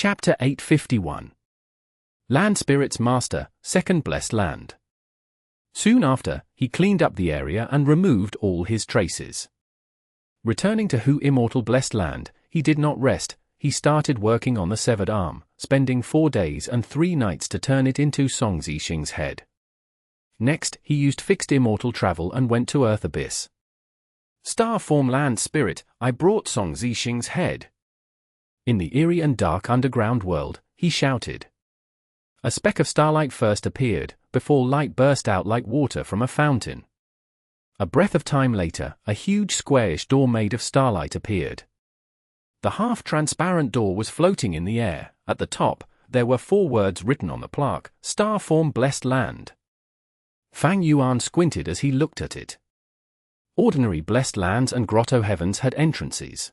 Chapter 851. Land Spirit's Master, Second Blessed Land. Soon after, he cleaned up the area and removed all his traces. Returning to Hu Immortal Blessed Land, he did not rest. He started working on the severed arm, spending 4 days and 3 nights to turn it into Song Zixing's head. Next, he used fixed immortal travel and went to Earth Abyss. Star form Land Spirit, I brought Song Zixing's head. In the eerie and dark underground world, he shouted. A speck of starlight first appeared, before light burst out like water from a fountain. A breath of time later, a huge squarish door made of starlight appeared. The half-transparent door was floating in the air. At the top, there were 4 words written on the plaque, Star Form Blessed Land. Fang Yuan squinted as he looked at it. Ordinary blessed lands and grotto heavens had entrances.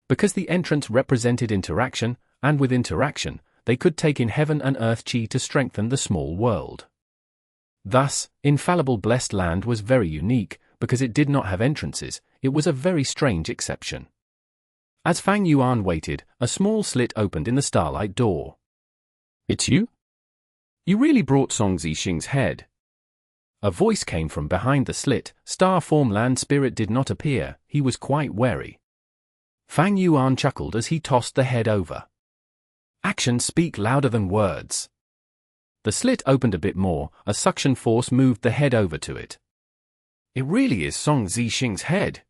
Because the entrance represented interaction, and with interaction, they could take in heaven and earth chi to strengthen the small world. Thus, infallible blessed land was very unique, because it did not have entrances. It was a very strange exception. As Fang Yuan waited, a small slit opened in the starlight door. It's you? You really brought Song Zixing's head. A voice came from behind the slit. Star form Land Spirit did not appear. He was quite wary. Fang Yuan chuckled as he tossed the head over. Actions speak louder than words. The slit opened a bit more. A suction force moved the head over to it. It really is Song Zixing's head.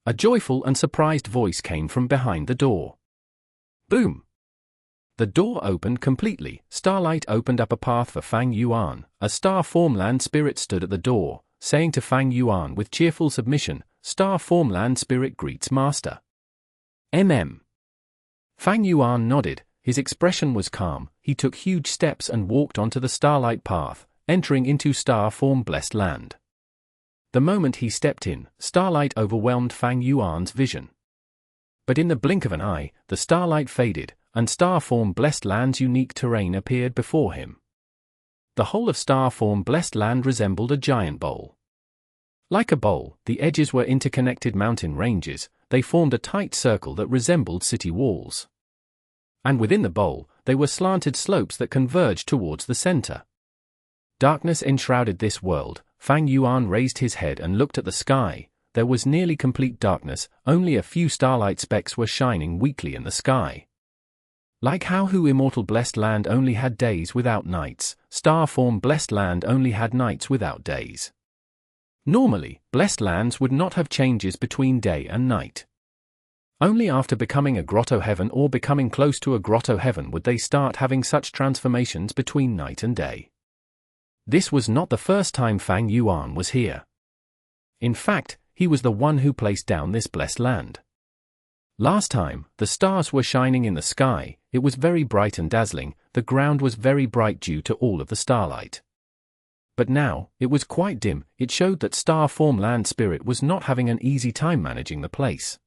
A joyful and surprised voice came from behind the door. Boom! The door opened completely. Starlight opened up a path for Fang Yuan. A star form Land Spirit stood at the door, saying to Fang Yuan with cheerful submission, Star form Land Spirit greets Master. Fang Yuan nodded. His expression was calm. He took huge steps and walked onto the starlight path, entering into Star Form Blessed Land. The moment he stepped in, starlight overwhelmed Fang Yuan's vision. But in the blink of an eye, the starlight faded, and Star Form Blessed Land's unique terrain appeared before him. The whole of Star Form Blessed Land resembled a giant bowl. Like a bowl, the edges were interconnected mountain ranges. They formed a tight circle that resembled city walls. And within the bowl, they were slanted slopes that converged towards the center. Darkness enshrouded this world. Fang Yuan raised his head and looked at the sky. There was nearly complete darkness. Only a few starlight specks were shining weakly in the sky. Like how Hu Immortal Blessed Land only had days without nights, Star Form Blessed Land only had nights without days. Normally, blessed lands would not have changes between day and night. Only after becoming a grotto heaven or becoming close to a grotto heaven would they start having such transformations between night and day. This was not the first time Fang Yuan was here. In fact, he was the one who placed down this blessed land. Last time, the stars were shining in the sky. It was very bright and dazzling. The ground was very bright due to all of the starlight. But now, it was quite dim. It showed that Star Form Land Spirit was not having an easy time managing the place.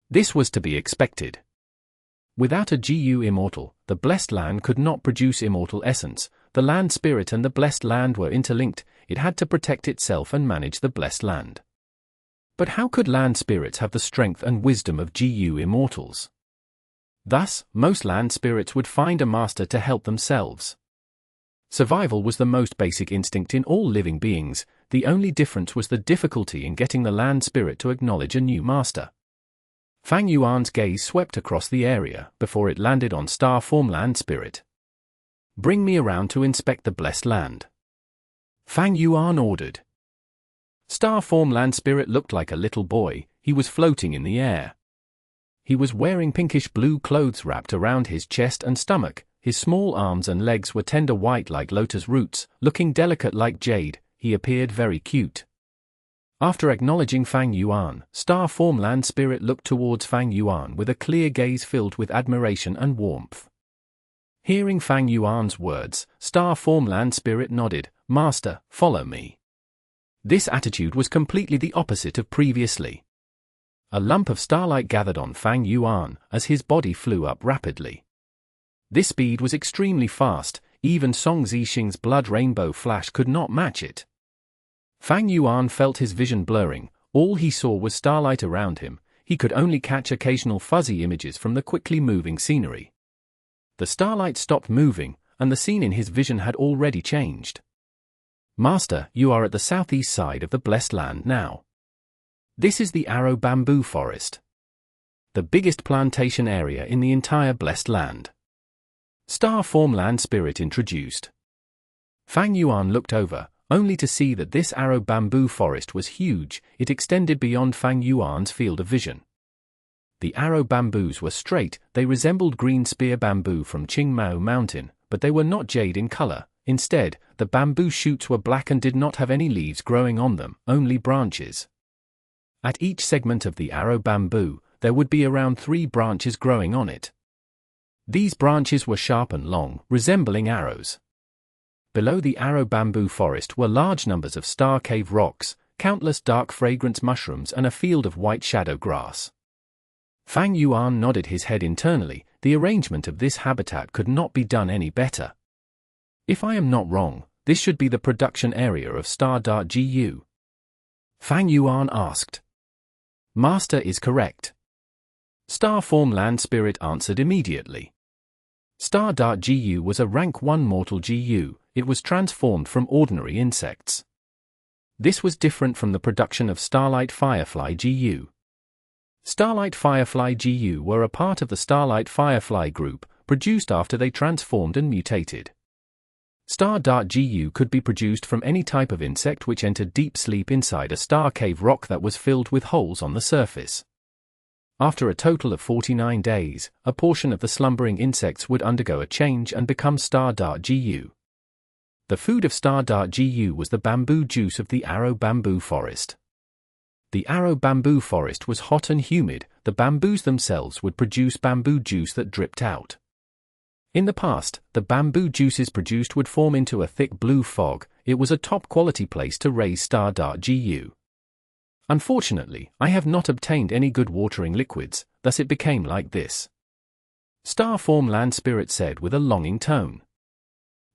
This was to be expected. Without a GU Immortal, the Blessed Land could not produce immortal essence. The Land Spirit and the Blessed Land were interlinked. It had to protect itself and manage the Blessed Land. But how could Land Spirits have the strength and wisdom of GU Immortals? Thus, most Land Spirits would find a master to help themselves. Survival was the most basic instinct in all living beings. The only difference was the difficulty in getting the Land Spirit to acknowledge a new master. Fang Yuan's gaze swept across the area before it landed on Star Form Land Spirit. Bring me around to inspect the blessed land. Fang Yuan ordered. Star Form Land Spirit looked like a little boy. He was floating in the air. He was wearing pinkish blue clothes wrapped around his chest and stomach. His small arms and legs were tender white like lotus roots, looking delicate like jade. He appeared very cute. After acknowledging Fang Yuan, Star Form Land Spirit looked towards Fang Yuan with a clear gaze filled with admiration and warmth. Hearing Fang Yuan's words, Star Form Land Spirit nodded. Master, follow me. This attitude was completely the opposite of previously. A lump of starlight gathered on Fang Yuan as his body flew up rapidly. This speed was extremely fast. Even Song Zixing's blood rainbow flash could not match it. Fang Yuan felt his vision blurring. All he saw was starlight around him. He could only catch occasional fuzzy images from the quickly moving scenery. The starlight stopped moving, and the scene in his vision had already changed. Master, you are at the southeast side of the Blessed Land now. This is the Arrow Bamboo Forest, the biggest plantation area in the entire Blessed Land. Star Form Land Spirit introduced. Fang Yuan looked over, only to see that this Arrow Bamboo Forest was huge. It extended beyond Fang Yuan's field of vision. The arrow bamboos were straight, they resembled green spear bamboo from Qingmao Mountain, but they were not jade in color. Instead, the bamboo shoots were black and did not have any leaves growing on them, only branches. At each segment of the arrow bamboo, there would be around 3 branches growing on it. These branches were sharp and long, resembling arrows. Below the arrow bamboo forest were large numbers of star cave rocks, countless dark fragrance mushrooms and a field of white shadow grass. Fang Yuan nodded his head internally. The arrangement of this habitat could not be done any better. If I am not wrong, this should be the production area of Star Dart GU. Fang Yuan asked. Master is correct. Star Form Land Spirit answered immediately. Star Dart GU was a rank 1 mortal GU. It was transformed from ordinary insects. This was different from the production of Starlight Firefly GU. Starlight Firefly GU were a part of the Starlight Firefly group, produced after they transformed and mutated. Star Dart GU could be produced from any type of insect which entered deep sleep inside a star cave rock that was filled with holes on the surface. After a total of 49 days, a portion of the slumbering insects would undergo a change and become Star Dart GU. The food of Star Dart GU was the bamboo juice of the Arrow Bamboo Forest. The Arrow Bamboo Forest was hot and humid. The bamboos themselves would produce bamboo juice that dripped out. In the past, the bamboo juices produced would form into a thick blue fog. It was a top-quality place to raise Star Dart GU. Unfortunately, I have not obtained any good watering liquids, thus it became like this. Star Form Land Spirit said with a longing tone.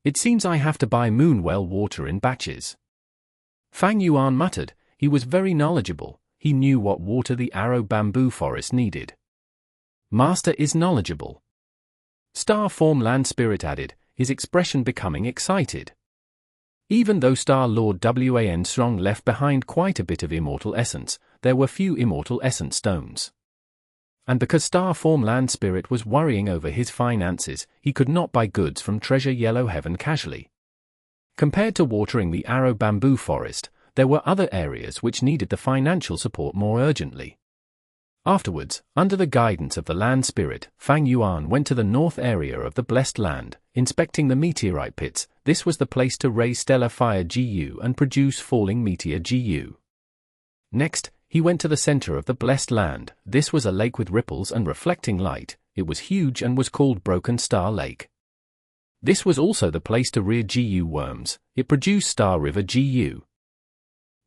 It seems I have to buy Moonwell water in batches. Fang Yuan muttered. He was very knowledgeable. He knew what water the Arrow Bamboo Forest needed. Master is knowledgeable. Star Form Land Spirit added, his expression becoming excited. Even though Star Lord Wan Song left behind quite a bit of immortal essence, there were few immortal essence stones. And because Star Form Land Spirit was worrying over his finances, he could not buy goods from Treasure Yellow Heaven casually. Compared to watering the Arrow Bamboo Forest, there were other areas which needed the financial support more urgently. Afterwards, under the guidance of the Land Spirit, Fang Yuan went to the north area of the Blessed Land, inspecting the meteorite pits. This was the place to raise Stellar Fire GU and produce Falling Meteor GU. Next, he went to the center of the Blessed Land. This was a lake with ripples and reflecting light. It was huge and was called Broken Star Lake. This was also the place to rear GU worms. It produced Star River GU.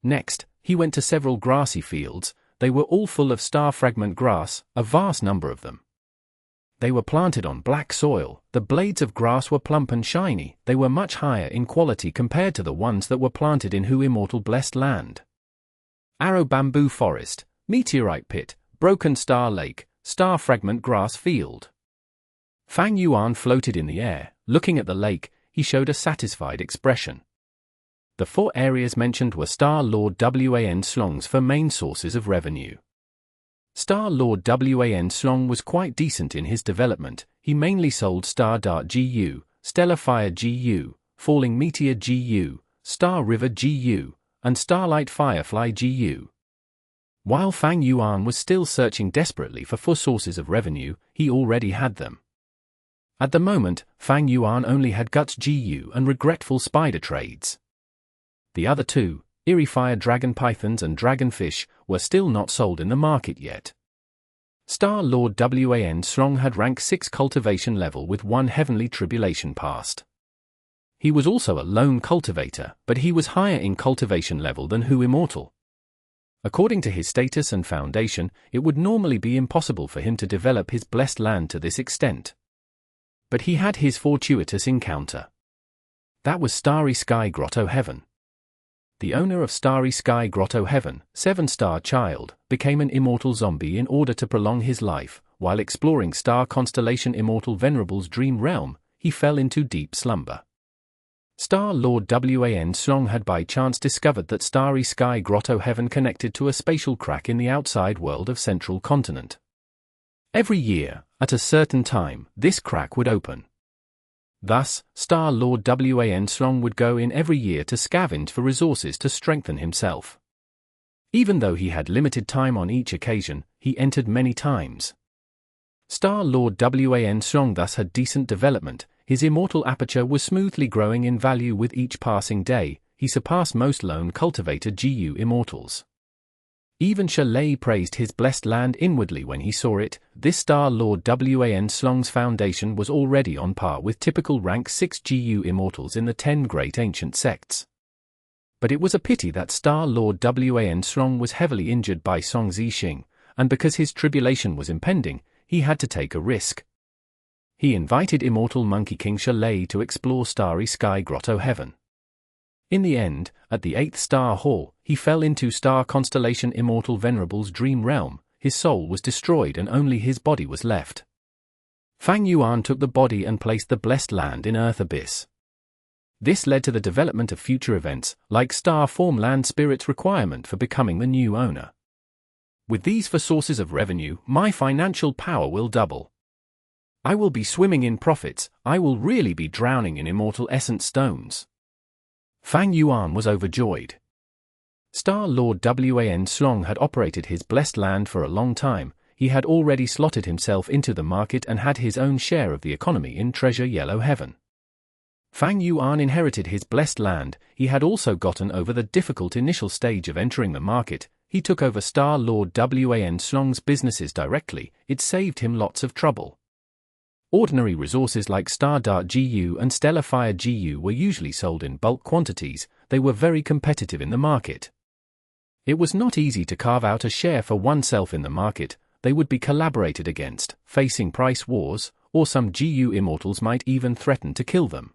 Next, he went to several grassy fields. They were all full of star fragment grass, a vast number of them. They were planted on black soil. The blades of grass were plump and shiny. They were much higher in quality compared to the ones that were planted in Immortal Blessed Land. Arrow Bamboo Forest, Meteorite Pit, Broken Star Lake, Star Fragment Grass Field. Fang Yuan floated in the air. Looking at the lake, he showed a satisfied expression. The 4 areas mentioned were Star Lord Wan Song's 4 main sources of revenue. Star Lord Wan Song was quite decent in his development. He mainly sold Star Dart GU, Stellar Fire GU, Falling Meteor GU, Star River GU, and Starlight Firefly GU. While Fang Yuan was still searching desperately for 4 sources of revenue, he already had them. At the moment, Fang Yuan only had Guts GU and Regretful Spider trades. The other 2, Eerie Fire Dragon Pythons and Dragonfish, were still not sold in the market yet. Star Lord Wan Song had rank 6 cultivation level with 1 Heavenly Tribulation passed. He was also a lone cultivator, but he was higher in cultivation level than Immortal. According to his status and foundation, it would normally be impossible for him to develop his blessed land to this extent. But he had his fortuitous encounter. That was Starry Sky Grotto Heaven. The owner of Starry Sky Grotto Heaven, 7-star child, became an immortal zombie in order to prolong his life. while exploring star constellation Immortal Venerable's dream realm, he fell into deep slumber. Star Lord Wan Song had by chance discovered that starry sky grotto heaven connected to a spatial crack in the outside world of Central Continent. Every year, at a certain time, this crack would open. Thus, Star Lord Wan Song would go in every year to scavenge for resources to strengthen himself. Even though he had limited time on each occasion, he entered many times. Star Lord Wan Song thus had decent development. His immortal aperture was smoothly growing in value with each passing day. He surpassed most lone cultivator GU immortals. Even Sheng praised his blessed land inwardly when he saw it. This Star Lord Wan Song's foundation was already on par with typical rank 6 GU immortals in the 10 great ancient sects. But it was a pity that Star Lord Wan Song was heavily injured by Song Zixing, and because his tribulation was impending, he had to take a risk. He invited Immortal Monkey King Sheng to explore Starry Sky Grotto Heaven. In the end, at the 8th Star Hall, he fell into Star Constellation Immortal Venerable's dream realm. His soul was destroyed and only his body was left. Fang Yuan took the body and placed the blessed land in Earth Abyss. This led to the development of future events, like Star Form Land Spirit's requirement for becoming the new owner. With these for sources of revenue, my financial power will double. I will be swimming in profits. I will really be drowning in immortal essence stones. Fang Yuan was overjoyed. Star Lord Wan Song had operated his blessed land for a long time. He had already slotted himself into the market and had his own share of the economy in Treasure Yellow Heaven. Fang Yuan inherited his blessed land. He had also gotten over the difficult initial stage of entering the market. He took over Star Lord Wan Song's businesses directly. It saved him lots of trouble. Ordinary resources like Star Dart GU and Stellar Fire GU were usually sold in bulk quantities. They were very competitive in the market. It was not easy to carve out a share for oneself in the market. They would be collaborated against, facing price wars, or some GU immortals might even threaten to kill them.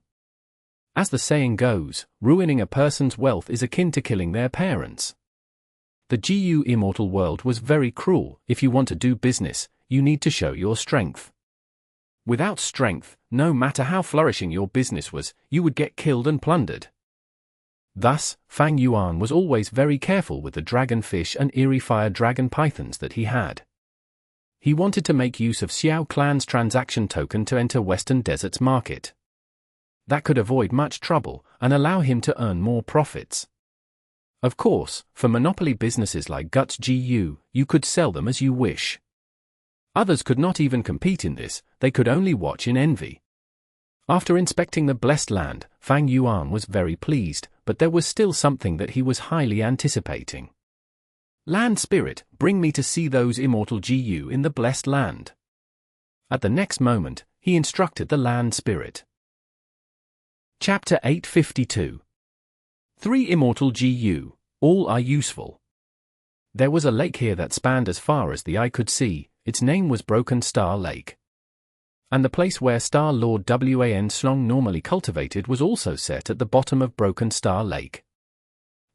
As the saying goes, ruining a person's wealth is akin to killing their parents. The GU immortal world was very cruel. If you want to do business, you need to show your strength. Without strength, no matter how flourishing your business was, you would get killed and plundered. Thus, Fang Yuan was always very careful with the dragonfish and eerie fire dragon pythons that he had. He wanted to make use of Xiao Clan's transaction token to enter Western Desert's market. That could avoid much trouble and allow him to earn more profits. Of course, for monopoly businesses like Guts GU, you could sell them as you wish. Others could not even compete in this, they could only watch in envy. After inspecting the blessed land, Fang Yuan was very pleased, but there was still something that he was highly anticipating. Land Spirit, bring me to see those immortal GU in the blessed land. At the next moment, he instructed the Land Spirit. Chapter 852. 3 immortal GU, all are useful. There was a lake here that spanned as far as the eye could see. Its name was Broken Star Lake. And the place where Star Lord Wan Song normally cultivated was also set at the bottom of Broken Star Lake.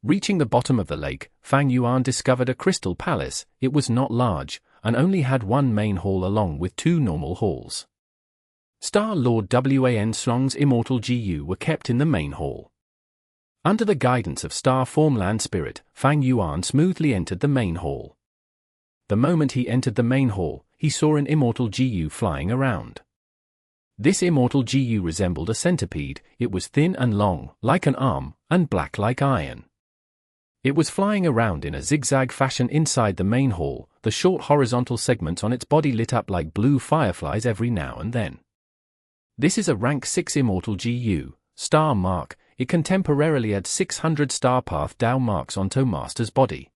Reaching the bottom of the lake, Fang Yuan discovered a crystal palace. It was not large, and only had one main hall along with 2 normal halls. Star Lord Wan Song's immortal GU were kept in the main hall. Under the guidance of Star Form Land Spirit, Fang Yuan smoothly entered the main hall. The moment he entered the main hall, he saw an immortal GU flying around. This immortal GU resembled a centipede. It was thin and long, like an arm, and black like iron. It was flying around in a zigzag fashion inside the main hall, the short horizontal segments on its body lit up like blue fireflies every now and then. This is a rank 6 immortal GU, star mark. It can temporarily add 600 star path Dao marks onto Master's body.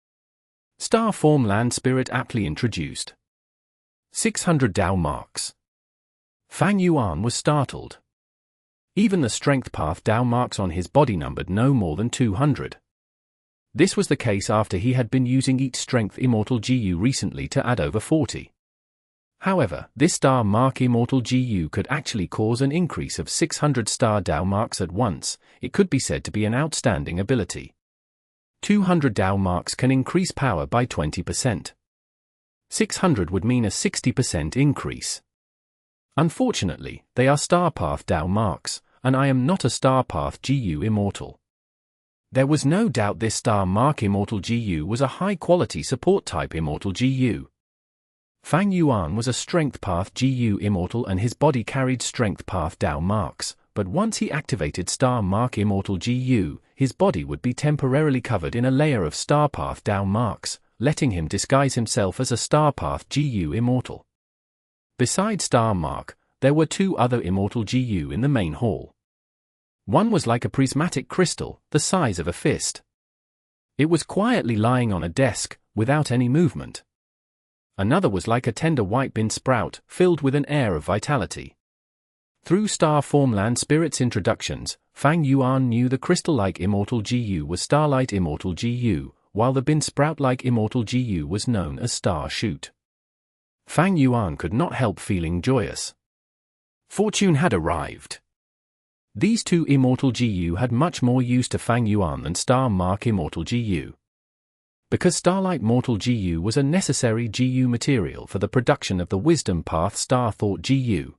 Star Form Land Spirit aptly introduced. 600 Dao marks. Fang Yuan was startled. Even the strength path Dao marks on his body numbered no more than 200. This was the case after he had been using each strength immortal GU recently to add over 40. However, this star mark immortal GU could actually cause an increase of 600 star Dao marks at once. It could be said to be an outstanding ability. 200 Dao marks can increase power by 20%. 600 would mean a 60% increase. Unfortunately, they are Star Path DAO marks, and I am not a Star Path GU Immortal. There was no doubt this Star Mark Immortal GU was a high-quality support-type Immortal GU. Fang Yuan was a Strength Path GU Immortal and his body carried Strength Path DAO marks, but once he activated Star Mark Immortal GU, his body would be temporarily covered in a layer of Star Path DAO marks, letting him disguise himself as a Star Path GU Immortal. Besides Star Mark, there were two other Immortal GU in the main hall. One was like a prismatic crystal, the size of a fist. It was quietly lying on a desk, without any movement. Another was like a tender white bean sprout, filled with an air of vitality. Through Star Formland Spirit's introductions, Fang Yuan knew the crystal-like Immortal GU was Starlight Immortal GU, while the bean sprout-like Immortal GU was known as Star Shoot. Fang Yuan could not help feeling joyous. Fortune had arrived. These two Immortal GU had much more use to Fang Yuan than Star Mark Immortal GU. Because Starlight Mortal GU was a necessary GU material for the production of the Wisdom Path Star Thought GU.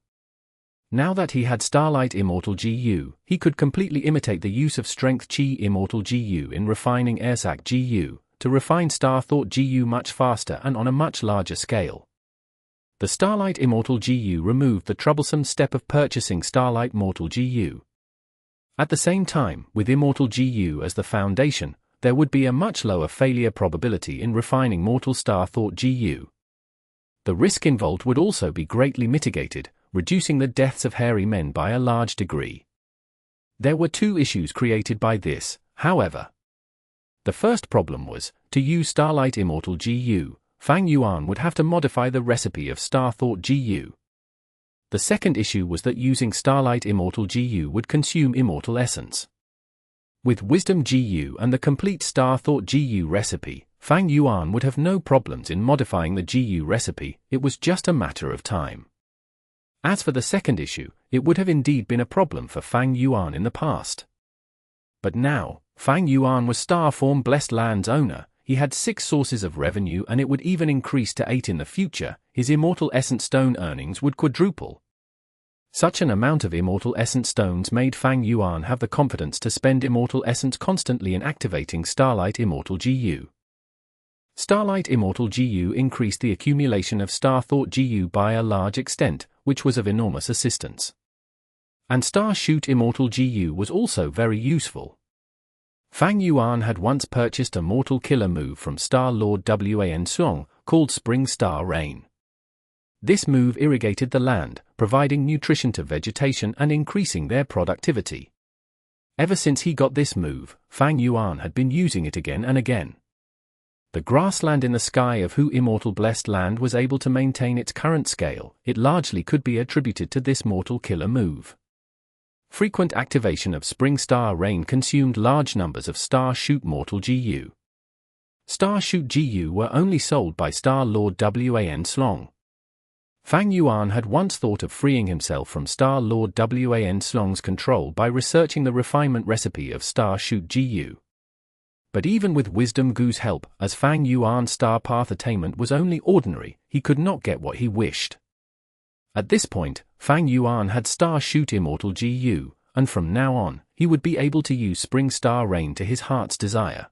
Now that he had Starlight Immortal GU, he could completely imitate the use of Strength Chi Immortal GU in refining Airsac GU, to refine Star Thought GU much faster and on a much larger scale. The Starlight Immortal GU removed the troublesome step of purchasing Starlight Mortal GU. At the same time, with Immortal GU as the foundation, there would be a much lower failure probability in refining Mortal Star Thought GU. The risk involved would also be greatly mitigated, reducing the deaths of hairy men by a large degree. There were two issues created by this, however. The first problem was, to use Starlight Immortal GU, Fang Yuan would have to modify the recipe of Star Thought GU. The second issue was that using Starlight Immortal GU would consume Immortal Essence. With Wisdom GU and the complete Star Thought GU recipe, Fang Yuan would have no problems in modifying the GU recipe, it was just a matter of time. As for the second issue, it would have indeed been a problem for Fang Yuan in the past. But now, Fang Yuan was Star Form Blessed Land's owner. He had 6 sources of revenue and it would even increase to 8 in the future. His Immortal Essence Stone earnings would quadruple. Such an amount of Immortal Essence Stones made Fang Yuan have the confidence to spend Immortal Essence constantly in activating Starlight Immortal GU. Starlight Immortal GU increased the accumulation of Star Thought GU by a large extent, which was of enormous assistance. And Star Shoot Immortal GU was also very useful. Fang Yuan had once purchased a mortal killer move from Star Lord Wan Song, called Spring Star Rain. This move irrigated the land, providing nutrition to vegetation and increasing their productivity. Ever since he got this move, Fang Yuan had been using it again and again. The grassland in the sky of Hu Immortal Blessed Land was able to maintain its current scale. It largely could be attributed to this mortal killer move. Frequent activation of Spring Star Rain consumed large numbers of Star Shoot Mortal GU. Star Shoot GU were only sold by Star Lord Wan Slong. Fang Yuan had once thought of freeing himself from Star Lord Wan Slong's control by researching the refinement recipe of Star Shoot GU. But even with Wisdom Gu's help, as Fang Yuan's Star Path attainment was only ordinary, he could not get what he wished. At this point, Fang Yuan had Star Shoot Immortal GU, and from now on, he would be able to use Spring Star Rain to his heart's desire.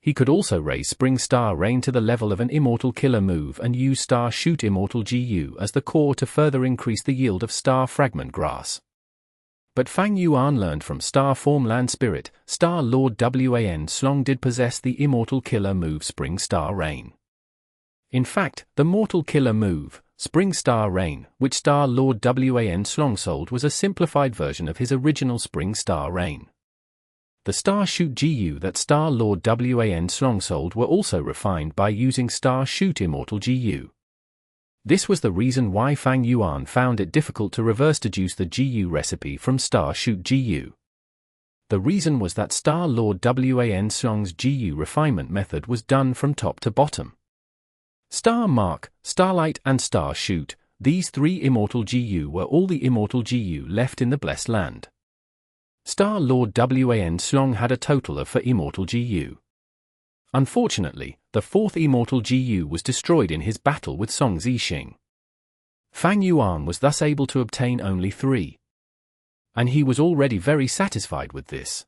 He could also raise Spring Star Rain to the level of an Immortal Killer move and use Star Shoot Immortal GU as the core to further increase the yield of Star Fragment Grass. But Fang Yuan learned from Star Form Land Spirit, Star Lord Wan Slong did possess the Immortal Killer move Spring Star Rain. In fact, the Mortal Killer move, Spring Star Rain, which Star Lord Wan Slong sold was a simplified version of his original Spring Star Rain. The Star Shoot GU that Star Lord Wan Slong sold were also refined by using Star Shoot Immortal GU. This was the reason why Fang Yuan found it difficult to reverse deduce the GU recipe from Star Shoot GU. The reason was that Star Lord Wan Slong's GU refinement method was done from top to bottom. Star Mark, Starlight and Star Shoot, these 3 Immortal GU were all the Immortal GU left in the Blessed Land. Star Lord Wan Slong had a total of 4 Immortal GU. Unfortunately, the fourth Immortal GU was destroyed in his battle with Song Zixing. Fang Yuan was thus able to obtain only 3. And he was already very satisfied with this.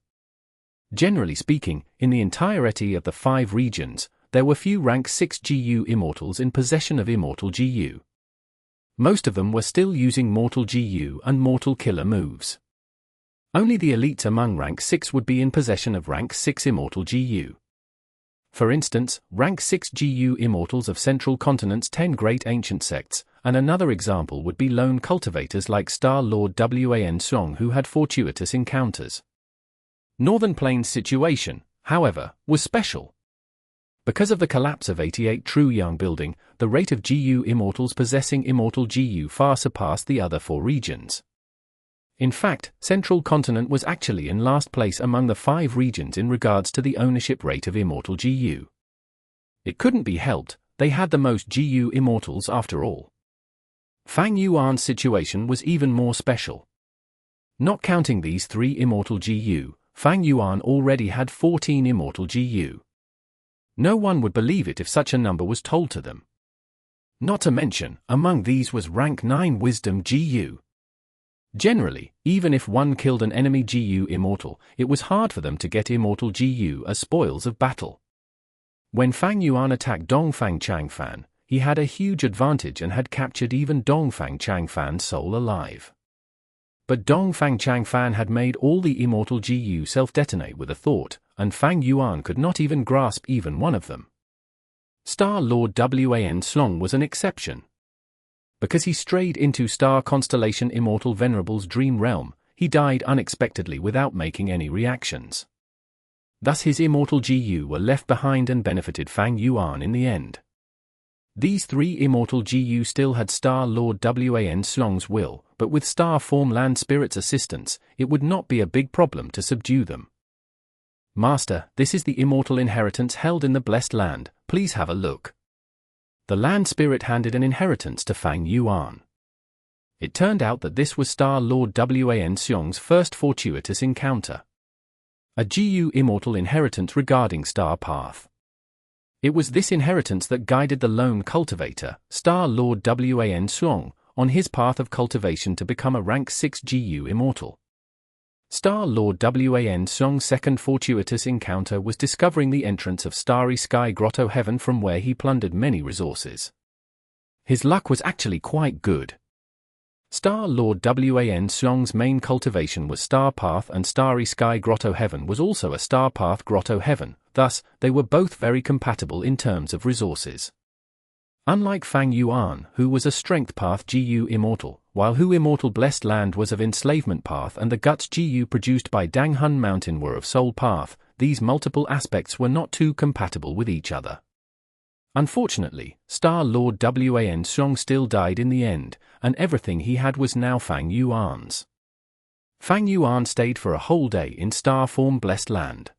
Generally speaking, in the entirety of the 5 regions, there were few rank 6 GU Immortals in possession of Immortal GU. Most of them were still using Mortal GU and Mortal Killer moves. Only the elites among rank 6 would be in possession of rank 6 Immortal GU. For instance, rank 6 GU Immortals of Central Continent's 10 great ancient sects, and another example would be lone cultivators like Star Lord Wan Song who had fortuitous encounters. Northern Plains' situation, however, was special. Because of the collapse of 88 True Yang building, the rate of GU Immortals possessing Immortal GU far surpassed the other 4 regions. In fact, Central Continent was actually in last place among the 5 regions in regards to the ownership rate of Immortal GU. It couldn't be helped, they had the most GU Immortals after all. Fang Yuan's situation was even more special. Not counting these 3 Immortal GU, Fang Yuan already had 14 Immortal GU. No one would believe it if such a number was told to them. Not to mention, among these was rank 9 Wisdom GU. Generally, even if one killed an enemy GU Immortal, it was hard for them to get Immortal GU as spoils of battle. When Fang Yuan attacked Dongfang Changfan, he had a huge advantage and had captured even Dongfang Changfan's soul alive. But Dongfang Changfan had made all the Immortal GU self-detonate with a thought, and Fang Yuan could not even grasp even one of them. Star Lord Wan Song was an exception. Because he strayed into Star Constellation Immortal Venerable's dream realm, he died unexpectedly without making any reactions. Thus his Immortal GU were left behind and benefited Fang Yuan in the end. These 3 Immortal GU still had Star Lord Wan Song's will, but with Star Form Land Spirit's assistance, it would not be a big problem to subdue them. Master, this is the Immortal inheritance held in the Blessed Land, please have a look. The Land Spirit handed an inheritance to Fang Yuan. It turned out that this was Star Lord Wan Song's first fortuitous encounter. A GU Immortal inheritance regarding Star Path. It was this inheritance that guided the lone cultivator, Star Lord Wan Song, on his path of cultivation to become a rank 6 GU Immortal. Star Lord Wan Song's second fortuitous encounter was discovering the entrance of Starry Sky Grotto Heaven from where he plundered many resources. His luck was actually quite good. Star Lord Wan Song's main cultivation was Star Path and Starry Sky Grotto Heaven was also a Star Path Grotto Heaven, thus, they were both very compatible in terms of resources. Unlike Fang Yuan, who was a Strength Path GU Immortal, while Hu Immortal Blessed Land was of Enslavement Path and the Guts GU produced by Danghun Mountain were of Soul Path, these multiple aspects were not too compatible with each other. Unfortunately, Star Lord Wan Song still died in the end, and everything he had was now Fang Yuan's. Fang Yuan stayed for a whole day in Star Form Blessed Land.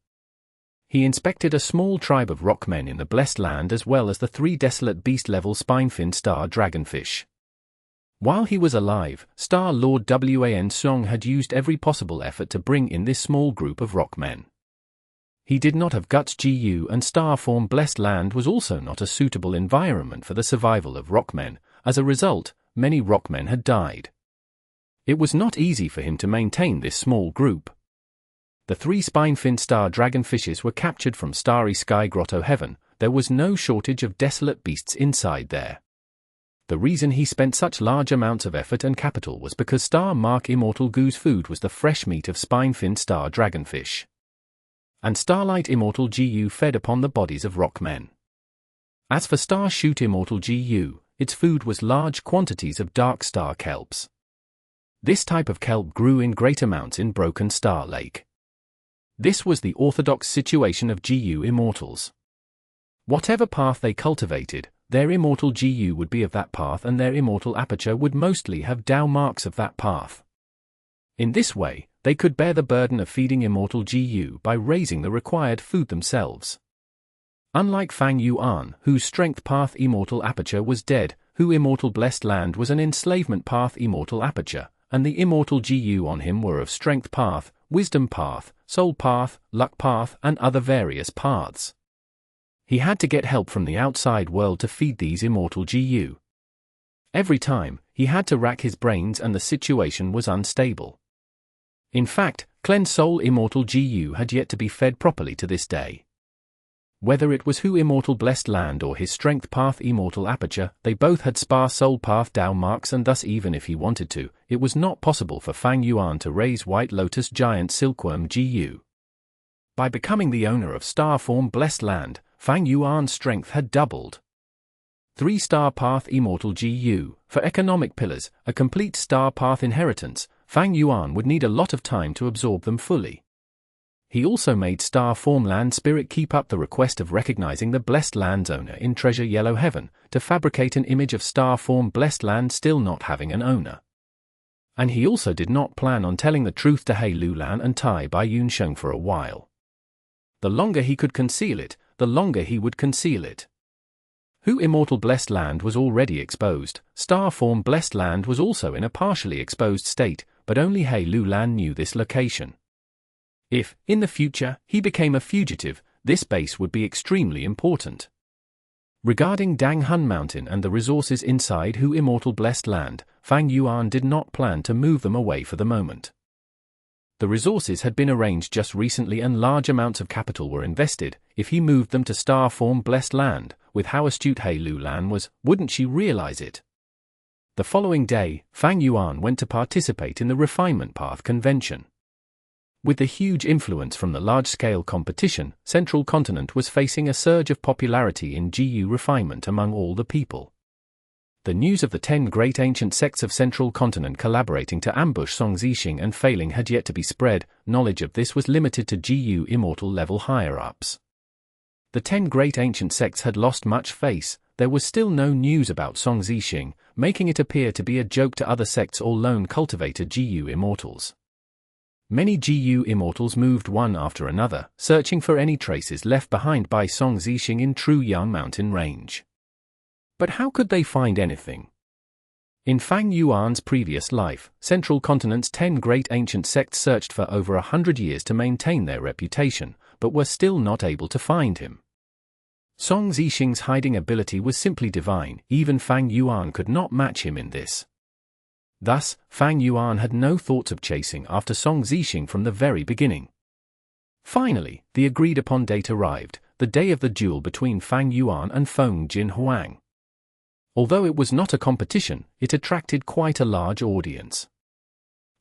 He inspected a small tribe of rockmen in the Blessed Land as well as the 3 desolate beast-level spine-fin star dragonfish. While he was alive, Star Lord Wan Song had used every possible effort to bring in this small group of rockmen. He did not have Guts GU and Star Form Blessed Land was also not a suitable environment for the survival of rockmen. As a result, many rockmen had died. It was not easy for him to maintain this small group. The 3 spine-fin star dragonfishes were captured from Starry Sky Grotto Heaven. There was no shortage of desolate beasts inside there. The reason he spent such large amounts of effort and capital was because Star Mark Immortal Gu's food was the fresh meat of spine-fin star dragonfish. And Starlight Immortal GU fed upon the bodies of rockmen. As for Star Shoot Immortal GU, its food was large quantities of dark star kelps. This type of kelp grew in great amounts in Broken Star Lake. This was the orthodox situation of GU Immortals. Whatever path they cultivated, their Immortal GU would be of that path and their Immortal aperture would mostly have Dao marks of that path. In this way, they could bear the burden of feeding Immortal GU by raising the required food themselves. Unlike Fang Yuan, whose Strength Path Immortal aperture was dead, Hu Immortal Blessed Land was an Enslavement Path Immortal aperture, and the Immortal GU on him were of Strength Path, Wisdom Path, Soul Path, Luck Path and other various paths. He had to get help from the outside world to feed these immortal GU. Every time, he had to rack his brains and the situation was unstable. In fact, Clean's sole immortal GU had yet to be fed properly to this day. Whether it was Hu Immortal Blessed Land or his Strength Path Immortal Aperture, they both had sparse Soul Path Dao marks, and thus even if he wanted to, it was not possible for Fang Yuan to raise White Lotus Giant Silkworm GU. By becoming the owner of Star Form Blessed Land, Fang Yuan's strength had doubled. 3-star Path Immortal GU. For economic pillars, a complete Star Path inheritance, Fang Yuan would need a lot of time to absorb them fully. He also made Star Form Land Spirit keep up the request of recognizing the Blessed Land's owner in Treasure Yellow Heaven, to fabricate an image of Star Form Blessed Land still not having an owner. And he also did not plan on telling the truth to He Lulan and Tai Bai Yun Sheng for a while. The longer he could conceal it, the longer he would conceal it. Hu Immortal Blessed Land was already exposed, Star Form Blessed Land was also in a partially exposed state, but only He Lulan knew this location. If, in the future, he became a fugitive, this base would be extremely important. Regarding Dang Hun Mountain and the resources inside Hu Immortal Blessed Land, Fang Yuan did not plan to move them away for the moment. The resources had been arranged just recently and large amounts of capital were invested. If he moved them to Star Form Blessed Land, with how astute He Lulan was, wouldn't she realize it? The following day, Fang Yuan went to participate in the Refinement Path convention. With the huge influence from the large-scale competition, Central Continent was facing a surge of popularity in GU refinement among all the people. The news of the 10 great ancient sects of Central Continent collaborating to ambush Song Zixing and failing had yet to be spread. Knowledge of this was limited to GU Immortal level higher-ups. The 10 great ancient sects had lost much face. There was still no news about Song Zixing, making it appear to be a joke to other sects or lone cultivated GU Immortals. Many GU Immortals moved one after another, searching for any traces left behind by Song Zixing in true Yang Mountain range. But how could they find anything? In Fang Yuan's previous life, Central Continent's 10 great ancient sects searched for over 100 years to maintain their reputation, but were still not able to find him. Song Zixing's hiding ability was simply divine, even Fang Yuan could not match him in this. Thus, Fang Yuan had no thoughts of chasing after Song Zixing from the very beginning. Finally, the agreed-upon date arrived, the day of the duel between Fang Yuan and Feng Jin Huang. Although it was not a competition, it attracted quite a large audience.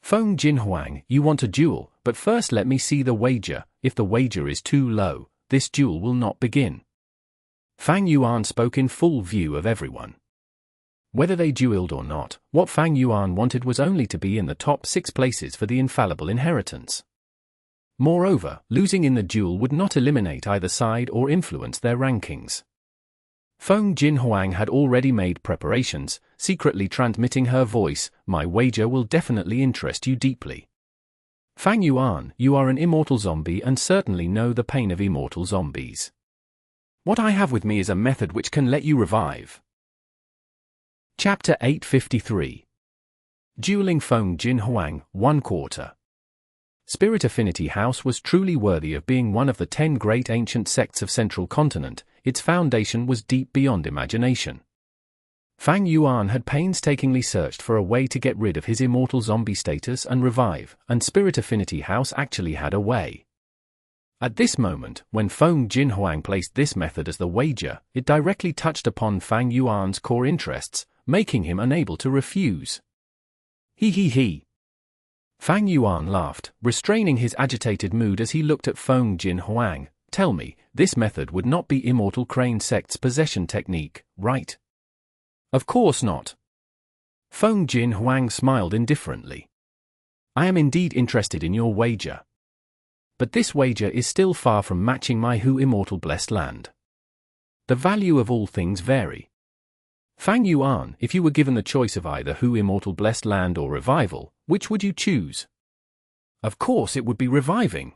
Feng Jin Huang, you want a duel, but first let me see the wager. If the wager is too low, this duel will not begin. Fang Yuan spoke in full view of everyone. Whether they dueled or not, what Fang Yuan wanted was only to be in the top 6 places for the infallible inheritance. Moreover, losing in the duel would not eliminate either side or influence their rankings. Feng Jin Huang had already made preparations, secretly transmitting her voice, "My wager will definitely interest you deeply. Fang Yuan, you are an immortal zombie and certainly know the pain of immortal zombies. What I have with me is a method which can let you revive." Chapter 853. Dueling Feng Jin Huang, 1/4. Spirit Affinity House was truly worthy of being one of the 10 great ancient sects of Central Continent. Its foundation was deep beyond imagination. Fang Yuan had painstakingly searched for a way to get rid of his immortal zombie status and revive, and Spirit Affinity House actually had a way. At this moment, when Feng Jin Huang placed this method as the wager, it directly touched upon Fang Yuan's core interests, making him unable to refuse. He. Fang Yuan laughed, restraining his agitated mood as he looked at Feng Jin Huang. Tell me, this method would not be Immortal Crane Sect's possession technique, right? Of course not. Feng Jin Huang smiled indifferently. I am indeed interested in your wager. But this wager is still far from matching my Hu Immortal Blessed Land. The value of all things vary. Fang Yuan, if you were given the choice of either Hu Immortal Blessed Land or revival, which would you choose? Of course it would be reviving.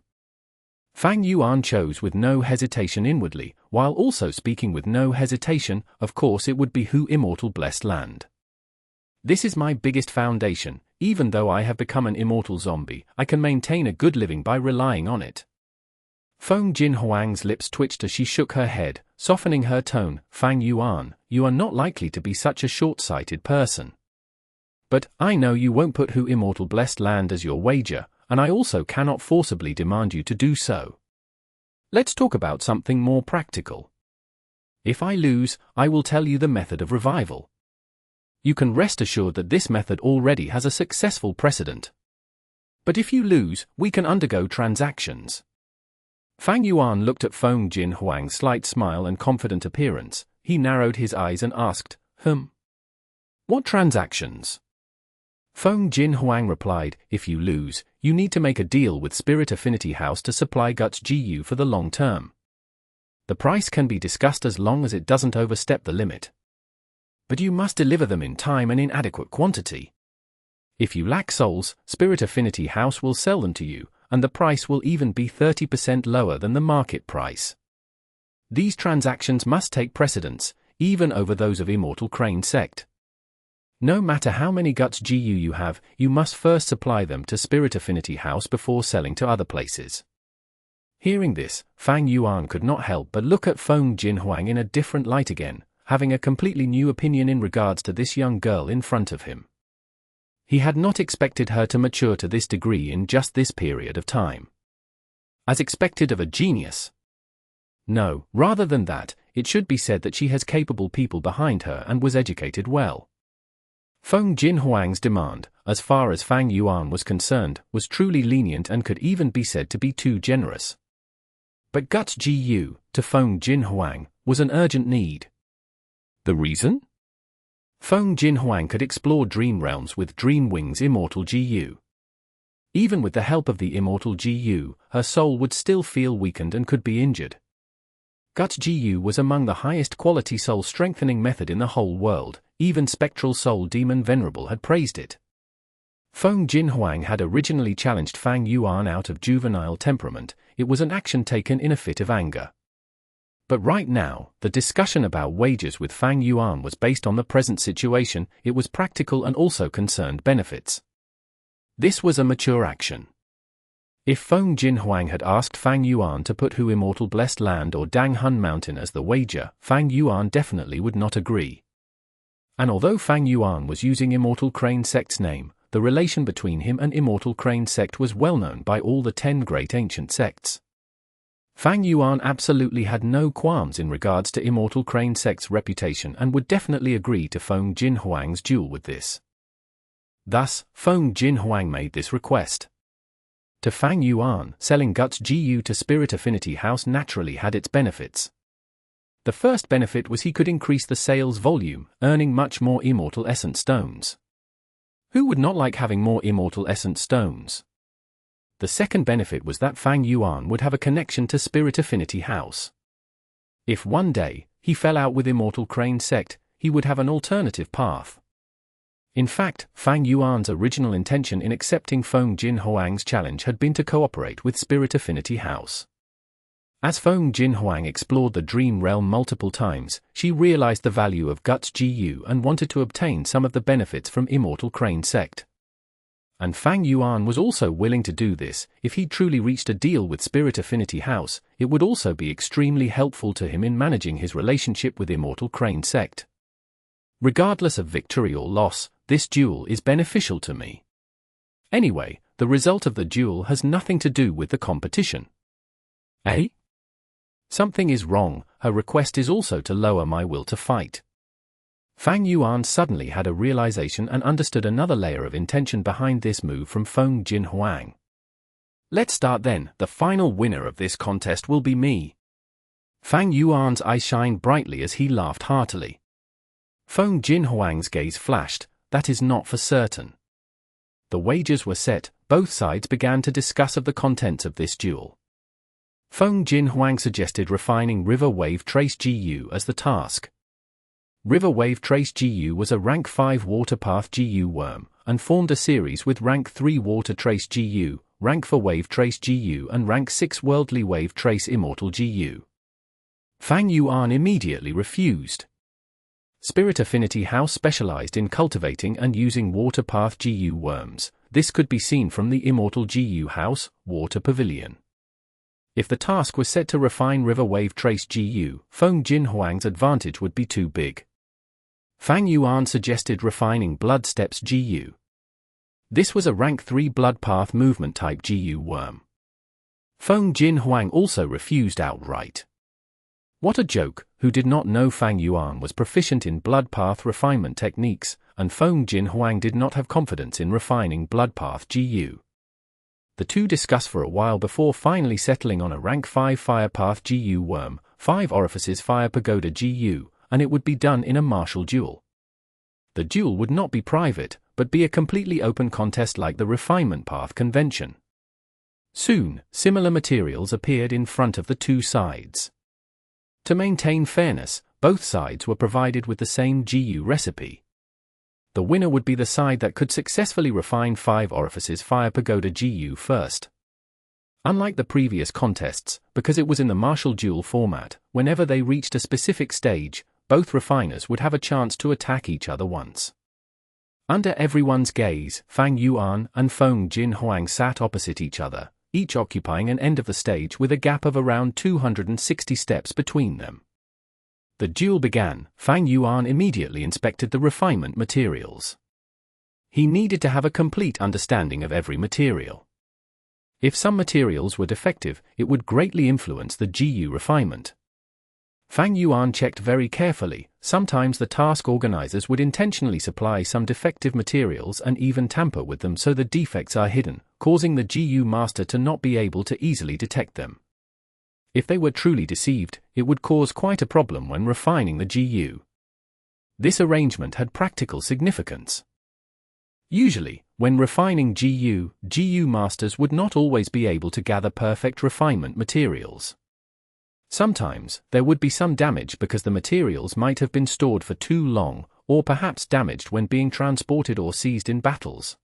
Fang Yuan chose with no hesitation inwardly, while also speaking with no hesitation. Of course it would be Hu Immortal Blessed Land. This is my biggest foundation. Even though I have become an immortal zombie, I can maintain a good living by relying on it. Feng Jin Huang's lips twitched as she shook her head, softening her tone. Fang Yuan, you are not likely to be such a short-sighted person. But, I know you won't put Hu Immortal Blessed Land as your wager, and I also cannot forcibly demand you to do so. Let's talk about something more practical. If I lose, I will tell you the method of revival. You can rest assured that this method already has a successful precedent. But if you lose, we can undergo transactions. Fang Yuan looked at Feng Jin Huang's slight smile and confident appearance. He narrowed his eyes and asked, What transactions? Feng Jin Huang replied, if you lose, you need to make a deal with Spirit Affinity House to supply Guts GU for the long term. The price can be discussed as long as it doesn't overstep the limit. But you must deliver them in time and in adequate quantity. If you lack souls, Spirit Affinity House will sell them to you, and the price will even be 30% lower than the market price. These transactions must take precedence, even over those of Immortal Crane Sect. No matter how many Guts GU you have, you must first supply them to Spirit Affinity House before selling to other places. Hearing this, Fang Yuan could not help but look at Feng Jin Huang in a different light again, having a completely new opinion in regards to this young girl in front of him. He had not expected her to mature to this degree in just this period of time. As expected of a genius. No, rather than that, it should be said that she has capable people behind her and was educated well. Feng Jin Huang's demand, as far as Fang Yuan was concerned, was truly lenient and could even be said to be too generous. But Guts GU, to Feng Jin Huang, was an urgent need. The reason? Feng Jin Huang could explore dream realms with Dream Wing's Immortal GU. Even with the help of the Immortal GU, her soul would still feel weakened and could be injured. Guts GU was among the highest quality soul strengthening method in the whole world, even Spectral Soul Demon Venerable had praised it. Feng Jin Huang had originally challenged Fang Yuan out of juvenile temperament. It was an action taken in a fit of anger. But right now, the discussion about wages with Fang Yuan was based on the present situation. It was practical and also concerned benefits. This was a mature action. If Feng Jin Huang had asked Fang Yuan to put Hu Immortal Blessed Land or Dang Hun Mountain as the wager, Fang Yuan definitely would not agree. And although Fang Yuan was using Immortal Crane Sect's name, the relation between him and Immortal Crane Sect was well known by all the 10 great ancient sects. Fang Yuan absolutely had no qualms in regards to Immortal Crane Sect's reputation and would definitely agree to Feng Jin Huang's duel with this. Thus, Feng Jin Huang made this request. To Fang Yuan, selling Guts GU to Spirit Affinity House naturally had its benefits. The first benefit was he could increase the sales volume, earning much more Immortal Essence Stones. Who would not like having more Immortal Essence Stones? The second benefit was that Fang Yuan would have a connection to Spirit Affinity House. If one day, he fell out with Immortal Crane Sect, he would have an alternative path. In fact, Fang Yuan's original intention in accepting Feng Jin Huang's challenge had been to cooperate with Spirit Affinity House. As Feng Jin Huang explored the Dream Realm multiple times, she realized the value of Guts GU and wanted to obtain some of the benefits from Immortal Crane Sect. And Fang Yuan was also willing to do this. If he truly reached a deal with Spirit Affinity House, it would also be extremely helpful to him in managing his relationship with Immortal Crane Sect. Regardless of victory or loss, this duel is beneficial to me. Anyway, the result of the duel has nothing to do with the competition. Eh? Something is wrong. Her request is also to lower my will to fight. Fang Yuan suddenly had a realization and understood another layer of intention behind this move from Feng Jin Huang. Let's start then. The final winner of this contest will be me. Fang Yuan's eyes shined brightly as he laughed heartily. Feng Jin Huang's gaze flashed. That is not for certain. The wagers were set. Both sides began to discuss of the contents of this duel. Feng Jin Huang suggested refining River Wave Trace GU as the task. River Wave Trace GU was a rank 5 Water Path GU worm, and formed a series with rank 3 Water Trace GU, rank 4 Wave Trace GU and rank 6 Worldly Wave Trace Immortal GU. Fang Yuan immediately refused. Spirit Affinity House specialized in cultivating and using Water Path GU worms. This could be seen from the Immortal GU House, Water Pavilion. If the task was set to refine River Wave Trace GU, Feng Jin Huang's advantage would be too big. Fang Yuan suggested refining Blood Steps GU. This was a rank 3 Blood Path movement type GU worm. Feng Jin Huang also refused outright. What a joke, who did not know Fang Yuan was proficient in Blood Path refinement techniques, and Feng Jin Huang did not have confidence in refining Blood Path GU. The two discussed for a while before finally settling on a rank 5 Fire Path GU worm, 5 Orifices Fire Pagoda GU, and it would be done in a martial duel. The duel would not be private, but be a completely open contest like the Refinement Path convention. Soon, similar materials appeared in front of the two sides. To maintain fairness, both sides were provided with the same GU recipe. The winner would be the side that could successfully refine 5 Orifices Fire Pagoda GU first. Unlike the previous contests, because it was in the martial duel format, whenever they reached a specific stage, both refiners would have a chance to attack each other once. Under everyone's gaze, Fang Yuan and Feng Jin Huang sat opposite each other, each occupying an end of the stage with a gap of around 260 steps between them. The duel began. Fang Yuan immediately inspected the refinement materials. He needed to have a complete understanding of every material. If some materials were defective, it would greatly influence the GU refinement. Fang Yuan checked very carefully. Sometimes the task organizers would intentionally supply some defective materials and even tamper with them so the defects are hidden, causing the GU master to not be able to easily detect them. If they were truly deceived, it would cause quite a problem when refining the GU. This arrangement had practical significance. Usually, when refining GU masters would not always be able to gather perfect refinement materials. Sometimes, there would be some damage because the materials might have been stored for too long, or perhaps damaged when being transported or seized in battles.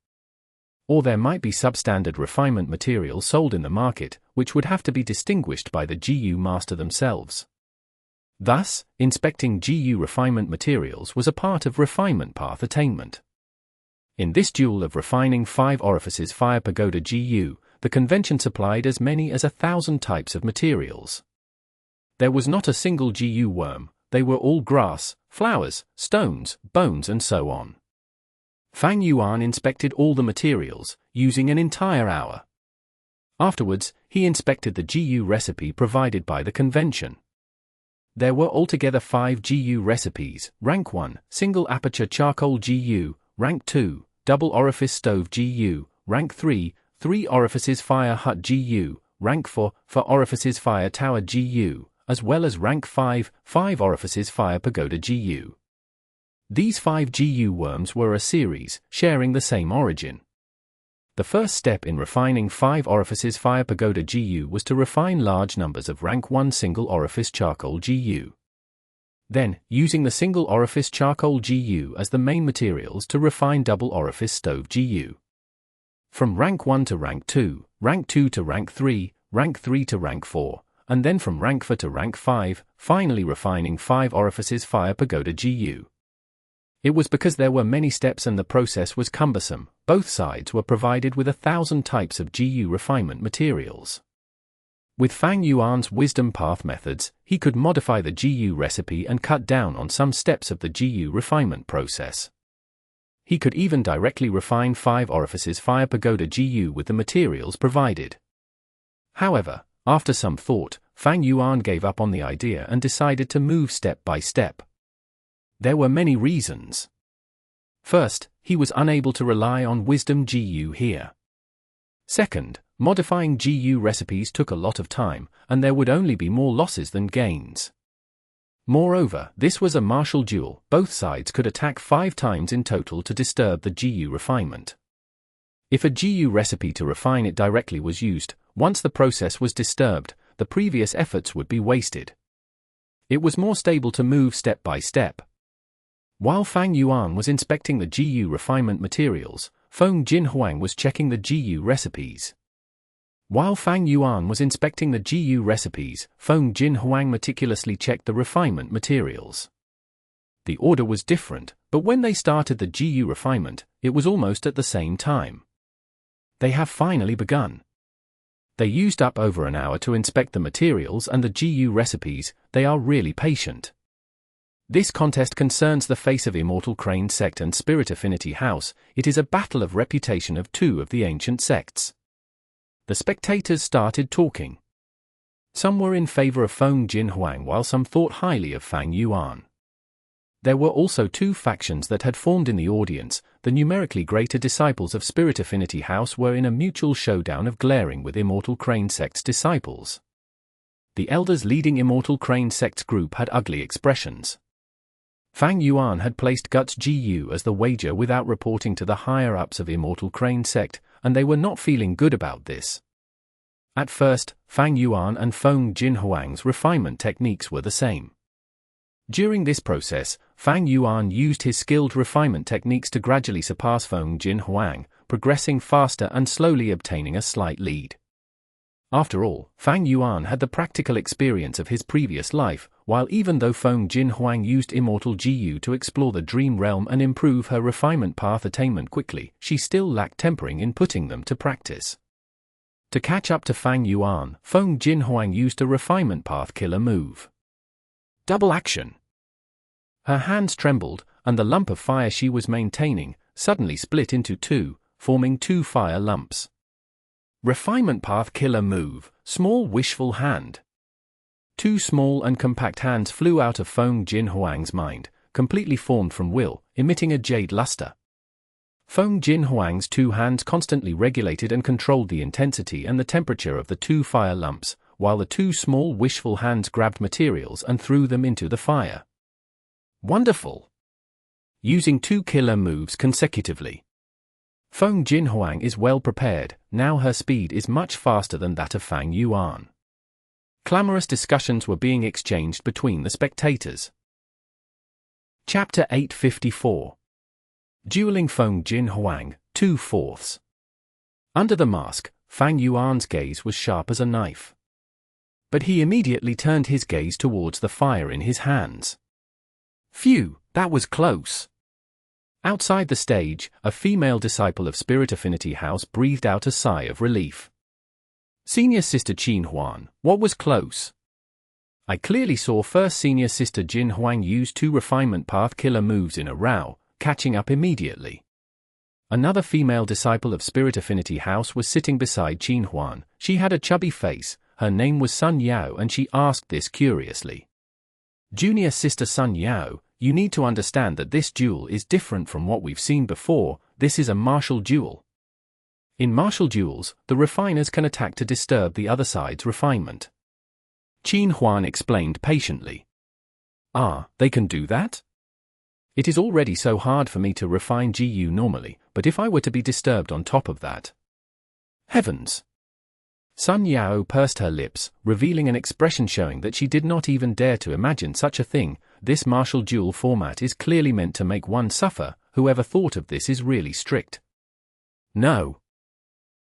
Or there might be substandard refinement materials sold in the market, which would have to be distinguished by the GU master themselves. Thus, inspecting GU refinement materials was a part of refinement path attainment. In this duel of refining 5 Orifices Fire Pagoda GU, the convention supplied as many as 1,000 types of materials. There was not a single GU worm, they were all grass, flowers, stones, bones and so on. Fang Yuan inspected all the materials, using an entire hour. Afterwards, he inspected the GU recipe provided by the convention. There were altogether 5 GU recipes: Rank 1, Single Aperture Charcoal GU, Rank 2, Double Orifice Stove GU, Rank 3, 3 Orifices Fire Hut GU, Rank 4, 4 Orifices Fire Tower GU, as well as Rank 5, 5 Orifices Fire Pagoda GU. These 5 GU worms were a series, sharing the same origin. The first step in refining 5 Orifices Fire Pagoda GU was to refine large numbers of Rank 1 Single Orifice Charcoal GU. Then, using the Single Orifice Charcoal GU as the main materials to refine Double Orifice Stove GU. From Rank 1 to Rank 2, Rank 2 to Rank 3, Rank 3 to Rank 4, and then from Rank 4 to Rank 5, finally refining 5 Orifices Fire Pagoda GU. It was because there were many steps and the process was cumbersome. Both sides were provided with 1,000 types of GU refinement materials. With Fang Yuan's wisdom path methods, he could modify the GU recipe and cut down on some steps of the GU refinement process. He could even directly refine 5 Orifices Fire Pagoda GU with the materials provided. However, after some thought, Fang Yuan gave up on the idea and decided to move step by step. There were many reasons. First, he was unable to rely on wisdom GU here. Second, modifying GU recipes took a lot of time, and there would only be more losses than gains. Moreover, this was a martial duel. Both sides could attack 5 times in total to disturb the GU refinement. If a GU recipe to refine it directly was used, once the process was disturbed, the previous efforts would be wasted. It was more stable to move step by step. While Fang Yuan was inspecting the GU refinement materials, Feng Jin Huang was checking the GU recipes. While Fang Yuan was inspecting the GU recipes, Feng Jin Huang meticulously checked the refinement materials. The order was different, but when they started the GU refinement, it was almost at the same time. They have finally begun. They used up over an hour to inspect the materials and the GU recipes. They are really patient. This contest concerns the face of Immortal Crane sect and Spirit Affinity House. It is a battle of reputation of two of the ancient sects. The spectators started talking. Some were in favor of Feng Huang while some thought highly of Fang Yuan. There were also two factions that had formed in the audience. The numerically greater disciples of Spirit Affinity House were in a mutual showdown of glaring with Immortal Crane sect's disciples. The elders leading Immortal Crane sect's group had ugly expressions. Fang Yuan had placed Guts GU as the wager without reporting to the higher-ups of Immortal Crane sect, and they were not feeling good about this. At first, Fang Yuan and Feng Huang's refinement techniques were the same. During this process, Fang Yuan used his skilled refinement techniques to gradually surpass Feng Huang, progressing faster and slowly obtaining a slight lead. After all, Fang Yuan had the practical experience of his previous life, while even though Feng Huang used Immortal GU to explore the dream realm and improve her refinement path attainment quickly, she still lacked tempering in putting them to practice. To catch up to Fang Yuan, Feng Huang used a refinement path killer move. Double action. Her hands trembled, and the lump of fire she was maintaining suddenly split into two, forming two fire lumps. Refinement path killer move, small wishful hand. Two small and compact hands flew out of Feng Huang's mind, completely formed from will, emitting a jade luster. Feng Huang's two hands constantly regulated and controlled the intensity and the temperature of the two fire lumps, while the two small wishful hands grabbed materials and threw them into the fire. Wonderful! Using two killer moves consecutively. Feng Huang is well prepared. Now her speed is much faster than that of Fang Yuan. Clamorous discussions were being exchanged between the spectators. Chapter 854. Dueling Feng Huang, 2/4. Under the mask, Fang Yuan's gaze was sharp as a knife. But he immediately turned his gaze towards the fire in his hands. Phew, that was close. Outside the stage, a female disciple of Spirit Affinity House breathed out a sigh of relief. Senior Sister Qin Huan, what was close? I clearly saw First Senior Sister Jin Huang use two refinement path killer moves in a row, catching up immediately. Another female disciple of Spirit Affinity House was sitting beside Qin Huan. She had a chubby face, her name was Sun Yao, and she asked this curiously. Junior Sister Sun Yao, you need to understand that this duel is different from what we've seen before. This is a martial duel. In martial duels, the refiners can attack to disturb the other side's refinement. Qin Huan explained patiently. Ah, they can do that? It is already so hard for me to refine GU normally, but if I were to be disturbed on top of that. Heavens! Sun Yao pursed her lips, revealing an expression showing that she did not even dare to imagine such a thing. This martial duel format is clearly meant to make one suffer. Whoever thought of this is really strict. No.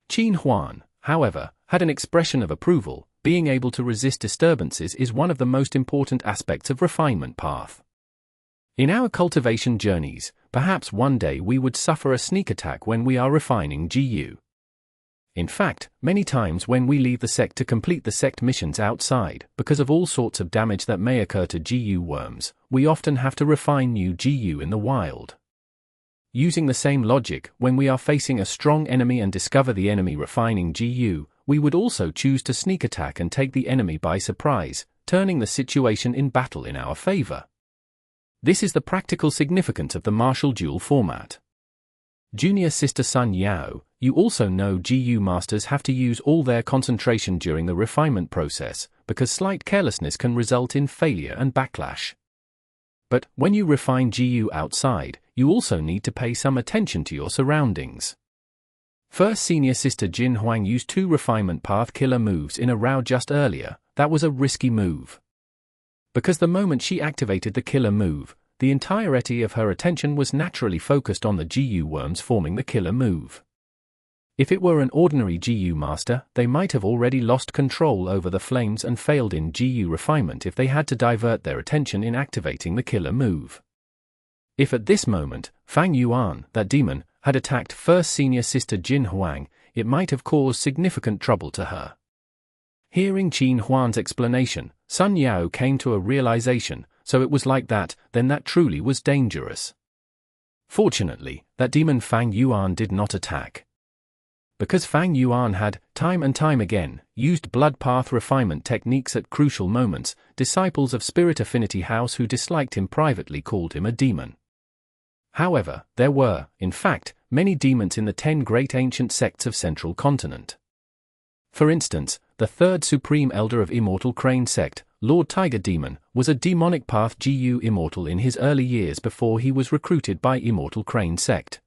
Qin Huan, however, had an expression of approval. Being able to resist disturbances is one of the most important aspects of refinement path. In our cultivation journeys, perhaps one day we would suffer a sneak attack when we are refining GU. In fact, many times when we leave the sect to complete the sect missions outside, because of all sorts of damage that may occur to GU worms, we often have to refine new GU in the wild. Using the same logic, when we are facing a strong enemy and discover the enemy refining GU, we would also choose to sneak attack and take the enemy by surprise, turning the situation in battle in our favor. This is the practical significance of the martial duel format. Junior Sister Sun Yao, you also know GU masters have to use all their concentration during the refinement process, because slight carelessness can result in failure and backlash. But when you refine GU outside, you also need to pay some attention to your surroundings. First Senior Sister Jin Huang used two refinement path killer moves in a row just earlier. That was a risky move. Because the moment she activated the killer move, the entirety of her attention was naturally focused on the GU worms forming the killer move. If it were an ordinary GU master, they might have already lost control over the flames and failed in GU refinement if they had to divert their attention in activating the killer move. If at this moment, Fang Yuan, that demon, had attacked First Senior Sister Jin Huang, it might have caused significant trouble to her. Hearing Qin Huan's explanation, Sun Yao came to a realization, so it was like that, then that truly was dangerous. Fortunately, that demon Fang Yuan did not attack. Because Fang Yuan had, time and time again, used blood path refinement techniques at crucial moments, disciples of Spirit Affinity House who disliked him privately called him a demon. However, there were, in fact, many demons in the 10 great ancient sects of Central Continent. For instance, the third supreme elder of Immortal Crane sect, Lord Tiger Demon, was a demonic path GU Immortal in his early years before he was recruited by Immortal Crane sect.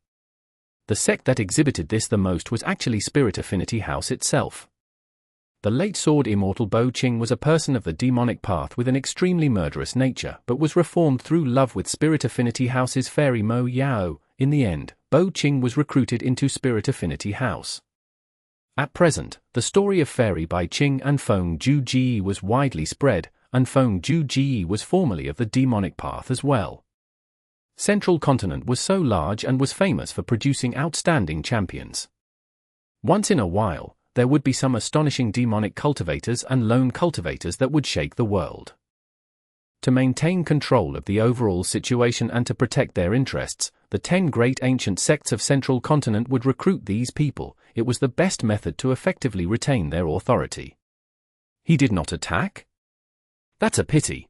The sect that exhibited this the most was actually Spirit Affinity House itself. The late Sword Immortal Bo Qing was a person of the demonic path with an extremely murderous nature but was reformed through love with Spirit Affinity House's fairy Mo Yao. In the end, Bo Qing was recruited into Spirit Affinity House. At present, the story of Fairy by Qing and Feng Ju Ji was widely spread, and Feng Ju Ji was formerly of the demonic path as well. Central Continent was so large and was famous for producing outstanding champions. Once in a while, there would be some astonishing demonic cultivators and lone cultivators that would shake the world. To maintain control of the overall situation and to protect their interests, the 10 great ancient sects of Central Continent would recruit these people. It was the best method to effectively retain their authority. He did not attack? That's a pity.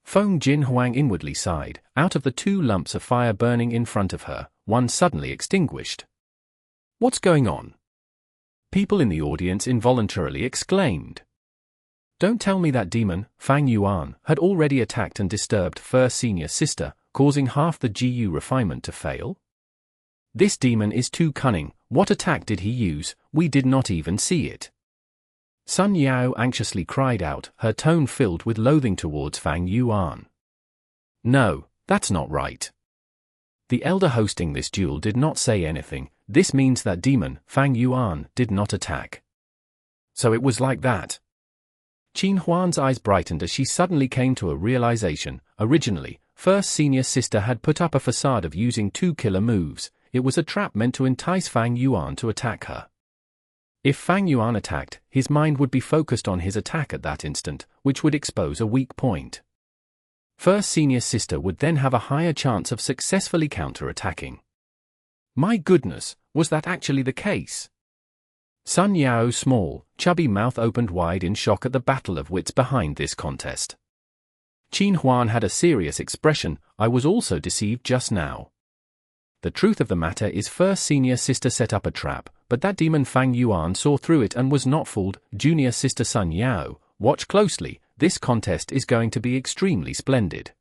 Feng Jin Huang inwardly sighed. Out of the 2 lumps of fire burning in front of her, one suddenly extinguished. What's going on? People in the audience involuntarily exclaimed. Don't tell me that demon, Fang Yuan, had already attacked and disturbed First Senior Sister, causing half the GU refinement to fail? This demon is too cunning. What attack did he use? We did not even see it. Sun Yao anxiously cried out, her tone filled with loathing towards Fang Yuan. No, that's not right. The elder hosting this duel did not say anything. This means that demon, Fang Yuan, did not attack. So it was like that. Qin Huan's eyes brightened as she suddenly came to a realization. Originally, First Senior Sister had put up a facade of using 2 killer moves. It was a trap meant to entice Fang Yuan to attack her. If Fang Yuan attacked, his mind would be focused on his attack at that instant, which would expose a weak point. First Senior Sister would then have a higher chance of successfully counter-attacking. My goodness, was that actually the case? Sun Yao's small, chubby mouth opened wide in shock at the battle of wits behind this contest. Qin Huan had a serious expression. I was also deceived just now. The truth of the matter is First Senior Sister set up a trap, but that demon Fang Yuan saw through it and was not fooled. Junior Sister Sun Yao, watch closely, this contest is going to be extremely splendid.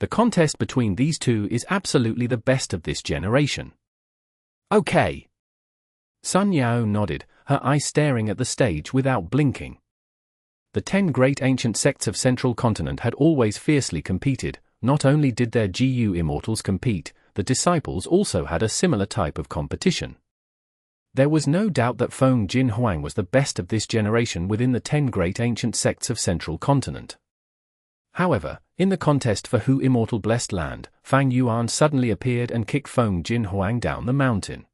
The contest between these two is absolutely the best of this generation. Okay. Sun Yao nodded, her eyes staring at the stage without blinking. The 10 great ancient sects of Central Continent had always fiercely competed. Not only did their GU immortals compete, the disciples also had a similar type of competition. There was no doubt that Feng Jin Huang was the best of this generation within the 10 great ancient sects of Central Continent. However, in the contest for Who Immortal Blessed Land, Fang Yuan suddenly appeared and kicked Feng Jin Huang down the mountain.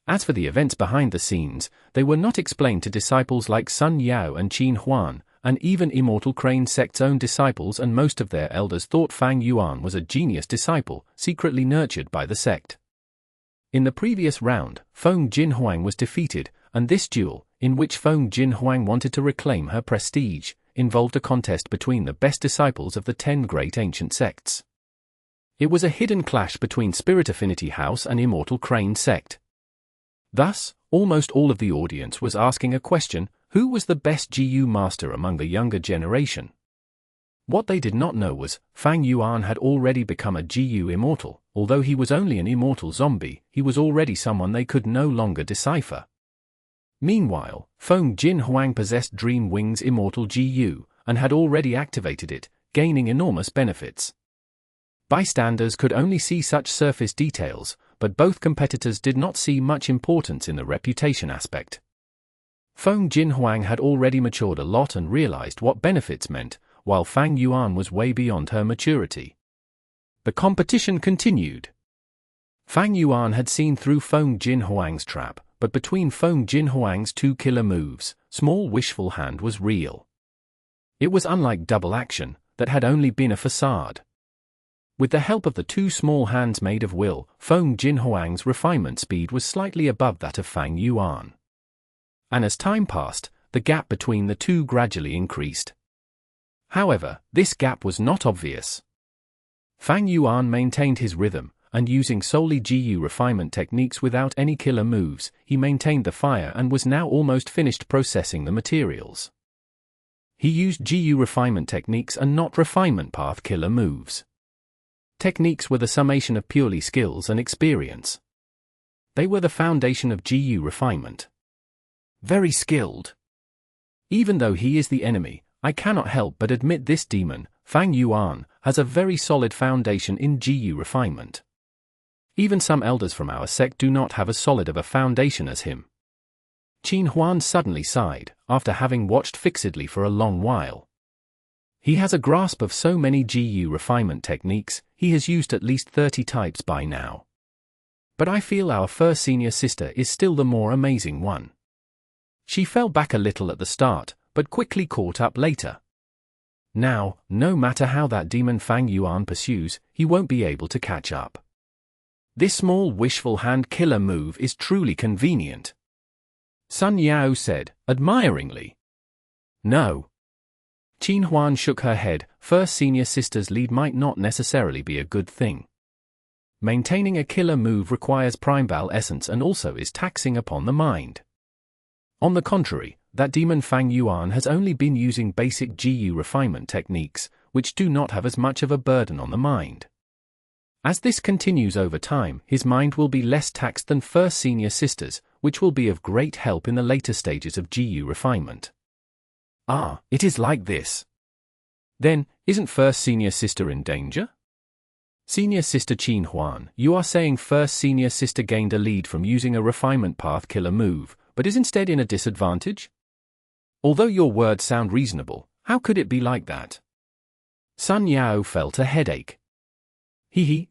As for the events behind the scenes, they were not explained to disciples like Sun Yao and Qin Huan, and even Immortal Crane sect's own disciples and most of their elders thought Fang Yuan was a genius disciple, secretly nurtured by the sect. In the previous round, Feng Jin Huang was defeated, and this duel, in which Feng Jin Huang wanted to reclaim her prestige, involved a contest between the best disciples of the 10 great ancient sects. It was a hidden clash between Spirit Affinity House and Immortal Crane sect. Thus, almost all of the audience was asking a question: who was the best GU master among the younger generation? What they did not know was, Fang Yuan had already become a GU immortal. Although he was only an immortal zombie, he was already someone they could no longer decipher. Meanwhile, Feng Jin Huang possessed Dream Wing's immortal GU, and had already activated it, gaining enormous benefits. Bystanders could only see such surface details, but both competitors did not see much importance in the reputation aspect. Feng Jin Huang had already matured a lot and realized what benefits meant, while Fang Yuan was way beyond her maturity. The competition continued. Fang Yuan had seen through Feng Jin Huang's trap, but between Feng Jin Huang's 2 killer moves, small wishful hand was real. It was unlike double action, that had only been a facade. With the help of the two small hands made of will, Feng Jinhuang's refinement speed was slightly above that of Fang Yuan. And as time passed, the gap between the two gradually increased. However, this gap was not obvious. Fang Yuan maintained his rhythm, and using solely GU refinement techniques without any killer moves, he maintained the fire and was now almost finished processing the materials. He used GU refinement techniques and not refinement path killer moves. Techniques were the summation of purely skills and experience. They were the foundation of GU refinement. Very skilled. Even though he is the enemy, I cannot help but admit this demon, Fang Yuan, has a very solid foundation in GU refinement. Even some elders from our sect do not have as solid of a foundation as him. Qin Huan suddenly sighed, after having watched fixedly for a long while. He has a grasp of so many GU refinement techniques, he has used at least 30 types by now. But I feel our first senior sister is still the more amazing one. She fell back a little at the start, but quickly caught up later. Now, no matter how that demon Fang Yuan pursues, he won't be able to catch up. This small wishful hand killer move is truly convenient. Sun Yao said, admiringly. No. Qin Huan shook her head. First senior sister's lead might not necessarily be a good thing. Maintaining a killer move requires primal essence and also is taxing upon the mind. On the contrary, that demon Fang Yuan has only been using basic GU refinement techniques, which do not have as much of a burden on the mind. As this continues over time, his mind will be less taxed than first senior sister's, which will be of great help in the later stages of GU refinement. Ah, it is like this. Then, isn't first senior sister in danger? Senior sister Qin Huan, you are saying first senior sister gained a lead from using a refinement path killer move, but is instead in a disadvantage? Although your words sound reasonable, how could it be like that? Sun Yao felt a headache.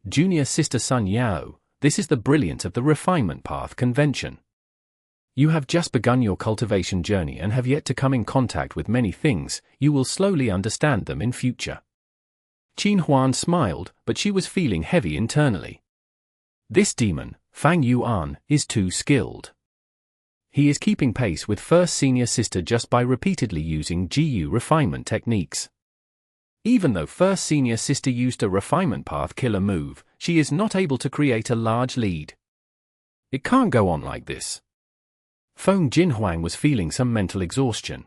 Junior sister Sun Yao, this is the brilliance of the refinement path convention. You have just begun your cultivation journey and have yet to come in contact with many things, you will slowly understand them in future. Qin Huan smiled, but she was feeling heavy internally. This demon, Fang Yuan, is too skilled. He is keeping pace with first senior sister just by repeatedly using GU refinement techniques. Even though first senior sister used a refinement path killer move, she is not able to create a large lead. It can't go on like this. Feng Jinhuang was feeling some mental exhaustion.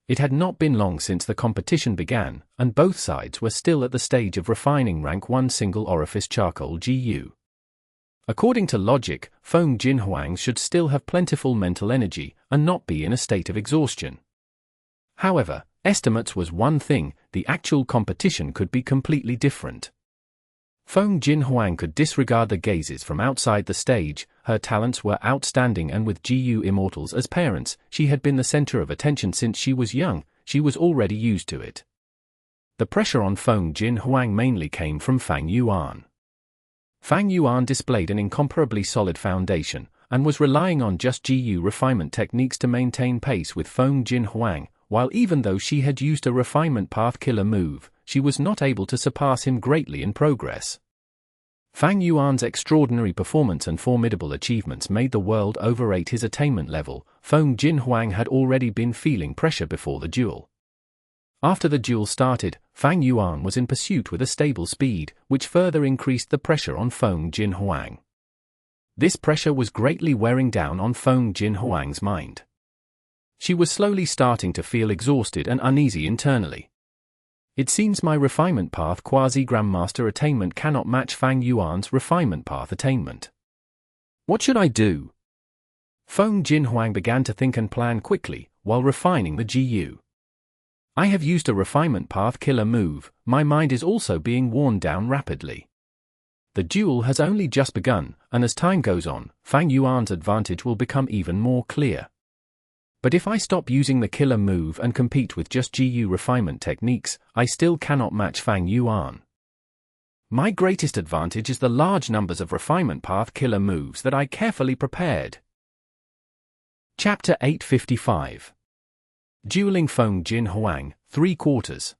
It had not been long since the competition began, and both sides were still at the stage of refining rank 1 single orifice charcoal GU. According to logic, Feng Jinhuang should still have plentiful mental energy, and not be in a state of exhaustion. However, estimates was one thing, the actual competition could be completely different. Feng Jinhuang could disregard the gazes from outside the stage, her talents were outstanding and with GU Immortals as parents, she had been the center of attention since she was young, she was already used to it. The pressure on Feng Jinhuang mainly came from Fang Yuan. Fang Yuan displayed an incomparably solid foundation, and was relying on just GU refinement techniques to maintain pace with Feng Jinhuang, while even though she had used a refinement path killer move, she was not able to surpass him greatly in progress. Fang Yuan's extraordinary performance and formidable achievements made the world overrate his attainment level. Feng Jinhuang had already been feeling pressure before the duel. After the duel started, Fang Yuan was in pursuit with a stable speed, which further increased the pressure on Feng Jinhuang. This pressure was greatly wearing down on Feng Jinhuang's mind. She was slowly starting to feel exhausted and uneasy internally. It seems my refinement path quasi-grandmaster attainment cannot match Fang Yuan's refinement path attainment. What should I do? Feng Jinhuang began to think and plan quickly, while refining the GU. I have used a refinement path killer move, my mind is also being worn down rapidly. The duel has only just begun, and as time goes on, Fang Yuan's advantage will become even more clear. But if I stop using the killer move and compete with just GU refinement techniques, I still cannot match Fang Yuan. My greatest advantage is the large numbers of refinement path killer moves that I carefully prepared. Chapter 855. Dueling Feng Jin Huang, 3/4.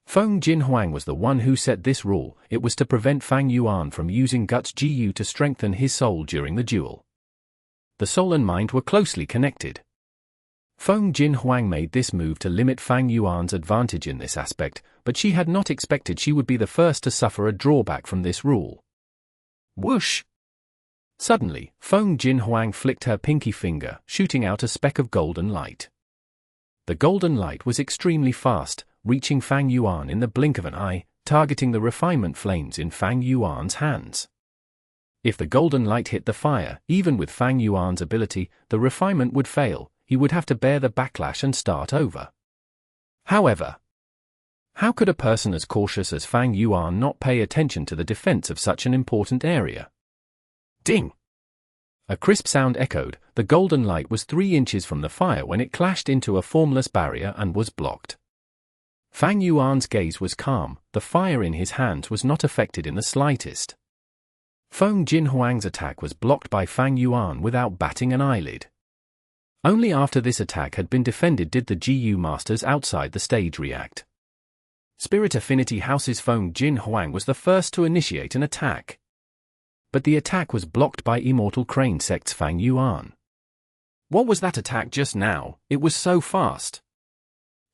Feng Jin Huang was the one who set this rule. It was to prevent Fang Yuan from using Guts Gu to strengthen his soul during the duel. The soul and mind were closely connected. Feng Jin Huang made this move to limit Fang Yuan's advantage in this aspect, but she had not expected she would be the first to suffer a drawback from this rule. Whoosh! Suddenly, Feng Jin Huang flicked her pinky finger, shooting out a speck of golden light. The golden light was extremely fast, reaching Fang Yuan in the blink of an eye, targeting the refinement flames in Fang Yuan's hands. If the golden light hit the fire, even with Fang Yuan's ability, the refinement would fail. He would have to bear the backlash and start over. However, how could a person as cautious as Fang Yuan not pay attention to the defense of such an important area? Ding! A crisp sound echoed. The golden light was 3 inches from the fire when it clashed into a formless barrier and was blocked. Fang Yuan's gaze was calm. The fire in his hands was not affected in the slightest. Feng Jin Huang's attack was blocked by Fang Yuan without batting an eyelid. Only after this attack had been defended did the GU masters outside the stage react. Spirit Affinity House's Feng Jin Huang was the first to initiate an attack. But the attack was blocked by Immortal Crane Sect's Fang Yuan. What was that attack just now? It was so fast.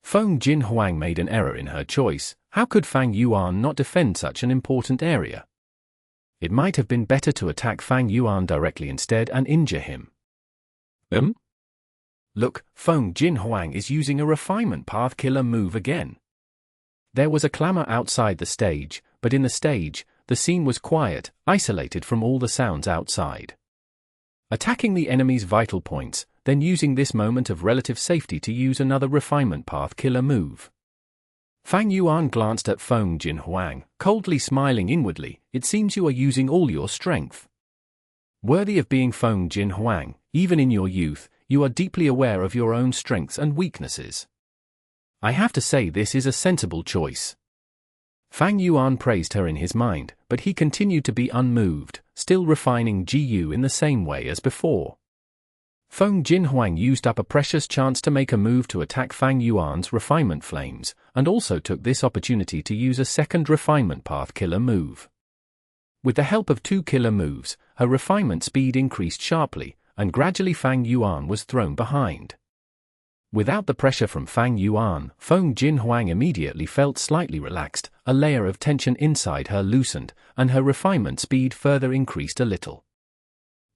Feng Jin Huang made an error in her choice. How could Fang Yuan not defend such an important area? It might have been better to attack Fang Yuan directly instead and injure him. Look, Feng Jin Huang is using a refinement path killer move again. There was a clamor outside the stage, but in the stage, the scene was quiet, isolated from all the sounds outside. Attacking the enemy's vital points, then using this moment of relative safety to use another refinement path killer move. Fang Yuan glanced at Feng Jin Huang, coldly smiling inwardly. It seems you are using all your strength. Worthy of being Feng Jin Huang, even in your youth, you are deeply aware of your own strengths and weaknesses. I have to say this is a sensible choice. Fang Yuan praised her in his mind, but he continued to be unmoved, still refining GU in the same way as before. Feng Jin Huang used up a precious chance to make a move to attack Fang Yuan's refinement flames, and also took this opportunity to use a second refinement path killer move. With the help of 2 killer moves, her refinement speed increased sharply, and gradually Fang Yuan was thrown behind. Without the pressure from Fang Yuan, Feng Jin Huang immediately felt slightly relaxed, a layer of tension inside her loosened, and her refinement speed further increased a little.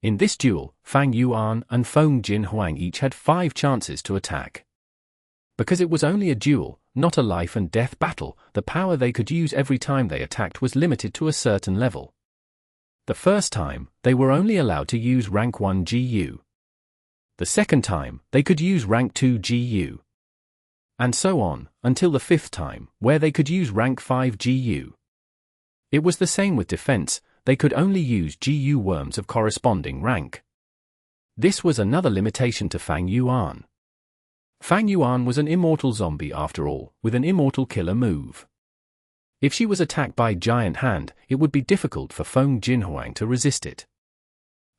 In this duel, Fang Yuan and Feng Jin Huang each had 5 chances to attack. Because it was only a duel, not a life and death battle, the power they could use every time they attacked was limited to a certain level. The first time, they were only allowed to use rank 1 GU. The second time, they could use rank 2 GU. And so on, until the 5th time, where they could use rank 5 GU. It was the same with defense, they could only use GU worms of corresponding rank. This was another limitation to Fang Yuan. Fang Yuan was an immortal zombie after all, with an immortal killer move. If she was attacked by Giant Hand, it would be difficult for Feng Jin Huang to resist it.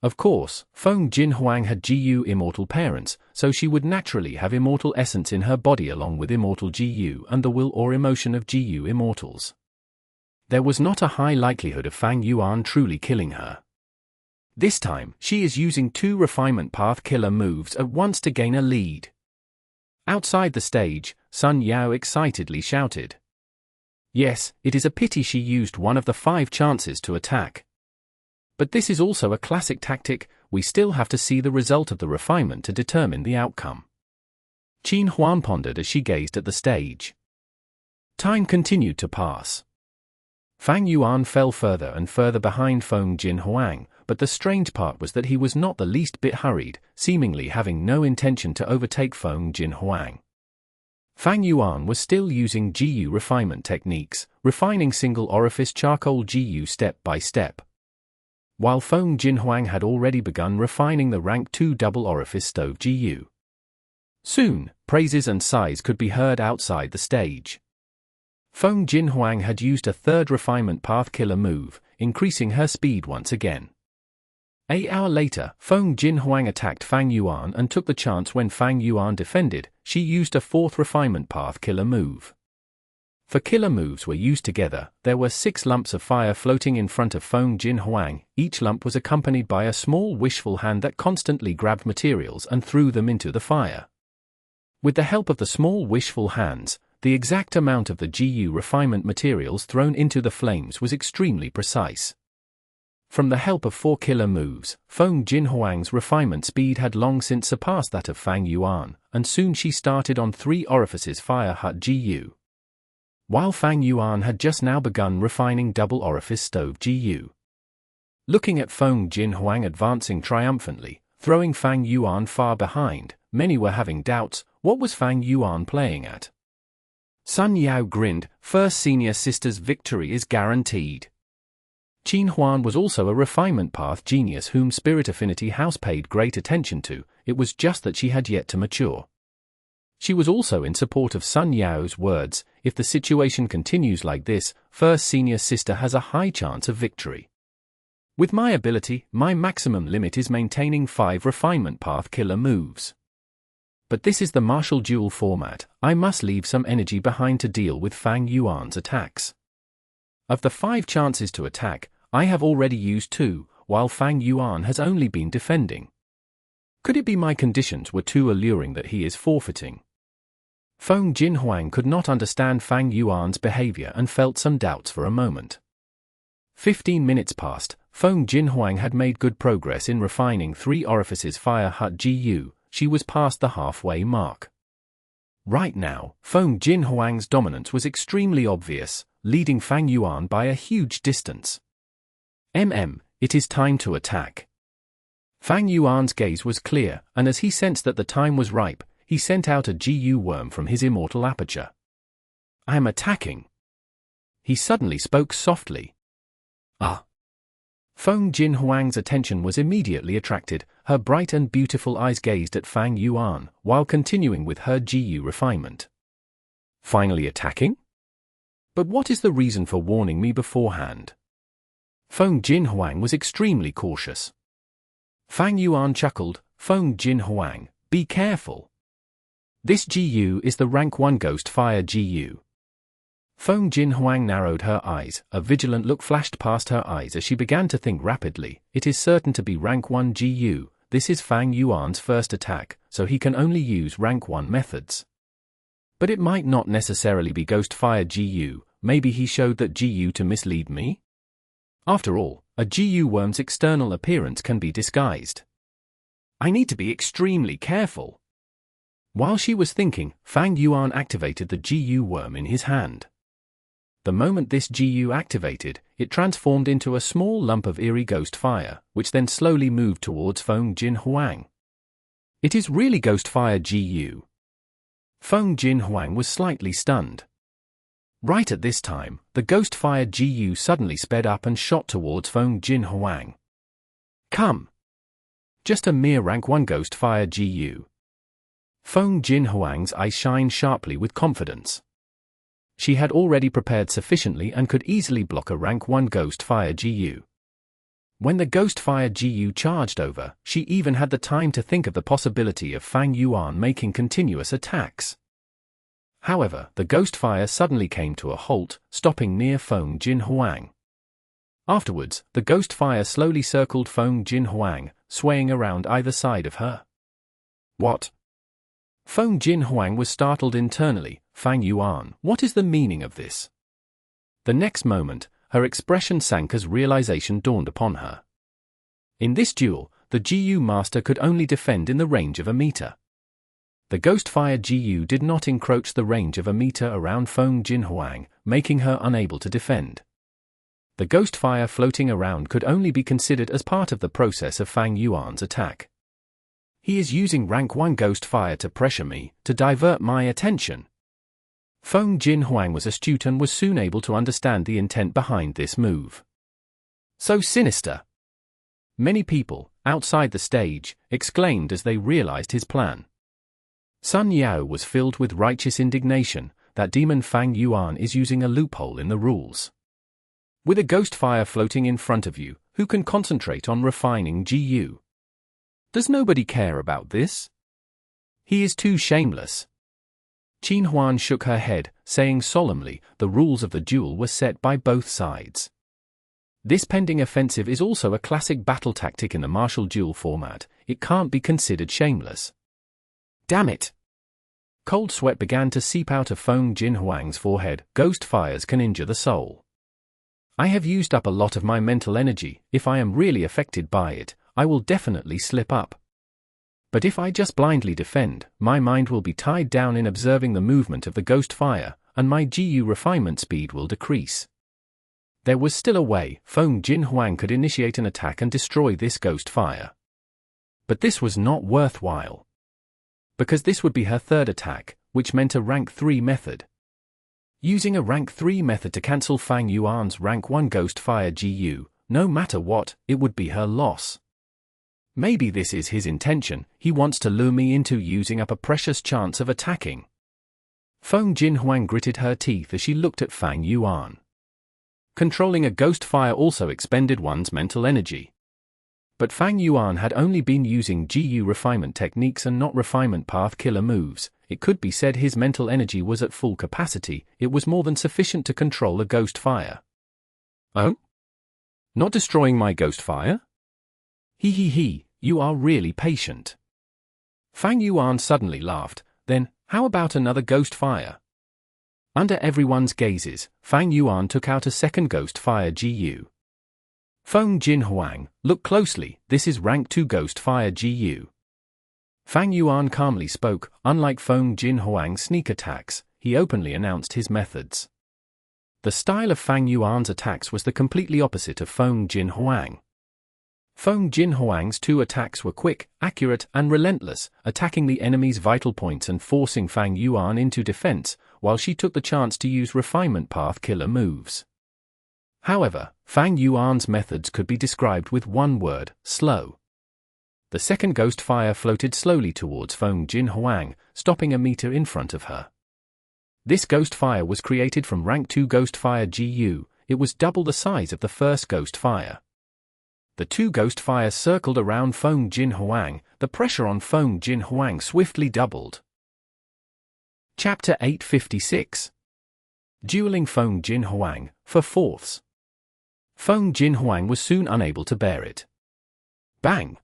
Of course, Feng Jin Huang had GU immortal parents, so she would naturally have immortal essence in her body along with immortal GU and the will or emotion of GU immortals. There was not a high likelihood of Fang Yuan truly killing her. This time, she is using 2 refinement path killer moves at once to gain a lead. Outside the stage, Sun Yao excitedly shouted. Yes, it is a pity she used one of the 5 chances to attack. But this is also a classic tactic, we still have to see the result of the refinement to determine the outcome. Qin Huan pondered as she gazed at the stage. Time continued to pass. Fang Yuan fell further and further behind Feng Jin Huang, but the strange part was that he was not the least bit hurried, seemingly having no intention to overtake Feng Jin Huang. Fang Yuan was still using GU refinement techniques, refining single orifice charcoal GU step by step. While Feng Jin Huang had already begun refining the rank 2 double orifice stove GU. Soon, praises and sighs could be heard outside the stage. Feng Jin Huang had used a 3rd refinement path killer move, increasing her speed once again. 8 hours later, Feng Jin Huang attacked Fang Yuan and took the chance when Fang Yuan defended. she used a fourth refinement path killer move. For killer moves were used together, there were 6 lumps of fire floating in front of Feng Jin Huang. Each lump was accompanied by a small wishful hand that constantly grabbed materials and threw them into the fire. With the help of the small wishful hands, the exact amount of the GU refinement materials thrown into the flames was extremely precise. From the help of 4 killer moves, Feng Jin Huang's refinement speed had long since surpassed that of Fang Yuan, and soon she started on 3 orifices fire hut GU. While Fang Yuan had just now begun refining double orifice stove GU. Looking at Feng Jin Huang advancing triumphantly, throwing Fang Yuan far behind, many were having doubts. What was Fang Yuan playing at? Sun Yao grinned. First senior sister's victory is guaranteed. Qin Huan was also a refinement path genius whom Spirit Affinity House paid great attention to. It was just that she had yet to mature. She was also in support of Sun Yao's words. If the situation continues like this, first senior sister has a high chance of victory. With my ability, my maximum limit is maintaining 5 refinement path killer moves. But this is the martial duel format. I must leave some energy behind to deal with Fang Yuan's attacks. Of the 5 chances to attack, I have already used 2, while Fang Yuan has only been defending. Could it be my conditions were too alluring that he is forfeiting? Feng Jin Huang could not understand Fang Yuan's behavior and felt some doubts for a moment. 15 minutes passed. Feng Jin Huang had made good progress in refining 3 orifices fire hut GU. She was past the halfway mark. Right now, Feng Jin Huang's dominance was extremely obvious, leading Fang Yuan by a huge distance. It is time to attack. Fang Yuan's gaze was clear, and as he sensed that the time was ripe, he sent out a GU worm from his immortal aperture. I am attacking. He suddenly spoke softly. Ah. Feng Jin Huang's attention was immediately attracted. Her bright and beautiful eyes gazed at Fang Yuan, while continuing with her GU refinement. Finally attacking? But what is the reason for warning me beforehand? Feng Jin Huang was extremely cautious. Fang Yuan chuckled. Feng Jin Huang, be careful. This GU is the rank 1 Ghost Fire GU. Feng Jin Huang narrowed her eyes. A vigilant look flashed past her eyes as she began to think rapidly. It is certain to be rank 1 GU. This is Fang Yuan's first attack, so he can only use rank 1 methods. But it might not necessarily be Ghost Fire GU. Maybe he showed that GU to mislead me? After all, a GU worm's external appearance can be disguised. I need to be extremely careful. While she was thinking, Fang Yuan activated the GU worm in his hand. The moment this GU activated, it transformed into a small lump of eerie ghost fire, which then slowly moved towards Feng Jin Huang. It is really Ghost Fire GU. Feng Jin Huang was slightly stunned. Right at this time, the Ghost Fire GU suddenly sped up and shot towards Feng Jin Huang. Come! Just a mere rank 1 Ghost Fire GU. Feng Jin Huang's eyes shined sharply with confidence. She had already prepared sufficiently and could easily block a rank 1 Ghost Fire GU. When the Ghost Fire GU charged over, she even had the time to think of the possibility of Fang Yuan making continuous attacks. However, the Ghost Fire suddenly came to a halt, stopping near Feng Jin Huang. Afterwards, the Ghost Fire slowly circled Feng Jin Huang, swaying around either side of her. What? Feng Jin Huang was startled internally. Fang Yuan, what is the meaning of this? The next moment, her expression sank as realization dawned upon her. In this duel, the GU master could only defend in the range of a meter. The Ghost Fire GU did not encroach the range of a meter around Feng Jin Huang, making her unable to defend. The Ghost Fire floating around could only be considered as part of the process of Fang Yuan's attack. He is using rank 1 Ghost Fire to pressure me, to divert my attention. Feng Jin Huang was astute and was soon able to understand the intent behind this move. So sinister! Many people, outside the stage, exclaimed as they realized his plan. Sun Yao was filled with righteous indignation. That demon Fang Yuan is using a loophole in the rules. With a Ghost Fire floating in front of you, who can concentrate on refining GU? Does nobody care about this? He is too shameless. Qin Huan shook her head, saying solemnly, the rules of the duel were set by both sides. This pending offensive is also a classic battle tactic in the martial duel format. It can't be considered shameless. Damn it! Cold sweat began to seep out of Feng Jinhuang's forehead. Ghost fires can injure the soul. I have used up a lot of my mental energy. If I am really affected by it, I will definitely slip up. But if I just blindly defend, my mind will be tied down in observing the movement of the ghost fire, and my GU refinement speed will decrease. There was still a way. Feng Jinhuang could initiate an attack and destroy this ghost fire. But this was not worthwhile. Because this would be her third attack, which meant a rank 3 method. Using a rank 3 method to cancel Fang Yuan's rank 1 ghost fire GU, no matter what, it would be her loss. Maybe this is his intention. He wants to lure me into using up a precious chance of attacking. Feng Jinhuang gritted her teeth as she looked at Fang Yuan. Controlling a ghost fire also expended one's mental energy. But Fang Yuan had only been using GU refinement techniques and not refinement path killer moves. It could be said his mental energy was at full capacity. It was more than sufficient to control a ghost fire. Oh? Not destroying my ghost fire? He, you are really patient. Fang Yuan suddenly laughed. Then, how about another ghost fire? Under everyone's gazes, Fang Yuan took out a second ghost fire GU. Feng Jinhuang, look closely, this is rank 2 ghost fire GU. Fang Yuan calmly spoke. Unlike Feng Jinhuang's sneak attacks, he openly announced his methods. The style of Fang Yuan's attacks was the completely opposite of Feng Jinhuang. Feng Jinhuang's 2 attacks were quick, accurate, and relentless, attacking the enemy's vital points and forcing Fang Yuan into defense, while she took the chance to use refinement path killer moves. However, Fang Yuan's methods could be described with one word: slow. The second ghost fire floated slowly towards Feng Jinhuang, stopping a meter in front of her. This ghost fire was created from rank 2 ghost fire GU. It was double the size of the first ghost fire. The 2 ghost fires circled around Feng Jinhuang. The pressure on Feng Jinhuang swiftly doubled. Chapter 856. Dueling Feng Jinhuang, for fourths. Feng Jinhuang was soon unable to bear it. Bang!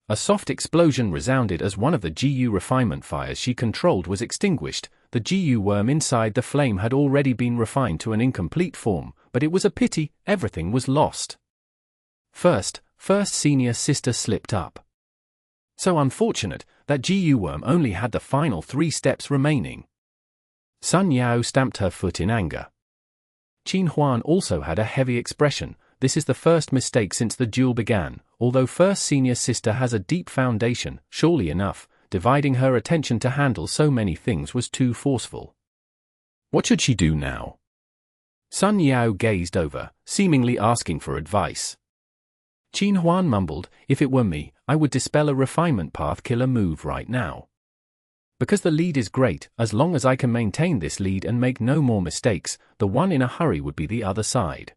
A soft explosion resounded as one of the GU refinement fires she controlled was extinguished. The GU worm inside the flame had already been refined to an incomplete form, but it was a pity. Everything was lost. First senior sister slipped up. So unfortunate, that GU worm only had the final 3 steps remaining. Sun Yao stamped her foot in anger. Qin Huan also had a heavy expression. This is the first mistake since the duel began. Although first senior sister has a deep foundation, surely enough, dividing her attention to handle so many things was too forceful. What should she do now? Sun Yao gazed over, seemingly asking for advice. Qin Huan mumbled, if it were me, I would dispel a refinement path killer move right now. Because the lead is great, as long as I can maintain this lead and make no more mistakes, the one in a hurry would be the other side.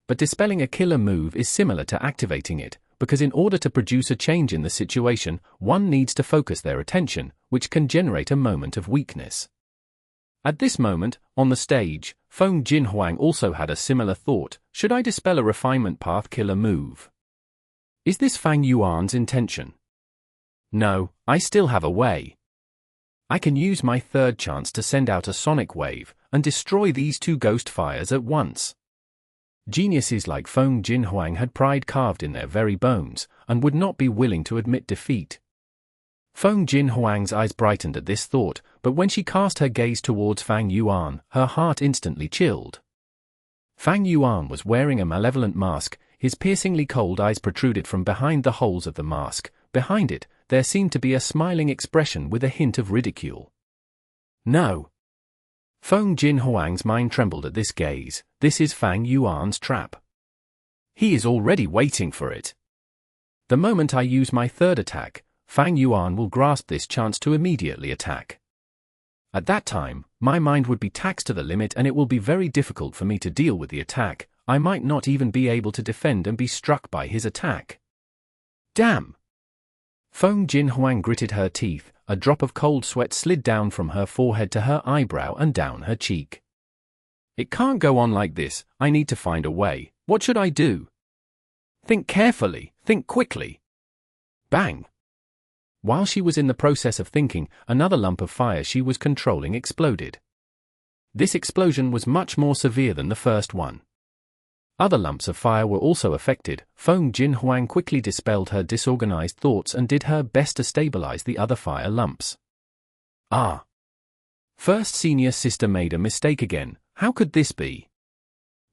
But dispelling a killer move is similar to activating it, because in order to produce a change in the situation, one needs to focus their attention, which can generate a moment of weakness. At this moment, on the stage, Feng Jinhuang also had a similar thought. Should I dispel a refinement path killer move? Is this Fang Yuan's intention? No, I still have a way. I can use my third chance to send out a sonic wave and destroy these 2 ghost fires at once. Geniuses like Feng Jinhuang had pride carved in their very bones and would not be willing to admit defeat. Feng Jinhuang's eyes brightened at this thought, but when she cast her gaze towards Fang Yuan, her heart instantly chilled. Fang Yuan was wearing a malevolent mask. His piercingly cold eyes protruded from behind the holes of the mask. Behind it, there seemed to be a smiling expression with a hint of ridicule. No. Feng Jinhuang's mind trembled at this gaze. This is Fang Yuan's trap. He is already waiting for it. The moment I use my third attack, Fang Yuan will grasp this chance to immediately attack. At that time, my mind would be taxed to the limit and it will be very difficult for me to deal with the attack. I might not even be able to defend and be struck by his attack. Damn! Feng Jinhuang gritted her teeth. a drop of cold sweat slid down from her forehead to her eyebrow and down her cheek. It can't go on like this. I need to find a way. What should I do? Think carefully, think quickly. Bang! While she was in the process of thinking, another lump of fire she was controlling exploded. This explosion was much more severe than the first one. Other lumps of fire were also affected. Feng Huang quickly dispelled her disorganized thoughts and did her best to stabilize the other fire lumps. Ah! First senior sister made a mistake again. How could this be?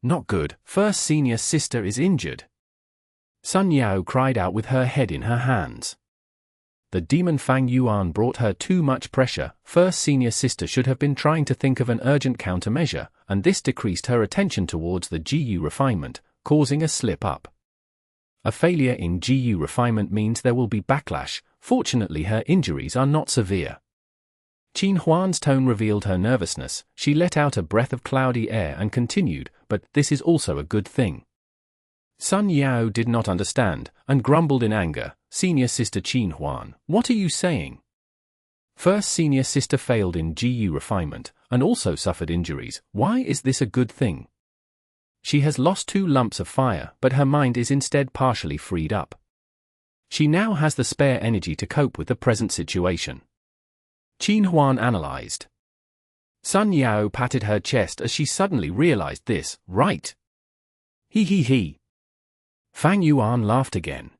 Not good. First senior sister is injured. Sun Yao cried out with her head in her hands. The demon Fang Yuan brought her too much pressure. First senior sister should have been trying to think of an urgent countermeasure, and this decreased her attention towards the GU refinement, causing a slip-up. A failure in GU refinement means there will be backlash. Fortunately, her injuries are not severe. Qin Huan's tone revealed her nervousness. She let out a breath of cloudy air and continued, but this is also a good thing. Sun Yao did not understand, and grumbled in anger. Senior sister Qin Huan, what are you saying? First senior sister failed in GU refinement, and also suffered injuries. Why is this a good thing? She has lost 2 lumps of fire, but her mind is instead partially freed up. She now has the spare energy to cope with the present situation. Qin Huan analyzed. Sun Yao patted her chest as she suddenly realized this. Right. He. Fang Yuan laughed again.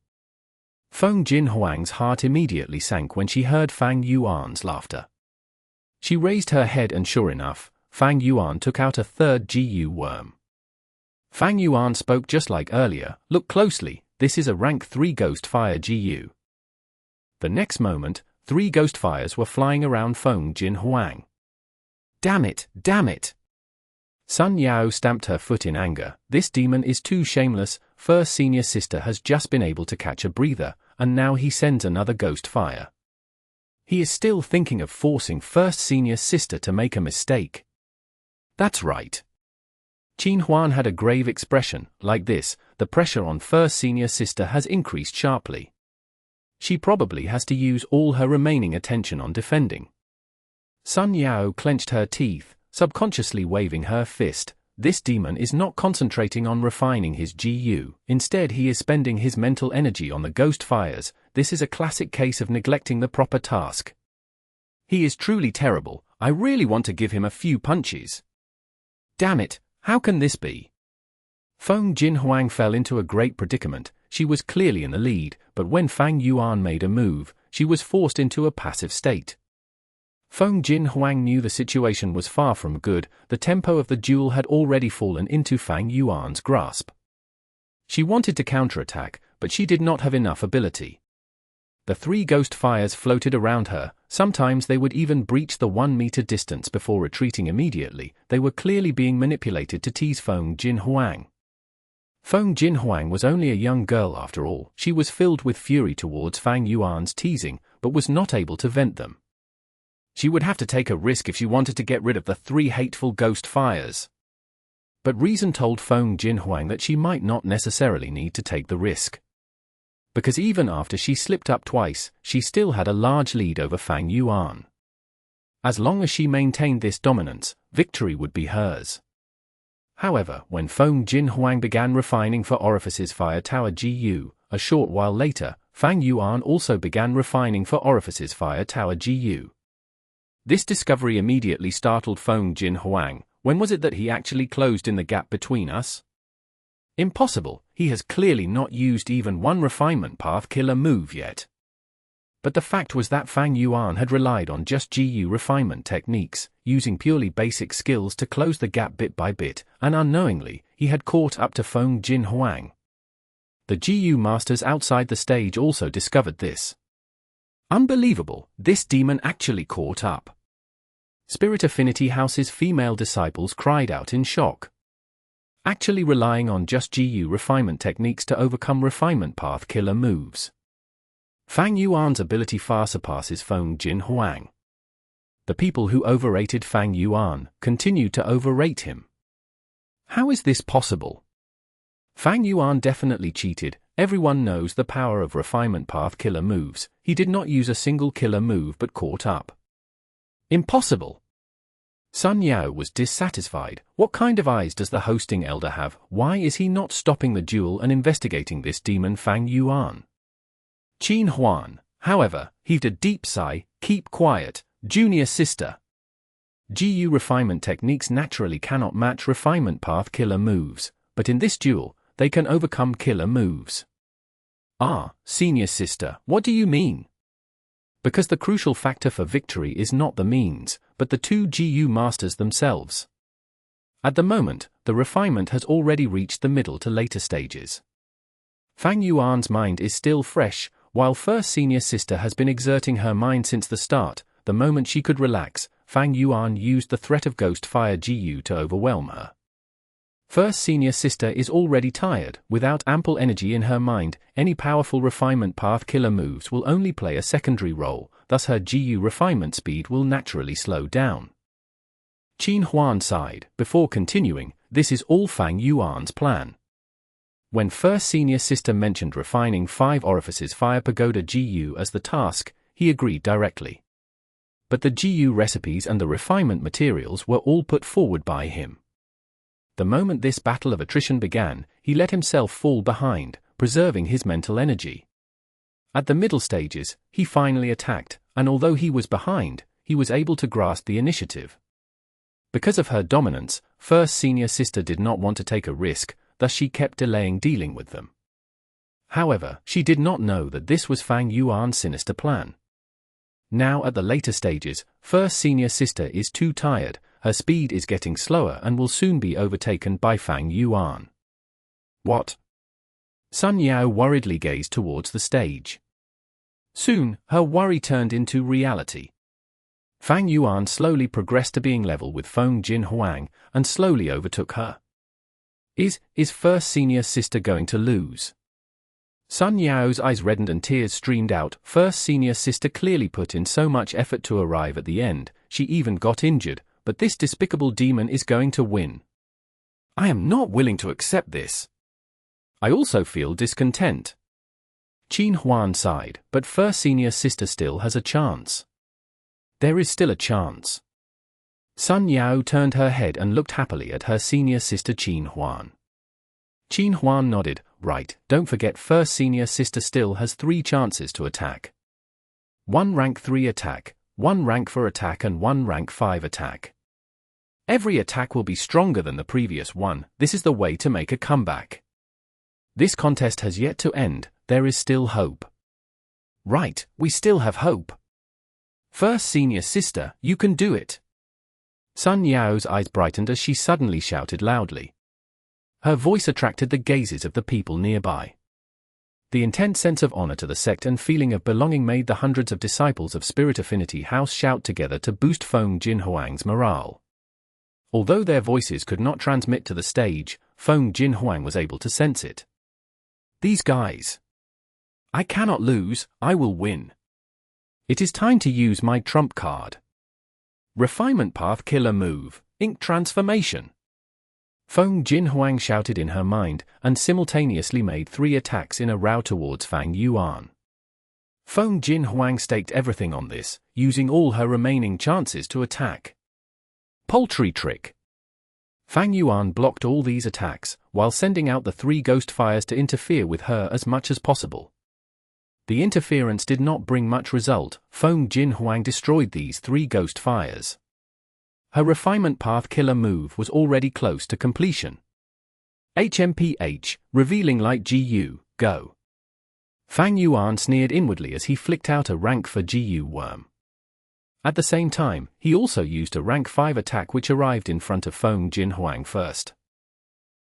Feng Huang's heart immediately sank when she heard Fang Yuan's laughter. She raised her head and sure enough, Fang Yuan took out a third GU worm. Fang Yuan spoke just like earlier. Look closely, this is a rank 3 ghost fire GU. The next moment, 3 ghost fires were flying around Feng Huang. Damn it! Sun Yao stamped her foot in anger. This demon is too shameless. First senior sister has just been able to catch a breather, and now he sends another ghost fire. He is still thinking of forcing first senior sister to make a mistake. That's right. Qin Huan had a grave expression. Like this, the pressure on first senior sister has increased sharply. She probably has to use all her remaining attention on defending. Sun Yao clenched her teeth, subconsciously waving her fist. This demon is not concentrating on refining his GU, instead he is spending his mental energy on the ghost fires. This is a classic case of neglecting the proper task. He is truly terrible. I really want to give him a few punches. Damn it, how can this be? Feng Huang fell into a great predicament. She was clearly in the lead, but when Fang Yuan made a move, she was forced into a passive state. Feng Huang knew the situation was far from good. The tempo of the duel had already fallen into Fang Yuan's grasp. She wanted to counterattack, but she did not have enough ability. The 3 ghost fires floated around her. Sometimes they would even breach the 1-meter distance before retreating immediately. They were clearly being manipulated to tease Feng Huang. Feng Huang was only a young girl after all. She was filled with fury towards Fang Yuan's teasing, but was not able to vent them. She would have to take a risk if she wanted to get rid of the 3 hateful ghost fires. But reason told Feng Huang that she might not necessarily need to take the risk. Because even after she slipped up twice, she still had a large lead over Fang Yuan. As long as she maintained this dominance, victory would be hers. However, when Feng Huang began refining for Orifice's Fire Tower GU, a short while later, Fang Yuan also began refining for Orifice's Fire Tower GU. This discovery immediately startled Feng Huang. When was it that he actually closed in the gap between us? Impossible, he has clearly not used even one refinement path killer move yet. But the fact was that Fang Yuan had relied on just GU refinement techniques, using purely basic skills to close the gap bit by bit, and unknowingly, he had caught up to Feng Huang. The GU masters outside the stage also discovered this. Unbelievable, this demon actually caught up. Spirit Affinity House's female disciples cried out in shock. Actually relying on just GU refinement techniques to overcome refinement path killer moves. Fang Yuan's ability far surpasses Feng Huang. The people who overrated Fang Yuan continued to overrate him. How is this possible? Fang Yuan definitely cheated. Everyone knows the power of Refinement Path killer moves. He did not use a single killer move but caught up. Impossible! Sun Yao was dissatisfied. What kind of eyes does the hosting elder have? Why is he not stopping the duel and investigating this demon Fang Yuan? Qin Huan, however, heaved a deep sigh. Keep quiet, junior sister. GU refinement techniques naturally cannot match Refinement Path killer moves, but in this duel, they can overcome killer moves. Ah, senior sister, what do you mean? Because the crucial factor for victory is not the means, but the two GU masters themselves. At the moment, the refinement has already reached the middle to later stages. Fang Yuan's mind is still fresh, while first senior sister has been exerting her mind since the start. The moment she could relax, Fang Yuan used the threat of Ghost Fire GU to overwhelm her. First senior sister is already tired. Without ample energy in her mind, any powerful Refinement Path killer moves will only play a secondary role, thus her GU refinement speed will naturally slow down. Qin Huan sighed. Before continuing, this is all Fang Yuan's plan. When first senior sister mentioned refining 5 orifices Fire Pagoda GU as the task, he agreed directly. But the GU recipes and the refinement materials were all put forward by him. The moment this battle of attrition began, he let himself fall behind, preserving his mental energy. At the middle stages, he finally attacked, and although he was behind, he was able to grasp the initiative. Because of her dominance, first senior sister did not want to take a risk, thus she kept delaying dealing with them. However, she did not know that this was Fang Yuan's sinister plan. Now at the later stages, first senior sister is too tired, her speed is getting slower and will soon be overtaken by Fang Yuan. What? Sun Yao worriedly gazed towards the stage. Soon, her worry turned into reality. Fang Yuan slowly progressed to being level with Feng Huang and slowly overtook her. Is first senior sister going to lose? Sun Yao's eyes reddened and tears streamed out. First senior sister clearly put in so much effort to arrive at the end, she even got injured, but this despicable demon is going to win. I am not willing to accept this. I also feel discontent. Qin Huan sighed, but first senior sister still has a chance. There is still a chance. Sun Yao turned her head and looked happily at her senior sister Qin Huan. Qin Huan nodded. Right, don't forget first senior sister still has 3 chances to attack. 1 rank 3 attack, 1 rank 4 attack and 1 rank 5 attack. Every attack will be stronger than the previous one. This is the way to make a comeback. This contest has yet to end, there is still hope. Right, we still have hope. First senior sister, you can do it. Sun Yao's eyes brightened as she suddenly shouted loudly. Her voice attracted the gazes of the people nearby. The intense sense of honor to the sect and feeling of belonging made the hundreds of disciples of Spirit Affinity House shout together to boost Feng Huang's morale. Although their voices could not transmit to the stage, Feng Huang was able to sense it. These guys. I cannot lose, I will win. It is time to use my trump card. Refinement Path killer move, Ink Transformation. Feng Huang shouted in her mind, and simultaneously made 3 attacks in a row towards Fang Yuan. Feng Huang staked everything on this, using all her remaining chances to attack. Poultry trick. Fang Yuan blocked all these attacks, while sending out the 3 ghost fires to interfere with her as much as possible. The interference did not bring much result. Feng Huang destroyed these 3 ghost fires. Her Refinement Path killer move was already close to completion. HMPH, Revealing Light GU, go. Fang Yuan sneered inwardly as he flicked out a rank 4 GU worm. At the same time, he also used a rank 5 attack which arrived in front of Feng Huang first.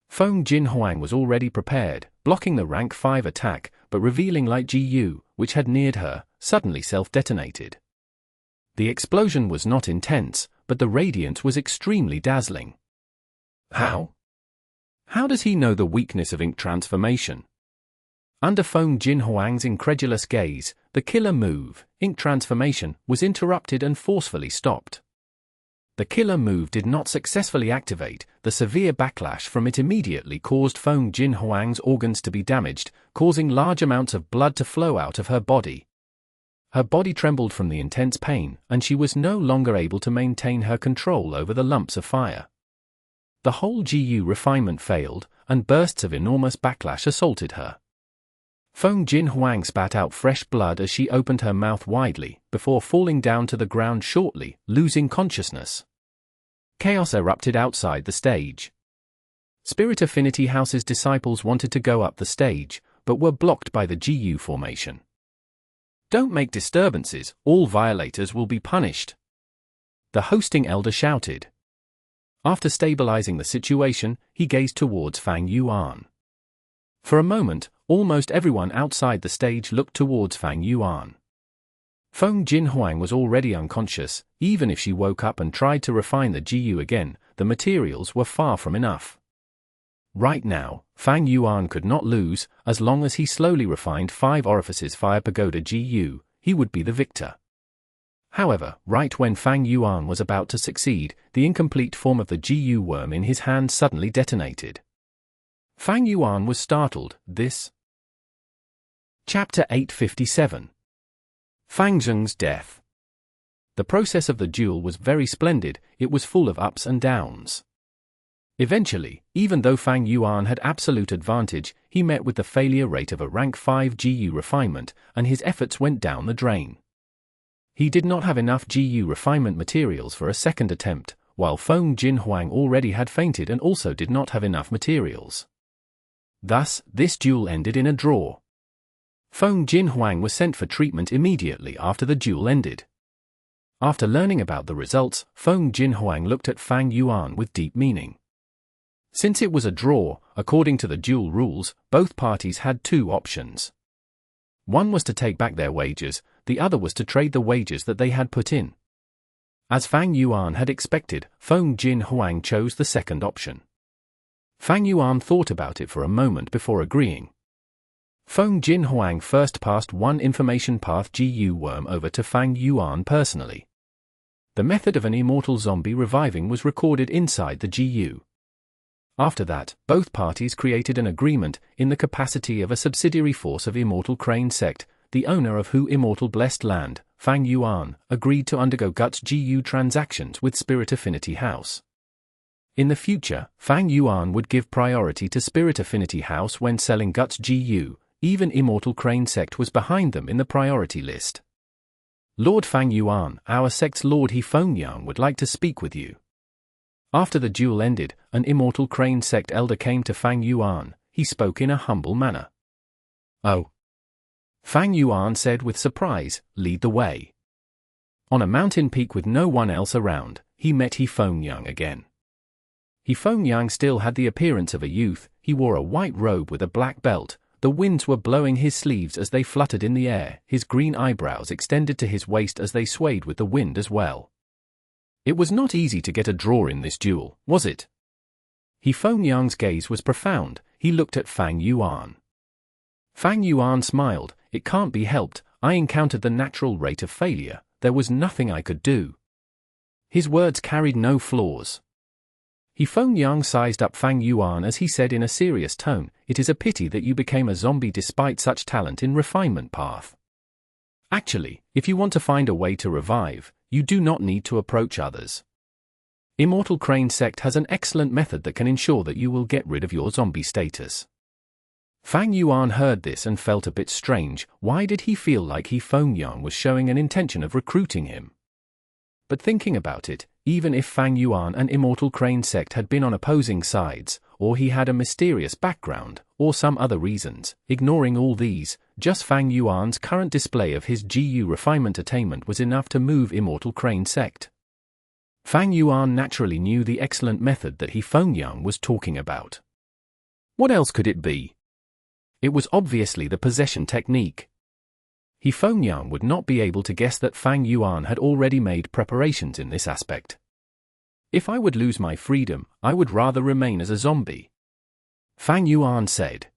Feng Huang was already prepared, blocking the rank 5 attack, but Revealing Light GU, which had neared her, suddenly self-detonated. The explosion was not intense, but the radiance was extremely dazzling. How? How does he know the weakness of ink transformation? Under Feng Huang's incredulous gaze, the killer move, ink transformation, was interrupted and forcefully stopped. The killer move did not successfully activate. The severe backlash from it immediately caused Feng Huang's organs to be damaged, causing large amounts of blood to flow out of her body. Her body trembled from the intense pain, and she was no longer able to maintain her control over the lumps of fire. The whole GU refinement failed, and bursts of enormous backlash assaulted her. Feng Huang spat out fresh blood as she opened her mouth widely, before falling down to the ground shortly, losing consciousness. Chaos erupted outside the stage. Spirit Affinity House's disciples wanted to go up the stage, but were blocked by the GU formation. "Don't make disturbances, all violators will be punished," the hosting elder shouted. After stabilizing the situation, he gazed towards Fang Yuan. For a moment, almost everyone outside the stage looked towards Fang Yuan. Feng Huang was already unconscious. Even if she woke up and tried to refine the GU again, the materials were far from enough. Right now, Fang Yuan could not lose. As long as he slowly refined 5 orifices Fire Pagoda GU, he would be the victor. However, right when Fang Yuan was about to succeed, the incomplete form of the GU worm in his hand suddenly detonated. Fang Yuan was startled. This. Chapter 857. Fang Zheng's death. The process of the duel was very splendid. It was full of ups and downs. Eventually, even though Fang Yuan had absolute advantage, he met with the failure rate of a rank 5 GU refinement, and his efforts went down the drain. He did not have enough GU refinement materials for a second attempt, while Feng Huang already had fainted and also did not have enough materials. Thus, this duel ended in a draw. Feng Huang was sent for treatment immediately after the duel ended. After learning about the results, Feng Huang looked at Fang Yuan with deep meaning. Since it was a draw, according to the duel rules, both parties had 2 options. One was to take back their wagers, the other was to trade the wagers that they had put in. As Fang Yuan had expected, Feng Huang chose the second option. Fang Yuan thought about it for a moment before agreeing. Feng Huang first passed one information path GU worm over to Fang Yuan personally. The method of an immortal zombie reviving was recorded inside the GU. After that, both parties created an agreement, in the capacity of a subsidiary force of Immortal Crane Sect. The owner of Hu Immortal Blessed Land, Fang Yuan, agreed to undergo Guts GU transactions with Spirit Affinity House. In the future, Fang Yuan would give priority to Spirit Affinity House when selling Guts GU. Even Immortal Crane Sect was behind them in the priority list. "Lord Fang Yuan, our sect's Lord He Feng Yang would like to speak with you." After the duel ended, an Immortal Crane Sect elder came to Fang Yuan. He spoke in a humble manner. "Oh." Fang Yuan said with surprise, "Lead the way." On a mountain peak with no one else around, he met He Feng Yang again. He Feng Yang still had the appearance of a youth. He wore a white robe with a black belt. The winds were blowing his sleeves as they fluttered in the air. His green eyebrows extended to his waist as they swayed with the wind as well. It was not easy to get a draw in this duel, was it? He Feng Yang's gaze was profound. He looked at Fang Yuan. Fang Yuan smiled. "It can't be helped. I encountered the natural rate of failure. There was nothing I could do." His words carried no flaws. He Feng Yang sized up Fang Yuan as he said in a serious tone, "It is a pity that you became a zombie despite such talent in refinement path. Actually, if you want to find a way to revive, you do not need to approach others. Immortal Crane Sect has an excellent method that can ensure that you will get rid of your zombie status." Fang Yuan heard this and felt a bit strange. Why did he feel like He Feng Yang was showing an intention of recruiting him? But thinking about it, even if Fang Yuan and Immortal Crane Sect had been on opposing sides, or he had a mysterious background, or some other reasons, ignoring all these, just Fang Yuan's current display of his GU refinement attainment was enough to move Immortal Crane Sect. Fang Yuan naturally knew the excellent method that He Feng Yang was talking about. What else could it be? It was obviously the possession technique. He Feng Yang would not be able to guess that Fang Yuan had already made preparations in this aspect. "If I would lose my freedom, I would rather remain as a zombie," Fang Yuan said.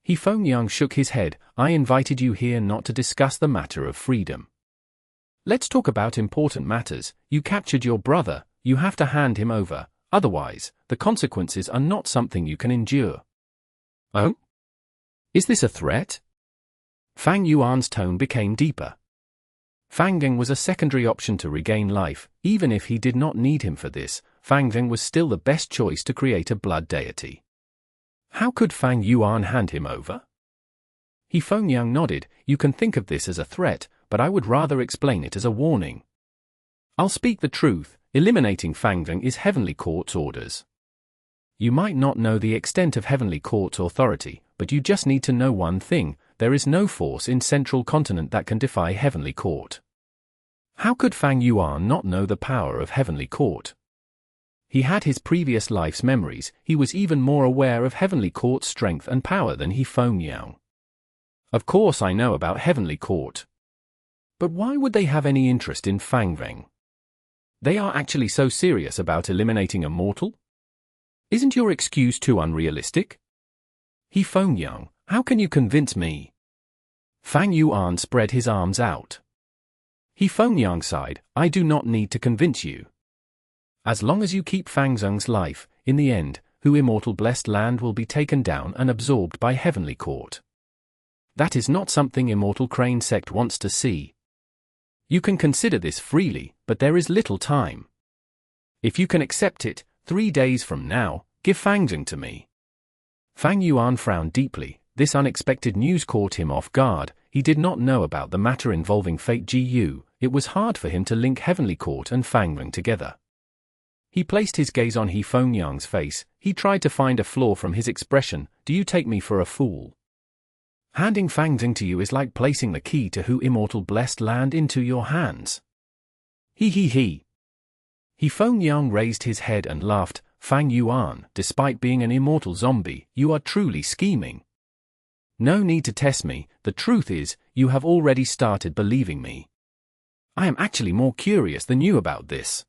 He Feng Yang shook his head. "I invited you here not to discuss the matter of freedom. Let's talk about important matters. You captured your brother, you have to hand him over, otherwise, the consequences are not something you can endure. Oh? Is this a threat? Fang Yuan's tone became deeper. Fang Zheng was a secondary option to regain life. Even if he did not need him for this, Fang Zheng was still the best choice to create a blood deity. How could Fang Yuan hand him over? Feng nodded. You can think of this as a threat, but I would rather explain it as a warning. I'll speak the truth, eliminating Fang Zheng is Heavenly Court's orders. You might not know the extent of Heavenly Court's authority, but you just need to know one thing: there is no force in Central Continent that can defy Heavenly Court. How could Fang Yuan not know the power of Heavenly Court? He had his previous life's memories. He was even more aware of Heavenly Court's strength and power than Feng. Of course I know about Heavenly Court. But why would they have any interest in Fang Zheng? They are actually so serious about eliminating Immortal? Isn't your excuse too unrealistic? Feng, how can you convince me? Fang Yuan spread his arms out. Feng sighed, I do not need to convince you. As long as you keep Fang Zheng's life, in the end, Immortal blessed land will be taken down and absorbed by Heavenly Court. That is not something Immortal Crane sect wants to see. You can consider this freely, but there is little time. If you can accept it, 3 days from now, give Fang Zheng to me. Fang Yuan frowned deeply. This unexpected news caught him off guard. He did not know about the matter involving Fate Gu. It was hard for him to link Heavenly Court and Fang Zheng together. He placed his gaze on Feng face. He tried to find a flaw from his expression. Do you take me for a fool? Handing Fang Zheng to you is like placing the key to Immortal blessed land into your hands. Feng raised his head and laughed. Fang Yuan, despite being an immortal zombie, you are truly scheming. No need to test me. The truth is, you have already started believing me. I am actually more curious than you about this.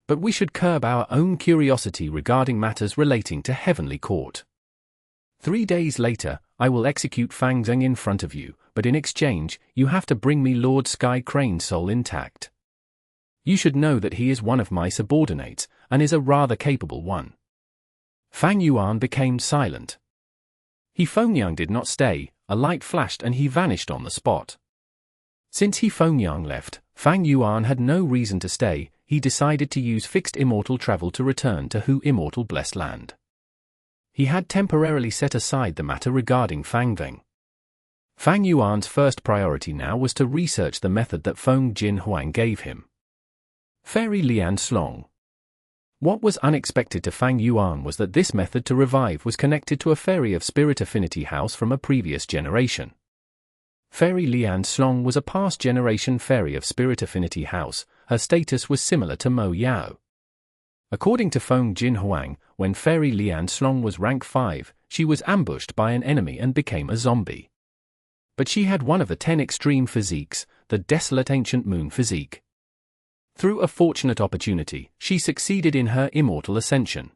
But we should curb our own curiosity regarding matters relating to Heavenly Court. 3 days later, I will execute Fang Zheng in front of you, but in exchange, you have to bring me Lord Sky Crane's soul intact. You should know that he is one of my subordinates, and is a rather capable one. Fang Yuan became silent. Feng did not stay. A light flashed and he vanished on the spot. Since Feng left, Fang Yuan had no reason to stay. He decided to use fixed immortal travel to return to Immortal blessed land. He had temporarily set aside the matter regarding Fang Zheng. Fang Yuan's first priority now was to research the method that Feng Huang gave him. Fairy Lian Slong. What was unexpected to Fang Yuan was that this method to revive was connected to a fairy of Spirit Affinity House from a previous generation. Fairy Lian Slong was a past generation fairy of Spirit Affinity House. Her status was similar to Mo Yao. According to Feng Huang, when Fairy Lian Slong was rank 5, she was ambushed by an enemy and became a zombie. But she had one of the 10 extreme physiques, the Desolate Ancient Moon physique. Through a fortunate opportunity, she succeeded in her immortal ascension.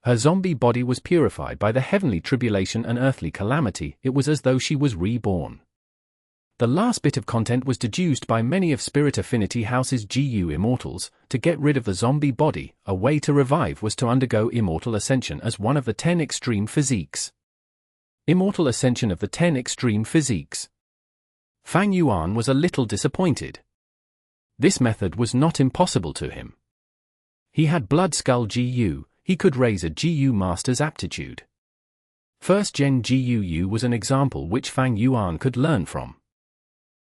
Her zombie body was purified by the heavenly tribulation and earthly calamity. It was as though she was reborn. The last bit of content was deduced by many of Spirit Affinity House's GU immortals. To get rid of the zombie body, a way to revive was to undergo immortal ascension as one of the 10 extreme physiques. Immortal ascension of the 10 extreme physiques. Fang Yuan was a little disappointed. This method was not impossible to him. He had Blood Skull GU. He could raise a GU master's aptitude. First Gen GUU was an example which Fang Yuan could learn from.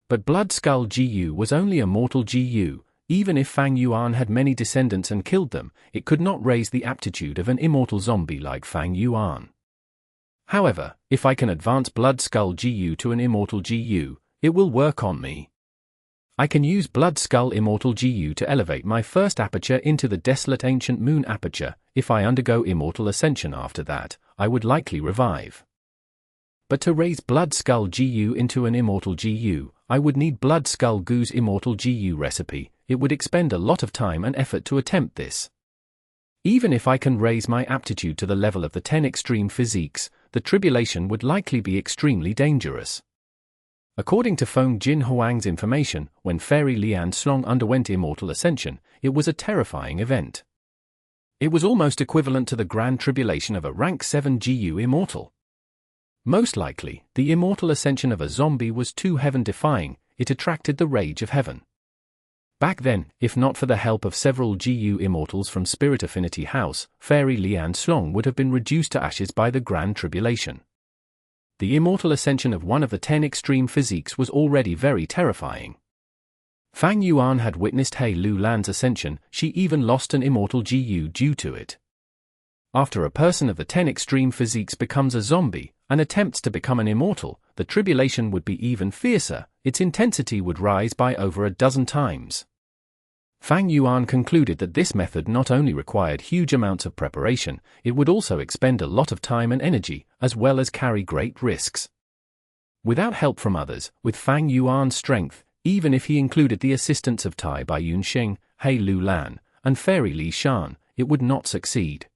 But Blood Skull GU was only a mortal GU. Even if Fang Yuan had many descendants and killed them, it could not raise the aptitude of an immortal zombie like Fang Yuan. However, if I can advance Blood Skull GU to an immortal GU, it will work on me. I can use Blood Skull Immortal GU to elevate my first aperture into the Desolate Ancient Moon aperture. If I undergo Immortal Ascension after that, I would likely revive. But to raise Blood Skull GU into an Immortal GU, I would need Blood Skull Gu's Immortal GU recipe. It would expend a lot of time and effort to attempt this. Even if I can raise my aptitude to the level of the 10 extreme physiques, the tribulation would likely be extremely dangerous. According to Feng Jin Huang's information, when Fairy Lian Slong underwent Immortal Ascension, it was a terrifying event. It was almost equivalent to the Grand Tribulation of a rank 7 GU Immortal. Most likely, the Immortal Ascension of a zombie was too heaven-defying, it attracted the rage of heaven. Back then, if not for the help of several GU Immortals from Spirit Affinity House, Fairy Lian Slong would have been reduced to ashes by the Grand Tribulation. The Immortal Ascension of one of the 10 extreme physiques was already very terrifying. Fang Yuan had witnessed He Lu Lan's ascension, she even lost an Immortal GU due to it. After a person of the 10 extreme physiques becomes a zombie, and attempts to become an immortal, the tribulation would be even fiercer, its intensity would rise by over a dozen times. Fang Yuan concluded that this method not only required huge amounts of preparation, it would also expend a lot of time and energy, as well as carry great risks. Without help from others, with Fang Yuan's strength, even if he included the assistance of Tai Baiyun Sheng, He Lu Lan, and Fairy Li Shan, it would not succeed.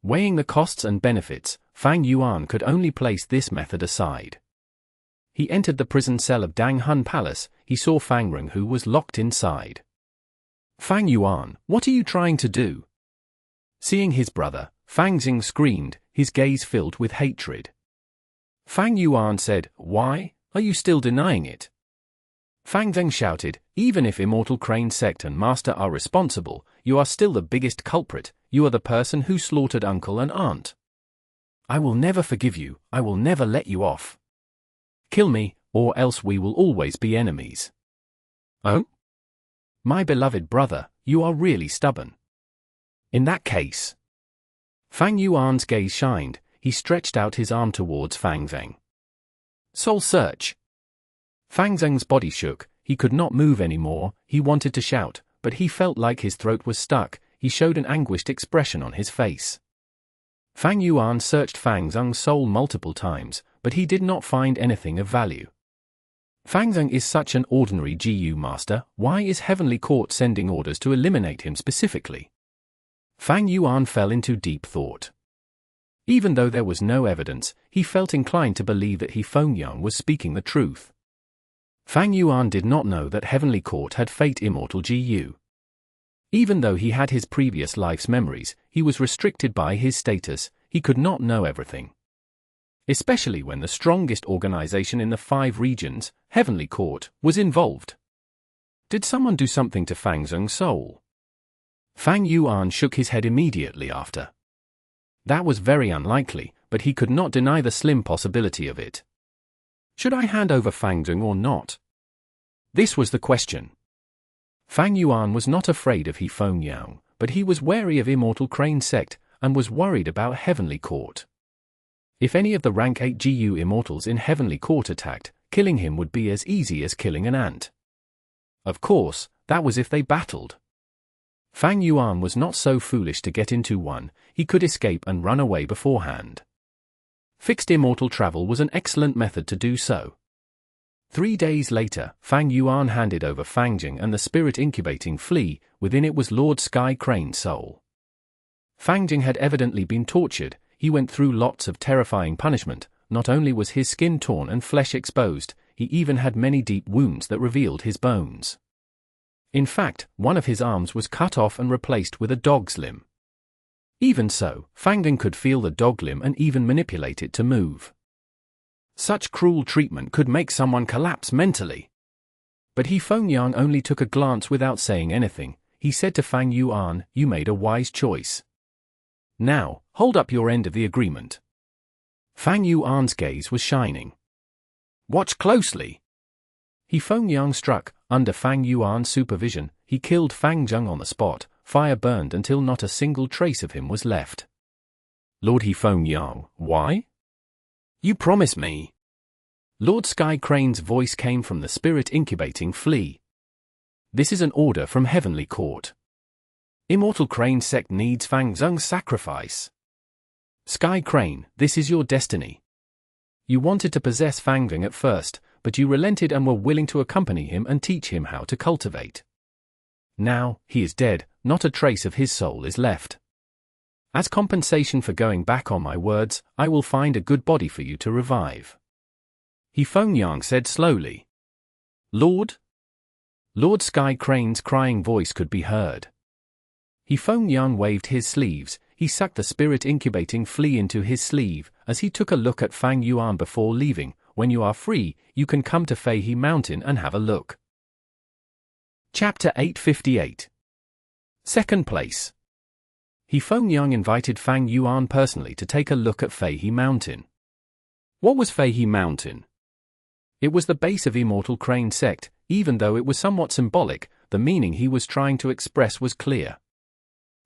Weighing the costs and benefits, Fang Yuan could only place this method aside. He entered the prison cell of Dang Hun Palace. He saw Fang Rong, who was locked inside. "Fang Yuan, what are you trying to do?" Seeing his brother, Fang Zheng screamed, his gaze filled with hatred. Fang Yuan said, "Why, are you still denying it?" Fang Zheng shouted, "Even if Immortal Crane Sect and Master are responsible, you are still the biggest culprit, you are the person who slaughtered uncle and aunt. I will never forgive you, I will never let you off. Kill me, or else we will always be enemies." "Oh? My beloved brother, you are really stubborn. In that case." Fang Yuan's gaze shined, he stretched out his arm towards Fang Zheng. "Soul Search." Fang Zheng's body shook, he could not move anymore, he wanted to shout, but he felt like his throat was stuck, he showed an anguished expression on his face. Fang Yuan searched Fang Zheng's soul multiple times, but he did not find anything of value. Fang Zheng is such an ordinary GU master, why is Heavenly Court sending orders to eliminate him specifically? Fang Yuan fell into deep thought. Even though there was no evidence, he felt inclined to believe that Feng Yang was speaking the truth. Fang Yuan did not know that Heavenly Court had Fate Immortal GU. Even though he had his previous life's memories, he was restricted by his status, he could not know everything. Especially when the strongest organization in the 5 regions, Heavenly Court, was involved. Did someone do something to Fang Zheng's soul? Fang Yuan shook his head immediately after. That was very unlikely, but he could not deny the slim possibility of it. Should I hand over Fang Zheng or not? This was the question. Fang Yuan was not afraid of Feng Yang, but he was wary of Immortal Crane Sect, and was worried about Heavenly Court. If any of the rank 8 GU Immortals in Heavenly Court attacked, killing him would be as easy as killing an ant. Of course, that was if they battled. Fang Yuan was not so foolish to get into one, he could escape and run away beforehand. Fixed immortal travel was an excellent method to do so. 3 days later, Fang Yuan handed over Fang Zheng and the spirit incubating flea, within it was Lord Sky Crane's soul. Fang Zheng had evidently been tortured, he went through lots of terrifying punishment, not only was his skin torn and flesh exposed, he even had many deep wounds that revealed his bones. In fact, one of his arms was cut off and replaced with a dog's limb. Even so, Fang Zheng could feel the dog limb and even manipulate it to move. Such cruel treatment could make someone collapse mentally. But Feng Yang only took a glance without saying anything. He said to Fang Yuan, "You made a wise choice. Now, hold up your end of the agreement." Fang Yuan's gaze was shining. "Watch closely." Feng Yang struck. Under Fang Yuan's supervision, he killed Fang Zheng on the spot. Fire burned until not a single trace of him was left. "Lord Feng Yang, why?" "You promise me." Lord Sky Crane's voice came from the spirit incubating flea. "This is an order from Heavenly Court. Immortal Crane Sect needs Fang Zheng's sacrifice. Sky Crane, this is your destiny. You wanted to possess Fang Zheng at first, but you relented and were willing to accompany him and teach him how to cultivate. Now, he is dead, not a trace of his soul is left. As compensation for going back on my words, I will find a good body for you to revive. Feng said slowly. Lord? Lord Sky Crane's crying voice could be heard. Feng waved his sleeves. He sucked the spirit-incubating flea into his sleeve, as he took a look at Fang Yuan before leaving. When you are free, you can come to Feihe Mountain and have a look. Chapter 858. Second place. Feng invited Fang Yuan personally to take a look at Feihe Mountain. What was Feihe Mountain? It was the base of Immortal Crane sect. Even though it was somewhat symbolic, the meaning he was trying to express was clear.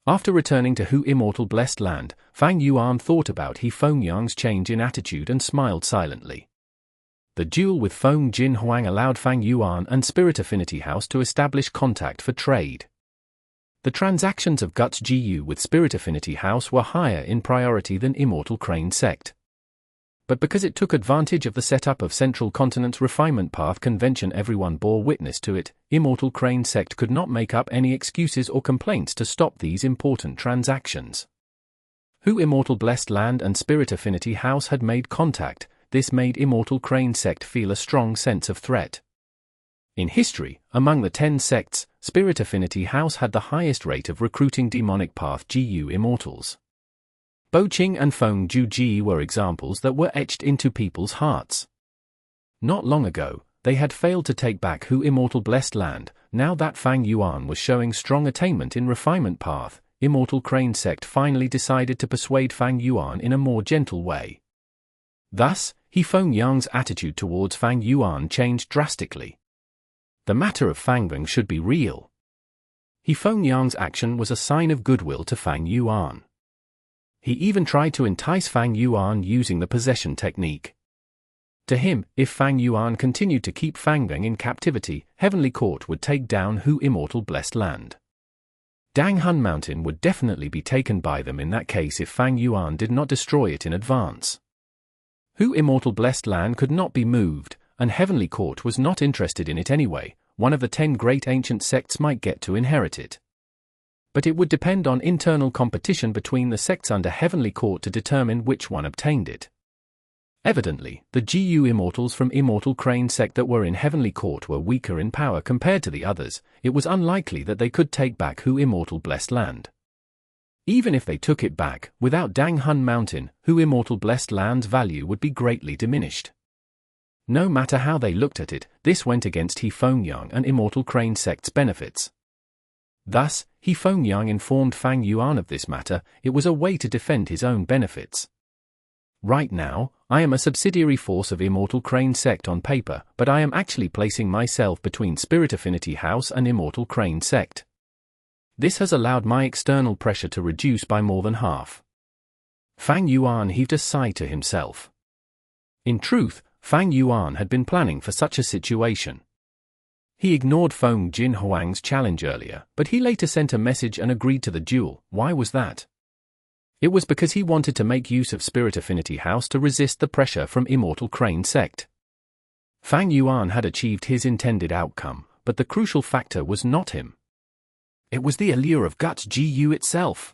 After returning to Hu Immortal Blessed Land, Fang Yuan thought about Feng's change in attitude and smiled silently. The duel with Feng Jin Huang allowed Fang Yuan and Spirit Affinity House to establish contact for trade. The transactions of Guts GU with Spirit Affinity House were higher in priority than Immortal Crane sect. But because it took advantage of the setup of Central Continent's Refinement Path convention, everyone bore witness to it. Immortal Crane sect could not make up any excuses or complaints to stop these important transactions. Hu Immortal Blessed Land and Spirit Affinity House had made contact. This made Immortal Crane sect feel a strong sense of threat. In history, among the 10 sects, Spirit Affinity House had the highest rate of recruiting Demonic Path GU Immortals. Boqing and Feng Juji were examples that were etched into people's hearts. Not long ago, they had failed to take back Hu Immortal Blessed Land. Now that Fang Yuan was showing strong attainment in Refinement Path, Immortal Crane sect finally decided to persuade Fang Yuan in a more gentle way. Thus, Feng's attitude towards Fang Yuan changed drastically. The matter of Fangveng should be real. Feng's action was a sign of goodwill to Fang Yuan. He even tried to entice Fang Yuan using the possession technique. To him, if Fang Yuan continued to keep Fangveng in captivity, Heavenly Court would take down Hu Immortal Blessed Land. Danghun Mountain would definitely be taken by them in that case if Fang Yuan did not destroy it in advance. Hu Immortal Blessed Land could not be moved, and Heavenly Court was not interested in it anyway. One of the 10 great ancient sects might get to inherit it. But it would depend on internal competition between the sects under Heavenly Court to determine which one obtained it. Evidently, the GU Immortals from Immortal Crane sect that were in Heavenly Court were weaker in power compared to the others. It was unlikely that they could take back Hu Immortal Blessed Land. Even if they took it back, without Danghun Mountain, Hu Immortal Blessed Land's value would be greatly diminished. No matter how they looked at it, this went against Feng and Immortal Crane sect's benefits. Thus, Feng informed Fang Yuan of this matter. It was a way to defend his own benefits. Right now, I am a subsidiary force of Immortal Crane sect on paper, but I am actually placing myself between Spirit Affinity House and Immortal Crane sect. This has allowed my external pressure to reduce by more than half. Fang Yuan heaved a sigh to himself. In truth, Fang Yuan had been planning for such a situation. He ignored Feng Jin Huang's challenge earlier, but he later sent a message and agreed to the duel. Why was that? It was because he wanted to make use of Spirit Affinity House to resist the pressure from Immortal Crane sect. Fang Yuan had achieved his intended outcome, but the crucial factor was not him. It was the allure of Guts GU itself.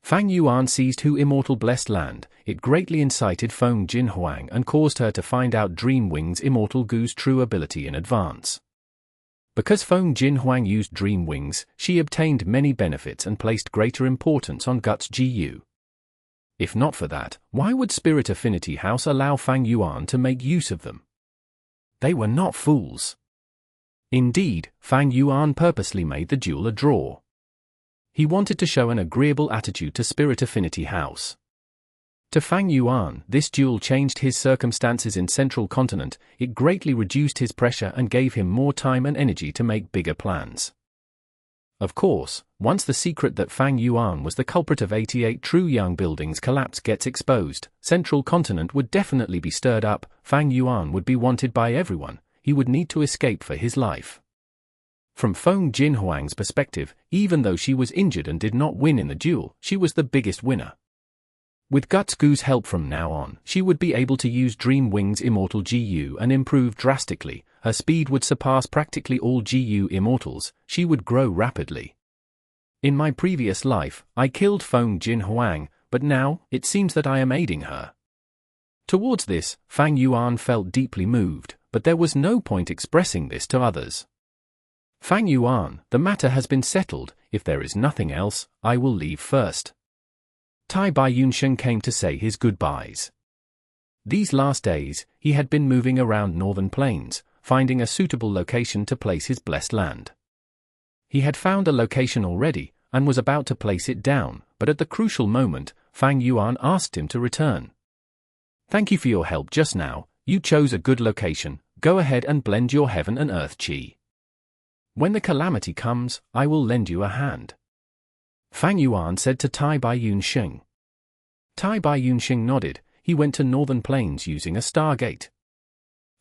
Fang Yuan seized Hu Immortal Blessed Land. It greatly incited Feng Jin Huang and caused her to find out Dreamwing's Immortal Gu's true ability in advance. Because Feng Jin Huang used Dream Wings, she obtained many benefits and placed greater importance on Guts GU. If not for that, why would Spirit Affinity House allow Fang Yuan to make use of them? They were not fools. Indeed, Fang Yuan purposely made the duel a draw. He wanted to show an agreeable attitude to Spirit Affinity House. To Fang Yuan, this duel changed his circumstances in Central Continent. It greatly reduced his pressure and gave him more time and energy to make bigger plans. Of course, once the secret that Fang Yuan was the culprit of 88 True Young Buildings' collapse gets exposed, Central Continent would definitely be stirred up. Fang Yuan would be wanted by everyone. He would need to escape for his life. From Feng Jin Huang's perspective, even though she was injured and did not win in the duel, she was the biggest winner. With Guts Gu's help from now on, she would be able to use Dream Wing's Immortal GU and improve drastically. Her speed would surpass practically all GU Immortals. She would grow rapidly. In my previous life, I killed Feng Jin Huang, but now, it seems that I am aiding her. Towards this, Fang Yuan felt deeply moved, but there was no point expressing this to others. Fang Yuan, the matter has been settled. If there is nothing else, I will leave first. Tai Baiyun Sheng came to say his goodbyes. These last days, he had been moving around northern plains, finding a suitable location to place his blessed land. He had found a location already, and was about to place it down, but at the crucial moment, Fang Yuan asked him to return. Thank you for your help just now. You chose a good location. Go ahead and blend your heaven and earth chi. When the calamity comes, I will lend you a hand. Fang Yuan said to Tai Baiyun Sheng. Tai Baiyun Sheng nodded. He went to northern plains using a stargate.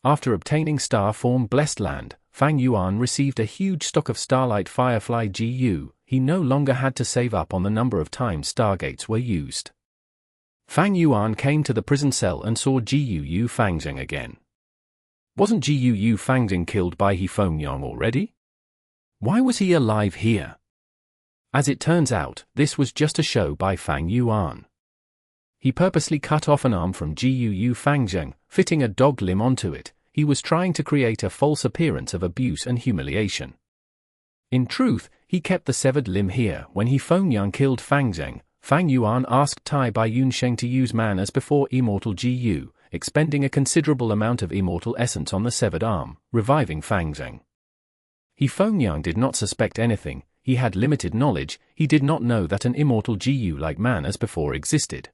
After obtaining star form blessed land, Fang Yuan received a huge stock of starlight firefly GU. He no longer had to save up on the number of times stargates were used. Fang Yuan came to the prison cell and saw Gu Fangzheng again. Wasn't Gu Fangzheng killed by Feng already? Why was he alive here? As it turns out, this was just a show by Fang Yuan. He purposely cut off an arm from Gu Fangzheng, fitting a dog limb onto it. He was trying to create a false appearance of abuse and humiliation. In truth, he kept the severed limb here. When Feng killed Fangzheng, Fang Yuan asked Tai Baiyun Sheng to use man as before Immortal Gu, expending a considerable amount of Immortal essence on the severed arm, reviving Fangzheng. Feng did not suspect anything. He had limited knowledge. He did not know that an Immortal Gu like man as before existed.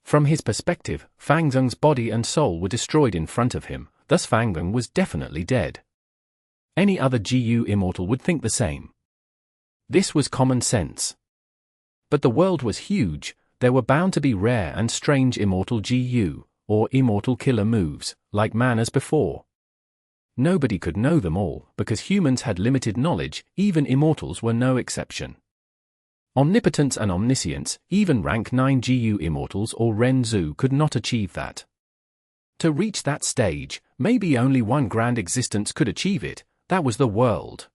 From his perspective, Fangzheng's body and soul were destroyed in front of him, thus Fangzheng was definitely dead. Any other Gu Immortal would think the same. This was common sense. But the world was huge. There were bound to be rare and strange Immortal Gu, or Immortal killer moves, like man as before. Nobody could know them all, because humans had limited knowledge. Even Immortals were no exception. Omnipotence and omniscience, even rank 9 Gu Immortals or Ren Zhu could not achieve that. To reach that stage, maybe only one grand existence could achieve it. That was the world.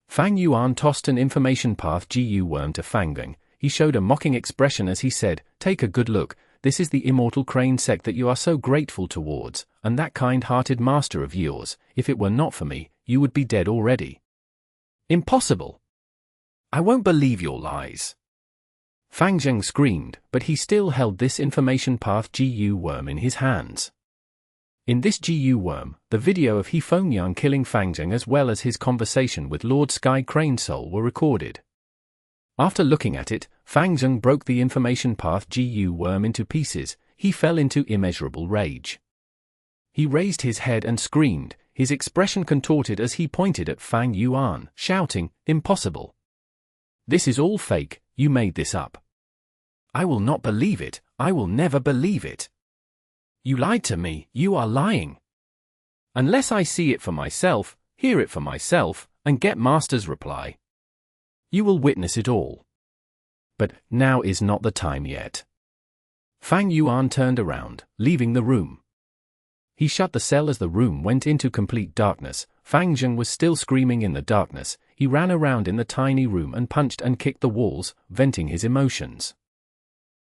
Fang Yuan tossed an information path Gu worm to Fangzheng. He showed a mocking expression as he said, "Take a good look. This is the immortal crane sect that you are so grateful towards, and that kind-hearted master of yours. If it were not for me, you would be dead already." Impossible! I won't believe your lies. Fangzheng screamed, but he still held this information path Gu worm in his hands. In this Gu worm, the video of Feng killing Fangzheng as well as his conversation with Lord Sky Crane Soul were recorded. After looking at it, Fangzheng broke the information path Gu worm into pieces. He fell into immeasurable rage. He raised his head and screamed, his expression contorted as he pointed at Fang Yuan, shouting, "Impossible! This is all fake, you made this up. I will not believe it, I will never believe it. You lied to me, you are lying. Unless I see it for myself, hear it for myself, and get Master's reply. You will witness it all. But now is not the time yet." Fang Yuan turned around, leaving the room. He shut the cell as the room went into complete darkness. Fangzheng was still screaming in the darkness. He ran around in the tiny room and punched and kicked the walls, venting his emotions.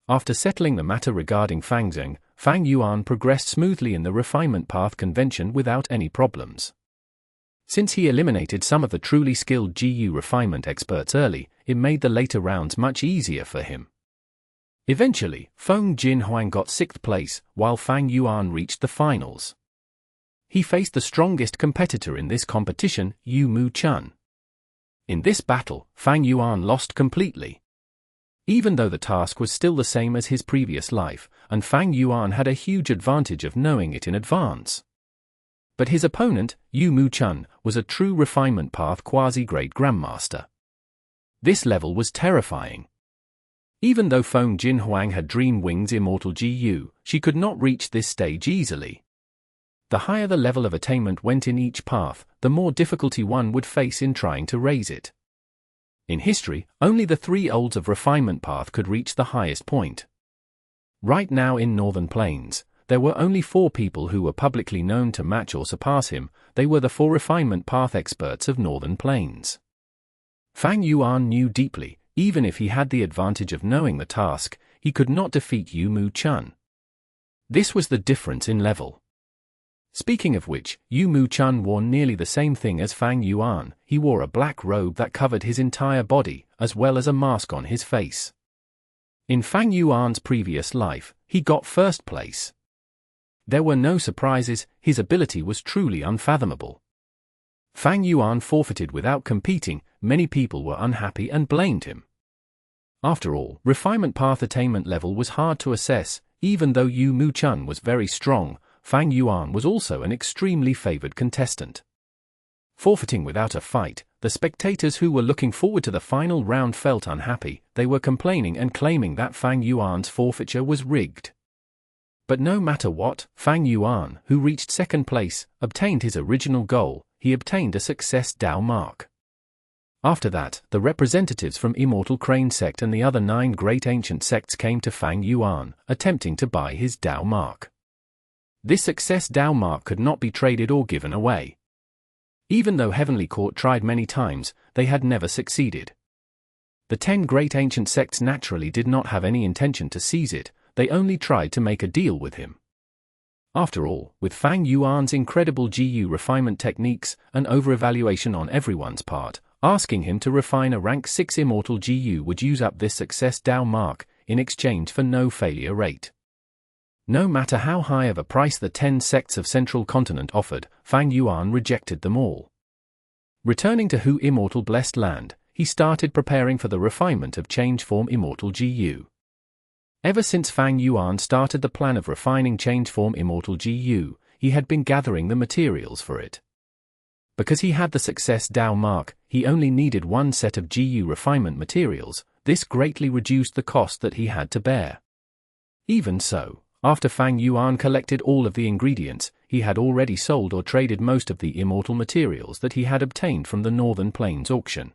After settling the matter regarding Fangzheng, Fang Yuan progressed smoothly in the refinement path convention without any problems. Since he eliminated some of the truly skilled Gu refinement experts early, it made the later rounds much easier for him. Eventually, Feng Huang got 6th place, while Fang Yuan reached the finals. He faced the strongest competitor in this competition, Mu Chun. In this battle, Fang Yuan lost completely. Even though the task was still the same as his previous life, and Fang Yuan had a huge advantage of knowing it in advance. But his opponent, Mu Chun, was a true refinement path quasi-great grandmaster. This level was terrifying. Even though Feng Huang had Dream Wings Immortal Gu, she could not reach this stage easily. The higher the level of attainment went in each path, the more difficulty one would face in trying to raise it. In history, only the 3 olds of refinement path could reach the highest point. Right now in Northern Plains, there were only 4 people who were publicly known to match or surpass him. They were the 4 refinement path experts of Northern Plains. Fang Yuan knew deeply, even if he had the advantage of knowing the task, he could not defeat Mu Chun. This was the difference in level. Speaking of which, Yu Mu-chun wore nearly the same thing as Fang Yuan. He wore a black robe that covered his entire body, as well as a mask on his face. In Fang Yuan's previous life, he got first place. There were no surprises, his ability was truly unfathomable. Fang Yuan forfeited without competing, many people were unhappy and blamed him. After all, refinement path attainment level was hard to assess. Even though Yu Mu-chun was very strong, Fang Yuan was also an extremely favored contestant. Forfeiting without a fight, the spectators who were looking forward to the final round felt unhappy. They were complaining and claiming that Fang Yuan's forfeiture was rigged. But no matter what, Fang Yuan, who reached second place, obtained his original goal. He obtained a success Dao mark. After that, the representatives from Immortal Crane sect and the other 9 great ancient sects came to Fang Yuan, attempting to buy his Dao mark. This success Dao mark could not be traded or given away. Even though Heavenly Court tried many times, they had never succeeded. The 10 great ancient sects naturally did not have any intention to seize it, they only tried to make a deal with him. After all, with Fang Yuan's incredible GU refinement techniques, an over-evaluation on everyone's part, asking him to refine a rank 6 Immortal GU would use up this success Dao mark, in exchange for no failure rate. No matter how high of a price the 10 sects of Central Continent offered, Fang Yuan rejected them all. Returning to Hu Immortal Blessed Land, he started preparing for the refinement of Change Form Immortal GU. Ever since Fang Yuan started the plan of refining Change Form Immortal GU, he had been gathering the materials for it. Because he had the success Dao mark, he only needed 1 set of GU refinement materials. This greatly reduced the cost that he had to bear. Even so, after Fang Yuan collected all of the ingredients, he had already sold or traded most of the immortal materials that he had obtained from the Northern Plains auction.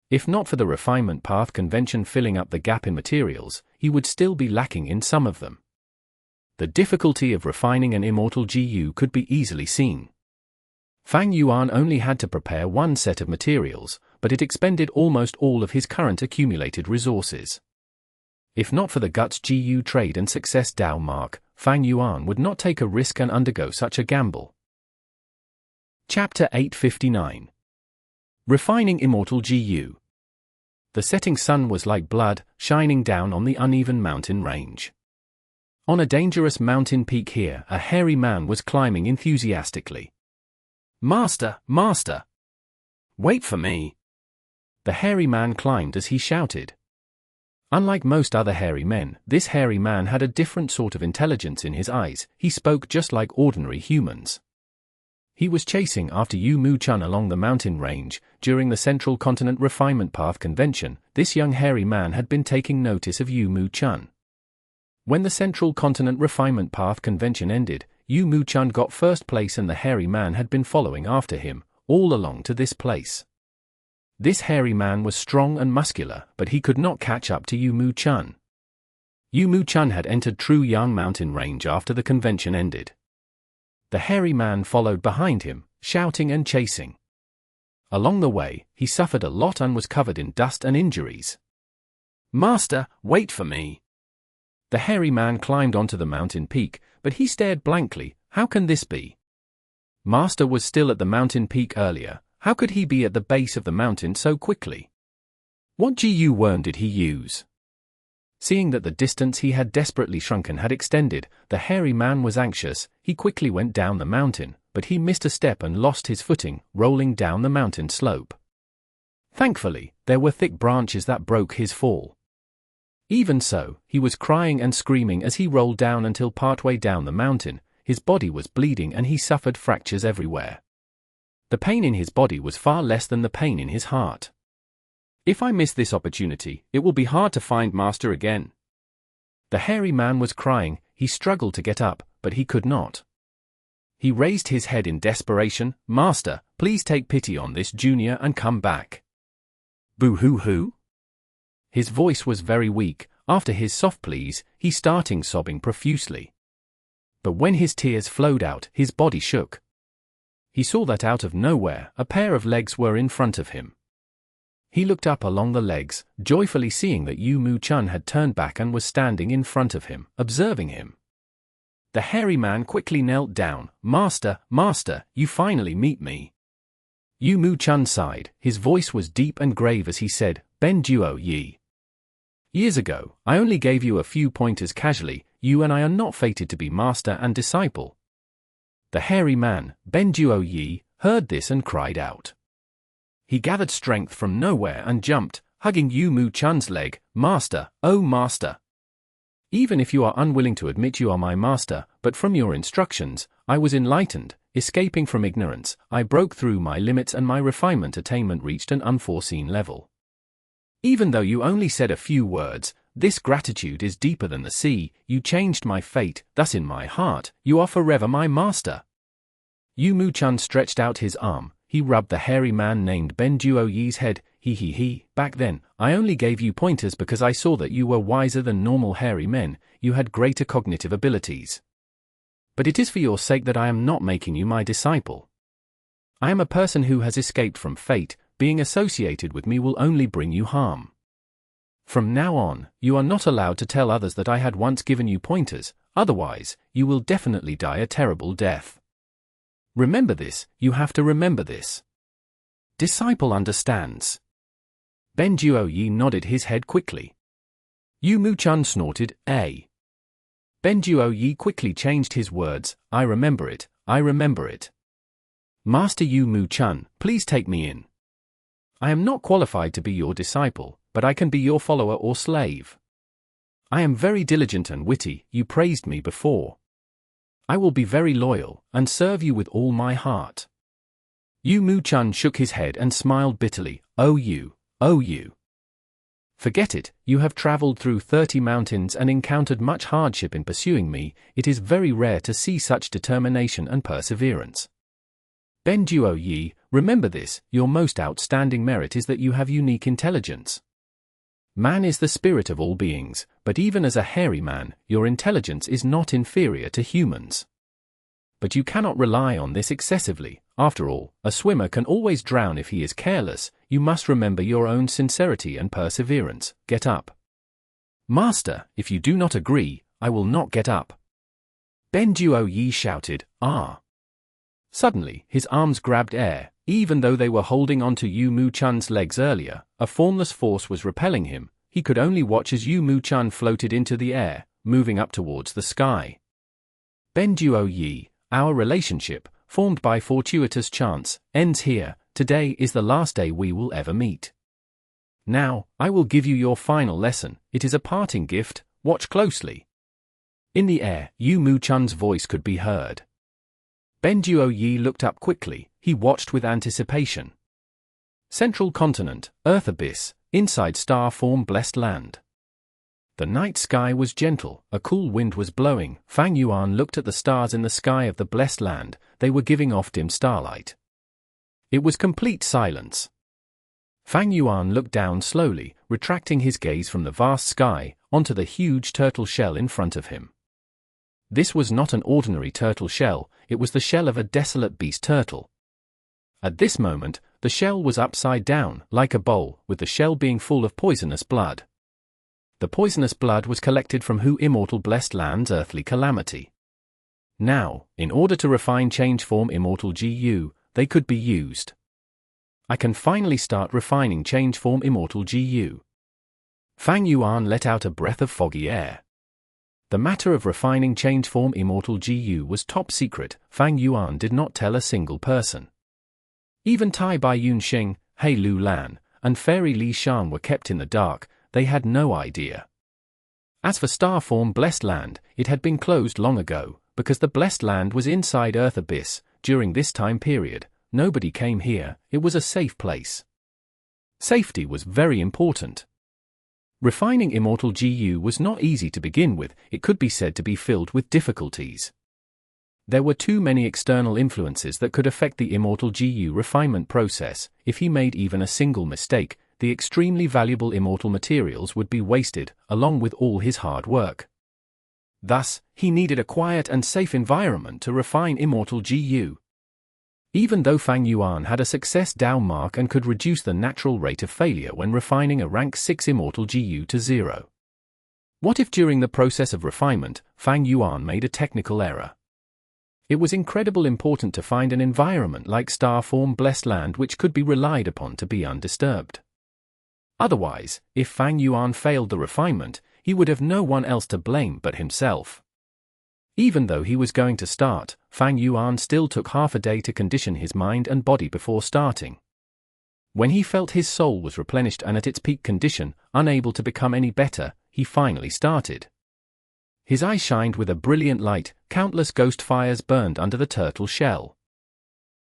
If not for the refinement path convention filling up the gap in materials, he would still be lacking in some of them. The difficulty of refining an immortal GU could be easily seen. Fang Yuan only had to prepare 1 set of materials, but it expended almost all of his current accumulated resources. If not for the Guts GU trade and success Dao mark, Fang Yuan would not take a risk and undergo such a gamble. Chapter 859. Refining Immortal GU. The setting sun was like blood, shining down on the uneven mountain range. On a dangerous mountain peak here, a hairy man was climbing enthusiastically. "Master, Master! Wait for me!" The hairy man climbed as he shouted. Unlike most other hairy men, this hairy man had a different sort of intelligence in his eyes. He spoke just like ordinary humans. He was chasing after Yu Mu-chun along the mountain range. During the Central Continent Refinement Path Convention, this young hairy man had been taking notice of Yu Mu-chun. When the Central Continent Refinement Path Convention ended, Yu Mu-chun got first place and the hairy man had been following after him, all along to this place. This hairy man was strong and muscular, but he could not catch up to Yu Mu-chun. Yu Mu-chun had entered True Yang Mountain Range after the convention ended. The hairy man followed behind him, shouting and chasing. Along the way, he suffered a lot and was covered in dust and injuries. "Master, wait for me!" The hairy man climbed onto the mountain peak, but he stared blankly. How can this be? Master was still at the mountain peak earlier. How could he be at the base of the mountain so quickly? What GU worm did he use? Seeing that the distance he had desperately shrunken had extended, the hairy man was anxious. He quickly went down the mountain, but he missed a step and lost his footing, rolling down the mountain slope. Thankfully, there were thick branches that broke his fall. Even so, he was crying and screaming as he rolled down until partway down the mountain. His body was bleeding and he suffered fractures everywhere. The pain in his body was far less than the pain in his heart. "If I miss this opportunity, it will be hard to find Master again." The hairy man was crying. He struggled to get up, but he could not. He raised his head in desperation. "Master, please take pity on this junior and come back." "Boo-hoo-hoo?" His voice was very weak. After his soft pleas, he started sobbing profusely. But when his tears flowed out, his body shook. He saw that out of nowhere, a pair of legs were in front of him. He looked up along the legs, joyfully seeing that Yu Mu-chun had turned back and was standing in front of him, observing him. The hairy man quickly knelt down. Master, master, you finally meet me. Yu Mu Chun sighed. His voice was deep and grave as he said, Ben Duo Yi. Years ago, I only gave you a few pointers casually. You and I are not fated to be master and disciple. The hairy man, Ben Duo Yi, heard this and cried out. He gathered strength from nowhere and jumped, hugging Yu Mu Chun's leg. Master, oh master. Even if you are unwilling to admit you are my master, but from your instructions, I was enlightened, escaping from ignorance, I broke through my limits and my refinement attainment reached an unforeseen level. Even though you only said a few words, this gratitude is deeper than the sea. You changed my fate, thus in my heart, you are forever my master. Yu Mu Chun stretched out his arm. He rubbed the hairy man named Ben Duo Yi's head. He. Back then, I only gave you pointers because I saw that you were wiser than normal hairy men, you had greater cognitive abilities. But it is for your sake that I am not making you my disciple. I am a person who has escaped from fate. Being associated with me will only bring you harm. From now on, you are not allowed to tell others that I had once given you pointers, otherwise, you will definitely die a terrible death. Remember this, you have to remember this. Disciple understands. Ben Duo Yi nodded his head quickly. Yu Mu Chun snorted, "A." Ben Duo Yi quickly changed his words, I remember it, I remember it. Master Yu Mu Chun, please take me in. I am not qualified to be your disciple, but I can be your follower or slave. I am very diligent and witty, you praised me before. I will be very loyal, and serve you with all my heart. Yu Mu Chun shook his head and smiled bitterly, oh you. Forget it, you have traveled through 30 mountains and encountered much hardship in pursuing me, it is very rare to see such determination and perseverance. Ben Duo Yi, remember this, your most outstanding merit is that you have unique intelligence. Man is the spirit of all beings, but even as a hairy man, your intelligence is not inferior to humans. But you cannot rely on this excessively. After all, a swimmer can always drown if he is careless. You must remember your own sincerity and perseverance. Get up. Master, if you do not agree, I will not get up. Ben Duo Yi shouted, ah. Suddenly, his arms grabbed air. Even though they were holding onto Yu Mu Chun's legs earlier, a formless force was repelling him. He could only watch as Yu Mu Chun floated into the air, moving up towards the sky. Ben Duo Yi, our relationship, formed by fortuitous chance, ends here. Today is the last day we will ever meet. Now, I will give you your final lesson. It is a parting gift. Watch closely. In the air, Yu Mu Chun's voice could be heard. Ben Duo Yi looked up quickly. He watched with anticipation. Central continent, Earth abyss, inside star form blessed land. The night sky was gentle, a cool wind was blowing. Fang Yuan looked at the stars in the sky of the blessed land, they were giving off dim starlight. It was complete silence. Fang Yuan looked down slowly, retracting his gaze from the vast sky, onto the huge turtle shell in front of him. This was not an ordinary turtle shell, it was the shell of a desolate beast turtle. At this moment, the shell was upside down, like a bowl, with the shell being full of poisonous blood. The poisonous blood was collected from Immortal blessed land's earthly calamity. Now, in order to refine change form Immortal GU, they could be used. I can finally start refining change form Immortal GU. Fang Yuan let out a breath of foggy air. The matter of refining change form Immortal GU was top secret. Fang Yuan did not tell a single person. Even Tai Baiyun Sheng, Hei Lu Lan, and Fairy Li Shan were kept in the dark. They had no idea. As for star form blessed land, it had been closed long ago, because the blessed land was inside Earth abyss. During this time period, nobody came here. It was a safe place. Safety was very important. Refining Immortal GU was not easy to begin with, it could be said to be filled with difficulties. There were too many external influences that could affect the Immortal GU refinement process. If he made even a single mistake, the extremely valuable immortal materials would be wasted, along with all his hard work. Thus, he needed a quiet and safe environment to refine Immortal GU. Even though Fang Yuan had a success down mark and could reduce the natural rate of failure when refining a rank 6 Immortal GU to 0. What if during the process of refinement, Fang Yuan made a technical error? It was incredibly important to find an environment like star form blessed land which could be relied upon to be undisturbed. Otherwise, if Fang Yuan failed the refinement, he would have no one else to blame but himself. Even though he was going to start, Fang Yuan still took half a day to condition his mind and body before starting. When he felt his soul was replenished and at its peak condition, unable to become any better, he finally started. His eyes shined with a brilliant light, countless ghost fires burned under the turtle shell.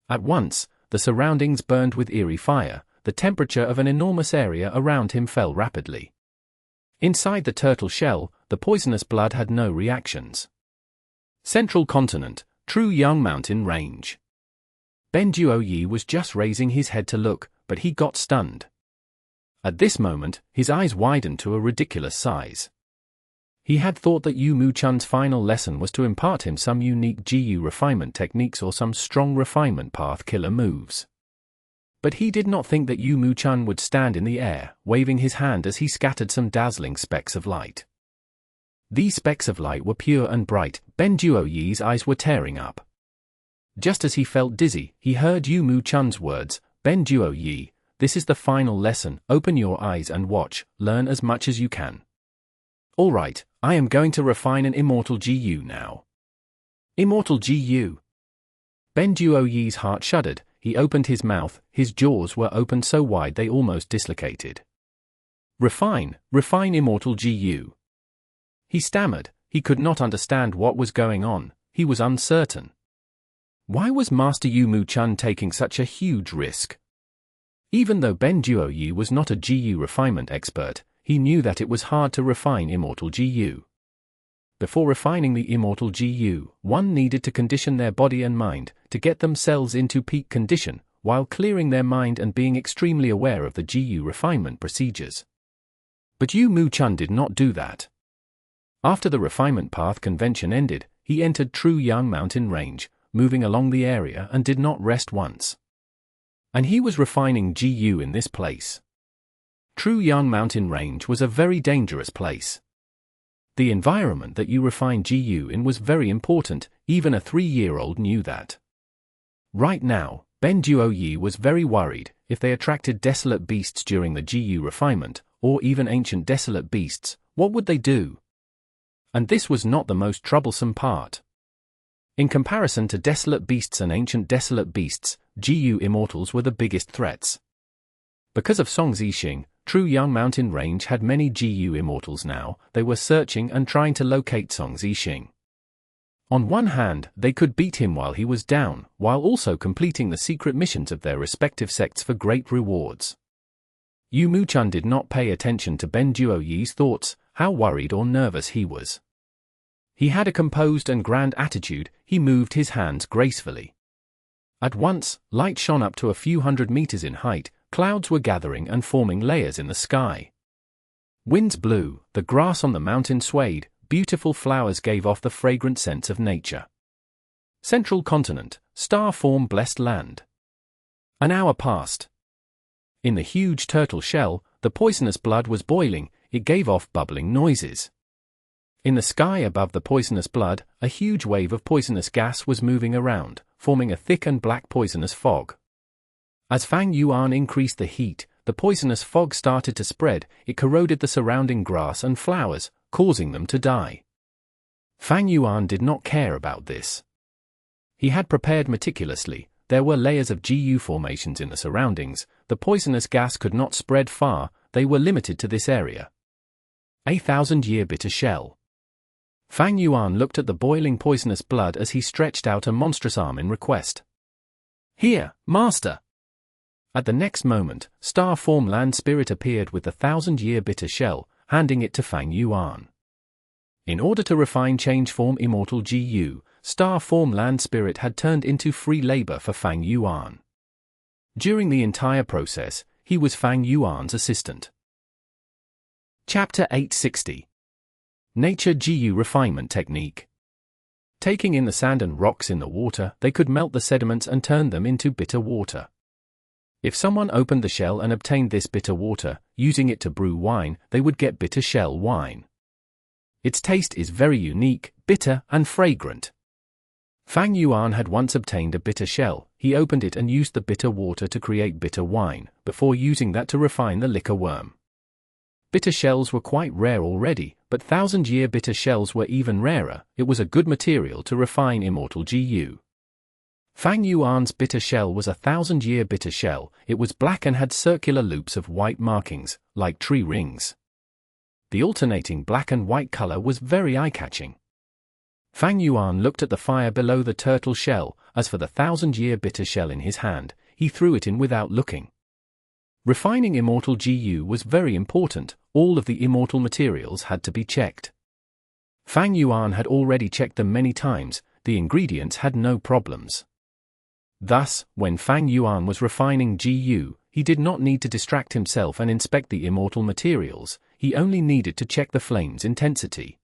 At once, the surroundings burned with eerie fire, the temperature of an enormous area around him fell rapidly. Inside the turtle shell, the poisonous blood had no reactions. Central Continent, True Young Mountain Range. Ben Duoyi was just raising his head to look, but he got stunned. At this moment, his eyes widened to a ridiculous size. He had thought that Yu Mu-chan's final lesson was to impart him some unique GU refinement techniques or some strong refinement path killer moves. But he did not think that Yu Mu-chan would stand in the air, waving his hand as he scattered some dazzling specks of light. These specks of light were pure and bright. Ben Duoyi's eyes were tearing up. Just as he felt dizzy, he heard Yu Mu-chan's words, "Ben Duoyi, this is the final lesson, open your eyes and watch, learn as much as you can." "All right, I am going to refine an Immortal GU now." Immortal GU. Ben Duoyi's heart shuddered, he opened his mouth, his jaws were opened so wide they almost dislocated. Refine Immortal GU. He stammered, he could not understand what was going on, he was uncertain. Why was Master Yu Mu-chan taking such a huge risk? Even though Ben Duoyi was not a GU refinement expert, he knew that it was hard to refine Immortal GU. Before refining the Immortal GU, one needed to condition their body and mind, to get themselves into peak condition, while clearing their mind and being extremely aware of the GU refinement procedures. But Yu Mu-chan did not do that. After the refinement path convention ended, he entered True Young Mountain Range, moving along the area and did not rest once. And he was refining GU in this place. True Young Mountain Range was a very dangerous place. The environment that you refine GU in was very important, even a 3-year-old knew that. Right now, Ben Duoyi was very worried, if they attracted desolate beasts during the GU refinement, or even ancient desolate beasts, what would they do? And this was not the most troublesome part. In comparison to desolate beasts and ancient desolate beasts, GU immortals were the biggest threats. Because of Song Zixing, True Young Mountain Range had many GU immortals now, they were searching and trying to locate Song Zixing. On one hand, they could beat him while he was down, while also completing the secret missions of their respective sects for great rewards. Yu Mu-chan did not pay attention to Ben Duoyi's thoughts, how worried or nervous he was. He had a composed and grand attitude, he moved his hands gracefully. At once, light shone up to a few hundred meters in height, clouds were gathering and forming layers in the sky. Winds blew, the grass on the mountain swayed, beautiful flowers gave off the fragrant scents of nature. Central Continent, star form blessed land. An hour passed. In the huge turtle shell, the poisonous blood was boiling, it gave off bubbling noises. In the sky above the poisonous blood, a huge wave of poisonous gas was moving around, forming a thick and black poisonous fog. As Fang Yuan increased the heat, the poisonous fog started to spread, it corroded the surrounding grass and flowers, causing them to die. Fang Yuan did not care about this. He had prepared meticulously, there were layers of GU formations in the surroundings, the poisonous gas could not spread far, they were limited to this area. 1,000-year bitter shell. Fang Yuan looked at the boiling poisonous blood as he stretched out a monstrous arm in request. "Here, Master!" At the next moment, star form land spirit appeared with the 1,000-year bitter shell, handing it to Fang Yuan. In order to refine change form Immortal GU, star form land spirit had turned into free labor for Fang Yuan. During the entire process, he was Fang Yuan's assistant. Chapter 860. Nature GU Refinement Technique. Taking in the sand and rocks in the water, they could melt the sediments and turn them into bitter water. If someone opened the shell and obtained this bitter water, using it to brew wine, they would get bitter shell wine. Its taste is very unique, bitter, and fragrant. Fang Yuan had once obtained a bitter shell. He opened it and used the bitter water to create bitter wine, before using that to refine the liquor worm. Bitter shells were quite rare already, but 1000-year bitter shells were even rarer. It was a good material to refine Immortal GU. Fang Yuan's bitter shell was a 1000-year bitter shell. It was black and had circular loops of white markings, like tree rings. The alternating black and white color was very eye-catching. Fang Yuan looked at the fire below the turtle shell. As for the 1000-year bitter shell in his hand, he threw it in without looking. Refining Immortal GU was very important. All of the immortal materials had to be checked. Fang Yuan had already checked them many times. The ingredients had no problems. Thus, when Fang Yuan was refining GU, he did not need to distract himself and inspect the immortal materials. He only needed to check the flame's intensity.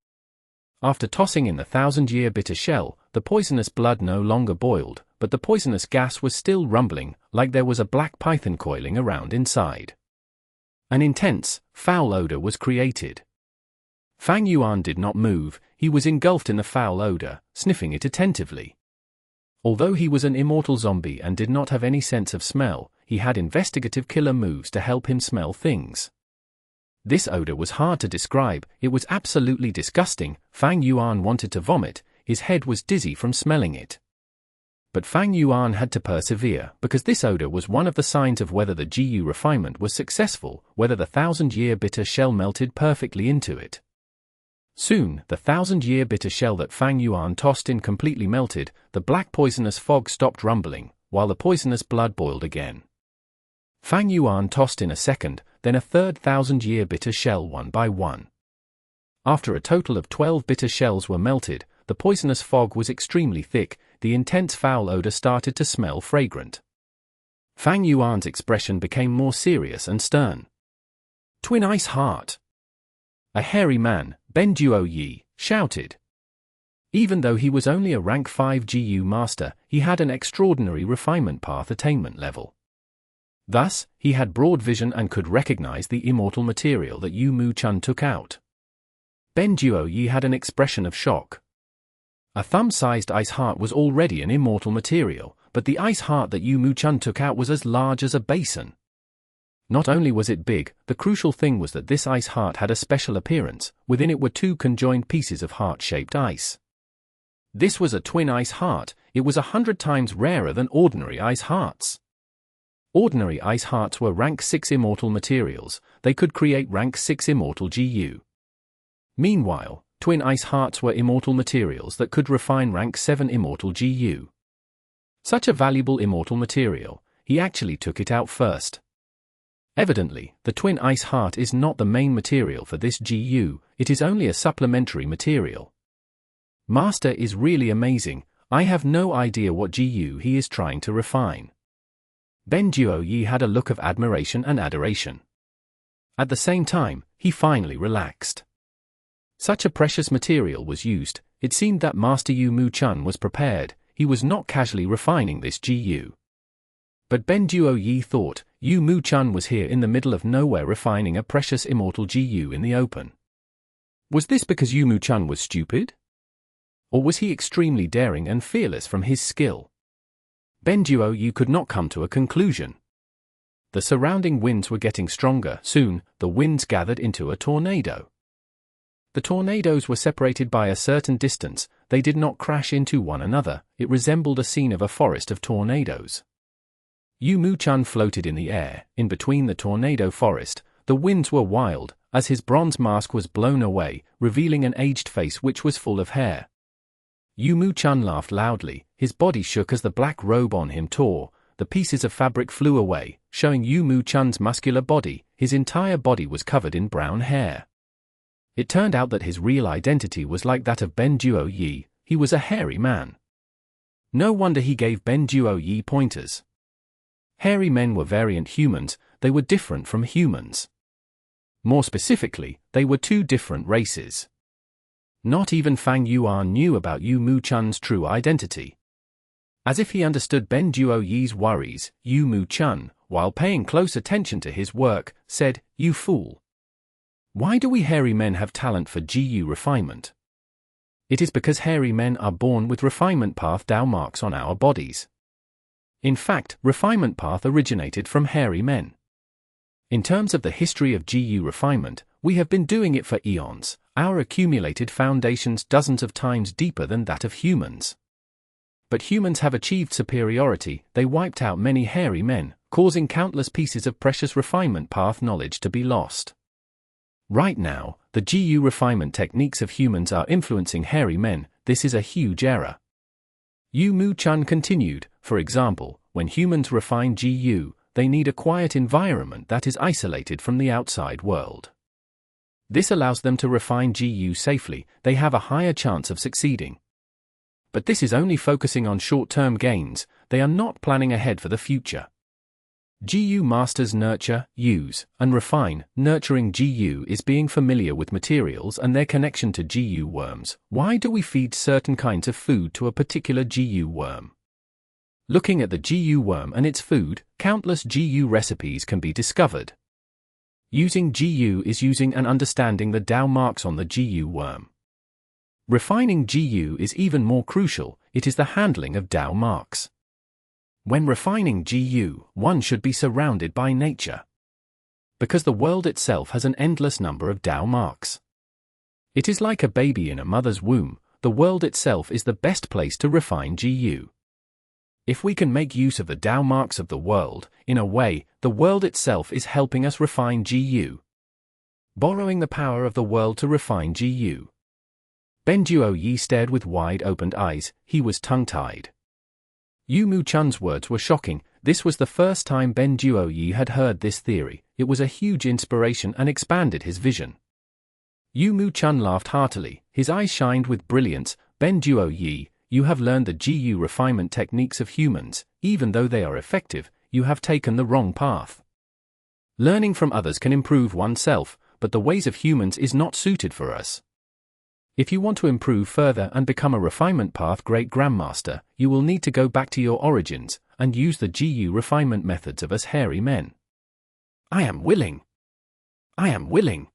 After tossing in the 1000-year bitter shell, the poisonous blood no longer boiled, but the poisonous gas was still rumbling, like there was a black python coiling around inside. An intense, foul odor was created. Fang Yuan did not move. He was engulfed in the foul odor, sniffing it attentively. Although he was an immortal zombie and did not have any sense of smell, he had investigative killer moves to help him smell things. This odor was hard to describe. It was absolutely disgusting. Fang Yuan wanted to vomit. His head was dizzy from smelling it. But Fang Yuan had to persevere, because this odor was one of the signs of whether the GU refinement was successful, whether the 1000-year bitter shell melted perfectly into it. Soon, the 1000-year bitter shell that Fang Yuan tossed in completely melted. The black poisonous fog stopped rumbling, while the poisonous blood boiled again. Fang Yuan tossed in a second, then a third 1000-year bitter shell one by one. After a total of 12 bitter shells were melted, the poisonous fog was extremely thick. The intense foul odor started to smell fragrant. Fang Yuan's expression became more serious and stern. Twin Ice Heart! A hairy man, Ben Duo Yi, shouted. Even though he was only a rank 5 GU master, he had an extraordinary refinement path attainment level. Thus, he had broad vision and could recognize the immortal material that Yu Mu Chun took out. Ben Duo Yi had an expression of shock. A thumb-sized ice heart was already an immortal material, but the ice heart that Yu Mu Chun took out was as large as a basin. Not only was it big, the crucial thing was that this ice heart had a special appearance. Within it were two conjoined pieces of heart-shaped ice. This was a twin ice heart. It was 100 times rarer than ordinary ice hearts. Ordinary ice hearts were rank 6 immortal materials. They could create rank 6 immortal GU. Meanwhile, twin ice hearts were immortal materials that could refine rank 7 immortal GU. Such a valuable immortal material, he actually took it out first. Evidently, the twin ice heart is not the main material for this GU, it is only a supplementary material. Master is really amazing. I have no idea what GU he is trying to refine. Ben Duo Yi had a look of admiration and adoration. At the same time, he finally relaxed. Such a precious material was used. It seemed that Master Yu Mu Chun was prepared. He was not casually refining this GU. But Ben Duo Yi thought, Yu Mu Chun was here in the middle of nowhere refining a precious immortal GU in the open. Was this because Yu Mu Chun was stupid? Or was he extremely daring and fearless from his skill? Ben Duo Yi could not come to a conclusion. The surrounding winds were getting stronger. Soon, the winds gathered into a tornado. The tornadoes were separated by a certain distance. They did not crash into one another. It resembled a scene of a forest of tornadoes. Yu Mu Chun floated in the air, in between the tornado forest. The winds were wild, as his bronze mask was blown away, revealing an aged face which was full of hair. Yu Mu Chun laughed loudly. His body shook as the black robe on him tore. The pieces of fabric flew away, showing Yu Mu Chun's muscular body. His entire body was covered in brown hair. It turned out that his real identity was like that of Ben Duo Yi. He was a hairy man. No wonder he gave Ben Duo Yi pointers. Hairy men were variant humans. They were different from humans. More specifically, they were two different races. Not even Fang Yuan knew about Yu Mu Chun's true identity. As if he understood Ben Duo Yi's worries, Yu Mu Chun, while paying close attention to his work, said, "You fool. Why do we hairy men have talent for GU refinement? It is because hairy men are born with refinement path Dao marks on our bodies. In fact, refinement path originated from hairy men. In terms of the history of GU refinement, we have been doing it for eons, our accumulated foundations dozens of times deeper than that of humans. But humans have achieved superiority, they wiped out many hairy men, causing countless pieces of precious refinement path knowledge to be lost. Right now, the GU refinement techniques of humans are influencing hairy men. This is a huge error. Yu Mu Chun continued, for example, when humans refine GU, they need a quiet environment that is isolated from the outside world. This allows them to refine GU safely, they have a higher chance of succeeding. But this is only focusing on short-term gains, they are not planning ahead for the future. GU masters nurture, use, and refine. Nurturing GU is being familiar with materials and their connection to GU worms. Why do we feed certain kinds of food to a particular GU worm? Looking at the GU worm and its food, countless GU recipes can be discovered. Using GU is using and understanding the Dao marks on the GU worm. Refining GU is even more crucial, it is the handling of Dao marks. When refining GU, one should be surrounded by nature. Because the world itself has an endless number of Dao marks. It is like a baby in a mother's womb, the world itself is the best place to refine GU. If we can make use of the Dao marks of the world, in a way, the world itself is helping us refine GU. Borrowing the power of the world to refine GU. Ben Duo Yi stared with wide-opened eyes, he was tongue-tied. Yu Mu Chun's words were shocking, this was the first time Ben Duo Yi had heard this theory, it was a huge inspiration and expanded his vision. Yu Mu Chun laughed heartily, his eyes shined with brilliance. Ben Duo Yi, you have learned the GU refinement techniques of humans, even though they are effective, you have taken the wrong path. Learning from others can improve oneself, but the ways of humans is not suited for us. If you want to improve further and become a refinement path great grandmaster, you will need to go back to your origins, and use the GU refinement methods of us hairy men. I am willing. I am willing.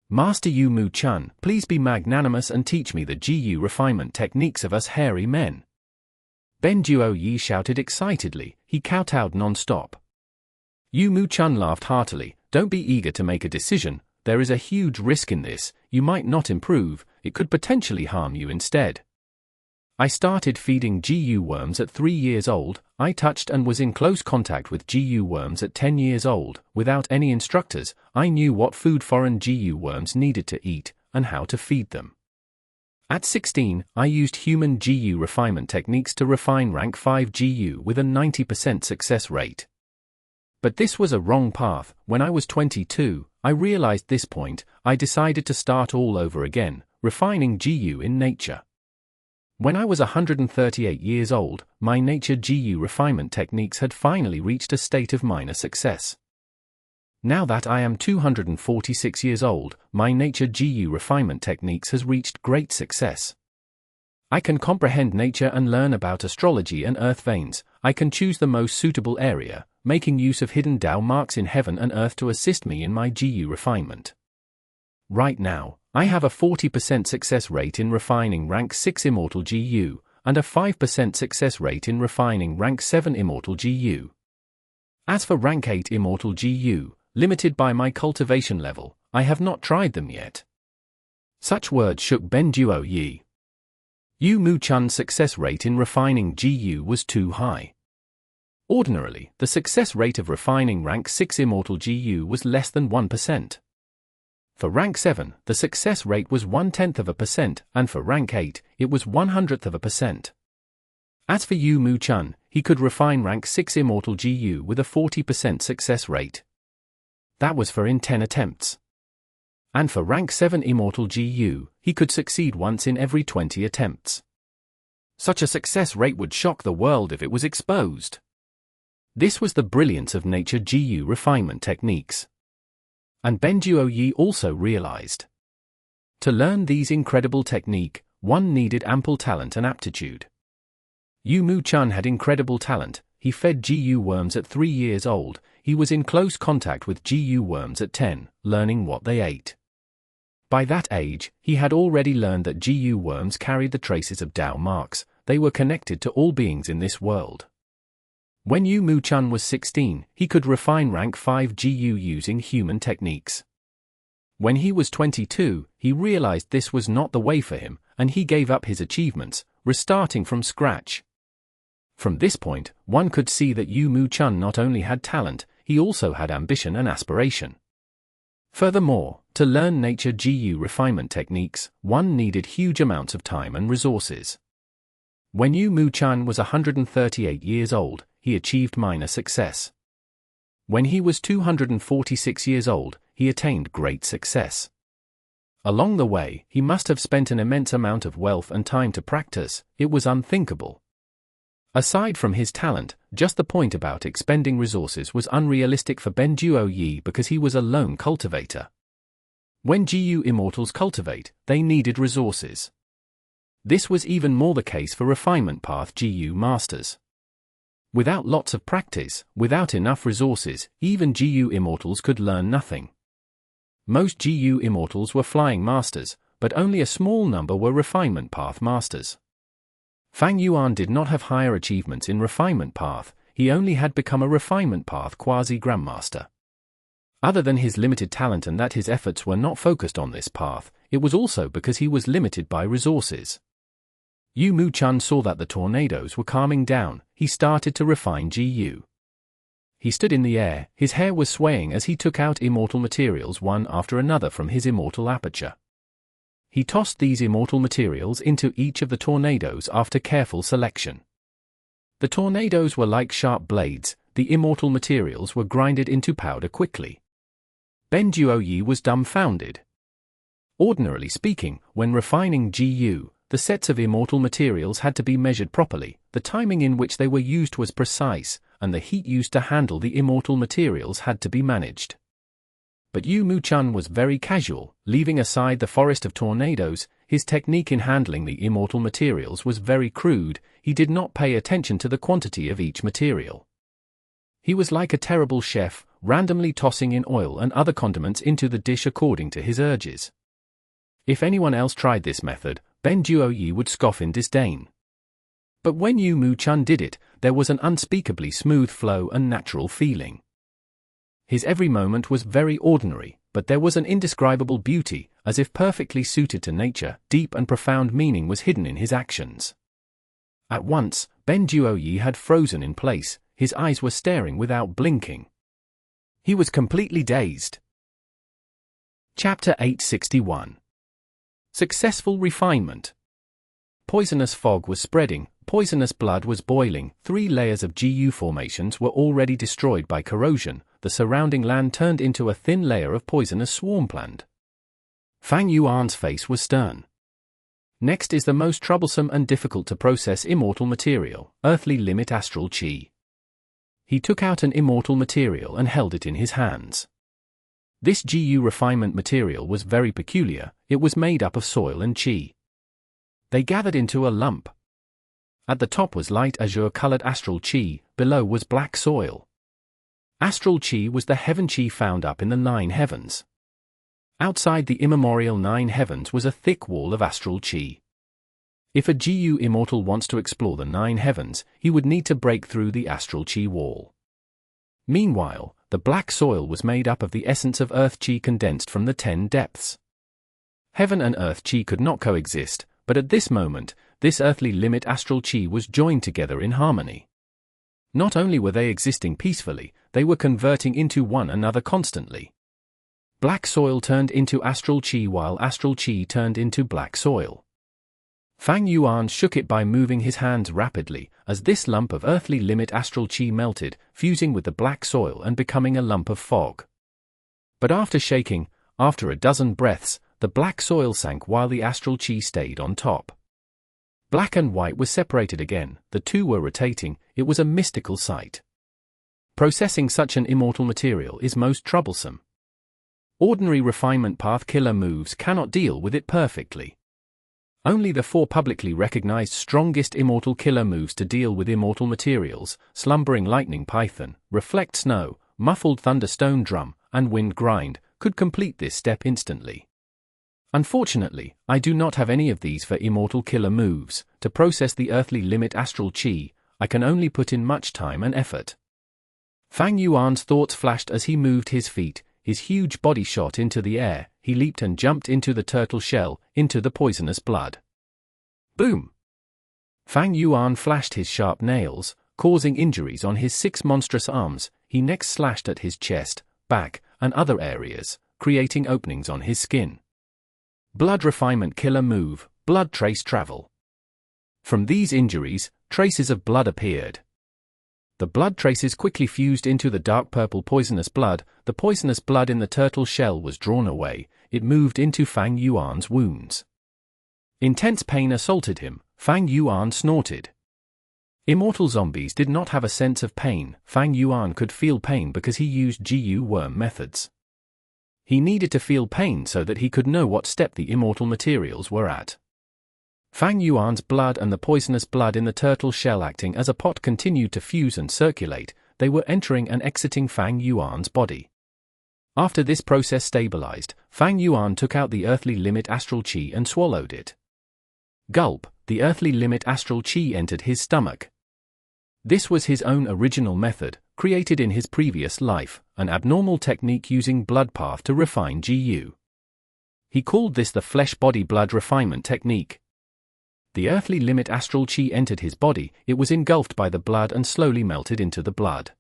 Master Yu Mu Chun, please be magnanimous and teach me the GU refinement techniques of us hairy men. Ben Duo Yi shouted excitedly, he kowtowed non-stop. Yu Mu Chun laughed heartily, don't be eager to make a decision, there is a huge risk in this, you might not improve, it could potentially harm you instead. I started feeding GU worms at 3 years old, I touched and was in close contact with GU worms at 10 years old, without any instructors, I knew what food foreign GU worms needed to eat, and how to feed them. At 16, I used human GU refinement techniques to refine rank 5 GU with a 90% success rate. But this was a wrong path. When I was 22, I realized this point, I decided to start all over again, refining GU in nature. When I was 138 years old, my nature GU refinement techniques had finally reached a state of minor success. Now that I am 246 years old, my nature GU refinement techniques has reached great success. I can comprehend nature and learn about astrology and earth veins, I can choose the most suitable area, making use of hidden Dao marks in heaven and earth to assist me in my GU refinement. Right now, I have a 40% success rate in refining rank 6 Immortal GU, and a 5% success rate in refining rank 7 Immortal GU. As for rank 8 Immortal GU, limited by my cultivation level, I have not tried them yet. Such words shook Ben Duo Yi. Yu Mu Chun's success rate in refining GU was too high. Ordinarily, the success rate of refining rank 6 Immortal GU was less than 1%. For rank 7, the success rate was 0.1%, and for rank 8, it was 0.01%. As for Yu Mu Chun, he could refine rank 6 Immortal GU with a 40% success rate. That was for in 10 attempts. And for rank 7 Immortal GU, he could succeed once in every 20 attempts. Such a success rate would shock the world if it was exposed. This was the brilliance of nature GU refinement techniques. And Ben Duo Yi also realized. To learn these incredible technique, one needed ample talent and aptitude. Yu Mu Chun had incredible talent, he fed GU worms at 3 years old, he was in close contact with GU worms at 10, learning what they ate. By that age, he had already learned that GU worms carried the traces of Dao marks. They were connected to all beings in this world. When Yu Mu-chun was 16, he could refine rank 5 GU using human techniques. When he was 22, he realized this was not the way for him, and he gave up his achievements, restarting from scratch. From this point, one could see that Yu Mu-chun not only had talent, he also had ambition and aspiration. Furthermore, to learn nature GU refinement techniques, one needed huge amounts of time and resources. When Yu Mu-chun was 138 years old, he achieved minor success. When he was 246 years old, he attained great success. Along the way, he must have spent an immense amount of wealth and time to practice. It was unthinkable. Aside from his talent, just the point about expending resources was unrealistic for Ben Duo Yi because he was a lone cultivator. When GU Immortals cultivate, they needed resources. This was even more the case for Refinement Path GU Masters. Without lots of practice, without enough resources, even GU Immortals could learn nothing. Most GU Immortals were Flying Masters, but only a small number were Refinement Path Masters. Fang Yuan did not have higher achievements in Refinement Path, he only had become a Refinement Path Quasi-Grandmaster. Other than his limited talent and that his efforts were not focused on this path, it was also because he was limited by resources. Yu Mu-chun saw that the tornadoes were calming down. He started to refine GU. He stood in the air, his hair was swaying as he took out immortal materials one after another from his immortal aperture. He tossed these immortal materials into each of the tornadoes after careful selection. The tornadoes were like sharp blades, the immortal materials were grinded into powder quickly. Ben Duo Yi was dumbfounded. Ordinarily speaking, when refining GU, the sets of immortal materials had to be measured properly, the timing in which they were used was precise, and the heat used to handle the immortal materials had to be managed. But Yu Mu-chun was very casual, leaving aside the forest of tornadoes. His technique in handling the immortal materials was very crude. He did not pay attention to the quantity of each material. He was like a terrible chef, randomly tossing in oil and other condiments into the dish according to his urges. If anyone else tried this method, Ben Duo Yi would scoff in disdain. But when Yu Mu-chun did it, there was an unspeakably smooth flow and natural feeling. His every moment was very ordinary, but there was an indescribable beauty, as if perfectly suited to nature. Deep and profound meaning was hidden in his actions. At once, Ben Duo Yi had frozen in place, his eyes were staring without blinking. He was completely dazed. Chapter 861. Successful Refinement. Poisonous fog was spreading, poisonous blood was boiling, 3 layers of GU formations were already destroyed by corrosion, the surrounding land turned into a thin layer of poisonous swampland. Fang Yuan's face was stern. Next is the most troublesome and difficult to process immortal material, earthly limit astral chi. He took out an immortal material and held it in his hands. This GU refinement material was very peculiar, it was made up of soil and chi. They gathered into a lump. At the top was light azure-colored astral chi, below was black soil. Astral chi was the heaven chi found up in the 9 heavens. Outside the immemorial 9 heavens was a thick wall of astral chi. If a GU immortal wants to explore the 9 heavens, he would need to break through the astral chi wall. Meanwhile, the black soil was made up of the essence of earth chi condensed from the 10 depths. Heaven and earth chi could not coexist, but at this moment, this earthly limit astral chi was joined together in harmony. Not only were they existing peacefully, they were converting into one another constantly. Black soil turned into astral chi while astral chi turned into black soil. Fang Yuan shook it by moving his hands rapidly, as this lump of earthly limit astral chi melted, fusing with the black soil and becoming a lump of fog. But after shaking, after a dozen breaths, the black soil sank while the astral chi stayed on top. Black and white were separated again, the two were rotating, it was a mystical sight. Processing such an immortal material is most troublesome. Ordinary refinement path killer moves cannot deal with it perfectly. Only the 4 publicly recognized strongest immortal killer moves to deal with immortal materials, Slumbering Lightning Python, Reflect Snow, muffled thunderstone drum, and wind grind, could complete this step instantly. Unfortunately, I do not have any of these for immortal killer moves. To process the earthly limit astral chi, I can only put in much time and effort. Fang Yuan's thoughts flashed as he moved his feet, his huge body shot into the air, he leaped and jumped into the turtle shell, into the poisonous blood. Boom! Fang Yuan flashed his sharp nails, causing injuries on his 6 monstrous arms. He next slashed at his chest, back, and other areas, creating openings on his skin. Blood refinement killer move, blood trace travel. From these injuries, traces of blood appeared. The blood traces quickly fused into the dark purple poisonous blood. The poisonous blood in the turtle shell was drawn away. It moved into Fang Yuan's wounds. Intense pain assaulted him. Fang Yuan snorted. Immortal zombies did not have a sense of pain. Fang Yuan could feel pain because he used GU worm methods. He needed to feel pain so that he could know what step the immortal materials were at. Fang Yuan's blood and the poisonous blood in the turtle shell acting as a pot continued to fuse and circulate. They were entering and exiting Fang Yuan's body. After this process stabilized, Fang Yuan took out the earthly limit astral chi and swallowed it. Gulp, the earthly limit astral chi entered his stomach. This was his own original method, created in his previous life, an abnormal technique using blood path to refine GU. He called this the flesh-body blood refinement technique. The earthly limit astral chi entered his body. It was engulfed by the blood and slowly melted into the blood.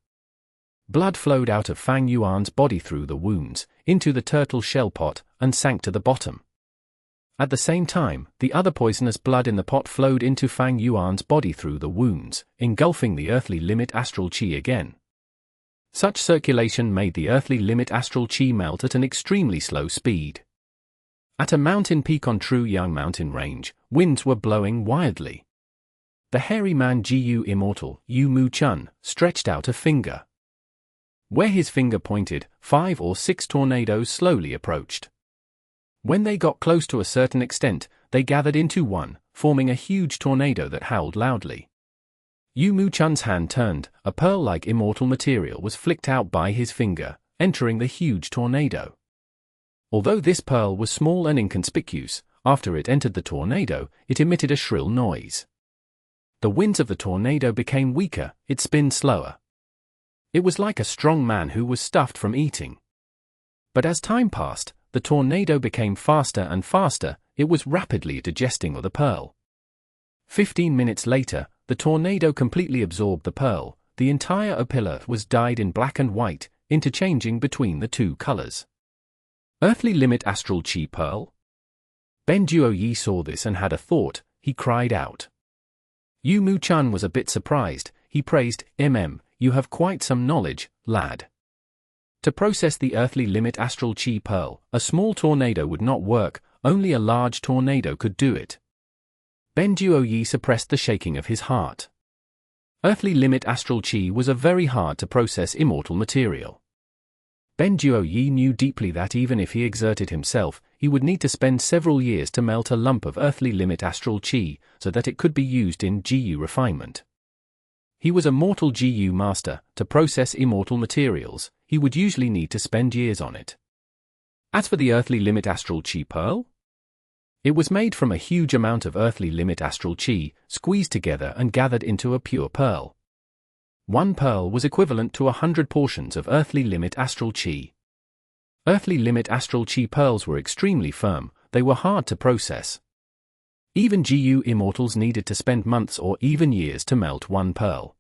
Blood flowed out of Fang Yuan's body through the wounds, into the turtle shell pot, and sank to the bottom. At the same time, the other poisonous blood in the pot flowed into Fang Yuan's body through the wounds, engulfing the earthly limit astral chi again. Such circulation made the earthly limit astral chi melt at an extremely slow speed. At a mountain peak on Truyang mountain range, winds were blowing wildly. The hairy man GU Immortal, Yu Mu Chun, stretched out a finger. Where his finger pointed, 5 or 6 tornadoes slowly approached. When they got close to a certain extent, they gathered into one, forming a huge tornado that howled loudly. Yu Mu Chun's hand turned, a pearl-like immortal material was flicked out by his finger, entering the huge tornado. Although this pearl was small and inconspicuous, after it entered the tornado, it emitted a shrill noise. The winds of the tornado became weaker, it spun slower. It was like a strong man who was stuffed from eating. But as time passed, the tornado became faster and faster. It was rapidly digesting the pearl. 15 minutes later, the tornado completely absorbed the pearl. The entire opila was dyed in black and white, interchanging between the two colors. Earthly limit astral chi pearl? Ben Duoyi saw this and had a thought. He cried out. Yu Mu Chun was a bit surprised. He praised, you have quite some knowledge, lad. To process the earthly limit astral chi pearl, a small tornado would not work, only a large tornado could do it. Ben Duoyi suppressed the shaking of his heart. Earthly limit astral chi was a very hard to process immortal material. Ben Duoyi knew deeply that even if he exerted himself, he would need to spend several years to melt a lump of earthly limit astral chi, so that it could be used in GU refinement. He was a mortal GU master. To process immortal materials, he would usually need to spend years on it. As for the earthly limit astral chi pearl? It was made from a huge amount of earthly limit astral chi, squeezed together and gathered into a pure pearl. One pearl was equivalent to 100 portions of earthly limit astral chi. Earthly limit astral chi pearls were extremely firm, they were hard to process. Even GU immortals needed to spend months or even years to melt one pearl.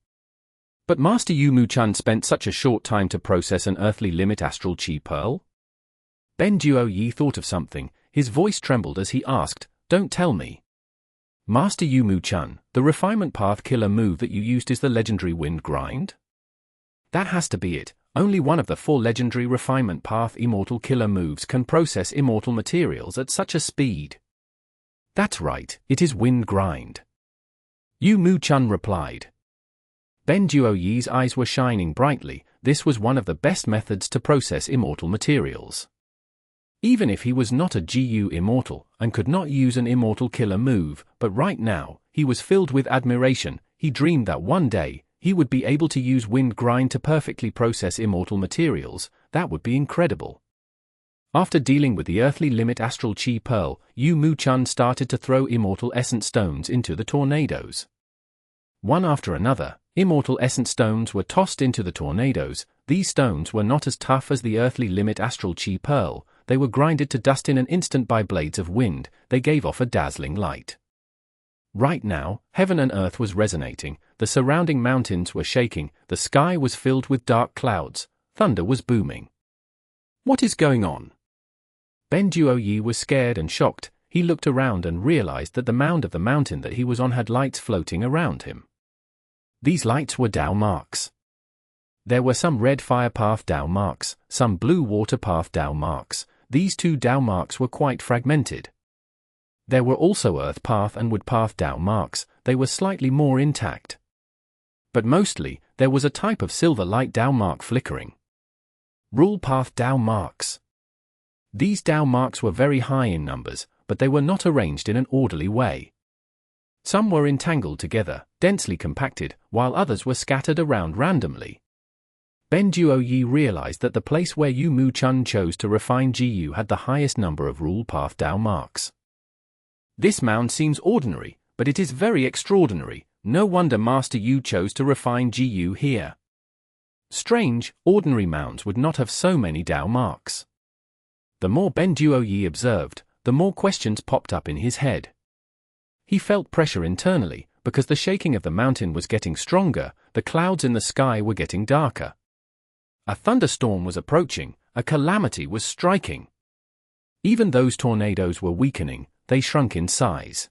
But Master Yu Mu Chun spent such a short time to process an earthly limit astral chi pearl? Ben Duoyi thought of something. His voice trembled as he asked, "Don't tell me." Master Yu Mu Chun, the refinement path killer move that you used is the legendary wind grind? That has to be it. Only one of the 4 legendary refinement path immortal killer moves can process immortal materials at such a speed. That's right, it is wind grind. Yu Mu Chun replied. Ben Duoyi's eyes were shining brightly. This was one of the best methods to process immortal materials. Even if he was not a GU immortal, and could not use an immortal killer move, but right now, he was filled with admiration. He dreamed that one day, he would be able to use wind grind to perfectly process immortal materials. That would be incredible. After dealing with the earthly limit astral chi pearl, Yu Mu-chun started to throw immortal essence stones into the tornadoes. One after another, immortal essence stones were tossed into the tornadoes. These stones were not as tough as the earthly limit astral chi pearl. They were grinded to dust in an instant by blades of wind. They gave off a dazzling light. Right now, heaven and earth was resonating, the surrounding mountains were shaking, the sky was filled with dark clouds, thunder was booming. What is going on? Ben Duoyi was scared and shocked. He looked around and realized that the mound of the mountain that he was on had lights floating around him. These lights were Dao marks. There were some red fire path Dao marks, some blue water path Dao marks. These two Dao marks were quite fragmented. There were also earth path and wood path Dao marks. They were slightly more intact. But mostly, there was a type of silver light Dao mark flickering. Rule path Dao marks. These Dao marks were very high in numbers, but they were not arranged in an orderly way. Some were entangled together, densely compacted, while others were scattered around randomly. Ben Duoyi realized that the place where Yu Mu-chun chose to refine Gu had the highest number of rule path Dao marks. This mound seems ordinary, but it is very extraordinary. No wonder Master Yu chose to refine Gu here. Strange, ordinary mounds would not have so many Dao marks. The more Ben Duoyi observed, the more questions popped up in his head. He felt pressure internally, because the shaking of the mountain was getting stronger, the clouds in the sky were getting darker. A thunderstorm was approaching, a calamity was striking. Even those tornadoes were weakening, they shrunk in size.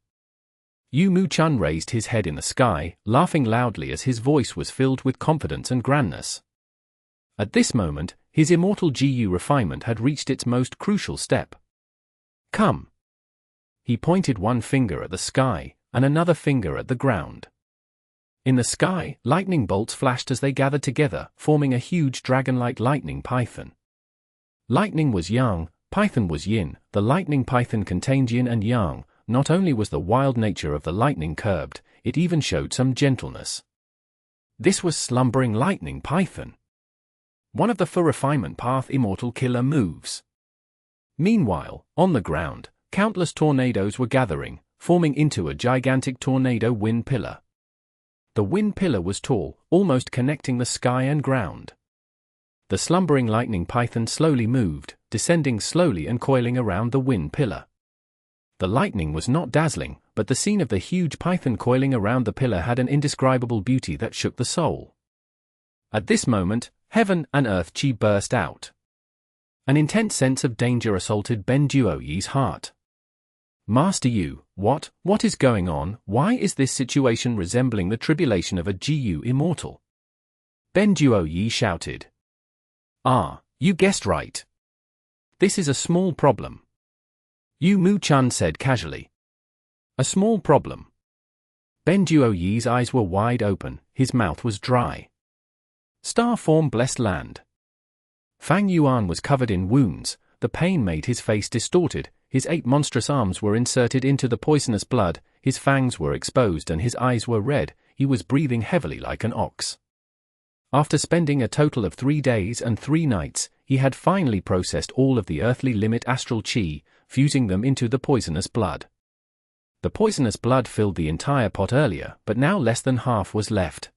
Yu Mu-chun raised his head in the sky, laughing loudly as his voice was filled with confidence and grandness. At this moment, his immortal Gu refinement had reached its most crucial step. Come. He pointed one finger at the sky, and another finger at the ground. In the sky, lightning bolts flashed as they gathered together, forming a huge dragon-like lightning python. Lightning was yang, python was yin. The lightning python contained yin and yang. Not only was the wild nature of the lightning curbed, it even showed some gentleness. This was slumbering lightning python. One of the for refinement path immortal killer moves. Meanwhile, on the ground, countless tornadoes were gathering, forming into a gigantic tornado wind pillar. The wind pillar was tall, almost connecting the sky and ground. The slumbering lightning python slowly moved, descending slowly and coiling around the wind pillar. The lightning was not dazzling, but the scene of the huge python coiling around the pillar had an indescribable beauty that shook the soul. At this moment, heaven and earth chi burst out. An intense sense of danger assaulted Ben Duoyi's heart. Master Yu, what is going on? Why is this situation resembling the tribulation of a Gu immortal? Ben Duoyi shouted. Ah, you guessed right. This is a small problem. Yu Mu-chun said casually. A small problem. Ben Duoyi's eyes were wide open, his mouth was dry. Star form blessed land. Fang Yuan was covered in wounds, the pain made his face distorted, his 8 monstrous arms were inserted into the poisonous blood, his fangs were exposed and his eyes were red, he was breathing heavily like an ox. After spending a total of 3 days and 3 nights, he had finally processed all of the earthly limit astral chi, fusing them into the poisonous blood. The poisonous blood filled the entire pot earlier, but now less than half was left.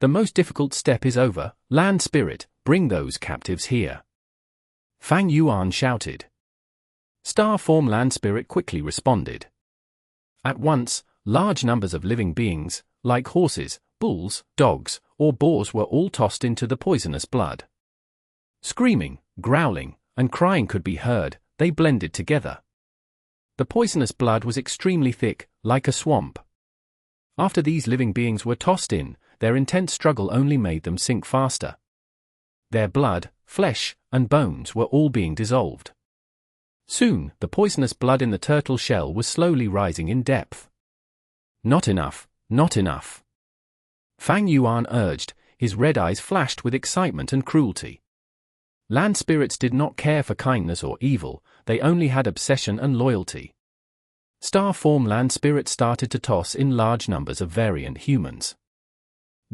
The most difficult step is over, land spirit, bring those captives here. Fang Yuan shouted. Star form land spirit quickly responded. At once, large numbers of living beings, like horses, bulls, dogs, or boars were all tossed into the poisonous blood. Screaming, growling, and crying could be heard, they blended together. The poisonous blood was extremely thick, like a swamp. After these living beings were tossed in, their intense struggle only made them sink faster. Their blood, flesh, and bones were all being dissolved. Soon, the poisonous blood in the turtle shell was slowly rising in depth. Not enough, not enough. Fang Yuan urged, his red eyes flashed with excitement and cruelty. Land spirits did not care for kindness or evil, they only had obsession and loyalty. Star form land spirits started to toss in large numbers of variant humans.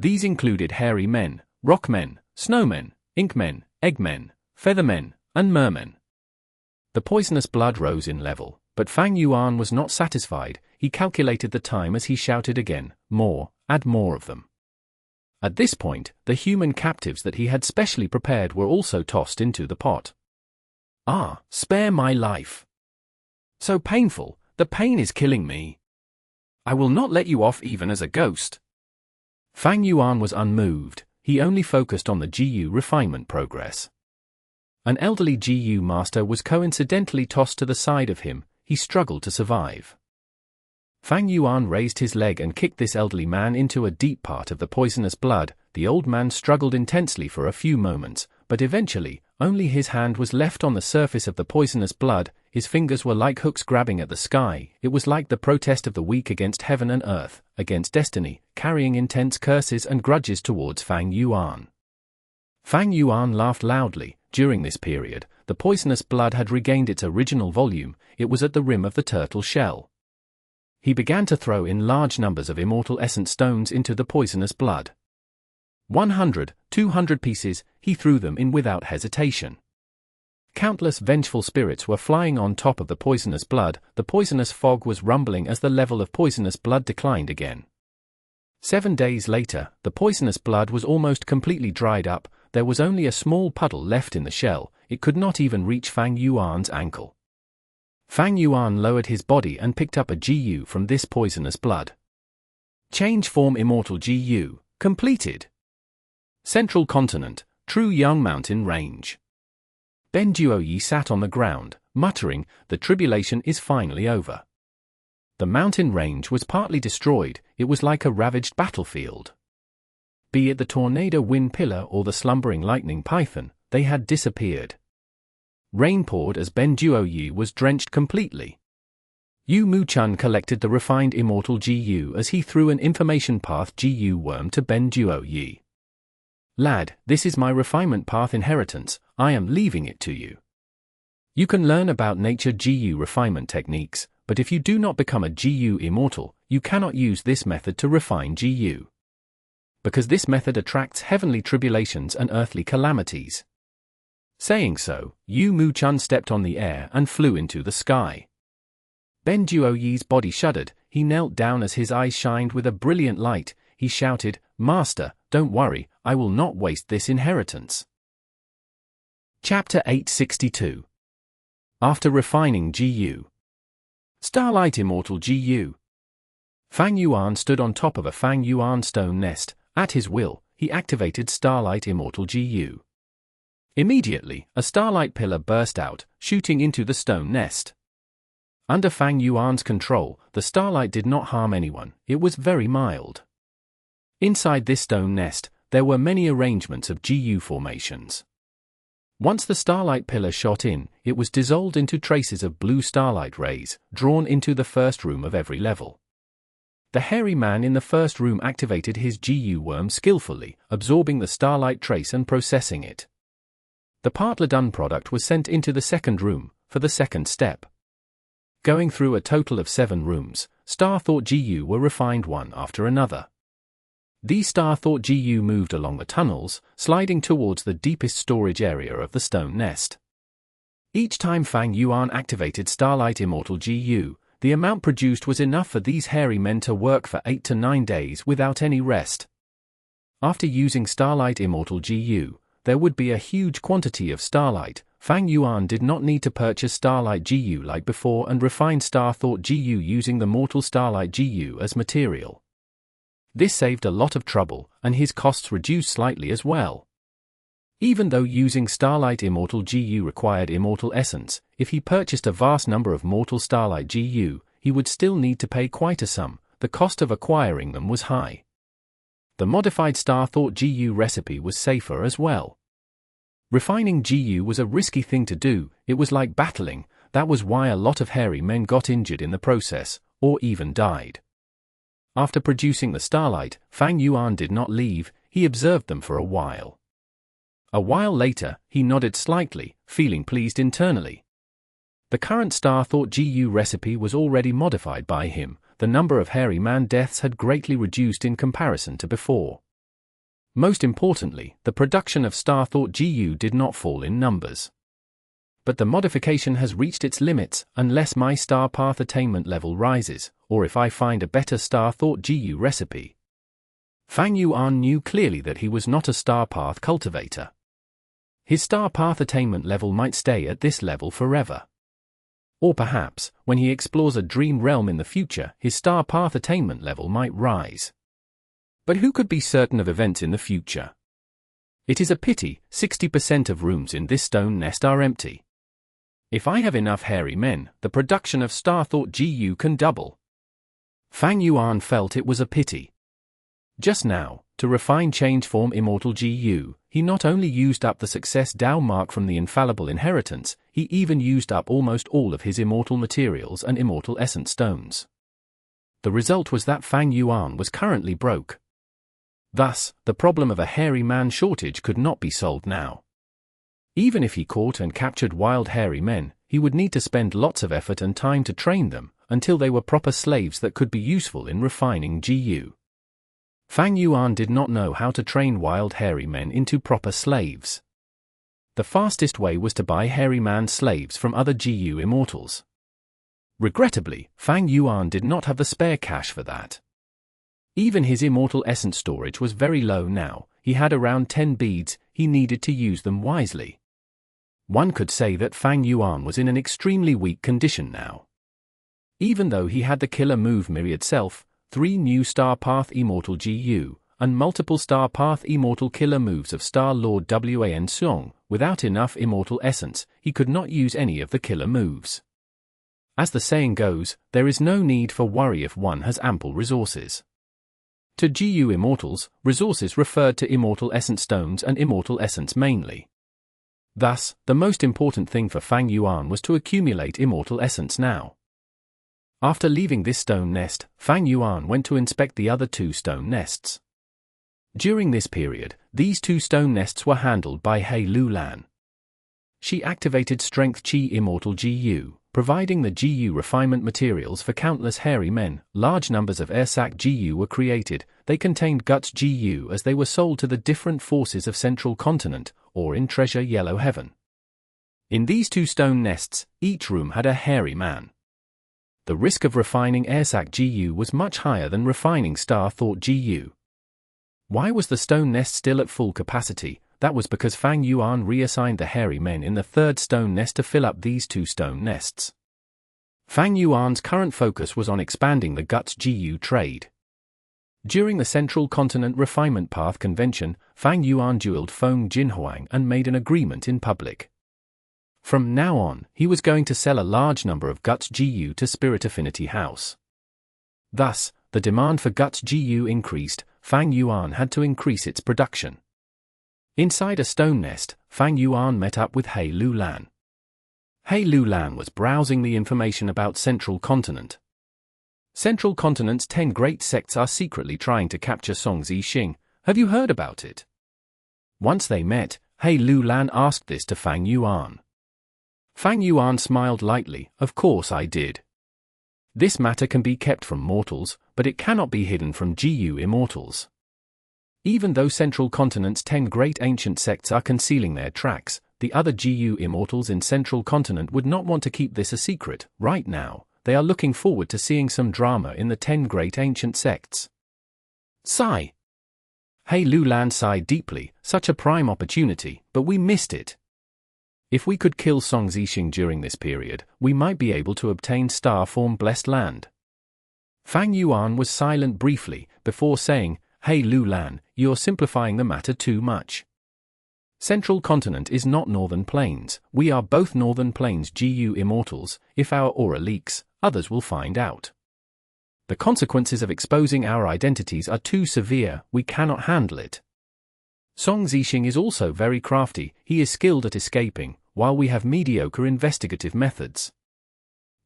These included hairy men, rockmen, snowmen, inkmen, eggmen, feathermen, and mermen. The poisonous blood rose in level, but Fang Yuan was not satisfied. He calculated the time as he shouted again, "More, add more of them." At this point, the human captives that he had specially prepared were also tossed into the pot. "Ah, spare my life. So painful, the pain is killing me. I will not let you off even as a ghost." Fang Yuan was unmoved. He only focused on the GU refinement progress. An elderly GU master was coincidentally tossed to the side of him. He struggled to survive. Fang Yuan raised his leg and kicked this elderly man into a deep part of the poisonous blood. The old man struggled intensely for a few moments, but eventually, only his hand was left on the surface of the poisonous blood. His fingers were like hooks grabbing at the sky. It was like the protest of the weak against heaven and earth, against destiny, carrying intense curses and grudges towards Fang Yuan. Fang Yuan laughed loudly. During this period, the poisonous blood had regained its original volume. It was at the rim of the turtle shell. He began to throw in large numbers of immortal essence stones into the poisonous blood. 100, 200 pieces, he threw them in without hesitation. Countless vengeful spirits were flying on top of the poisonous blood. The poisonous fog was rumbling as the level of poisonous blood declined again. 7 days later, the poisonous blood was almost completely dried up. There was only a small puddle left in the shell. It could not even reach Fang Yuan's ankle. Fang Yuan lowered his body and picked up a GU from this poisonous blood. Change form Immortal GU, completed. Central Continent, True Young Mountain Range. Ben Duoyi sat on the ground, muttering, "The tribulation is finally over." The mountain range was partly destroyed. It was like a ravaged battlefield. Be it the tornado wind pillar or the slumbering lightning python, they had disappeared. Rain poured as Ben Duoyi was drenched completely. Yu Mu-chun collected the refined Immortal GU as he threw an information path GU worm to Ben Duoyi. "Lad, this is my refinement path inheritance. I am leaving it to you. You can learn about nature GU refinement techniques, but if you do not become a GU immortal, you cannot use this method to refine GU. Because this method attracts heavenly tribulations and earthly calamities." Saying so, Yu Mu-chun stepped on the air and flew into the sky. Ben Duoyi's body shuddered. He knelt down as his eyes shined with a brilliant light. He shouted, "Master, don't worry, I will not waste this inheritance." Chapter 862. After refining GU. Starlight Immortal GU. Fang Yuan stood on top of a Fang Yuan stone nest. At his will, he activated Starlight Immortal GU. Immediately, a starlight pillar burst out, shooting into the stone nest. Under Fang Yuan's control, the starlight did not harm anyone. It was very mild. Inside this stone nest, there were many arrangements of GU formations. Once the starlight pillar shot in, it was dissolved into traces of blue starlight rays, drawn into the first room of every level. The hairy man in the first room activated his GU worm skillfully, absorbing the starlight trace and processing it. The partly done product was sent into the second room, for the second step. Going through a total of 7 rooms, Star Thought GU were refined one after another. These Star Thought GU moved along the tunnels, sliding towards the deepest storage area of the stone nest. Each time Fang Yuan activated Starlight Immortal GU, the amount produced was enough for these hairy men to work for 8 to 9 days without any rest. After using Starlight Immortal GU, there would be a huge quantity of starlight. Fang Yuan did not need to purchase Starlight GU like before and refine Star Thought GU using the Mortal Starlight GU as material. This saved a lot of trouble, and his costs reduced slightly as well. Even though using Starlight Immortal GU required immortal essence, if he purchased a vast number of Mortal Starlight GU, he would still need to pay quite a sum. The cost of acquiring them was high. The modified Star Thought GU recipe was safer as well. Refining GU was a risky thing to do. It was like battling. That was why a lot of hairy men got injured in the process, or even died. After producing the starlight, Fang Yuan did not leave. He observed them for a while. A while later, he nodded slightly, feeling pleased internally. The current Star Thought GU recipe was already modified by him. The number of hairy man deaths had greatly reduced in comparison to before. Most importantly, the production of Star Thought GU did not fall in numbers. But the modification has reached its limits unless my star path attainment level rises, or if I find a better Star Thought GU recipe. Fang Yuan knew clearly that he was not a star path cultivator. His star path attainment level might stay at this level forever. Or perhaps, when he explores a dream realm in the future, his star path attainment level might rise. But who could be certain of events in the future? It is a pity 60% of rooms in this stone nest are empty. If I have enough hairy men, the production of Star Thought GU can double. Fang Yuan felt it was a pity. Just now, to refine change form Immortal GU, he not only used up the success Dao mark from the infallible inheritance, he even used up almost all of his immortal materials and immortal essence stones. The result was that Fang Yuan was currently broke. Thus, the problem of a hairy man shortage could not be solved now. Even if he caught and captured wild hairy men, he would need to spend lots of effort and time to train them, until they were proper slaves that could be useful in refining GU. Fang Yuan did not know how to train wild hairy men into proper slaves. The fastest way was to buy hairy man slaves from other GU immortals. Regrettably, Fang Yuan did not have the spare cash for that. Even his immortal essence storage was very low now. He had around 10 beads, he needed to use them wisely. One could say that Fang Yuan was in an extremely weak condition now. Even though he had the killer move Myriad Self, 3 new Star Path Immortal GU, and multiple Star Path Immortal killer moves of Star Lord Wan Zheng, without enough immortal essence, he could not use any of the killer moves. As the saying goes, there is no need for worry if one has ample resources. To GU Immortals, resources referred to Immortal Essence Stones and Immortal Essence mainly. Thus, the most important thing for Fang Yuan was to accumulate Immortal Essence now. After leaving this stone nest, Fang Yuan went to inspect the other 2 stone nests. During this period, these 2 stone nests were handled by Hei Lulan. She activated Strength Qi Immortal GU, providing the GU refinement materials for countless hairy men. Large numbers of Airsac GU were created. They contained Guts GU as they were sold to the different forces of Central Continent, or in Treasure Yellow Heaven. In these 2 stone nests, each room had a hairy man. The risk of refining Airsac GU was much higher than refining Star Thought GU. Why was the stone nest still at full capacity? That was because Fang Yuan reassigned the hairy men in the 3rd stone nest to fill up these 2 stone nests. Fang Yuan's current focus was on expanding the Guts GU trade. During the Central Continent Refinement Path Convention, Fang Yuan dueled Feng Huang and made an agreement in public. From now on, he was going to sell a large number of Guts GU to Spirit Affinity House. Thus, the demand for Guts GU increased. Fang Yuan had to increase its production. Inside a stone nest, Fang Yuan met up with Hei Lulan. Hei Lulan was browsing the information about Central Continent. Central Continent's 10 great sects are secretly trying to capture Songzi Xing. Have you heard about it? Once they met, Hei Lulan asked this to Fang Yuan. Fang Yuan smiled lightly. Of course I did. This matter can be kept from mortals, but it cannot be hidden from GU immortals. Even though Central Continent's 10 great ancient sects are concealing their tracks, the other GU immortals in Central Continent would not want to keep this a secret. Right now, they are looking forward to seeing some drama in the 10 great ancient sects. Sigh. Hei Lulan sighed deeply. Such a prime opportunity, but we missed it. If we could kill Songzi Xing during this period, we might be able to obtain star form blessed land. Fang Yuan was silent briefly, before saying, Hei Lulan, you're simplifying the matter too much. Central Continent is not Northern Plains. We are both Northern Plains GU immortals. If our aura leaks, others will find out. The consequences of exposing our identities are too severe. We cannot handle it. Songzi Xing is also very crafty. He is skilled at escaping, while we have mediocre investigative methods.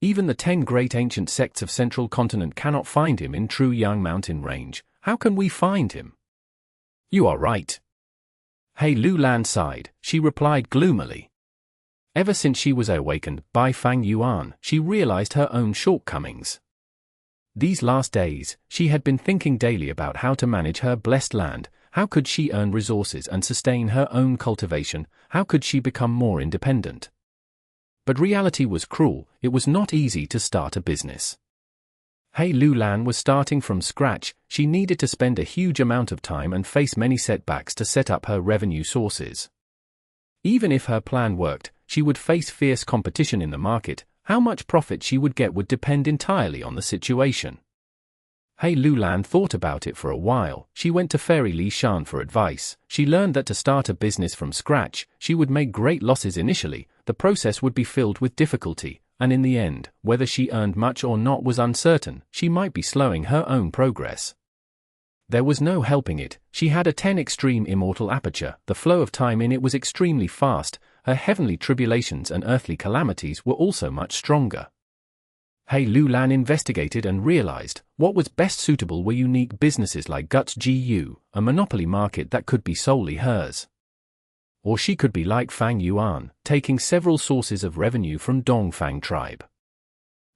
Even the 10 great ancient sects of Central Continent cannot find him in true Yang Mountain range. How can we find him? You are right. Hei Lulan sighed. She replied gloomily. Ever since she was awakened by Fang Yuan, she realized her own shortcomings. These last days, she had been thinking daily about how to manage her blessed land, How could she earn resources and sustain her own cultivation? How could she become more independent? But reality was cruel. It was not easy to start a business. Hei Lulan was starting from scratch. She needed to spend a huge amount of time and face many setbacks to set up her revenue sources. Even if her plan worked, she would face fierce competition in the market. How much profit she would get would depend entirely on the situation. Hei Lulan thought about it for a while. She went to Fairy Li Shan for advice. She learned that to start a business from scratch, she would make great losses initially, the process would be filled with difficulty, and in the end, whether she earned much or not was uncertain. She might be slowing her own progress. There was no helping it. She had a 10 extreme immortal aperture. The flow of time in it was extremely fast. Her heavenly tribulations and earthly calamities were also much stronger. Hei Lulan investigated and realized what was best suitable were unique businesses like Guts GU, a monopoly market that could be solely hers. Or she could be like Fang Yuan, taking several sources of revenue from Dongfang tribe.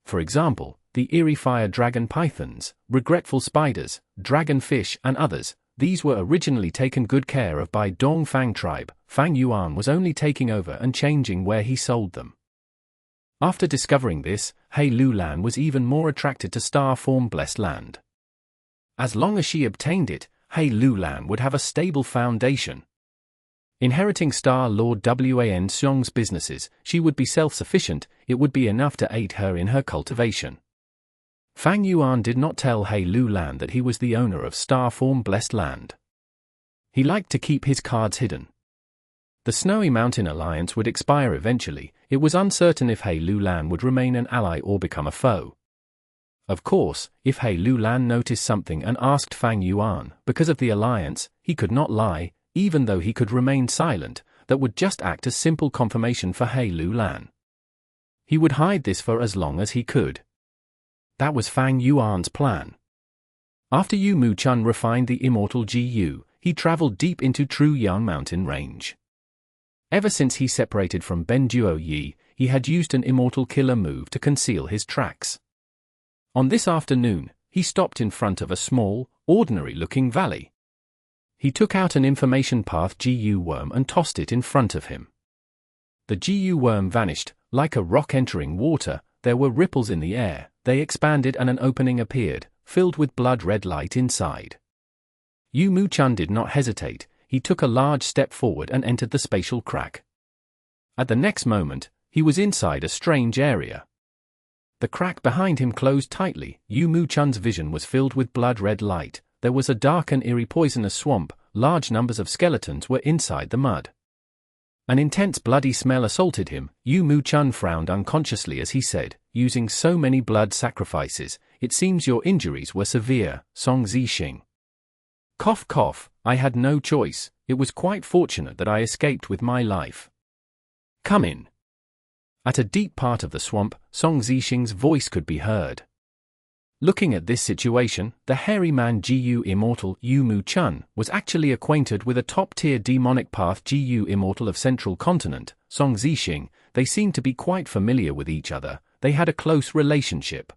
For example, the eerie fire dragon pythons, regretful spiders, dragonfish and others. These were originally taken good care of by Dongfang tribe. Fang Yuan was only taking over and changing where he sold them. After discovering this, Hei Lulan was even more attracted to star form blessed land. As long as she obtained it, Hei Lulan would have a stable foundation. Inheriting Star Lord Wan Xiong's businesses, she would be self-sufficient. It would be enough to aid her in her cultivation. Fang Yuan did not tell Hei Lulan that he was the owner of star form blessed land. He liked to keep his cards hidden. The Snowy Mountain Alliance would expire eventually. It was uncertain if Hei Lulan would remain an ally or become a foe. Of course, if Hei Lulan noticed something and asked Fang Yuan, because of the alliance, he could not lie, even though he could remain silent. That would just act as simple confirmation for Hei Lulan. He would hide this for as long as he could. That was Fang Yuan's plan. After Yu Mu Chun refined the Immortal GU, he traveled deep into True Yan Mountain Range. Ever since he separated from Ben Duo Yi, he had used an immortal killer move to conceal his tracks. On this afternoon, he stopped in front of a small, ordinary-looking valley. He took out an information path GU worm and tossed it in front of him. The GU worm vanished, like a rock entering water. There were ripples in the air, they expanded and an opening appeared, filled with blood-red light inside. Yu Mu Chun did not hesitate. He took a large step forward and entered the spatial crack. At the next moment, he was inside a strange area. The crack behind him closed tightly. Yu Mu Chun's vision was filled with blood-red light. There was a dark and eerie poisonous swamp. Large numbers of skeletons were inside the mud. An intense bloody smell assaulted him. Yu Mu Chun frowned unconsciously as he said, using so many blood sacrifices, it seems your injuries were severe, Song Zixing. Cough cough, I had no choice. It was quite fortunate that I escaped with my life. Come in. At a deep part of the swamp, Song Zixing's voice could be heard. Looking at this situation, the hairy man GU Immortal Yu Mu Chun was actually acquainted with a top-tier demonic path GU Immortal of Central Continent, Song Zixing. They seemed to be quite familiar with each other. They had a close relationship.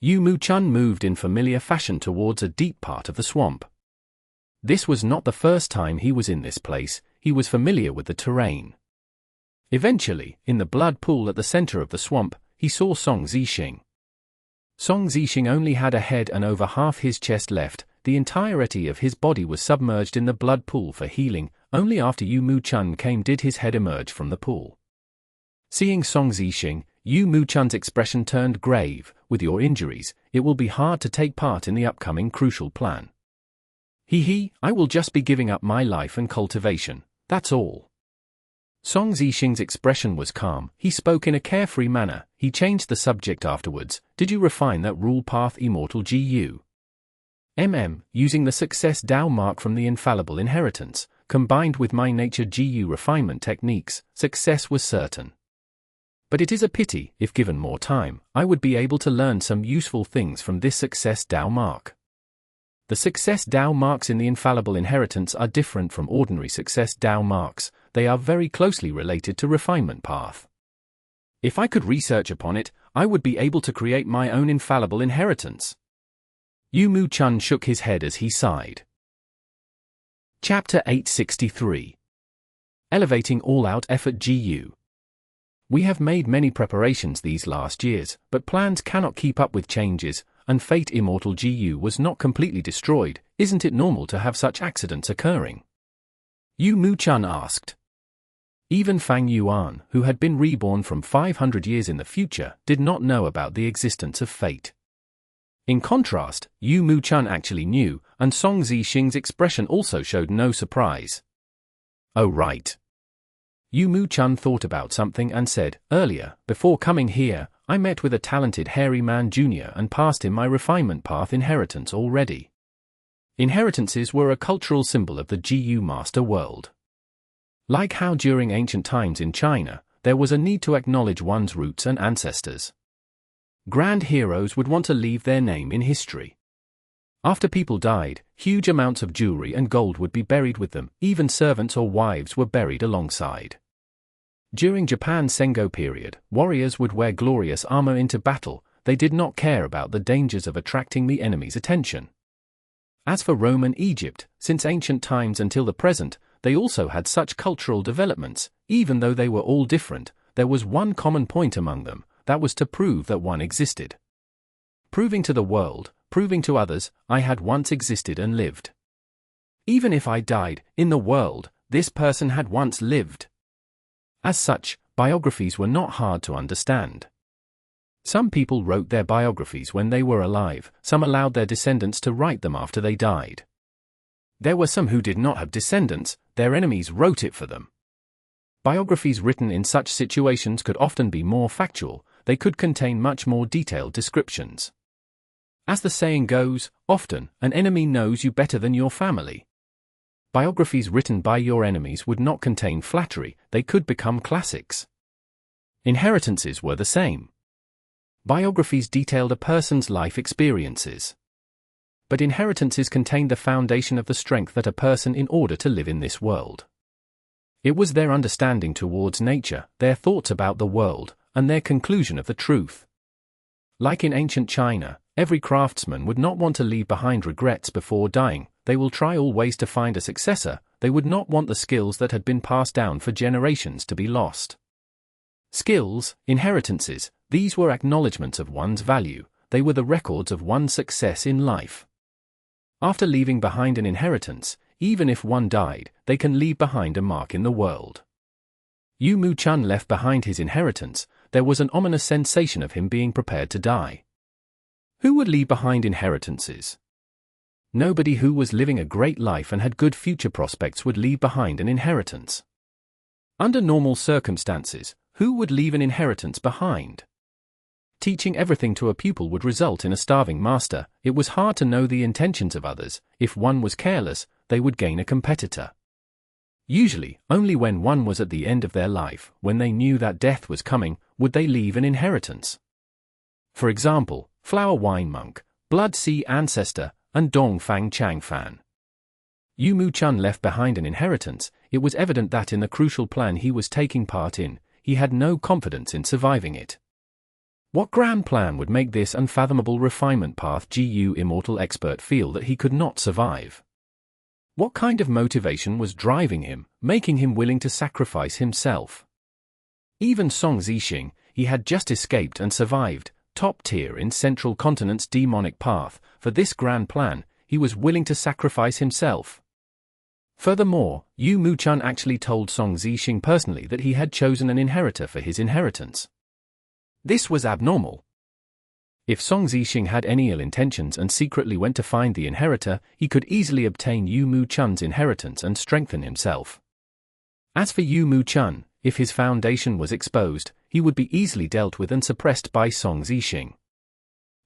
Yu Mu Chun moved in familiar fashion towards a deep part of the swamp. This was not the first time he was in this place. He was familiar with the terrain. Eventually, in the blood pool at the center of the swamp, he saw Song Zixing. Song Zixing only had a head and over half his chest left. The entirety of his body was submerged in the blood pool for healing. Only after Yu Mu Chun came did his head emerge from the pool. Seeing Song Zixing, Yu Mu Chun's expression turned grave. With your injuries, it will be hard to take part in the upcoming crucial plan. I will just be giving up my life and cultivation, that's all. Song Zixing's expression was calm. He spoke in a carefree manner. He changed the subject afterwards. Did you refine that rule path Immortal GU? Using the success Dao mark from the infallible inheritance, combined with my nature GU refinement techniques, success was certain. But it is a pity, if given more time, I would be able to learn some useful things from this success Dao mark. The success Dao marks in the infallible inheritance are different from ordinary success Dao marks. They are very closely related to refinement path. If I could research upon it, I would be able to create my own infallible inheritance. Yu Mu Chun shook his head as he sighed. Chapter 863. Elevating All-Out Effort GU. We have made many preparations these last years, but plans cannot keep up with changes, and Fate Immortal GU was not completely destroyed. Isn't it normal to have such accidents occurring? Yu Mu-chan asked. Even Fang Yuan, who had been reborn from 500 years in the future, did not know about the existence of fate. In contrast, Yu Mu-chan actually knew, and Song Zixing's expression also showed no surprise. Oh right. Yu Mu-chan thought about something and said, earlier, before coming here, I met with a talented hairy man junior and passed him my refinement path inheritance already. Inheritances were a cultural symbol of the GU master world. Like how during ancient times in China, there was a need to acknowledge one's roots and ancestors. Grand heroes would want to leave their name in history. After people died, huge amounts of jewelry and gold would be buried with them, even servants or wives were buried alongside. During Japan's Sengo period, warriors would wear glorious armor into battle. They did not care about the dangers of attracting the enemy's attention. As for Rome and Egypt, since ancient times until the present, they also had such cultural developments. Even though they were all different, there was one common point among them, that was to prove that one existed. Proving to the world, proving to others, I had once existed and lived. Even if I died, in the world, this person had once lived. As such, biographies were not hard to understand. Some people wrote their biographies when they were alive, some allowed their descendants to write them after they died. There were some who did not have descendants, their enemies wrote it for them. Biographies written in such situations could often be more factual, they could contain much more detailed descriptions. As the saying goes, often, an enemy knows you better than your family. Biographies written by your enemies would not contain flattery, they could become classics. Inheritances were the same. Biographies detailed a person's life experiences. But inheritances contained the foundation of the strength that a person in order to live in this world. It was their understanding towards nature, their thoughts about the world, and their conclusion of the truth. Like in ancient China, every craftsman would not want to leave behind regrets before dying. They will try all ways to find a successor. They would not want the skills that had been passed down for generations to be lost. Skills, inheritances, these were acknowledgements of one's value. They were the records of one's success in life. After leaving behind an inheritance, even if one died, they can leave behind a mark in the world. Yu Mu-chan left behind his inheritance. There was an ominous sensation of him being prepared to die. Who would leave behind inheritances? Nobody who was living a great life and had good future prospects would leave behind an inheritance. Under normal circumstances, who would leave an inheritance behind? Teaching everything to a pupil would result in a starving master. It was hard to know the intentions of others. If one was careless, they would gain a competitor. Usually, only when one was at the end of their life, when they knew that death was coming, would they leave an inheritance. For example, Flower Wine Monk, Blood Sea Ancestor, and Dong Fang Chang Fan. Yu Mu-chan left behind an inheritance. It was evident that in the crucial plan he was taking part in, he had no confidence in surviving it. What grand plan would make this unfathomable refinement path GU Immortal expert feel that he could not survive? What kind of motivation was driving him, making him willing to sacrifice himself? Even Song Zixing, he had just escaped and survived, top tier in Central Continent's demonic path. For this grand plan, he was willing to sacrifice himself. Furthermore, Yu Mu-chan actually told Song Zixing personally that he had chosen an inheritor for his inheritance. This was abnormal. If Song Zixing had any ill intentions and secretly went to find the inheritor, he could easily obtain Yu Mu-chan's inheritance and strengthen himself. As for Yu Mu-chan, if his foundation was exposed, he would be easily dealt with and suppressed by Song Zixing.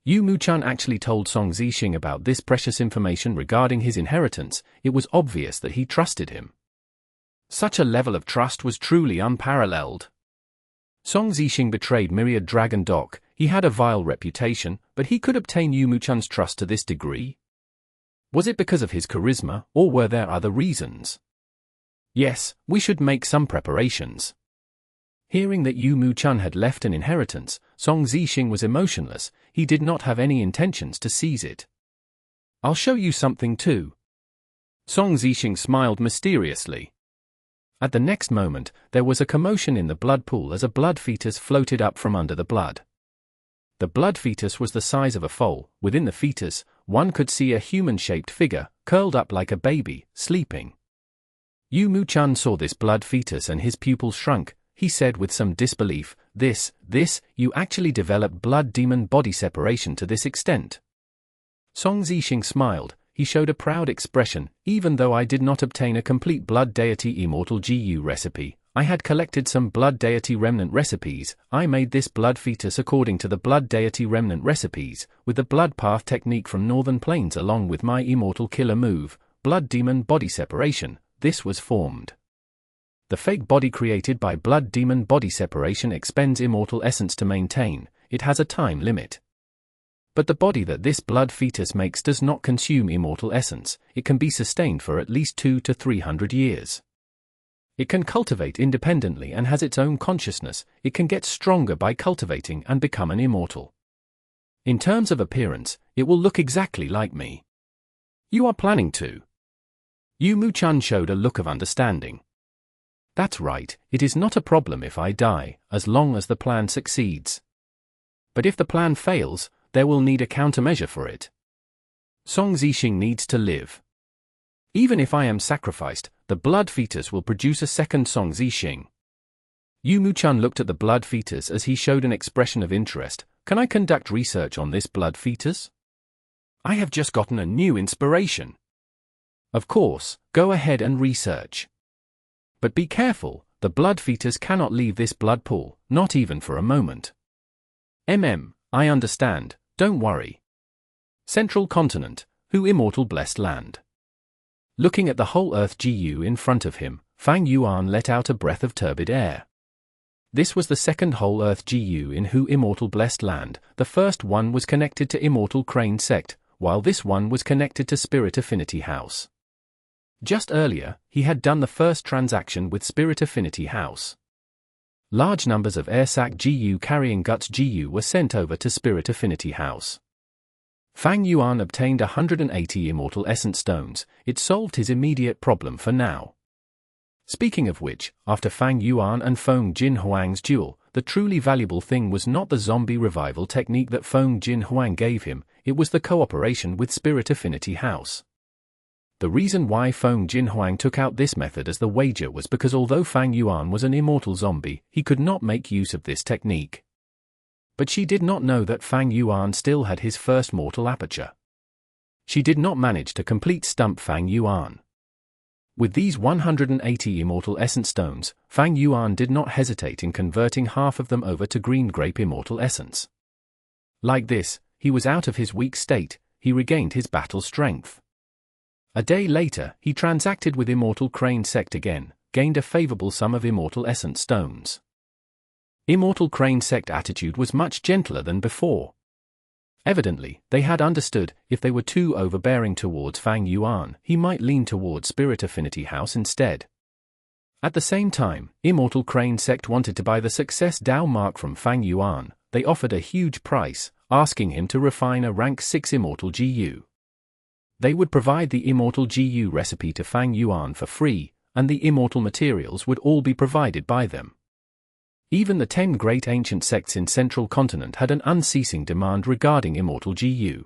Yu Mu-chan actually told Song Zixing about this precious information regarding his inheritance. It was obvious that he trusted him. Such a level of trust was truly unparalleled. Song Zixing betrayed Myriad Dragon Doc. He had a vile reputation, but he could obtain Yu Mu-chan's trust to this degree? Was it because of his charisma, or were there other reasons? Yes, we should make some preparations. Hearing that Yu Mu-chan had left an inheritance, Song Zixing was emotionless. He did not have any intentions to seize it. I'll show you something too. Song Zheng smiled mysteriously. At the next moment, there was a commotion in the blood pool as a blood fetus floated up from under the blood. The blood fetus was the size of a foal. Within the fetus, one could see a human-shaped figure, curled up like a baby, sleeping. Yu Mu-chan saw this blood fetus and his pupils shrunk. He said with some disbelief, you actually developed blood demon body separation to this extent. Song Zheng smiled. He showed a proud expression. Even though I did not obtain a complete blood deity Immortal GU recipe, I had collected some blood deity remnant recipes. I made this blood fetus according to the blood deity remnant recipes, with the blood path technique from Northern Plains along with my immortal killer move, blood demon body separation. This was formed. The fake body created by blood demon body separation expends immortal essence to maintain. It has a time limit. But the body that this blood fetus makes does not consume immortal essence. It can be sustained for at least 200 to 300 years. It can cultivate independently and has its own consciousness. It can get stronger by cultivating and become an immortal. In terms of appearance, it will look exactly like me. You are planning to? Yu Mu-chan showed a look of understanding. That's right, it is not a problem if I die, as long as the plan succeeds. But if the plan fails, there will need a countermeasure for it. Song Zheng needs to live. Even if I am sacrificed, the blood fetus will produce a second Song Zheng. Yu Mu-chan looked at the blood fetus as he showed an expression of interest. Can I conduct research on this blood fetus? I have just gotten a new inspiration. Of course, go ahead and research. But be careful, the blood fetus cannot leave this blood pool, not even for a moment. I understand, don't worry. Central Continent, Who Immortal Blessed Land. Looking at the whole Earth GU in front of him, Fang Yuan let out a breath of turbid air. This was the second whole Earth GU in Who Immortal Blessed Land. The first one was connected to Immortal Crane Sect, while this one was connected to Spirit Affinity House. Just earlier, he had done the first transaction with Spirit Affinity House. Large numbers of Airsac GU carrying Guts GU were sent over to Spirit Affinity House. Fang Yuan obtained 180 Immortal Essence Stones. It solved his immediate problem for now. Speaking of which, after Fang Yuan and Feng Jin Huang's duel, the truly valuable thing was not the zombie revival technique that Feng Jin Huang gave him, it was the cooperation with Spirit Affinity House. The reason why Feng Jin Huang took out this method as the wager was because although Fang Yuan was an immortal zombie, he could not make use of this technique. But she did not know that Fang Yuan still had his first mortal aperture. She did not manage to complete stump Fang Yuan. With these 180 Immortal Essence Stones, Fang Yuan did not hesitate in converting half of them over to Green Grape Immortal Essence. Like this, he was out of his weak state, he regained his battle strength. A day later, he transacted with Immortal Crane Sect again, gained a favorable sum of Immortal Essence Stones. Immortal Crane Sect attitude was much gentler than before. Evidently, they had understood, if they were too overbearing towards Fang Yuan, he might lean towards Spirit Affinity House instead. At the same time, Immortal Crane Sect wanted to buy the Success Dao mark from Fang Yuan. They offered a huge price, asking him to refine a rank 6 Immortal GU. They would provide the Immortal GU recipe to Fang Yuan for free, and the immortal materials would all be provided by them. Even the 10 great ancient sects in Central Continent had an unceasing demand regarding Immortal GU.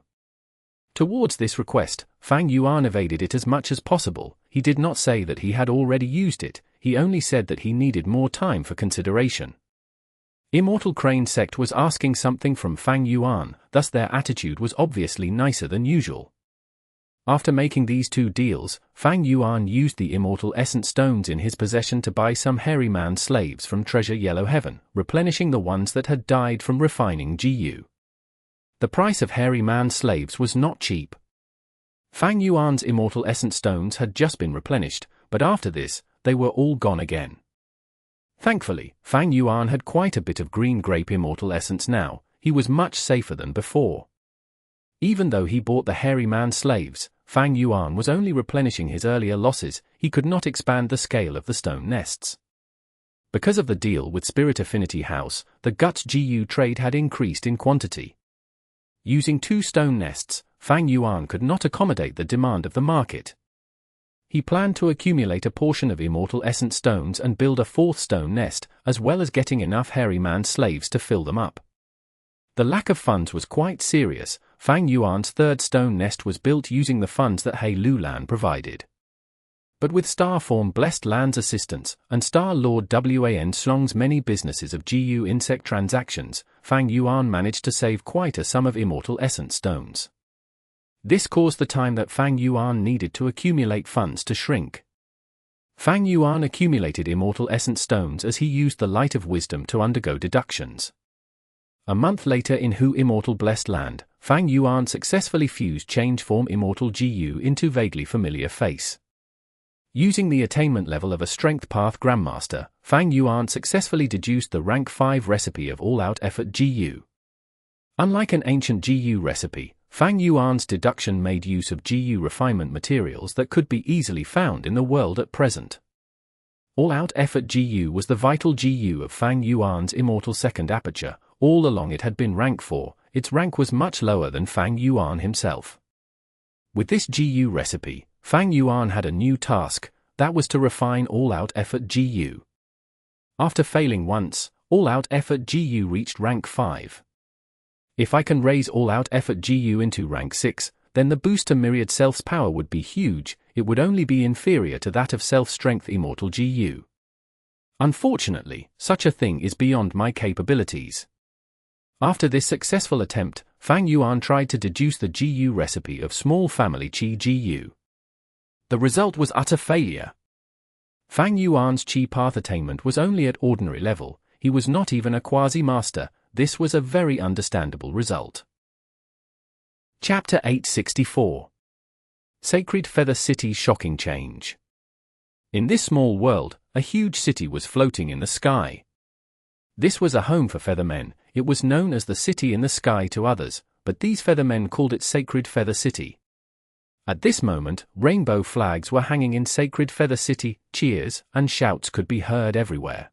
Towards this request, Fang Yuan evaded it as much as possible. He did not say that he had already used it, he only said that he needed more time for consideration. Immortal Crane Sect was asking something from Fang Yuan, thus their attitude was obviously nicer than usual. After making these two deals, Fang Yuan used the Immortal Essence Stones in his possession to buy some hairy man slaves from Treasure Yellow Heaven, replenishing the ones that had died from refining GU. The price of hairy man slaves was not cheap. Fang Yuan's Immortal Essence Stones had just been replenished, but after this, they were all gone again. Thankfully, Fang Yuan had quite a bit of Green Grape Immortal Essence now. He was much safer than before. Even though he bought the hairy man slaves, Fang Yuan was only replenishing his earlier losses. He could not expand the scale of the stone nests. Because of the deal with Spirit Affinity House, the Guts GU trade had increased in quantity. Using 2 stone nests, Fang Yuan could not accommodate the demand of the market. He planned to accumulate a portion of immortal essence stones and build a 4th stone nest, as well as getting enough hairy man slaves to fill them up. The lack of funds was quite serious. Fang Yuan's 3rd stone nest was built using the funds that He Lulan provided. But with Star Form Blessed Land's assistance, and Star Lord Wan Shlong's many businesses of GU insect transactions, Fang Yuan managed to save quite a sum of immortal essence stones. This caused the time that Fang Yuan needed to accumulate funds to shrink. Fang Yuan accumulated immortal essence stones as he used the light of wisdom to undergo deductions. A month later in Hu Immortal Blessed Land, Fang Yuan successfully fused change form Immortal GU into vaguely familiar face. Using the attainment level of a Strength Path Grandmaster, Fang Yuan successfully deduced the rank 5 recipe of all-out effort GU. Unlike an ancient GU recipe, Fang Yuan's deduction made use of GU refinement materials that could be easily found in the world at present. All-out effort GU was the vital GU of Fang Yuan's immortal second aperture. All along it had been rank 4, its rank was much lower than Fang Yuan himself. With this GU recipe, Fang Yuan had a new task, that was to refine all-out effort GU. After failing once, all-out effort GU reached rank 5. If I can raise all-out effort GU into rank 6, then the boost to Myriad Self's power would be huge, it would only be inferior to that of Self-Strength Immortal GU. Unfortunately, such a thing is beyond my capabilities. After this successful attempt, Fang Yuan tried to deduce the GU recipe of Small Family Qi GU. The result was utter failure. Fang Yuan's Qi path attainment was only at ordinary level, he was not even a quasi-master. This was a very understandable result. Chapter 864. Sacred Feather City Shocking Change. In this small world, a huge city was floating in the sky. This was a home for Feathermen. It was known as the City in the Sky to others, but these Feathermen called it Sacred Feather City. At this moment, rainbow flags were hanging in Sacred Feather City, cheers and shouts could be heard everywhere.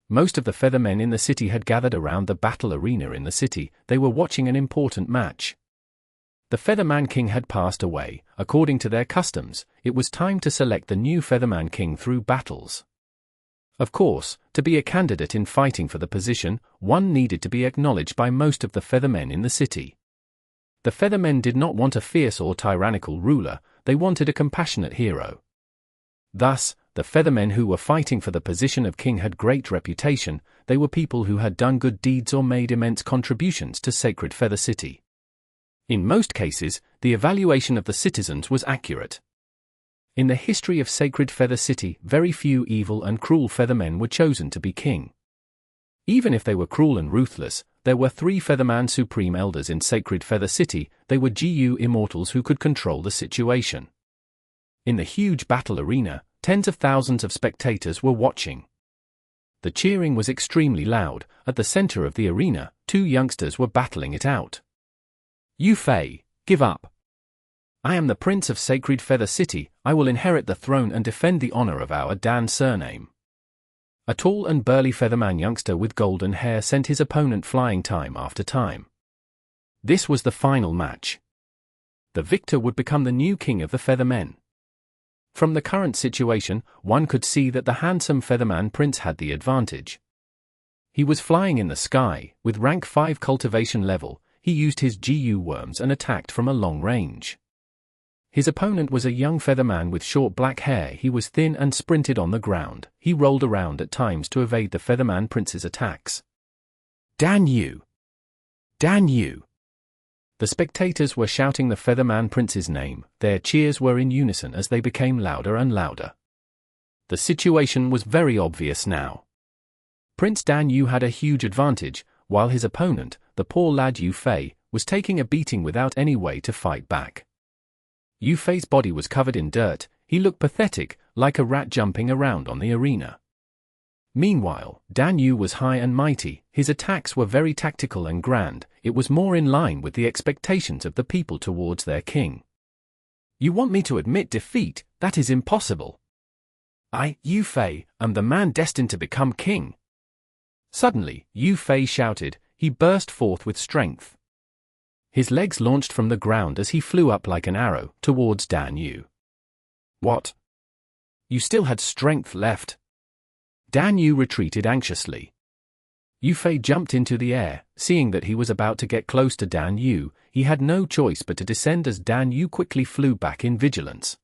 Most of the Feathermen in the city had gathered around the battle arena in the city. They were watching an important match. The Featherman King had passed away. According to their customs, it was time to select the new Featherman King through battles. Of course, to be a candidate in fighting for the position, one needed to be acknowledged by most of the Feathermen in the city. The Feathermen did not want a fierce or tyrannical ruler, they wanted a compassionate hero. Thus, the Feathermen who were fighting for the position of king had great reputation. They were people who had done good deeds or made immense contributions to Sacred Feather City. In most cases, the evaluation of the citizens was accurate. In the history of Sacred Feather City, very few evil and cruel Feathermen were chosen to be king. Even if they were cruel and ruthless, there were 3 Featherman Supreme Elders in Sacred Feather City. They were GU immortals who could control the situation. In the huge battle arena, tens of thousands of spectators were watching. The cheering was extremely loud. At the center of the arena, 2 youngsters were battling it out. "You Fei, give up. I am the Prince of Sacred Feather City. I will inherit the throne and defend the honor of our Dan surname." A tall and burly Featherman youngster with golden hair sent his opponent flying time after time. This was the final match. The victor would become the new king of the Feathermen. From the current situation, one could see that the handsome Featherman prince had the advantage. He was flying in the sky, with rank 5 cultivation level. He used his GU worms and attacked from a long range. His opponent was a young Featherman with short black hair. He was thin and sprinted on the ground. He rolled around at times to evade the Featherman prince's attacks. "Dan Yu! Dan Yu!" The spectators were shouting the Featherman prince's name. Their cheers were in unison as they became louder and louder. The situation was very obvious now. Prince Dan Yu had a huge advantage, while his opponent, the poor lad Yu Fei, was taking a beating without any way to fight back. Yu Fei's body was covered in dirt. He looked pathetic, like a rat jumping around on the arena. Meanwhile, Dan Yu was high and mighty. His attacks were very tactical and grand. It was more in line with the expectations of the people towards their king. "You want me to admit defeat? That is impossible. I, Yu Fei, am the man destined to become king." Suddenly, Yu Fei shouted. He burst forth with strength. His legs launched from the ground as he flew up like an arrow, towards Dan Yu. What? You still had strength left? Dan Yu retreated anxiously. Yu Fei jumped into the air, seeing that he was about to get close to Dan Yu. He had no choice but to descend as Dan Yu quickly flew back in vigilance.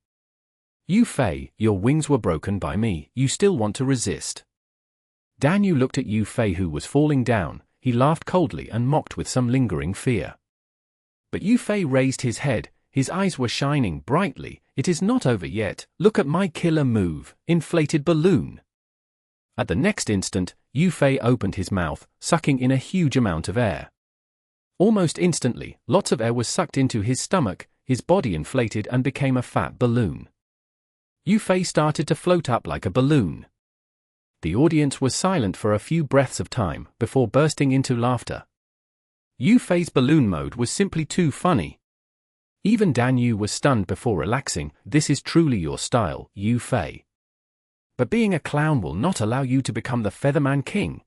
Yu Fei, your wings were broken by me, you still want to resist? Dan Yu looked at Yu Fei who was falling down. He laughed coldly and mocked with some lingering fear. But Yu Fei raised his head, his eyes were shining brightly. It is not over yet, look at my killer move, inflated balloon. At the next instant, Yu Fei opened his mouth, sucking in a huge amount of air. Almost instantly, lots of air was sucked into his stomach, his body inflated and became a fat balloon. Yu Fei started to float up like a balloon. The audience was silent for a few breaths of time before bursting into laughter. Yu Fei's balloon mode was simply too funny. Even Dan Yu was stunned before relaxing. This is truly your style, Yu Fei. But being a clown will not allow you to become the Featherman King.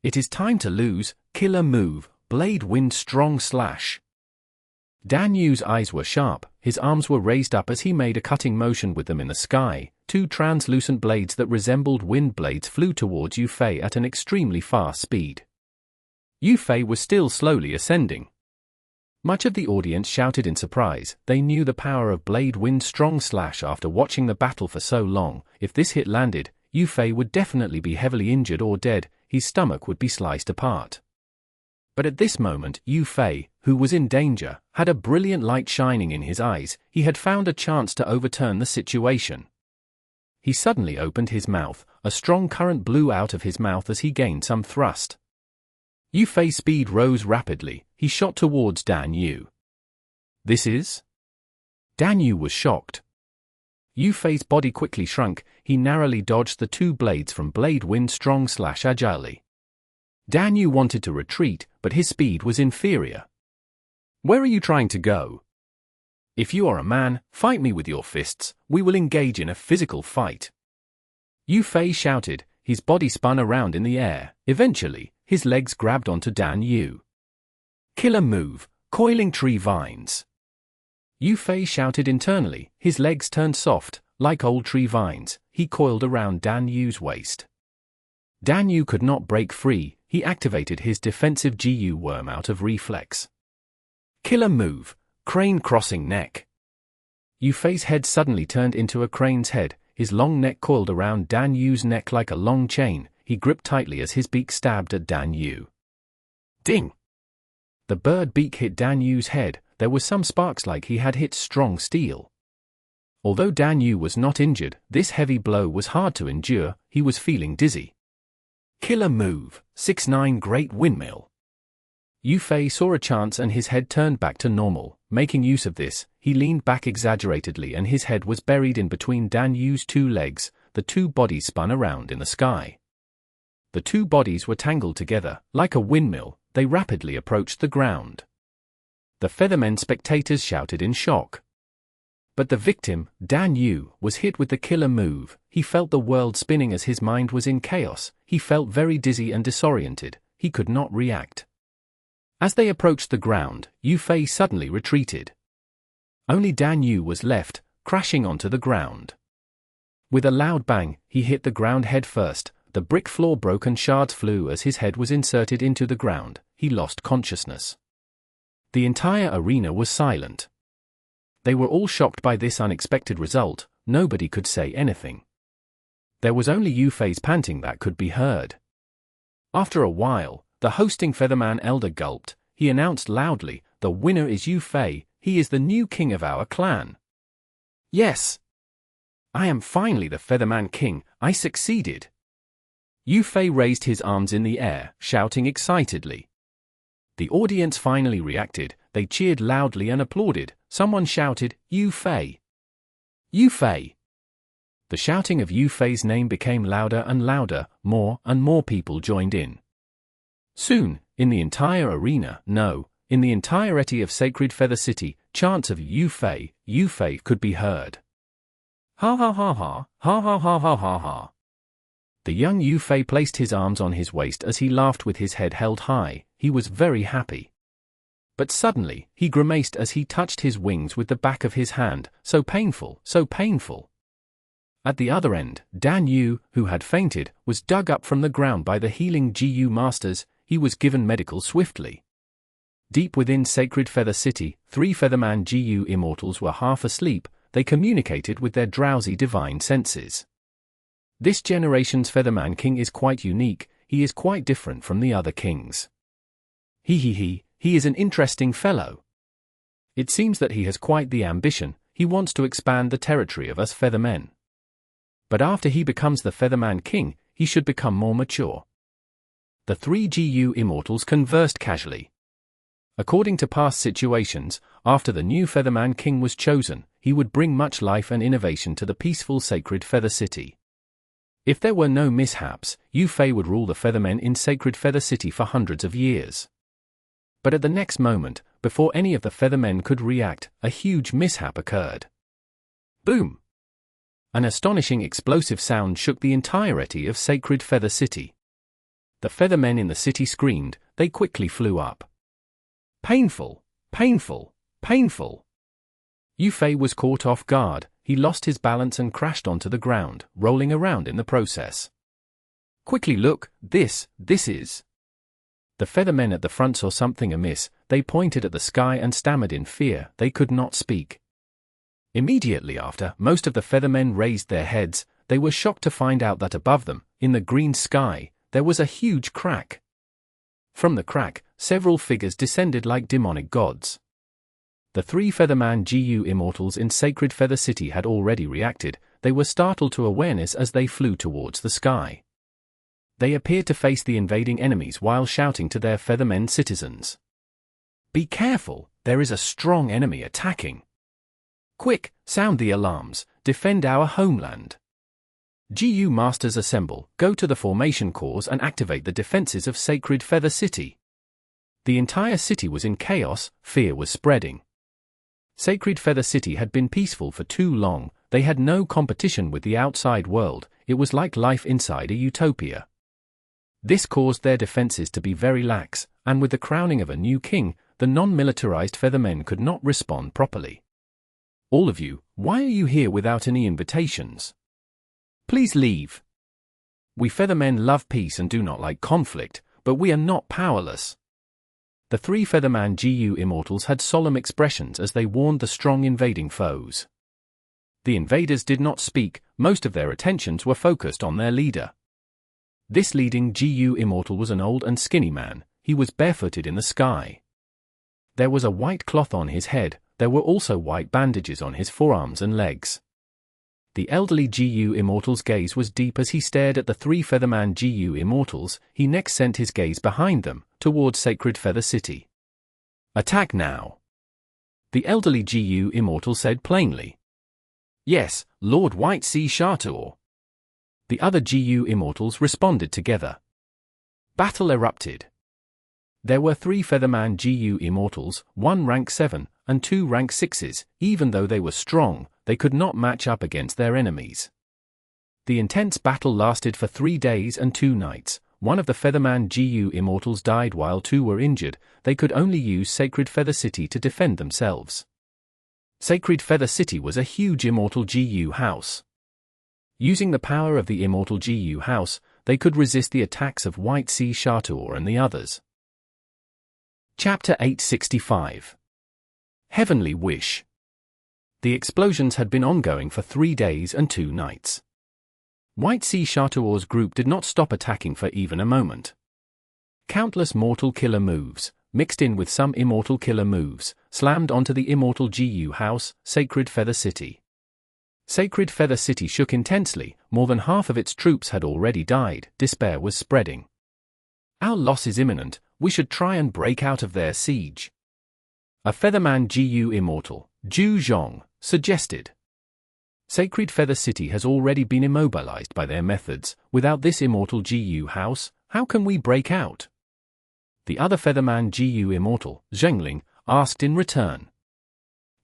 It is time to lose. Killer move, blade wind strong slash. Dan Yu's eyes were sharp, his arms were raised up as he made a cutting motion with them in the sky. Two translucent blades that resembled wind blades flew towards Yu Fei at an extremely fast speed. Yu Fei was still slowly ascending. Much of the audience shouted in surprise. They knew the power of blade wind strong slash after watching the battle for so long. If this hit landed, Yu Fei would definitely be heavily injured or dead, his stomach would be sliced apart. But at this moment, Yu Fei, who was in danger, had a brilliant light shining in his eyes. He had found a chance to overturn the situation. He suddenly opened his mouth, a strong current blew out of his mouth as he gained some thrust. Yu Fei's speed rose rapidly, he shot towards Dan Yu. This is? Dan Yu was shocked. Yu Fei's body quickly shrunk, he narrowly dodged the two blades from blade wind strong slash agilely. Dan Yu wanted to retreat, but his speed was inferior. Where are you trying to go? If you are a man, fight me with your fists, we will engage in a physical fight. Yu Fei shouted, his body spun around in the air. Eventually, his legs grabbed onto Dan Yu. Killer move, coiling tree vines. Yu Fei shouted internally, his legs turned soft, like old tree vines. He coiled around Dan Yu's waist. Dan Yu could not break free. He activated his defensive GU worm out of reflex. Killer move, crane crossing neck. Yu Fei's head suddenly turned into a crane's head, his long neck coiled around Dan Yu's neck like a long chain. He gripped tightly as his beak stabbed at Dan Yu. Ding! The bird beak hit Dan Yu's head. There was some sparks like he had hit strong steel. Although Dan Yu was not injured, this heavy blow was hard to endure. He was feeling dizzy. Killer move, 6-9 great windmill. Yu Fei saw a chance and his head turned back to normal. Making use of this, he leaned back exaggeratedly and his head was buried in between Dan Yu's two legs. The two bodies spun around in the sky. The two bodies were tangled together, like a windmill. They rapidly approached the ground. The Feathermen spectators shouted in shock. But the victim, Dan Yu, was hit with the killer move. He felt the world spinning as his mind was in chaos. He felt very dizzy and disoriented. He could not react. As they approached the ground, Yu Fei suddenly retreated. Only Dan Yu was left, crashing onto the ground. With a loud bang, he hit the ground head first. The brick floor broke and shards flew as his head was inserted into the ground. He lost consciousness. The entire arena was silent. They were all shocked by this unexpected result. Nobody could say anything. There was only Yu Fei's panting that could be heard. After a while, the hosting Featherman elder gulped. He announced loudly, "The winner is Yu Fei. He is the new king of our clan." Yes! I am finally the Featherman King. I succeeded. Yu Fei raised his arms in the air, shouting excitedly. The audience finally reacted. They cheered loudly and applauded. Someone shouted, "Yu Fei! Yu Fei!" The shouting of Yu Fei's name became louder and louder. More and more people joined in. Soon, in the entire arena, in the entirety of Sacred Feather City, chants of Yu Fei could be heard. Ha ha ha ha, ha ha ha ha ha ha. The young Yu Fei placed his arms on his waist as he laughed with his head held high. He was very happy. But suddenly, he grimaced as he touched his wings with the back of his hand. So painful, so painful. At the other end, Dan Yu, who had fainted, was dug up from the ground by the healing GU masters. He was given medical swiftly. Deep within Sacred Feather City, 3 Featherman GU immortals were half asleep. They communicated with their drowsy divine senses. This generation's Featherman King is quite unique. He is quite different from the other kings. He is an interesting fellow. It seems that he has quite the ambition. He wants to expand the territory of us Feathermen. But after he becomes the Featherman King, he should become more mature. The 3 GU immortals conversed casually. According to past situations, after the new Featherman King was chosen, he would bring much life and innovation to the peaceful Sacred Feather City. If there were no mishaps, Yu Fei would rule the Feathermen in Sacred Feather City for hundreds of years. But at the next moment, before any of the Feathermen could react, a huge mishap occurred. Boom! An astonishing explosive sound shook the entirety of Sacred Feather City. The Feathermen in the city screamed. They quickly flew up. Painful, painful, painful. Yu Fei was caught off guard. He lost his balance and crashed onto the ground, rolling around in the process. Quickly look, this is. The Feathermen at the front saw something amiss. They pointed at the sky and stammered in fear. They could not speak. Immediately after, most of the Feathermen raised their heads. They were shocked to find out that above them, in the green sky, there was a huge crack. From the crack, several figures descended like demonic gods. The 3 Featherman GU immortals in Sacred Feather City had already reacted. They were startled to awareness as they flew towards the sky. They appeared to face the invading enemies while shouting to their Feathermen citizens. Be careful, there is a strong enemy attacking. Quick, sound the alarms, defend our homeland. GU Masters assemble, go to the formation cores and activate the defenses of Sacred Feather City. The entire city was in chaos, fear was spreading. Sacred Feather City had been peaceful for too long. They had no competition with the outside world. It was like life inside a utopia. This caused their defenses to be very lax, and with the crowning of a new king, the non-militarized Feathermen could not respond properly. All of you, why are you here without any invitations? Please leave. We Feathermen love peace and do not like conflict, but we are not powerless. The 3 Featherman GU immortals had solemn expressions as they warned the strong invading foes. The invaders did not speak. Most of their attentions were focused on their leader. This leading GU immortal was an old and skinny man. He was barefooted in the sky. There was a white cloth on his head. There were also white bandages on his forearms and legs. The elderly GU immortal's gaze was deep as he stared at the 3 Featherman GU immortals. He next sent his gaze behind them, towards Sacred Feather City. Attack now! The elderly GU immortal said plainly. Yes, Lord White Sea Shartor. The other GU immortals responded together. Battle erupted. There were 3 Featherman GU immortals, 1 rank 7, and 2 rank 6s. Even though they were strong, they could not match up against their enemies. The intense battle lasted for 3 days and 2 nights. One of the Featherman GU immortals died while 2 were injured. They could only use Sacred Feather City to defend themselves. Sacred Feather City was a huge immortal GU house. Using the power of the immortal GU house, they could resist the attacks of White Sea Shartor and the others. Chapter 865. Heavenly Wish. The explosions had been ongoing for 3 days and 2 nights. White Sea Shartor's group did not stop attacking for even a moment. Countless mortal killer moves, mixed in with some immortal killer moves, slammed onto the immortal GU house, Sacred Feather City. Sacred Feather City shook intensely. More than half of its troops had already died. Despair was spreading. Our loss is imminent. We should try and break out of their siege. A Featherman GU immortal, Zheng, suggested. Sacred Feather City has already been immobilized by their methods. Without this immortal GU house, how can we break out? The other Featherman GU immortal, Zheng, asked in return.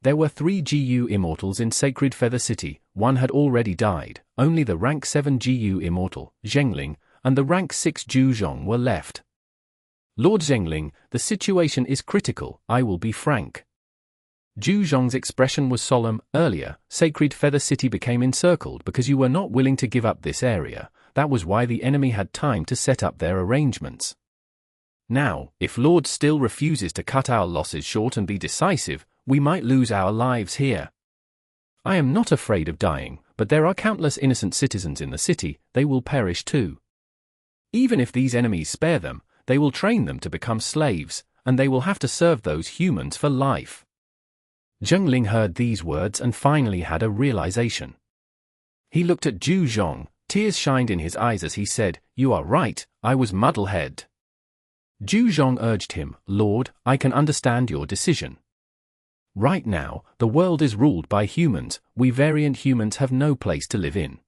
There were 3 GU immortals in Sacred Feather City. 1 had already died. Only the rank 7 GU immortal, Zheng, and the rank 6 Zheng were left. Lord Zhengling, the situation is critical, I will be frank. Zhu Zhong's expression was solemn. Earlier, Sacred Feather City became encircled because you were not willing to give up this area. That was why the enemy had time to set up their arrangements. Now, if Lord still refuses to cut our losses short and be decisive, we might lose our lives here. I am not afraid of dying, but there are countless innocent citizens in the city, they will perish too. Even if these enemies spare them, they will train them to become slaves, and they will have to serve those humans for life. Zheng heard these words and finally had a realization. He looked at Zhu Zhong, tears shined in his eyes as he said, "You are right, I was muddlehead." Zhu Zhong urged him, "Lord, I can understand your decision. Right now, the world is ruled by humans, we variant humans have no place to live in.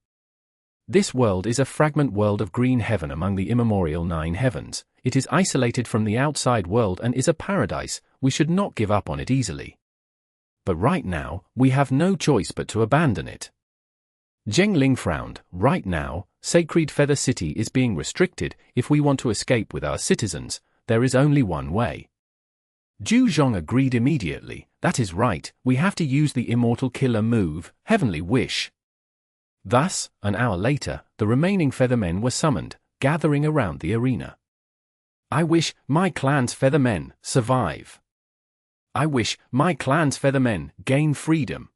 This world is a fragment world of green heaven among the immemorial 9 heavens, it is isolated from the outside world and is a paradise, we should not give up on it easily. But right now, we have no choice but to abandon it." Zheng frowned. Right now, Sacred Feather City is being restricted. If we want to escape with our citizens, there is only one way. Zhu Zhong agreed immediately. That is right, we have to use the immortal killer move, Heavenly Wish. Thus, an hour later, the remaining Feathermen were summoned, gathering around the arena. I wish my clan's Feathermen survive. I wish my clan's Feathermen gain freedom.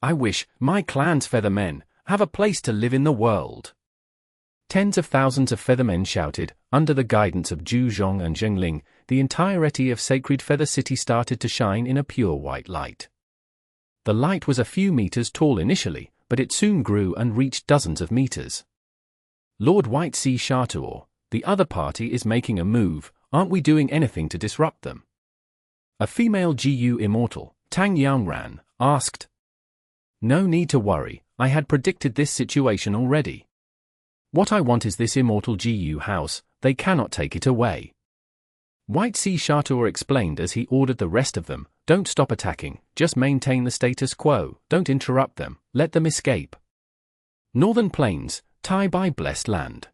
I wish my clan's Feathermen have a place to live in the world. Tens of thousands of Feathermen shouted. Under the guidance of Zhu Zhong and Zheng, the entirety of Sacred Feather City started to shine in a pure white light. The light was a few meters tall initially, but it soon grew and reached dozens of meters. Lord White Sea Chartour, the other party is making a move, aren't we doing anything to disrupt them? A female GU Immortal, Tang Yangran, asked. No need to worry, I had predicted this situation already. What I want is this Immortal GU house, they cannot take it away. White Sea Chartour explained as he ordered the rest of them, don't stop attacking, just maintain the status quo, don't interrupt them, let them escape. Northern Plains, Tai Bai Blessed Land.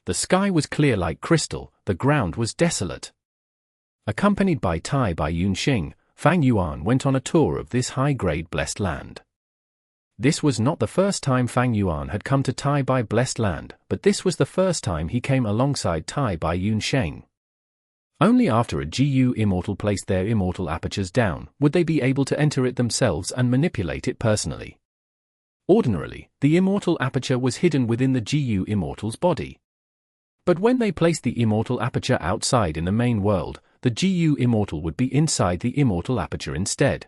The sky was clear like crystal, the ground was desolate. Accompanied by Tai Bai Sheng, Fang Yuan went on a tour of this high-grade blessed land. This was not the first time Fang Yuan had come to Tai Bai Blessed Land, but this was the first time he came alongside Tai Bai Sheng. Only after a GU Immortal placed their immortal apertures down would they be able to enter it themselves and manipulate it personally. Ordinarily, the immortal aperture was hidden within the GU Immortal's body. But when they placed the immortal aperture outside in the main world, the GU Immortal would be inside the immortal aperture instead.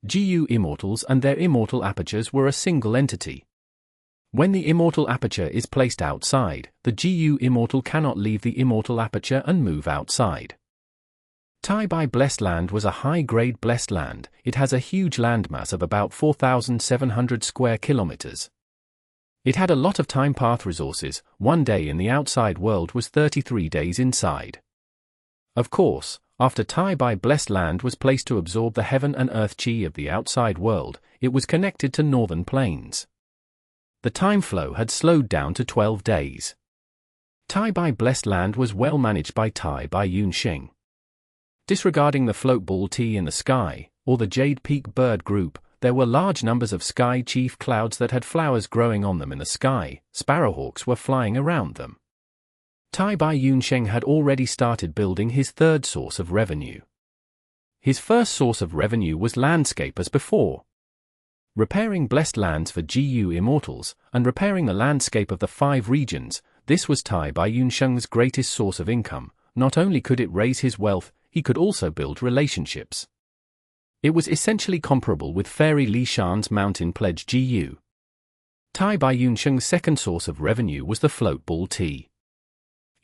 GU Immortals and their immortal apertures were a single entity. When the immortal aperture is placed outside, the GU Immortal cannot leave the immortal aperture and move outside. Tai Bai Blessed Land was a high-grade blessed land. It has a huge landmass of about 4,700 square kilometers. It had a lot of time path resources. 1 day in the outside world was 33 days inside. Of course, after Tai Bai Blessed Land was placed to absorb the heaven and earth chi of the outside world, it was connected to Northern Plains. The time flow had slowed down to 12 days. Tai Bai Blessed Land was well managed by Tai Bai Sheng. Disregarding the float ball T in the sky, or the Jade Peak bird group, there were large numbers of sky chief clouds that had flowers growing on them in the sky. Sparrowhawks were flying around them. Tai Bai Sheng had already started building his third source of revenue. His first source of revenue was landscape as before. Repairing blessed lands for GU Immortals, and repairing the landscape of the 5 regions, this was Tai Bai Sheng's greatest source of income. Not only could it raise his wealth, he could also build relationships. It was essentially comparable with Fairy Li Shan's Mountain Pledge GU. Tai Bai Sheng's second source of revenue was the float ball tea.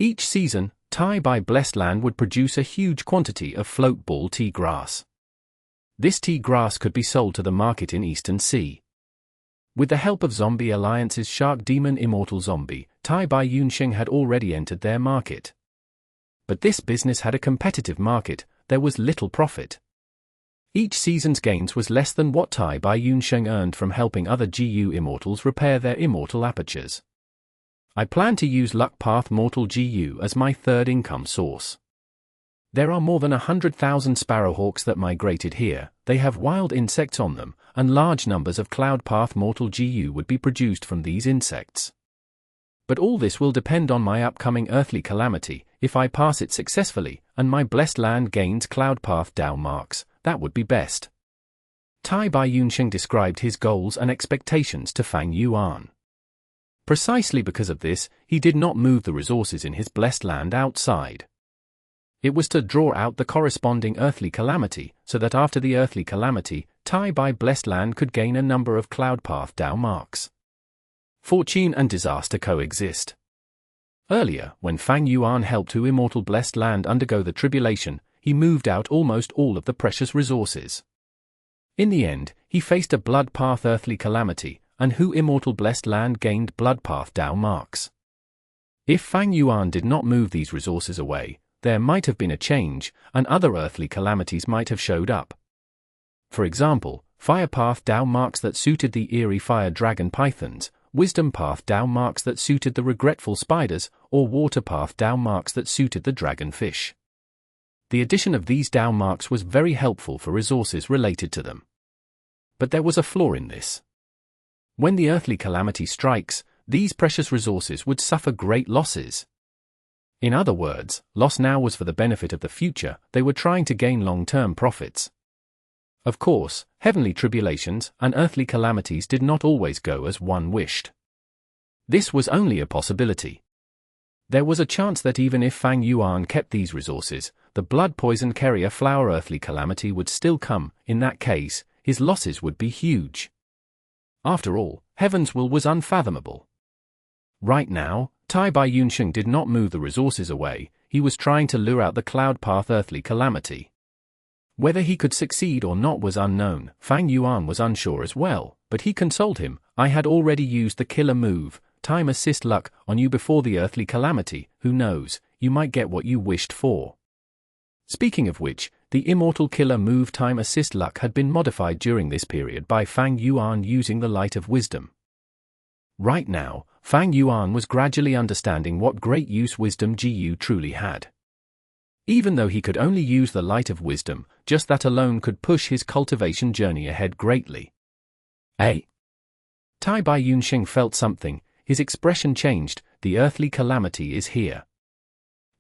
Each season, Tai Bai Blessed Land would produce a huge quantity of float ball tea grass. This tea grass could be sold to the market in Eastern Sea. With the help of Zombie Alliance's Shark Demon Immortal Zombie, Tai Bai Sheng had already entered their market. But this business had a competitive market, there was little profit. Each season's gains was less than what Tai Bai Sheng earned from helping other GU Immortals repair their immortal apertures. I plan to use Luck Path Mortal GU as my third income source. There are more than 100,000 sparrowhawks that migrated here, they have wild insects on them, and large numbers of Cloud Path Mortal GU would be produced from these insects. But all this will depend on my upcoming earthly calamity. If I pass it successfully, and my blessed land gains Cloud Path Dao marks, that would be best. Tai Baiyun Sheng described his goals and expectations to Fang Yuan. Precisely because of this, he did not move the resources in his blessed land outside. It was to draw out the corresponding earthly calamity, so that after the earthly calamity, Tai Bai blessed land could gain a number of Cloud Path Dao marks. Fortune and disaster coexist. Earlier, when Fang Yuan helped Hu Immortal blessed land undergo the tribulation, he moved out almost all of the precious resources. In the end, he faced a Blood Path earthly calamity, and Hu Immortal blessed land gained Blood Path Dao marks. If Fang Yuan did not move these resources away, there might have been a change, and other earthly calamities might have showed up. For example, Fire Path Dao marks that suited the eerie fire dragon pythons, Wisdom Path Dao marks that suited the regretful spiders, or Water Path Dao marks that suited the dragonfish. The addition of these Dao marks was very helpful for resources related to them. But there was a flaw in this. When the earthly calamity strikes, these precious resources would suffer great losses. In other words, loss now was for the benefit of the future, they were trying to gain long-term profits. Of course, heavenly tribulations and earthly calamities did not always go as one wished. This was only a possibility. There was a chance that even if Fang Yuan kept these resources, the blood poison carrier flower earthly calamity would still come. In that case, his losses would be huge. After all, heaven's will was unfathomable. Right now, Tai Baiyun Sheng did not move the resources away, he was trying to lure out the Cloud Path earthly calamity. Whether he could succeed or not was unknown. Fang Yuan was unsure as well, but he consoled him. I had already used the killer move, Time Assist Luck, on you before the earthly calamity. Who knows, you might get what you wished for. Speaking of which, the Immortal killer move Time Assist Luck had been modified during this period by Fang Yuan using the Light of Wisdom. Right now, Fang Yuan was gradually understanding what great use Wisdom GU truly had. Even though he could only use the Light of Wisdom, just that alone could push his cultivation journey ahead greatly. Tai Baiyun Sheng felt something, his expression changed. The earthly calamity is here.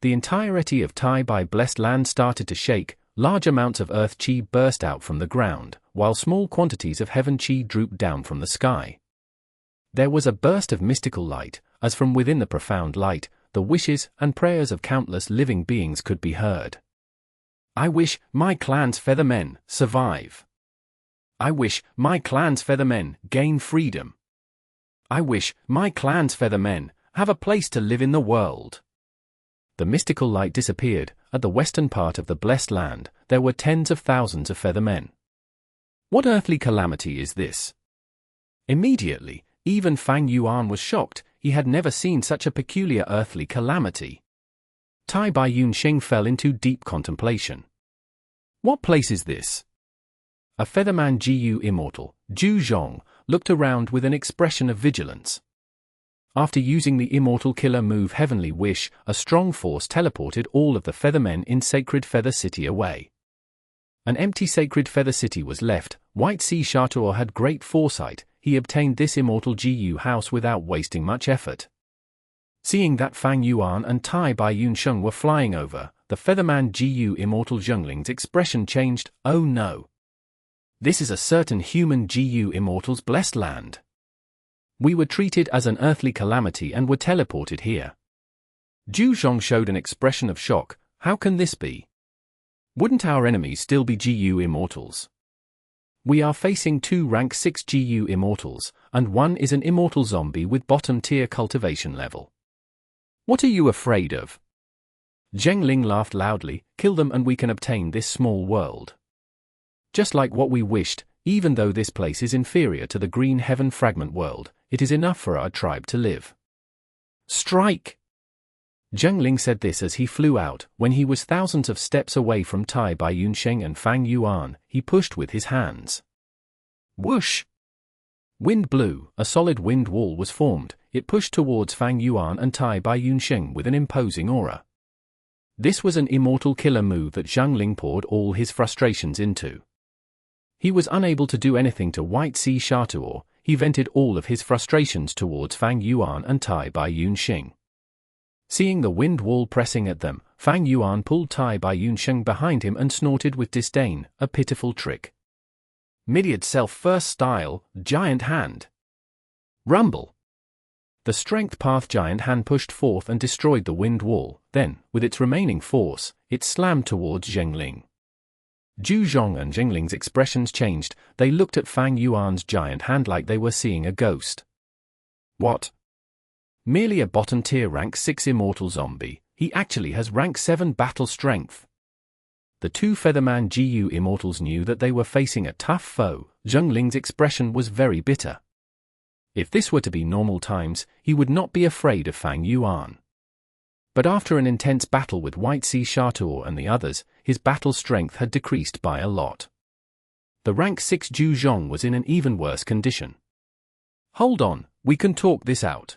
The entirety of Tai Bai blessed land started to shake, large amounts of earth chi burst out from the ground, while small quantities of heaven chi drooped down from the sky. There was a burst of mystical light, as from within the profound light, the wishes and prayers of countless living beings could be heard. I wish my clan's Feathermen survive. I wish my clan's Feathermen gain freedom. I wish my clan's Feathermen have a place to live in the world. The mystical light disappeared. At the western part of the blessed land, there were tens of thousands of Feathermen. What earthly calamity is this? Immediately, even Fang Yuan was shocked. He had never seen such a peculiar earthly calamity. Tai Baiyun Sheng fell into deep contemplation. What place is this? A Featherman GU Immortal, Zheng, looked around with an expression of vigilance. After using the Immortal killer move Heavenly Wish, a strong force teleported all of the Feathermen in Sacred Feather City away. An empty Sacred Feather City was left. White Sea Chateau had great foresight. He obtained this Immortal GU house without wasting much effort. Seeing that Fang Yuan and Tai Baiyun Sheng were flying over, the Featherman GU Immortal Zhengling's expression changed. Oh no! This is a certain human GU Immortal's blessed land. We were treated as an earthly calamity and were teleported here. Zheng showed an expression of shock. How can this be? Wouldn't our enemies still be GU Immortals? We are facing 2 rank 6 GU Immortals, and one is an Immortal zombie with bottom-tier cultivation level. What are you afraid of? Zheng laughed loudly. Kill them and we can obtain this small world. Just like what we wished, even though this place is inferior to the Green Heaven Fragment world, it is enough for our tribe to live. Strike! Zheng said this as he flew out. When he was thousands of steps away from Tai Baiyun Sheng and Fang Yuan, he pushed with his hands. Whoosh! Wind blew, a solid wind wall was formed. It pushed towards Fang Yuan and Tai Baiyun Sheng with an imposing aura. This was an immortal killer move that Zheng Ling poured all his frustrations into. He was unable to do anything to White Sea Shatuo. He vented all of his frustrations towards Fang Yuan and Tai Baiyun Sheng. Seeing the wind wall pressing at them, Fang Yuan pulled Tai Baiyun Sheng behind him and snorted with disdain, a pitiful trick. Midiad self-first style, giant hand. Rumble. The strength path giant hand pushed forth and destroyed the wind wall, then, with its remaining force, it slammed towards Zheng Ling. Zhu Zhong and Zheng Ling's expressions changed. They looked at Fang Yuan's giant hand like they were seeing a ghost. What? Merely a bottom-tier rank 6 immortal zombie, he actually has rank 7 battle strength. The two Featherman GU immortals knew that they were facing a tough foe. Zheng Ling's expression was very bitter. If this were to be normal times, he would not be afraid of Fang Yuan. But after an intense battle with White Sea Shatuo and the others, his battle strength had decreased by a lot. The rank 6 Zhu Zhong was in an even worse condition. Hold on, we can talk this out.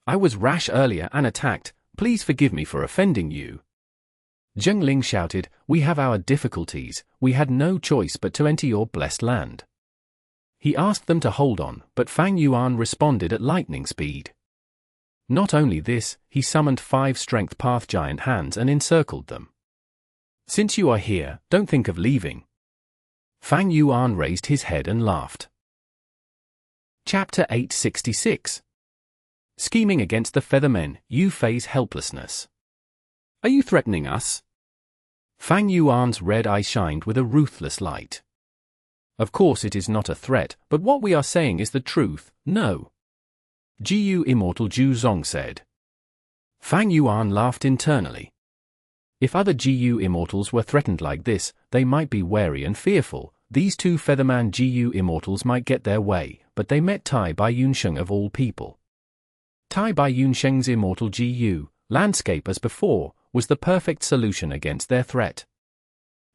I was rash earlier and attacked, please forgive me for offending you. Zheng Ling shouted, we have our difficulties, we had no choice but to enter your blessed land. He asked them to hold on, but Fang Yuan responded at lightning speed. Not only this, he summoned 5 strength path giant hands and encircled them. Since you are here, don't think of leaving. Fang Yuan raised his head and laughed. Chapter 866. Scheming against the Feathermen, you face helplessness. Are you threatening us? Fang Yuan's red eye shined with a ruthless light. Of course it is not a threat, but what we are saying is the truth, no. GU Immortal Zhu Zhong said. Fang Yuan laughed internally. If other GU Immortals were threatened like this, they might be wary and fearful. These two Featherman GU Immortals might get their way, but they met Tai Baiyun Sheng of all people. Tai Baiyun Sheng's Immortal GU, landscape as before, was the perfect solution against their threat.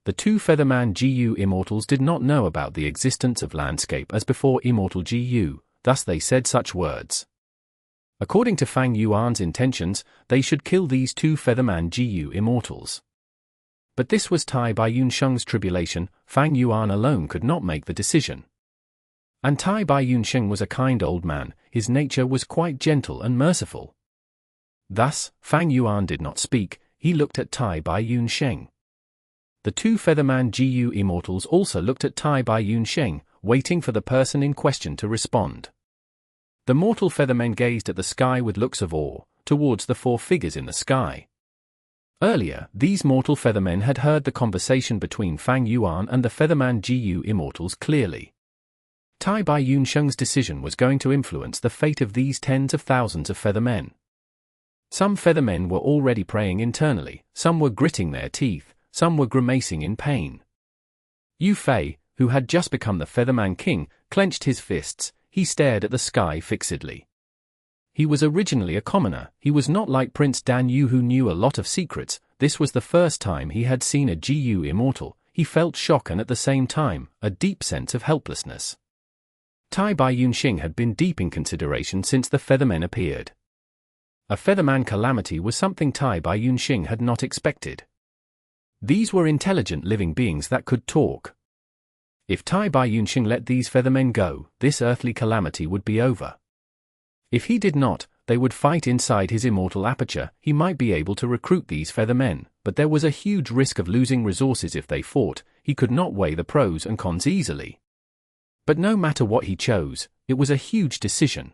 The two Featherman GU Immortals did not know about the existence of landscape as before Immortal GU, thus they said such words. According to Fang Yuan's intentions, they should kill these two Featherman GU Immortals. But this was Tai Baiyun Sheng's tribulation. Fang Yuan alone could not make the decision. And Tai Baiyun Sheng was a kind old man, his nature was quite gentle and merciful. Thus, Fang Yuan did not speak, he looked at Tai Baiyun Sheng. The two Featherman GU Immortals also looked at Tai Baiyun Sheng, waiting for the person in question to respond. The mortal Feathermen gazed at the sky with looks of awe, towards the 4 figures in the sky. Earlier, these mortal Feathermen had heard the conversation between Fang Yuan and the Featherman GU Immortals clearly. Tai Baiyun Sheng's decision was going to influence the fate of these tens of thousands of Feathermen. Some Feathermen were already praying internally, some were gritting their teeth, some were grimacing in pain. Yu Fei, who had just become the Featherman King, clenched his fists. He stared at the sky fixedly. He was originally a commoner, he was not like Prince Dan Yu who knew a lot of secrets. This was the first time he had seen a GU Immortal. He felt shock and at the same time, a deep sense of helplessness. Tai Baiyun Sheng had been deep in consideration since the Feathermen appeared. A Featherman calamity was something Tai Baiyun Sheng had not expected. These were intelligent living beings that could talk. If Tai Baiyun Sheng let these Feathermen go, this earthly calamity would be over. If he did not, they would fight inside his immortal aperture. He might be able to recruit these Feathermen, but there was a huge risk of losing resources if they fought. He could not weigh the pros and cons easily. But no matter what he chose, it was a huge decision.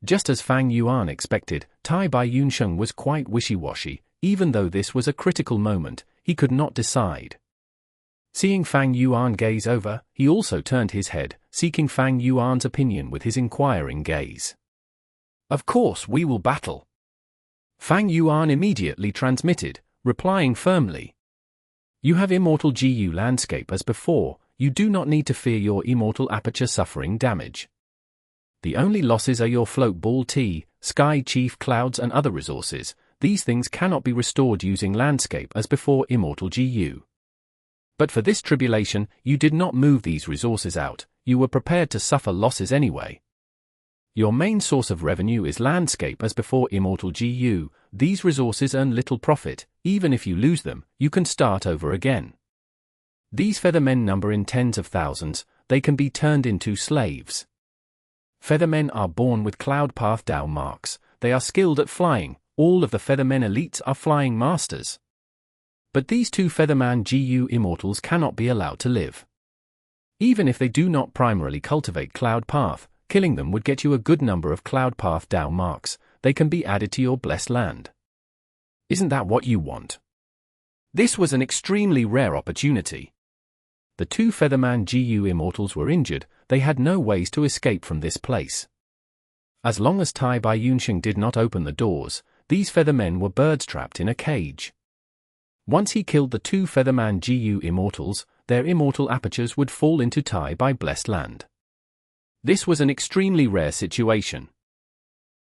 Just as Fang Yuan expected, Tai Baiyun Sheng was quite wishy-washy. Even though this was a critical moment, he could not decide. Seeing Fang Yuan gaze over, he also turned his head, seeking Fang Yuan's opinion with his inquiring gaze. Of course we will battle. Fang Yuan immediately transmitted, replying firmly. You have immortal GU landscape as before, you do not need to fear your immortal aperture suffering damage. The only losses are your float ball T, sky chief clouds and other resources. These things cannot be restored using landscape as before immortal GU. But for this tribulation, you did not move these resources out, you were prepared to suffer losses anyway. Your main source of revenue is landscape as before Immortal GU. These resources earn little profit. Even if you lose them, you can start over again. These Feathermen number in tens of thousands. They can be turned into slaves. Feathermen are born with cloud path Dao marks. They are skilled at flying. All of the Feathermen elites are flying masters. But these two Featherman GU immortals cannot be allowed to live. Even if they do not primarily cultivate cloud path, killing them would get you a good number of cloud path Dao marks. They can be added to your blessed land. Isn't that what you want? This was an extremely rare opportunity. The two Featherman GU immortals were injured. They had no ways to escape from this place. As long as Tai Bai Yunsheng did not open the doors, these Feathermen were birds trapped in a cage. Once he killed the two Featherman GU immortals, their immortal apertures would fall into Tai Bai blessed land. This was an extremely rare situation.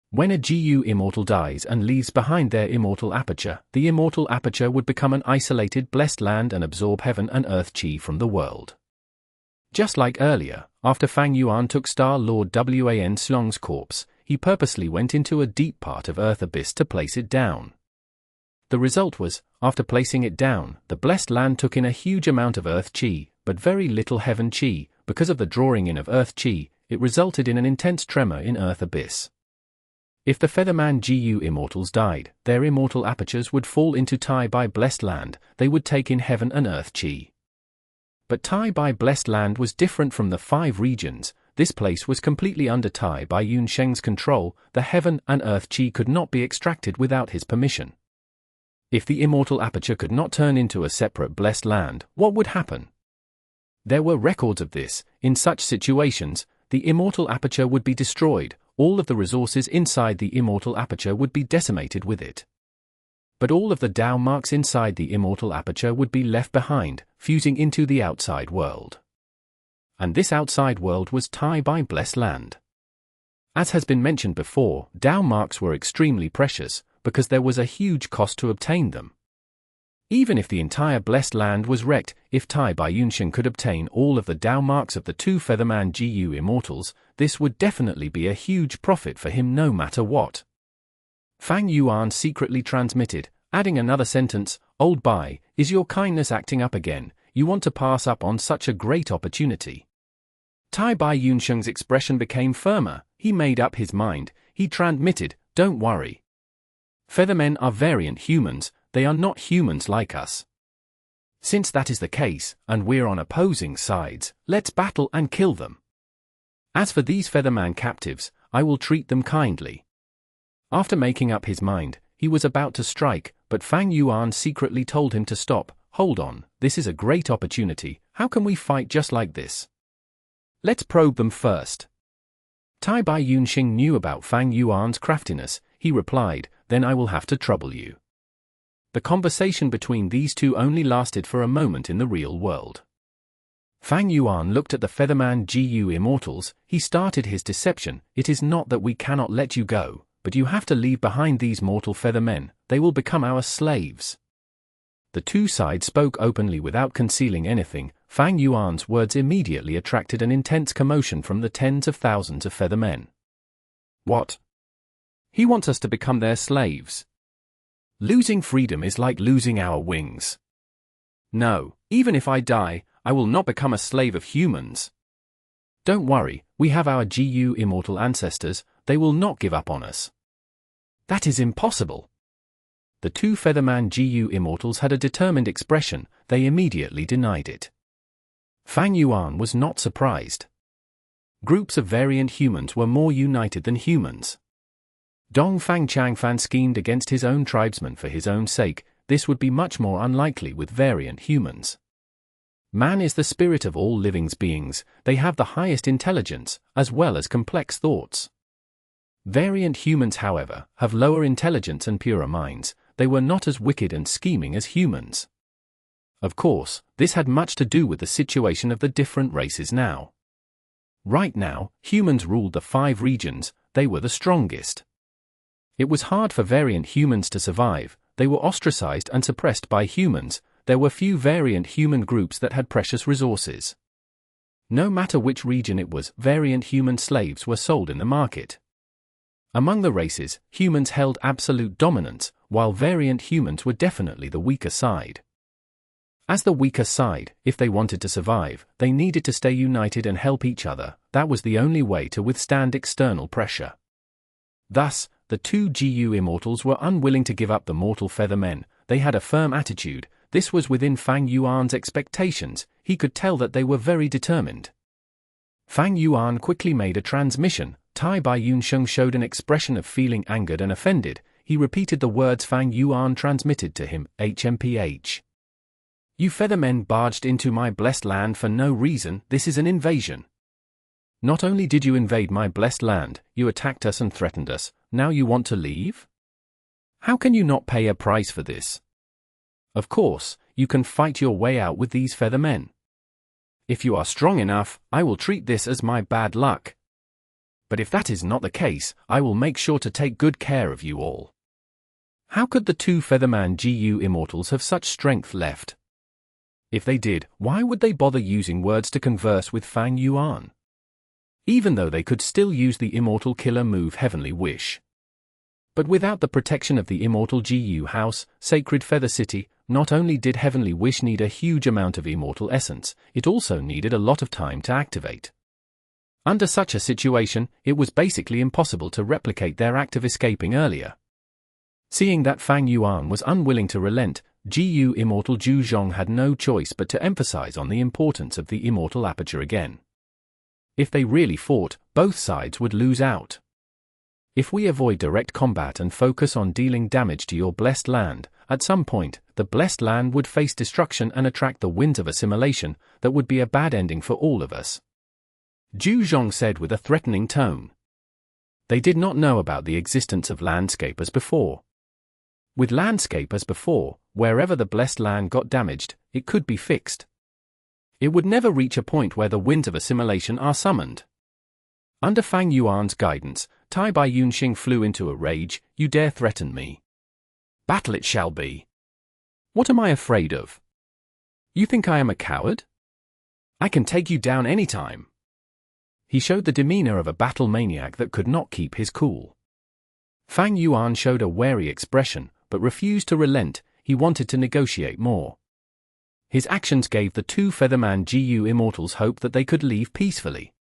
When a GU immortal dies and leaves behind their immortal aperture, the immortal aperture would become an isolated blessed land and absorb heaven and earth chi from the world. Just like earlier, after Fang Yuan took Star Lord Wan Xiong's corpse, he purposely went into a deep part of earth abyss to place it down. The result was, after placing it down, the blessed land took in a huge amount of earth chi, but very little heaven chi. Because of the drawing in of earth chi, it resulted in an intense tremor in earth abyss. If the Featherman GU immortals died, their immortal apertures would fall into Tai Bai blessed land. They would take in heaven and earth chi. But Tai Bai blessed land was different from the 5 regions. This place was completely under Tai Bai Yunsheng's control. The heaven and earth chi could not be extracted without his permission. If the immortal aperture could not turn into a separate blessed land, what would happen? There were records of this. In such situations, the immortal aperture would be destroyed. All of the resources inside the immortal aperture would be decimated with it. But all of the Dao marks inside the immortal aperture would be left behind, fusing into the outside world. And this outside world was Tai Bai blessed land. As has been mentioned before, Dao marks were extremely precious, because there was a huge cost to obtain them. Even if the entire blessed land was wrecked, if Tai Bai Yunsheng could obtain all of the Dao marks of the two Featherman GU immortals, this would definitely be a huge profit for him no matter what. Fang Yuan secretly transmitted, adding another sentence, "Old Bai, is your kindness acting up again? You want to pass up on such a great opportunity." Tai Bai Yunsheng's expression became firmer. He made up his mind. He transmitted, "Don't worry. Feathermen are variant humans. They are not humans like us. Since that is the case, and we're on opposing sides, let's battle and kill them. As for these Featherman captives, I will treat them kindly." After making up his mind, he was about to strike, but Fang Yuan secretly told him to stop. "Hold on, this is a great opportunity. How can we fight just like this? Let's probe them first." Tai Bai Yunsheng knew about Fang Yuan's craftiness. He replied, "Then I will have to trouble you." The conversation between these two only lasted for a moment in the real world. Fang Yuan looked at the Featherman GU immortals. He started his deception. "It is not that we cannot let you go, but you have to leave behind these mortal Feathermen. They will become our slaves." The two sides spoke openly without concealing anything. Fang Yuan's words immediately attracted an intense commotion from the tens of thousands of Feathermen. What? He wants us to become their slaves? Losing freedom is like losing our wings. No, even if I die, I will not become a slave of humans. Don't worry, we have our GU immortal ancestors. They will not give up on us. That is impossible. The two Featherman GU immortals had a determined expression. They immediately denied it. Fang Yuan was not surprised. Groups of variant humans were more united than humans. Dong Fang Changfan schemed against his own tribesmen for his own sake. This would be much more unlikely with variant humans. Man is the spirit of all living beings. They have the highest intelligence, as well as complex thoughts. Variant humans, however, have lower intelligence and purer minds. They were not as wicked and scheming as humans. Of course, this had much to do with the situation of the different races now. Right now, humans ruled the 5 regions. They were the strongest. It was hard for variant humans to survive. They were ostracized and suppressed by humans. There were few variant human groups that had precious resources. No matter which region it was, variant human slaves were sold in the market. Among the races, humans held absolute dominance, while variant humans were definitely the weaker side. As the weaker side, if they wanted to survive, they needed to stay united and help each other. That was the only way to withstand external pressure. Thus, the two GU Immortals were unwilling to give up the mortal Feathermen. They had a firm attitude. This was within Fang Yuan's expectations. He could tell that they were very determined. Fang Yuan quickly made a transmission. Tai Bai Yun Sheng showed an expression of feeling angered and offended. He repeated the words Fang Yuan transmitted to him, HMPH. You Feathermen barged into my blessed land for no reason. This is an invasion. Not only did you invade my blessed land, you attacked us and threatened us. Now you want to leave? How can you not pay a price for this? Of course, you can fight your way out with these Feathermen. If you are strong enough, I will treat this as my bad luck. But if that is not the case, I will make sure to take good care of you all. How could the two Featherman GU Immortals have such strength left? If they did, why would they bother using words to converse with Fang Yuan? Even though they could still use the Immortal Killer move Heavenly Wish. But without the protection of the Immortal GU House, Sacred Feather City, not only did Heavenly Wish need a huge amount of Immortal Essence, it also needed a lot of time to activate. Under such a situation, it was basically impossible to replicate their act of escaping earlier. Seeing that Fang Yuan was unwilling to relent, GU Immortal Zhu Zheng had no choice but to emphasize on the importance of the Immortal Aperture again. If they really fought, both sides would lose out. If we avoid direct combat and focus on dealing damage to your blessed land, at some point, the blessed land would face destruction and attract the winds of assimilation. That would be a bad ending for all of us. Zhu Zheng said with a threatening tone. They did not know about the existence of landscape as before. With landscape as before, wherever the blessed land got damaged, it could be fixed. It would never reach a point where the winds of assimilation are summoned. Under Fang Yuan's guidance, Tai Bai Yunxing flew into a rage. You dare threaten me? Battle it shall be. What am I afraid of? You think I am a coward? I can take you down anytime. He showed the demeanor of a battle maniac that could not keep his cool. Fang Yuan showed a wary expression, but refused to relent. He wanted to negotiate more. His actions gave the two Featherman GU Immortals hope that they could leave peacefully.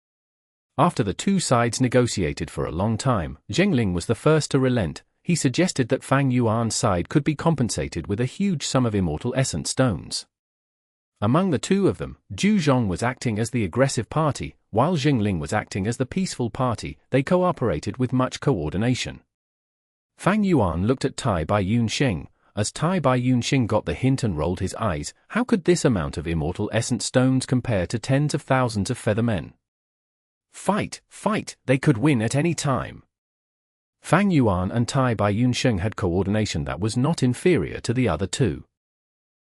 After the two sides negotiated for a long time, Zheng was the first to relent. He suggested that Fang Yuan's side could be compensated with a huge sum of Immortal Essence stones. Among the two of them, Zhu Zheng was acting as the aggressive party, while Zheng was acting as the peaceful party. They cooperated with much coordination. Fang Yuan looked at Tai Bai Yunxing. As Tai Bai Yunxing got the hint and rolled his eyes, how could this amount of Immortal Essence stones compare to tens of thousands of Feathermen? Fight, fight, they could win at any time. Fang Yuan and Tai Bai Yunxing had coordination that was not inferior to the other two.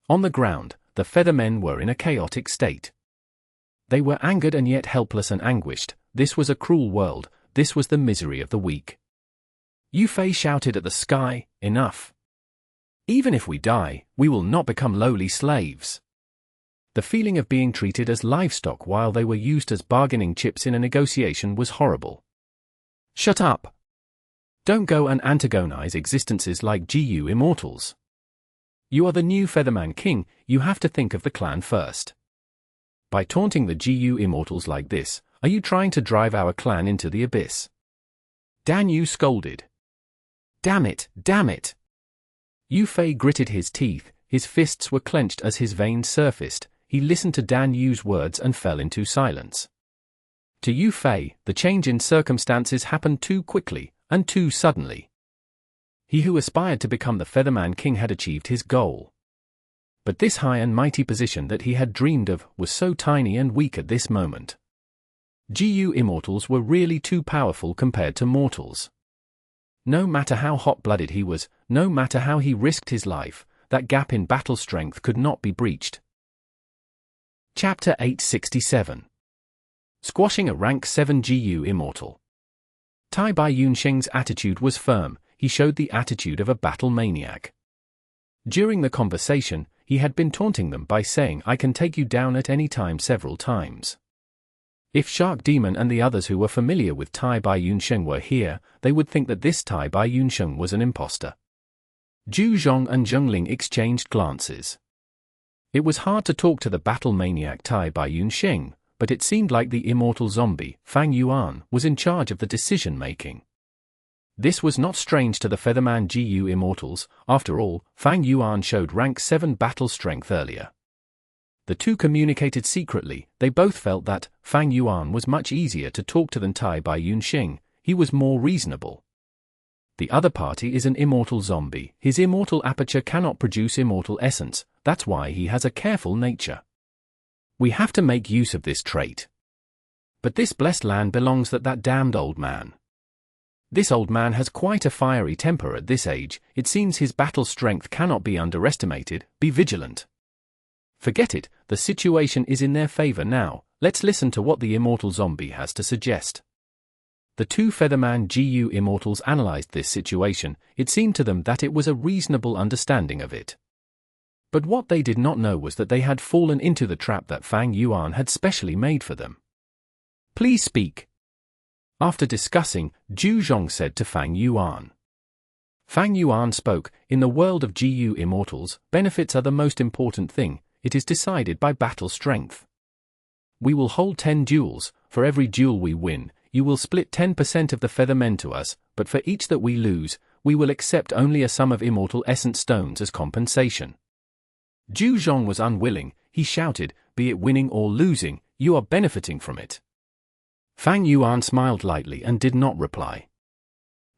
On the ground, the Feathermen were in a chaotic state. They were angered and yet helpless and anguished. This was a cruel world. This was the misery of the weak. Yu Fei shouted at the sky, enough. Even if we die, we will not become lowly slaves. The feeling of being treated as livestock while they were used as bargaining chips in a negotiation was horrible. Shut up. Don't go and antagonize existences like GU Immortals. You are the new Featherman King, you have to think of the clan first. By taunting the GU Immortals like this, are you trying to drive our clan into the abyss? Dan Yu scolded. Damn it, damn it. Yu Fei gritted his teeth, his fists were clenched as his veins surfaced. He listened to Dan Yu's words and fell into silence. To Yu Fei, the change in circumstances happened too quickly, and too suddenly. He who aspired to become the Featherman King had achieved his goal. But this high and mighty position that he had dreamed of was so tiny and weak at this moment. GU Immortals were really too powerful compared to mortals. No matter how hot-blooded he was, no matter how he risked his life, that gap in battle strength could not be breached. Chapter 867. Squashing a Rank 7 GU Immortal. Tai Bai Yunxing's attitude was firm. He showed the attitude of a battle maniac. During the conversation, he had been taunting them by saying, I can take you down at any time several times. If Shark Demon and the others who were familiar with Tai Bai Yunsheng were here, they would think that this Tai Bai Yunsheng was an imposter. Zhu Zhong and Zheng Ling exchanged glances. It was hard to talk to the battle maniac Tai Bai Yunsheng, but it seemed like the immortal zombie, Fang Yuan, was in charge of the decision-making. This was not strange to the Featherman GU immortals. After all, Fang Yuan showed rank 7 battle strength earlier. The two communicated secretly. They both felt that Fang Yuan was much easier to talk to than Tai Bai Yunsheng. He was more reasonable. The other party is an immortal zombie. His immortal aperture cannot produce immortal essence. That's why he has a careful nature. We have to make use of this trait. But this blessed land belongs to that damned old man. This old man has quite a fiery temper at this age. It seems his battle strength cannot be underestimated. Be vigilant. Forget it, the situation is in their favor now. Let's listen to what the immortal zombie has to suggest. The two Featherman GU immortals analyzed this situation. It seemed to them that it was a reasonable understanding of it. But what they did not know was that they had fallen into the trap that Fang Yuan had specially made for them. Please speak. After discussing, Zhu Zhong said to Fang Yuan. Fang Yuan spoke. In the world of GU immortals, benefits are the most important thing. It is decided by battle strength. We will hold 10 duels. For every duel we win, you will split 10% of the Feathermen to us, but for each that we lose, we will accept only a sum of immortal essence stones as compensation. Zhu Zhong was unwilling. He shouted, be it winning or losing, you are benefiting from it. Fang Yuan smiled lightly and did not reply.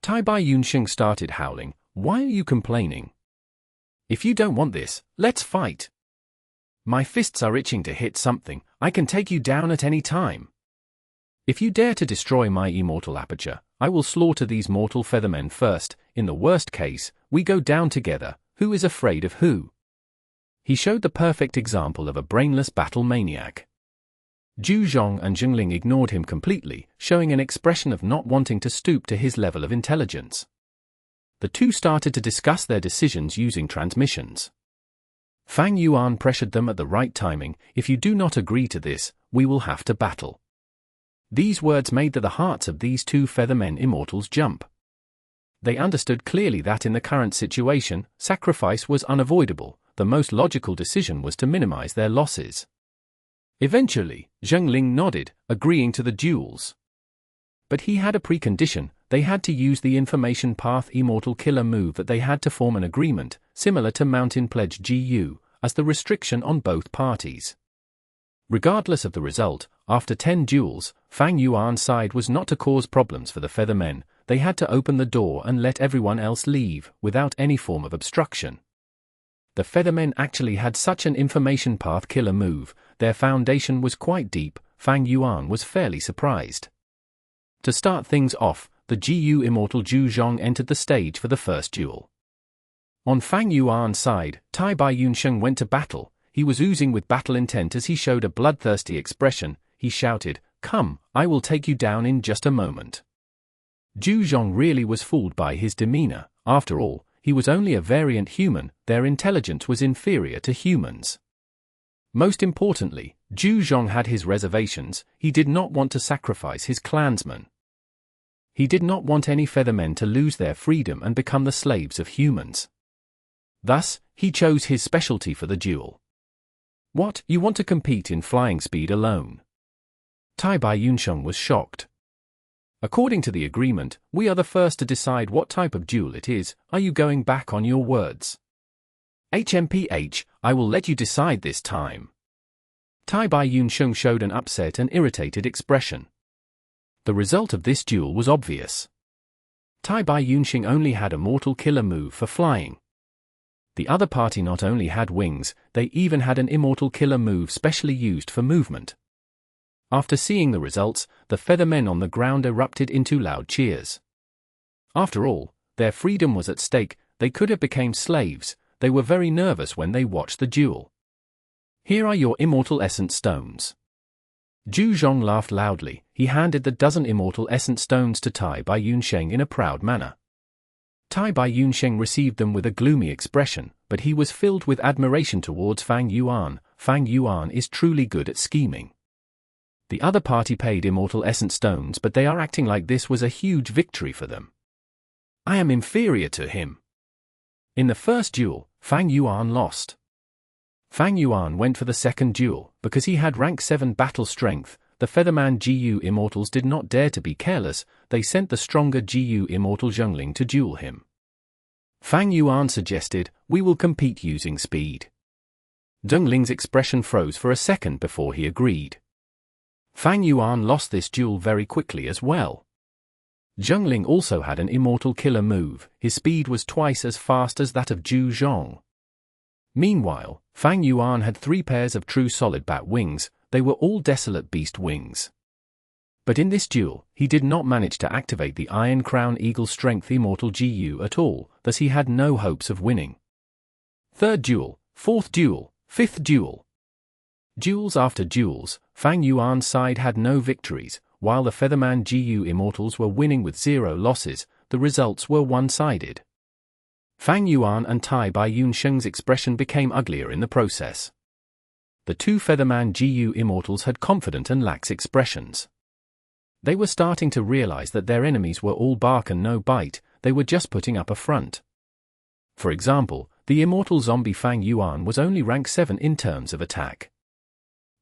Tai Bai Yunsheng started howling. Why are you complaining? If you don't want this, let's fight. My fists are itching to hit something. I can take you down at any time. If you dare to destroy my immortal aperture, I will slaughter these mortal Feathermen first. In the worst case, we go down together. Who is afraid of who? He showed the perfect example of a brainless battle maniac. Zhu Zhong and Zheng Ling ignored him completely, showing an expression of not wanting to stoop to his level of intelligence. The two started to discuss their decisions using transmissions. Fang Yuan pressured them at the right timing. If you do not agree to this, we will have to battle. These words made the hearts of these two Feathermen immortals jump. They understood clearly that in the current situation, sacrifice was unavoidable. The most logical decision was to minimize their losses. Eventually, Zheng Ling nodded, agreeing to the duels. But he had a precondition. They had to use the Information Path Immortal Killer move that they had to form an agreement, similar to Mountain Pledge GU, as the restriction on both parties. Regardless of the result, after 10 duels, Fang Yuan's side was not to cause problems for the Feathermen. They had to open the door and let everyone else leave, without any form of obstruction. The Feathermen actually had such an Information Path Killer move. Their foundation was quite deep. Fang Yuan was fairly surprised. To start things off, the GU immortal Zhu Zhong entered the stage for the first duel. On Fang Yuan's side, Tai Bai Yunsheng went to battle. He was oozing with battle intent as he showed a bloodthirsty expression. He shouted, "Come, I will take you down in just a moment." Zhu Zhong really was fooled by his demeanor. After all, he was only a variant human. Their intelligence was inferior to humans. Most importantly, Zhu Zhong had his reservations. He did not want to sacrifice his clansmen. He did not want any Feathermen to lose their freedom and become the slaves of humans. Thus, he chose his specialty for the duel. What, you want to compete in flying speed alone? Tai Bai Yunsheng was shocked. According to the agreement, we are the first to decide what type of duel it is. Are you going back on your words? HMPH, I will let you decide this time. Tai Bai Yunsheng showed an upset and irritated expression. The result of this duel was obvious. Tai Bai Yunsheng only had a mortal killer move for flying. The other party not only had wings, they even had an immortal killer move specially used for movement. After seeing the results, the Feathermen on the ground erupted into loud cheers. After all, their freedom was at stake. They could have become slaves. They were very nervous when they watched the duel. Here are your immortal essence stones. Zhu Zhong laughed loudly. He handed the dozen immortal essence stones to Tai Bai Yunsheng in a proud manner. Tai Bai Yunsheng received them with a gloomy expression, but he was filled with admiration towards Fang Yuan. Fang Yuan is truly good at scheming. The other party paid Immortal Essence Stones, but they are acting like this was a huge victory for them. I am inferior to him. In the first duel, Fang Yuan lost. Fang Yuan went for the second duel, because he had rank 7 battle strength. The Featherman GU Immortals did not dare to be careless, they sent the stronger GU Immortal Zheng to duel him. Fang Yuan suggested, "We will compete using speed." Zhengling's expression froze for a second before he agreed. Fang Yuan lost this duel very quickly as well. Zheng also had an immortal killer move, his speed was twice as fast as that of Zhu Zhong. Meanwhile, Fang Yuan had 3 pairs of true solid bat wings, they were all desolate beast wings. But in this duel, he did not manage to activate the Iron Crown Eagle Strength Immortal GU at all, thus he had no hopes of winning. Third duel, fourth duel, fifth duel. Duels after duels, Fang Yuan's side had no victories, while the Featherman GU Immortals were winning with 0 losses, the results were one-sided. Fang Yuan and Tai Bai Yun Sheng's expression became uglier in the process. The 2 Featherman GU Immortals had confident and lax expressions. They were starting to realize that their enemies were all bark and no bite, they were just putting up a front. For example, the immortal zombie Fang Yuan was only rank 7 in terms of attack.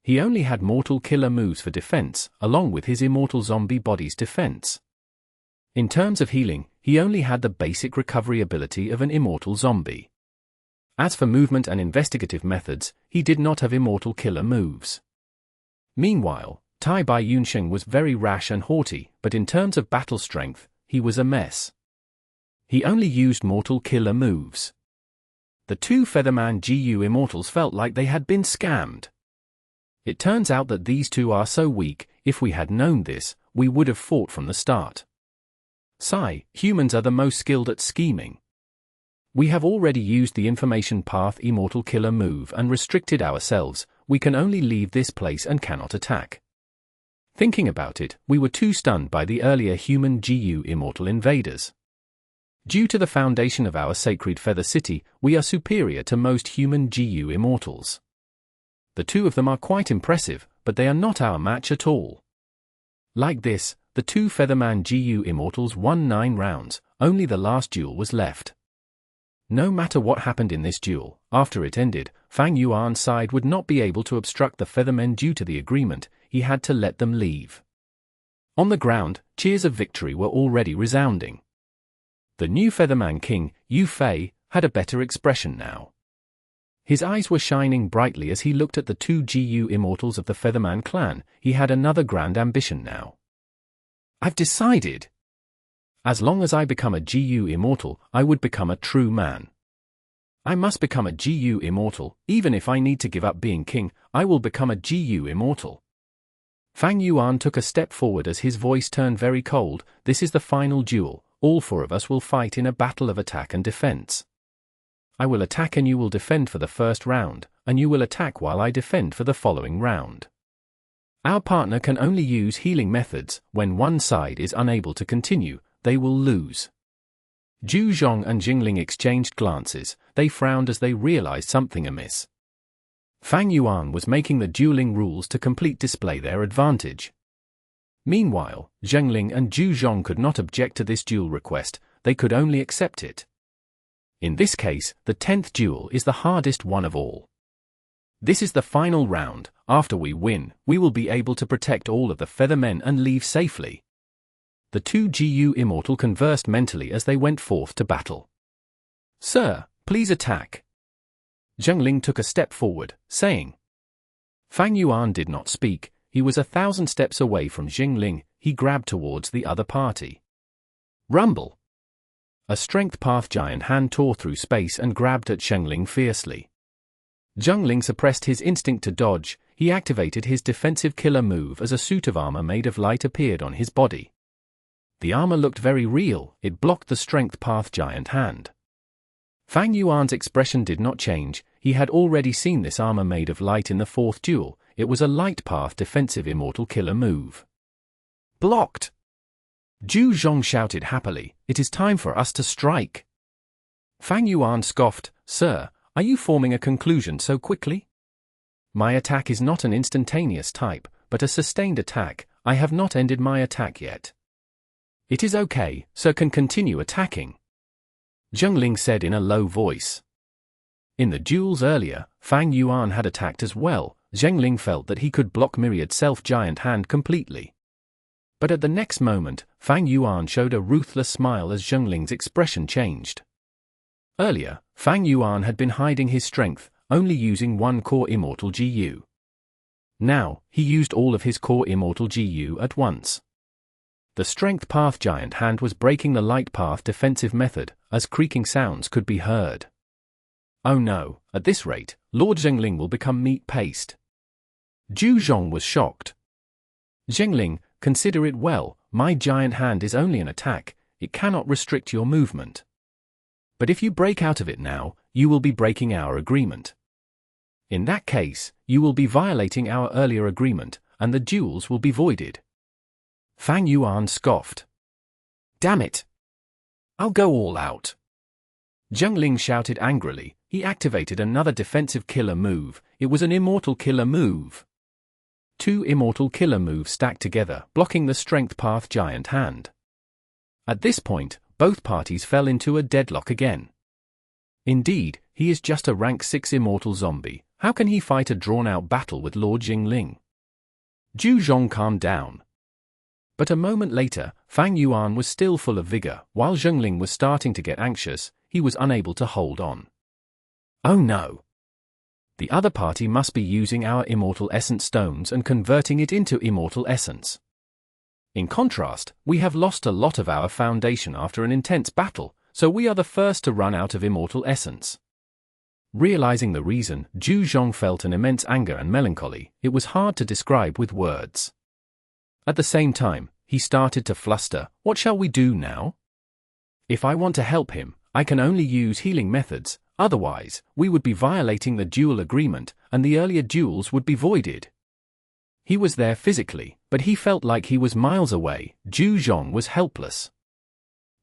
He only had mortal killer moves for defense, along with his immortal zombie body's defense. In terms of healing, he only had the basic recovery ability of an immortal zombie. As for movement and investigative methods, he did not have immortal killer moves. Meanwhile, Tai Bai Yun Sheng was very rash and haughty, but in terms of battle strength, he was a mess. He only used mortal killer moves. The 2 Featherman GU Immortals felt like they had been scammed. It turns out that these 2 are so weak, if we had known this, we would have fought from the start. Sigh, humans are the most skilled at scheming. We have already used the Information Path Immortal Killer move and restricted ourselves, we can only leave this place and cannot attack. Thinking about it, we were too stunned by the earlier human GU Immortal invaders. Due to the foundation of our sacred Feather City, we are superior to most human GU Immortals. The 2 of them are quite impressive, but they are not our match at all. Like this, the 2 Featherman GU Immortals won 9 rounds, only the last duel was left. No matter what happened in this duel, after it ended, Fang Yuan's side would not be able to obstruct the Feathermen due to the agreement, he had to let them leave. On the ground, cheers of victory were already resounding. The new Featherman King, Yu Fei, had a better expression now. His eyes were shining brightly as he looked at the 2 GU Immortals of the Featherman clan, he had another grand ambition now. I've decided. As long as I become a GU Immortal, I would become a true man. I must become a GU Immortal, even if I need to give up being king, I will become a GU Immortal. Fang Yuan took a step forward as his voice turned very cold, this is the final duel, all 4 of us will fight in a battle of attack and defense. I will attack and you will defend for the first round, and you will attack while I defend for the following round. Our partner can only use healing methods, when one side is unable to continue, they will lose. Zhu Zhong and Jingling exchanged glances, they frowned as they realized something amiss. Fang Yuan was making the dueling rules to complete display their advantage. Meanwhile, Zhengling and Zhu Zhong could not object to this duel request, they could only accept it. In this case, the 10th duel is the hardest one of all. This is the final round, after we win, we will be able to protect all of the Feathermen and leave safely. The 2 GU Immortal conversed mentally as they went forth to battle. Sir, please attack. Zhengling took a step forward, saying. Fang Yuan did not speak, he was 1,000 steps away from Zhengling, he grabbed towards the other party. Rumble! A strength path giant hand tore through space and grabbed at Zhengling fiercely. Zhengling suppressed his instinct to dodge, he activated his defensive killer move as a suit of armor made of light appeared on his body. The armor looked very real, it blocked the strength path giant hand. Fang Yuan's expression did not change, he had already seen this armor made of light in the 4th duel, it was a light path defensive immortal killer move. Blocked! Zhu Zhong shouted happily, it is time for us to strike. Fang Yuan scoffed, Sir, are you forming a conclusion so quickly? My attack is not an instantaneous type, but a sustained attack. I have not ended my attack yet. It is okay, sir can continue attacking, Zheng said in a low voice. In the duels earlier, Fang Yuan had attacked as well. Zheng felt that he could block Myriad Self-Giant Hand completely. But at the next moment, Fang Yuan showed a ruthless smile as Zhengling's expression changed. Earlier, Fang Yuan had been hiding his strength, only using one core Immortal GU. Now, he used all of his core Immortal GU at once. The Strength Path Giant Hand was breaking the Light Path defensive method, as creaking sounds could be heard. Oh no, at this rate, Lord Zheng will become meat paste. Zhu Zhong was shocked. Zheng, consider it well, my giant hand is only an attack, it cannot restrict your movement. But if you break out of it now, you will be breaking our agreement. In that case, you will be violating our earlier agreement, and the duels will be voided. Fang Yuan scoffed. Damn it! I'll go all out. Zheng shouted angrily. He activated another defensive killer move. It was an Immortal killer move. Two Immortal killer moves stacked together, blocking the Strength Path Giant Hand. At this point, both parties fell into a deadlock again. Indeed, he is just a rank 6 Immortal zombie. How can he fight a drawn-out battle with Lord Zheng? Zhu Zhong calmed down. But a moment later, Fang Yuan was still full of vigor. While Zheng was starting to get anxious, he was unable to hold on. Oh no! The other party must be using our Immortal Essence stones and converting it into Immortal Essence. In contrast, we have lost a lot of our foundation after an intense battle, so we are the first to run out of Immortal Essence. Realizing the reason, Zhu Zhong felt an immense anger and melancholy. It was hard to describe with words. At the same time, he started to fluster. What shall we do now? If I want to help him, I can only use healing methods, otherwise, we would be violating the duel agreement, and the earlier duels would be voided. He was there physically, but he felt like he was miles away. Zhu Zhong was helpless.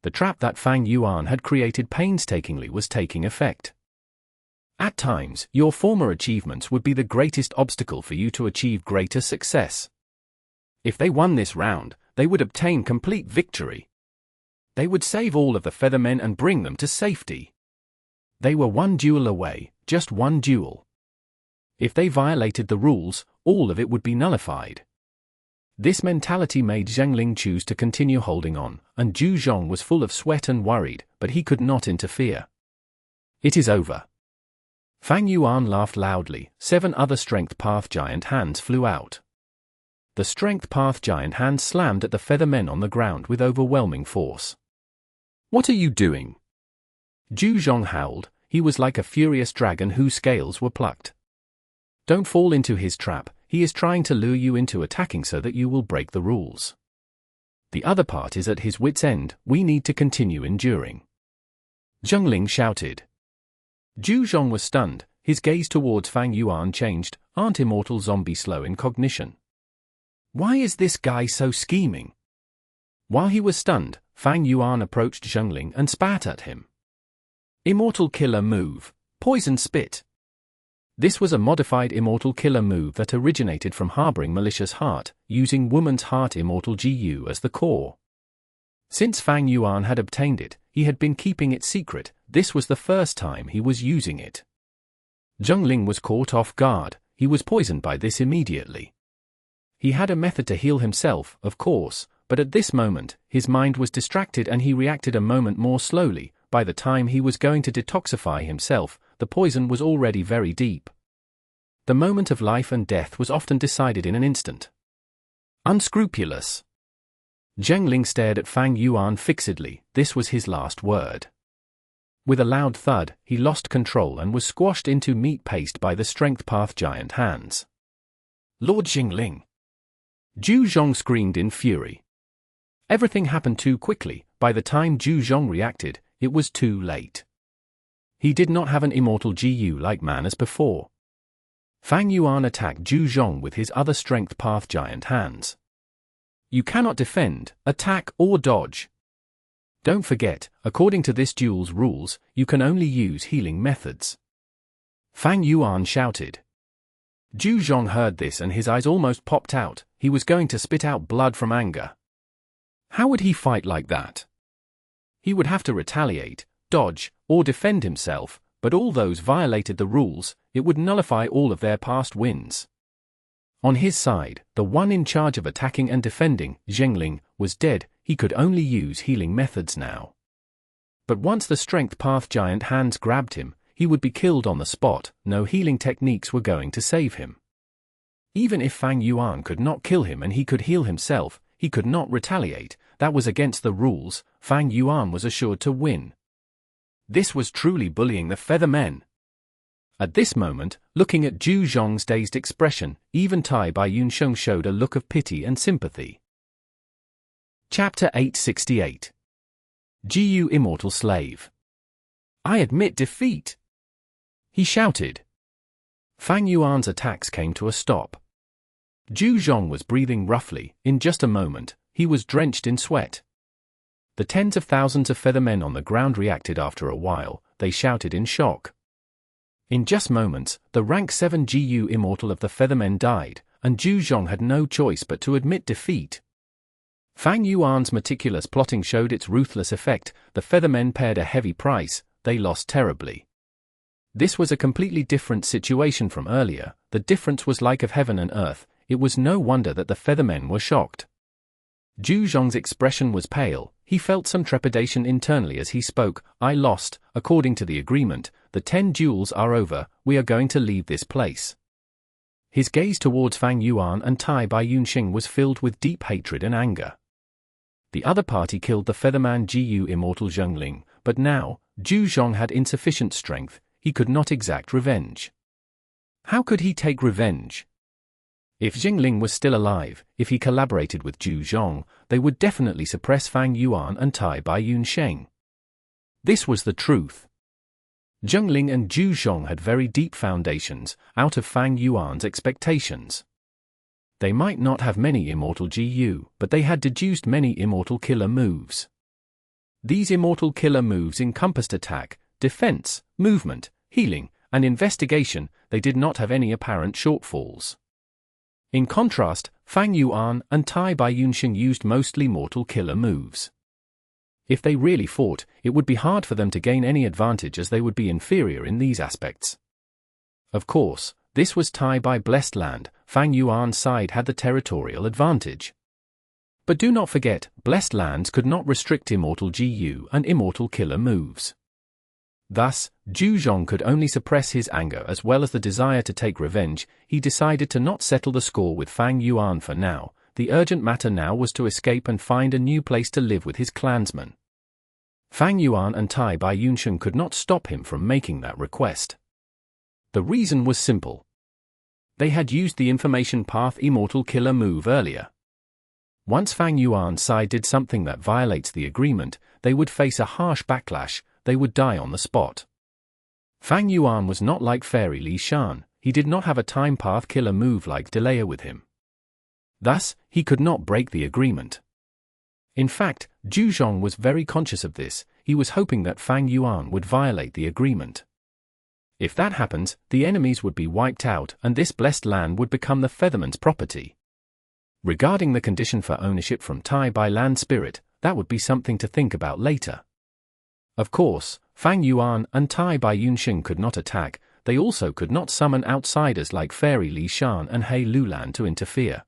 The trap that Fang Yuan had created painstakingly was taking effect. At times, your former achievements would be the greatest obstacle for you to achieve greater success. If they won this round, they would obtain complete victory. They would save all of the Feathermen and bring them to safety. They were one duel away, just one duel. If they violated the rules, all of it would be nullified. This mentality made Zheng choose to continue holding on, and Zhu Zhong was full of sweat and worried, but he could not interfere. It is over. Fang Yuan laughed loudly. 7 other Strength Path Giant Hands flew out. The Strength Path Giant Hand slammed at the Feathermen on the ground with overwhelming force. What are you doing? Zhu Zhong howled. He was like a furious dragon whose scales were plucked. Don't fall into his trap. He is trying to lure you into attacking so that you will break the rules. The other part is at his wit's end. We need to continue enduring. Zheng shouted. Zhu Zhong was stunned. His gaze towards Fang Yuan changed. Aren't Immortal zombies slow in cognition? Why is this guy so scheming? While he was stunned, Fang Yuan approached Zheng and spat at him. Immortal Killer Move. Poison Spit. This was a modified Immortal Killer move that originated from harboring malicious heart, using Woman's Heart Immortal GU as the core. Since Fang Yuan had obtained it, he had been keeping it secret. This was the first time he was using it. Zheng was caught off guard. He was poisoned by this immediately. He had a method to heal himself, of course, but at this moment, his mind was distracted and he reacted a moment more slowly. By the time he was going to detoxify himself, the poison was already very deep. The moment of life and death was often decided in an instant. Unscrupulous. Zheng stared at Fang Yuan fixedly. This was his last word. With a loud thud, he lost control and was squashed into meat paste by the Strength Path Giant Hands. Lord Zheng! Zhu Zhong screamed in fury. Everything happened too quickly. By the time Zhu Zhong reacted, it was too late. He did not have an Immortal GU like man as before. Fang Yuan attacked Zhu Zhong with his other Strength Path Giant Hands. You cannot defend, attack or dodge. Don't forget, according to this duel's rules, you can only use healing methods. Fang Yuan shouted. Zheng heard this and his eyes almost popped out. He was going to spit out blood from anger. How would he fight like that? He would have to retaliate, dodge, or defend himself, but all those violated the rules. It would nullify all of their past wins. On his side, the one in charge of attacking and defending, Zheng, was dead. He could only use healing methods now. But once the strength path giant hands grabbed him, he would be killed on the spot. No healing techniques were going to save him. Even if Fang Yuan could not kill him and he could heal himself, he could not retaliate. That was against the rules. Fang Yuan was assured to win. This was truly bullying the Feathermen. At this moment, looking at Zheng's dazed expression, even Tai Bai Yunsheng showed a look of pity and sympathy. Chapter 868. Gu Immortal Slave. I admit defeat, he shouted. Fang Yuan's attacks came to a stop. Zheng was breathing roughly. In just a moment, he was drenched in sweat. The tens of thousands of Feathermen on the ground reacted. After a while, they shouted in shock. In just moments, the rank 7 Gu Immortal of the Feathermen died, and Zheng had no choice but to admit defeat. Fang Yuan's meticulous plotting showed its ruthless effect. The Feathermen paid a heavy price. They lost terribly. This was a completely different situation from earlier. The difference was like of heaven and earth. It was no wonder that the Feathermen were shocked. Zheng's expression was pale. He felt some trepidation internally as he spoke. I lost. According to the agreement, the 10 duels are over. We are going to leave this place. His gaze towards Fang Yuan and Tai Bai Yunsheng was filled with deep hatred and anger. The other party killed the Featherman Gu Immortal Zheng, but now, Zheng had insufficient strength. He could not exact revenge. How could he take revenge? If Zheng was still alive, if he collaborated with Zheng, they would definitely suppress Fang Yuan and Tai Bai Yunsheng. This was the truth. Zheng and Zheng had very deep foundations, out of Fang Yuan's expectations. They might not have many immortal Gu, but they had deduced many immortal killer moves. These immortal killer moves encompassed attack, defense, movement, healing, and investigation. They did not have any apparent shortfalls. In contrast, Fang Yuan and Tai Bai Yunsheng used mostly mortal killer moves. If they really fought, it would be hard for them to gain any advantage as they would be inferior in these aspects. Of course, this was Tai Bai blessed land. Fang Yuan's side had the territorial advantage. But do not forget, blessed lands could not restrict immortal Gu and immortal killer moves. Thus, Zheng could only suppress his anger as well as the desire to take revenge. He decided to not settle the score with Fang Yuan for now. The urgent matter now was to escape and find a new place to live with his clansmen. Fang Yuan and Tai Bai Yunsheng could not stop him from making that request. The reason was simple. They had used the information path immortal killer move earlier. Once Fang Yuan's side did something that violates the agreement, they would face a harsh backlash. They would die on the spot. Fang Yuan was not like Fairy Li Shan. He did not have a time path killer move like Delayer with him. Thus, he could not break the agreement. In fact, Zheng was very conscious of this. He was hoping that Fang Yuan would violate the agreement. If that happens, the enemies would be wiped out and this blessed land would become the Feathermen's property. Regarding the condition for ownership from Tai Bai land spirit, that would be something to think about later. Of course, Fang Yuan and Tai Bai Yunsheng could not attack. They also could not summon outsiders like Fairy Li Shan and He Lulan to interfere.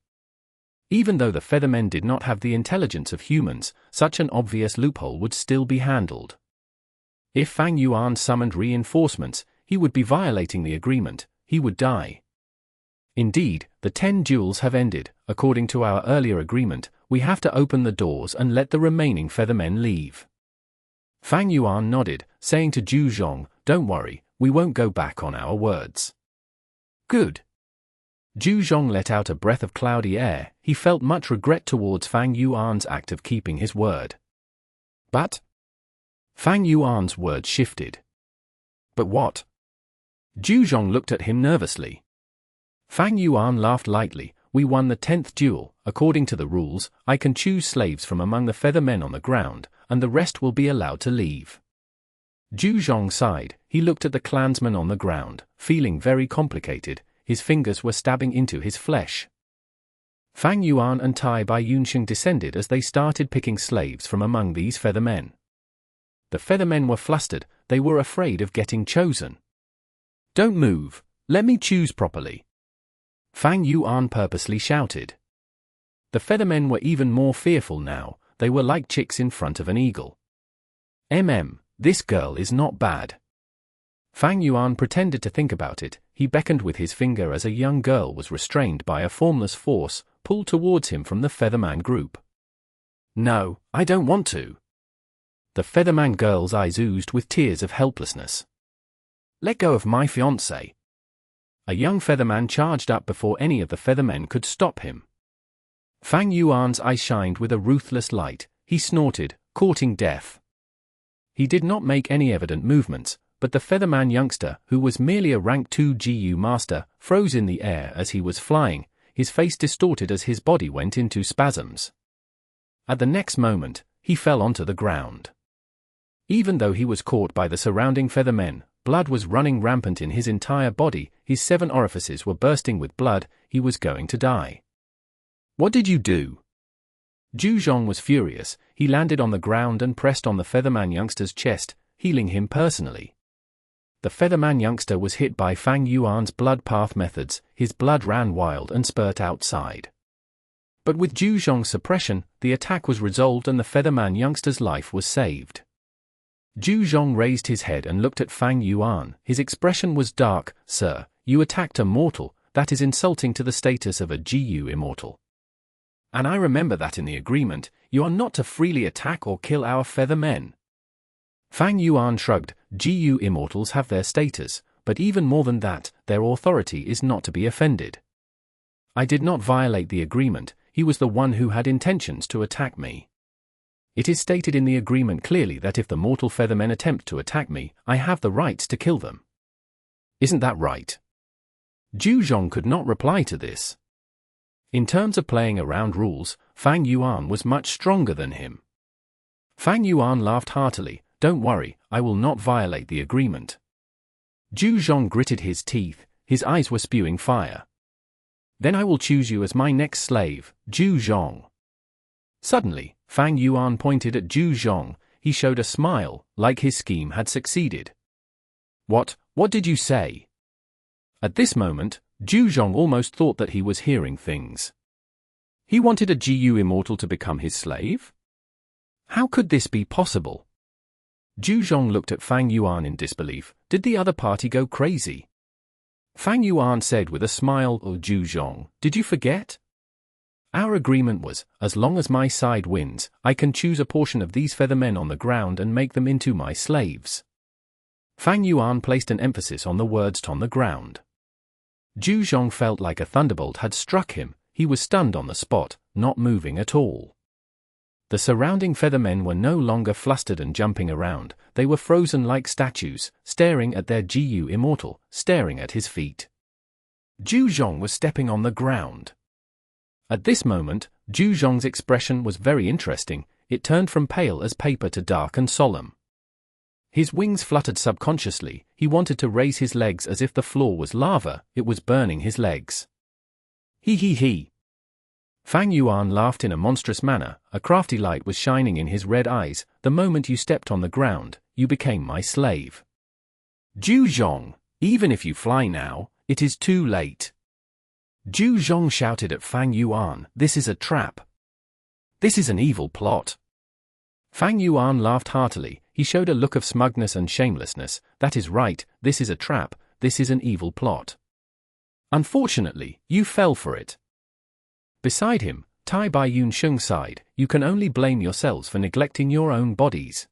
Even though the Feathermen did not have the intelligence of humans, such an obvious loophole would still be handled. If Fang Yuan summoned reinforcements, he would be violating the agreement. He would die. Indeed, the 10 duels have ended. According to our earlier agreement, we have to open the doors and let the remaining Feathermen leave. Fang Yuan nodded, saying to Zheng, "Don't worry, we won't go back on our words." Good. Zheng let out a breath of cloudy air. He felt much regret towards Fang Yuan's act of keeping his word. But? Fang Yuan's words shifted. But what? Zheng looked at him nervously. Fang Yuan laughed lightly. We won the 10th duel. According to the rules, I can choose slaves from among the Feathermen on the ground, and the rest will be allowed to leave. Zheng sighed. He looked at the clansmen on the ground, feeling very complicated. his fingers were stabbing into his flesh. Fang Yuan and Tai Bai Yunsheng descended as they started picking slaves from among these Feathermen. The Feathermen were flustered, they were afraid of getting chosen. "Don't move, let me choose properly," Fang Yuan purposely shouted. The Feathermen were even more fearful now, they were like chicks in front of an eagle. This girl is not bad." Fang Yuan pretended to think about it, he beckoned with his finger as a young girl was restrained by a formless force, pulled towards him from the Featherman group. "No, I don't want to." The Featherman girl's eyes oozed with tears of helplessness. "Let go of my fiancée." A young Featherman charged up before any of the Feathermen could stop him. Fang Yuan's eyes shined with a ruthless light, he snorted, courting death. He did not make any evident movements, but the Featherman youngster, who was merely a rank 2 GU master, froze in the air as he was flying, his face distorted as his body went into spasms. At the next moment, he fell onto the ground. Even though he was caught by the surrounding Feathermen, blood was running rampant in his entire body, his 7 orifices were bursting with blood, he was going to die. "What did you do?" Zheng was furious, he landed on the ground and pressed on the Featherman youngster's chest, healing him personally. The Featherman youngster was hit by Fang Yuan's blood path methods, his blood ran wild and spurt outside. But with Zheng's suppression, the attack was resolved and the Featherman youngster's life was saved. Zheng raised his head and looked at Fang Yuan, his expression was dark. "Sir, you attacked a mortal, that is insulting to the status of a GU immortal. And I remember that in the agreement, you are not to freely attack or kill our Feathermen." Fang Yuan shrugged, GU immortals have their status, but even more than that, their authority is not to be offended. I did not violate the agreement, he was the one who had intentions to attack me. It is stated in the agreement clearly that if the mortal Feathermen attempt to attack me, I have the rights to kill them. Isn't that right? Zheng could not reply to this. In terms of playing around rules, Fang Yuan was much stronger than him. Fang Yuan laughed heartily, "Don't worry, I will not violate the agreement." Zheng gritted his teeth, his eyes were spewing fire. "Then I will choose you as my next slave, Zheng." Suddenly, Fang Yuan pointed at Zheng, he showed a smile, like his scheme had succeeded. What did you say?" At this moment, Zheng almost thought that he was hearing things. He wanted a GU immortal to become his slave? How could this be possible? Zheng looked at Fang Yuan in disbelief. Did the other party go crazy? Fang Yuan said with a smile, "Oh Zheng, did you forget? Our agreement was, as long as my side wins, I can choose a portion of these Feathermen on the ground and make them into my slaves." Fang Yuan placed an emphasis on the words "on the ground." Zheng felt like a thunderbolt had struck him, he was stunned on the spot, not moving at all. The surrounding Feathermen were no longer flustered and jumping around, they were frozen like statues, staring at their GU immortal, staring at his feet. Zheng was stepping on the ground. At this moment, Zheng's expression was very interesting, it turned from pale as paper to dark and solemn. His wings fluttered subconsciously, he wanted to raise his legs as if the floor was lava, it was burning his legs. He. Fang Yuan laughed in a monstrous manner, a crafty light was shining in his red eyes. "The moment you stepped on the ground, you became my slave. Zheng, even if you fly now, it is too late." Zheng shouted at Fang Yuan, "This is a trap. This is an evil plot." Fang Yuan laughed heartily, he showed a look of smugness and shamelessness. "That is right, this is a trap, this is an evil plot. Unfortunately, you fell for it." Beside him, Tai Bai Yunsheng sighed, "You can only blame yourselves for neglecting your own bodies.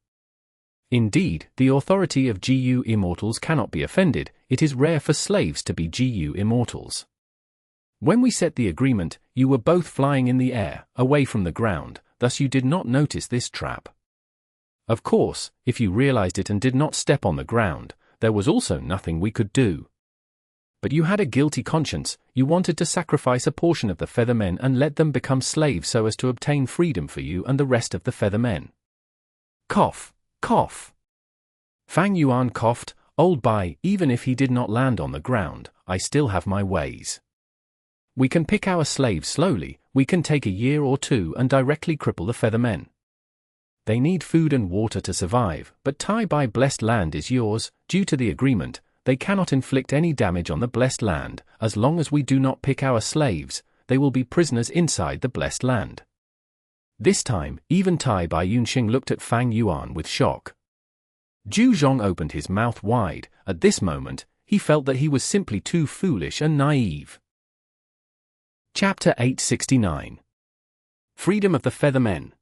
Indeed, the authority of GU immortals cannot be offended, it is rare for slaves to be GU immortals. When we set the agreement, you were both flying in the air, away from the ground, thus you did not notice this trap. Of course, if you realized it and did not step on the ground, there was also nothing we could do. But you had a guilty conscience, you wanted to sacrifice a portion of the Feathermen and let them become slaves so as to obtain freedom for you and the rest of the Feathermen." Cough, cough. Fang Yuan coughed, old Bai, even if he did not land on the ground, I still have my ways. We can pick our slaves slowly, we can take a year or two and directly cripple the Feathermen. They need food and water to survive, but Tai Bai blessed land is yours. Due to the agreement, they cannot inflict any damage on the blessed land. As long as we do not pick our slaves, they will be prisoners inside the blessed land. This time, even Tai Bai Yunxing looked at Fang Yuan with shock. Zhu Zhong opened his mouth wide. At this moment, he felt that he was simply too foolish and naive. Chapter 869. Freedom of the Feathermen.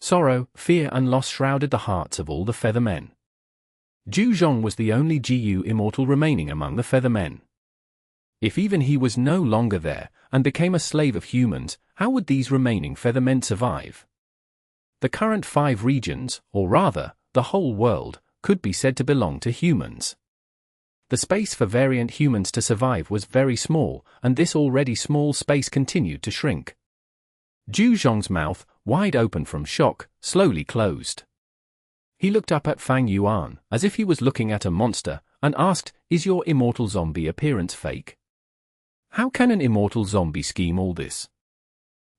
Sorrow, fear and loss shrouded the hearts of all the Feathermen. Zhu Zhong was the only GU Immortal remaining among the Feathermen. If even he was no longer there, and became a slave of humans, how would these remaining Feathermen survive? The current 5 regions, or rather, the whole world, could be said to belong to humans. The space for variant humans to survive was very small, and this already small space continued to shrink. Zhu Zhong's mouth, wide open from shock, slowly closed. He looked up at Fang Yuan, as if he was looking at a monster, and asked, "Is your immortal zombie appearance fake? How can an immortal zombie scheme all this?"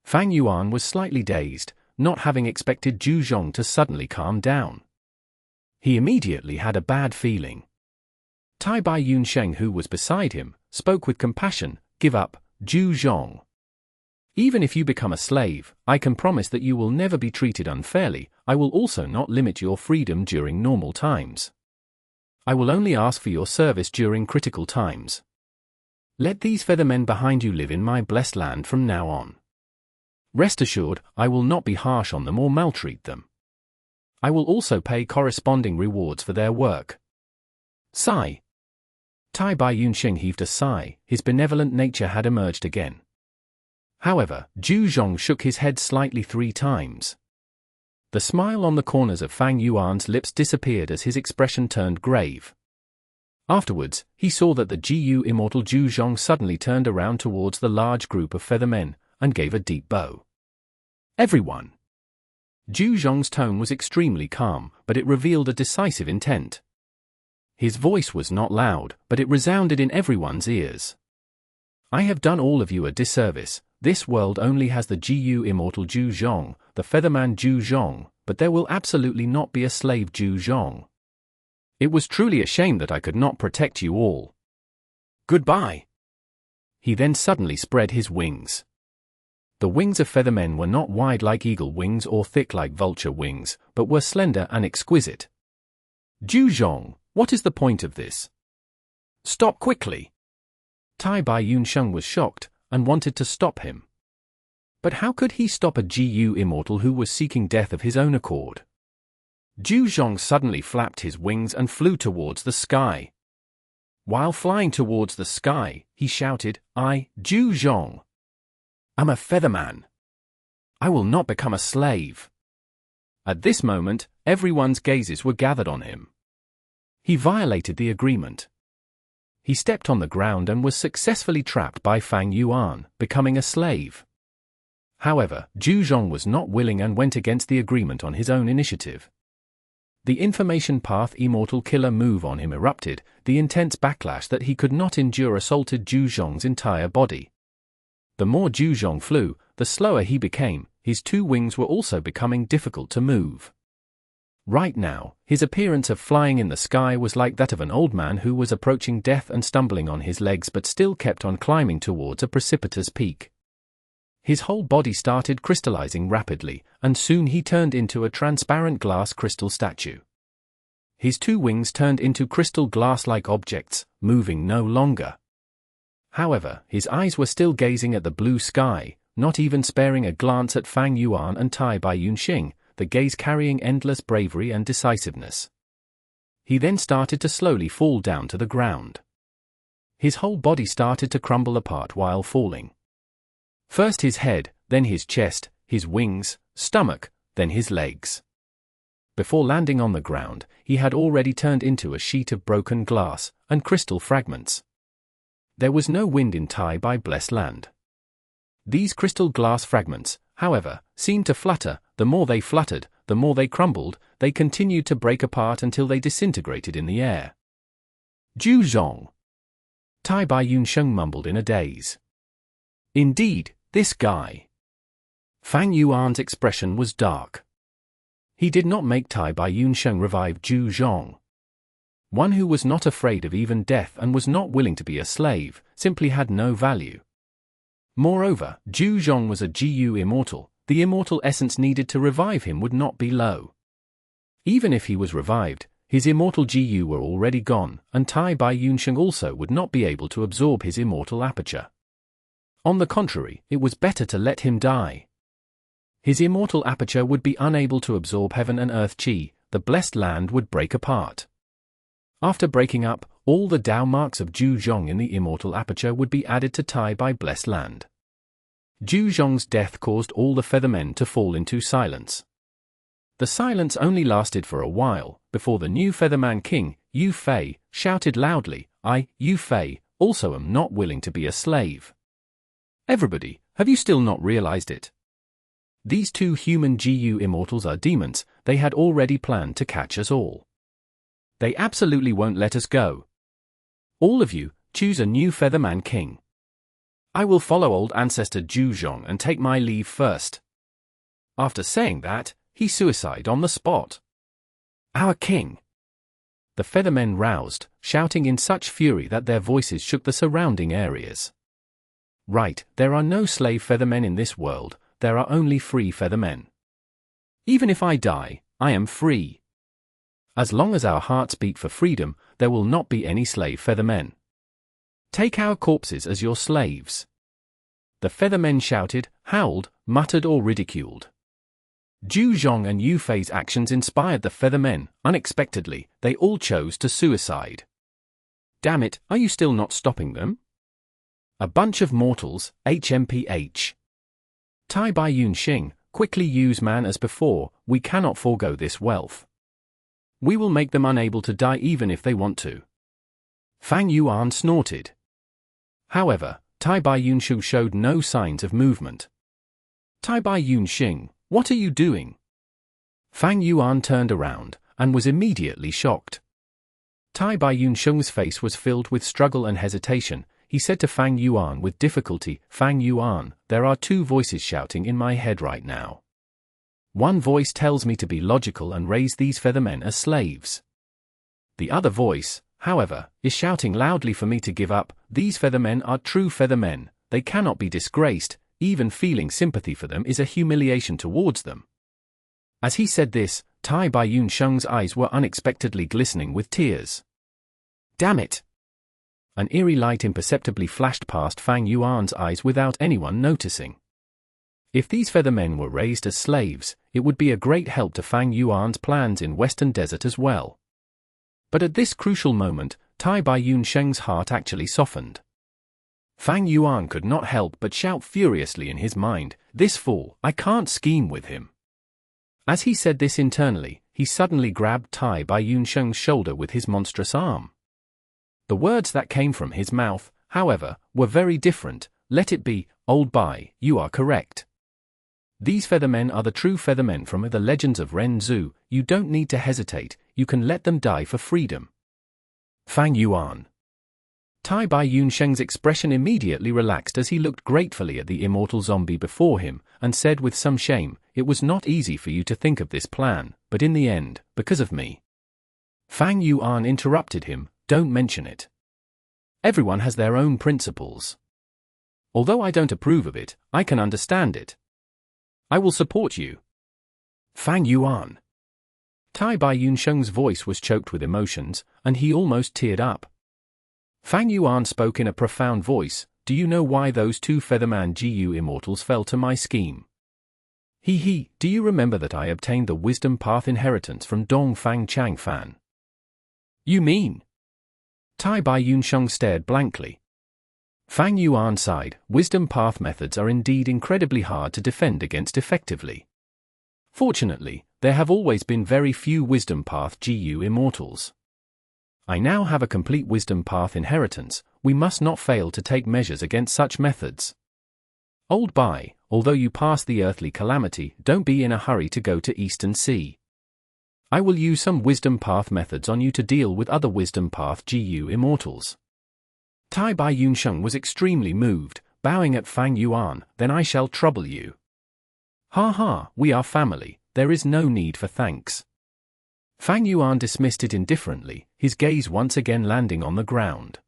Fang Yuan was slightly dazed, not having expected Zhu Zhong to suddenly calm down. He immediately had a bad feeling. Tai Bai Yunsheng, who was beside him, spoke with compassion, "Give up, Zhu Zhong. Even if you become a slave, I can promise that you will never be treated unfairly. I will also not limit your freedom during normal times. I will only ask for your service during critical times. Let these Feathermen behind you live in my blessed land from now on. Rest assured, I will not be harsh on them or maltreat them. I will also pay corresponding rewards for their work." Sigh. Tai Bai Yunxing heaved a sigh. His benevolent nature had emerged again. However, Zhu Zhong shook his head slightly 3 times. The smile on the corners of Fang Yuan's lips disappeared as his expression turned grave. Afterwards, he saw that the GU Immortal Zhu Zhong suddenly turned around towards the large group of Feathermen, and gave a deep bow. "Everyone!" Zhu Zhong's tone was extremely calm, but it revealed a decisive intent. His voice was not loud, but it resounded in everyone's ears. "I have done all of you a disservice. This world only has the GU Immortal Zhu Zhong, the Featherman Zhu Zhong, but there will absolutely not be a slave Zhu Zhong. It was truly a shame that I could not protect you all. Goodbye." He then suddenly spread his wings. The wings of Feathermen were not wide like eagle wings or thick like vulture wings, but were slender and exquisite. "Zhu Zhong, what is the point of this? Stop quickly." Tai Bai Yunsheng was shocked, and wanted to stop him. But how could he stop a GU Immortal who was seeking death of his own accord? Zhu Zhong suddenly flapped his wings and flew towards the sky. While flying towards the sky, he shouted, "I, Zhu Zhong, am a Featherman. I will not become a slave." At this moment, everyone's gazes were gathered on him. He violated the agreement. He stepped on the ground and was successfully trapped by Fang Yuan, becoming a slave. However, Zhu Zhong was not willing and went against the agreement on his own initiative. The information path Immortal Killer move on him erupted. The intense backlash that he could not endure assaulted Zhu Zhong's entire body. The more Zhu Zhong flew, the slower he became. His 2 wings were also becoming difficult to move. Right now, his appearance of flying in the sky was like that of an old man who was approaching death and stumbling on his legs but still kept on climbing towards a precipitous peak. His whole body started crystallizing rapidly, and soon he turned into a transparent glass crystal statue. His 2 wings turned into crystal glass-like objects, moving no longer. However, his eyes were still gazing at the blue sky, not even sparing a glance at Fang Yuan and Tai Bai Yunxing, the gaze carrying endless bravery and decisiveness. He then started to slowly fall down to the ground. His whole body started to crumble apart while falling. First his head, then his chest, his wings, stomach, then his legs. Before landing on the ground, he had already turned into a sheet of broken glass and crystal fragments. There was no wind in Tai Bai blessed land. These crystal glass fragments, however, seemed to flutter. The more they fluttered, the more they crumbled. They continued to break apart until they disintegrated in the air. Zheng. Tai Baiyun Sheng mumbled in a daze. Indeed, this guy. Fang Yuan's expression was dark. He did not make Tai Baiyun Sheng revive Zheng. One who was not afraid of even death and was not willing to be a slave, simply had no value. Moreover, Zheng was a Gu immortal. The immortal essence needed to revive him would not be low. Even if he was revived, his immortal Gu were already gone, and Tai Baiyun Sheng also would not be able to absorb his immortal aperture. On the contrary, it was better to let him die. His immortal aperture would be unable to absorb heaven and earth chi, the blessed land would break apart. After breaking up, all the Tao marks of Zheng in the immortal aperture would be added to Tai by blessed land. Zheng's death caused all the Feathermen to fall into silence. The silence only lasted for a while, before the new Featherman king, Yu Fei, shouted loudly, "I, Yu Fei, also am not willing to be a slave." Everybody, have you still not realized it? These two human Gu immortals are demons. They had already planned to catch us all. They absolutely won't let us go. All of you, choose a new Featherman king. I will follow old Ancestor Zheng and take my leave first. After saying that, he suicided on the spot. Our king! The Feathermen roused, shouting in such fury that their voices shook the surrounding areas. Right, there are no slave Feathermen in this world, there are only free Feathermen. Even if I die, I am free. As long as our hearts beat for freedom, there will not be any slave Feathermen. Take our corpses as your slaves. The Feathermen shouted, howled, muttered or ridiculed. Zheng and Yu Fei's actions inspired the Feathermen. Unexpectedly, they all chose to suicide. Damn it, are you still not stopping them? A bunch of mortals, HMPH. Tai Baiyun Sheng, quickly use man as before, we cannot forego this wealth. We will make them unable to die even if they want to. Fang Yuan snorted. However, Tai Baiyun Sheng showed no signs of movement. Tai Baiyun Sheng, what are you doing? Fang Yuan turned around, and was immediately shocked. Tai Baiyun Sheng's face was filled with struggle and hesitation. He said to Fang Yuan with difficulty, Fang Yuan, there are two voices shouting in my head right now. One voice tells me to be logical and raise these Feathermen as slaves. The other voice, however, is shouting loudly for me to give up. These Feathermen are true Feathermen, they cannot be disgraced, even feeling sympathy for them is a humiliation towards them. As he said this, Tai Baiyun Sheng's eyes were unexpectedly glistening with tears. Damn it! An eerie light imperceptibly flashed past Fang Yuan's eyes without anyone noticing. If these Feathermen were raised as slaves, it would be a great help to Fang Yuan's plans in Western Desert as well. But at this crucial moment, Tai Baiyun Sheng's heart actually softened. Fang Yuan could not help but shout furiously in his mind, this fool, I can't scheme with him. As he said this internally, he suddenly grabbed Tai Baiyun Sheng's shoulder with his monstrous arm. The words that came from his mouth, however, were very different. Let it be, old Bai, you are correct. These Feathermen are the true Feathermen from the legends of Ren Zhu. You don't need to hesitate, you can let them die for freedom. Fang Yuan. Tai Baiyun Sheng's expression immediately relaxed as he looked gratefully at the immortal zombie before him, and said with some shame, it was not easy for you to think of this plan, but in the end, because of me. Fang Yuan interrupted him, don't mention it. Everyone has their own principles. Although I don't approve of it, I can understand it. I will support you. Fang Yuan. Tai Baiyun Sheng's voice was choked with emotions, and he almost teared up. Fang Yuan spoke in a profound voice, do you know why those two Featherman Gu immortals fell to my scheme? Do you remember that I obtained the wisdom path inheritance from Dong Fang Chang Fan? You mean? Tai Baiyun Sheng stared blankly. Fang Yuan sighed, wisdom path methods are indeed incredibly hard to defend against effectively. Fortunately, there have always been very few wisdom path Gu immortals. I now have a complete wisdom path inheritance, we must not fail to take measures against such methods. Old Bai, although you pass the earthly calamity, don't be in a hurry to go to Eastern Sea. I will use some Wisdom Path methods on you to deal with other Wisdom Path GU Immortals. Tai Bai Yunsheng was extremely moved, bowing at Fang Yuan. Then I shall trouble you. Ha ha, we are family, there is no need for thanks. Fang Yuan dismissed it indifferently, his gaze once again landing on the ground.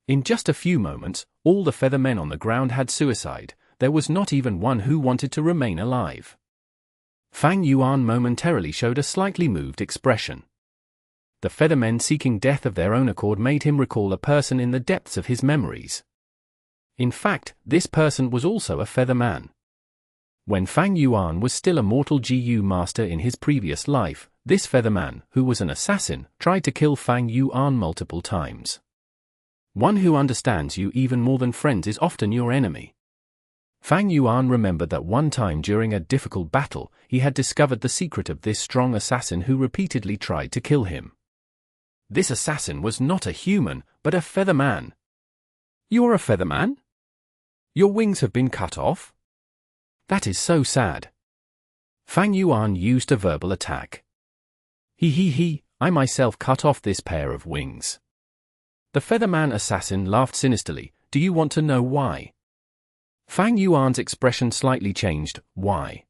In just a few moments, all the Feathermen on the ground had suicide. There was not even one who wanted to remain alive. Fang Yuan momentarily showed a slightly moved expression. The Feathermen seeking death of their own accord made him recall a person in the depths of his memories. In fact, this person was also a Featherman. When Fang Yuan was still a mortal GU master in his previous life, this Featherman, who was an assassin, tried to kill Fang Yuan multiple times. One who understands you even more than friends is often your enemy. Fang Yuan remembered that one time during a difficult battle, he had discovered the secret of this strong assassin who repeatedly tried to kill him. This assassin was not a human, but a Featherman. You're a Featherman? Your wings have been cut off? That is so sad. Fang Yuan used a verbal attack. I myself cut off this pair of wings. The Featherman assassin laughed sinisterly. Do you want to know why? Fang Yuan's expression slightly changed. Why?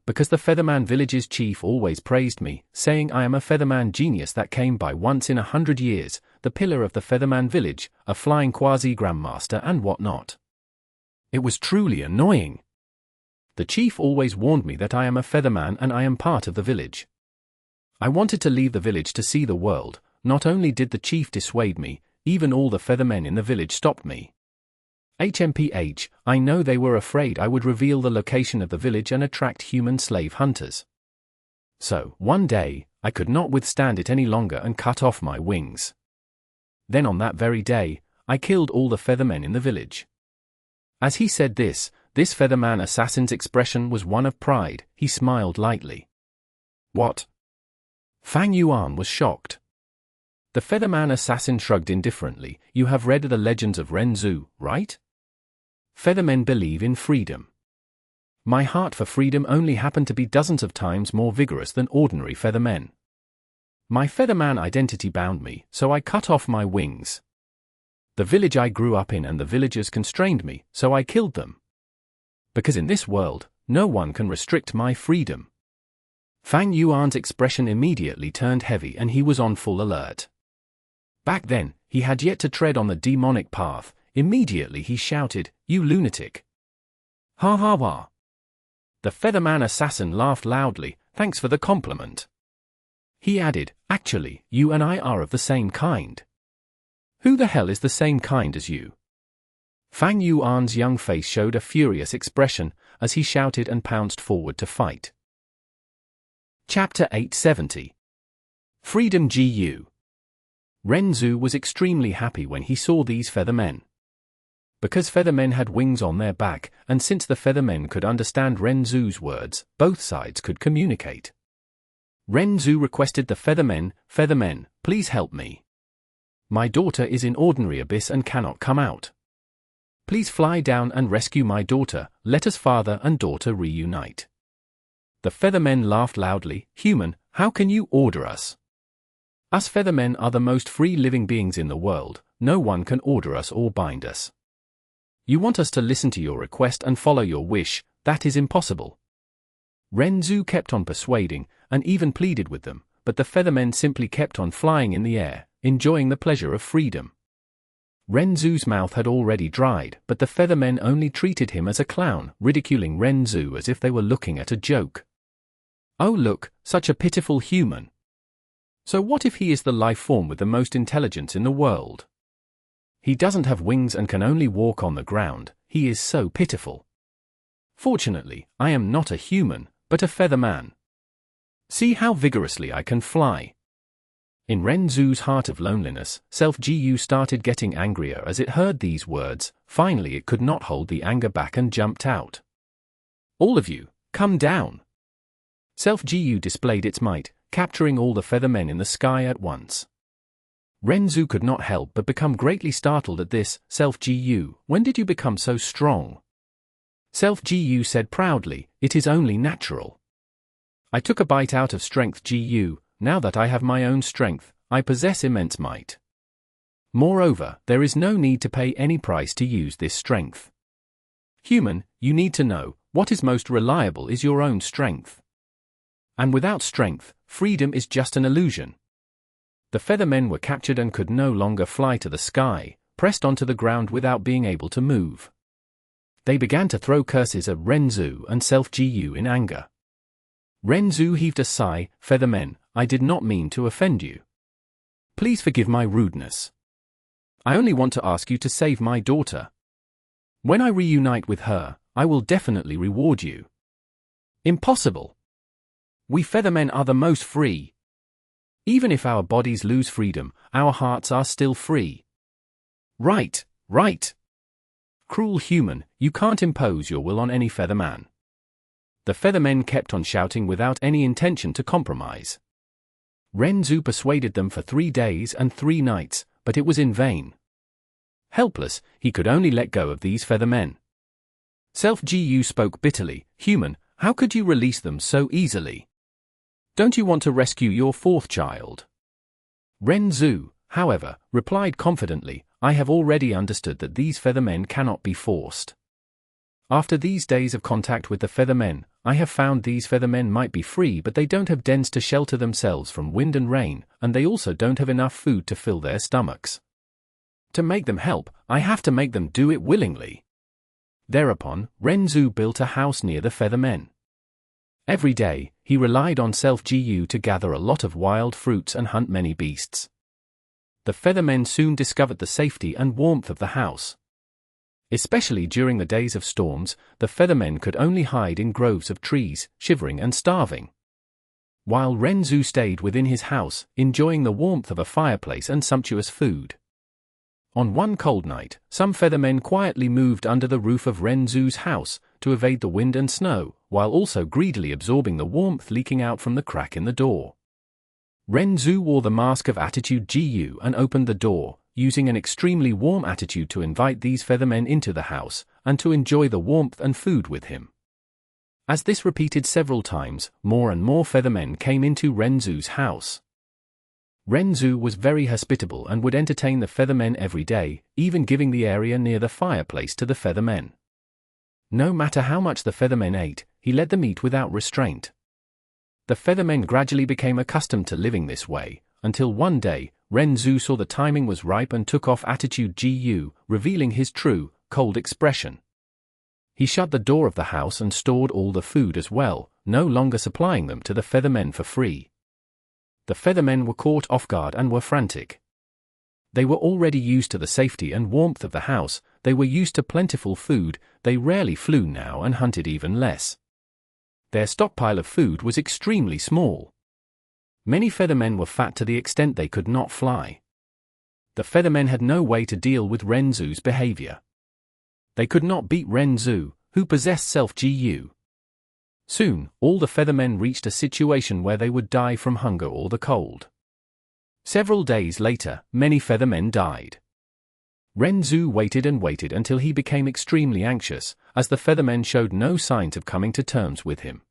Because the Featherman village's chief always praised me, saying I am a Featherman genius that came by once in 100 years, the pillar of the Featherman village, a flying quasi-grandmaster and whatnot. It was truly annoying. The chief always warned me that I am a Featherman and I am part of the village. I wanted to leave the village to see the world. Not only did the chief dissuade me, even all the Feathermen in the village stopped me. HMPH, I know they were afraid I would reveal the location of the village and attract human slave hunters. So, one day, I could not withstand it any longer and cut off my wings. Then on that very day, I killed all the Feathermen in the village. As he said this Featherman assassin's expression was one of pride. He smiled lightly. What? Fang Yuan was shocked. The Featherman assassin shrugged indifferently. You have read the legends of Renzu, right? Feathermen believe in freedom. My heart for freedom only happened to be dozens of times more vigorous than ordinary Feathermen. My Featherman identity bound me, so I cut off my wings. The village I grew up in and the villagers constrained me, so I killed them. Because in this world, no one can restrict my freedom. Fang Yuan's expression immediately turned heavy and he was on full alert. Back then, he had yet to tread on the demonic path. Immediately he shouted, "You lunatic!" Ha ha ha! The Featherman assassin laughed loudly. Thanks for the compliment. He added, actually, you and I are of the same kind. Who the hell is the same kind as you? Fang Yuan's young face showed a furious expression as he shouted and pounced forward to fight. Chapter 870. Freedom GU. Renzu was extremely happy when he saw these Feathermen. Because Feathermen had wings on their back, and since the Feathermen could understand Renzu's words, both sides could communicate. Renzu requested the Feathermen, please help me. My daughter is in ordinary abyss and cannot come out. Please fly down and rescue my daughter. Let us father and daughter reunite. The Feathermen laughed loudly. Human, how can you order us? Us Feathermen are the most free living beings in the world. No one can order us or bind us. You want us to listen to your request and follow your wish. That is impossible. Renzu kept on persuading, and even pleaded with them, but the Feathermen simply kept on flying in the air, enjoying the pleasure of freedom. Renzu's mouth had already dried, but the Feathermen only treated him as a clown, ridiculing Renzu as if they were looking at a joke. Oh look, such a pitiful human. So what if he is the life form with the most intelligence in the world? He doesn't have wings and can only walk on the ground. He is so pitiful. Fortunately, I am not a human, but a Featherman. See how vigorously I can fly. In Renzu's heart of loneliness, Self-GU started getting angrier as it heard these words. Finally it could not hold the anger back and jumped out. All of you, come down. Self-GU displayed its might, capturing all the Feathermen in the sky at once. Renzu could not help but become greatly startled at this. Self-GU, when did you become so strong? Self-GU said proudly, it is only natural. I took a bite out of strength GU, now that I have my own strength, I possess immense might. Moreover, there is no need to pay any price to use this strength. Human, you need to know, what is most reliable is your own strength. And without strength, freedom is just an illusion. The Feathermen were captured and could no longer fly to the sky, pressed onto the ground without being able to move. They began to throw curses at Renzu and Self-Gu in anger. Renzu heaved a sigh. Feathermen, I did not mean to offend you. Please forgive my rudeness. I only want to ask you to save my daughter. When I reunite with her, I will definitely reward you. Impossible. We Feathermen are the most free. Even if our bodies lose freedom, our hearts are still free. Right, right. Cruel human, you can't impose your will on any Featherman. The Feathermen kept on shouting without any intention to compromise. Renzu persuaded them for 3 days and 3 nights, but it was in vain. Helpless, he could only let go of these Feathermen. Self-Gu spoke bitterly. Human, how could you release them so easily? Don't you want to rescue your 4th child? Renzu, however, replied confidently, I have already understood that these Feathermen cannot be forced. After these days of contact with the Feathermen, I have found these Feathermen might be free, but they don't have dens to shelter themselves from wind and rain, and they also don't have enough food to fill their stomachs. To make them help, I have to make them do it willingly. Thereupon, Renzu built a house near the Feathermen. Every day, he relied on Self-Gu to gather a lot of wild fruits and hunt many beasts. The Feathermen soon discovered the safety and warmth of the house. Especially during the days of storms, the Feathermen could only hide in groves of trees, shivering and starving. While Renzu stayed within his house, enjoying the warmth of a fireplace and sumptuous food. On one cold night, some Feathermen quietly moved under the roof of Renzu's house, to evade the wind and snow, while also greedily absorbing the warmth leaking out from the crack in the door. Renzu wore the mask of attitude GU and opened the door, using an extremely warm attitude to invite these Feathermen into the house, and to enjoy the warmth and food with him. As this repeated several times, more and more Feathermen came into Renzu's house. Renzu was very hospitable and would entertain the Feathermen every day, even giving the area near the fireplace to the Feathermen. No matter how much the Feathermen ate, he let them eat without restraint. The Feathermen gradually became accustomed to living this way, until one day, Renzu saw the timing was ripe and took off attitude GU, revealing his true, cold expression. He shut the door of the house and stored all the food as well, no longer supplying them to the Feathermen for free. The Feathermen were caught off guard and were frantic. They were already used to the safety and warmth of the house, they were used to plentiful food, they rarely flew now and hunted even less. Their stockpile of food was extremely small. Many Feathermen were fat to the extent they could not fly. The Feathermen had no way to deal with Renzu's behavior. They could not beat Renzu, who possessed Self-Gu. Soon, all the Feathermen reached a situation where they would die from hunger or the cold. Several days later, many Feathermen died. Renzu waited and waited until he became extremely anxious, as the Feathermen showed no signs of coming to terms with him.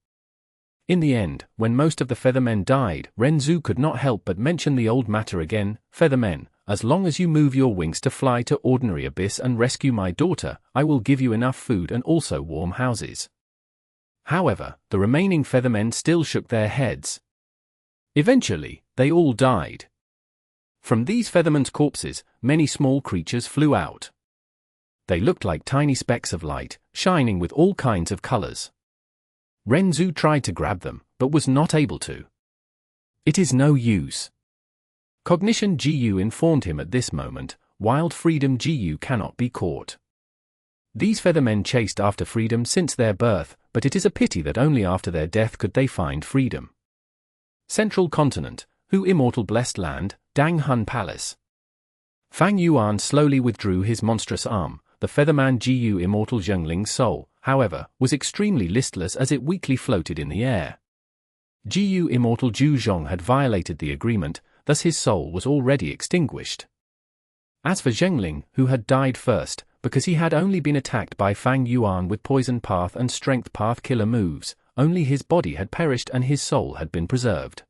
In the end, when most of the Feathermen died, Renzu could not help but mention the old matter again. Feathermen, as long as you move your wings to fly to ordinary abyss and rescue my daughter, I will give you enough food and also warm houses. However, the remaining Feathermen still shook their heads. Eventually, they all died. From these Feathermen's corpses, many small creatures flew out. They looked like tiny specks of light, shining with all kinds of colors. Renzu tried to grab them, but was not able to. It is no use. Cognition GU informed him at this moment, wild freedom GU cannot be caught. These Feathermen chased after freedom since their birth, but it is a pity that only after their death could they find freedom. Central Continent, Hu Immortal Blessed Land, Dang Hun Palace. Fang Yuan slowly withdrew his monstrous arm. The Featherman Gu Immortal Zhengling's soul, however, was extremely listless as it weakly floated in the air. Gu Immortal Zhu Zhong had violated the agreement, thus his soul was already extinguished. As for Zhengling, who had died first, because he had only been attacked by Fang Yuan with Poison Path and Strength Path killer moves, only his body had perished and his soul had been preserved.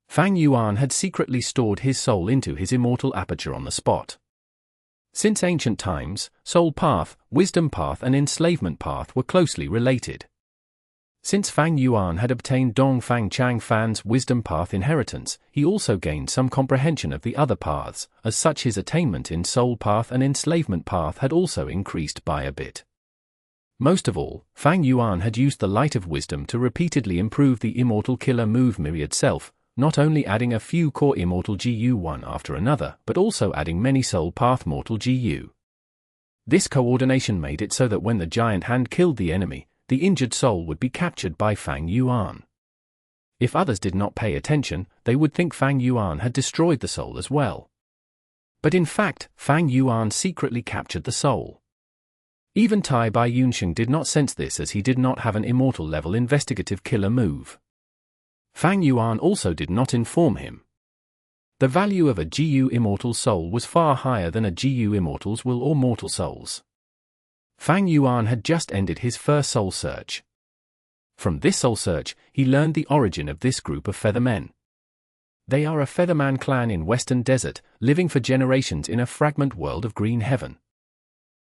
Fang Yuan had secretly stored his soul into his immortal aperture on the spot. Since ancient times, Soul Path, Wisdom Path and Enslavement Path were closely related. Since Fang Yuan had obtained Dongfang Chang Fan's Wisdom Path inheritance, he also gained some comprehension of the other paths, as such his attainment in Soul Path and Enslavement Path had also increased by a bit. Most of all, Fang Yuan had used the Light of Wisdom to repeatedly improve the Immortal Killer move Myriad Self, not only adding a few core Immortal GU one after another, but also adding many Soul Path Mortal GU. This coordination made it so that when the giant hand killed the enemy, the injured soul would be captured by Fang Yuan. If others did not pay attention, they would think Fang Yuan had destroyed the soul as well. But in fact, Fang Yuan secretly captured the soul. Even Tai Bai Yunsheng did not sense this, as he did not have an immortal level investigative killer move. Fang Yuan also did not inform him. The value of a GU immortal soul was far higher than a GU immortal's will or mortal souls. Fang Yuan had just ended his first soul search. From this soul search, he learned the origin of this group of Feathermen. They are a Featherman clan in Western Desert, living for generations in a fragment world of green heaven.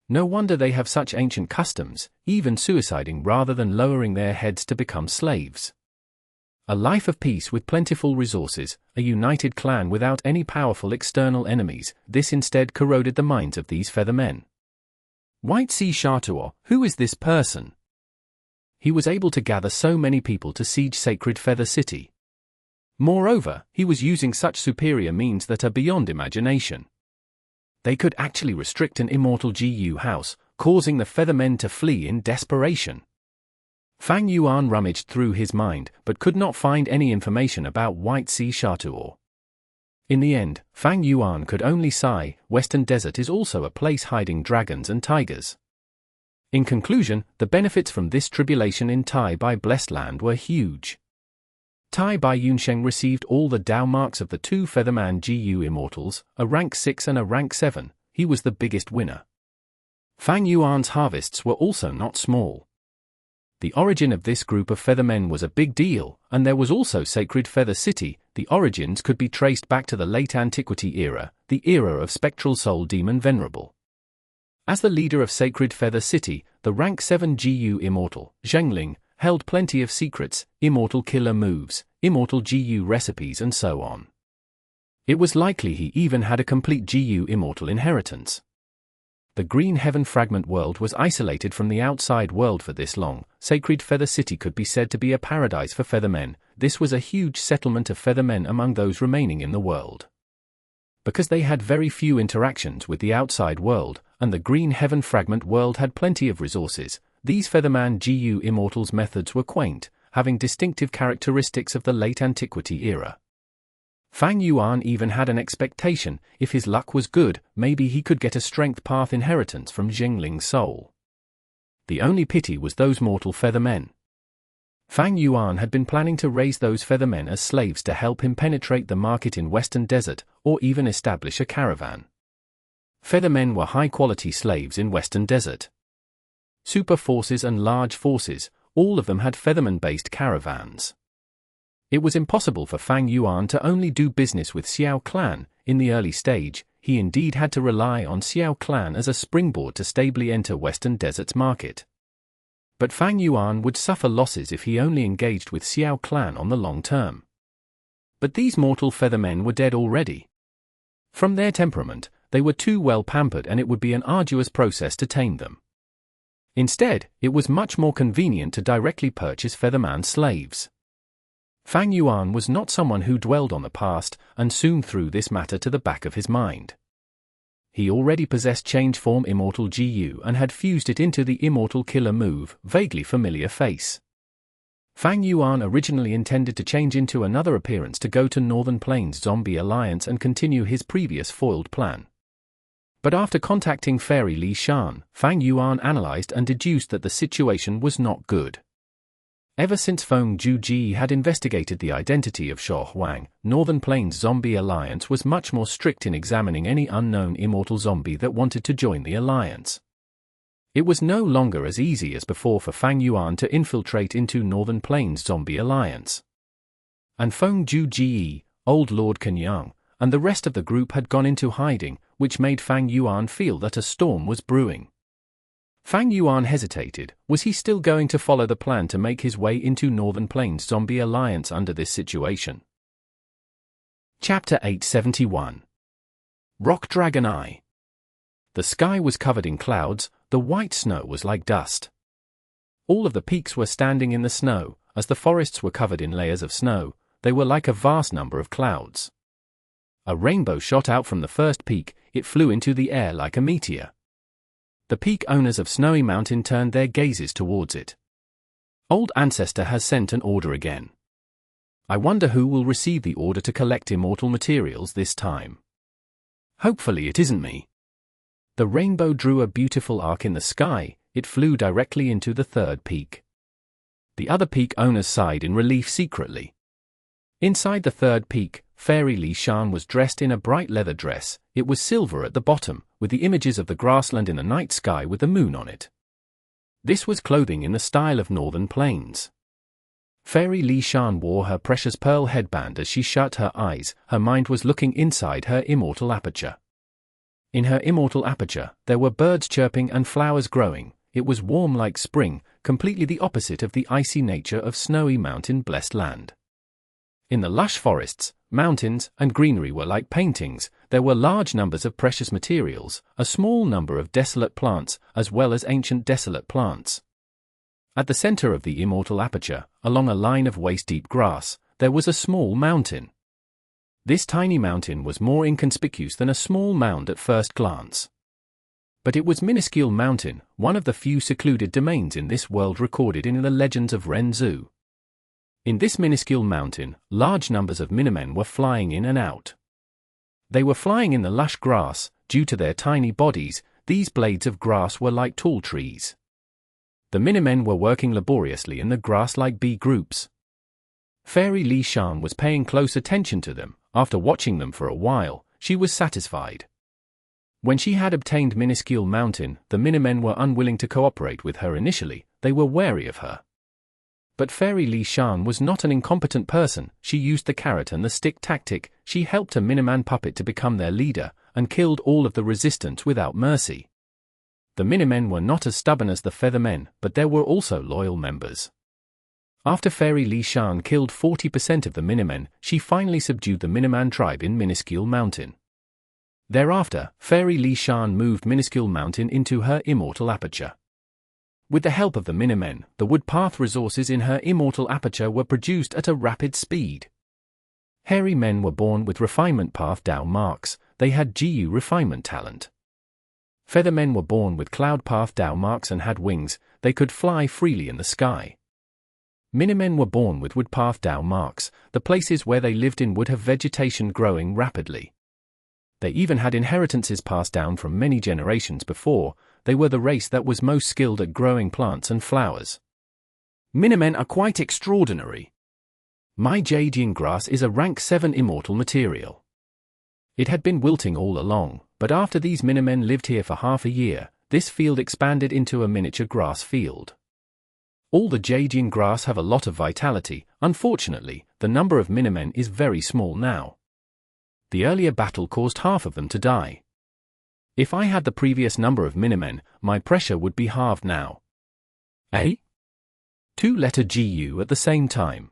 No wonder they have such ancient customs, even suiciding rather than lowering their heads to become slaves. A life of peace with plentiful resources, a united clan without any powerful external enemies, this instead corroded the minds of these Feathermen. White Sea Shatuo, who is this person? He was able to gather so many people to siege Sacred Feather City. Moreover, he was using such superior means that are beyond imagination. They could actually restrict an immortal GU house, causing the Feathermen to flee in desperation. Fang Yuan rummaged through his mind, but could not find any information about White Sea Shatuo. In the end, Fang Yuan could only sigh. Western Desert is also a place hiding dragons and tigers. In conclusion, the benefits from this tribulation in Tai Bai Blessed Land were huge. Tai Bai Yunsheng received all the Dao marks of the two Featherman GU immortals, a rank 6 and a rank 7, he was the biggest winner. Fang Yuan's harvests were also not small. The origin of this group of Feathermen was a big deal, and there was also Sacred Feather City. The origins could be traced back to the late Antiquity era, the era of Spectral Soul Demon Venerable. As the leader of Sacred Feather City, the rank 7 GU Immortal, Zheng, held plenty of secrets, immortal killer moves, immortal GU recipes and so on. It was likely he even had a complete GU Immortal inheritance. The Green Heaven fragment world was isolated from the outside world for this long. Sacred Feather City could be said to be a paradise for Feathermen. This was a huge settlement of Feathermen among those remaining in the world. Because they had very few interactions with the outside world, and the Green Heaven fragment world had plenty of resources, these Featherman GU Immortals' methods were quaint, having distinctive characteristics of the late Antiquity era. Fang Yuan even had an expectation, if his luck was good, maybe he could get a strength path inheritance from Zhengling's soul. The only pity was those mortal Feathermen. Fang Yuan had been planning to raise those Feathermen as slaves to help him penetrate the market in Western Desert, or even establish a caravan. Feathermen were high-quality slaves in Western Desert. Super forces and large forces, all of them had Featherman-based caravans. It was impossible for Fang Yuan to only do business with Xiao Clan. In the early stage, he indeed had to rely on Xiao Clan as a springboard to stably enter Western Desert's market. But Fang Yuan would suffer losses if he only engaged with Xiao Clan on the long term. But these mortal Feathermen were dead already. From their temperament, they were too well pampered and it would be an arduous process to tame them. Instead, it was much more convenient to directly purchase Featherman slaves. Fang Yuan was not someone who dwelled on the past, and soon threw this matter to the back of his mind. He already possessed Change Form Immortal GU and had fused it into the Immortal Killer move, vaguely familiar face. Fang Yuan originally intended to change into another appearance to go to Northern Plains Zombie Alliance and continue his previous foiled plan. But after contacting Fairy Li Shan, Fang Yuan analyzed and deduced that the situation was not good. Ever since Feng Juji had investigated the identity of Huang, Northern Plains Zombie Alliance was much more strict in examining any unknown immortal zombie that wanted to join the alliance. It was no longer as easy as before for Fang Yuan to infiltrate into Northern Plains Zombie Alliance. And Feng Ju, Old Lord Kenyang, and the rest of the group had gone into hiding, which made Fang Yuan feel that a storm was brewing. Fang Yuan hesitated. Was he still going to follow the plan to make his way into Northern Plains Zombie Alliance under this situation? Chapter 871. Rock Dragon Eye. The sky was covered in clouds, the white snow was like dust. All of the peaks were standing in the snow, as the forests were covered in layers of snow, they were like a vast number of clouds. A rainbow shot out from the first peak, it flew into the air like a meteor. The peak owners of Snowy Mountain turned their gazes towards it. Old Ancestor has sent an order again. I wonder who will receive the order to collect immortal materials this time. Hopefully it isn't me. The rainbow drew a beautiful arc in the sky, it flew directly into the third peak. The other peak owners sighed in relief secretly. Inside the third peak, Fairy Li Shan was dressed in a bright leather dress, it was silver at the bottom, with the images of the grassland in the night sky with the moon on it. This was clothing in the style of Northern Plains. Fairy Li Shan wore her precious pearl headband as she shut her eyes, her mind was looking inside her immortal aperture. In her immortal aperture, there were birds chirping and flowers growing, it was warm like spring, completely the opposite of the icy nature of Snowy Mountain blessed land. In the lush forests, mountains, and greenery were like paintings, there were large numbers of precious materials, a small number of desolate plants, as well as ancient desolate plants. At the center of the immortal aperture, along a line of waist-deep grass, there was a small mountain. This tiny mountain was more inconspicuous than a small mound at first glance. But it was Minuscule Mountain, one of the few secluded domains in this world recorded in the legends of Renzu. In this minuscule mountain, large numbers of Minimen were flying in and out. They were flying in the lush grass, due to their tiny bodies, these blades of grass were like tall trees. The Minimen were working laboriously in the grass like bee groups. Fairy Li Shan was paying close attention to them, after watching them for a while, she was satisfied. When she had obtained Minuscule Mountain, the Minimen were unwilling to cooperate with her initially, they were wary of her. But Fairy Li Shan was not an incompetent person, she used the carrot and the stick tactic, she helped a Miniman puppet to become their leader, and killed all of the resistance without mercy. The Minimen were not as stubborn as the Feathermen, but there were also loyal members. After Fairy Li Shan killed 40% of the Minimen, she finally subdued the Miniman tribe in Minuscule Mountain. Thereafter, Fairy Li Shan moved Minuscule Mountain into her immortal aperture. With the help of the Minimen, the woodpath resources in her immortal aperture were produced at a rapid speed. Hairy men were born with Refinement path Dao marks, they had GU Refinement talent. Feathermen were born with Cloud path Dao marks and had wings, they could fly freely in the sky. Minimen were born with woodpath Dao marks, the places where they lived in would have vegetation growing rapidly. They even had inheritances passed down from many generations before, they were the race that was most skilled at growing plants and flowers. Minimen are quite extraordinary. My Jadian grass is a rank 7 immortal material. It had been wilting all along, but after these Minimen lived here for half a year, this field expanded into a miniature grass field. All the Jadian grass have a lot of vitality, unfortunately, the number of Minimen is very small now. The earlier battle caused half of them to die. If I had the previous number of Minimen, my pressure would be halved now. Eh? 2-letter GU at the same time.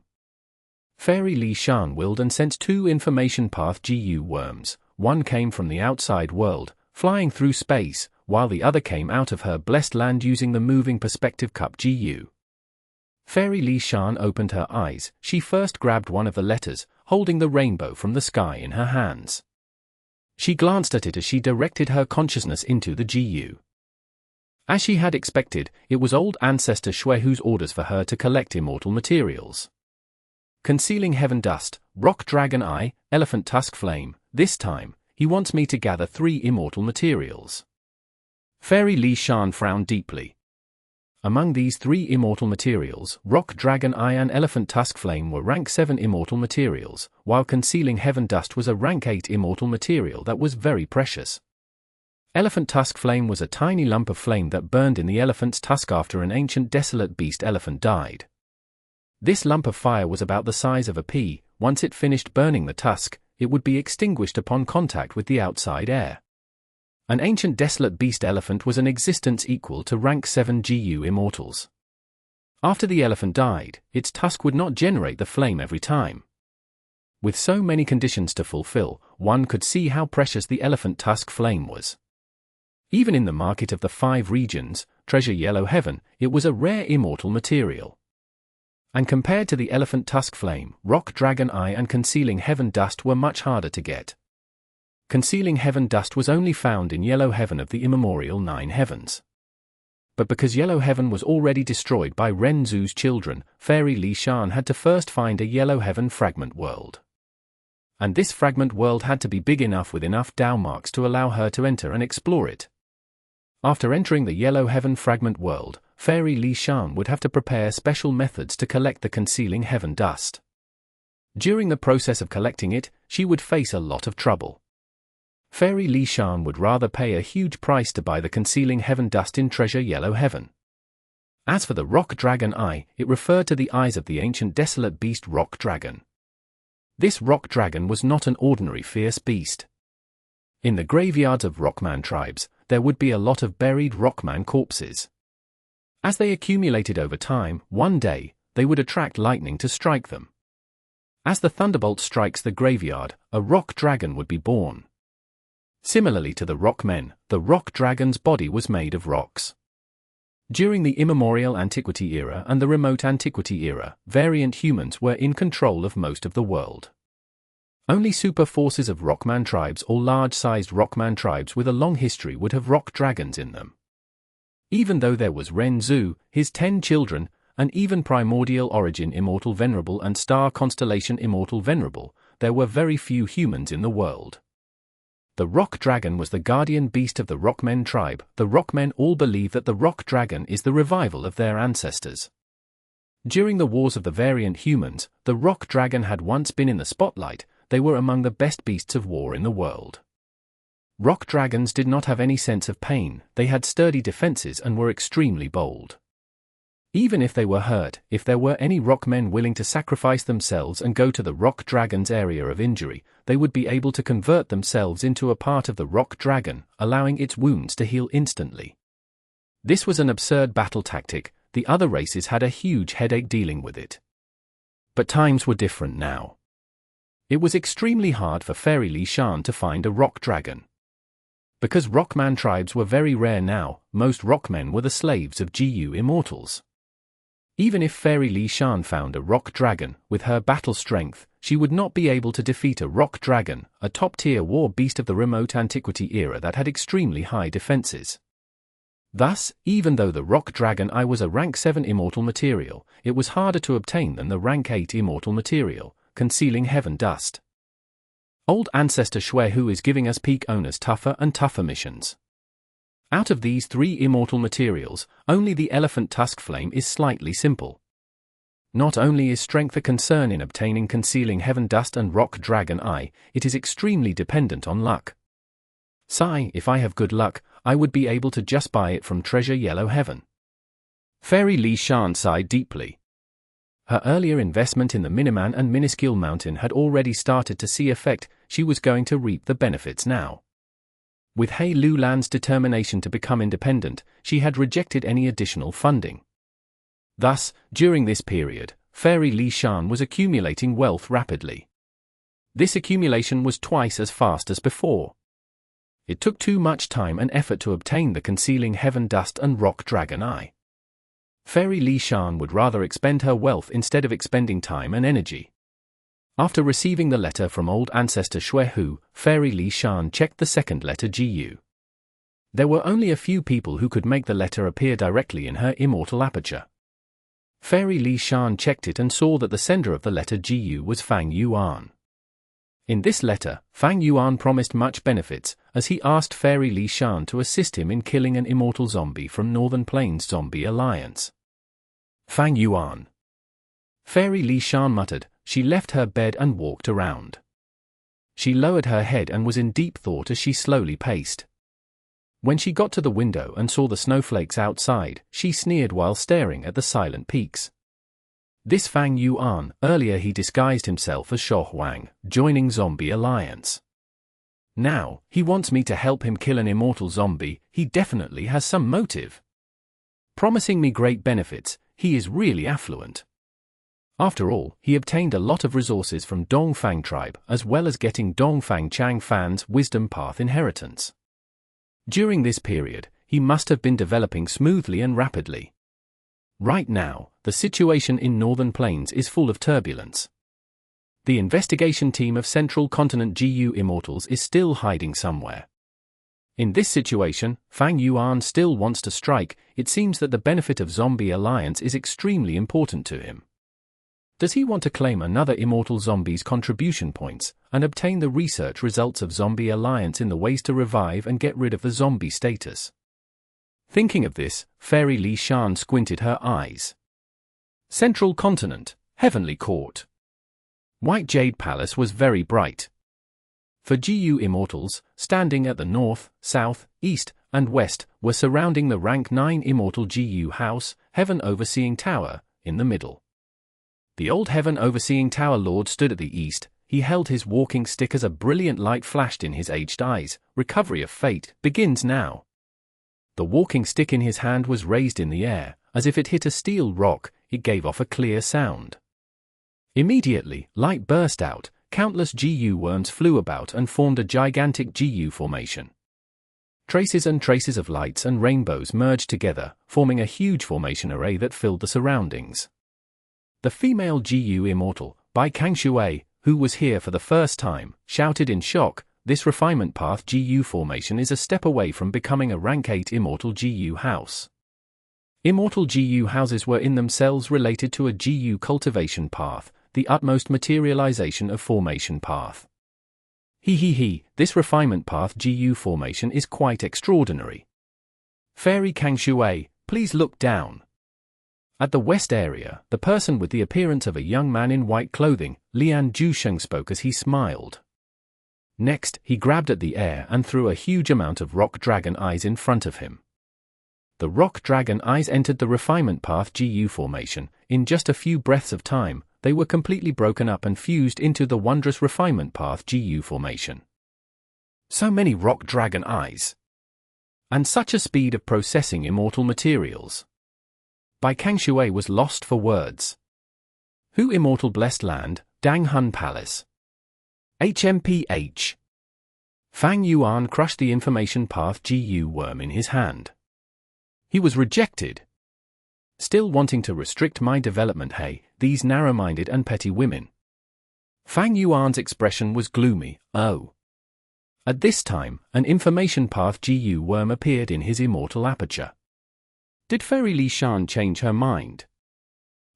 Fairy Li Shan willed and sent 2 information path GU worms, one came from the outside world, flying through space, while the other came out of her blessed land using the moving perspective cup GU. Fairy Li Shan opened her eyes, she first grabbed one of the letters, holding the rainbow from the sky in her hands. She glanced at it as she directed her consciousness into the GU. As she had expected, it was old Ancestor Shuehu's orders for her to collect immortal materials. Concealing Heaven Dust, Rock Dragon Eye, Elephant Tusk Flame, this time, he wants me to gather 3 immortal materials. Fairy Li Shan frowned deeply. Among these 3 immortal materials, Rock Dragon Eye and Elephant Tusk Flame were rank 7 immortal materials, while Concealing Heaven Dust was a rank 8 immortal material that was very precious. Elephant tusk flame was a tiny lump of flame that burned in the elephant's tusk after an ancient desolate beast elephant died. This lump of fire was about the size of a pea. Once it finished burning the tusk, it would be extinguished upon contact with the outside air. An ancient desolate beast elephant was an existence equal to rank 7 GU immortals. After the elephant died, its tusk would not generate the flame every time. With so many conditions to fulfill, one could see how precious the elephant tusk flame was. Even in the market of the 5 regions, treasure yellow heaven, it was a rare immortal material. And compared to the elephant tusk flame, rock dragon eye and concealing heaven dust were much harder to get. Concealing heaven dust was only found in yellow heaven of the immemorial 9 heavens. But because yellow heaven was already destroyed by Ren Zhu's children, Fairy Li Shan had to first find a yellow heaven fragment world. And this fragment world had to be big enough with enough Dao marks to allow her to enter and explore it. After entering the yellow heaven fragment world, Fairy Li Shan would have to prepare special methods to collect the concealing heaven dust. During the process of collecting it, she would face a lot of trouble. Fairy Li Shan would rather pay a huge price to buy the concealing heaven dust in treasure yellow heaven. As for the rock dragon eye, it referred to the eyes of the ancient desolate beast rock dragon. This rock dragon was not an ordinary fierce beast. In the graveyards of rockman tribes, there would be a lot of buried rockman corpses. As they accumulated over time, one day, they would attract lightning to strike them. As the thunderbolt strikes the graveyard, a rock dragon would be born. Similarly to the rockmen, the rock dragon's body was made of rocks. During the immemorial antiquity era and the remote antiquity era, variant humans were in control of most of the world. Only super forces of rockman tribes or large-sized rockman tribes with a long history would have rock dragons in them. Even though there was Ren Zhu, his 10 children, and even primordial origin Immortal Venerable and star constellation Immortal Venerable, there were very few humans in the world. The rock dragon was the guardian beast of the rockmen tribe. The rockmen all believe that the rock dragon is the revival of their ancestors. During the wars of the variant humans, the rock dragon had once been in the spotlight. They were among the best beasts of war in the world. Rock dragons did not have any sense of pain, they had sturdy defenses and were extremely bold. Even if they were hurt, if there were any rockmen willing to sacrifice themselves and go to the rock dragon's area of injury, they would be able to convert themselves into a part of the rock dragon, allowing its wounds to heal instantly. This was an absurd battle tactic. The other races had a huge headache dealing with it. But times were different now. It was extremely hard for Fairy Li Shan to find a rock dragon. Because rockman tribes were very rare now, most rockmen were the slaves of GU immortals. Even if Fairy Li Shan found a rock dragon, with her battle strength, she would not be able to defeat a rock dragon, a top-tier war beast of the remote antiquity era that had extremely high defenses. Thus, even though the rock dragon eye was a rank 7 immortal material, it was harder to obtain than the rank 8 immortal material, concealing heaven dust. Old Ancestor Shui is giving us peak owners tougher and tougher missions. Out of these 3 immortal materials, only the elephant tusk flame is slightly simple. Not only is strength a concern in obtaining concealing heaven dust and rock dragon eye, it is extremely dependent on luck. Sigh, if I have good luck, I would be able to just buy it from treasure yellow heaven. Fairy Li Shan sighed deeply. Her earlier investment in the Miniman and Minuscule Mountain had already started to see effect. She was going to reap the benefits now. With He Lulan's determination to become independent, she had rejected any additional funding. Thus, during this period, Fairy Li Shan was accumulating wealth rapidly. This accumulation was twice as fast as before. It took too much time and effort to obtain the concealing heaven dust and rock dragon eye. Fairy Li Shan would rather expend her wealth instead of expending time and energy. After receiving the letter from old Ancestor Shui, Fairy Li Shan checked the second letter GU. There were only a few people who could make the letter appear directly in her immortal aperture. Fairy Li Shan checked it and saw that the sender of the letter GU was Fang Yuan. In this letter, Fang Yuan promised much benefits, as he asked Fairy Li Shan to assist him in killing an immortal zombie from Northern Plains Zombie Alliance. Fang Yuan. Fairy Li Shan muttered. She left her bed and walked around. She lowered her head and was in deep thought as she slowly paced. When she got to the window and saw the snowflakes outside, she sneered while staring at the silent peaks. This Fang Yuan, earlier he disguised himself as Huang, joining Zombie Alliance. Now, he wants me to help him kill an immortal zombie. He definitely has some motive. Promising me great benefits, he is really affluent. After all, he obtained a lot of resources from Dongfang tribe as well as getting Dongfang Chang Fan's wisdom path inheritance. During this period, he must have been developing smoothly and rapidly. Right now, the situation in Northern Plains is full of turbulence. The investigation team of Central Continent GU Immortals is still hiding somewhere. In this situation, Fang Yuan still wants to strike. It seems that the benefit of Zombie Alliance is extremely important to him. Does he want to claim another immortal zombie's contribution points, and obtain the research results of Zombie Alliance in the ways to revive and get rid of the zombie status? Thinking of this, Fairy Li Shan squinted her eyes. Central Continent, Heavenly Court. White Jade Palace was very bright. For GU Immortals, standing at the north, south, east, and west, were surrounding the rank 9 Immortal GU House, Heaven Overseeing Tower, in the middle. The old Heaven Overseeing Tower Lord stood at the east. He held his walking stick as a brilliant light flashed in his aged eyes. Recovery of fate begins now. The walking stick in his hand was raised in the air. As if it hit a steel rock, it gave off a clear sound. Immediately, light burst out. Countless GU worms flew about and formed a gigantic GU formation. Traces and traces of lights and rainbows merged together, forming a huge formation array that filled the surroundings. The female GU Immortal, Bai Kangshui, who was here for the first time, shouted in shock, "This Refinement Path GU formation is a step away from becoming a rank 8 Immortal GU house." Immortal GU houses were in themselves related to a GU cultivation path, the utmost materialization of formation path. This Refinement Path GU formation is quite extraordinary. Fairy Kangshui, please look down. At the west area, the person with the appearance of a young man in white clothing, Lian Zhusheng, spoke as he smiled. Next, he grabbed at the air and threw a huge amount of rock dragon eyes in front of him. The rock dragon eyes entered the Refinement Path GU formation. In just a few breaths of time, they were completely broken up and fused into the wondrous Refinement Path GU formation. So many rock dragon eyes. And such a speed of processing immortal materials. Bai Kangshui was lost for words. Who Immortal Blessed Land, Dang Hun Palace. HMPH. Fang Yuan crushed the Information Path GU worm in his hand. He was rejected. Still wanting to restrict my development, hey, these narrow-minded and petty women. Fang Yuan's expression was gloomy. Oh. At this time, an Information Path GU worm appeared in his immortal aperture. Did Fairy Li Shan change her mind?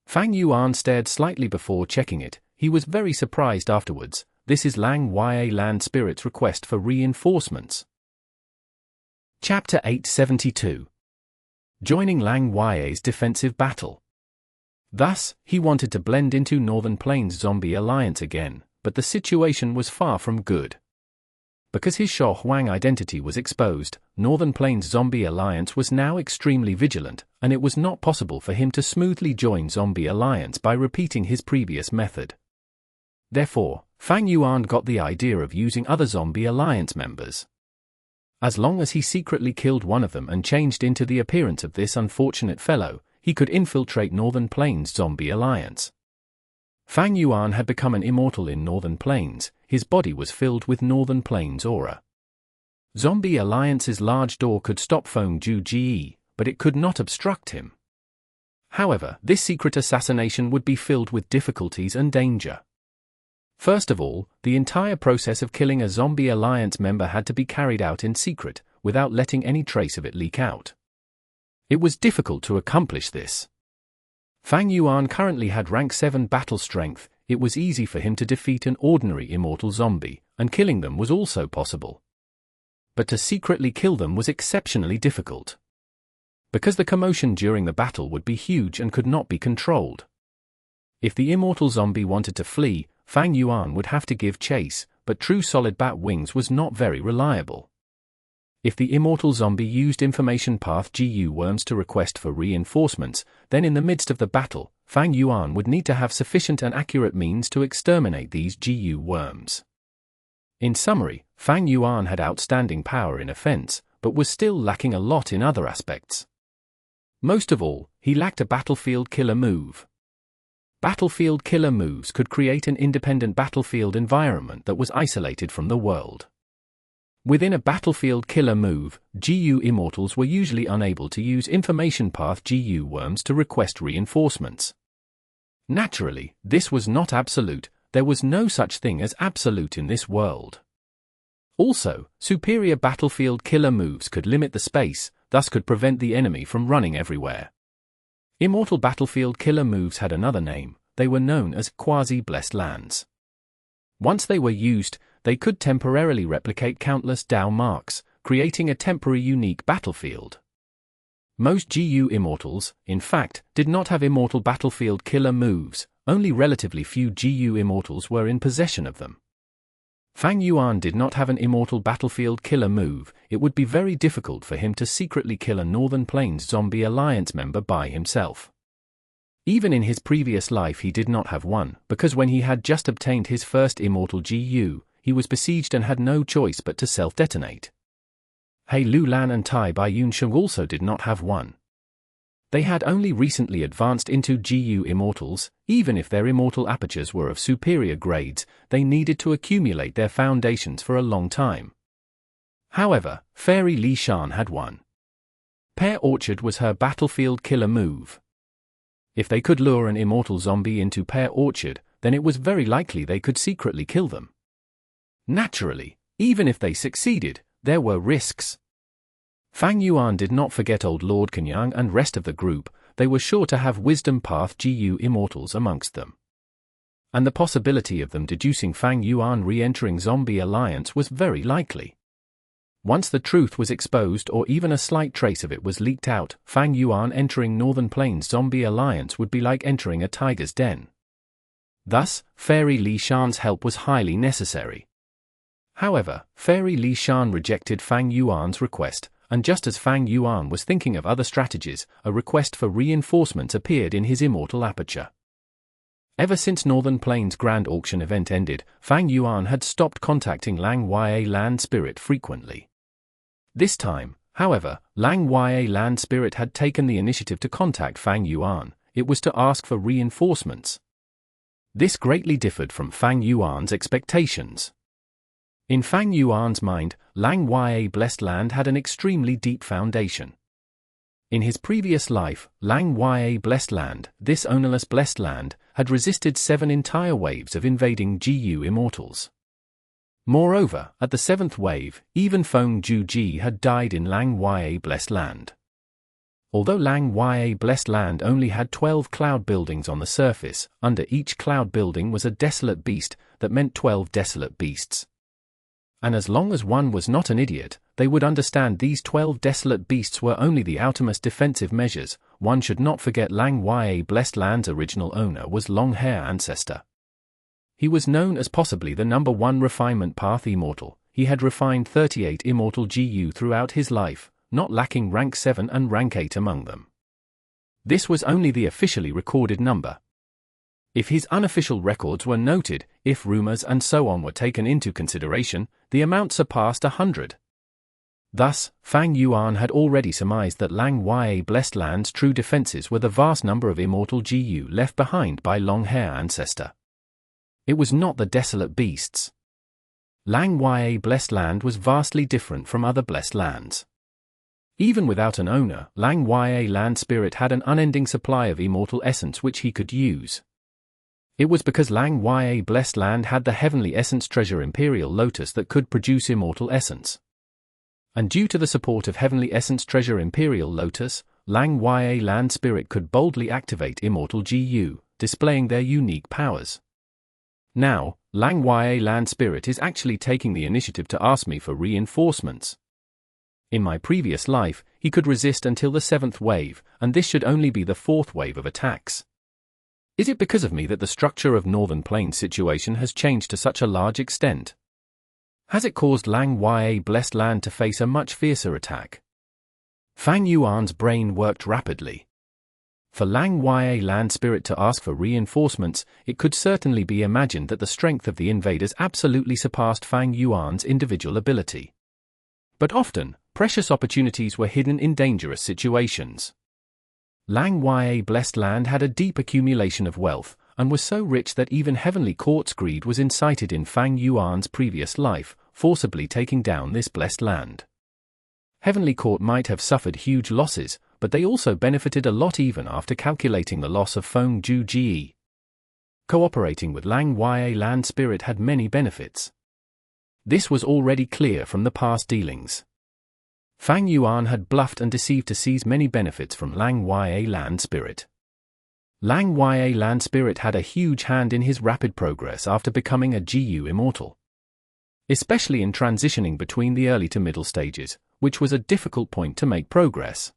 Fang Yuan stared slightly before checking it. He was very surprised afterwards. This is Lang Ya Land Spirit's request for reinforcements. Chapter 872. Joining Lang Ya's defensive battle. Thus, he wanted to blend into Northern Plains Zombie Alliance again, but the situation was far from good. Because his Huang identity was exposed, Northern Plains Zombie Alliance was now extremely vigilant, and it was not possible for him to smoothly join Zombie Alliance by repeating his previous method. Therefore, Fang Yuan got the idea of using other Zombie Alliance members. As long as he secretly killed one of them and changed into the appearance of this unfortunate fellow, he could infiltrate Northern Plains Zombie Alliance. Fang Yuan had become an immortal in Northern Plains. His body was filled with Northern Plains aura. Zombie Alliance's large door could stop Feng Ju, but it could not obstruct him. However, this secret assassination would be filled with difficulties and danger. First of all, the entire process of killing a Zombie Alliance member had to be carried out in secret, without letting any trace of it leak out. It was difficult to accomplish this. Fang Yuan currently had rank 7 battle strength. It was easy for him to defeat an ordinary immortal zombie, and killing them was also possible. But to secretly kill them was exceptionally difficult. Because the commotion during the battle would be huge and could not be controlled. If the immortal zombie wanted to flee, Fang Yuan would have to give chase, but true solid bat wings was not very reliable. If the Immortal zombie used information path GU worms to request for reinforcements, then in the midst of the battle, Fang Yuan would need to have sufficient and accurate means to exterminate these GU worms. In summary, Fang Yuan had outstanding power in offense, but was still lacking a lot in other aspects. Most of all, he lacked a battlefield killer move. Battlefield killer moves could create an independent battlefield environment that was isolated from the world. Within a battlefield killer move, GU Immortals were usually unable to use information path GU worms to request reinforcements. Naturally, this was not absolute. There was no such thing as absolute in this world. Also, superior battlefield killer moves could limit the space, thus could prevent the enemy from running everywhere. Immortal battlefield killer moves had another name. They were known as quasi-blessed lands. Once they were used, they could temporarily replicate countless Dao marks, creating a temporary unique battlefield. Most GU Immortals, in fact, did not have immortal battlefield killer moves. Only relatively few GU Immortals were in possession of them. Fang Yuan did not have an immortal battlefield killer move. It would be very difficult for him to secretly kill a Northern Plains Zombie Alliance member by himself. Even in his previous life he did not have one, because when he had just obtained his first immortal GU, he was besieged and had no choice but to self-detonate. He Lu Lan and Tai Baiyun Sheng also did not have one. They had only recently advanced into GU Immortals. Even if their immortal apertures were of superior grades, they needed to accumulate their foundations for a long time. However, Fairy Li Shan had one. Pear Orchard was her battlefield killer move. If they could lure an immortal zombie into Pear Orchard, then it was very likely they could secretly kill them. Naturally, even if they succeeded, there were risks. Fang Yuan did not forget old Lord Kenyang and rest of the group. They were sure to have Wisdom Path GU Immortals amongst them. And the possibility of them deducing Fang Yuan re-entering Zombie Alliance was very likely. Once the truth was exposed or even a slight trace of it was leaked out, Fang Yuan entering Northern Plains Zombie Alliance would be like entering a tiger's den. Thus, Fairy Li Shan's help was highly necessary. However, Fairy Li Shan rejected Fang Yuan's request, and just as Fang Yuan was thinking of other strategies, a request for reinforcements appeared in his immortal aperture. Ever since Northern Plains Grand Auction event ended, Fang Yuan had stopped contacting Lang Ya Land Spirit frequently. This time, however, Lang Ya Land Spirit had taken the initiative to contact Fang Yuan. It was to ask for reinforcements. This greatly differed from Fang Yuan's expectations. In Fang Yuan's mind, Lang Ya Blessed Land had an extremely deep foundation. In his previous life, Lang Ya Blessed Land, this ownerless blessed land, had resisted 7 entire waves of invading GU Immortals. Moreover, at the 7th wave, even Feng Juji had died in Lang Ya Blessed Land. Although Lang Ya Blessed Land only had 12 cloud buildings on the surface, under each cloud building was a desolate beast. That meant 12 desolate beasts. And as long as one was not an idiot, they would understand these 12 desolate beasts were only the outermost defensive measures. One should not forget Lang Ya Blessed Land's original owner was Long-Hair Ancestor. He was known as possibly the #1 refinement path immortal. He had refined 38 immortal GU throughout his life, not lacking rank 7 and rank 8 among them. This was only the officially recorded number. If his unofficial records were noted, if rumors and so on were taken into consideration, the amount surpassed 100. Thus, Fang Yuan had already surmised that Lang Ya Blessed Land's true defenses were the vast number of immortal GU left behind by Long-Hair Ancestor. It was not the desolate beasts. Lang Ya Blessed Land was vastly different from other blessed lands. Even without an owner, Lang Ya Land Spirit had an unending supply of immortal essence which he could use. It was because Lang Ya Blessed Land had the heavenly essence treasure Imperial Lotus that could produce immortal essence. And due to the support of heavenly essence treasure Imperial Lotus, Lang Ya Land Spirit could boldly activate immortal GU, displaying their unique powers. Now, Lang Ya Land Spirit is actually taking the initiative to ask me for reinforcements. In my previous life, he could resist until the 7th wave, and this should only be the 4th wave of attacks. Is it because of me that the structure of Northern Plains situation has changed to such a large extent? Has it caused Lang Ya Blessed Land to face a much fiercer attack? Fang Yuan's brain worked rapidly. For Lang Ya Land Spirit to ask for reinforcements, it could certainly be imagined that the strength of the invaders absolutely surpassed Fang Yuan's individual ability. But often, precious opportunities were hidden in dangerous situations. Lang Ya Blessed Land had a deep accumulation of wealth, and was so rich that even Heavenly Court's greed was incited in Fang Yuan's previous life, forcibly taking down this blessed land. Heavenly Court might have suffered huge losses, but they also benefited a lot even after calculating the loss of Feng Ju Ji. Cooperating with Lang Ya Land Spirit had many benefits. This was already clear from the past dealings. Fang Yuan had bluffed and deceived to seize many benefits from Lang Ya Land Spirit. Lang Ya Land Spirit had a huge hand in his rapid progress after becoming a GU Immortal. Especially in transitioning between the early to middle stages, which was a difficult point to make progress.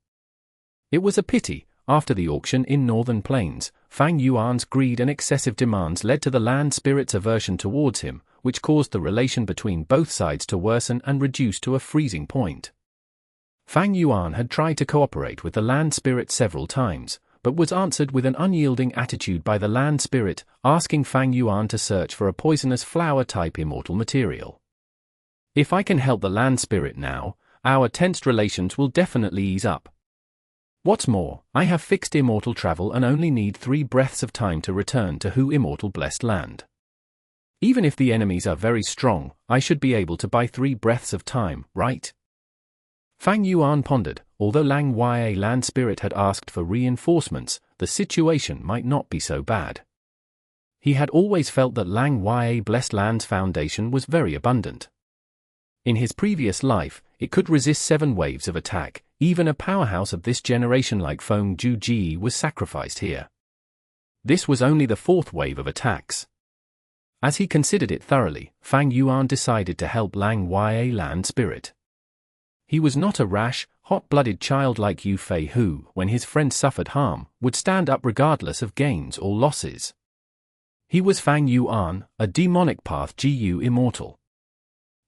It was a pity, after the auction in Northern Plains, Fang Yuan's greed and excessive demands led to the land spirit's aversion towards him, which caused the relation between both sides to worsen and reduce to a freezing point. Fang Yuan had tried to cooperate with the land spirit several times, but was answered with an unyielding attitude by the land spirit, asking Fang Yuan to search for a poisonous flower-type immortal material. If I can help the land spirit now, our tensed relations will definitely ease up. What's more, I have fixed immortal travel and only need 3 breaths of time to return to Hu Immortal Blessed Land. Even if the enemies are very strong, I should be able to buy 3 breaths of time, right? Fang Yuan pondered. Although Lang Ya Land Spirit had asked for reinforcements, the situation might not be so bad. He had always felt that Lang Ya Blessed Land's foundation was very abundant. In his previous life, it could resist 7 waves of attack. Even a powerhouse of this generation like Feng Ju Ji was sacrificed here. This was only the 4th wave of attacks. As he considered it thoroughly, Fang Yuan decided to help Lang Ya Land Spirit. He was not a rash, hot-blooded child like Yu Fei who, when his friend suffered harm, would stand up regardless of gains or losses. He was Fang Yuan, a demonic path GU Immortal.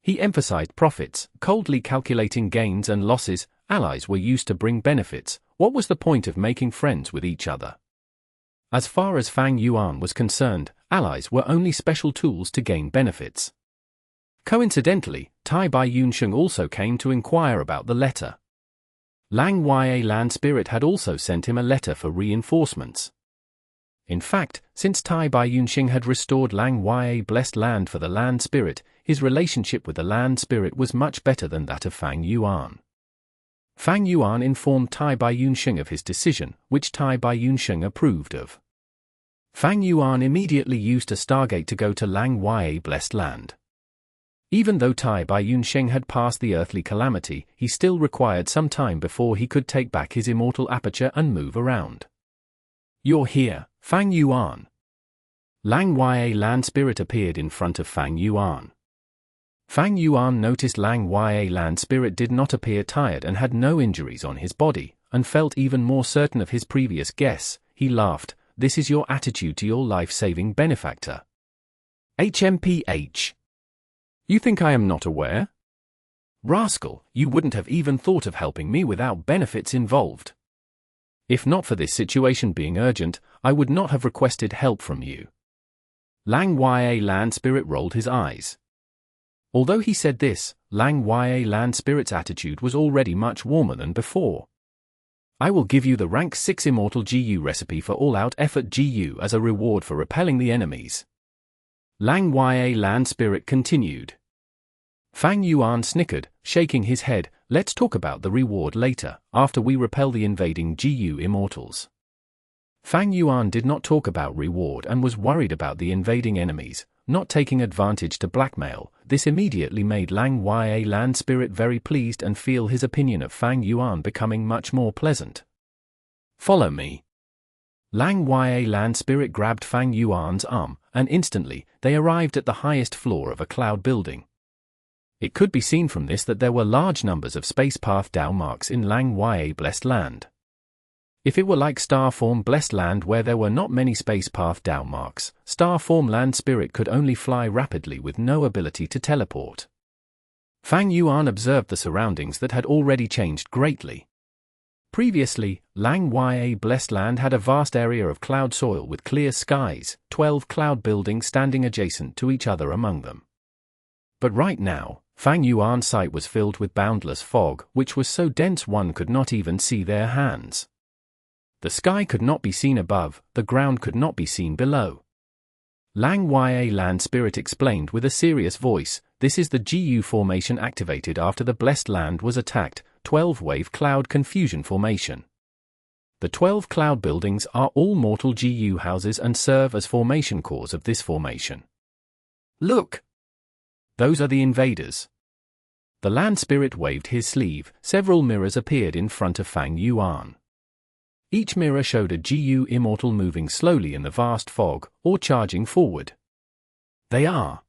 He emphasized profits, coldly calculating gains and losses. Allies were used to bring benefits. What was the point of making friends with each other? As far as Fang Yuan was concerned, allies were only special tools to gain benefits. Coincidentally, Tai Bai Yun Sheng also came to inquire about the letter. Lang Ya Land Spirit had also sent him a letter for reinforcements. In fact, since Tai Bai Yun Sheng had restored Lang Ya Blessed Land for the Land Spirit, his relationship with the Land Spirit was much better than that of Fang Yuan. Fang Yuan informed Tai Bai Yun Sheng of his decision, which Tai Bai Yun Sheng approved of. Fang Yuan immediately used a Stargate to go to Lang Ya Blessed Land. Even though Tai Bai Yun Sheng had passed the earthly calamity, he still required some time before he could take back his immortal aperture and move around. You're here, Fang Yuan. Lang Ya Land Spirit appeared in front of Fang Yuan. Fang Yuan noticed Lang Ya Land Spirit did not appear tired and had no injuries on his body, and felt even more certain of his previous guess. He laughed. This is your attitude to your life-saving benefactor. HMPH. You think I am not aware? Rascal, you wouldn't have even thought of helping me without benefits involved. If not for this situation being urgent, I would not have requested help from you. Lang Ya Land Spirit rolled his eyes. Although he said this, Lang Ya Land Spirit's attitude was already much warmer than before. I will give you the rank 6 Immortal GU recipe for all-out effort GU as a reward for repelling the enemies. Lang Ya Land Spirit continued. Fang Yuan snickered, shaking his head. Let's talk about the reward later, after we repel the invading GU Immortals. Fang Yuan did not talk about reward and was worried about the invading enemies, not taking advantage to blackmail. This immediately made Lang Ya Land Spirit very pleased and feel his opinion of Fang Yuan becoming much more pleasant. Follow me. Lang Ya Land Spirit grabbed Fang Yuan's arm, and instantly, they arrived at the highest floor of a cloud building. It could be seen from this that there were large numbers of space path Dao marks in Lang Ya Blessed Land. If it were like Starform Blessed Land where there were not many space path Dao marks, Starform Land Spirit could only fly rapidly with no ability to teleport. Fang Yuan observed the surroundings that had already changed greatly. Previously, Lang Ya Blessed Land had a vast area of cloud soil with clear skies, 12 cloud buildings standing adjacent to each other among them. But right now, Fang Yuan's sight was filled with boundless fog, which was so dense one could not even see their hands. The sky could not be seen above, the ground could not be seen below. Lang Ya Land Spirit explained with a serious voice, "This is the GU formation activated after the Blessed Land was attacked, 12-wave cloud confusion formation. The 12 cloud buildings are all mortal GU houses and serve as formation cores of this formation. Look! Those are the invaders." The Land Spirit waved his sleeve, several mirrors appeared in front of Fang Yuan. Each mirror showed a GU Immortal moving slowly in the vast fog, or charging forward. They are.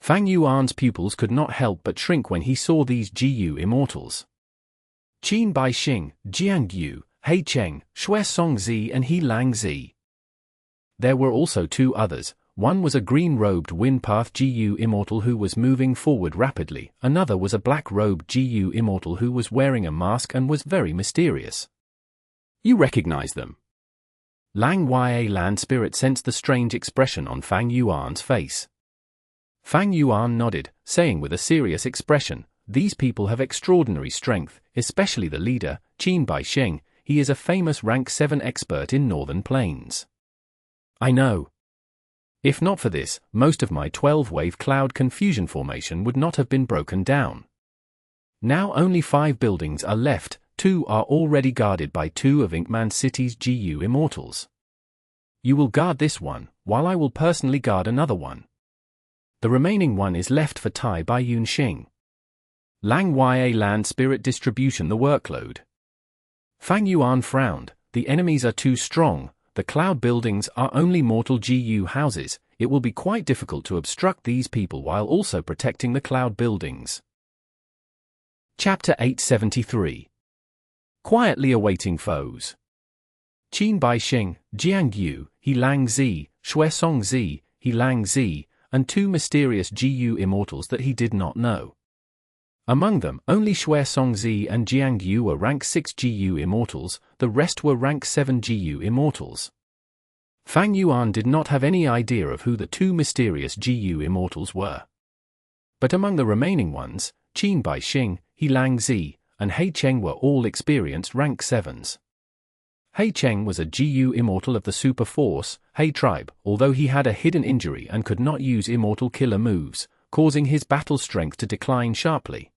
Fang Yuan's pupils could not help but shrink when he saw these GU Immortals. Qin Bai Xing, Jiang Yu, Hei Cheng, Shui Song Zi and He Lang Zi. There were also two others. One was a green-robed Wind-Path GU Immortal who was moving forward rapidly, another was a black-robed GU Immortal who was wearing a mask and was very mysterious. "You recognize them?" Lang Ya Land Spirit sensed the strange expression on Fang Yuan's face. Fang Yuan nodded, saying with a serious expression, "These people have extraordinary strength, especially the leader, Qin Bai Sheng. He is a famous rank 7 expert in Northern Plains." "I know. If not for this, most of my 12-wave cloud confusion formation would not have been broken down. Now only 5 buildings are left, 2 are already guarded by 2 of Inkman City's GU Immortals. You will guard this one, while I will personally guard another one. The remaining one is left for Tai Bai Yun Xing." Lang Ya Land Spirit distribution the workload. Fang Yuan frowned, "The enemies are too strong. The cloud buildings are only mortal GU houses. It will be quite difficult to obstruct these people while also protecting the cloud buildings." Chapter 873. Quietly awaiting foes. Qin Bai Xing, Jiang Yu, He Lang Zi, Shui Song Zi, He Lang Zi, and 2 mysterious GU Immortals that he did not know. Among them, only Shui Song Zi and Jiang Yu were rank 6 GU Immortals, the rest were rank 7 GU Immortals. Fang Yuan did not have any idea of who the 2 mysterious GU Immortals were. But among the remaining ones, Qin Bai Xing, He Lang Zi, and Hei Cheng were all experienced rank 7s. Hei Cheng was a GU Immortal of the Super Force, Hei Tribe, although he had a hidden injury and could not use Immortal killer moves, causing his battle strength to decline sharply.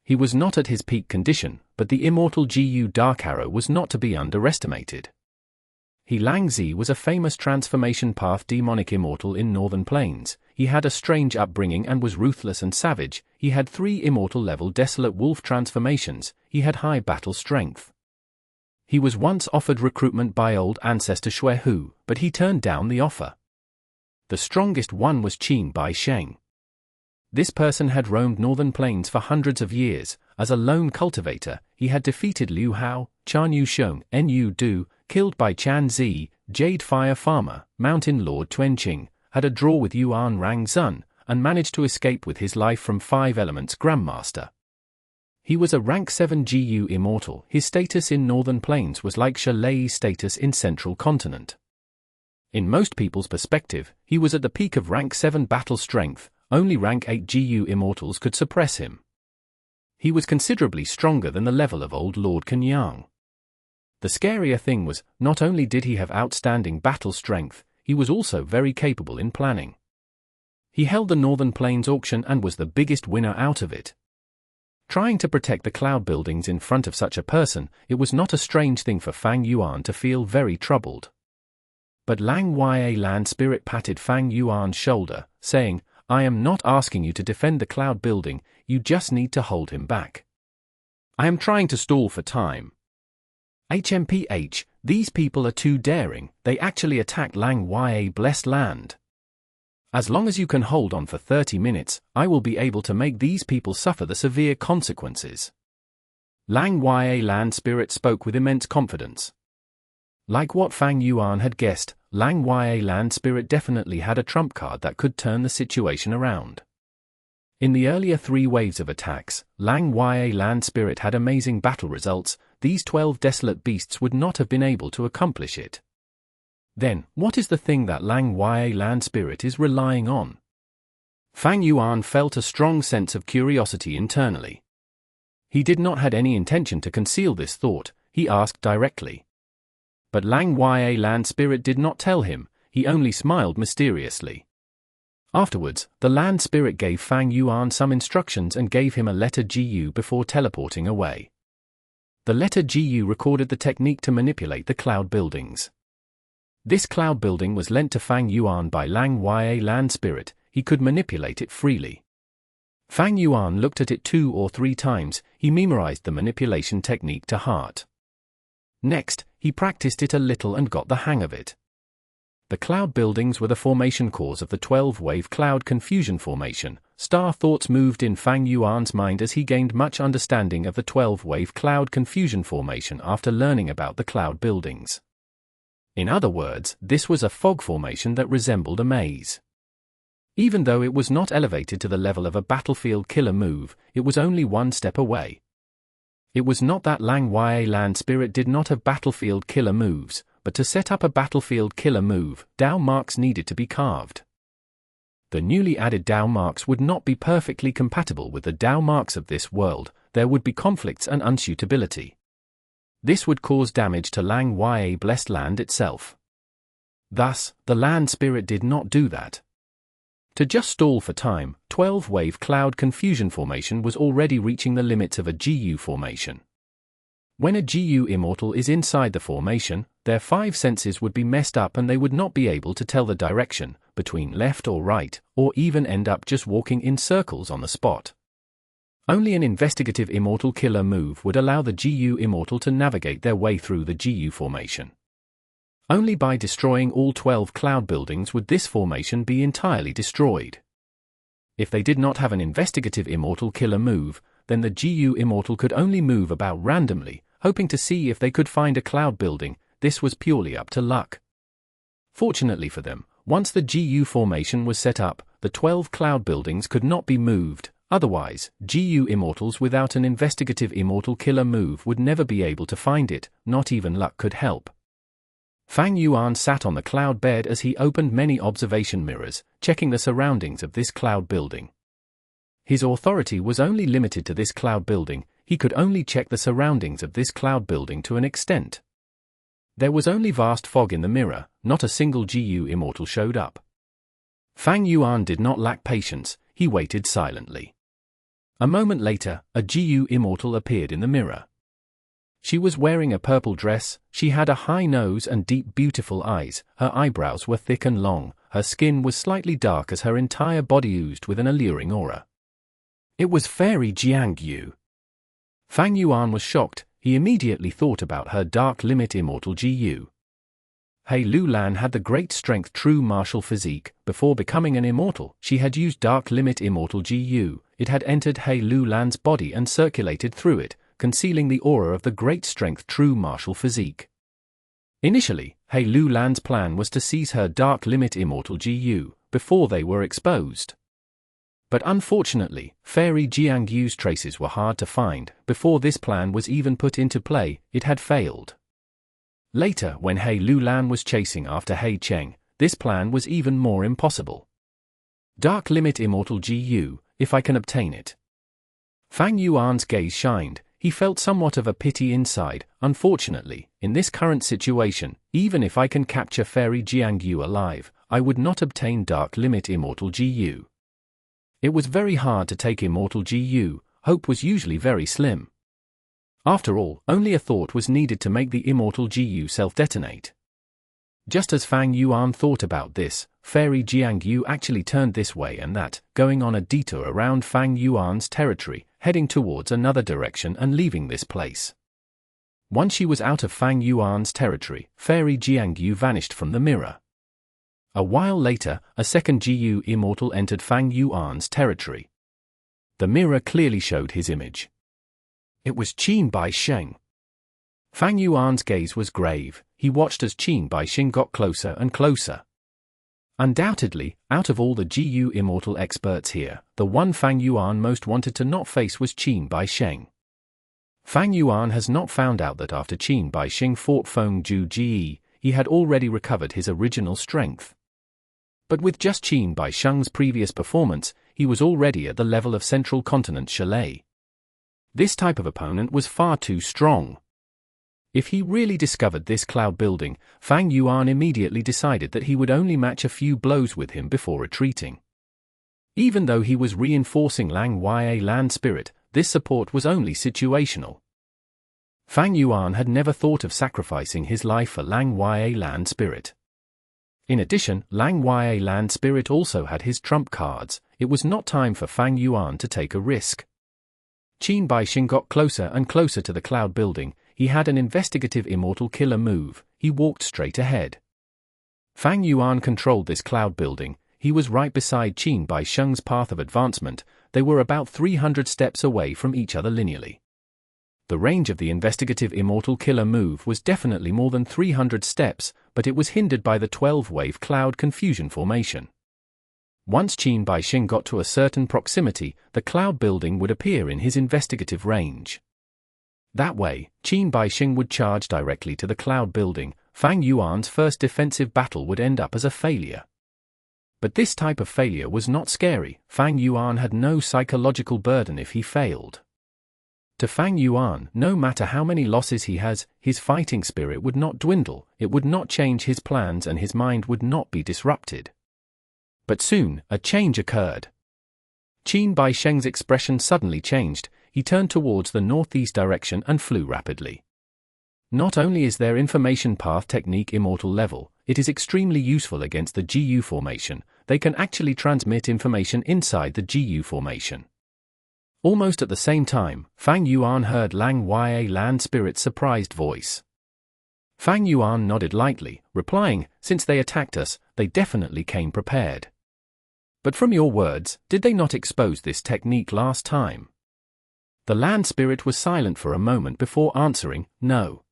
He was not at his peak condition, but the Immortal GU Dark Arrow was not to be underestimated. He Lang Zi was a famous transformation path demonic immortal in Northern Plains. He had a strange upbringing and was ruthless and savage. He had 3 immortal level desolate wolf transformations. He had high battle strength. He was once offered recruitment by old Ancestor Shui Hu, but he turned down the offer. The strongest one was Qin Bai Sheng. This person had roamed Northern Plains for hundreds of years. As a lone cultivator, he had defeated Liu Hao, Chan Yu Sheng, Nu Du, killed by Chan Zi, Jade Fire Farmer, Mountain Lord Tuanqing, had a draw with Yuan Rang Zun, and managed to escape with his life from 5 Elements Grandmaster. He was a rank 7 GU Immortal. His status in Northern Plains was like Shalei's status in Central Continent. In most people's perspective, he was at the peak of rank 7 battle strength. Only rank 8 GU Immortals could suppress him. He was considerably stronger than the level of old Lord Kenyang. The scarier thing was, not only did he have outstanding battle strength, he was also very capable in planning. He held the Northern Plains auction and was the biggest winner out of it. Trying to protect the cloud buildings in front of such a person, it was not a strange thing for Fang Yuan to feel very troubled. But Lang Ya Land Spirit patted Fang Yuan's shoulder, saying, "I am not asking you to defend the cloud building, you just need to hold him back. I am trying to stall for time. HMPH, these people are too daring, they actually attacked Lang Ya Blessed Land. As long as you can hold on for 30 minutes, I will be able to make these people suffer the severe consequences." Lang Ya Land Spirit spoke with immense confidence. Like what Fang Yuan had guessed, Lang Ya Land Spirit definitely had a trump card that could turn the situation around. In the earlier 3 waves of attacks, Lang Ya land spirit had amazing battle results. These 12 desolate beasts would not have been able to accomplish it. Then, what is the thing that Lang Ya land spirit is relying on? Fang Yuan felt a strong sense of curiosity internally. He did not have any intention to conceal this thought, he asked directly. But Lang Ya land spirit did not tell him, he only smiled mysteriously. Afterwards, the land spirit gave Fang Yuan some instructions and gave him a letter Gu before teleporting away. The letter Gu recorded the technique to manipulate the cloud buildings. This cloud building was lent to Fang Yuan by Lang Ya land spirit, he could manipulate it freely. Fang Yuan looked at it 2 or 3 times, he memorized the manipulation technique to heart. Next, he practiced it a little and got the hang of it. The cloud buildings were the formation cores of the 12-wave cloud confusion formation. Star thoughts moved in Fang Yuan's mind as he gained much understanding of the 12-wave cloud confusion formation after learning about the cloud buildings. In other words, this was a fog formation that resembled a maze. Even though it was not elevated to the level of a battlefield killer move, it was only 1 step away. It was not that Lang Ya land spirit did not have battlefield killer moves, but to set up a battlefield killer move, Dao marks needed to be carved. The newly added Dao marks would not be perfectly compatible with the Dao marks of this world, there would be conflicts and unsuitability. This would cause damage to Lang Ya blessed land itself. Thus, the land spirit did not do that. To just stall for time, 12-wave cloud confusion formation was already reaching the limits of a Gu formation. When a Gu Immortal is inside the formation, their 5 senses would be messed up and they would not be able to tell the direction, between left or right, or even end up just walking in circles on the spot. Only an investigative Immortal killer move would allow the Gu Immortal to navigate their way through the Gu formation. Only by destroying all 12 cloud buildings would this formation be entirely destroyed. If they did not have an investigative Immortal killer move, then the Gu Immortal could only move about randomly, hoping to see if they could find a cloud building. This was purely up to luck. Fortunately for them, once the Gu formation was set up, the 12 cloud buildings could not be moved, otherwise, Gu Immortals without an investigative Immortal killer move would never be able to find it, not even luck could help. Fang Yuan sat on the cloud bed as he opened many observation mirrors, checking the surroundings of this cloud building. His authority was only limited to this cloud building, he could only check the surroundings of this cloud building to an extent. There was only vast fog in the mirror, not a single Gu Immortal showed up. Fang Yuan did not lack patience, he waited silently. A moment later, a Gu Immortal appeared in the mirror. She was wearing a purple dress, she had a high nose and deep beautiful eyes, her eyebrows were thick and long, her skin was slightly dark as her entire body oozed with an alluring aura. It was Fairy Jiangyu. Fang Yuan was shocked, he immediately thought about her dark limit Immortal Gu. Hei Lulan had the great strength true martial physique. Before becoming an Immortal, she had used dark limit Immortal Gu. It had entered Hei Lulan's body and circulated through it, concealing the aura of the great strength true martial physique. Initially, Hei Lulan's plan was to seize her dark limit Immortal Gu, before they were exposed. But unfortunately, Fairy Jiangyu's traces were hard to find. Before this plan was even put into play, it had failed. Later, when Hei Lulan was chasing after Hei Cheng, this plan was even more impossible. Dark limit Immortal Gu, if I can obtain it. Fang Yuan's gaze shined, he felt somewhat of a pity inside. Unfortunately, in this current situation, even if I can capture Fairy Jiangyu alive, I would not obtain Dark limit Immortal Gu. It was very hard to take Immortal Gu, hope was usually very slim. After all, only a thought was needed to make the Immortal Gu self-detonate. Just as Fang Yuan thought about this, Fairy Jiangyu actually turned this way and that, going on a detour around Fang Yuan's territory, heading towards another direction and leaving this place. Once she was out of Fang Yuan's territory, Fairy Jiangyu vanished from the mirror. A while later, a second Gu Immortal entered Fang Yuan's territory. The mirror clearly showed his image. It was Qin Bai Sheng. Fang Yuan's gaze was grave, he watched as Qin Bai Sheng got closer and closer. Undoubtedly, out of all the GU Immortal experts here, the one Fang Yuan most wanted to not face was Qin Bai Sheng. Fang Yuan has not found out that after Qin Bai Sheng fought Feng Ju Ji, he had already recovered his original strength. But with just Qin Bai Sheng's previous performance, he was already at the level of Central Continent Chalet. This type of opponent was far too strong. If he really discovered this cloud building, Fang Yuan immediately decided that he would only match a few blows with him before retreating. Even though he was reinforcing Lang Ya land spirit, this support was only situational. Fang Yuan had never thought of sacrificing his life for Lang Ya land spirit. In addition, Lang Ya land spirit also had his trump cards. It was not time for Fang Yuan to take a risk. Qin Bai Sheng got closer and closer to the cloud building. He had an investigative immortal killer move. He walked straight ahead. Fang Yuan controlled this cloud building. He was right beside Qin Bai Sheng's path of advancement. They were about 300 steps away from each other linearly. The range of the investigative immortal killer move was definitely more than 300 steps, but it was hindered by the 12-wave cloud confusion formation. Once Qin Bai Sheng got to a certain proximity, the cloud building would appear in his investigative range. That way, Qin Bai Sheng would charge directly to the cloud building. Fang Yuan's first defensive battle would end up as a failure. But this type of failure was not scary. Fang Yuan had no psychological burden if he failed. To Fang Yuan, no matter how many losses he has, his fighting spirit would not dwindle, it would not change his plans, and his mind would not be disrupted. But soon, a change occurred. Qin Bai Sheng's expression suddenly changed. He turned towards the northeast direction and flew rapidly. Not only is their information path technique immortal level, it is extremely useful against the GU formation. They can actually transmit information inside the GU formation. Almost at the same time, Fang Yuan heard Lang Ya land spirit's surprised voice. Fang Yuan nodded lightly, replying, "Since they attacked us, they definitely came prepared. But from your words, did they not expose this technique last time?" The land spirit was silent for a moment before answering, "No.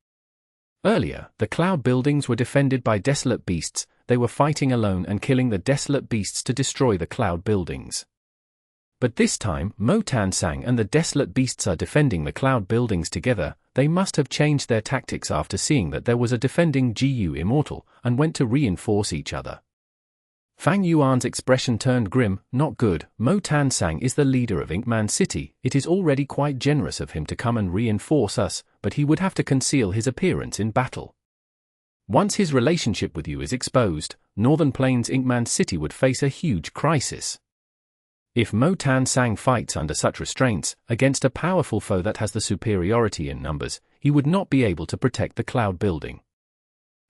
Earlier, the cloud buildings were defended by desolate beasts. They were fighting alone and killing the desolate beasts to destroy the cloud buildings. But this time, Mo Tan Sang and the desolate beasts are defending the cloud buildings together. They must have changed their tactics after seeing that there was a defending GU Immortal, and went to reinforce each other." Fang Yuan's expression turned grim. "Not good. Mo Tan Sang is the leader of Inkman City. It is already quite generous of him to come and reinforce us, but he would have to conceal his appearance in battle. Once his relationship with you is exposed, Northern Plains Inkman City would face a huge crisis. If Mo Tan Sang fights under such restraints, against a powerful foe that has the superiority in numbers, he would not be able to protect the cloud building."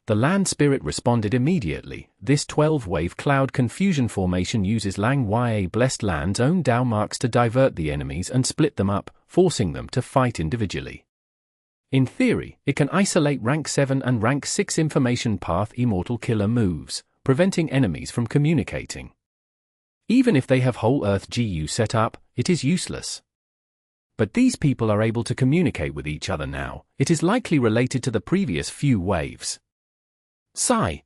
The land spirit responded immediately. This 12-wave cloud confusion formation uses Lang Ya blessed land's own Dao marks to divert the enemies and split them up, forcing them to fight individually. In theory, it can isolate rank 7 and rank 6 information path immortal killer moves, preventing enemies from communicating. Even if they have whole Earth GU set up, it is useless. But these people are able to communicate with each other now. It is likely related to the previous few waves. Sigh.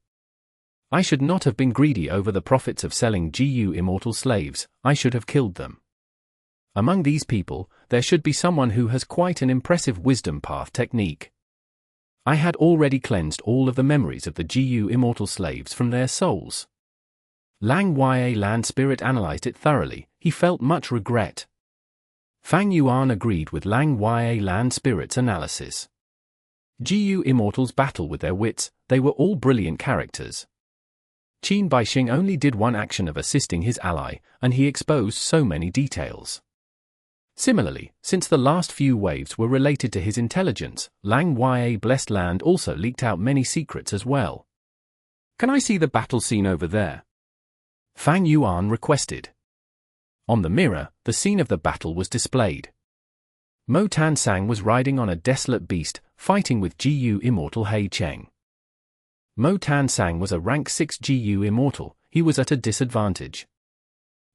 I should not have been greedy over the profits of selling GU immortal slaves. I should have killed them. Among these people, there should be someone who has quite an impressive wisdom path technique. I had already cleansed all of the memories of the GU immortal slaves from their souls. Lang Ya land spirit analyzed it thoroughly. He felt much regret. Fang Yuan agreed with Lang Ya land spirit's analysis. GU immortals battle with their wits. They were all brilliant characters. Qin Bai Sheng only did one action of assisting his ally, and he exposed so many details. Similarly, since the last few waves were related to his intelligence, Lang Ya blessed land also leaked out many secrets as well. "Can I see the battle scene over there?" Fang Yuan requested. On the mirror, the scene of the battle was displayed. Mo Tan Sang was riding on a desolate beast, fighting with GU Immortal Hei Cheng. Mo Tan Sang was a rank 6 GU Immortal. He was at a disadvantage.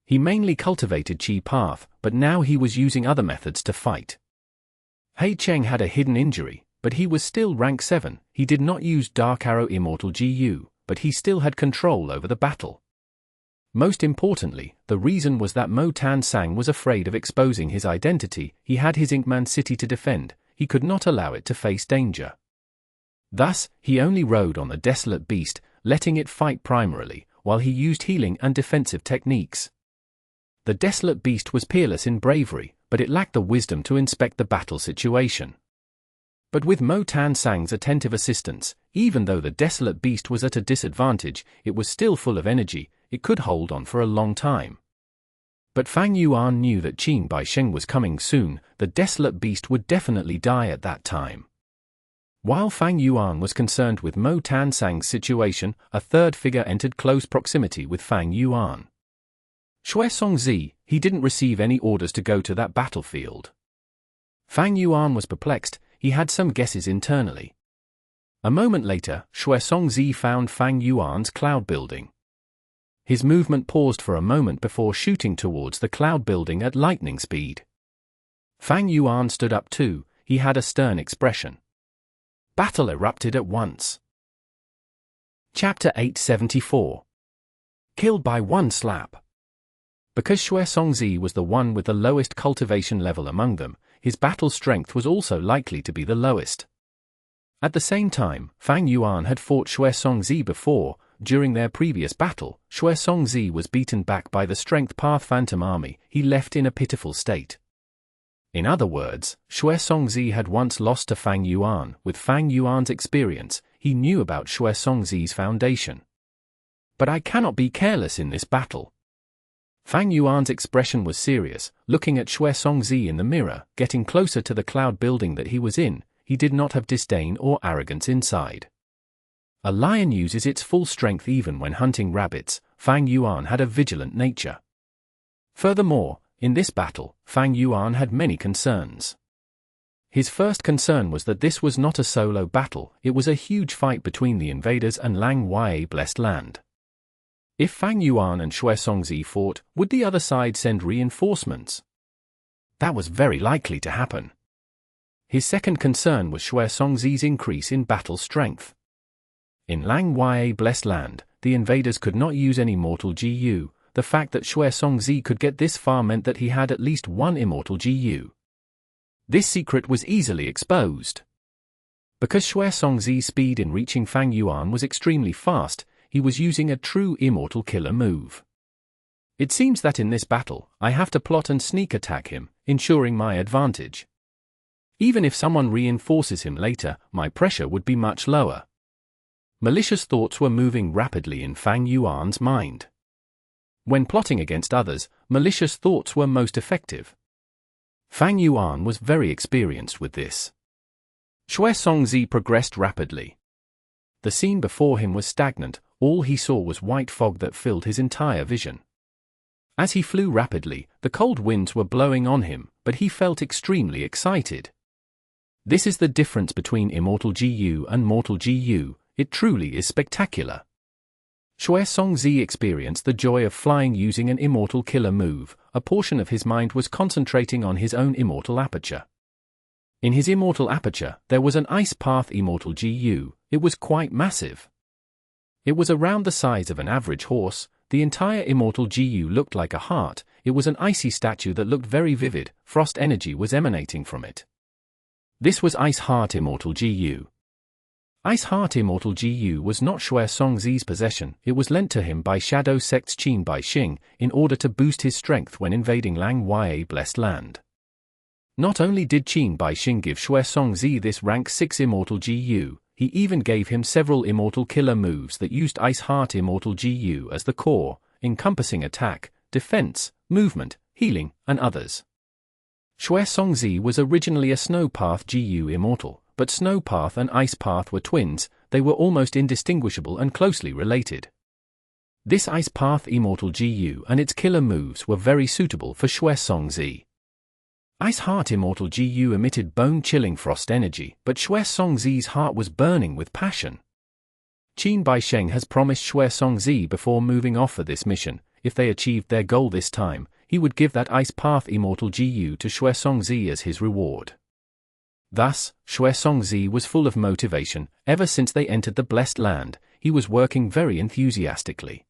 He mainly cultivated Chi Path, but now he was using other methods to fight. Hei Cheng had a hidden injury, but he was still rank 7. He did not use Dark Arrow Immortal GU, but he still had control over the battle. Most importantly, the reason was that Mo Tan Sang was afraid of exposing his identity. He had his Inkman city to defend, he could not allow it to face danger. Thus, he only rode on the desolate beast, letting it fight primarily, while he used healing and defensive techniques. The desolate beast was peerless in bravery, but it lacked the wisdom to inspect the battle situation. But with Mo Tan Sang's attentive assistance, even though the desolate beast was at a disadvantage, it was still full of energy, it could hold on for a long time. But Fang Yuan knew that Qin Bai Sheng was coming soon, the desolate beast would definitely die at that time. While Fang Yuan was concerned with Mo Tan Sang's situation, a third figure entered close proximity with Fang Yuan. Xue Songzi, he didn't receive any orders to go to that battlefield. Fang Yuan was perplexed, he had some guesses internally. A moment later, Xue Songzi found Fang Yuan's cloud building. His movement paused for a moment before shooting towards the cloud building at lightning speed. Fang Yuan stood up too, he had a stern expression. Battle erupted at once. Chapter 874. Killed by one slap. Because Xue Songzi was the one with the lowest cultivation level among them, his battle strength was also likely to be the lowest. At the same time, Fang Yuan had fought Xue Songzi before. During their previous battle, Xue Songzi was beaten back by the Strength Path Phantom Army, he left in a pitiful state. In other words, Xue Songzi had once lost to Fang Yuan. With Fang Yuan's experience, he knew about Xue Songzi's foundation. But I cannot be careless in this battle. Fang Yuan's expression was serious, looking at Xue Songzi in the mirror, getting closer to the cloud building that he was in, he did not have disdain or arrogance inside. A lion uses its full strength even when hunting rabbits. Fang Yuan had a vigilant nature. Furthermore, in this battle, Fang Yuan had many concerns. His first concern was that this was not a solo battle, it was a huge fight between the invaders and Lang Wei Blessed Land. If Fang Yuan and Xue Songzi fought, would the other side send reinforcements? That was very likely to happen. His second concern was Xue Songzi's increase in battle strength. In Lang Wei Blessed Land, the invaders could not use any mortal GU. The fact that Xue Songzi could get this far meant that he had at least one immortal GU. This secret was easily exposed. Because Xue Songzi's speed in reaching Fang Yuan was extremely fast, he was using a true immortal killer move. It seems that in this battle, I have to plot and sneak attack him, ensuring my advantage. Even if someone reinforces him later, my pressure would be much lower. Malicious thoughts were moving rapidly in Fang Yuan's mind. When plotting against others, malicious thoughts were most effective. Fang Yuan was very experienced with this. Xue Songzi progressed rapidly. The scene before him was stagnant, all he saw was white fog that filled his entire vision. As he flew rapidly, the cold winds were blowing on him, but he felt extremely excited. This is the difference between Immortal GU and Mortal GU, it truly is spectacular. Xue Songzi experienced the joy of flying using an immortal killer move, a portion of his mind was concentrating on his own immortal aperture. In his immortal aperture, there was an Ice Path Immortal GU, it was quite massive. It was around the size of an average horse, the entire immortal GU looked like a heart, it was an icy statue that looked very vivid, frost energy was emanating from it. This was Ice Heart Immortal GU. Ice Heart Immortal GU was not Xue Songzi's possession, it was lent to him by Shadow Sect's Qin Bai Sheng, in order to boost his strength when invading Lang Wei Blessed Land. Not only did Qin Bai Sheng give Xue Songzi this rank 6 Immortal GU, he even gave him several immortal killer moves that used Ice Heart Immortal GU as the core, encompassing attack, defense, movement, healing, and others. Xue Songzi was originally a Snow Path GU Immortal, but Snow Path and Ice Path were twins, they were almost indistinguishable and closely related. This Ice Path Immortal GU and its killer moves were very suitable for Xue Songzi. Ice Heart Immortal GU emitted bone-chilling frost energy, but Xue Songzi's heart was burning with passion. Qin Bai Sheng has promised Xue Songzi before moving off for this mission, if they achieved their goal this time, he would give that Ice Path Immortal GU to Xue Songzi as his reward. Thus, Xue Songzi was full of motivation, ever since they entered the Blessed Land, he was working very enthusiastically.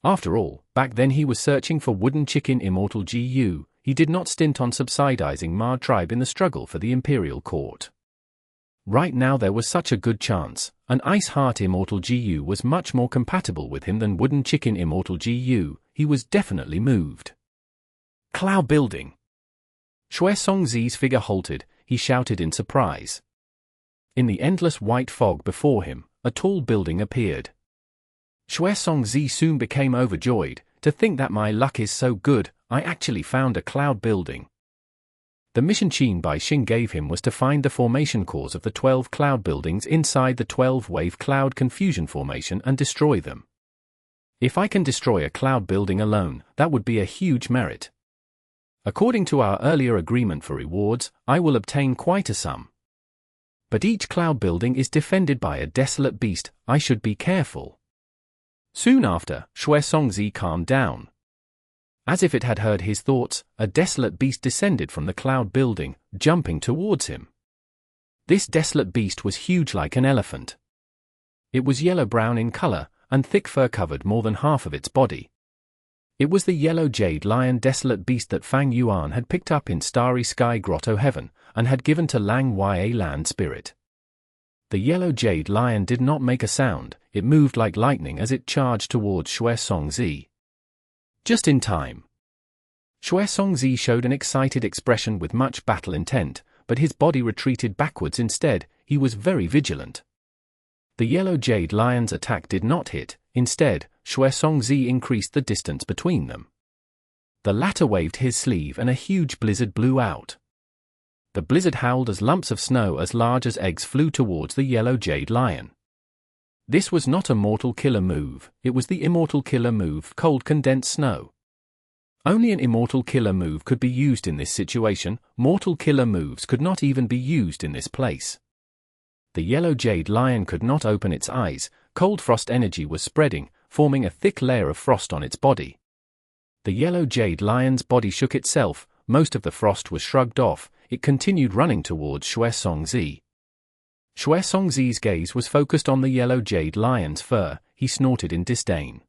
After all, back then he was searching for Wooden Chicken Immortal GU, he did not stint on subsidizing Ma tribe in the struggle for the Imperial Court. Right now there was such a good chance, an Ice Heart Immortal GU was much more compatible with him than Wooden Chicken Immortal GU, he was definitely moved. Cloud building. Xuesongzi's figure halted, he shouted in surprise. In the endless white fog before him, a tall building appeared. Xuesongzi soon became overjoyed, to think that my luck is so good, I actually found a cloud building. The mission Qin by Sheng gave him was to find the formation cores of the 12 cloud buildings inside the 12-wave cloud confusion formation and destroy them. If I can destroy a cloud building alone, that would be a huge merit. According to our earlier agreement for rewards, I will obtain quite a sum. But each cloud building is defended by a desolate beast, I should be careful. Soon after, Xuesongzi calmed down. As if it had heard his thoughts, a desolate beast descended from the cloud building, jumping towards him. This desolate beast was huge like an elephant. It was yellow-brown in color, and thick fur covered more than half of its body. It was the yellow jade lion desolate beast that Fang Yuan had picked up in Starry Sky Grotto Heaven, and had given to Lang Ya Land Spirit. The yellow jade lion did not make a sound, it moved like lightning as it charged towards Xuesongzi. Just in time. Xuesongzi showed an excited expression with much battle intent, but his body retreated backwards instead, he was very vigilant. The yellow jade lion's attack did not hit, instead, Xuesongzi increased the distance between them. The latter waved his sleeve and a huge blizzard blew out. The blizzard howled as lumps of snow as large as eggs flew towards the yellow jade lion. This was not a mortal killer move, it was the immortal killer move, cold condensed snow. Only an immortal killer move could be used in this situation, mortal killer moves could not even be used in this place. The yellow jade lion could not open its eyes, cold frost energy was spreading, forming a thick layer of frost on its body. The yellow jade lion's body shook itself, most of the frost was shrugged off, it continued running towards Xuesongzi. Xuesongzi's gaze was focused on the yellow jade lion's fur, he snorted in disdain.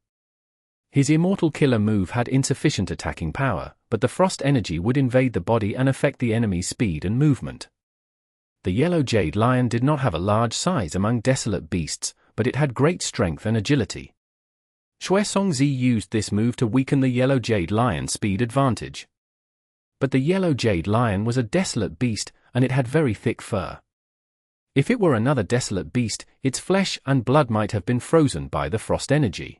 His immortal killer move had insufficient attacking power, but the frost energy would invade the body and affect the enemy's speed and movement. The yellow jade lion did not have a large size among desolate beasts, but it had great strength and agility. Xuesongzi used this move to weaken the yellow jade lion's speed advantage. But the yellow jade lion was a desolate beast, and it had very thick fur. If it were another desolate beast, its flesh and blood might have been frozen by the frost energy.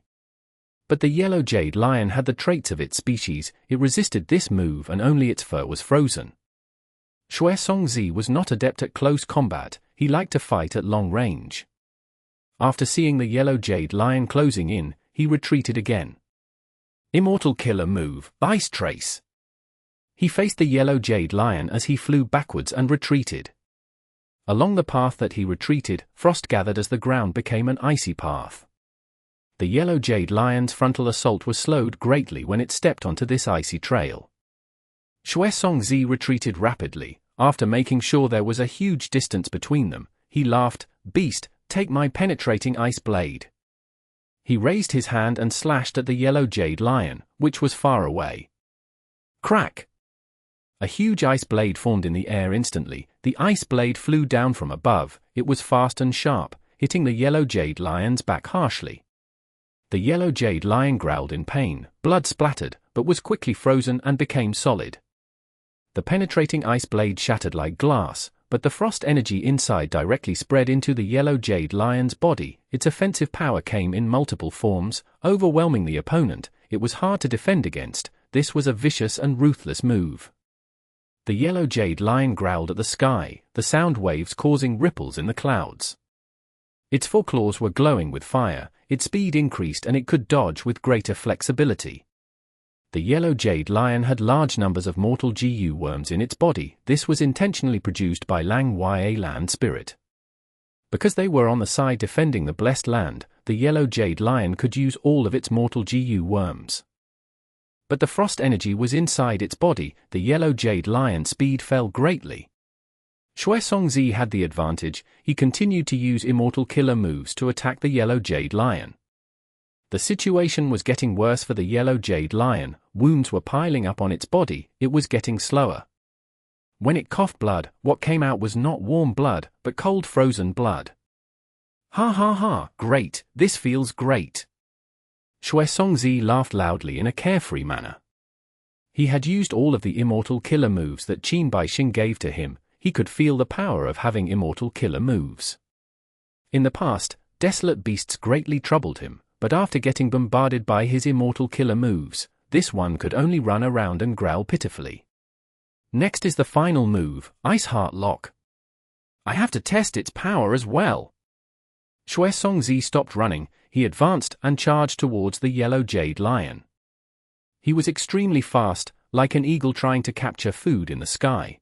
But the yellow jade lion had the traits of its species, it resisted this move and only its fur was frozen. Xuesongzi was not adept at close combat, he liked to fight at long range. After seeing the yellow jade lion closing in, he retreated again. Immortal killer move, Ice Trace. He faced the yellow jade lion as he flew backwards and retreated. Along the path that he retreated, frost gathered as the ground became an icy path. The yellow jade lion's frontal assault was slowed greatly when it stepped onto this icy trail. Xuesongzi retreated rapidly, after making sure there was a huge distance between them, he laughed, "Beast, take my penetrating ice blade." He raised his hand and slashed at the yellow jade lion, which was far away. Crack! A huge ice blade formed in the air instantly, the ice blade flew down from above, it was fast and sharp, hitting the yellow jade lion's back harshly. The yellow jade lion growled in pain, blood splattered, but was quickly frozen and became solid. The penetrating ice blade shattered like glass, but the frost energy inside directly spread into the yellow jade lion's body, its offensive power came in multiple forms, overwhelming the opponent, it was hard to defend against, this was a vicious and ruthless move. The yellow jade lion growled at the sky, the sound waves causing ripples in the clouds. Its foreclaws were glowing with fire, its speed increased and it could dodge with greater flexibility. The yellow jade lion had large numbers of mortal GU worms in its body, this was intentionally produced by Lang Ya Land Spirit. Because they were on the side defending the blessed land, the yellow jade lion could use all of its mortal GU worms. But the frost energy was inside its body, the yellow jade lion's speed fell greatly. Xuesongzi had the advantage, he continued to use immortal killer moves to attack the yellow jade lion. The situation was getting worse for the yellow jade lion. Wounds were piling up on its body. It was getting slower. When it coughed blood, what came out was not warm blood, but cold frozen blood. Ha ha ha, great, this feels great. Xuesongzi laughed loudly in a carefree manner. He had used all of the immortal killer moves that Qin Baixing gave to him. He could feel the power of having immortal killer moves. In the past, desolate beasts greatly troubled him, but after getting bombarded by his immortal killer moves, this one could only run around and growl pitifully. Next is the final move, Ice Heart Lock. I have to test its power as well. Xuesongzi stopped running. He advanced and charged towards the yellow jade lion. He was extremely fast, like an eagle trying to capture food in the sky.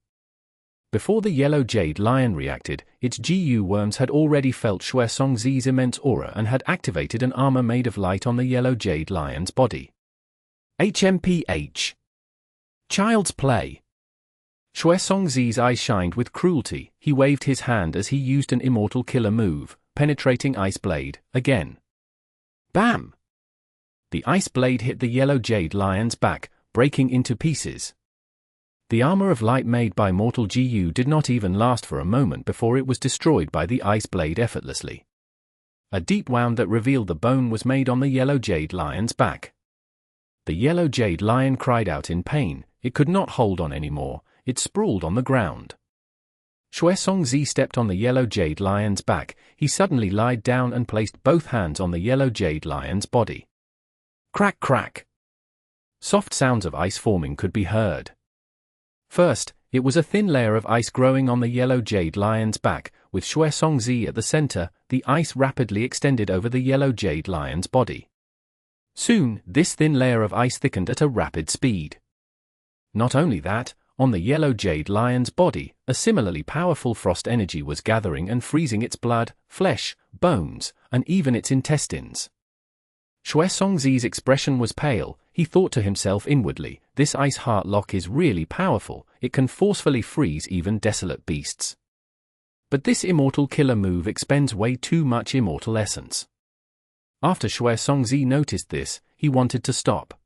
Before the yellow jade lion reacted, its GU worms had already felt Xuesongzi's immense aura and had activated an armor made of light on the yellow jade lion's body. HMPH. Child's play. Xuesongzi's eyes shined with cruelty. He waved his hand as he used an immortal killer move, penetrating Ice Blade, again. Bam! The Ice Blade hit the yellow jade lion's back, breaking into pieces. The armor of light made by mortal GU did not even last for a moment before it was destroyed by the Ice Blade effortlessly. A deep wound that revealed the bone was made on the yellow jade lion's back. The yellow jade lion cried out in pain. It could not hold on anymore. It sprawled on the ground. Xuesongzi stepped on the yellow jade lion's back. He suddenly lied down and placed both hands on the yellow jade lion's body. Crack crack. Soft sounds of ice forming could be heard. First, it was a thin layer of ice growing on the yellow jade lion's back. With Xuesongzi at the center, the ice rapidly extended over the yellow jade lion's body. Soon, this thin layer of ice thickened at a rapid speed. Not only that, on the yellow jade lion's body, a similarly powerful frost energy was gathering and freezing its blood, flesh, bones, and even its intestines. Xuesongzi's expression was pale. He thought to himself inwardly, this Ice Heart Lock is really powerful. It can forcefully freeze even desolate beasts. But this immortal killer move expends way too much immortal essence. After Xuesongzi noticed this, he wanted to stop.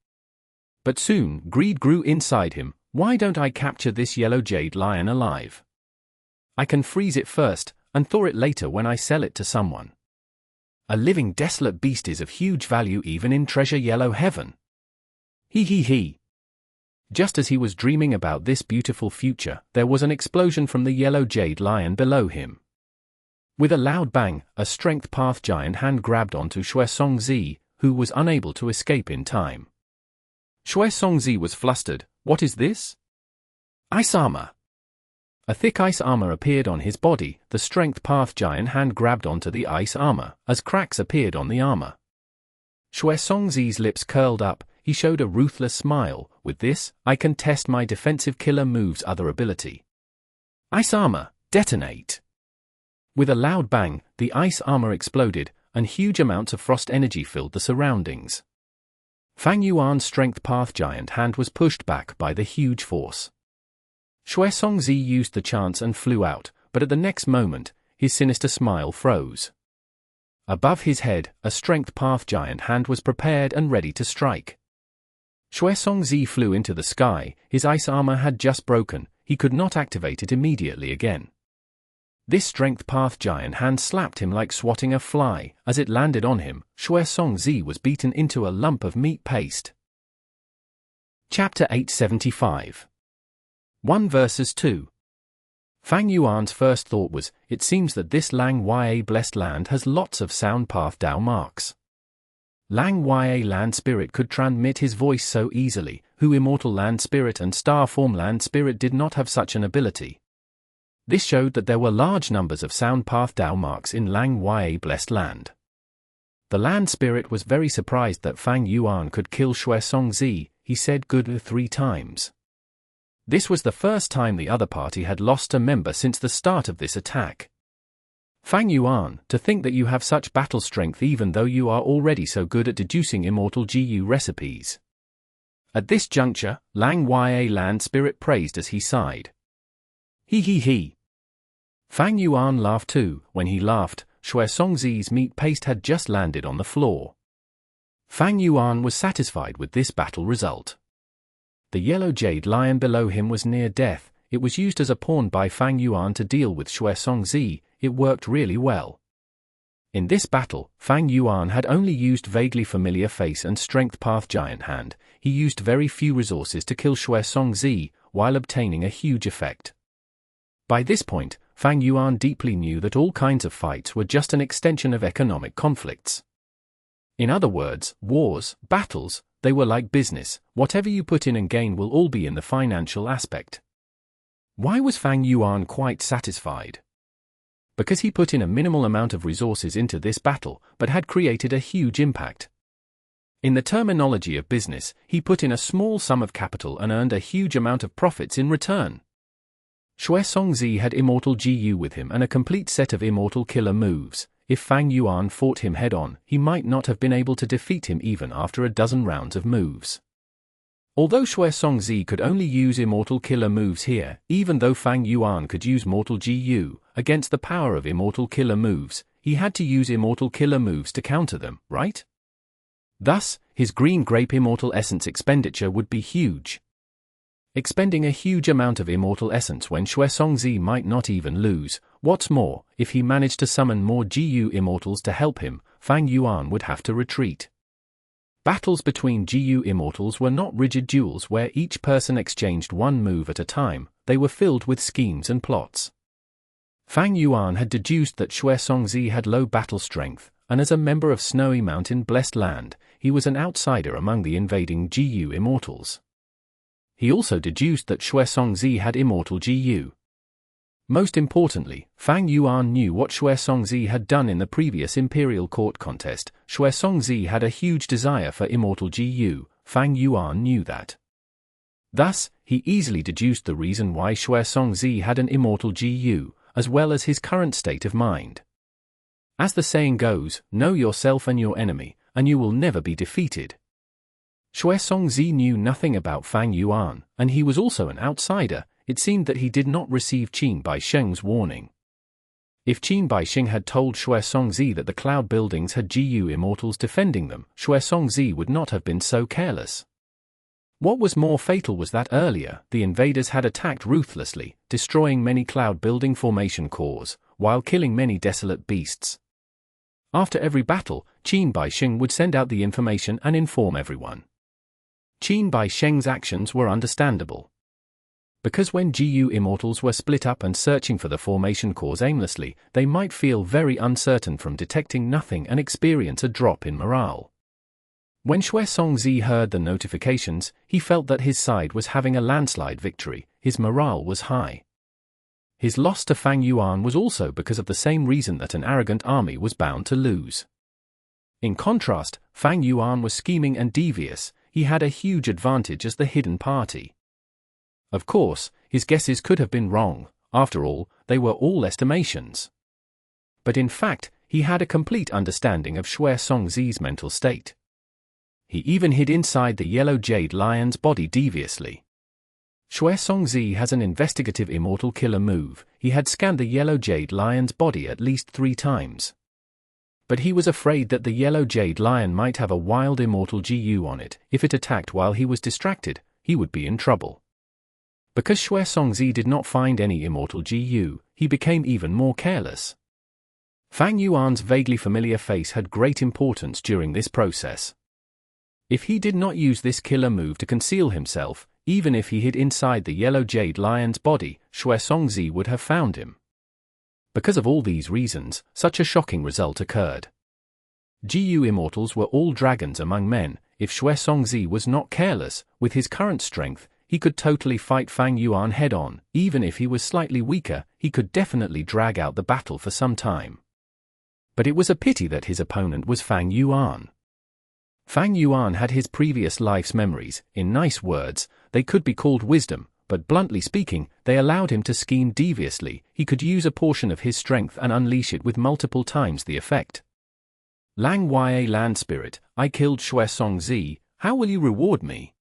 But soon, greed grew inside him. Why don't I capture this yellow jade lion alive? I can freeze it first, and thaw it later when I sell it to someone. A living desolate beast is of huge value even in treasure yellow heaven. He. Just as he was dreaming about this beautiful future, there was an explosion from the yellow jade lion below him. With a loud bang, a strength path giant hand grabbed onto Xuesongzi, who was unable to escape in time. Xuesongzi was flustered. What is this? Ice armor. A thick ice armor appeared on his body. The strength path giant hand grabbed onto the ice armor, as cracks appeared on the armor. Xuesongzi's lips curled up. He showed a ruthless smile. With this, I can test my defensive killer move's other ability. Ice armor, detonate. With a loud bang, the ice armor exploded, and huge amounts of frost energy filled the surroundings. Fang Yuan's strength path giant hand was pushed back by the huge force. Xuesongzi used the chance and flew out, but at the next moment, his sinister smile froze. Above his head, a strength path giant hand was prepared and ready to strike. Xuesongzi flew into the sky. His ice armor had just broken. He could not activate it immediately again. This strength path giant hand slapped him like swatting a fly. As it landed on him, Xuesongzi was beaten into a lump of meat paste. Chapter 875. 1 vs 2. Fang Yuan's first thought was, it seems that this Lang Ya blessed land has lots of sound path Dao marks. Lang Ya land spirit could transmit his voice so easily, who immortal land spirit and star form land spirit did not have such an ability. This showed that there were large numbers of sound path Dao marks in Lang Ya blessed land. The land spirit was very surprised that Fang Yuan could kill Xuesongzi. He said good 3 times. This was the first time the other party had lost a member since the start of this attack. Fang Yuan, to think that you have such battle strength even though you are already so good at deducing immortal GU recipes. At this juncture, Lang Ya land spirit praised as he sighed. He. Fang Yuan laughed too. When he laughed, Xuesongzi's meat paste had just landed on the floor. Fang Yuan was satisfied with this battle result. The yellow jade lion below him was near death. It was used as a pawn by Fang Yuan to deal with Xuesongzi. It worked really well. In this battle, Fang Yuan had only used vaguely familiar face and strength path giant hand. He used very few resources to kill Xuesongzi, while obtaining a huge effect. By this point, Fang Yuan deeply knew that all kinds of fights were just an extension of economic conflicts. In other words, wars, battles, they were like business. Whatever you put in and gain will all be in the financial aspect. Why was Fang Yuan quite satisfied? Because he put in a minimal amount of resources into this battle, but had created a huge impact. In the terminology of business, he put in a small sum of capital and earned a huge amount of profits in return. Xuesongzi had Immortal GU with him and a complete set of Immortal killer moves. If Fang Yuan fought him head-on, he might not have been able to defeat him even after a dozen rounds of moves. Although Xuesongzi could only use Immortal killer moves here, even though Fang Yuan could use Mortal GU, against the power of Immortal killer moves, he had to use Immortal killer moves to counter them, right? Thus, his green grape Immortal essence expenditure would be huge. Expending a huge amount of Immortal essence when Xuesongzi might not even lose. What's more, if he managed to summon more GU Immortals to help him, Fang Yuan would have to retreat. Battles between GU Immortals were not rigid duels where each person exchanged one move at a time. They were filled with schemes and plots. Fang Yuan had deduced that Xuesongzi had low battle strength, and as a member of Snowy Mountain Blessed Land, he was an outsider among the invading GU Immortals. He also deduced that Xuesongzi had Immortal GU. Most importantly, Fang Yuan knew what Xuesongzi had done in the previous Imperial Court contest. Xuesongzi had a huge desire for Immortal GU. Fang Yuan knew that. Thus, he easily deduced the reason why Xuesongzi had an Immortal GU, as well as his current state of mind. As the saying goes, know yourself and your enemy, and you will never be defeated. Xuesongzi knew nothing about Fang Yuan, and he was also an outsider. It seemed that he did not receive Qin Bai Sheng's warning. If Qin Bai Sheng had told Xuesongzi that the cloud buildings had GU Immortals defending them, Xuesongzi would not have been so careless. What was more fatal was that earlier, the invaders had attacked ruthlessly, destroying many cloud building formation cores, while killing many desolate beasts. After every battle, Qin Bai Sheng would send out the information and inform everyone. Qin Bai Sheng's actions were understandable. Because when GU Immortals were split up and searching for the formation cores aimlessly, they might feel very uncertain from detecting nothing and experience a drop in morale. When Xuesongzi heard the notifications, he felt that his side was having a landslide victory. His morale was high. His loss to Fang Yuan was also because of the same reason that an arrogant army was bound to lose. In contrast, Fang Yuan was scheming and devious. He had a huge advantage as the hidden party. Of course, his guesses could have been wrong. After all, they were all estimations. But in fact, he had a complete understanding of Xuesongzi's mental state. He even hid inside the yellow jade lion's body deviously. Xuesongzi has an investigative Immortal killer move. He had scanned the yellow jade lion's body at least 3 times. But he was afraid that the yellow jade lion might have a wild Immortal GU on it. If it attacked while he was distracted, he would be in trouble. Because Xuesongzi did not find any Immortal GU, he became even more careless. Fang Yuan's vaguely familiar face had great importance during this process. If he did not use this killer move to conceal himself, even if he hid inside the yellow jade lion's body, Xuesongzi would have found him. Because of all these reasons, such a shocking result occurred. GU Immortals were all dragons among men. If Xuesongzi was not careless, with his current strength, he could totally fight Fang Yuan head-on. Even if he was slightly weaker, he could definitely drag out the battle for some time. But it was a pity that his opponent was Fang Yuan. Fang Yuan had his previous life's memories. In nice words, they could be called wisdom, but bluntly speaking, they allowed him to scheme deviously. He could use a portion of his strength and unleash it with multiple times the effect. Lang Ya Land Spirit, I killed Xuesongzi, how will you reward me?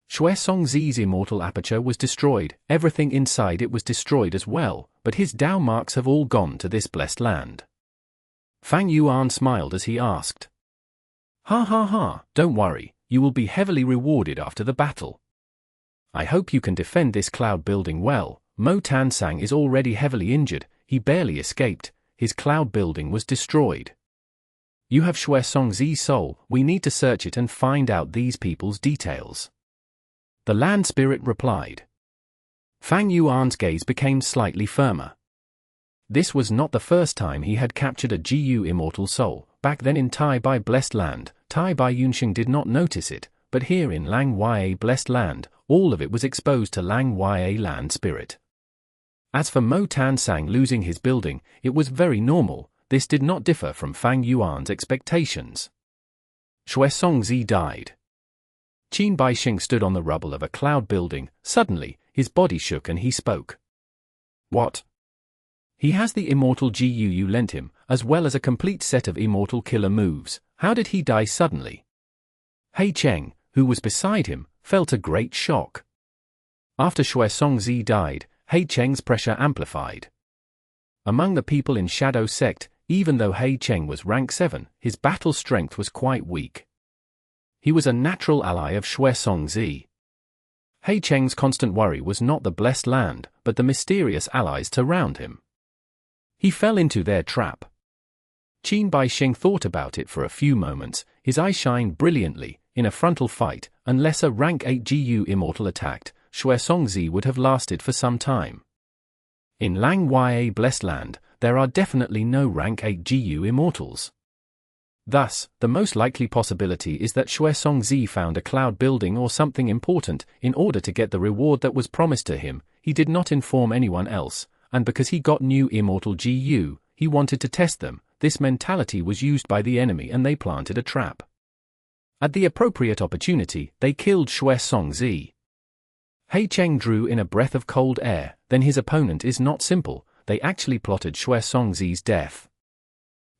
Xuesongzi's Immortal aperture was destroyed, everything inside it was destroyed as well, but his Dao marks have all gone to this blessed land. Fang Yuan smiled as he asked. Ha ha ha, don't worry, you will be heavily rewarded after the battle. I hope you can defend this cloud building well. Mo Tansang is already heavily injured, he barely escaped, his cloud building was destroyed. You have Shui Songzi's soul, we need to search it and find out these people's details. The land spirit replied. Fang Yuan's gaze became slightly firmer. This was not the first time he had captured a GU immortal soul. Back then in Tai Bai Blessed Land, Tai Bai Yunxing did not notice it, but here in Lang Ya Blessed Land, all of it was exposed to Lang Ya land spirit. As for Mo Tansang losing his building, it was very normal. This did not differ from Fang Yuan's expectations. Shui Songzi died. Qin Baixing stood on the rubble of a cloud building. Suddenly, his body shook and he spoke. What? He has the immortal GU you lent him, as well as a complete set of immortal killer moves. How did he die suddenly? Hei Cheng, who was beside him, felt a great shock. After Shui Songzi died, Hei Cheng's pressure amplified. Among the people in Shadow Sect, even though Hei Cheng was rank 7, his battle strength was quite weak. He was a natural ally of Shui Songzi. Hei Cheng's constant worry was not the blessed land, but the mysterious allies around him. He fell into their trap. Qin Baixing thought about it for a few moments, his eyes shined brilliantly. In a frontal fight, unless a rank 8 GU immortal attacked, Shui Songzi would have lasted for some time. In Lang Ya Blessed Land, there are definitely no rank 8 GU immortals. Thus, the most likely possibility is that Shui Songzi found a cloud building or something important. In order to get the reward that was promised to him, he did not inform anyone else, and because he got new immortal GU, he wanted to test them. This mentality was used by the enemy and they planted a trap. At the appropriate opportunity, they killed Shui Songzi. Hei Cheng drew in a breath of cold air. Then his opponent is not simple, they actually plotted Shui Songzi's death.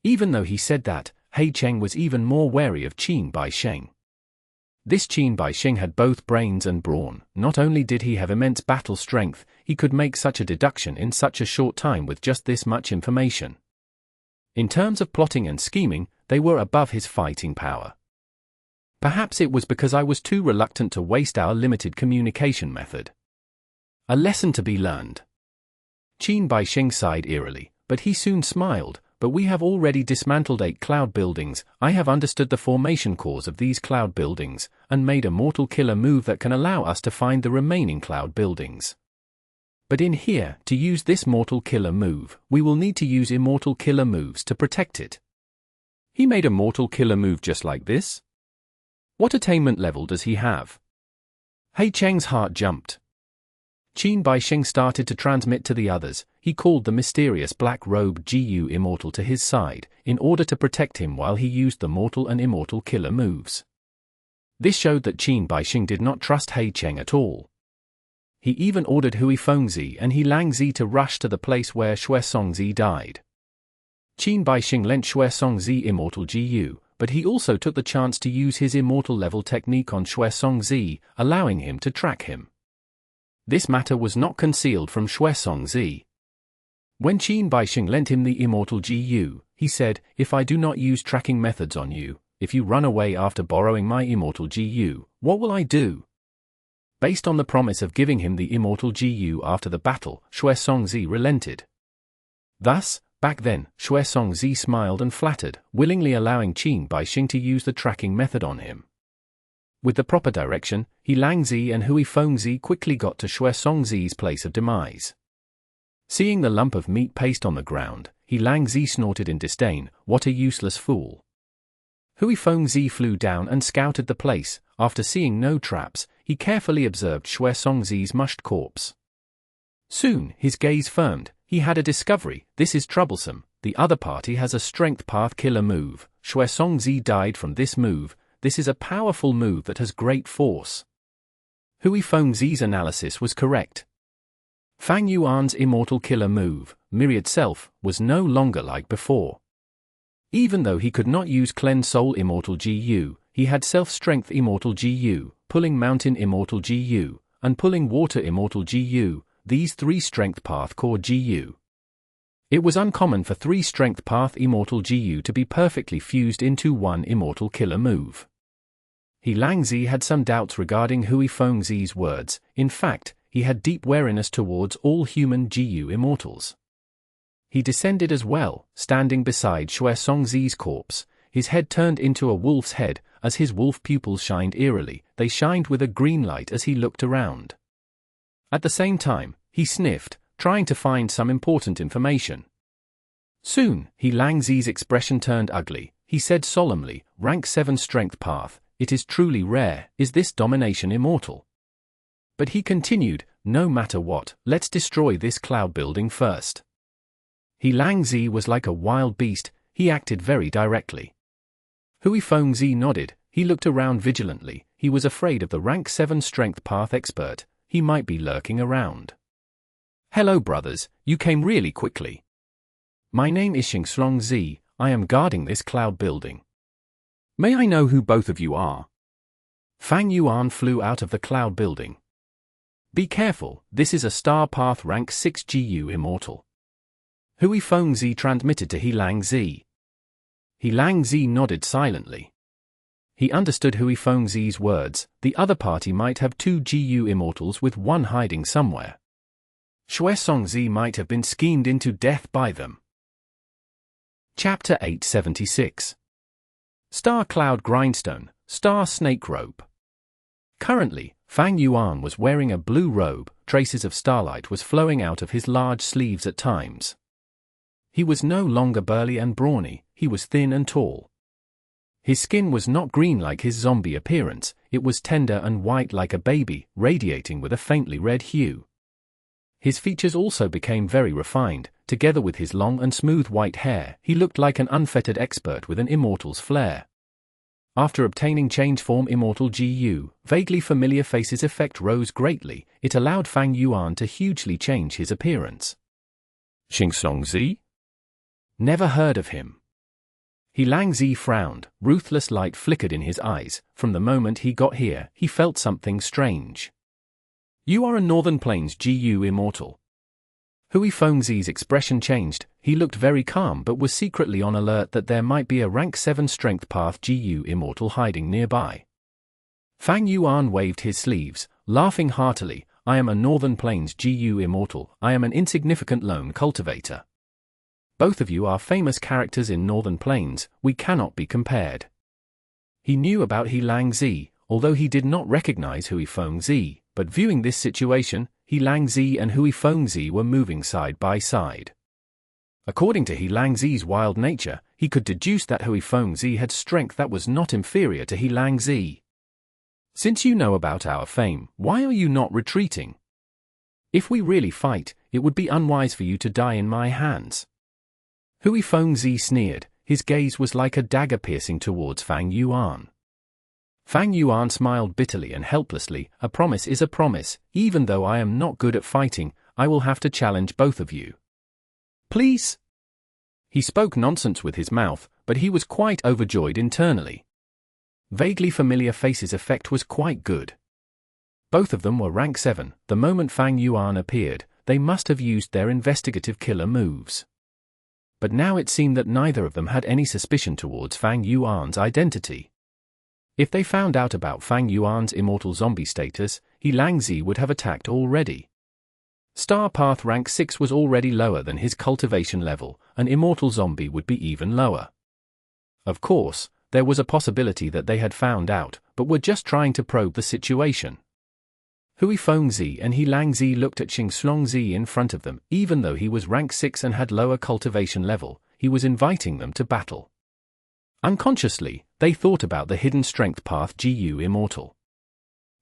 Even though he said that, Hei Cheng was even more wary of Qin Baixing. This Qin Baixing had both brains and brawn. Not only did he have immense battle strength, he could make such a deduction in such a short time with just this much information. In terms of plotting and scheming, they were above his fighting power. Perhaps it was because I was too reluctant to waste our limited communication method. A lesson to be learned. Qin Baixing sighed eerily, but he soon smiled. But we have already dismantled 8 cloud buildings. I have understood the formation cores of these cloud buildings, and made a mortal killer move that can allow us to find the remaining cloud buildings. But in here, to use this mortal killer move, we will need to use immortal killer moves to protect it. He made a mortal killer move just like this? What attainment level does he have? Hei Cheng's heart jumped. Qin Baixing started to transmit to the others. He called the mysterious black-robed GU Immortal to his side, in order to protect him while he used the mortal and immortal killer moves. This showed that Qin Baixing did not trust Hei Cheng at all. He even ordered Hui Fengzi and He Langzi to rush to the place where Shui Songzi died. Qin Baixing lent Shui Songzi immortal GU, but he also took the chance to use his immortal level technique on Shui Songzi, allowing him to track him. This matter was not concealed from Shui Songzi. When Qin Baixing lent him the immortal GU, he said, "If I do not use tracking methods on you, if you run away after borrowing my immortal GU, what will I do?" Based on the promise of giving him the immortal GU after the battle, Shui Songzi relented. Thus, back then, Shui Songzi smiled and flattered, willingly allowing Qin Baixing to use the tracking method on him. With the proper direction, He Langzi and Hui Fengzi quickly got to Shui Songzi's place of demise. Seeing the lump of meat paste on the ground, He Langzi snorted in disdain, "What a useless fool." Hui Fengzi flew down and scouted the place. After seeing no traps, he carefully observed Shui Songzi's mushed corpse. Soon, his gaze firmed. He had a discovery. This is troublesome. The other party has a strength path killer move. Shui Songzi died from this move. This is a powerful move that has great force. Hui Fengzi's analysis was correct. Fang Yuan's immortal killer move, Myriad Self, was no longer like before. Even though he could not use Cleanse Soul Immortal GU, he had Self-Strength Immortal GU, Pulling Mountain Immortal GU, and Pulling Water Immortal GU, these 3 Strength Path Core GU. It was uncommon for 3 Strength Path Immortal GU to be perfectly fused into one Immortal killer move. He Langzi had some doubts regarding Hui Fengzi's words. In fact, he had deep wariness towards all human GU Immortals. He descended as well, standing beside Shui Songzi's corpse, his head turned into a wolf's head. As his wolf pupils shined eerily, they shined with a green light as he looked around. At the same time, he sniffed, trying to find some important information. Soon, He Langzi's expression turned ugly. He said solemnly, "Rank 7 Strength Path, it is truly rare. Is this domination immortal?" But he continued, "No matter what, let's destroy this cloud building first." He Langzi was like a wild beast. He acted very directly. Hui Fengzi nodded. He looked around vigilantly. He was afraid of the rank 7 Strength Path expert. He might be lurking around. "Hello brothers, you came really quickly. My name is Sheng Zi. I am guarding this cloud building. May I know who both of you are?" Fang Yuan flew out of the cloud building. "Be careful, this is a Star Path rank 6 GU Immortal." Hui Fengzi transmitted to He Langzi. He Langzi nodded silently. He understood Hui Fengzi's words. The other party might have 2 GU Immortals with one hiding somewhere. Shui Songzi might have been schemed into death by them. Chapter 876. Star Cloud Grindstone, Star Snake Rope. Currently, Fang Yuan was wearing a blue robe. Traces of starlight was flowing out of his large sleeves at times. He was no longer burly and brawny, he was thin and tall. His skin was not green like his zombie appearance, it was tender and white like a baby, radiating with a faintly red hue. His features also became very refined. Together with his long and smooth white hair, he looked like an unfettered expert with an immortal's flair. After obtaining Change Form Immortal GU, vaguely familiar faces effect rose greatly. It allowed Fang Yuan to hugely change his appearance. Sheng Zi? Never heard of him. He Langzi frowned. Ruthless light flickered in his eyes. From the moment he got here, he felt something strange. "You are a Northern Plains GU Immortal." Hui Fengzi's expression changed. He looked very calm but was secretly on alert that there might be a rank 7 Strength Path GU Immortal hiding nearby. Fang Yuan waved his sleeves, laughing heartily. "I am a Northern Plains GU Immortal. I am an insignificant lone cultivator. Both of you are famous characters in Northern Plains. We cannot be compared." He knew about He Langzi, although he did not recognize Hui Fengzi, but viewing this situation, He Langzi and Hui Fengzi were moving side by side. According to He Langzi's wild nature, he could deduce that Hui Fengzi had strength that was not inferior to He Langzi. "Since you know about our fame, why are you not retreating? If we really fight, it would be unwise for you to die in my hands." Hui Fengzi sneered. His gaze was like a dagger piercing towards Fang Yuan. Fang Yuan smiled bitterly and helplessly. "A promise is a promise. Even though I am not good at fighting, I will have to challenge both of you. Please?" He spoke nonsense with his mouth, but he was quite overjoyed internally. Vaguely familiar faces effect was quite good. Both of them were rank 7. The moment Fang Yuan appeared, they must have used their investigative killer moves. But now it seemed that neither of them had any suspicion towards Fang Yuan's identity. If they found out about Fang Yuan's immortal zombie status, He Langzi would have attacked already. Star Path rank 6 was already lower than his cultivation level, an immortal zombie would be even lower. Of course, there was a possibility that they had found out, but were just trying to probe the situation. Hui Fengzi and He Langzi looked at Sheng Zi in front of them. Even though he was rank 6 and had lower cultivation level, he was inviting them to battle. Unconsciously, they thought about the hidden Strength Path GU Immortal.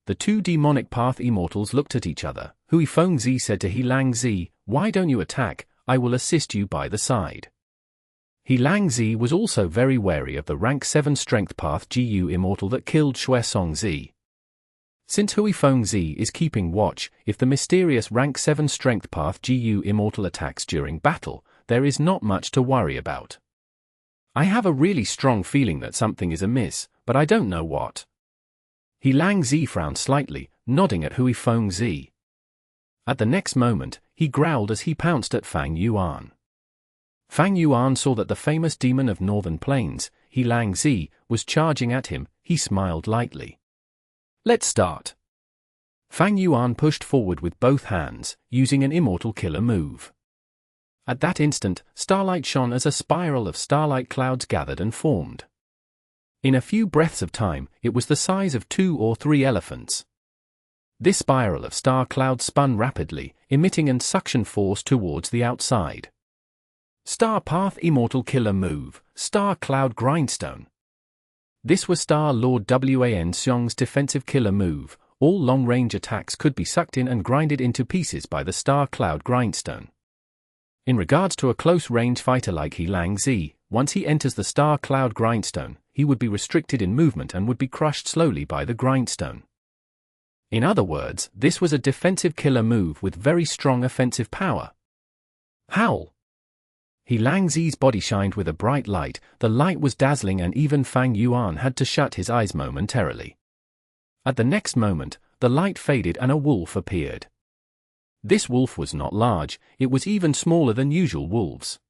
The 2 Demonic Path Immortals looked at each other. Hui Fengzi said to He Langzi, "Why don't you attack? I will assist you by the side." He Langzi was also very wary of the rank 7 Strength Path GU Immortal that killed Shui Songzi. Since Hui Fengzi is keeping watch, if the mysterious rank 7 Strength Path GU Immortal attacks during battle, there is not much to worry about. "I have a really strong feeling that something is amiss, but I don't know what." He Langzi frowned slightly, nodding at Hui Fengzi. At the next moment, he growled as he pounced at Fang Yuan. Fang Yuan saw that the famous demon of northern plains, He Lang Zi, was charging at him. He smiled lightly. Let's start. Fang Yuan pushed forward with both hands, using an immortal killer move. At that instant, starlight shone as a spiral of starlight clouds gathered and formed. In a few breaths of time, it was the size of 2 or 3 elephants. This spiral of star clouds spun rapidly, emitting an suction force towards the outside. Star Path Immortal Killer Move, Star Cloud Grindstone. This was Star Lord Wan Xiong's defensive killer move. All long-range attacks could be sucked in and grinded into pieces by the Star Cloud Grindstone. In regards to a close-range fighter like He Lang Zi, once he enters the Star Cloud Grindstone, he would be restricted in movement and would be crushed slowly by the Grindstone. In other words, this was a defensive killer move with very strong offensive power. Howl! He Lang Zi's body shined with a bright light. The light was dazzling and even Fang Yuan had to shut his eyes momentarily. At the next moment, the light faded and a wolf appeared. This wolf was not large, it was even smaller than usual wolves.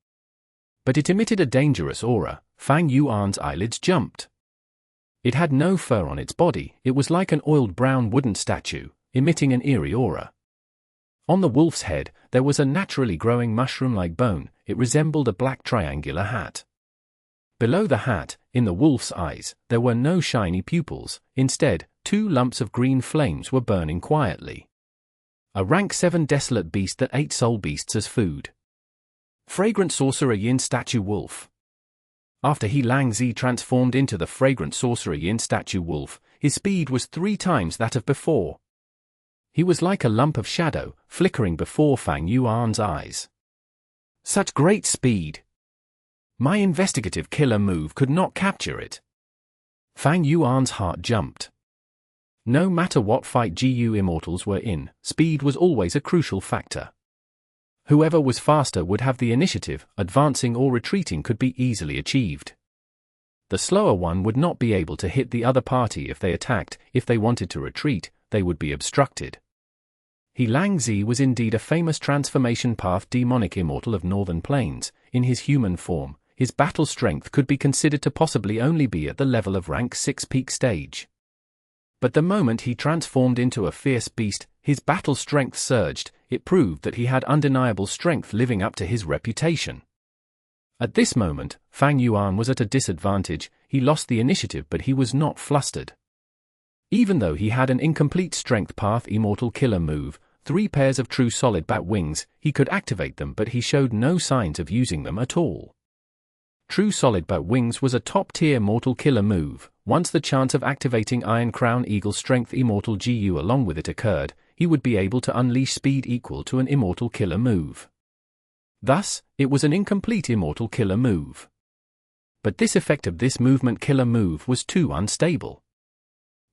But it emitted a dangerous aura. Fang Yuan's eyelids jumped. It had no fur on its body, it was like an oiled brown wooden statue, emitting an eerie aura. On the wolf's head, there was a naturally growing mushroom-like bone. It resembled a black triangular hat. Below the hat, in the wolf's eyes, there were no shiny pupils. Instead, 2 lumps of green flames were burning quietly. A rank 7 desolate beast that ate soul beasts as food. Fragrant Sorcerer Yin Statue Wolf. After He Lang Zi transformed into the Fragrant Sorcerer Yin Statue Wolf, his speed was 3 times that of before. He was like a lump of shadow, flickering before Fang Yuan's eyes. Such great speed! My investigative killer move could not capture it. Fang Yuan's heart jumped. No matter what fight GU Immortals were in, speed was always a crucial factor. Whoever was faster would have the initiative. Advancing or retreating could be easily achieved. The slower one would not be able to hit the other party if they attacked. If they wanted to retreat, they would be obstructed. He Lang Zi was indeed a famous transformation path demonic immortal of northern plains. In his human form, his battle strength could be considered to possibly only be at the level of rank 6 peak stage. But the moment he transformed into a fierce beast, his battle strength surged. It proved that he had undeniable strength living up to his reputation. At this moment, Fang Yuan was at a disadvantage. He lost the initiative, but he was not flustered. Even though he had an incomplete strength path immortal killer move, 3 pairs of true solid bat wings, he could activate them, but he showed no signs of using them at all. True solid bat wings was a top-tier mortal killer move. Once the chance of activating Iron Crown Eagle Strength Immortal GU along with it occurred, he would be able to unleash speed equal to an immortal killer move. Thus, it was an incomplete immortal killer move. But this effect of this movement killer move was too unstable.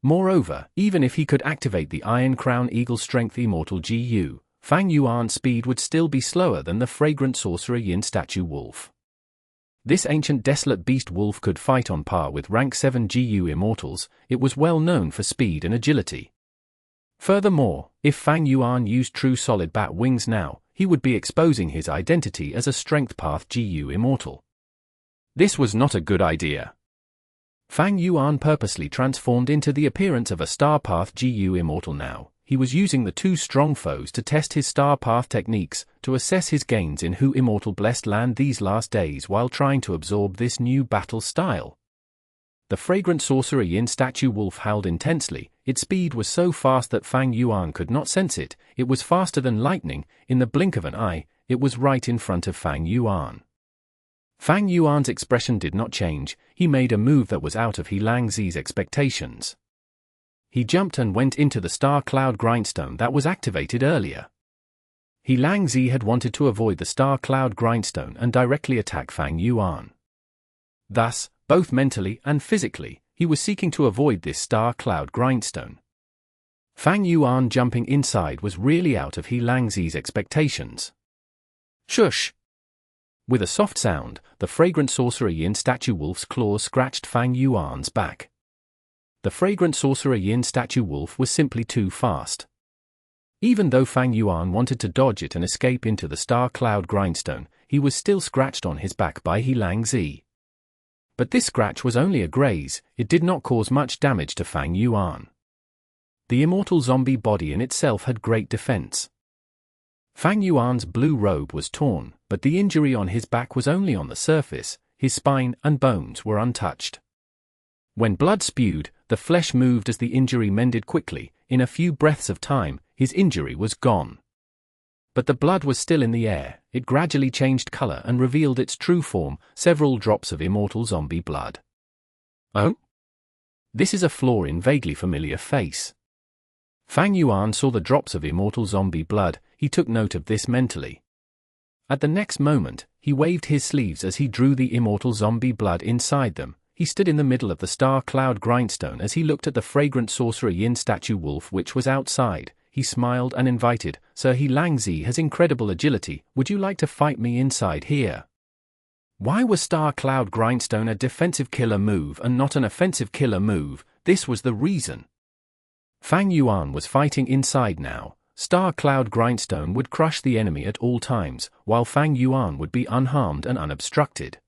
Moreover, even if he could activate the Iron Crown Eagle Strength Immortal GU, Fang Yuan's speed would still be slower than the Fragrant Sorcerer Yin Statue Wolf. This ancient desolate beast wolf could fight on par with rank 7 GU immortals. It was well known for speed and agility. Furthermore, if Fang Yuan used true solid bat wings now, he would be exposing his identity as a strength path GU immortal. This was not a good idea. Fang Yuan purposely transformed into the appearance of a star path GU immortal now. He was using the 2 strong foes to test his star path techniques, to assess his gains in Hu Immortal Blessed Land these last days while trying to absorb this new battle style. The Fragrant Sorcerer Yin Statue Wolf howled intensely. Its speed was so fast that Fang Yuan could not sense it. It was faster than lightning. In the blink of an eye, it was right in front of Fang Yuan. Fang Yuan's expression did not change. He made a move that was out of He Lang Zi's expectations. He jumped and went into the Star Cloud Grindstone that was activated earlier. He Lang Zi had wanted to avoid the Star Cloud Grindstone and directly attack Fang Yuan. Thus, both mentally and physically, he was seeking to avoid this Star Cloud Grindstone. Fang Yuan jumping inside was really out of He Lang Zi's expectations. Shush! With a soft sound, the Fragrant Sorcerer Yin Statue Wolf's claws scratched Fang Yuan's back. The Fragrant Sorcerer Yin Statue Wolf was simply too fast. Even though Fang Yuan wanted to dodge it and escape into the star cloud grindstone, he was still scratched on his back by Helang Zi. But this scratch was only a graze, it did not cause much damage to Fang Yuan. The immortal zombie body in itself had great defense. Fang Yuan's blue robe was torn, but the injury on his back was only on the surface, his spine and bones were untouched. When blood spewed, the flesh moved as the injury mended quickly. In a few breaths of time, his injury was gone. But the blood was still in the air, it gradually changed color and revealed its true form, several drops of immortal zombie blood. Oh? This is a flaw in vaguely familiar face. Fang Yuan saw the drops of immortal zombie blood, he took note of this mentally. At the next moment, he waved his sleeves as he drew the immortal zombie blood inside them. He stood in the middle of the star cloud grindstone as he looked at the fragrant sorcerer Yin statue wolf which was outside. He smiled and invited, "Sir, Helang Zi has incredible agility, would you like to fight me inside here?" Why was star cloud grindstone a defensive killer move and not an offensive killer move? This was the reason. Fang Yuan was fighting inside now. Star cloud grindstone would crush the enemy at all times, while Fang Yuan would be unharmed and unobstructed.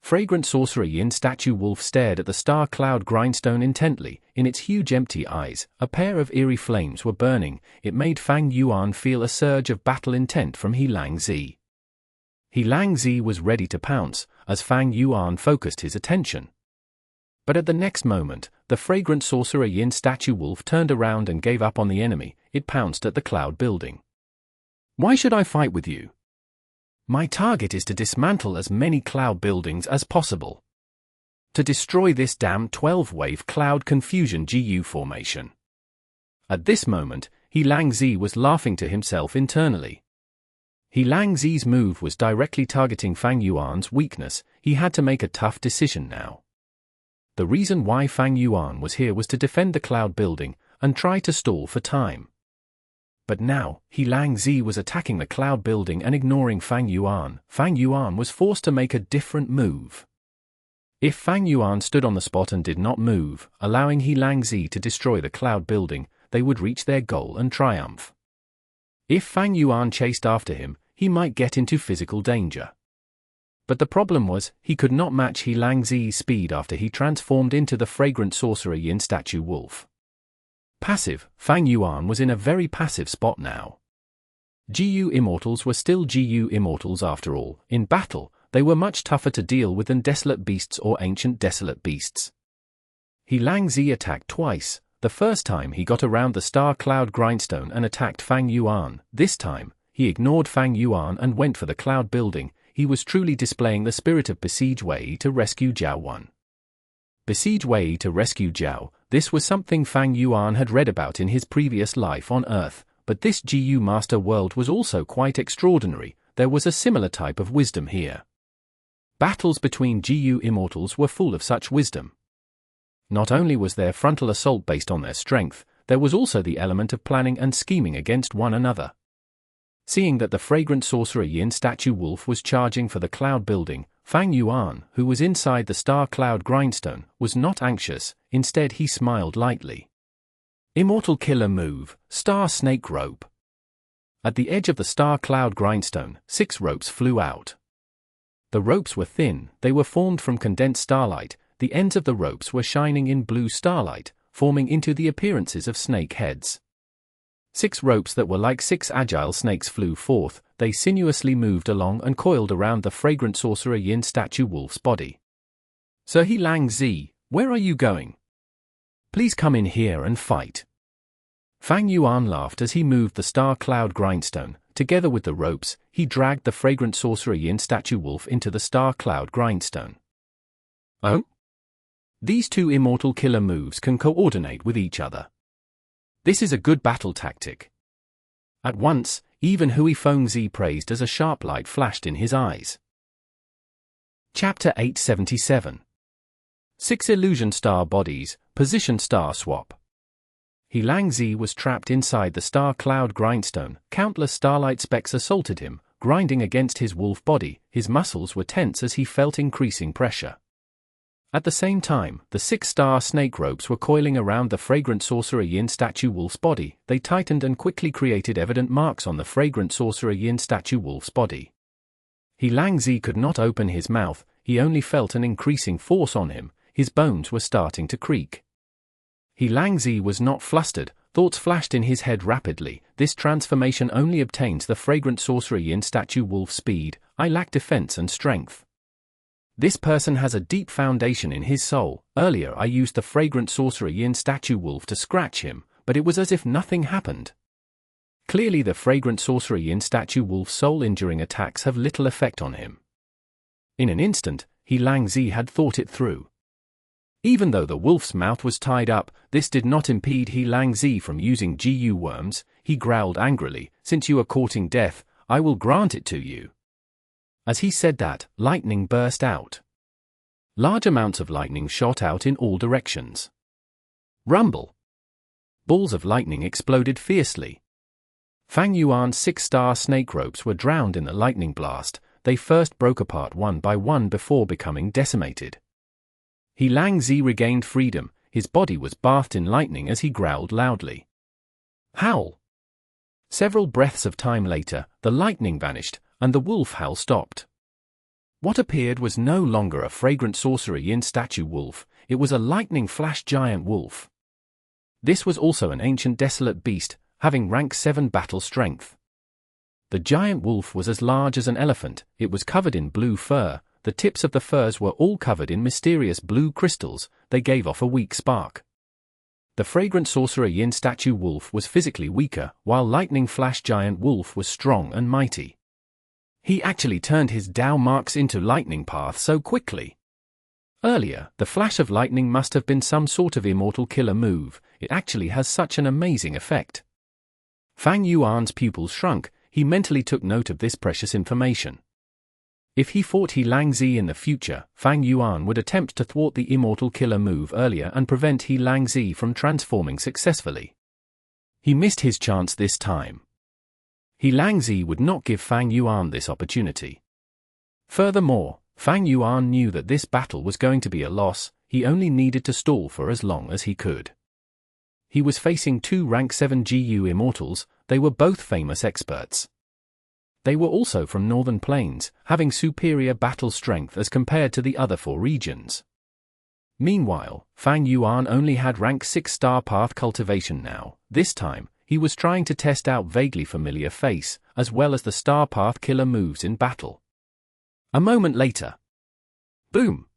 Fragrant sorcerer Yin statue wolf stared at the star cloud grindstone intently. In its huge empty eyes, a pair of eerie flames were burning. It made Fang Yuan feel a surge of battle intent from Helang Zi. Helang Zi was ready to pounce, as Fang Yuan focused his attention. But at the next moment, the fragrant sorcerer Yin statue wolf turned around and gave up on the enemy. It pounced at the cloud building. "Why should I fight with you? My target is to dismantle as many cloud buildings as possible. To destroy this damn 12-wave cloud confusion GU formation." At this moment, Helang Zi was laughing to himself internally. Helang Zi's move was directly targeting Fang Yuan's weakness. He had to make a tough decision now. The reason why Fang Yuan was here was to defend the cloud building and try to stall for time. But now, Helang Zi was attacking the cloud building and ignoring Fang Yuan. Fang Yuan was forced to make a different move. If Fang Yuan stood on the spot and did not move, allowing Helang Zi to destroy the cloud building, they would reach their goal and triumph. If Fang Yuan chased after him, he might get into physical danger. But the problem was, he could not match Helang Zi's speed after he transformed into the fragrant sorcerer Yin statue wolf. Passive, Fang Yuan was in a very passive spot now. GU Immortals were still GU Immortals after all. In battle, they were much tougher to deal with than Desolate Beasts or Ancient Desolate Beasts. Helang Zi attacked twice. The first time he got around the star cloud grindstone and attacked Fang Yuan. This time, he ignored Fang Yuan and went for the cloud building. He was truly displaying the spirit of Besiege Wei to rescue Jiao 1. Besiege Wei to rescue Jiao. This was something Fang Yuan had read about in his previous life on Earth, but this GU Master World was also quite extraordinary. There was a similar type of wisdom here. Battles between GU Immortals were full of such wisdom. Not only was there frontal assault based on their strength, there was also the element of planning and scheming against one another. Seeing that the fragrant sorcerer Yin statue wolf was charging for the cloud building, Fang Yuan, who was inside the star cloud grindstone, was not anxious. Instead he smiled lightly. Immortal killer move, Star Snake Rope. At the edge of the star cloud grindstone, 6 ropes flew out. The ropes were thin, they were formed from condensed starlight. The ends of the ropes were shining in blue starlight, forming into the appearances of snake heads. 6 ropes that were like 6 agile snakes flew forth. They sinuously moved along and coiled around the fragrant sorcerer Yin statue wolf's body. "Sir Helang Zi, where are you going? Please come in here and fight." Fang Yuan laughed as he moved the star cloud grindstone. Together with the ropes, he dragged the fragrant sorcerer Yin statue wolf into the star cloud grindstone. Oh? These 2 immortal killer moves can coordinate with each other. This is a good battle tactic. At once, even Hui Fengzi praised as a sharp light flashed in his eyes. Chapter 877. 6 Illusion Star Bodies, Position Star Swap. Helang Zi was trapped inside the star cloud grindstone. Countless starlight specks assaulted him, grinding against his wolf body. His muscles were tense as he felt increasing pressure. At the same time, the 6-star snake ropes were coiling around the fragrant sorcerer Yin statue wolf's body. They tightened and quickly created evident marks on the fragrant sorcerer Yin statue wolf's body. He Langzi could not open his mouth, he only felt an increasing force on him, his bones were starting to creak. He Langzi was not flustered, thoughts flashed in his head rapidly. This transformation only obtains the fragrant sorcerer Yin statue wolf speed. I lack defense and strength. This person has a deep foundation in his soul. Earlier I used the fragrant sorcerer Yin statue wolf to scratch him, but it was as if nothing happened. Clearly the fragrant sorcerer Yin statue wolf's soul-injuring attacks have little effect on him. In an instant, He Langzi had thought it through. Even though the wolf's mouth was tied up, this did not impede He Langzi from using GU worms. He growled angrily, "Since you are courting death, I will grant it to you." As he said that, lightning burst out. Large amounts of lightning shot out in all directions. Rumble! Balls of lightning exploded fiercely. Fang Yuan's 6-star snake ropes were drowned in the lightning blast. They first broke apart one by one before becoming decimated. He Langzi regained freedom, his body was bathed in lightning as he growled loudly. Howl! Several breaths of time later, the lightning vanished, and the wolf howl stopped. What appeared was no longer a fragrant sorcerer Yin statue wolf, it was a lightning flash giant wolf. This was also an ancient desolate beast, having rank 7 battle strength. The giant wolf was as large as an elephant, it was covered in blue fur, the tips of the furs were all covered in mysterious blue crystals, they gave off a weak spark. The fragrant sorcerer Yin statue wolf was physically weaker, while lightning flash giant wolf was strong and mighty. He actually turned his Dao marks into lightning path so quickly. Earlier, the flash of lightning must have been some sort of immortal killer move, it actually has such an amazing effect. Fang Yuan's pupils shrunk, he mentally took note of this precious information. If he fought He Langzi in the future, Fang Yuan would attempt to thwart the immortal killer move earlier and prevent He Langzi from transforming successfully. He missed his chance this time. He Langzi would not give Fang Yuan this opportunity. Furthermore, Fang Yuan knew that this battle was going to be a loss, he only needed to stall for as long as he could. He was facing 2 rank 7 GU immortals, they were both famous experts. They were also from northern plains, having superior battle strength as compared to the other 4 regions. Meanwhile, Fang Yuan only had rank 6-star path cultivation now. This time, he was trying to test out vaguely familiar face, as well as the star path killer moves in battle. A moment later. Boom!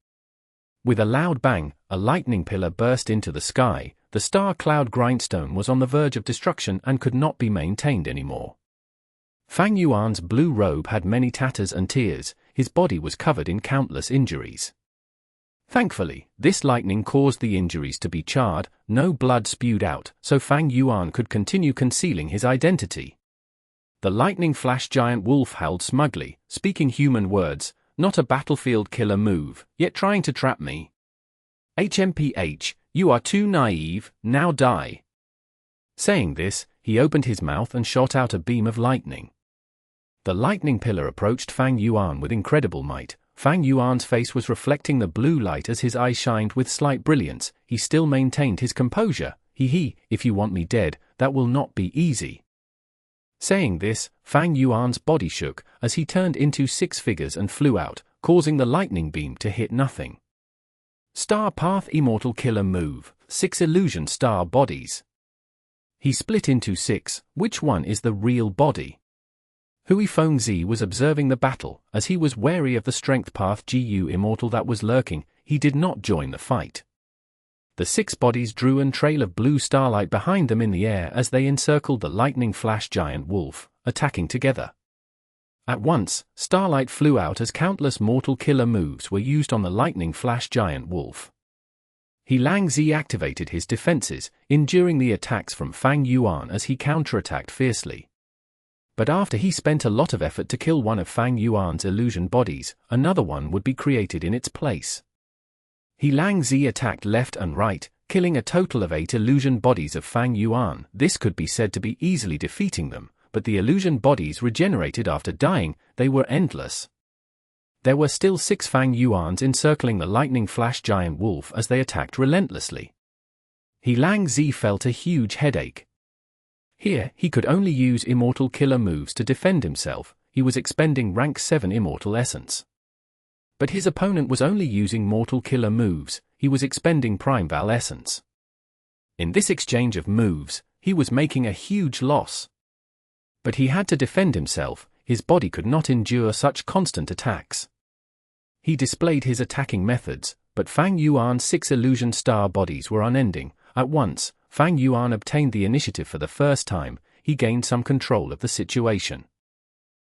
With a loud bang, a lightning pillar burst into the sky. The star cloud Grindstone was on the verge of destruction and could not be maintained anymore. Fang Yuan's blue robe had many tatters and tears, his body was covered in countless injuries. Thankfully, this lightning caused the injuries to be charred, no blood spewed out, so Fang Yuan could continue concealing his identity. The lightning flash giant wolf howled smugly, speaking human words, "Not a battlefield killer move, yet trying to trap me. HMPH, you are too naive, now die." Saying this, he opened his mouth and shot out a beam of lightning. The lightning pillar approached Fang Yuan with incredible might. Fang Yuan's face was reflecting the blue light as his eyes shined with slight brilliance. He still maintained his composure. If you want me dead, that will not be easy." Saying this, Fang Yuan's body shook as he turned into 6 figures and flew out, causing the lightning beam to hit nothing. Star Path Immortal Killer Move, 6 Illusion Star Bodies. He split into 6, which one is the real body? Hui Fengzi was observing the battle, as he was wary of the Strength Path GU Immortal that was lurking, he did not join the fight. The 6 bodies drew a trail of blue starlight behind them in the air as they encircled the lightning flash giant wolf, attacking together. At once, starlight flew out as countless mortal killer moves were used on the lightning flash giant wolf. He Langzi activated his defenses, enduring the attacks from Fang Yuan as he counterattacked fiercely. But after he spent a lot of effort to kill one of Fang Yuan's illusion bodies, another one would be created in its place. He Langzi attacked left and right, killing a total of 8 illusion bodies of Fang Yuan. This could be said to be easily defeating them, but the illusion bodies regenerated after dying, they were endless. There were still 6 Fang Yuans encircling the lightning flash giant wolf as they attacked relentlessly. He Lang Zi felt a huge headache. Here, he could only use Immortal killer moves to defend himself. He was expending rank 7 Immortal essence. But his opponent was only using Mortal killer moves. He was expending Prime Val essence. In this exchange of moves, he was making a huge loss. But he had to defend himself. His body could not endure such constant attacks. He displayed his attacking methods, but Fang Yuan's 6 illusion star bodies were unending. At once, Fang Yuan obtained the initiative for the first time. He gained some control of the situation.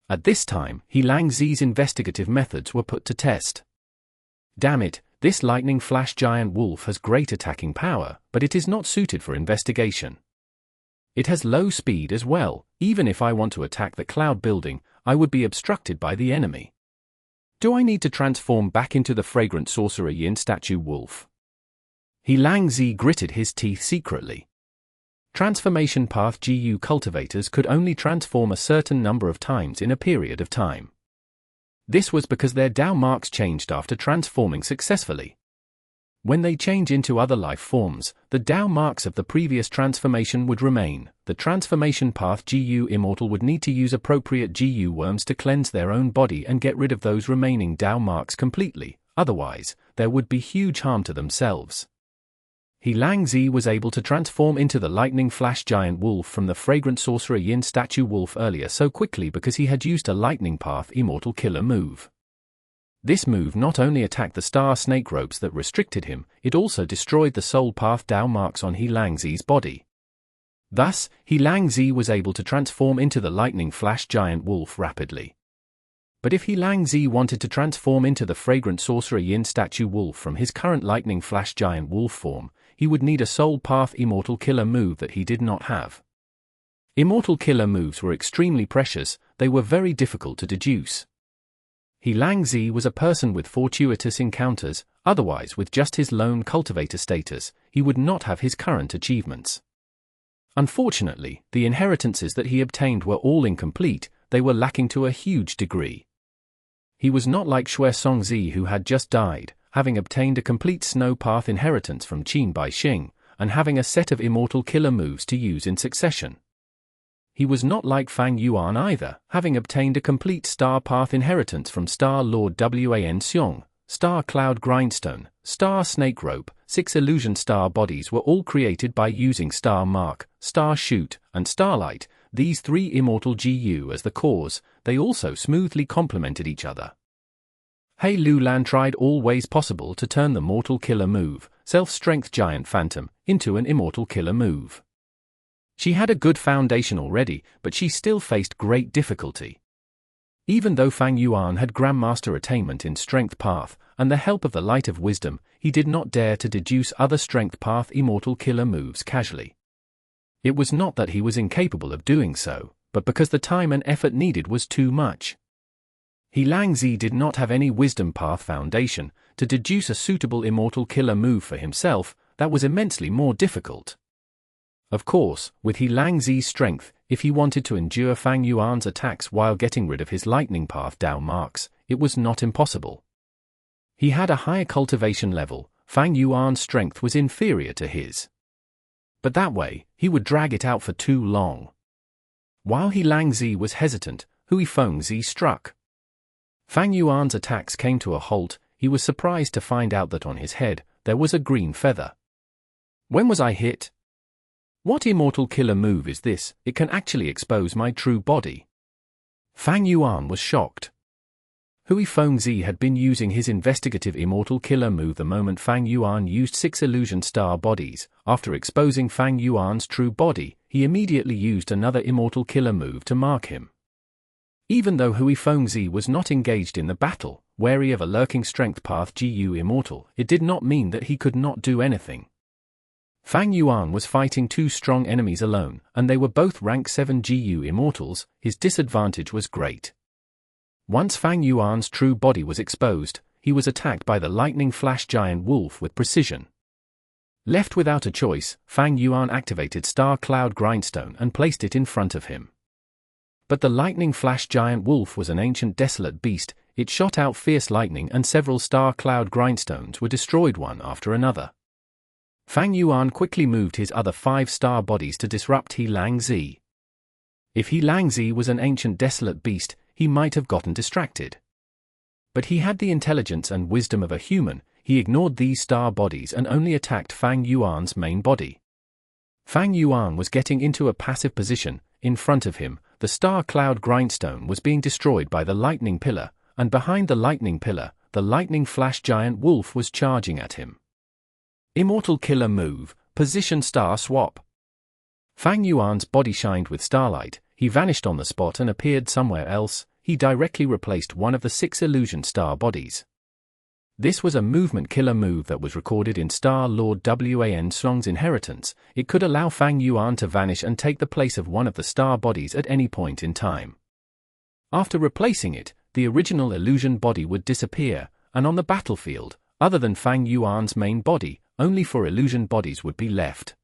At this time, He Lang Zi's investigative methods were put to test. Damn it, this lightning flash giant wolf has great attacking power, but it is not suited for investigation. It has low speed as well. Even if I want to attack the cloud building, I would be obstructed by the enemy. Do I need to transform back into the fragrant sorcerer Yin statue wolf? He Lang Zi gritted his teeth secretly. Transformation path GU cultivators could only transform a certain number of times in a period of time. This was because their Dao marks changed after transforming successfully. When they change into other life forms, the Dao marks of the previous transformation would remain. The transformation path GU Immortal would need to use appropriate GU worms to cleanse their own body and get rid of those remaining Dao marks completely, otherwise, there would be huge harm to themselves. He Lang Zi was able to transform into the lightning flash giant wolf from the fragrant sorcerer Yin statue wolf earlier so quickly because he had used a lightning path Immortal killer move. This move not only attacked the star snake ropes that restricted him, it also destroyed the soul path Dao marks on He Lang Zi's body. Thus, He Lang Zi was able to transform into the lightning flash giant wolf rapidly. But if He Lang Zi wanted to transform into the fragrant sorcerer Yin statue wolf from his current lightning flash giant wolf form, he would need a soul path Immortal killer move that he did not have. Immortal killer moves were extremely precious. They were very difficult to deduce. He Lang Zi was a person with fortuitous encounters, otherwise with just his lone cultivator status, he would not have his current achievements. Unfortunately, the inheritances that he obtained were all incomplete. They were lacking to a huge degree. He was not like Shui Songzi who had just died, having obtained a complete snow path inheritance from Qin Bai Xing, and having a set of immortal killer moves to use in succession. He was not like Fang Yuan either, having obtained a complete star path inheritance from Star Lord Wan Xiong, Star Cloud Grindstone, Star Snake Rope. 6 illusion star bodies were all created by using Star Mark, Star Shoot, and Starlight, these 3 immortal GU as the cause. They also smoothly complemented each other. Hei Lulan tried all ways possible to turn the mortal killer move, Self-Strength Giant Phantom, into an immortal killer move. She had a good foundation already, but she still faced great difficulty. Even though Fang Yuan had Grandmaster attainment in Strength Path, and the help of the Light of Wisdom, he did not dare to deduce other Strength Path immortal killer moves casually. It was not that he was incapable of doing so, but because the time and effort needed was too much. He Lang Zi did not have any Wisdom Path foundation. To deduce a suitable immortal killer move for himself, that was immensely more difficult. Of course, with He Lang Zi's strength, if he wanted to endure Fang Yuan's attacks while getting rid of his lightning path Dao marks, it was not impossible. He had a higher cultivation level. Fang Yuan's strength was inferior to his. But that way, he would drag it out for too long. While He Lang Zi was hesitant, Hui Fengzi struck. Fang Yuan's attacks came to a halt. He was surprised to find out that on his head, there was a green feather. When was I hit? What immortal killer move is this? It can actually expose my true body. Fang Yuan was shocked. Hui Fengzi had been using his investigative immortal killer move the moment Fang Yuan used 6 illusion star bodies. After exposing Fang Yuan's true body, he immediately used another immortal killer move to mark him. Even though Hui Fengzi was not engaged in the battle, wary of a lurking strength path GU Immortal, it did not mean that he could not do anything. Fang Yuan was fighting 2 strong enemies alone, and they were both rank 7 GU Immortals. His disadvantage was great. Once Fang Yuan's true body was exposed, he was attacked by the lightning flash giant wolf with precision. Left without a choice, Fang Yuan activated Star Cloud Grindstone and placed it in front of him. But the lightning flash giant wolf was an ancient desolate beast. it shot out fierce lightning and several star cloud grindstones were destroyed one after another. Fang Yuan quickly moved his other 5 star bodies to disrupt He Lang Zi. If He Lang Zi was an ancient desolate beast, he might have gotten distracted. But he had the intelligence and wisdom of a human. He ignored these star bodies and only attacked Fang Yuan's main body. Fang Yuan was getting into a passive position. In front of him, the star cloud grindstone was being destroyed by the lightning pillar, and behind the lightning pillar, the lightning flash giant wolf was charging at him. Immortal killer move, position star swap. Fang Yuan's body shined with starlight. He vanished on the spot and appeared somewhere else. He directly replaced one of the 6 illusion star bodies. This was a movement killer move that was recorded in Star Lord Wan Song's inheritance. It could allow Fang Yuan to vanish and take the place of one of the star bodies at any point in time. After replacing it, the original illusion body would disappear, and on the battlefield, other than Fang Yuan's main body, only 4 illusion bodies would be left.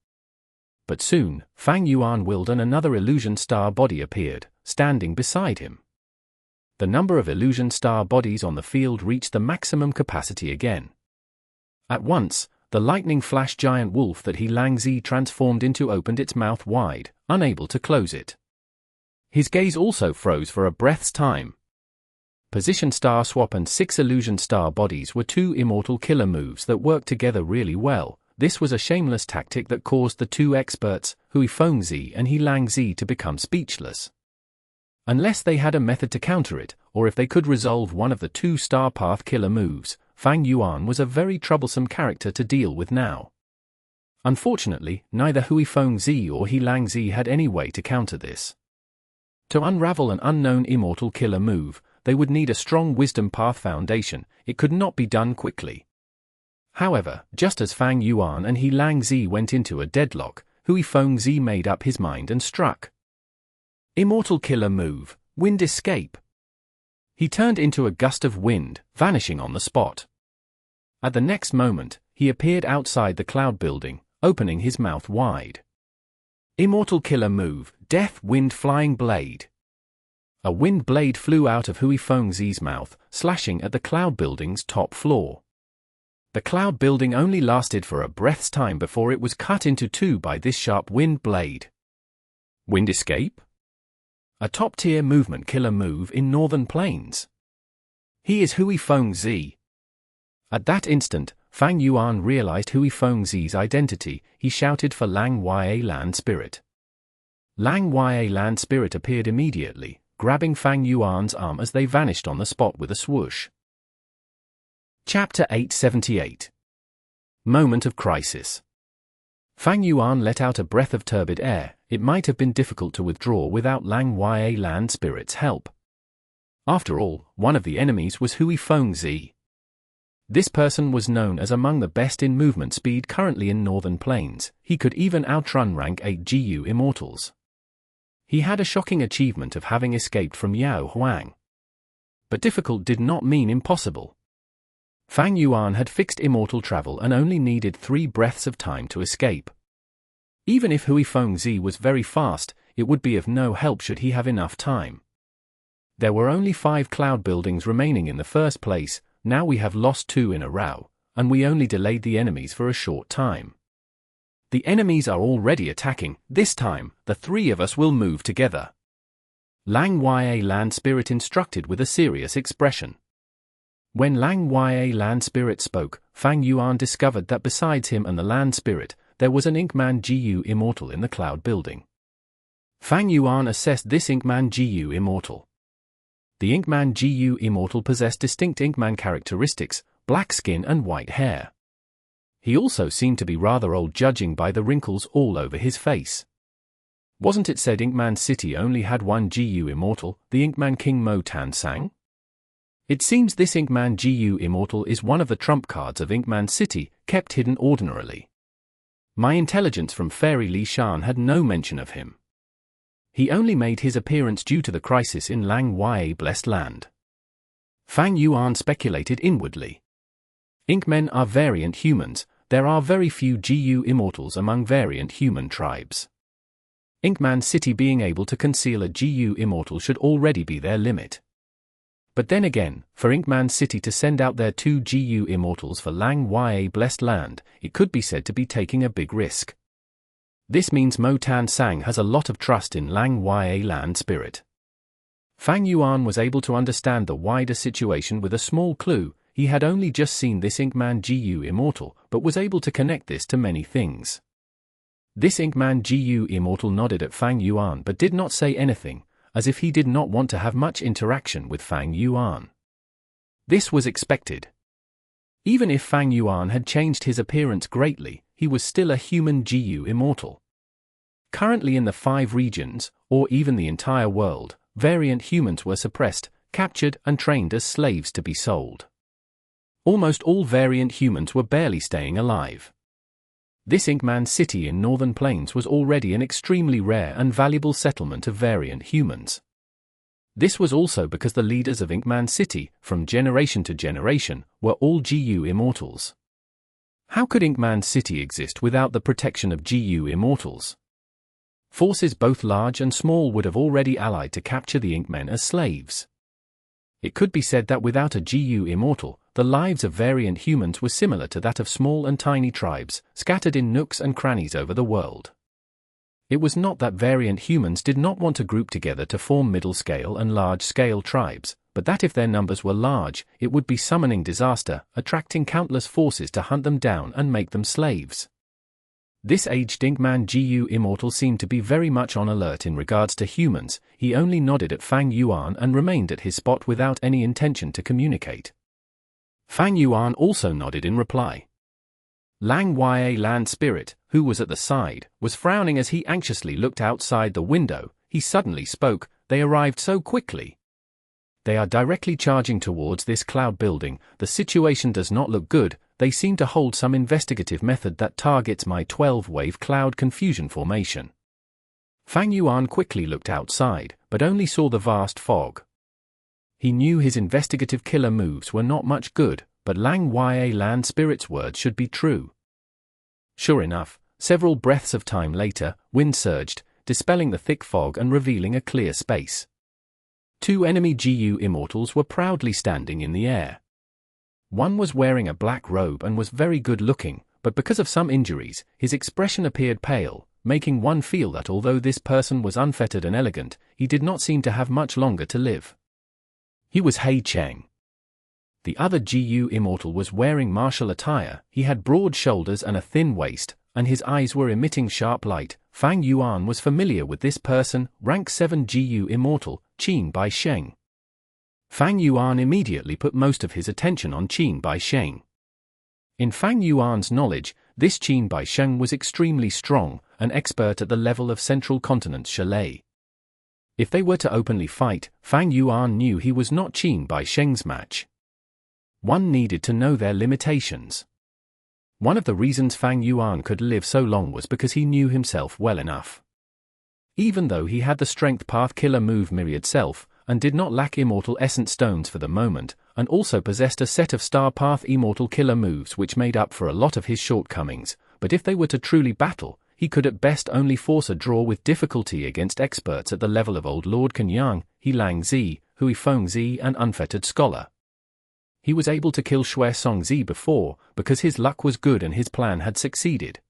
But soon, Fang Yuan willed and another illusion star body appeared, standing beside him. The number of illusion star bodies on the field reached the maximum capacity again. At once, the lightning flash giant wolf that He Lang Zi transformed into opened its mouth wide, unable to close it. His gaze also froze for a breath's time. Position star swap and 6 illusion star bodies were 2 immortal killer moves that worked together really well. This was a shameless tactic that caused the 2 experts, Feng and He Lang Zi, to become speechless. Unless they had a method to counter it, or if they could resolve one of the 2 star path killer moves, Fang Yuan was a very troublesome character to deal with now. Unfortunately, neither Feng or He Lang Zi had any way to counter this. To unravel an unknown immortal killer move, they would need a strong wisdom path foundation. It could not be done quickly. However, just as Fang Yuan and He Lang Zi went into a deadlock, Feng made up his mind and struck. Immortal killer move, wind escape. He turned into a gust of wind, vanishing on the spot. At the next moment, he appeared outside the cloud building, opening his mouth wide. Immortal killer move, death wind flying blade. A wind blade flew out of Feng's mouth, slashing at the cloud building's top floor. The cloud building only lasted for a breath's time before it was cut into 2 by this sharp wind blade. Wind escape? A top-tier movement killer move in Northern Plains. He is Feng. At that instant, Fang Yuan realized Feng's identity. He shouted for Lang Ya Land Spirit. Lang Ya Land Spirit appeared immediately, grabbing Fang Yuan's arm as they vanished on the spot with a swoosh. Chapter 878. Moment of Crisis. Fang Yuan let out a breath of turbid air. It might have been difficult to withdraw without Lang Ya Land Spirit's help. After all, one of the enemies was Feng. This person was known as among the best in movement speed currently in Northern Plains. He could even outrun rank 8 GU Immortals. He had a shocking achievement of having escaped from Huang. But difficult did not mean impossible. Fang Yuan had fixed immortal travel and only needed 3 breaths of time to escape. Even if Feng was very fast, it would be of no help should he have enough time. There were only 5 cloud buildings remaining in the first place. Now we have lost 2 in a row, and we only delayed the enemies for a short time. The enemies are already attacking. This time, the 3 of us will move together. Lang Ya Land Spirit instructed with a serious expression. When Lang Ya Land Spirit spoke, Fang Yuan discovered that besides him and the Land Spirit, there was an Inkman GU Immortal in the cloud building. Fang Yuan assessed this Inkman GU Immortal. The Inkman GU Immortal possessed distinct Inkman characteristics, black skin and white hair. He also seemed to be rather old judging by the wrinkles all over his face. Wasn't it said Inkman City only had 1 GU Immortal, the Inkman King Mo Tan Sang? It seems this Inkman GU Immortal is one of the trump cards of Inkman City, kept hidden ordinarily. My intelligence from Fairy Li Shan had no mention of him. He only made his appearance due to the crisis in Lang Ya Blessed Land. Fang Yuan speculated inwardly. Inkmen are variant humans. There are very few GU Immortals among variant human tribes. Inkman City being able to conceal a GU Immortal should already be their limit. But then again, for Inkman City to send out their 2 GU Immortals for Lang Ya Blessed Land, it could be said to be taking a big risk. This means Mo Tan Sang has a lot of trust in Lang Ya Land Spirit. Fang Yuan was able to understand the wider situation with a small clue. He had only just seen this Inkman GU Immortal, but was able to connect this to many things. This Inkman GU Immortal nodded at Fang Yuan but did not say anything, as if he did not want to have much interaction with Fang Yuan. This was expected. Even if Fang Yuan had changed his appearance greatly, he was still a human GU Immortal. Currently in the 5 regions, or even the entire world, variant humans were suppressed, captured and trained as slaves to be sold. Almost all variant humans were barely staying alive. This Inkman City in Northern Plains was already an extremely rare and valuable settlement of variant humans. This was also because the leaders of Inkman City, from generation to generation, were all GU Immortals. How could Inkman City exist without the protection of GU Immortals? Forces both large and small would have already allied to capture the Inkmen as slaves. It could be said that without a GU Immortal, the lives of variant humans were similar to that of small and tiny tribes, scattered in nooks and crannies over the world. It was not that variant humans did not want to group together to form middle-scale and large-scale tribes, but that if their numbers were large, it would be summoning disaster, attracting countless forces to hunt them down and make them slaves. This aged Inkman GU Immortal seemed to be very much on alert in regards to humans. He only nodded at Fang Yuan and remained at his spot without any intention to communicate. Fang Yuan also nodded in reply. Lang Ya Land Spirit, who was at the side, was frowning as he anxiously looked outside the window. He suddenly spoke. They arrived so quickly. They are directly charging towards this cloud building. The situation does not look good. They seem to hold some investigative method that targets my 12-wave cloud confusion formation. Fang Yuan quickly looked outside, but only saw the vast fog. He knew his investigative killer moves were not much good, but Lang Ya Land Spirit's words should be true. Sure enough, several breaths of time later, wind surged, dispelling the thick fog and revealing a clear space. 2 enemy GU Immortals were proudly standing in the air. One was wearing a black robe and was very good looking, but because of some injuries, his expression appeared pale, making one feel that although this person was unfettered and elegant, he did not seem to have much longer to live. He was Sheng. The other GU Immortal was wearing martial attire. He had broad shoulders and a thin waist, and his eyes were emitting sharp light. Fang Yuan was familiar with this person, rank 7 GU Immortal, Qin by Sheng. Fang Yuan immediately put most of his attention on Qin by Sheng. In Fang Yuan's knowledge, this Qin by Sheng was extremely strong, an expert at the level of Central Continent's chalet. If they were to openly fight, Fang Yuan knew he was not Qin by Sheng's match. One needed to know their limitations. One of the reasons Fang Yuan could live so long was because he knew himself well enough. Even though he had the Strength Path Killer move Myriad Self, and did not lack Immortal Essence Stones for the moment, and also possessed a set of Star Path Immortal Killer moves which made up for a lot of his shortcomings, but if they were to truly battle, he could at best only force a draw with difficulty against experts at the level of Old Lord Kenyang, He Lang Zi, Hui Feng Zi and Unfettered Scholar. He was able to kill Shui Song Zi before, because his luck was good and his plan had succeeded.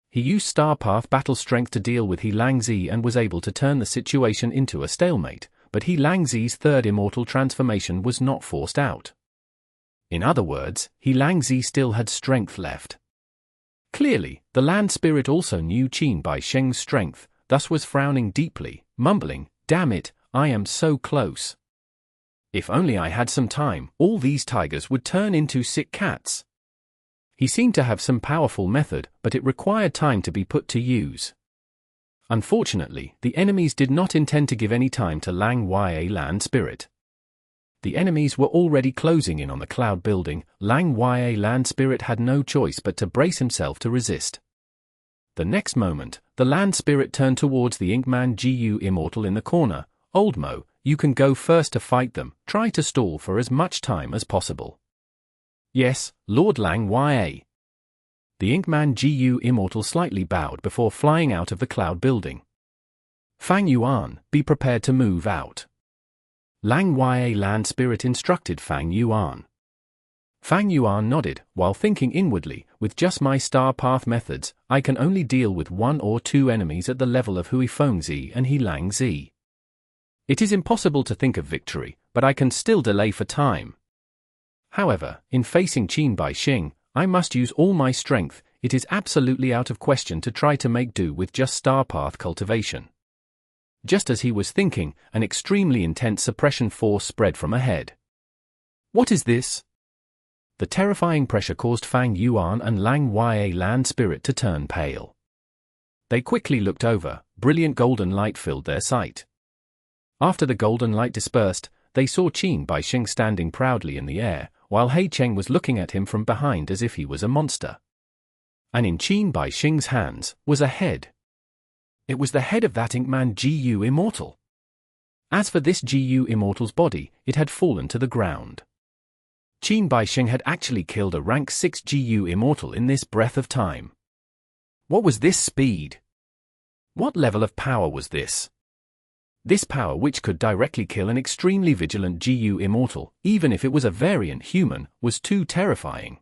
He used Star Path Battle Strength to deal with He Lang Zi and was able to turn the situation into a stalemate, but He Lang Zi's third immortal transformation was not forced out. In other words, He Lang Zi still had strength left. Clearly, the land spirit also knew Qin by Sheng's strength, thus was frowning deeply, mumbling, "Damn it, I am so close. If only I had some time, all these tigers would turn into sick cats." He seemed to have some powerful method, but it required time to be put to use. Unfortunately, the enemies did not intend to give any time to Lang Ya Land Spirit. The enemies were already closing in on the cloud building. Lang Ya Land Spirit had no choice but to brace himself to resist. The next moment, the land spirit turned towards the Inkman GU Immortal in the corner. "Old Mo, you can go first to fight them. Try to stall for as much time as possible." "Yes, Lord Lang Ya." The Inkman GU Immortal slightly bowed before flying out of the cloud building. "Fang Yuan, be prepared to move out." Lang Ya Land Spirit instructed Fang Yuan. Fang Yuan nodded, while thinking inwardly, with just my star path methods, I can only deal with 1 or 2 enemies at the level of Hui Feng Zi and He Lang Zi. It is impossible to think of victory, but I can still delay for time. However, in facing Qin Bai Xing, I must use all my strength. It is absolutely out of question to try to make do with just star path cultivation. Just as he was thinking, an extremely intense suppression force spread from ahead. What is this? The terrifying pressure caused Fang Yuan and Lang Ya Land Spirit to turn pale. They quickly looked over. Brilliant golden light filled their sight. After the golden light dispersed, they saw Qin Bai Xing standing proudly in the air, while He Cheng was looking at him from behind as if he was a monster. And in Qin Bai Xing's hands was a head. It was the head of that Inkman GU Immortal. As for this GU Immortal's body, it had fallen to the ground. Qin Bai Xing had actually killed a rank 6 GU Immortal in this breath of time. What was this speed? What level of power was this? This power, which could directly kill an extremely vigilant GU Immortal, even if it was a variant human, was too terrifying.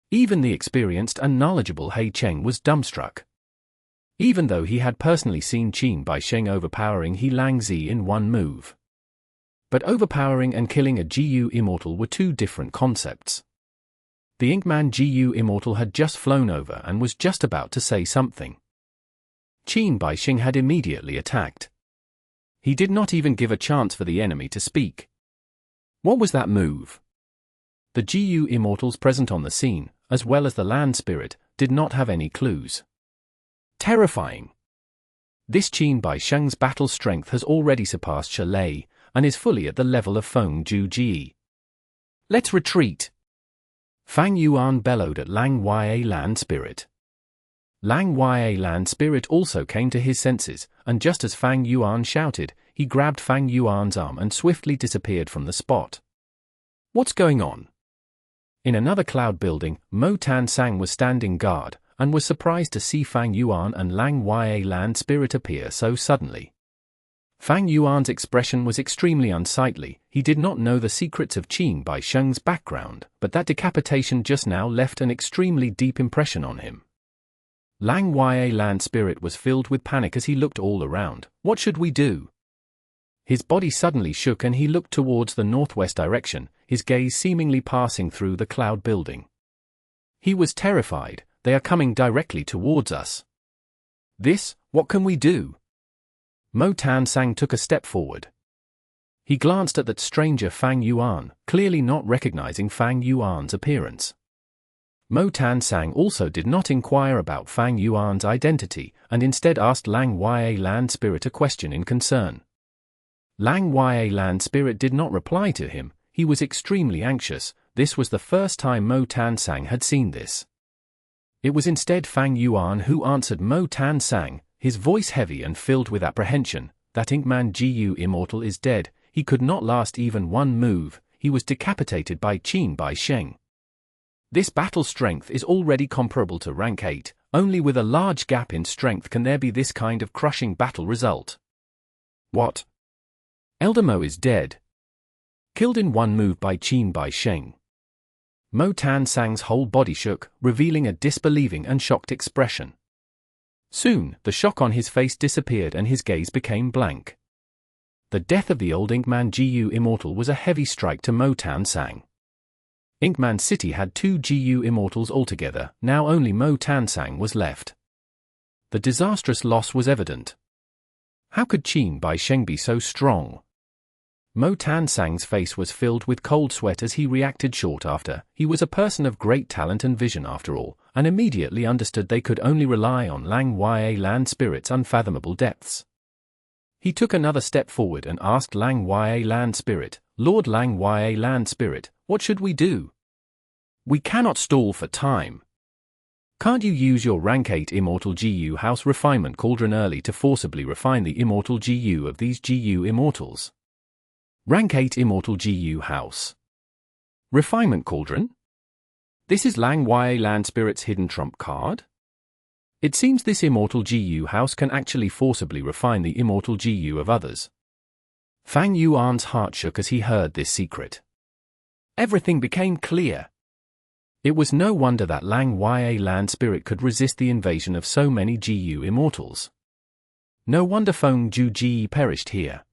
Even the experienced and knowledgeable He Cheng was dumbstruck. Even though he had personally seen Qin Bai Xing overpowering He Lang Zi in one move. But overpowering and killing a GU Immortal were 2 different concepts. The Inkman GU Immortal had just flown over and was just about to say something. Qin Bai Xing had immediately attacked. He did not even give a chance for the enemy to speak. What was that move? The GU Immortals present on the scene, as well as the land spirit, did not have any clues. Terrifying. This Qin Bai Xing's battle strength has already surpassed Shalei, and is fully at the level of Feng Ju Ji. Let's retreat. Fang Yuan bellowed at Lang Ya Land Spirit. Lang Ya Land Spirit also came to his senses, and just as Fang Yuan shouted, he grabbed Fang Yuan's arm and swiftly disappeared from the spot. What's going on? In another cloud building, Mo Tan Sang was standing guard, and was surprised to see Fang Yuan and Lang Ya Land Spirit appear so suddenly. Fang Yuan's expression was extremely unsightly. He did not know the secrets of Qin Bai Xing's background, but that decapitation just now left an extremely deep impression on him. Lang Ya Land Spirit was filled with panic as he looked all around. What should we do? His body suddenly shook and he looked towards the northwest direction, his gaze seemingly passing through the cloud building. He was terrified. They are coming directly towards us. What can we do? Mo Tan Sang took a step forward. He glanced at that stranger Fang Yuan, clearly not recognizing Fang Yuan's appearance. Mo Tan Sang also did not inquire about Fang Yuan's identity, and instead asked Lang Ya Land Spirit a question in concern. Lang Ya Land Spirit did not reply to him. He was extremely anxious. This was the first time Mo Tan Sang had seen this. It was instead Fang Yuan who answered Mo Tan Sang, his voice heavy and filled with apprehension. That Inkman GU Immortal is dead. He could not last even one move. He was decapitated by Qin Bai Xing. This battle strength is already comparable to rank 8. Only with a large gap in strength can there be this kind of crushing battle result. What? Elder Mo is dead. Killed in one move by Qin Bai Xing. Mo Tan Sang's whole body shook, revealing a disbelieving and shocked expression. Soon, the shock on his face disappeared and his gaze became blank. The death of the old Inkman GU Immortal was a heavy strike to Mo Tan Sang. Inkman City had 2 GU Immortals altogether, now only Mo Tan Sang was left. The disastrous loss was evident. How could Qin Bai Xing be so strong? Mo Tan Sang's face was filled with cold sweat as he reacted short after. He was a person of great talent and vision after all, and immediately understood they could only rely on Lang Ya Land Spirit's unfathomable depths. He took another step forward and asked Lang Ya Land Spirit, Lord Lang Ya Land Spirit, what should we do? We cannot stall for time. Can't you use your rank 8 Immortal GU House Refinement Cauldron early to forcibly refine the Immortal GU of these GU Immortals? Rank 8 Immortal GU House. Refinement Cauldron? This is Lang Ya Land Spirit's hidden trump card? It seems this Immortal GU House can actually forcibly refine the Immortal GU of others. Fang Yuan's heart shook as he heard this secret. Everything became clear. It was no wonder that Lang Ya land spirit could resist the invasion of so many GU immortals. No wonder Feng Ju Ji perished here.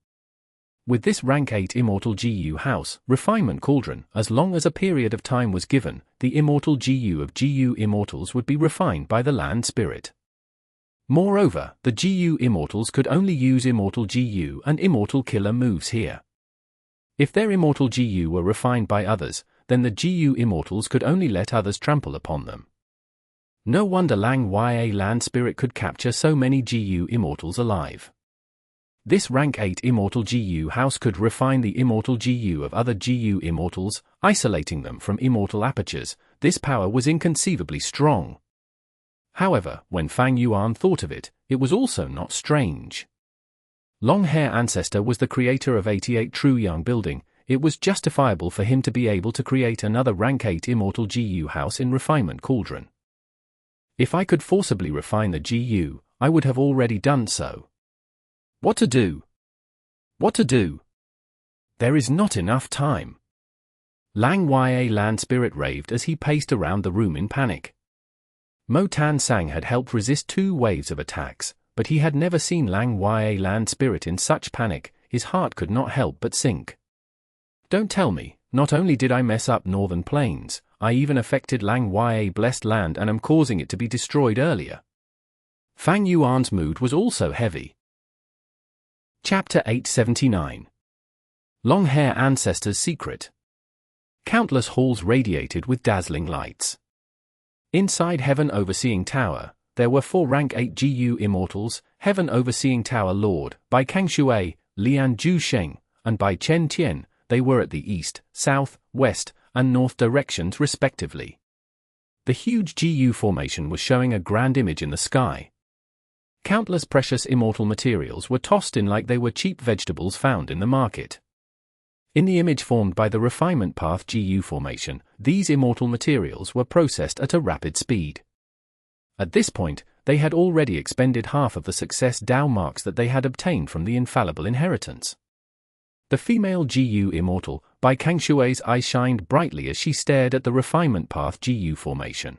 With this rank 8 immortal GU house, Refinement Cauldron, as long as a period of time was given, the immortal GU of GU immortals would be refined by the land spirit. Moreover, the GU immortals could only use immortal GU and immortal killer moves here. If their immortal GU were refined by others, then the GU immortals could only let others trample upon them. No wonder Lang Ya land spirit could capture so many GU immortals alive. This rank 8 immortal GU house could refine the immortal GU of other GU immortals, isolating them from immortal apertures. This power was inconceivably strong. However, when Fang Yuan thought of it, it was also not strange. Long Hair Ancestor was the creator of 88 True Young Building. It was justifiable for him to be able to create another rank 8 immortal GU house in Refinement Cauldron. If I could forcibly refine the GU, I would have already done so. What to do? What to do? There is not enough time. Lang Ya land spirit raved as he paced around the room in panic. Mo Tan Sang had helped resist 2 waves of attacks, but he had never seen Lang Ya land spirit in such panic. His heart could not help but sink. Don't tell me, not only did I mess up Northern Plains, I even affected Lang Ya blessed land and am causing it to be destroyed earlier. Fang Yuan's mood was also heavy. Chapter 879. Long Hair Ancestor's Secret. Countless halls radiated with dazzling lights. Inside Heaven Overseeing Tower, there were 4 rank 8 GU immortals, Heaven Overseeing Tower Lord, by Kang Shui, Lian Ju Sheng, and by Chen Tian. They were at the east, south, west, and north directions respectively. The huge GU formation was showing a grand image in the sky. Countless precious immortal materials were tossed in like they were cheap vegetables found in the market. In the image formed by the Refinement Path GU formation, these immortal materials were processed at a rapid speed. At this point, they had already expended half of the success Dao marks that they had obtained from the infallible inheritance. The female GU immortal, by Kang Shui's eyes shined brightly as she stared at the Refinement Path GU formation.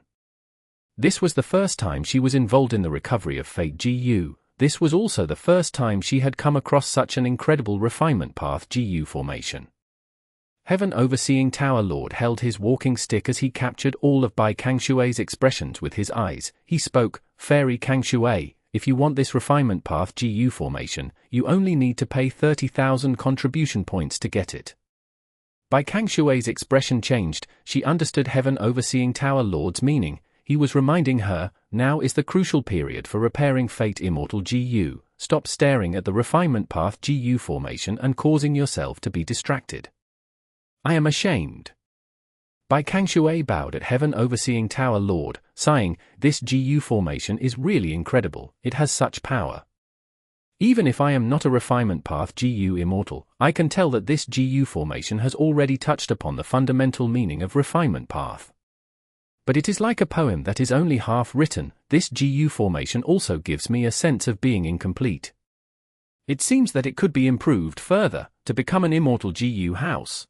This was the first time she was involved in the recovery of Fate GU. This was also the first time she had come across such an incredible Refinement Path GU formation. Heaven Overseeing Tower Lord held his walking stick as he captured all of Bai Kang Shui's expressions with his eyes. He spoke, Fairy Kang Shui, if you want this Refinement Path GU formation, you only need to pay 30,000 contribution points to get it. Bai Kang Shui's expression changed. She understood Heaven Overseeing Tower Lord's meaning. He was reminding her, now is the crucial period for repairing Fate Immortal GU. Stop staring at the Refinement Path GU formation and causing yourself to be distracted. I am ashamed. Bai Kang Shui bowed at Heaven Overseeing Tower Lord, sighing, this GU formation is really incredible, it has such power. Even if I am not a Refinement Path GU Immortal, I can tell that this GU formation has already touched upon the fundamental meaning of Refinement Path. But it is like a poem that is only half written. This GU formation also gives me a sense of being incomplete. It seems that it could be improved further, to become an immortal GU house.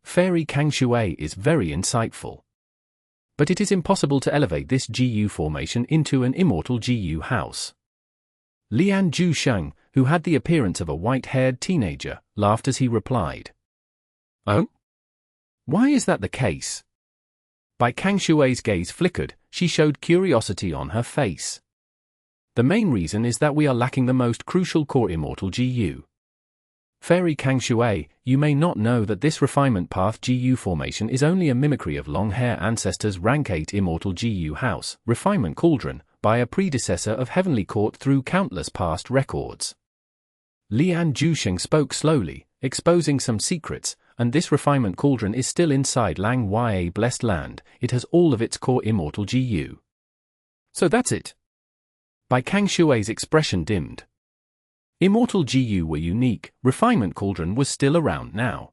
Fairy Kang Shui is very insightful. But it is impossible to elevate this GU formation into an immortal GU house. Lian Ju Sheng, who had the appearance of a white-haired teenager, laughed as he replied. Oh? Why is that the case? Bai Kang Shui's gaze flickered, she showed curiosity on her face. The main reason is that we are lacking the most crucial core immortal GU. Fairy Kang Shui, you may not know that this Refinement Path GU formation is only a mimicry of Long Hair Ancestor's rank 8 immortal GU house, Refinement Cauldron, by a predecessor of Heavenly Court through countless past records. Lian Jusheng spoke slowly, exposing some secrets, and this Refinement Cauldron is still inside Lang Ya blessed land. It has all of its core immortal GU. So that's it. Bai Kang Shui's expression dimmed. Immortal GU were unique, Refinement Cauldron was still around now.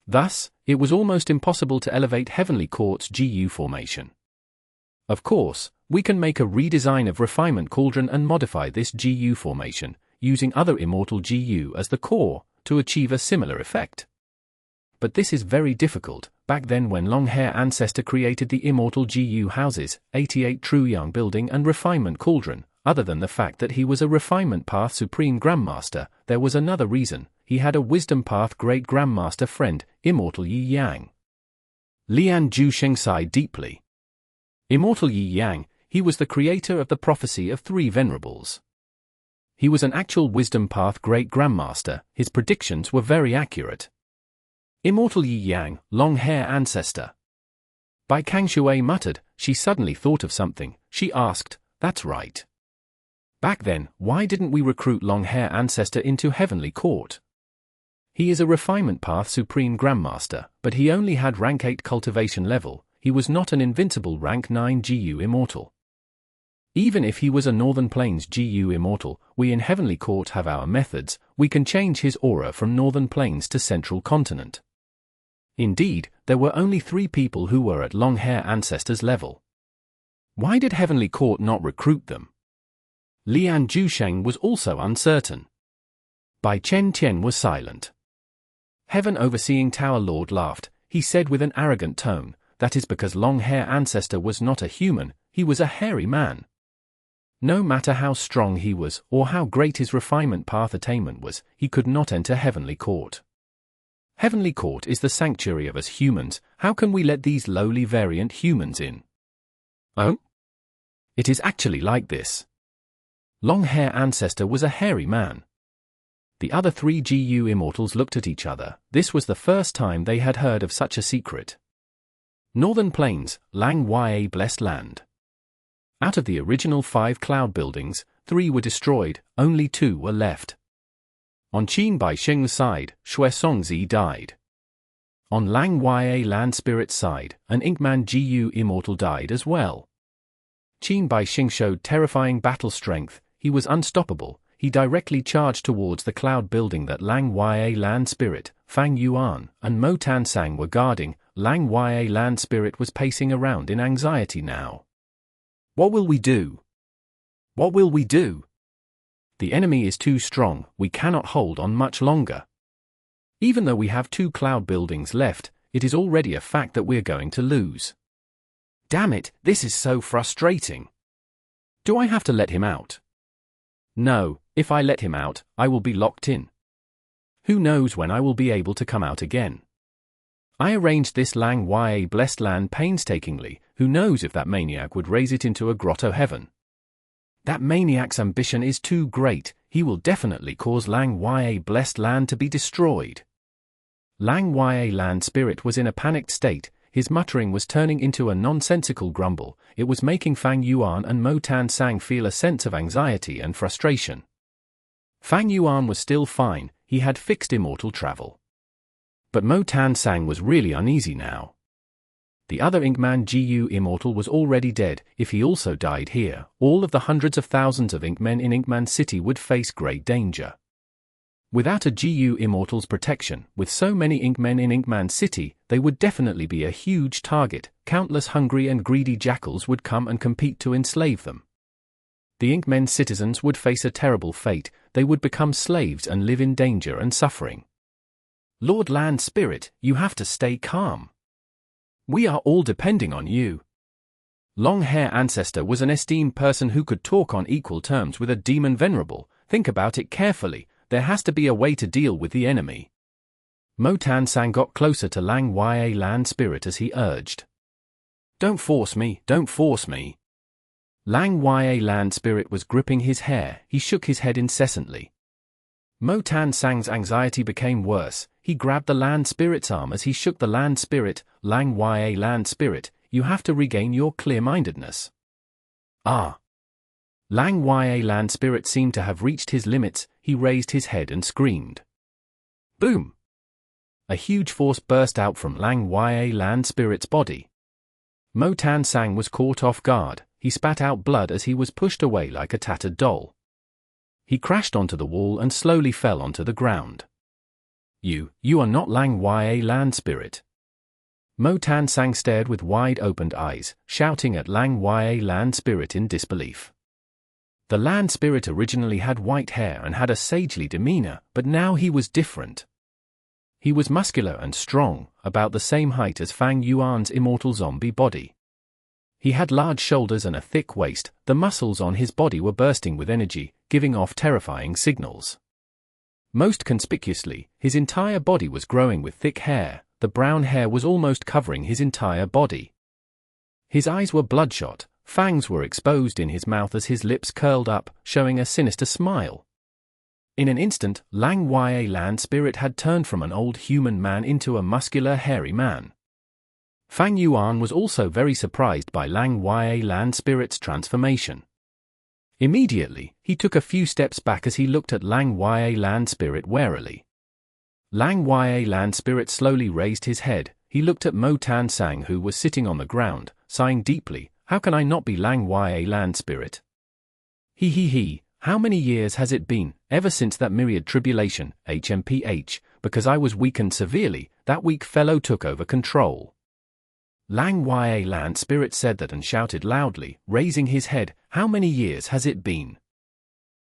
Thus, it was almost impossible to elevate Heavenly Court's GU formation. Of course, we can make a redesign of Refinement Cauldron and modify this GU formation. using other immortal GU as the core, to achieve a similar effect. But this is very difficult. Back then when long-hair Ancestor created the immortal GU houses, 88 True Young Building and Refinement Cauldron, other than the fact that he was a Refinement Path Supreme Grandmaster, there was another reason. He had a Wisdom Path Great Grandmaster friend, Immortal Yi Yang. Lian Zhu Sheng sighed deeply. Immortal Yi Yang, he was the creator of the prophecy of 3 venerables. He was an actual Wisdom Path Great Grandmaster, his predictions were very accurate. Immortal Yi Yang, long-hair Ancestor. Bai Kangshui muttered. She suddenly thought of something. She asked, "That's right. Back then, why didn't we recruit long-hair Ancestor into Heavenly Court? He is a Refinement Path Supreme Grandmaster, but he only had rank 8 cultivation level. He was not an invincible rank 9 GU Immortal. Even if he was a Northern Plains GU Immortal, we in Heavenly Court have our methods. We can change his aura from Northern Plains to Central Continent." Indeed, there were only 3 people who were at long-hair Ancestor's level. Why did Heavenly Court not recruit them? Lian Zhusheng was also uncertain. Bai Chen Tian was silent. Heaven Overseeing Tower Lord laughed. He said with an arrogant tone, "That is because long-hair Ancestor was not a human, he was a hairy man. No matter how strong he was, or how great his Refinement Path attainment was, he could not enter Heavenly Court. Heavenly Court is the sanctuary of us humans. How can we let these lowly variant humans in?" Oh? It is actually like this. Long-hair Ancestor was a hairy man. The other 3 GU Immortals looked at each other. This was the first time they had heard of such a secret. Northern Plains, Lang Ya Blessed Land. Out of the original 5 cloud buildings, 3 were destroyed, only 2 were left. On Qin Bai Sheng's side, Shui Songzi died. On Lang Ya Land Spirit's side, an Inkman GU Immortal died as well. Qin Bai Sheng showed terrifying battle strength. He was unstoppable. He directly charged towards the cloud building that Lang Ya Land Spirit, Fang Yuan, and Mo Tan Sang were guarding. Lang Ya Land Spirit was pacing around in anxiety now. What will we do? What will we do? The enemy is too strong, we cannot hold on much longer. Even though we have 2 cloud buildings left, it is already a fact that we're going to lose. Damn it, this is so frustrating. Do I have to let him out? No, if I let him out, I will be locked in. Who knows when I will be able to come out again? I arranged this Lang Ya Blessed Land painstakingly. Who knows if that maniac would raise it into a grotto heaven? That maniac's ambition is too great. He will definitely cause Lang Ya Blessed Land to be destroyed. Lang Ya Land Spirit was in a panicked state. His muttering was turning into a nonsensical grumble. It was making Fang Yuan and Mo Tan Sang feel a sense of anxiety and frustration. Fang Yuan was still fine. He had fixed immortal travel. But Mo Tan Sang was really uneasy now. The other Inkman GU Immortal was already dead. If he also died here, all of the hundreds of thousands of Inkmen in Inkman City would face great danger. Without a GU Immortal's protection, with so many Inkmen in Inkman City, they would definitely be a huge target. Countless hungry and greedy jackals would come and compete to enslave them. The Inkmen citizens would face a terrible fate. They would become slaves and live in danger and suffering. Lord Land Spirit, you have to stay calm. We are all depending on you. Long-hair Ancestor was an esteemed person who could talk on equal terms with a demon venerable. Think about it carefully. There has to be a way to deal with the enemy. Mo Tan Sang got closer to Lang Ya Land Spirit as he urged. Don't force me, don't force me. Lang Ya Land Spirit was gripping his hair. He shook his head incessantly. Mo Tan Sang's anxiety became worse. He grabbed the Land Spirit's arm as he shook the Land Spirit. Lang Ya Land Spirit, you have to regain your clear-mindedness. Ah. Lang Ya Land Spirit seemed to have reached his limits. He raised his head and screamed. Boom! A huge force burst out from Lang Ya Land Spirit's body. Mo Tan Sang was caught off guard. He spat out blood as he was pushed away like a tattered doll. He crashed onto the wall and slowly fell onto the ground. You are not Lang Ya Land Spirit. Mo Tan Sang stared with wide-opened eyes, shouting at Lang Ya Land Spirit in disbelief. The land spirit originally had white hair and had a sagely demeanor, but now he was different. He was muscular and strong, about the same height as Fang Yuan's immortal zombie body. He had large shoulders and a thick waist. The muscles on his body were bursting with energy, giving off terrifying signals. Most conspicuously, his entire body was growing with thick hair. The brown hair was almost covering his entire body. His eyes were bloodshot, fangs were exposed in his mouth as his lips curled up, showing a sinister smile. In an instant, Lang Ya land spirit had turned from an old human man into a muscular hairy man. Fang Yuan was also very surprised by Lang Ya land spirit's transformation. Immediately, he took a few steps back as he looked at Lang Ya land spirit warily. Lang Ya land spirit slowly raised his head. He looked at Mo Tan Sang, who was sitting on the ground, sighing deeply. How can I not be Lang Ya land spirit? He. How many years has it been, ever since that myriad tribulation, HMPH, because I was weakened severely, that weak fellow took over control. Lang Ya land spirit said that and shouted loudly, raising his head, how many years has it been?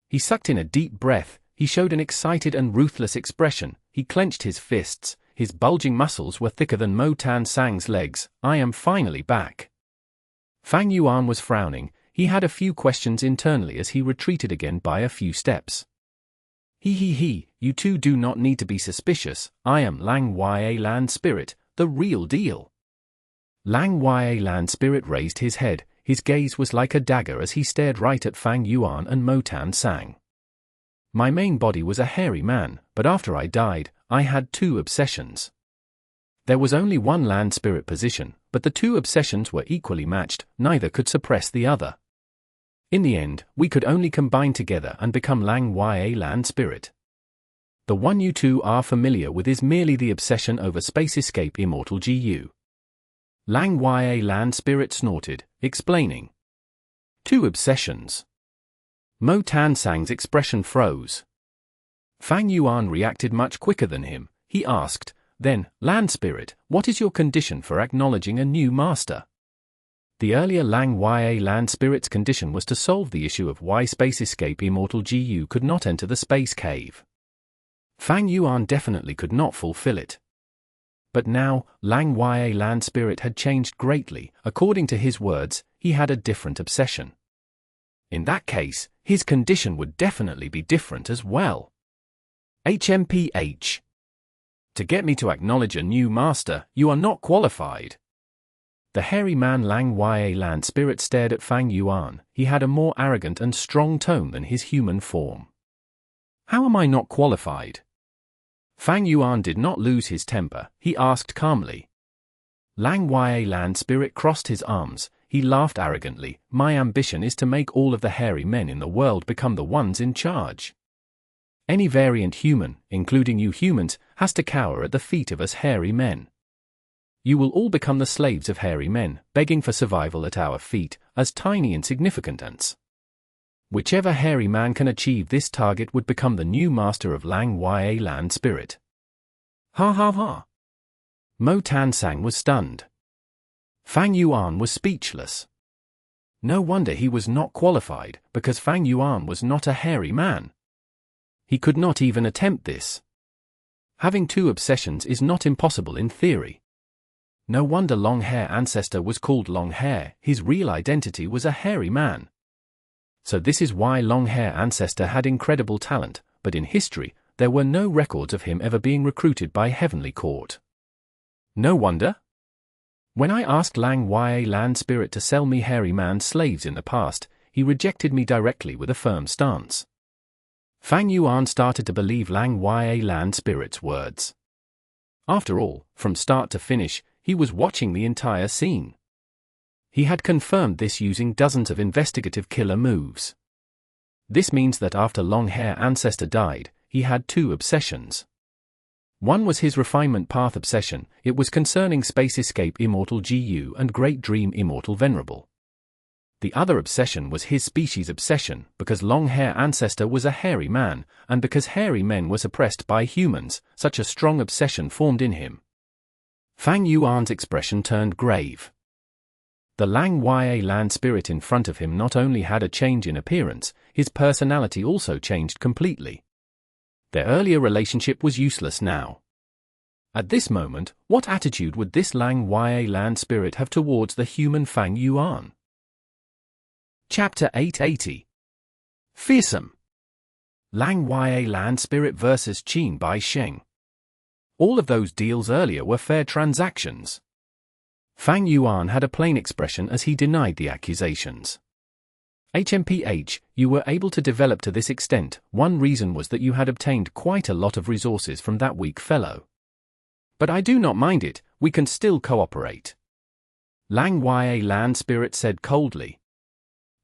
He sucked in a deep breath, he showed an excited and ruthless expression, he clenched his fists, his bulging muscles were thicker than Mo Tan Sang's legs. I am finally back. Fang Yuan was frowning. He had a few questions internally as he retreated again by a few steps. He, you two do not need to be suspicious. I am Lang Ya land spirit, the real deal. Lang Ya land spirit raised his head. His gaze was like a dagger as he stared right at Fang Yuan and Mo Tan Sang. My main body was a hairy man, but after I died, I had two obsessions. There was only one land spirit position, but the two obsessions were equally matched, neither could suppress the other. In the end, we could only combine together and become Lang Ya land spirit. The one you two are familiar with is merely the obsession over space escape Immortal GU. Lang Ya land spirit snorted, explaining. Two obsessions. Mo Tan Sang's expression froze. Fang Yuan reacted much quicker than him. He asked, then, land spirit, what is your condition for acknowledging a new master? The earlier Lang Ya land spirit's condition was to solve the issue of why space escape Immortal GU could not enter the space cave. Fang Yuan definitely could not fulfill it. But now, Lang Ya land spirit had changed greatly. According to his words, he had a different obsession. In that case, his condition would definitely be different as well. HMPH. To get me to acknowledge a new master, you are not qualified. The hairy man Lang Ya land spirit stared at Fang Yuan. He had a more arrogant and strong tone than his human form. How am I not qualified? Fang Yuan did not lose his temper. He asked calmly. Lang Ya land spirit crossed his arms. He laughed arrogantly. My ambition is to make all of the hairy men in the world become the ones in charge. Any variant human, including you humans, has to cower at the feet of us hairy men. You will all become the slaves of hairy men, begging for survival at our feet, as tiny insignificant ants. Whichever hairy man can achieve this target would become the new master of Lang Ya land spirit. Ha. Mo Tan Sang was stunned. Fang Yuan was speechless. No wonder he was not qualified, because Fang Yuan was not a hairy man. He could not even attempt this. Having two obsessions is not impossible in theory. No wonder Long Hair Ancestor was called Long Hair. His real identity was a hairy man. So this is why Long Hair Ancestor had incredible talent, but in history, there were no records of him ever being recruited by Heavenly Court. No wonder. When I asked Lang Ya land spirit to sell me hairy man slaves in the past, he rejected me directly with a firm stance. Fang Yuan started to believe Lang Ya land spirit's words. After all, from start to finish, he was watching the entire scene. He had confirmed this using dozens of investigative killer moves. This means that after Long Hair Ancestor died, he had two obsessions. One was his Refinement Path obsession. It was concerning Space Escape Immortal GU and Great Dream Immortal Venerable. The other obsession was his species obsession, because Long Hair Ancestor was a hairy man, and because hairy men were suppressed by humans, such a strong obsession formed in him. Fang Yuan's expression turned grave. The Lang Ya land spirit in front of him not only had a change in appearance, his personality also changed completely. Their earlier relationship was useless now. At this moment, what attitude would this Lang Ya land spirit have towards the human Fang Yuan? Chapter 880. Fearsome. Lang Ya land spirit versus Qin by Sheng. All of those deals earlier were fair transactions. Fang Yuan had a plain expression as he denied the accusations. HMPH, you were able to develop to this extent. One reason was that you had obtained quite a lot of resources from that weak fellow. But I do not mind it, we can still cooperate. Lang Ya land spirit said coldly.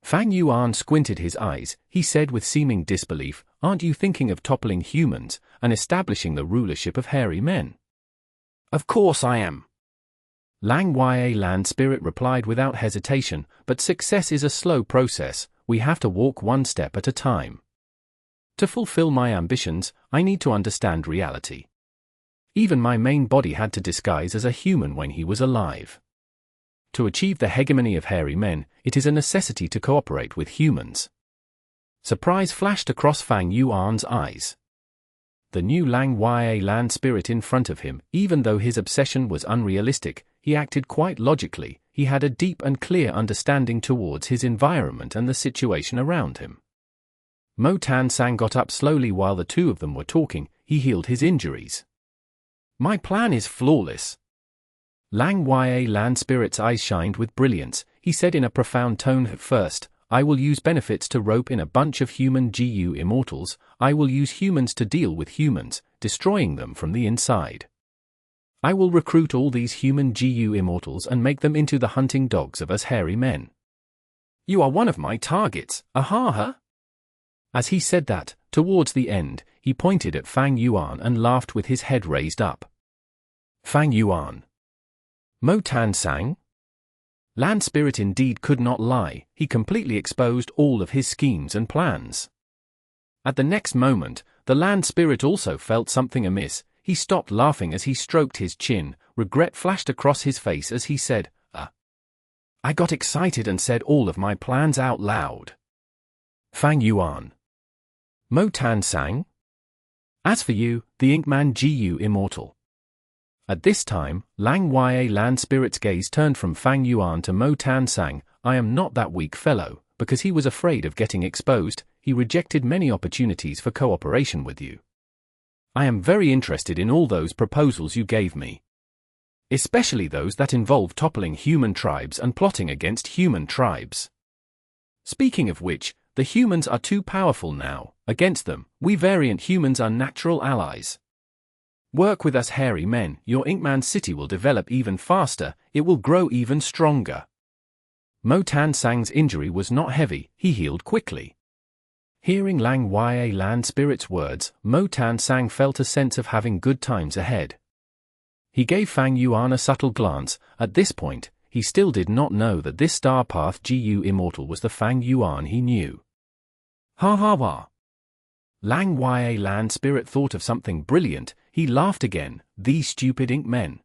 Fang Yuan squinted his eyes. He said with seeming disbelief, aren't you thinking of toppling humans and establishing the rulership of hairy men? Of course I am. Lang Ya land spirit replied without hesitation, but success is a slow process, we have to walk one step at a time. To fulfill my ambitions, I need to understand reality. Even my main body had to disguise as a human when he was alive. To achieve the hegemony of hairy men, it is a necessity to cooperate with humans. Surprise flashed across Fang Yuan's eyes. The new Lang Ya land spirit in front of him, even though his obsession was unrealistic, he acted quite logically. He had a deep and clear understanding towards his environment and the situation around him. Mo Tan Sang got up slowly while the two of them were talking. He healed his injuries. My plan is flawless. Lang Ya land spirit's eyes shined with brilliance. He said in a profound tone, first, I will use benefits to rope in a bunch of human GU immortals. I will use humans to deal with humans, destroying them from the inside. I will recruit all these human GU immortals and make them into the hunting dogs of us hairy men. You are one of my targets, aha! As he said that, towards the end, he pointed at Fang Yuan and laughed with his head raised up. Fang Yuan. Mo Tan Sang? Land spirit indeed could not lie. He completely exposed all of his schemes and plans. At the next moment, the land spirit also felt something amiss. He stopped laughing as he stroked his chin. Regret flashed across his face as he said, I got excited and said all of my plans out loud. Fang Yuan. Mo Tan Sang? As for you, the Inkman GU Immortal. At this time, Lang Ya land spirit's gaze turned from Fang Yuan to Mo Tan Sang. I am not that weak fellow. Because he was afraid of getting exposed, he rejected many opportunities for cooperation with you. I am very interested in all those proposals you gave me. Especially those that involve toppling human tribes and plotting against human tribes. Speaking of which, the humans are too powerful now. Against them, we variant humans are natural allies. Work with us hairy men, your Inkman city will develop even faster, it will grow even stronger. Mo Tan Sang's injury was not heavy, he healed quickly. Hearing Lang Ya land spirit's words, Mo Tan Sang felt a sense of having good times ahead. He gave Fang Yuan a subtle glance. At this point, he still did not know that this Star Path GU Immortal was the Fang Yuan he knew. Ha ha ha. Lang Ya land spirit thought of something brilliant. He laughed again. These stupid ink men.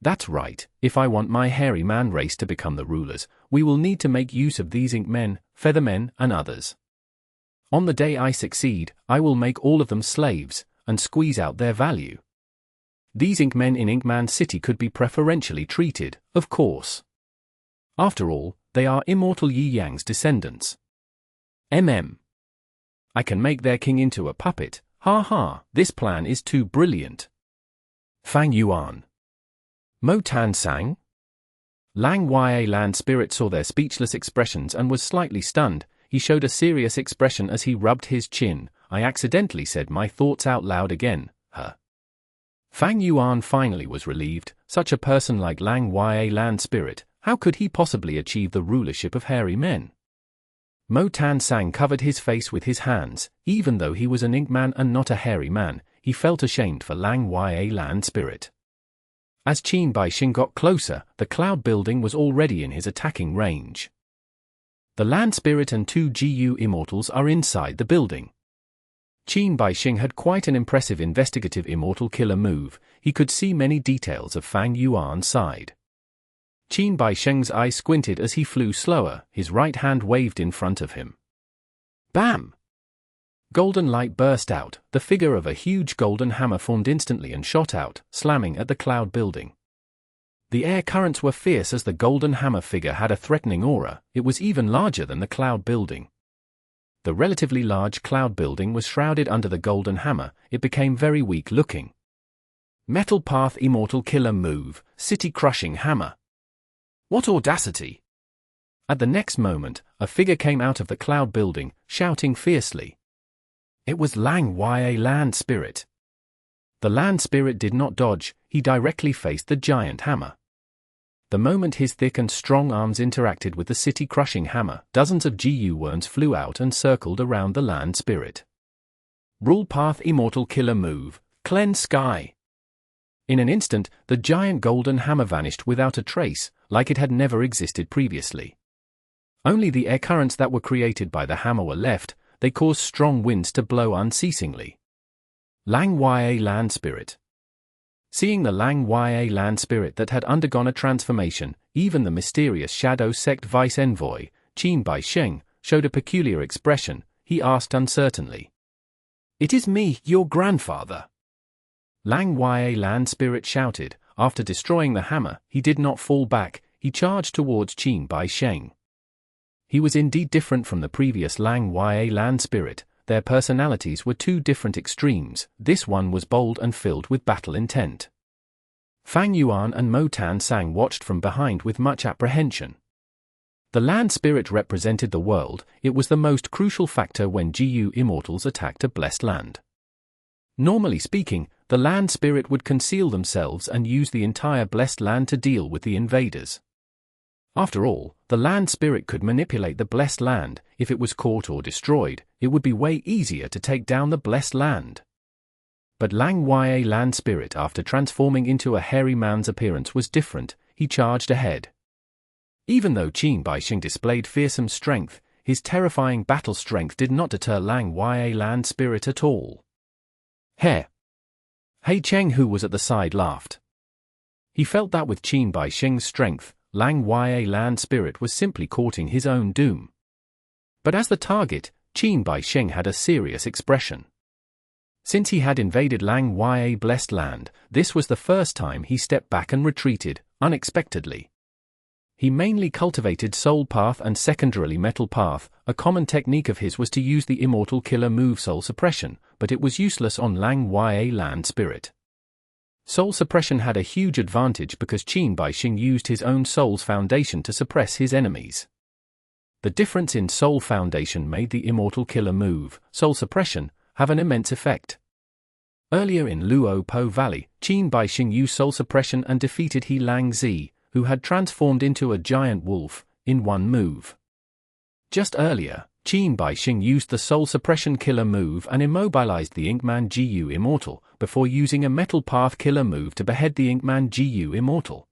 That's right, if I want my hairy man race to become the rulers, we will need to make use of these ink men, Feathermen, and others. On the day I succeed, I will make all of them slaves, and squeeze out their value. These Inkmen in Inkman City could be preferentially treated, of course. After all, they are immortal Yi Yang's descendants. I can make their king into a puppet, ha ha, this plan is too brilliant. Fang Yuan. Mo Tan Sang? Lang Ya land spirit saw their speechless expressions and was slightly stunned. He showed a serious expression as he rubbed his chin. I accidentally said my thoughts out loud again, huh? Fang Yuan finally was relieved. Such a person like Lang Ya land spirit, how could he possibly achieve the rulership of hairy men? Mo Tan Sang covered his face with his hands. Even though he was an Inkman and not a hairy man, he felt ashamed for Lang Ya land spirit. As Qin Bai Xing got closer, the cloud building was already in his attacking range. The land spirit and two GU immortals are inside the building. Qin Bai Xing had quite an impressive investigative immortal killer move. He could see many details of Fang Yuan's side. Qin Bai Sheng's eyes squinted as he flew slower, his right hand waved in front of him. Bam! Golden light burst out, the figure of a huge golden hammer formed instantly and shot out, slamming at the cloud building. The air currents were fierce as the golden hammer figure had a threatening aura. It was even larger than the cloud building. The relatively large cloud building was shrouded under the golden hammer. It became very weak looking. Metal Path Immortal Killer Move, City Crushing Hammer. What audacity! At the next moment, a figure came out of the cloud building, shouting fiercely. It was Lang Ya Land Spirit. The land spirit did not dodge, he directly faced the giant hammer. The moment his thick and strong arms interacted with the city-crushing hammer, dozens of GU worms flew out and circled around the land spirit. Rule Path Immortal Killer Move, Cleanse Sky. In an instant, the giant golden hammer vanished without a trace, like it had never existed previously. Only the air currents that were created by the hammer were left. They caused strong winds to blow unceasingly. Lang Ya Land Spirit. Seeing the Lang Ya Land Spirit that had undergone a transformation, even the mysterious Shadow Sect Vice Envoy, Qin Bai Sheng, showed a peculiar expression. He asked uncertainly. It is me, your grandfather. Lang Ya Land Spirit shouted. After destroying the hammer, he did not fall back, he charged towards Qin Bai Sheng. He was indeed different from the previous Lang Ya Land Spirit. Their personalities were two different extremes. This one was bold and filled with battle intent. Fang Yuan and Mo Tan Sang watched from behind with much apprehension. The land spirit represented the world. It was the most crucial factor when GU immortals attacked a blessed land. Normally speaking, the land spirit would conceal themselves and use the entire blessed land to deal with the invaders. After all, the land spirit could manipulate the blessed land. If it was caught or destroyed, it would be way easier to take down the blessed land. But Lang Ya Land Spirit, after transforming into a hairy man's appearance, was different. He charged ahead. Even though Qin Bai Sheng displayed fearsome strength, his terrifying battle strength did not deter Lang Ya Land Spirit at all. Hey Cheng, who was at the side, laughed. He felt that with Qin Bai Sheng's strength, Lang Ya Land Spirit was simply courting his own doom. But as the target, Qin Bai Sheng had a serious expression. Since he had invaded Lang Ya Blessed Land, this was the first time he stepped back and retreated, unexpectedly. He mainly cultivated Soul Path and secondarily Metal Path. A common technique of his was to use the Immortal Killer move Soul Suppression, but it was useless on Lang Ya Land Spirit. Soul Suppression had a huge advantage because Qin Bai Sheng used his own Soul's Foundation to suppress his enemies. The difference in Soul Foundation made the Immortal Killer move, Soul Suppression, have an immense effect. Earlier in Luo Po Valley, Qin Bai Sheng used Soul Suppression and defeated He Lang Zi, who had transformed into a giant wolf, in one move. Just earlier, Qin Bai Sheng used the Soul Suppression Killer move and immobilized the Inkman GU Immortal, before using a Metal Path Killer move to behead the Inkman GU Immortal.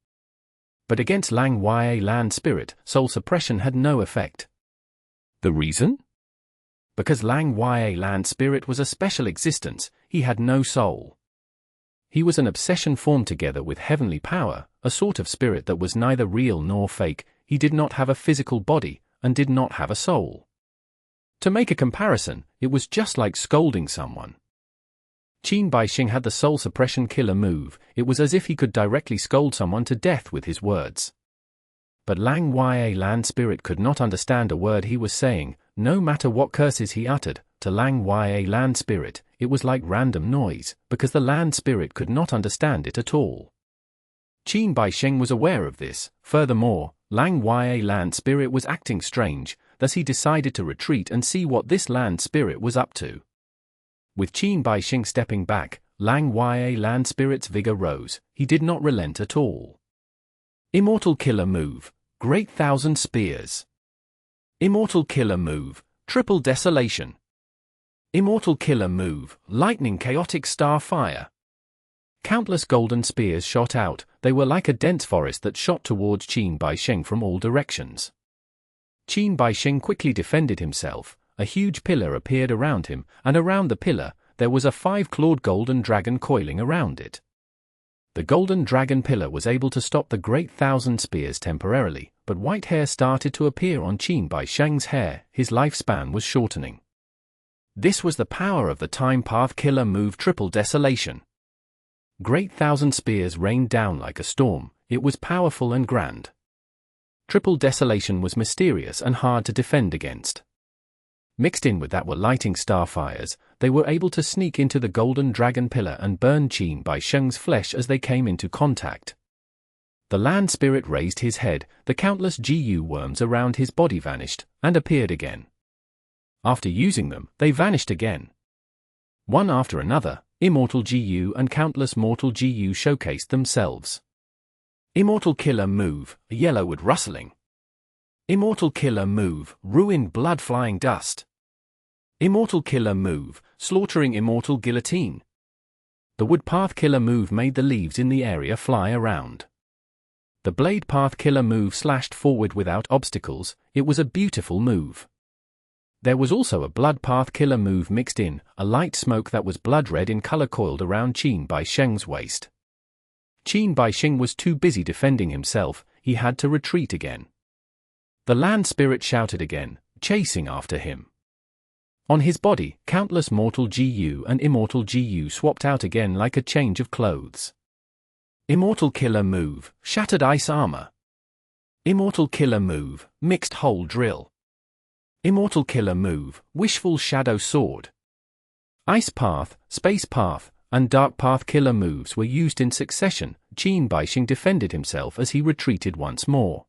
But against Lang Ya Land Spirit, Soul Suppression had no effect. The reason? Because Lang Ya Land Spirit was a special existence. He had no soul. He was an obsession formed together with heavenly power, a sort of spirit that was neither real nor fake. He did not have a physical body, and did not have a soul. To make a comparison, it was just like scolding someone. Qin Bai Sheng had the Soul Suppression Killer move. It was as if he could directly scold someone to death with his words. But Lang Ya Land Spirit could not understand a word he was saying, no matter what curses he uttered. To Lang Ya Land Spirit, it was like random noise, because the land spirit could not understand it at all. Qin Bai Sheng was aware of this. Furthermore, Lang Ya Land Spirit was acting strange, thus he decided to retreat and see what this land spirit was up to. With Qin Bai Sheng stepping back, Lang Ya Land Spirit's vigor rose. He did not relent at all. Immortal Killer move, Great Thousand Spears. Immortal Killer move, Triple Desolation. Immortal Killer move, Lightning Chaotic Star Fire. Countless golden spears shot out. They were like a dense forest that shot towards Qin Bai Sheng from all directions. Qin Bai Sheng quickly defended himself. A huge pillar appeared around him, and around the pillar, there was a 5-clawed golden dragon coiling around it. The golden dragon pillar was able to stop the great thousand spears temporarily, but white hair started to appear on Qin Bai Sheng's hair. His lifespan was shortening. This was the power of the time path killer move Triple Desolation. Great thousand spears rained down like a storm. It was powerful and grand. Triple Desolation was mysterious and hard to defend against. Mixed in with that were lighting starfires. They were able to sneak into the golden dragon pillar and burn Qin Bai Sheng's flesh as they came into contact. The land spirit raised his head, the countless GU worms around his body vanished, and appeared again. After using them, they vanished again. One after another, Immortal GU and countless Mortal GU showcased themselves. Immortal Killer Move, yellow wood rustling. Immortal Killer Move, ruined blood flying dust. Immortal Killer Move, slaughtering Immortal Guillotine. The Wood Path Killer Move made the leaves in the area fly around. The Blade Path Killer Move slashed forward without obstacles. It was a beautiful move. There was also a Blood Path Killer Move mixed in, a light smoke that was blood red in color coiled around Qin Bai Sheng's waist. Qin Bai Sheng was too busy defending himself, he had to retreat again. The land spirit shouted again, chasing after him. On his body, countless Mortal GU and Immortal GU swapped out again like a change of clothes. Immortal Killer Move, Shattered Ice Armor. Immortal Killer Move, Mixed Hole Drill. Immortal Killer Move, Wishful Shadow Sword. Ice Path, Space Path, and Dark Path Killer moves were used in succession. Qin Bai Sheng defended himself as he retreated once more.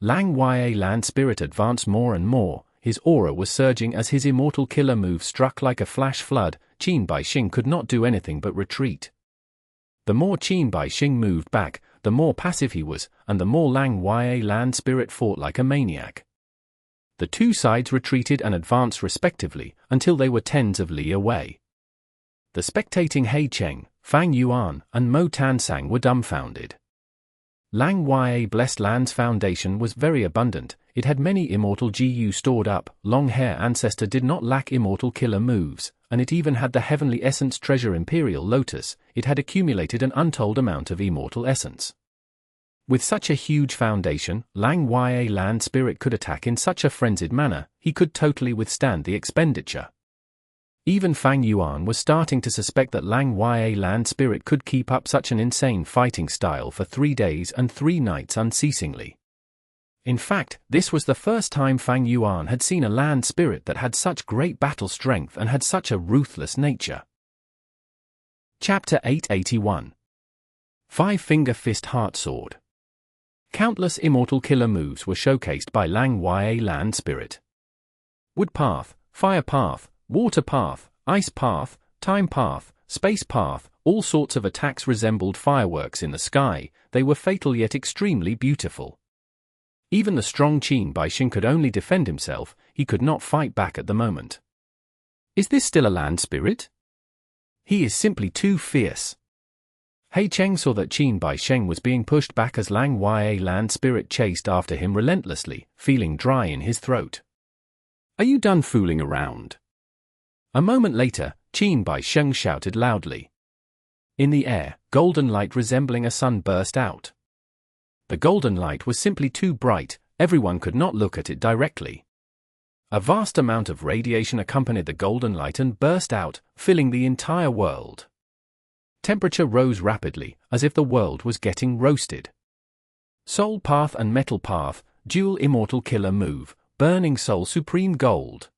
Lang Ya Land Spirit advanced more and more. His aura was surging as his Immortal Killer Move struck like a flash flood. Qin Bai Sheng could not do anything but retreat. The more Qin Bai Sheng moved back, the more passive he was, and the more Lang Ya Land Spirit fought like a maniac. The two sides retreated and advanced respectively, until they were tens of li away. The spectating He Cheng, Fang Yuan, and Mo Tansang were dumbfounded. Lang Ya Blessed Land's foundation was very abundant. It had many Immortal GU stored up. Long Hair Ancestor did not lack Immortal Killer moves, and it even had the Heavenly Essence Treasure Imperial Lotus. It had accumulated an untold amount of Immortal Essence. With such a huge foundation, Lang Ya Land Spirit could attack in such a frenzied manner. He could totally withstand the expenditure. Even Fang Yuan was starting to suspect that Lang Ya Land Spirit could keep up such an insane fighting style for 3 days and 3 nights unceasingly. In fact, this was the first time Fang Yuan had seen a land spirit that had such great battle strength and had such a ruthless nature. Chapter 881. Five-Finger Fist Heart Sword. Countless Immortal Killer moves were showcased by Lang Ya Land Spirit. Wood Path, Fire Path, Water Path, Ice Path, Time Path, Space Path, all sorts of attacks resembled fireworks in the sky. They were fatal yet extremely beautiful. Even the strong Qin Bai Sheng could only defend himself. He could not fight back at the moment. Is this still a land spirit? He is simply too fierce. He Cheng saw that Qin Bai Sheng was being pushed back as Lang Ya Land Spirit chased after him relentlessly, feeling dry in his throat. Are you done fooling around? A moment later, Qin Bai Sheng shouted loudly. In the air, golden light resembling a sun burst out. The golden light was simply too bright, everyone could not look at it directly. A vast amount of radiation accompanied the golden light and burst out, filling the entire world. Temperature rose rapidly, as if the world was getting roasted. Soul Path and Metal Path, dual Immortal Killer move, Burning Soul Supreme Gold.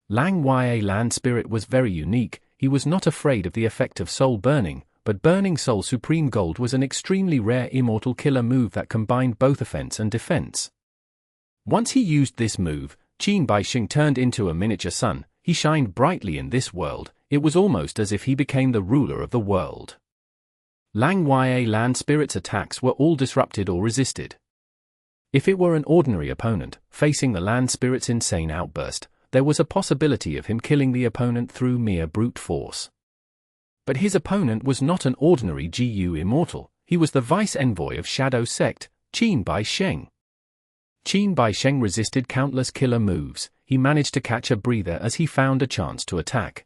Lang Ya Land Spirit was very unique. He was not afraid of the effect of soul burning, but Burning Soul Supreme Gold was an extremely rare Immortal Killer move that combined both offense and defense. Once he used this move, Qin Bai Sheng turned into a miniature sun. He shined brightly in this world. It was almost as if he became the ruler of the world. Lang Ya Land Spirit's attacks were all disrupted or resisted. If it were an ordinary opponent, facing the Land Spirit's insane outburst, there was a possibility of him killing the opponent through mere brute force. But his opponent was not an ordinary GU Immortal. He was the vice envoy of Shadow Sect, Qin Bai Sheng. Qin Bai Sheng resisted countless killer moves. He managed to catch a breather as he found a chance to attack.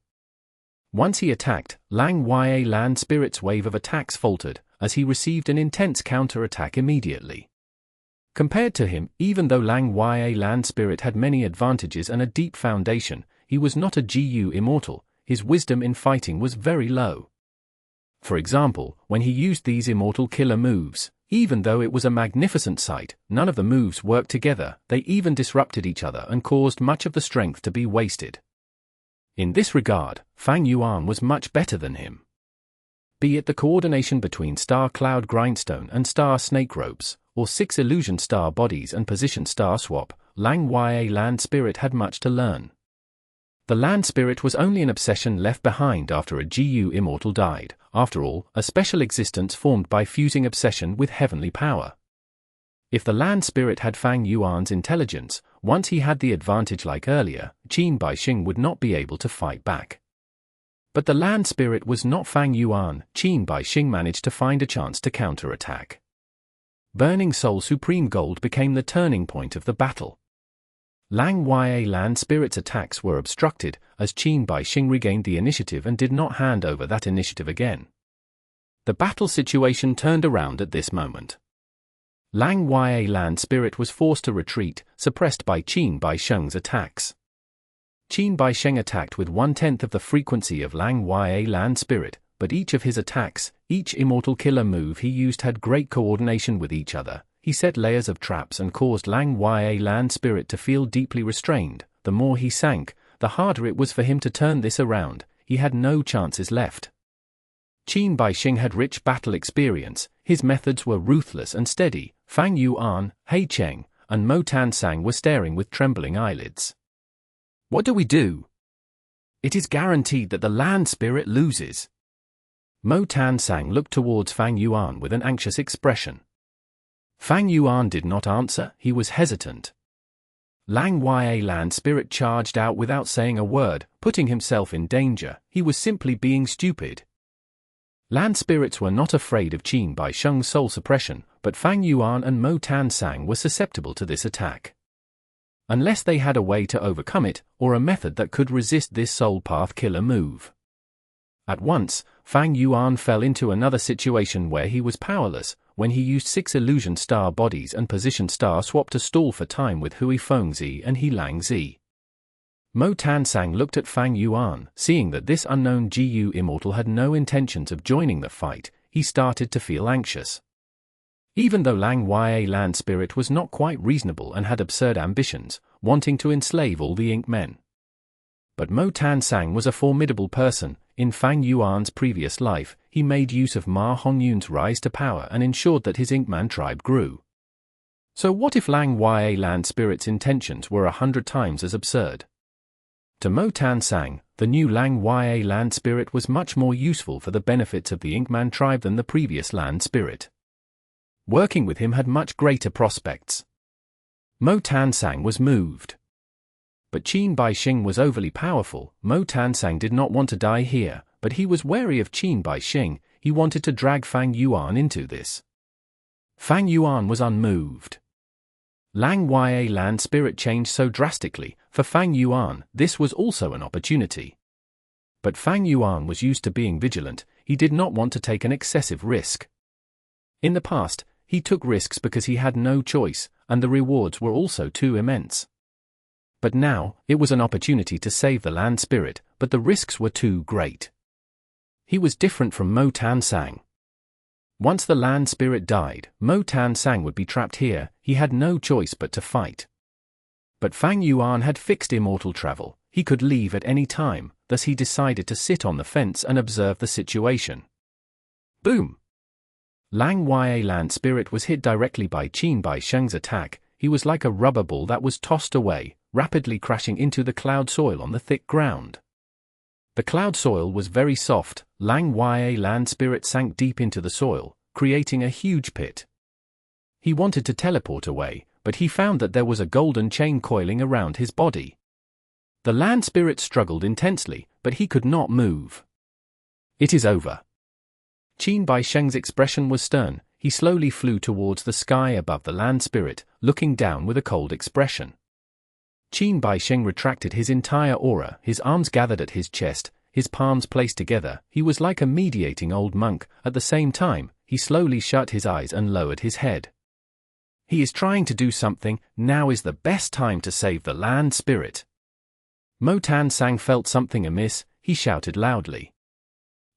Once he attacked, Lang Ya Land Spirit's wave of attacks faltered, as he received an intense counter-attack immediately. Compared to him, even though Lang Ya Land Spirit had many advantages and a deep foundation, he was not a GU Immortal. His wisdom in fighting was very low. For example, when he used these Immortal killer moves, even though it was a magnificent sight, none of the moves worked together, they even disrupted each other and caused much of the strength to be wasted. In this regard, Fang Yuan was much better than him. Be it the coordination between Star Cloud Grindstone and Star Snake Ropes, or 6 Illusion Star Bodies and Position Star Swap, Lang Ya Land Spirit had much to learn. The Land Spirit was only an obsession left behind after a GU Immortal died, after all, a special existence formed by fusing obsession with heavenly power. If the Land Spirit had Fang Yuan's intelligence, once he had the advantage like earlier, Qin Baixing would not be able to fight back. But the Land Spirit was not Fang Yuan. Qin Baixing managed to find a chance to counter-attack. Burning Soul Supreme Gold became the turning point of the battle. Lang Ya Land Spirit's attacks were obstructed, as Qin Baixing regained the initiative and did not hand over that initiative again. The battle situation turned around at this moment. Lang Ya Land Spirit was forced to retreat, suppressed by Qin Baixing's attacks. Qin Baixing attacked with 1/10 of the frequency of Lang Ya Land Spirit, but each of his attacks, each Immortal killer move he used had great coordination with each other. He set layers of traps and caused Lang Ya Land Spirit to feel deeply restrained. The more he sank, the harder it was for him to turn this around. He had no chances left. Qin Baixing had rich battle experience, his methods were ruthless and steady. Fang Yuan, He Cheng, and Mo Tansang were staring with trembling eyelids. What do we do? It is guaranteed that the Land Spirit loses. Mo Tansang looked towards Fang Yuan with an anxious expression. Fang Yuan did not answer, he was hesitant. Lang Ya Land Spirit charged out without saying a word, putting himself in danger. He was simply being stupid. Land Spirits were not afraid of Qin Baixing's soul suppression, but Fang Yuan and Mo Tansang were susceptible to this attack. Unless they had a way to overcome it, or a method that could resist this soul path killer move. At once, Fang Yuan fell into another situation where he was powerless, when he used 6 Illusion Star Bodies and Position Star Swap to stall for time with Hui Fengzi and He Lang Zi. Mo Tansang looked at Fang Yuan, seeing that this unknown GU Immortal had no intentions of joining the fight. He started to feel anxious. Even though Lang Ya Land Spirit was not quite reasonable and had absurd ambitions, wanting to enslave all the Ink Men. But Mo Tansang was a formidable person. In Fang Yuan's previous life, he made use of Ma Hongyun's rise to power and ensured that his Inkman tribe grew. So what if Lang Ya Land Spirit's intentions were 100 times as absurd? To Mo Tansang, the new Lang Ya Land Spirit was much more useful for the benefits of the Inkman tribe than the previous Land Spirit. Working with him had much greater prospects. Mo Tansang was moved. But Qin Baixing was overly powerful. Mo Tansang did not want to die here, but he was wary of Qin Baixing. He wanted to drag Fang Yuan into this. Fang Yuan was unmoved. Lang Ya Land Spirit changed so drastically. For Fang Yuan, this was also an opportunity. But Fang Yuan was used to being vigilant. He did not want to take an excessive risk. In the past, he took risks because he had no choice, and the rewards were also too immense. But now, it was an opportunity to save the Land Spirit, but the risks were too great. He was different from Mo Tansang. Once the Land Spirit died, Mo Tansang would be trapped here. He had no choice but to fight. But Fang Yuan had fixed immortal travel. He could leave at any time, thus he decided to sit on the fence and observe the situation. Boom! Lang Ya Land Spirit was hit directly by Qin Baixing's attack. He was like a rubber ball that was tossed away, rapidly crashing into the cloud soil on the thick ground. The cloud soil was very soft. Lang Ya Land Spirit sank deep into the soil, creating a huge pit. He wanted to teleport away, but he found that there was a golden chain coiling around his body. The Land Spirit struggled intensely, but he could not move. It is over. Qin Baixing's expression was stern. He slowly flew towards the sky above the Land Spirit, looking down with a cold expression. Qin Baixing retracted his entire aura, his arms gathered at his chest, his palms placed together, he was like a mediating old monk. At the same time, he slowly shut his eyes and lowered his head. He is trying to do something. Now is the best time to save the land spirit. Mo Tan Sang felt something amiss. He shouted loudly.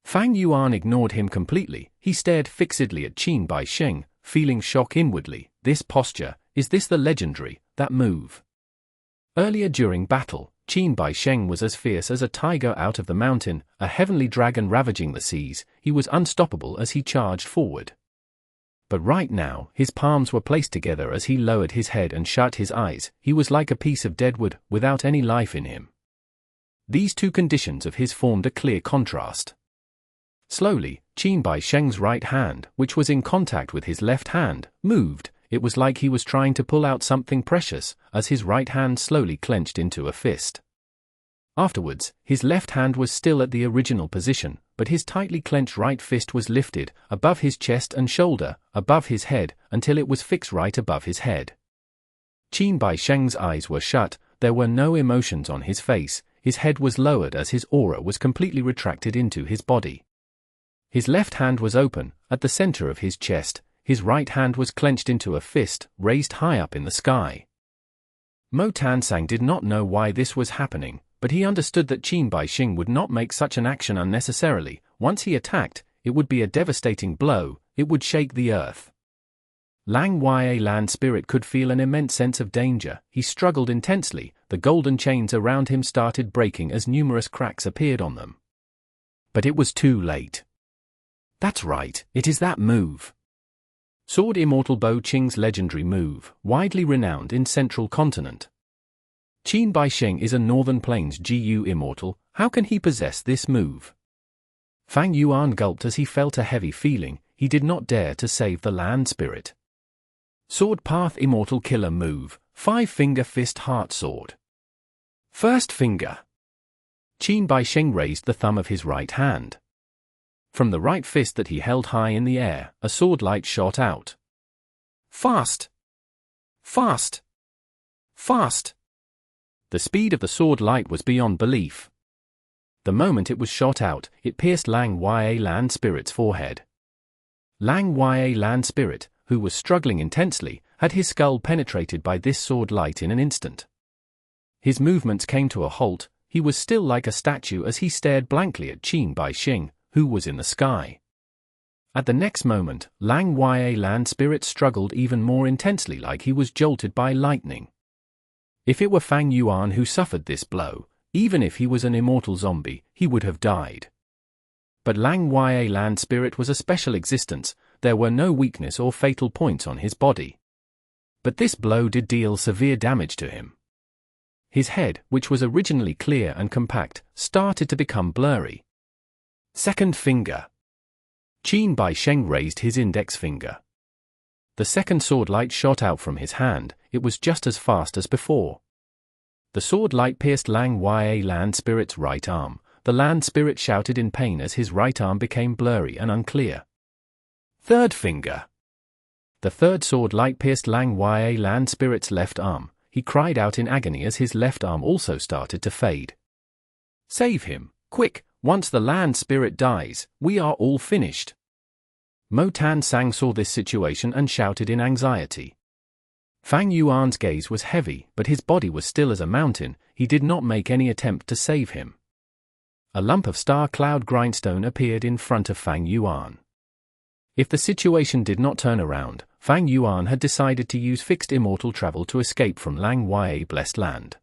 Fang Yuan ignored him completely. He stared fixedly at Qin Bai Sheng, feeling shock inwardly. This posture, is this the legendary, that move? Earlier during battle, Qin Bai Sheng was as fierce as a tiger out of the mountain, a heavenly dragon ravaging the seas. He was unstoppable as he charged forward. But right now, his palms were placed together as he lowered his head and shut his eyes. He was like a piece of dead wood, without any life in him. These two conditions of his formed a clear contrast. Slowly, Qin Bai Sheng's right hand, which was in contact with his left hand, moved. It was like he was trying to pull out something precious, as his right hand slowly clenched into a fist. Afterwards, his left hand was still at the original position, but his tightly clenched right fist was lifted, above his chest and shoulder, above his head, until it was fixed right above his head. Qin Bai Sheng's eyes were shut. There were no emotions on his face. His head was lowered as his aura was completely retracted into his body. His left hand was open, at the center of his chest. His right hand was clenched into a fist, raised high up in the sky. Mo Tan Sang did not know why this was happening, but he understood that Qin Bai Sheng would not make such an action unnecessarily. Once he attacked, it would be a devastating blow. It would shake the earth. Lang Ya land spirit could feel an immense sense of danger. He struggled intensely. The golden chains around him started breaking as numerous cracks appeared on them. But it was too late. That's right, it is that move. Sword Immortal Bo Qing's legendary move, widely renowned in Central Continent. Qin Bai Sheng is a Northern Plains GU Immortal. How can he possess this move? Fang Yuan gulped as he felt a heavy feeling. He did not dare to save the land spirit. Sword Path Immortal Killer Move, 5-Finger Fist Heart Sword. First finger. Qin Bai Sheng raised the thumb of his right hand. From the right fist that he held high in the air, a sword light shot out. Fast! Fast! Fast! The speed of the sword light was beyond belief. The moment it was shot out, it pierced Lang Ya land spirit's forehead. Lang Ya land spirit, who was struggling intensely, had his skull penetrated by this sword light in an instant. His movements came to a halt. He was still like a statue as he stared blankly at Qin Bai Sheng, who was in the sky. At the next moment, Lang Ya land spirit struggled even more intensely, like he was jolted by lightning. If it were Fang Yuan who suffered this blow, even if he was an immortal zombie, he would have died. But Lang Ya land spirit was a special existence. There were no weakness or fatal points on his body. But this blow did deal severe damage to him. His head, which was originally clear and compact, started to become blurry. Second finger. Qin Bai Sheng raised his index finger. The second sword light shot out from his hand. It was just as fast as before. The sword light pierced Lang Ya land spirit's right arm. The land spirit shouted in pain as his right arm became blurry and unclear. Third finger. The third sword light pierced Lang Ya land spirit's left arm. He cried out in agony as his left arm also started to fade. Save him, quick! Once the land spirit dies, we are all finished. Mo Tan Sang saw this situation and shouted in anxiety. Fang Yuan's gaze was heavy, but his body was still as a mountain. He did not make any attempt to save him. A lump of star cloud grindstone appeared in front of Fang Yuan. If the situation did not turn around, Fang Yuan had decided to use fixed immortal travel to escape from Lang Ya blessed land.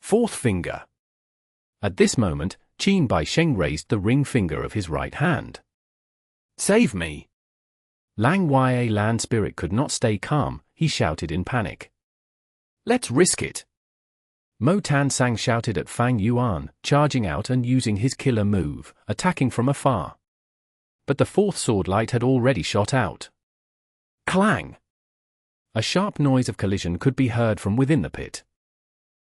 Fourth finger. At this moment, Qin Bai Sheng raised the ring finger of his right hand. Save me! Lang Ya land spirit could not stay calm. He shouted in panic. Let's risk it! Mo Tan Sang shouted at Fang Yuan, charging out and using his killer move, attacking from afar. But the fourth sword light had already shot out. Clang! A sharp noise of collision could be heard from within the pit.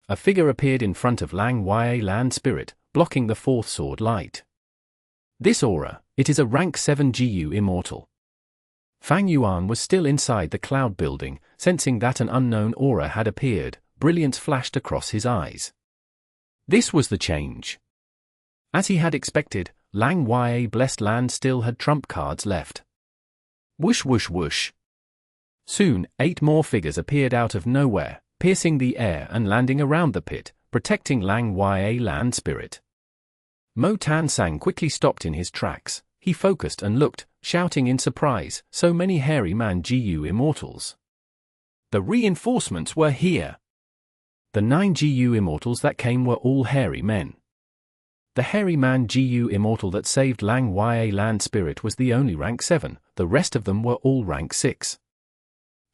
A figure appeared in front of Lang Ya land spirit, blocking the fourth sword light. This aura, it is a rank 7 GU immortal. Fang Yuan was still inside the cloud building, sensing that an unknown aura had appeared. Brilliance flashed across his eyes. This was the change. As he had expected, Lang Ya Blessed Land still had trump cards left. Whoosh whoosh whoosh. Soon, 8 more figures appeared out of nowhere, piercing the air and landing around the pit, protecting Lang Ya Land Spirit. Mo Tan Sang quickly stopped in his tracks. He focused and looked, shouting in surprise, so many hairy man GU Immortals. The reinforcements were here. The 9 GU Immortals that came were all hairy men. The hairy man GU Immortal that saved Lang Ya Land Spirit was the only rank 7, the rest of them were all rank 6.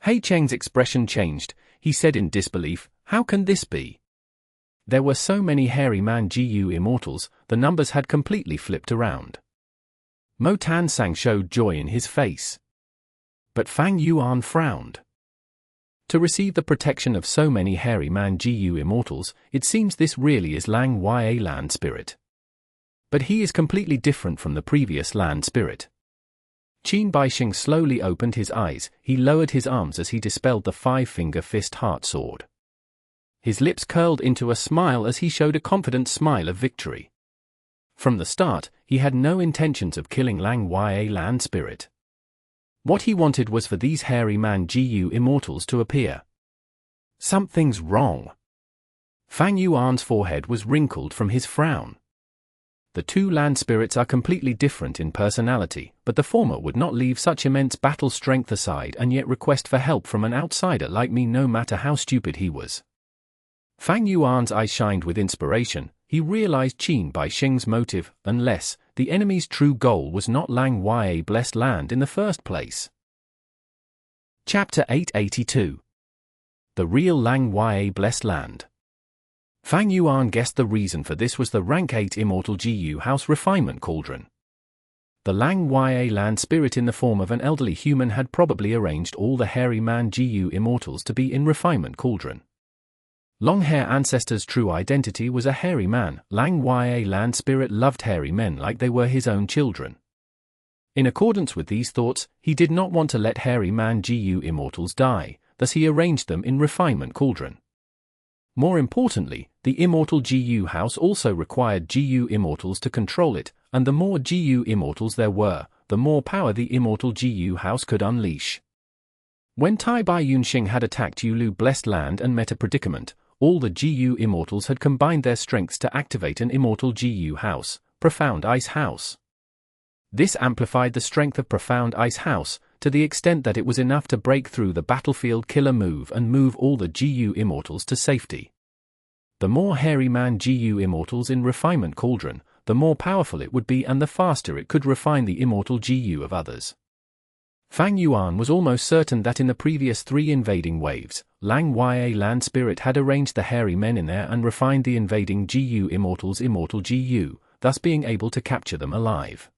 Hei Cheng's expression changed. He said in disbelief, "How can this be?" There were so many hairy man GU Immortals, the numbers had completely flipped around. Mo Tan Sang showed joy in his face. But Fang Yuan frowned. To receive the protection of so many hairy man GU Immortals, it seems this really is Lang Ya Land Spirit. But he is completely different from the previous Land Spirit. Qin Baixing slowly opened his eyes. He lowered his arms as he dispelled the 5-finger fist heart sword. His lips curled into a smile as he showed a confident smile of victory. From the start, he had no intentions of killing Lang Ya Land Spirit. What he wanted was for these hairy man GU Immortals to appear. Something's wrong. Fang Yuan's forehead was wrinkled from his frown. The 2 land spirits are completely different in personality, but the former would not leave such immense battle strength aside and yet request for help from an outsider like me no matter how stupid he was. Fang Yuan's eyes shined with inspiration. He realized Qin Baixing's motive, unless the enemy's true goal was not Lang Ya Blessed Land in the first place. Chapter 882. The real Lang Ya Blessed Land. Fang Yuan guessed the reason for this was the rank 8 Immortal GU House Refinement Cauldron. The Lang Ya Land Spirit in the form of an elderly human had probably arranged all the hairy man GU Immortals to be in Refinement Cauldron. Longhair Ancestor's true identity was a hairy man. Lang Ya Land Spirit loved hairy men like they were his own children. In accordance with these thoughts, he did not want to let hairy man GU Immortals die, thus he arranged them in Refinement Cauldron. More importantly, the Immortal GU House also required GU Immortals to control it, and the more GU Immortals there were, the more power the Immortal GU House could unleash. When Tai Bai Yunxing had attacked Yulu Blessed Land and met a predicament, all the GU Immortals had combined their strengths to activate an Immortal GU House, Profound Ice House. This amplified the strength of Profound Ice House, to the extent that it was enough to break through the battlefield killer move and move all the GU Immortals to safety. The more hairy man GU Immortals in Refinement Cauldron, the more powerful it would be and the faster it could refine the Immortal GU of others. Fang Yuan was almost certain that in the previous 3 invading waves, Lang Ya Land Spirit had arranged the hairy men in there and refined the invading GU Immortals Immortal GU, thus being able to capture them alive.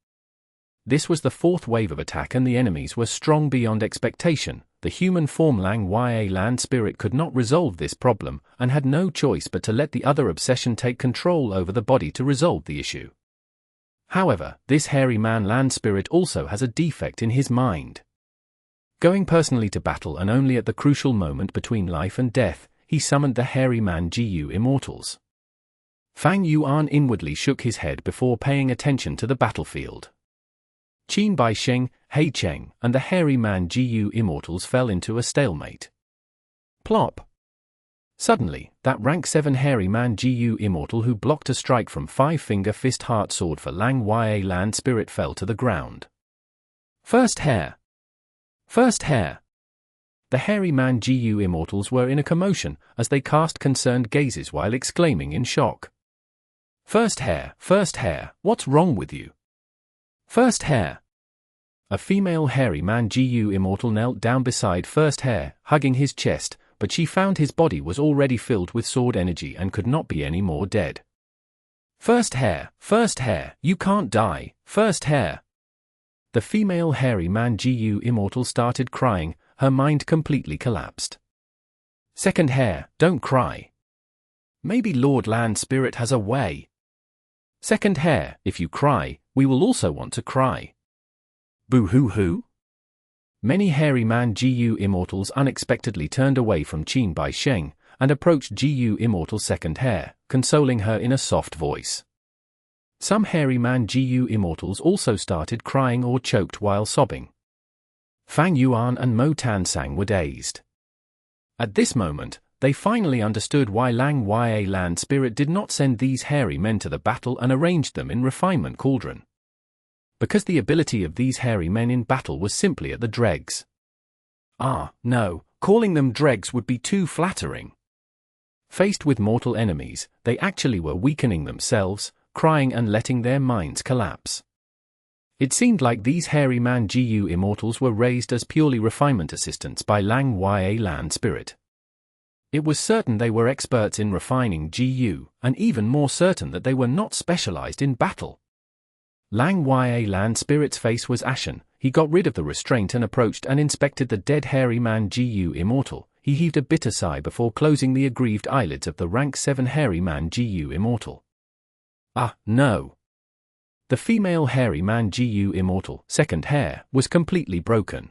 This was the 4th wave of attack and the enemies were strong beyond expectation. The human form Lang Ya Land Spirit could not resolve this problem and had no choice but to let the other obsession take control over the body to resolve the issue. However, this hairy man Land Spirit also has a defect in his mind. Going personally to battle and only at the crucial moment between life and death, he summoned the hairy man GU Immortals. Fang Yuan inwardly shook his head before paying attention to the battlefield. Qin Baixing, Hei Cheng, and the hairy man GU Immortals fell into a stalemate. Plop! Suddenly, that rank 7 hairy man GU Immortal who blocked a strike from 5-finger fist heart sword for Lang Ya Land Spirit fell to the ground. First hair! First hair! The hairy man GU Immortals were in a commotion as they cast concerned gazes while exclaiming in shock. First hair, what's wrong with you? First hair! A female hairy man GU Immortal knelt down beside First hair, hugging his chest, but she found his body was already filled with sword energy and could not be any more dead. First hair, you can't die, First hair! The female hairy man GU Immortal started crying, her mind completely collapsed. Second hair, don't cry. Maybe Lord Land Spirit has a way. Second hair, if you cry, we will also want to cry. Boo-hoo-hoo? Many hairy man GU Immortals unexpectedly turned away from Qin Baixing and approached GU Immortal Second Hair, consoling her in a soft voice. Some hairy man GU immortals also started crying or choked while sobbing. Fang Yuan and Mo Tansang were dazed. At this moment, they finally understood why Lang Ya Land Spirit did not send these hairy men to the battle and arranged them in Refinement Cauldron. Because the ability of these hairy men in battle was simply at the dregs. Ah, no, calling them dregs would be too flattering. Faced with mortal enemies, they actually were weakening themselves, crying and letting their minds collapse. It seemed like these hairy man GU immortals were raised as purely refinement assistants by Lang Ya Land Spirit. It was certain they were experts in refining GU, and even more certain that they were not specialized in battle. Lang Ya Land Spirit's face was ashen. He got rid of the restraint and approached and inspected the dead hairy man GU immortal. He heaved a bitter sigh before closing the aggrieved eyelids of the rank 7 hairy man GU immortal. Ah, no. The female hairy man GU immortal, second hair, was completely broken.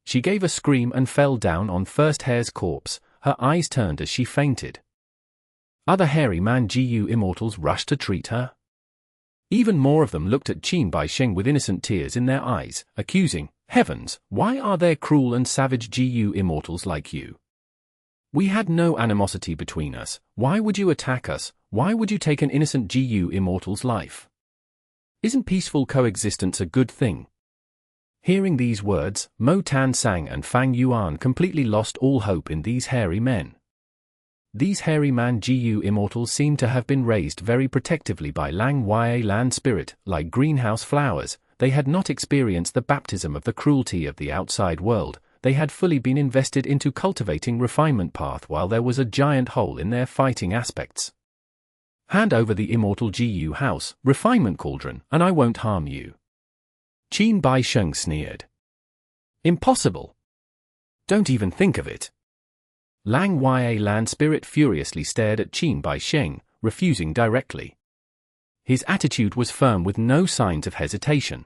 She gave a scream and fell down on first hair's corpse, her eyes turned as she fainted. Other hairy man GU immortals rushed to treat her. Even more of them looked at Qin Bai Sheng with innocent tears in their eyes, accusing, "Heavens, why are there cruel and savage GU immortals like you? We had no animosity between us. Why would you attack us? Why would you take an innocent GU immortal's life? Isn't peaceful coexistence a good thing?" Hearing these words, Mo Tansang and Fang Yuan completely lost all hope in these hairy men. These hairy man GU immortals seemed to have been raised very protectively by Lang Ya Land Spirit. Like greenhouse flowers, they had not experienced the baptism of the cruelty of the outside world. They had fully been invested into cultivating refinement path while there was a giant hole in their fighting aspects. Hand over the immortal GU house, Refinement Cauldron, and I won't harm you. Qin Bai Sheng sneered. Impossible. Don't even think of it. Lang Ya Land Spirit furiously stared at Qin Bai Sheng, refusing directly. His attitude was firm with no signs of hesitation.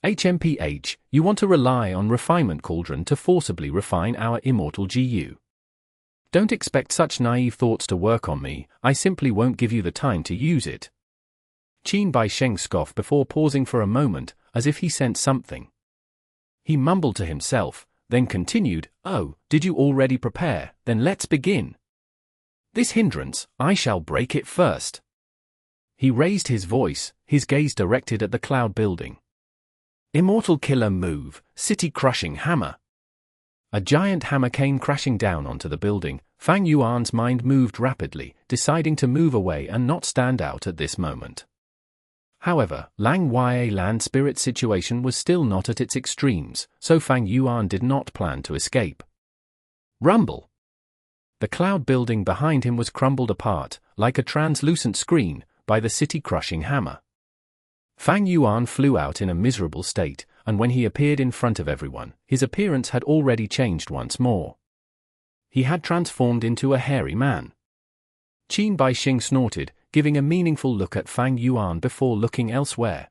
HMPH, you want to rely on Refinement Cauldron to forcibly refine our immortal GU. Don't expect such naive thoughts to work on me. I simply won't give you the time to use it. Qin Bai Sheng scoffed before pausing for a moment, as if he sensed something. He mumbled to himself, then continued, "Oh, did you already prepare? Then let's begin. This hindrance, I shall break it first." He raised his voice, his gaze directed at the cloud building. Immortal killer move, city-crushing hammer. A giant hammer came crashing down onto the building. Fang Yuan's mind moved rapidly, deciding to move away and not stand out at this moment. However, Lang Ya Land Spirit's situation was still not at its extremes, so Fang Yuan did not plan to escape. Rumble! The cloud building behind him was crumbled apart, like a translucent screen, by the city-crushing hammer. Fang Yuan flew out in a miserable state, and when he appeared in front of everyone, his appearance had already changed once more. He had transformed into a hairy man. Qin Bai Sheng snorted, giving a meaningful look at Fang Yuan before looking elsewhere.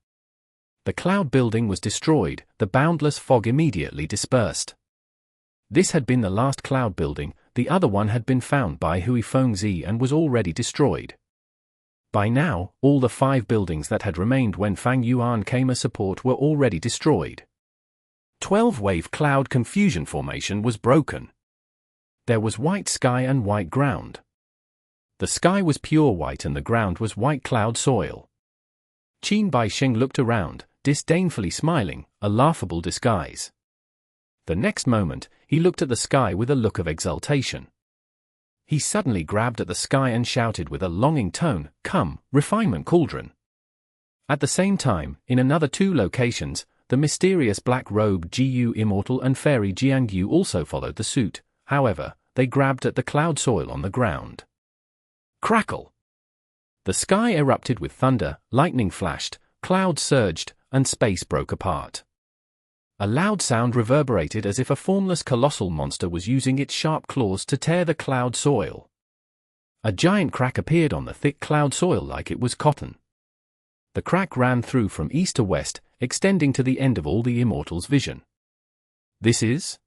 The cloud building was destroyed, the boundless fog immediately dispersed. This had been the last cloud building. The other one had been found by Hui Fengzi and was already destroyed. By now, all the 5 buildings that had remained when Fang Yuan came as support were already destroyed. 12-wave cloud confusion formation was broken. There was white sky and white ground. The sky was pure white and the ground was white cloud soil. Qin Bai Sheng looked around, disdainfully smiling, a laughable disguise. The next moment, he looked at the sky with a look of exultation. He suddenly grabbed at the sky and shouted with a longing tone, "Come, Refinement Cauldron!" At the same time, in another 2 locations, the mysterious black-robed GU Immortal and Fairy Jiangyu also followed the suit. However, they grabbed at the cloud soil on the ground. Crackle! The sky erupted with thunder, lightning flashed, clouds surged, and space broke apart. A loud sound reverberated as if a formless colossal monster was using its sharp claws to tear the cloud soil. A giant crack appeared on the thick cloud soil like it was cotton. The crack ran through from east to west, extending to the end of all the immortals' vision. This is?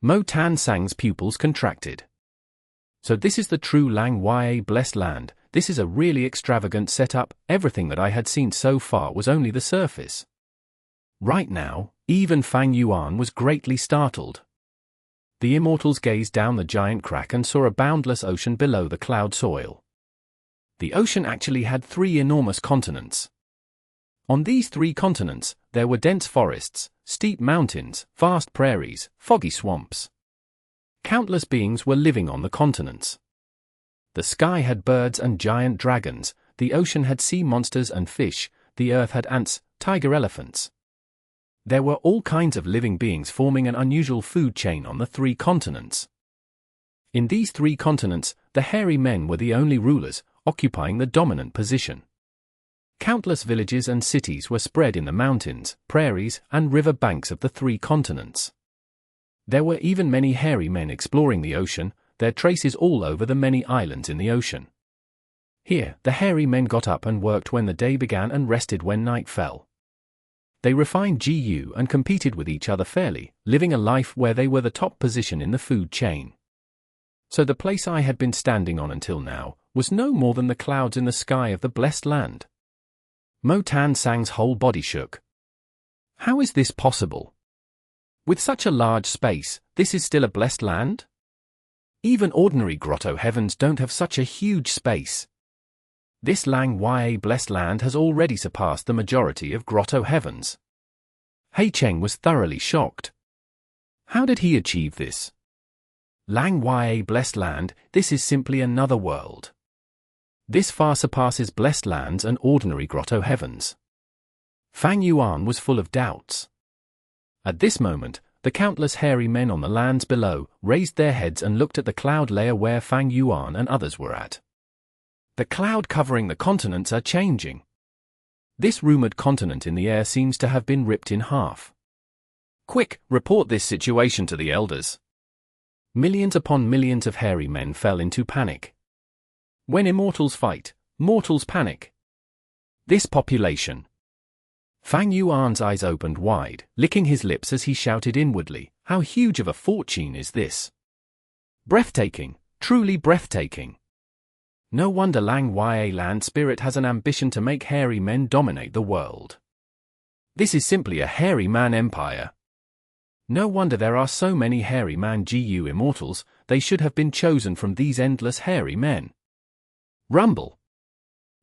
Mo Tansang's pupils contracted. So this is the true Lang Ya blessed land. this is a really extravagant setup. Everything that I had seen so far was only the surface. Right now, even Fang Yuan was greatly startled. The immortals gazed down the giant crack and saw a boundless ocean below the cloud soil. The ocean actually had 3 enormous continents. On these 3 continents, there were dense forests, steep mountains, vast prairies, foggy swamps. Countless beings were living on the continents. The sky had birds and giant dragons, the ocean had sea monsters and fish, the earth had ants, tiger elephants. There were all kinds of living beings forming an unusual food chain on the 3 continents. In these 3 continents, the hairy men were the only rulers, occupying the dominant position. Countless villages and cities were spread in the mountains, prairies, and river banks of the 3 continents. There were even many hairy men exploring the ocean, their traces all over the many islands in the ocean. Here, the hairy men got up and worked when the day began and rested when night fell. They refined GU and competed with each other fairly, living a life where they were the top position in the food chain. So the place I had been standing on until now was no more than the clouds in the sky of the blessed land. Mo Tan Sang's whole body shook. How is this possible? With such a large space, this is still a blessed land? Even ordinary grotto heavens don't have such a huge space. This Lang Ya blessed land has already surpassed the majority of grotto heavens. Cheng was thoroughly shocked. How did he achieve this? Lang Ya blessed land, this is simply another world. This far surpasses blessed lands and ordinary grotto heavens. Fang Yuan was full of doubts. At this moment, the countless hairy men on the lands below raised their heads and looked at the cloud layer where Fang Yuan and others were at. The cloud covering the continents are changing. This rumored continent in the air seems to have been ripped in half. Quick, report this situation to the elders. Millions upon millions of hairy men fell into panic. When immortals fight, mortals panic. This population. Fang Yuan's eyes opened wide, licking his lips as he shouted inwardly, how huge of a fortune is this? Breathtaking, truly breathtaking. No wonder Lang Ya land spirit has an ambition to make hairy men dominate the world. This is simply a hairy man empire. No wonder there are so many hairy man GU immortals, they should have been chosen from these endless hairy men. Rumble.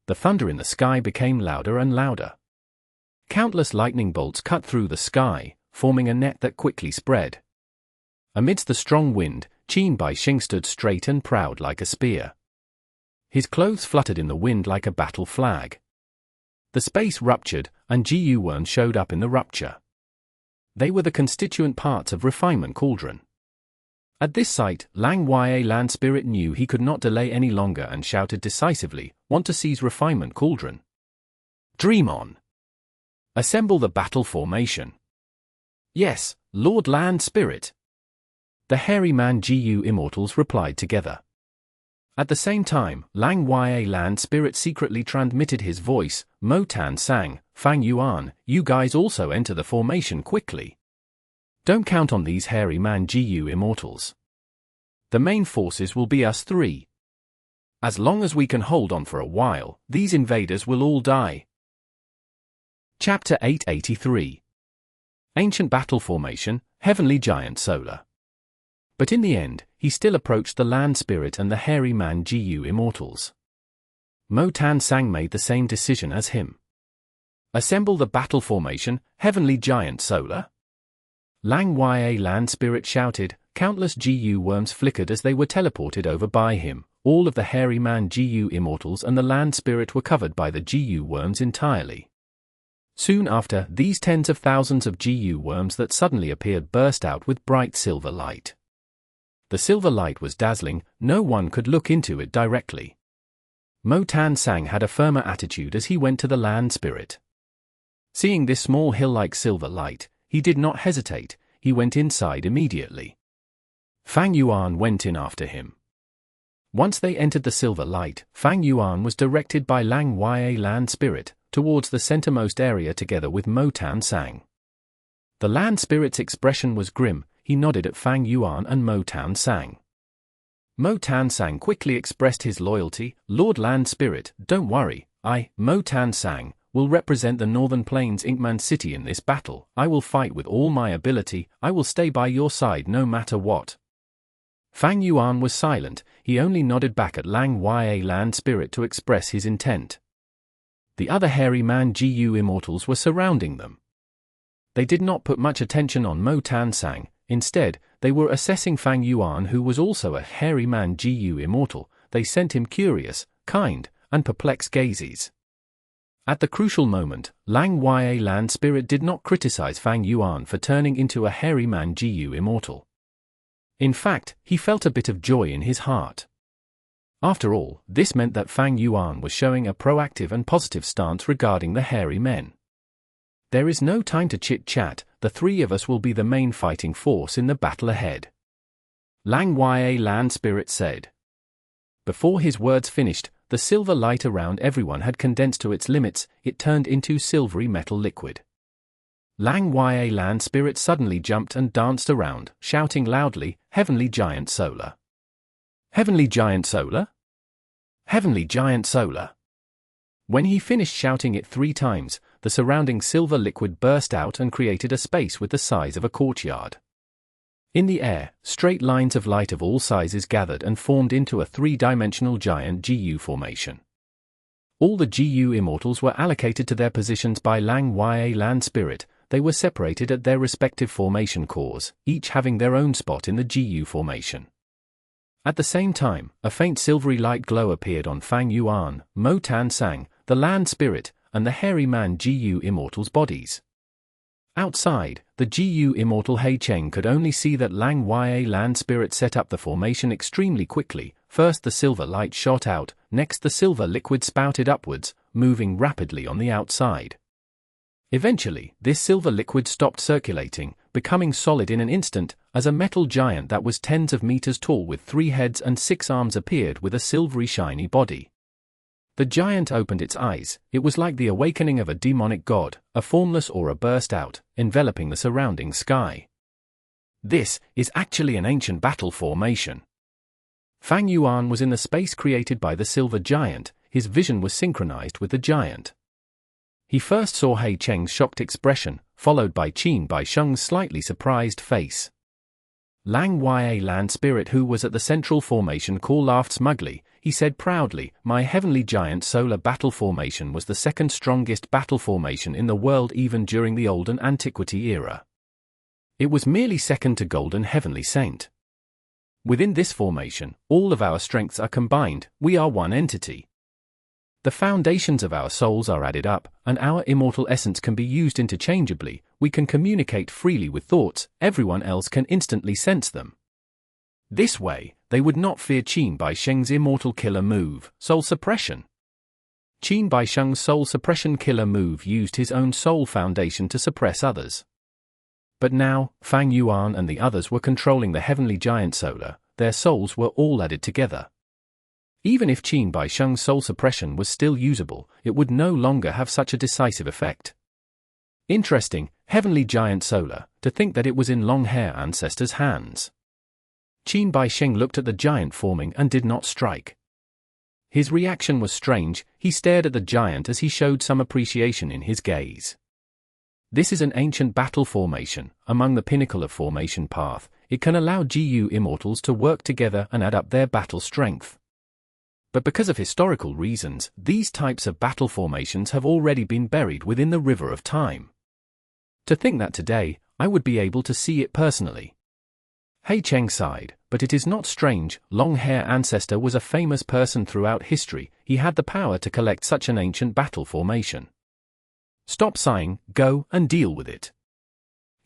The thunder in the sky became louder and louder. Countless lightning bolts cut through the sky, forming a net that quickly spread. Amidst the strong wind, Bai Sheng stood straight and proud like a spear. His clothes fluttered in the wind like a battle flag. The space ruptured, and GU worms showed up in the rupture. They were the constituent parts of Refinement cauldron. At this sight, Lang Ya land spirit knew he could not delay any longer and shouted decisively, "Want to seize Refinement cauldron? Dream on! Assemble the battle formation." "Yes, Lord Land Spirit." The hairy man GU immortals replied together. At the same time, Lang Ya land spirit secretly transmitted his voice, "Mo Tan Sang, Fang Yuan, you guys also enter the formation quickly. Don't count on these hairy man GU immortals. The main forces will be us 3. As long as we can hold on for a while, these invaders will all die." Chapter 883. Ancient Battle Formation, Heavenly Giant Solor. But in the end, he still approached the land spirit and the hairy man GU immortals. Mo Tan Sang made the same decision as him. Assemble the battle formation, Heavenly Giant Solor. Lang Ya land spirit shouted, countless GU worms flickered as they were teleported over by him. All of the hairy man GU immortals and the land spirit were covered by the GU worms entirely. Soon after, these tens of thousands of GU worms that suddenly appeared burst out with bright silver light. The silver light was dazzling, no one could look into it directly. Mo Tan Sang had a firmer attitude as he went to the land spirit. Seeing this small hill-like silver light, he did not hesitate, he went inside immediately. Fang Yuan went in after him. Once they entered the silver light, Fang Yuan was directed by Lang Ya land spirit towards the centermost area together with Mo Tan Sang. The land spirit's expression was grim, he nodded at Fang Yuan and Mo Tan Sang. Mo Tan Sang quickly expressed his loyalty. Lord Land Spirit, don't worry, I, Mo Tan Sang, will represent the Northern Plains Inkman City in this battle. I will fight with all my ability. I will stay by your side no matter what. Fang Yuan was silent. He only nodded back at Lang Ya Land Spirit to express his intent. The other hairy man GU immortals were surrounding them. They did not put much attention on Mo Tan Sang. Instead, they were assessing Fang Yuan, who was also a hairy man GU immortal. They sent him curious, kind, and perplexed gazes. At the crucial moment, Lang Ya Land Spirit did not criticize Fang Yuan for turning into a hairy man GU immortal. In fact, he felt a bit of joy in his heart. After all, this meant that Fang Yuan was showing a proactive and positive stance regarding the hairy men. There is no time to chit-chat. The three of us will be the main fighting force in the battle ahead. Lang Ya Land Spirit said. Before his words finished, the silver light around everyone had condensed to its limits. It turned into silvery metal liquid. Lang Ya Land Spirit suddenly jumped and danced around, shouting loudly, "Heavenly Giant Solor! Heavenly Giant Solor! Heavenly Giant Solor!" When he finished shouting it 3 times, the surrounding silver liquid burst out and created a space with the size of a courtyard. In the air, straight lines of light of all sizes gathered and formed into a 3-dimensional giant GU formation. All the GU immortals were allocated to their positions by Lang Ya Land Spirit. They were separated at their respective formation cores, each having their own spot in the GU formation. At the same time, a faint silvery light glow appeared on Fang Yuan, Mo Tan Sang, the Land Spirit, and the hairy man GU immortals' bodies. Outside, the GU immortal Sheng could only see that Lang Ya Land Spirit set up the formation extremely quickly. First the silver light shot out, next the silver liquid spouted upwards, moving rapidly on the outside. Eventually, this silver liquid stopped circulating, becoming solid in an instant, as a metal giant that was tens of meters tall with 3 heads and 6 arms appeared with a silvery shiny body. The giant opened its eyes. It was like the awakening of a demonic god, a formless aura burst out, enveloping the surrounding sky. This is actually an ancient battle formation. Fang Yuan was in the space created by the silver giant. His vision was synchronized with the giant. He first saw Cheng's shocked expression, followed by Sheng's slightly surprised face. Lang Ya Land Spirit, who was at the central formation core, laughed smugly. He said proudly, "My heavenly giant solar battle formation was the second strongest battle formation in the world even during the Olden Antiquity era. It was merely second to Golden Heavenly Saint. Within this formation, all of our strengths are combined. We are one entity. The foundations of our souls are added up, and our immortal essence can be used interchangeably. We can communicate freely with thoughts. Everyone else can instantly sense them. This way, they would not fear Sheng's immortal killer move, Soul Suppression. Sheng's Soul Suppression killer move used his own soul foundation to suppress others. But now, Fang Yuan and the others were controlling the heavenly giant Solor. Their souls were all added together. Even if Sheng's soul suppression was still usable, it would no longer have such a decisive effect. Interesting, heavenly giant Solor, to think that it was in long-hair Ancestor's hands. Sheng looked at the giant forming and did not strike. His reaction was strange. He stared at the giant as he showed some appreciation in his gaze. This is an ancient battle formation, among the pinnacle of formation path. It can allow GU immortals to work together and add up their battle strength. But because of historical reasons, these types of battle formations have already been buried within the river of time. To think that today, I would be able to see it personally. Cheng sighed, but it is not strange. Long-hair Ancestor was a famous person throughout history. He had the power to collect such an ancient battle formation. Stop sighing, go and deal with it.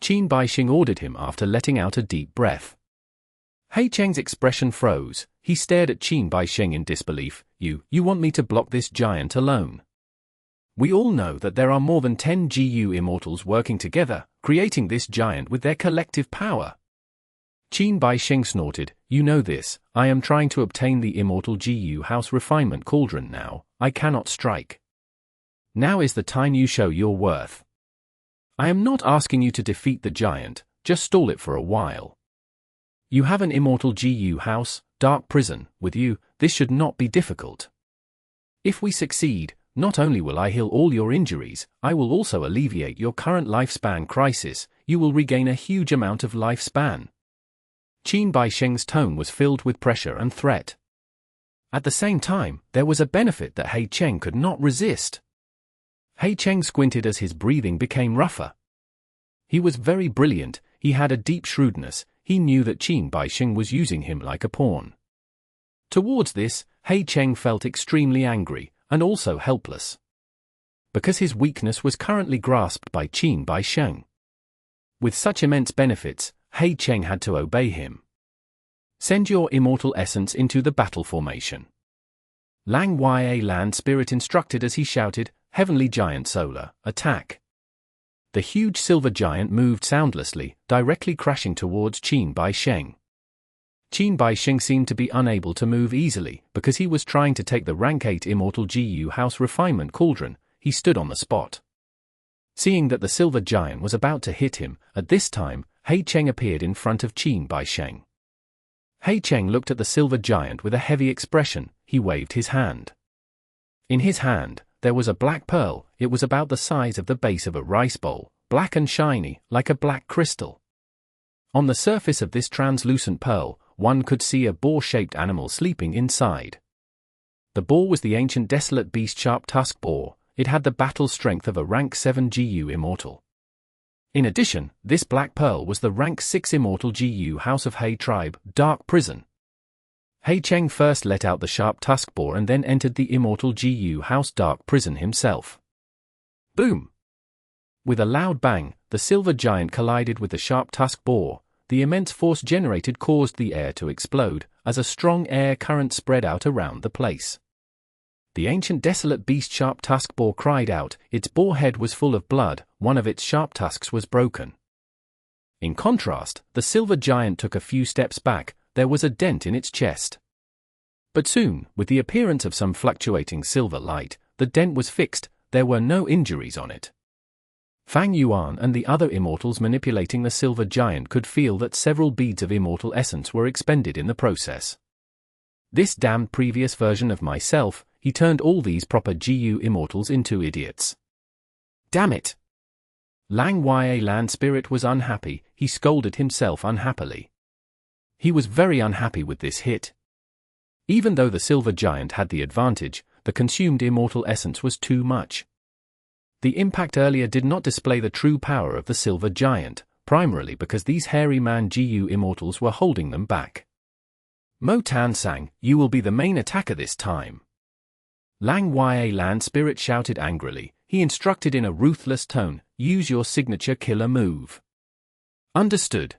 Sheng ordered him after letting out a deep breath. Cheng's expression froze. He stared at Sheng in disbelief. You want me to block this giant alone? We all know that there are more than 10 GU immortals working together, creating this giant with their collective power. Sheng snorted. You know this. I am trying to obtain the immortal GU house refinement cauldron now. I cannot strike. Now is the time you show your worth. I am not asking you to defeat the giant, just stall it for a while. You have an immortal GU house, Dark Prison, with you, this should not be difficult. If we succeed, not only will I heal all your injuries, I will also alleviate your current lifespan crisis. You will regain a huge amount of lifespan. Qin Bai Sheng's tone was filled with pressure and threat. At the same time, there was a benefit that He Cheng could not resist. He Cheng squinted as his breathing became rougher. He was very brilliant, he had a deep shrewdness, he knew that Qin Bai Sheng was using him like a pawn. Towards this, He Cheng felt extremely angry, and also helpless. Because his weakness was currently grasped by Qin Bai Sheng. With such immense benefits, He Cheng had to obey him. Send your immortal essence into the battle formation. Lang Ya Land Spirit instructed as he shouted, Heavenly Giant Solor, attack. The huge silver giant moved soundlessly, directly crashing towards Qin Bai Sheng. Qin Bai Sheng seemed to be unable to move easily, because he was trying to take the rank 8 Immortal GU House Refinement Cauldron. He stood on the spot. Seeing that the silver giant was about to hit him, at this time, He Cheng appeared in front of Qin Bai Sheng. He Cheng looked at the silver giant with a heavy expression, he waved his hand. In his hand, there was a black pearl, it was about the size of the base of a rice bowl, black and shiny, like a black crystal. On the surface of this translucent pearl, one could see a boar-shaped animal sleeping inside. The boar was the ancient desolate beast sharp-tusked boar, it had the battle strength of a rank 7 GU Immortal. In addition, this black pearl was the rank 6 Immortal GU House of He Tribe, Dark Prison. He Cheng first let out the sharp-tusked boar and then entered the Immortal GU House Dark Prison himself. Boom! With a loud bang, the silver giant collided with the sharp-tusked boar. The immense force generated caused the air to explode, as a strong air current spread out around the place. The ancient desolate beast sharp-tusked boar cried out, its boar head was full of blood, one of its sharp tusks was broken. In contrast, the silver giant took a few steps back, there was a dent in its chest. But soon, with the appearance of some fluctuating silver light, the dent was fixed, there were no injuries on it. Fang Yuan and the other immortals manipulating the silver giant could feel that several beads of immortal essence were expended in the process. This damned previous version of myself, he turned all these proper GU immortals into idiots. Damn it! Lang Ya Land Spirit was unhappy, he scolded himself unhappily. He was very unhappy with this hit. Even though the silver giant had the advantage, the consumed immortal essence was too much. The impact earlier did not display the true power of the silver giant, primarily because these hairy man GU immortals were holding them back. Mo Tan sang, you will be the main attacker this time. Lang Ya Land Spirit shouted angrily, he instructed in a ruthless tone, use your signature killer move. Understood.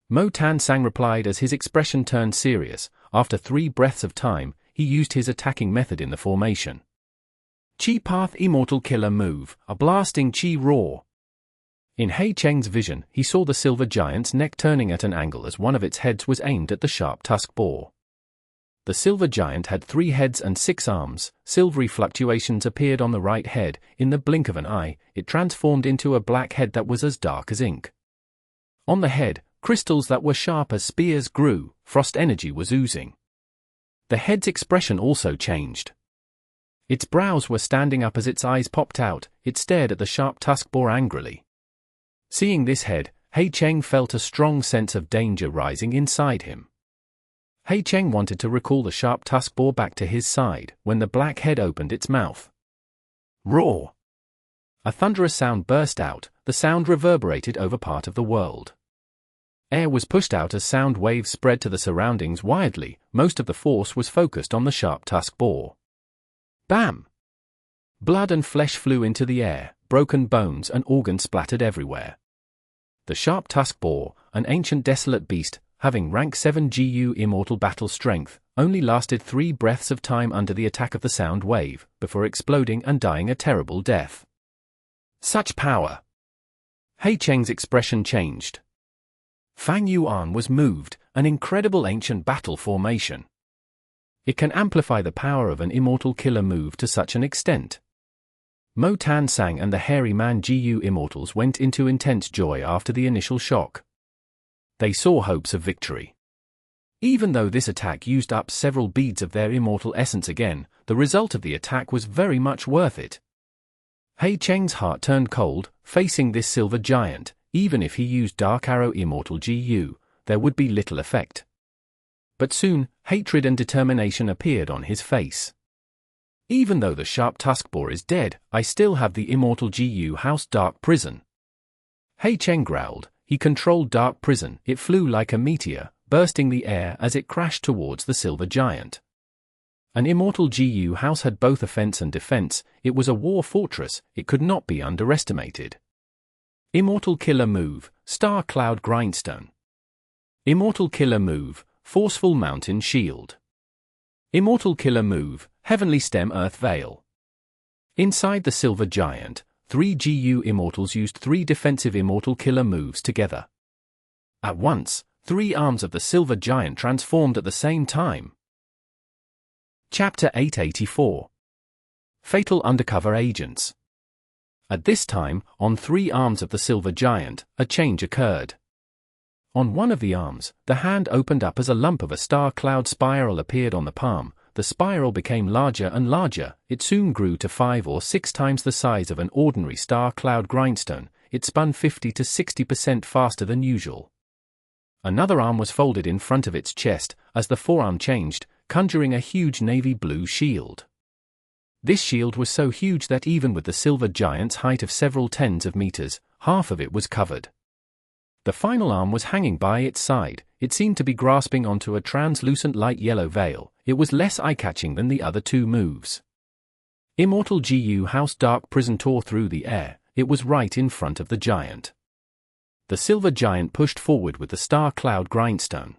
Mo Tan Sang replied as his expression turned serious. After 3 breaths of time, he used his attacking method in the formation. Chi Path Immortal Killer Move, a blasting Chi roar. In He Cheng's vision, he saw the silver giant's neck turning at an angle as one of its heads was aimed at the sharp-tusked boar. The silver giant had 3 heads and 6 arms, silvery fluctuations appeared on the right head, in the blink of an eye, it transformed into a black head that was as dark as ink. On the head, crystals that were sharp as spears grew, frost energy was oozing. The head's expression also changed. Its brows were standing up as its eyes popped out, it stared at the sharp-tusked boar angrily. Seeing this head, He Cheng felt a strong sense of danger rising inside him. He Cheng wanted to recall the sharp-tusked boar back to his side, when the black head opened its mouth. Roar! A thunderous sound burst out, the sound reverberated over part of the world. Air was pushed out as sound waves spread to the surroundings widely, most of the force was focused on the sharp-tusked boar. Bam! Blood and flesh flew into the air, broken bones and organs splattered everywhere. The sharp-tusked boar, an ancient desolate beast, having rank 7 GU immortal battle strength, only lasted 3 breaths of time under the attack of the sound wave, before exploding and dying a terrible death. Such power! He Cheng's expression changed. Fang Yuan was moved, an incredible ancient battle formation. It can amplify the power of an immortal killer move to such an extent. Mo Tan Sang and the hairy man GU immortals went into intense joy after the initial shock. They saw hopes of victory. Even though this attack used up several beads of their immortal essence again, the result of the attack was very much worth it. He Cheng's heart turned cold, facing this silver giant. Even if he used Dark Arrow Immortal GU, there would be little effect. But soon, hatred and determination appeared on his face. Even though the sharp tuskboar is dead, I still have the Immortal GU House Dark Prison. He Cheng growled. He controlled Dark Prison. It flew like a meteor, bursting the air as it crashed towards the silver giant. An Immortal GU House had both offense and defense. It was a war fortress. It could not be underestimated. Immortal Killer Move, Star Cloud Grindstone. Immortal Killer Move, Forceful Mountain Shield. Immortal Killer Move, Heavenly Stem Earth Veil. Inside the silver giant, 3 GU Immortals used 3 defensive Immortal Killer moves together. At once, 3 arms of the silver giant transformed at the same time. Chapter 884. Fatal Undercover Agents. At this time, on 3 arms of the silver giant, a change occurred. On one of the arms, the hand opened up as a lump of a star cloud spiral appeared on the palm. The spiral became larger and larger. It soon grew to 5 or 6 times the size of an ordinary star cloud grindstone. It spun 50 to 60% faster than usual. Another arm was folded in front of its chest as the forearm changed, conjuring a huge navy blue shield. This shield was so huge that even with the silver giant's height of several tens of meters, half of it was covered. The final arm was hanging by its side. It seemed to be grasping onto a translucent light yellow veil. It was less eye-catching than the other 2 moves. Immortal GU House Dark Prison tore through the air. It was right in front of the giant. The silver giant pushed forward with the star cloud grindstone.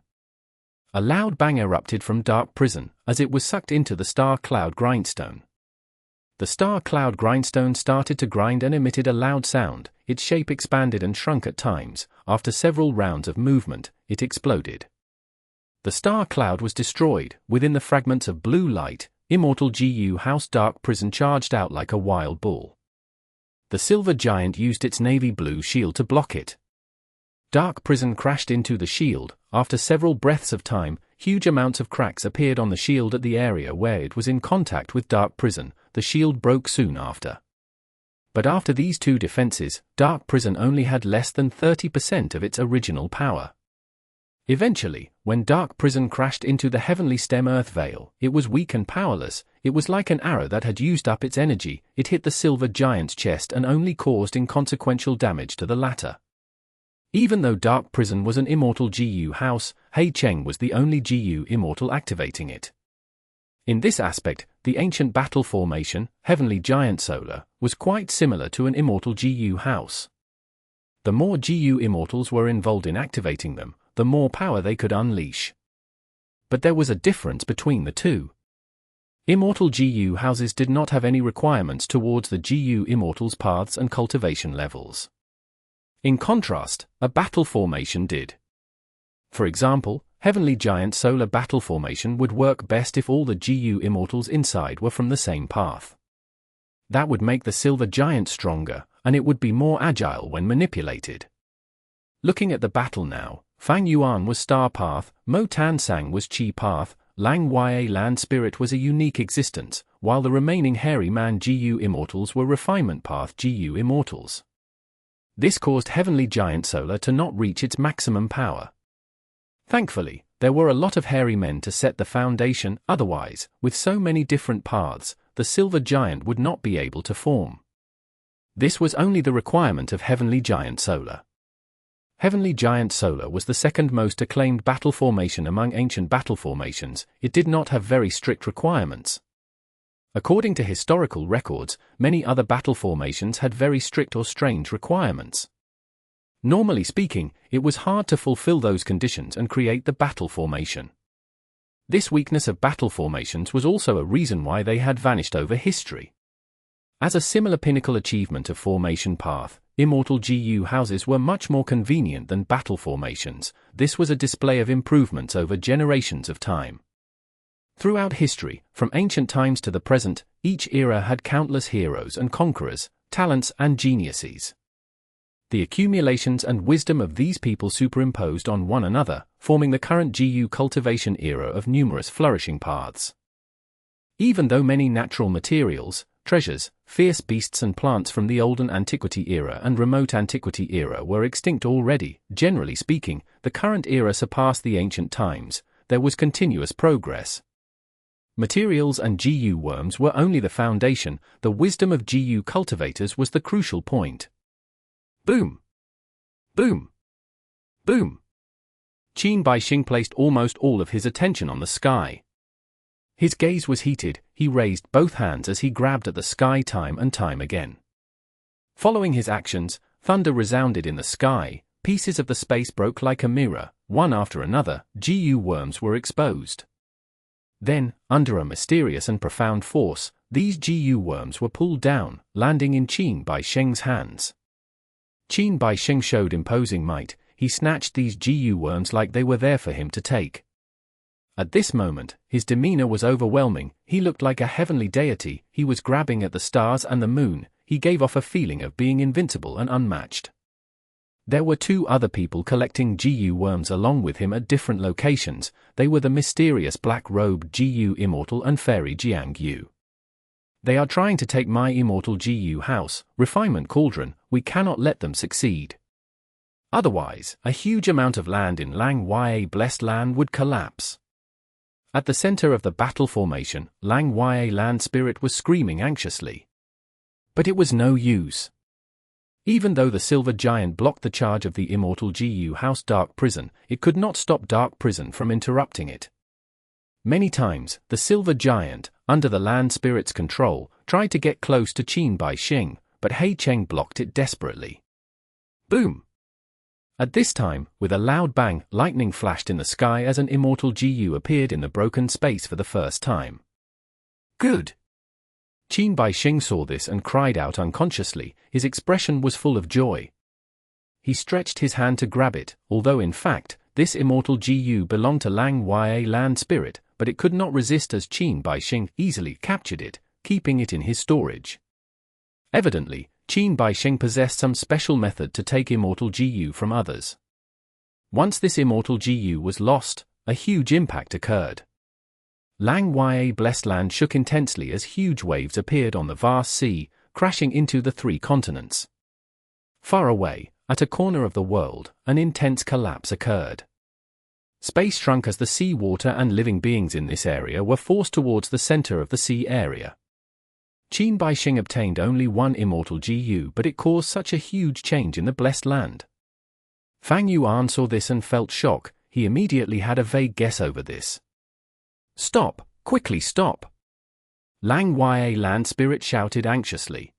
A loud bang erupted from Dark Prison as it was sucked into the star cloud grindstone. The star cloud grindstone started to grind and emitted a loud sound. Its shape expanded and shrunk at times. After several rounds of movement, it exploded. The star cloud was destroyed. Within the fragments of blue light, Immortal GU House Dark Prison charged out like a wild bull. The silver giant used its navy blue shield to block it. Dark Prison crashed into the shield. After several breaths of time, huge amounts of cracks appeared on the shield at the area where it was in contact with Dark Prison. The shield broke soon after. But after these 2 defenses, Dark Prison only had less than 30% of its original power. Eventually, when Dark Prison crashed into the Heavenly Stem Earth Veil, it was weak and powerless. It was like an arrow that had used up its energy. It hit the silver giant's chest and only caused inconsequential damage to the latter. Even though Dark Prison was an Immortal GU House, He Cheng was the only GU Immortal activating it. In this aspect, the ancient battle formation, Heavenly Giant Solor, was quite similar to an Immortal GU House. The more GU Immortals were involved in activating them, the more power they could unleash. But there was a difference between the 2. Immortal GU Houses did not have any requirements towards the GU Immortals' paths and cultivation levels. In contrast, a battle formation did. For example, Heavenly Giant Solor battle formation would work best if all the GU Immortals inside were from the same path. That would make the silver giant stronger, and it would be more agile when manipulated. Looking at the battle now, Fang Yuan was Star Path, Mo Tan Sang was Chi Path, Lang Ya Land Spirit was a unique existence, while the remaining Hairy Man GU Immortals were Refinement Path GU Immortals. This caused Heavenly Giant Solor to not reach its maximum power. Thankfully, there were a lot of hairy men to set the foundation. Otherwise, with so many different paths, the silver giant would not be able to form. This was only the requirement of Heavenly Giant Solor. Heavenly Giant Solor was the second most acclaimed battle formation among ancient battle formations. It did not have very strict requirements. According to historical records, many other battle formations had very strict or strange requirements. Normally speaking, it was hard to fulfill those conditions and create the battle formation. This weakness of battle formations was also a reason why they had vanished over history. As a similar pinnacle achievement of formation path, Immortal GU Houses were much more convenient than battle formations. This was a display of improvements over generations of time. Throughout history, from ancient times to the present, each era had countless heroes and conquerors, talents and geniuses. The accumulations and wisdom of these people superimposed on one another, forming the current GU cultivation era of numerous flourishing paths. Even though many natural materials, treasures, fierce beasts and plants from the olden antiquity era and remote antiquity era were extinct already, generally speaking, the current era surpassed the ancient times. There was continuous progress. Materials and GU worms were only the foundation, the wisdom of GU cultivators was the crucial point. Boom! Boom! Boom! Qin Baixing placed almost all of his attention on the sky. His gaze was heated, he raised both hands as he grabbed at the sky time and time again. Following his actions, thunder resounded in the sky, pieces of the space broke like a mirror, one after another, GU worms were exposed. Then, under a mysterious and profound force, these GU worms were pulled down, landing in Qin Baixing's hands. Qin Baixing showed imposing might, he snatched these GU worms like they were there for him to take. At this moment, his demeanor was overwhelming, he looked like a heavenly deity, he was grabbing at the stars and the moon, he gave off a feeling of being invincible and unmatched. There were two other people collecting GU worms along with him at different locations, they were the mysterious black-robed GU Immortal and Fairy Jiang Yu. They are trying to take my Immortal GU house, Refinement Cauldron, we cannot let them succeed. Otherwise, a huge amount of land in Lang Ya Blessed Land would collapse. At the center of the battle formation, Lang Ya Land Spirit was screaming anxiously. But it was no use. Even though the Silver Giant blocked the charge of the Immortal GU House Dark Prison, it could not stop Dark Prison from interrupting it. Many times, the Silver Giant, under the Land Spirit's control, tried to get close to Qin Baixing, but He Cheng blocked it desperately. Boom! At this time, with a loud bang, lightning flashed in the sky as an Immortal GU appeared in the broken space for the first time. Good! Qin Baixing saw this and cried out unconsciously, his expression was full of joy. He stretched his hand to grab it, although in fact, this Immortal GU belonged to Lang Ya Land Spirit, but it could not resist as Qin Baixing easily captured it, keeping it in his storage. Evidently, Qin Baixing possessed some special method to take Immortal GU from others. Once this Immortal GU was lost, a huge impact occurred. Lang Ya Blessed Land shook intensely as huge waves appeared on the vast sea, crashing into the three continents. Far away, at a corner of the world, an intense collapse occurred. Space shrunk as the sea water and living beings in this area were forced towards the center of the sea area. Qin Baixing obtained only one Immortal GU, but it caused such a huge change in the Blessed Land. Fang Yuan saw this and felt shock, he immediately had a vague guess over this. Stop, quickly stop! Lang Ya Land Spirit shouted anxiously.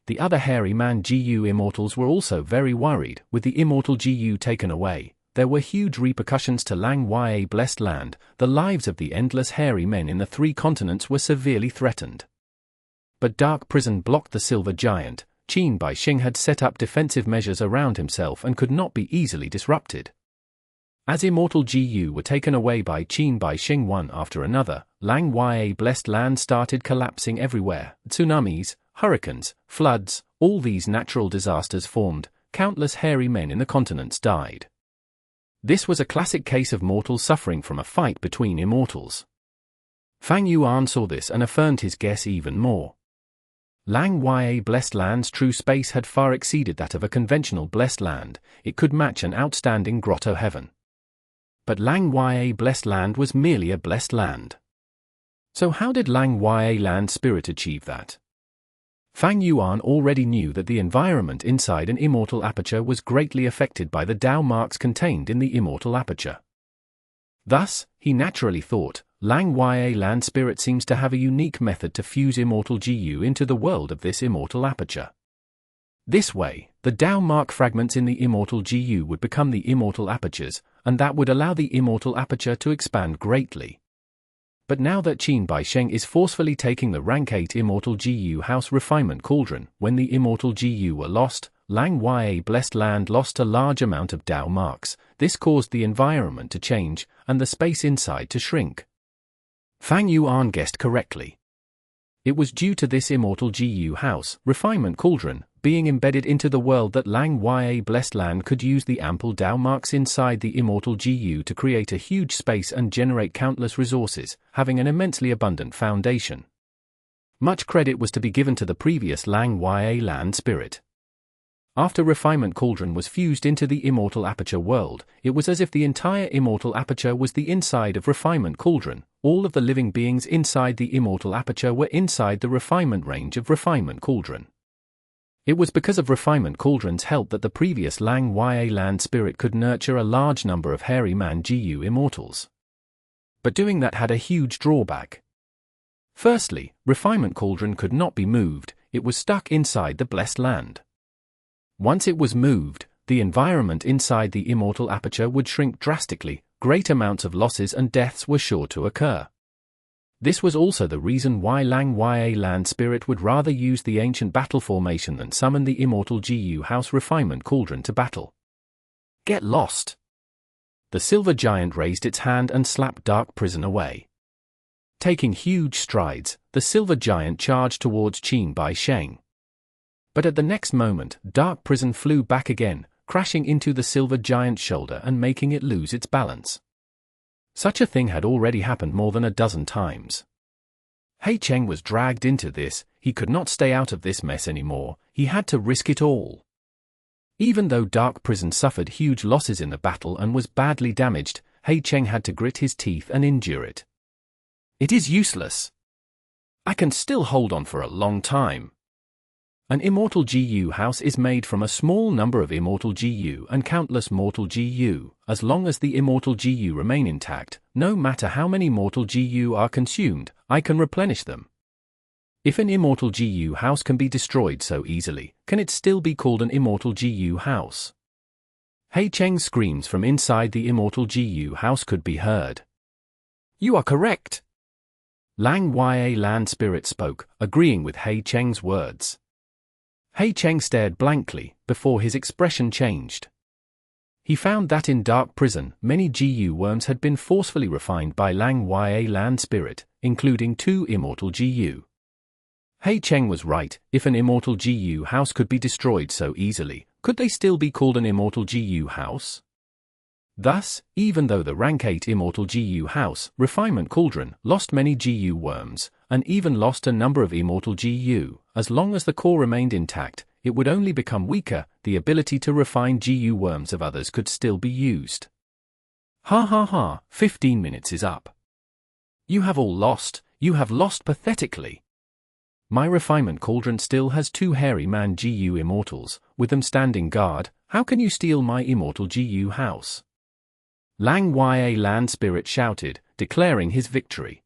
The other hairy man GU Immortals were also very worried, with the Immortal GU taken away. There were huge repercussions to Lang Ya Blessed Land, the lives of the endless hairy men in the three continents were severely threatened. But Dark Prison blocked the Silver Giant, Qin Baixing had set up defensive measures around himself and could not be easily disrupted. As Immortal GU were taken away by Qin Baixing one after another, Lang Ya Blessed Land started collapsing everywhere, tsunamis, hurricanes, floods, all these natural disasters formed, countless hairy men in the continents died. This was a classic case of mortals suffering from a fight between immortals. Fang Yuan saw this and affirmed his guess even more. Lang Ya Blessed Land's true space had far exceeded that of a conventional Blessed Land, it could match an outstanding grotto heaven. But Lang Ya Blessed Land was merely a Blessed Land. So how did Lang Ya Land Spirit achieve that? Fang Yuan already knew that the environment inside an immortal aperture was greatly affected by the Dao marks contained in the immortal aperture. Thus, he naturally thought, Lang Ya Land Spirit seems to have a unique method to fuse Immortal GU into the world of this immortal aperture. This way, the Dao mark fragments in the Immortal GU would become the immortal apertures, and that would allow the immortal aperture to expand greatly. But now that Qin Baixing is forcefully taking the rank 8 Immortal GU House Refinement Cauldron, when the Immortal GU were lost, Lang Ya Blessed Land lost a large amount of Dao marks, this caused the environment to change, and the space inside to shrink. Fang Yuan guessed correctly. It was due to this Immortal GU house, Refinement Cauldron, being embedded into the world that Lang Ya Blessed Land could use the ample Dao marks inside the Immortal GU to create a huge space and generate countless resources, having an immensely abundant foundation. Much credit was to be given to the previous Lang Ya Land spirit. After Refinement Cauldron was fused into the Immortal Aperture world, it was as if the entire Immortal Aperture was the inside of Refinement Cauldron. All of the living beings inside the Immortal Aperture were inside the refinement range of Refinement Cauldron. It was because of Refinement Cauldron's help that the previous Lang Ya Land spirit could nurture a large number of hairy man GU immortals. But doing that had a huge drawback. Firstly, Refinement Cauldron could not be moved, it was stuck inside the Blessed Land. Once it was moved, the environment inside the Immortal Aperture would shrink drastically, great amounts of losses and deaths were sure to occur. This was also the reason why Lang Ya Land Spirit would rather use the ancient battle formation than summon the Immortal GU House Refinement Cauldron to battle. Get lost! The Silver Giant raised its hand and slapped Dark Prison away. Taking huge strides, the Silver Giant charged towards Qin Bai Sheng. But at the next moment, Dark Prison flew back again, crashing into the Silver Giant's shoulder and making it lose its balance. Such a thing had already happened more than a dozen times. Cheng was dragged into this, he could not stay out of this mess anymore, he had to risk it all. Even though Dark Prison suffered huge losses in the battle and was badly damaged, Cheng had to grit his teeth and endure it. It is useless. I can still hold on for a long time. An Immortal GU house is made from a small number of Immortal GU and countless Mortal GU. As long as the Immortal GU remain intact, no matter how many Mortal GU are consumed, I can replenish them. If an Immortal GU house can be destroyed so easily, can it still be called an Immortal GU house? Cheng's screams from inside the Immortal GU house could be heard. You are correct. Lang Ya Land Spirit spoke, agreeing with Cheng's words. Cheng stared blankly, before his expression changed. He found that in Dark Prison, many GU worms had been forcefully refined by Lang Ya Land Spirit, including 2 Immortal GU. Cheng was right, if an Immortal GU house could be destroyed so easily, could they still be called an Immortal GU house? Thus, even though the rank 8 Immortal GU house, Refinement Cauldron, lost many GU worms, and even lost a number of Immortal GU, as long as the core remained intact, it would only become weaker, the ability to refine GU worms of others could still be used. Ha ha ha, 15 minutes is up. You have all lost, you have lost pathetically. My Refinement Cauldron still has 2 hairy man GU immortals, with them standing guard, how can you steal my Immortal GU house? Lang Ya Land Spirit shouted, declaring his victory.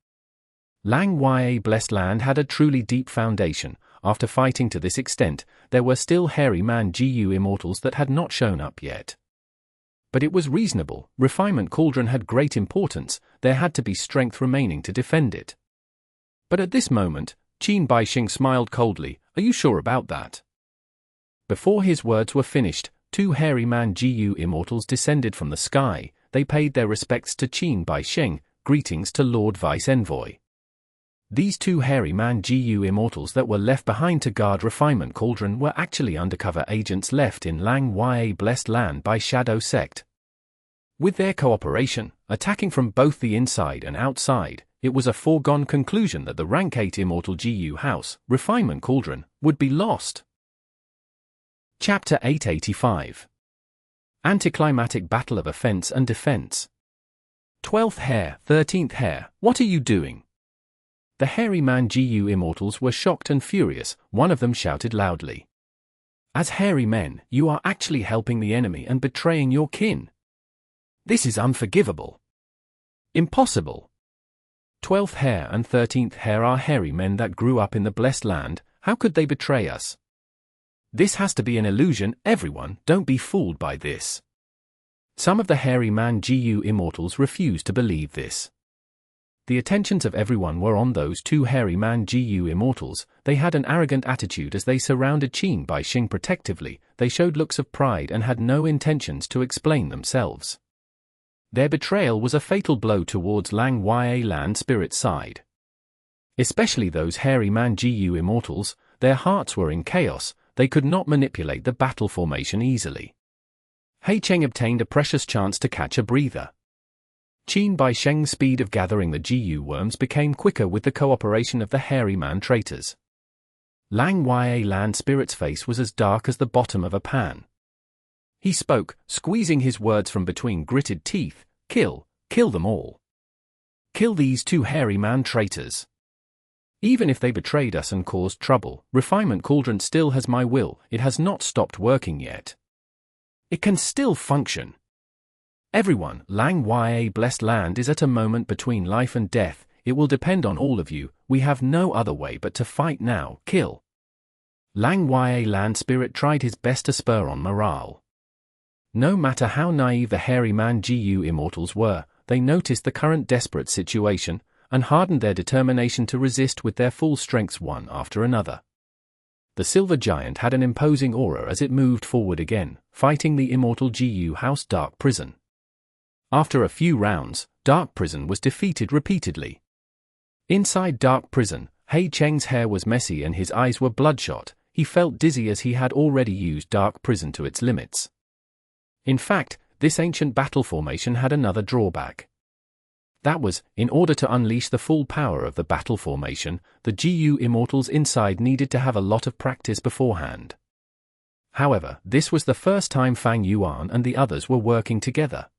Lang Ya Blessed Land had a truly deep foundation. After fighting to this extent, there were still hairy man GU immortals that had not shown up yet. But it was reasonable, Refinement Cauldron had great importance, there had to be strength remaining to defend it. But at this moment, Qin Bai Sheng smiled coldly, are you sure about that? Before his words were finished, 2 hairy man GU immortals descended from the sky. They paid their respects to Qin Bai Sheng, greetings to Lord Vice Envoy. These 2 hairy man GU immortals that were left behind to guard Refinement Cauldron were actually undercover agents left in Lang Ya Blessed Land by Shadow Sect. With their cooperation, attacking from both the inside and outside, it was a foregone conclusion that the rank 8 Immortal GU house, Refinement Cauldron, would be lost. Chapter 885. Anti-climatic Battle of Offense and Defense. 12th Hair, 13th Hair, what are you doing? The hairy man GU immortals were shocked and furious, one of them shouted loudly. As hairy men, you are actually helping the enemy and betraying your kin. This is unforgivable. Impossible. 12th Hair and 13th Hair are hairy men that grew up in the Blessed Land, how could they betray us? This has to be an illusion, everyone, don't be fooled by this. Some of the hairy man GU immortals refused to believe this. The attentions of everyone were on those 2 hairy man GU immortals, they had an arrogant attitude as they surrounded Qin Bai Sheng protectively, they showed looks of pride and had no intentions to explain themselves. Their betrayal was a fatal blow towards Lang Ya Land Spirit's side. Especially those hairy man GU Immortals, their hearts were in chaos, they could not manipulate the battle formation easily. Sheng obtained a precious chance to catch a breather. Qin Bai Sheng's speed of gathering the GU worms became quicker with the cooperation of the hairy man traitors. Lang Ya land spirit's face was as dark as the bottom of a pan. He spoke, squeezing his words from between gritted teeth, kill them all. Kill these two hairy man traitors. Even if they betrayed us and caused trouble, Refinement Cauldron still has my will, it has not stopped working yet. It can still function. Everyone, Lang Ya blessed land is at a moment between life and death, it will depend on all of you, we have no other way but to fight now, kill. Lang Ya land spirit tried his best to spur on morale. No matter how naive the hairy man GU Immortals were, they noticed the current desperate situation, and hardened their determination to resist with their full strengths one after another. The Silver Giant had an imposing aura as it moved forward again, fighting the Immortal GU House Dark Prison. After a few rounds, Dark Prison was defeated repeatedly. Inside Dark Prison, Sheng's hair was messy and his eyes were bloodshot, he felt dizzy as he had already used Dark Prison to its limits. In fact, this ancient battle formation had another drawback. That was, in order to unleash the full power of the battle formation, the GU Immortals inside needed to have a lot of practice beforehand. However, this was the first time Fang Yuan and the others were working together.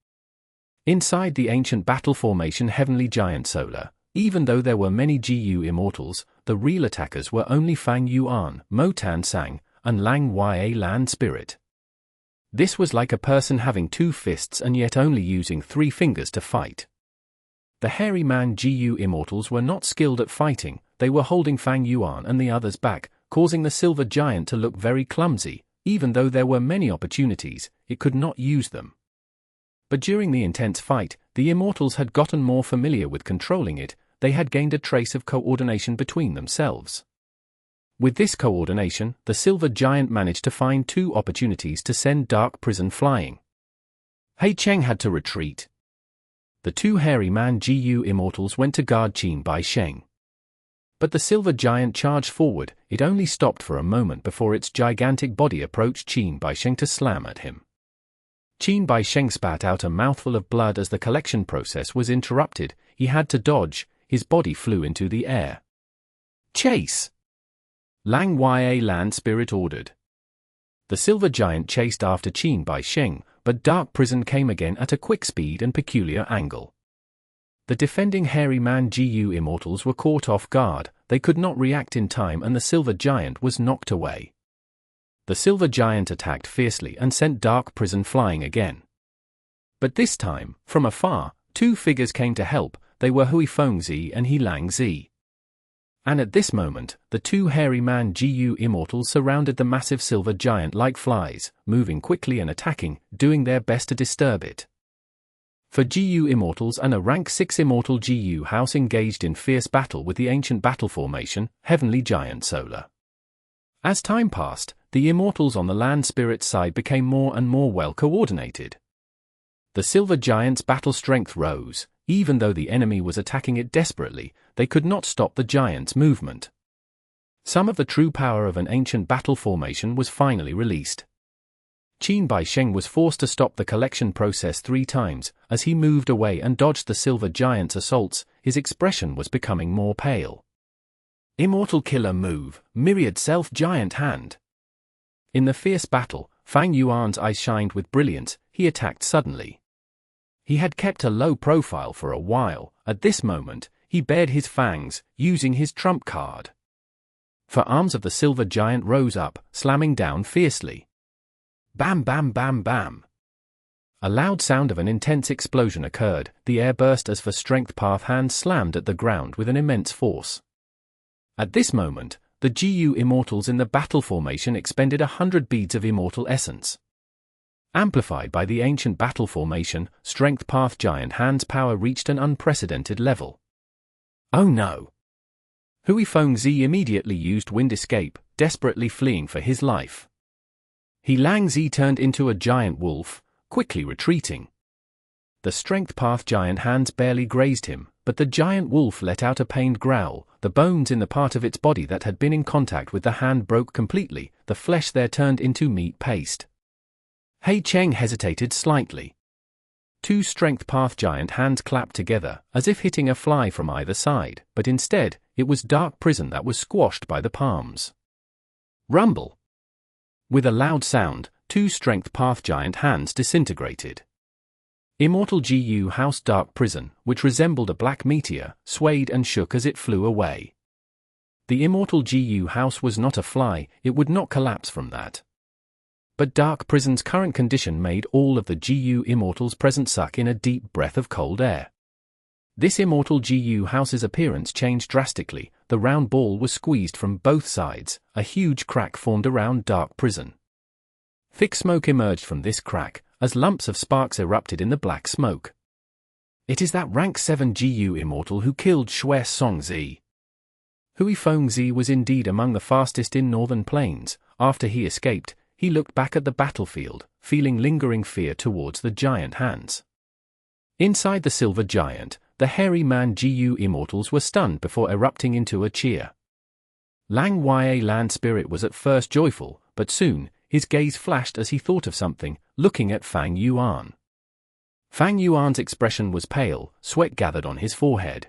Inside the ancient battle formation Heavenly Giant Solor, even though there were many GU Immortals, the real attackers were only Fang Yuan, Mo Tan Sang, and Lang Ya land spirit. This was like a person having two fists and yet only using 3 fingers to fight. The hairy man GU Immortals were not skilled at fighting, they were holding Fang Yuan and the others back, causing the Silver Giant to look very clumsy, even though there were many opportunities, it could not use them. But during the intense fight, the Immortals had gotten more familiar with controlling it, they had gained a trace of coordination between themselves. With this coordination, the Silver Giant managed to find 2 opportunities to send Dark Prison flying. Sheng had to retreat. The 2 hairy man GU Immortals went to guard Qin Bai Sheng. But the Silver Giant charged forward, it only stopped for a moment before its gigantic body approached Qin Bai Sheng to slam at him. Qin Bai Sheng spat out a mouthful of blood as the collection process was interrupted, he had to dodge, his body flew into the air. Chase! Lang Ya land spirit ordered. The Silver Giant chased after Qin Bai Sheng, but Dark Prison came again at a quick speed and peculiar angle. The defending hairy man GU Immortals were caught off guard, they could not react in time and the Silver Giant was knocked away. The Silver Giant attacked fiercely and sent Dark Prison flying again. But this time, from afar, 2 figures came to help, they were Hui Fengzi and He Lang Zi. And at this moment, the 2 hairy man GU Immortals surrounded the massive Silver Giant like flies, moving quickly and attacking, doing their best to disturb it. For GU Immortals and a rank 6 Immortal GU house engaged in fierce battle with the ancient battle formation, Heavenly Giant Solor. As time passed, the Immortals on the land spirit side became more and more well coordinated. The Silver Giant's battle strength rose, even though the enemy was attacking it desperately, they could not stop the giant's movement. Some of the true power of an ancient battle formation was finally released. Qin Bai Sheng was forced to stop the collection process 3 times, as he moved away and dodged the Silver Giant's assaults, his expression was becoming more pale. Immortal Killer Move, Myriad Self-Giant Hand. In the fierce battle, Fang Yuan's eyes shined with brilliance, he attacked suddenly. He had kept a low profile for a while, at this moment, he bared his fangs, using his trump card. The arms of the Silver Giant rose up, slamming down fiercely. Bam bam bam bam. A loud sound of an intense explosion occurred, the air burst as the strength path hand slammed at the ground with an immense force. At this moment, the GU Immortals in the battle formation expended 100 beads of Immortal Essence. Amplified by the ancient battle formation, Strength Path Giant Hand's power reached an unprecedented level. Oh no! Hui Fengzi immediately used Wind Escape, desperately fleeing for his life. He Lang Zi turned into a giant wolf, quickly retreating. The strength path giant hands barely grazed him, but the giant wolf let out a pained growl. The bones in the part of its body that had been in contact with the hand broke completely, the flesh there turned into meat paste. Sheng hesitated slightly. Two strength path giant hands clapped together, as if hitting a fly from either side, but instead, it was Dark Prison that was squashed by the palms. Rumble! With a loud sound, two strength path giant hands disintegrated. Immortal GU House Dark Prison, which resembled a black meteor, swayed and shook as it flew away. The Immortal GU House was not a fly, it would not collapse from that. But Dark Prison's current condition made all of the GU Immortals present suck in a deep breath of cold air. This Immortal GU House's appearance changed drastically. The round ball was squeezed from both sides, a huge crack formed around Dark Prison. Thick smoke emerged from this crack, as lumps of sparks erupted in the black smoke. It is that rank 7 GU Immortal who killed Shui Song Zi. Hui Feng Zi was indeed among the fastest in Northern Plains. After he escaped, he looked back at the battlefield, feeling lingering fear towards the giant hands. Inside the silver giant, the hairy man GU Immortals were stunned before erupting into a cheer. Lang Ya Land Spirit was at first joyful, but soon, his gaze flashed as he thought of something, looking at Fang Yuan. Fang Yuan's expression was pale, sweat gathered on his forehead.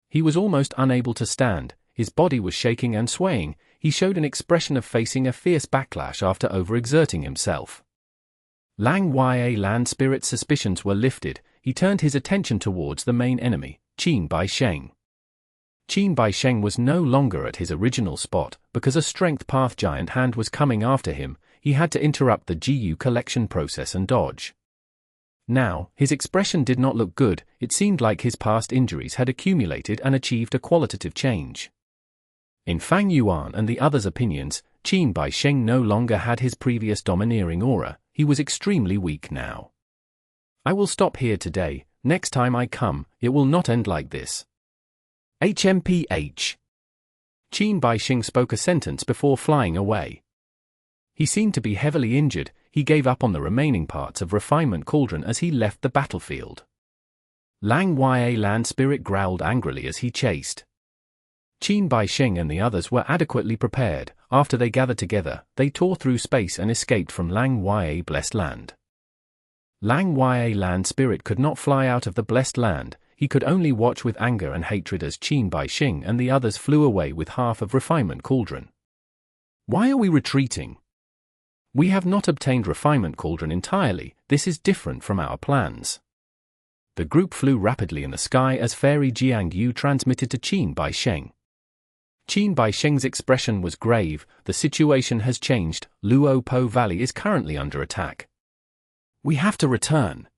He was almost unable to stand, his body was shaking and swaying. He showed an expression of facing a fierce backlash after overexerting himself. Lang Ya Land Spirit's suspicions were lifted. He turned his attention towards the main enemy, Qin Bai Sheng. Qin Bai Sheng was no longer at his original spot, because a strength path giant hand was coming after him. He had to interrupt the GU collection process and dodge. Now, his expression did not look good. It seemed like his past injuries had accumulated and achieved a qualitative change. In Fang Yuan and the others' opinions, Qin Bai Sheng no longer had his previous domineering aura. He was extremely weak now. I will stop here today. Next time I come, it will not end like this. HMPH. Qin Bai Sheng spoke a sentence before flying away. He seemed to be heavily injured. He gave up on the remaining parts of Refinement Cauldron as he left the battlefield. Lang Ya Land Spirit growled angrily as he chased. Qin Bai Sheng and the others were adequately prepared. After they gathered together, they tore through space and escaped from Lang Ya Blessed Land. Lang Ya Land Spirit could not fly out of the Blessed Land. He could only watch with anger and hatred as Qin Bai Sheng and the others flew away with half of Refinement Cauldron. Why are we retreating? We have not obtained Refinement Cauldron entirely. This is different from our plans. The group flew rapidly in the sky as Fairy Jiang Yu transmitted to Qin Bai Sheng. Qin Bai Sheng's expression was grave. The situation has changed. Luo Po Valley is currently under attack. We have to return.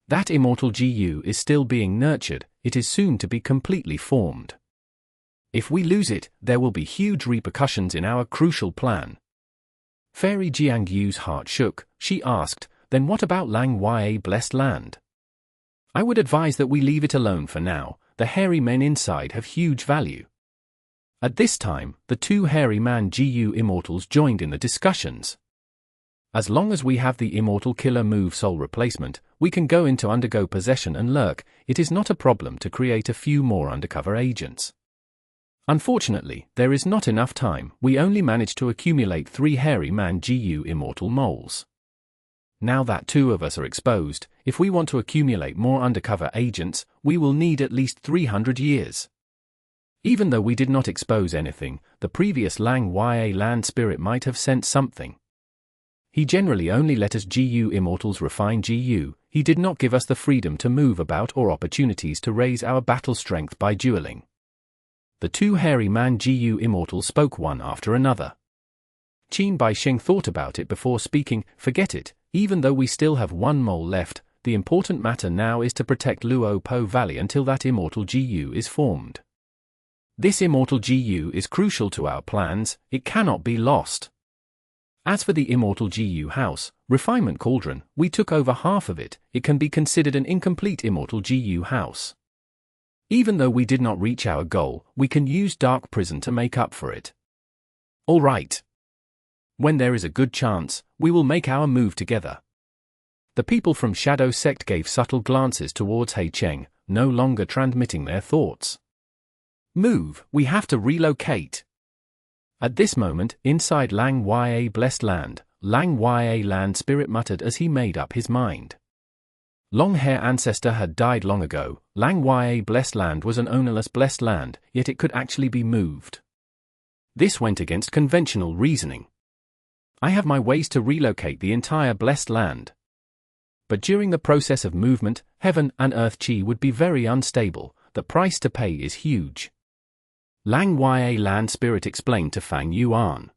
That Immortal GU is still being nurtured. It is soon to be completely formed. If we lose it, there will be huge repercussions in our crucial plan. Fairy Jiang Yu's heart shook. She asked, then what about Lang Ya Blessed Land? I would advise that we leave it alone for now. The hairy men inside have huge value. At this time, the two hairy man GU Immortals joined in the discussions. As long as we have the Immortal Killer Move Soul Replacement, we can go into Undergo Possession and lurk. It is not a problem to create a few more undercover agents. Unfortunately, there is not enough time. We only managed to accumulate 3 hairy man GU Immortal moles. Now that 2 of us are exposed, if we want to accumulate more undercover agents, we will need at least 300 years. Even though we did not expose anything, the previous Lang Ya Land Spirit might have sent something. He generally only let us GU Immortals refine GU. He did not give us the freedom to move about or opportunities to raise our battle strength by dueling. The 2 hairy man GU Immortals spoke one after another. Qin Bai Sheng thought about it before speaking. Forget it, even though we still have 1 mole left, the important matter now is to protect Luo Po Valley until that Immortal GU is formed. This Immortal GU is crucial to our plans. It cannot be lost. As for the Immortal GU House, Refinement Cauldron, we took over half of it. It can be considered an incomplete Immortal GU House. Even though we did not reach our goal, we can use Dark Prison to make up for it. All right. When there is a good chance, we will make our move together. The people from Shadow Sect gave subtle glances towards Sheng, no longer transmitting their thoughts. Move, we have to relocate. At this moment, inside Lang Ya Blessed Land, Lang Ya Land Spirit muttered as he made up his mind. Long-hair Ancestor had died long ago. Lang Ya Blessed Land was an ownerless blessed land, yet it could actually be moved. This went against conventional reasoning. I have my ways to relocate the entire blessed land. But during the process of movement, heaven and earth chi would be very unstable. The price to pay is huge. Lang Ya Land Spirit explained to Fang Yuan.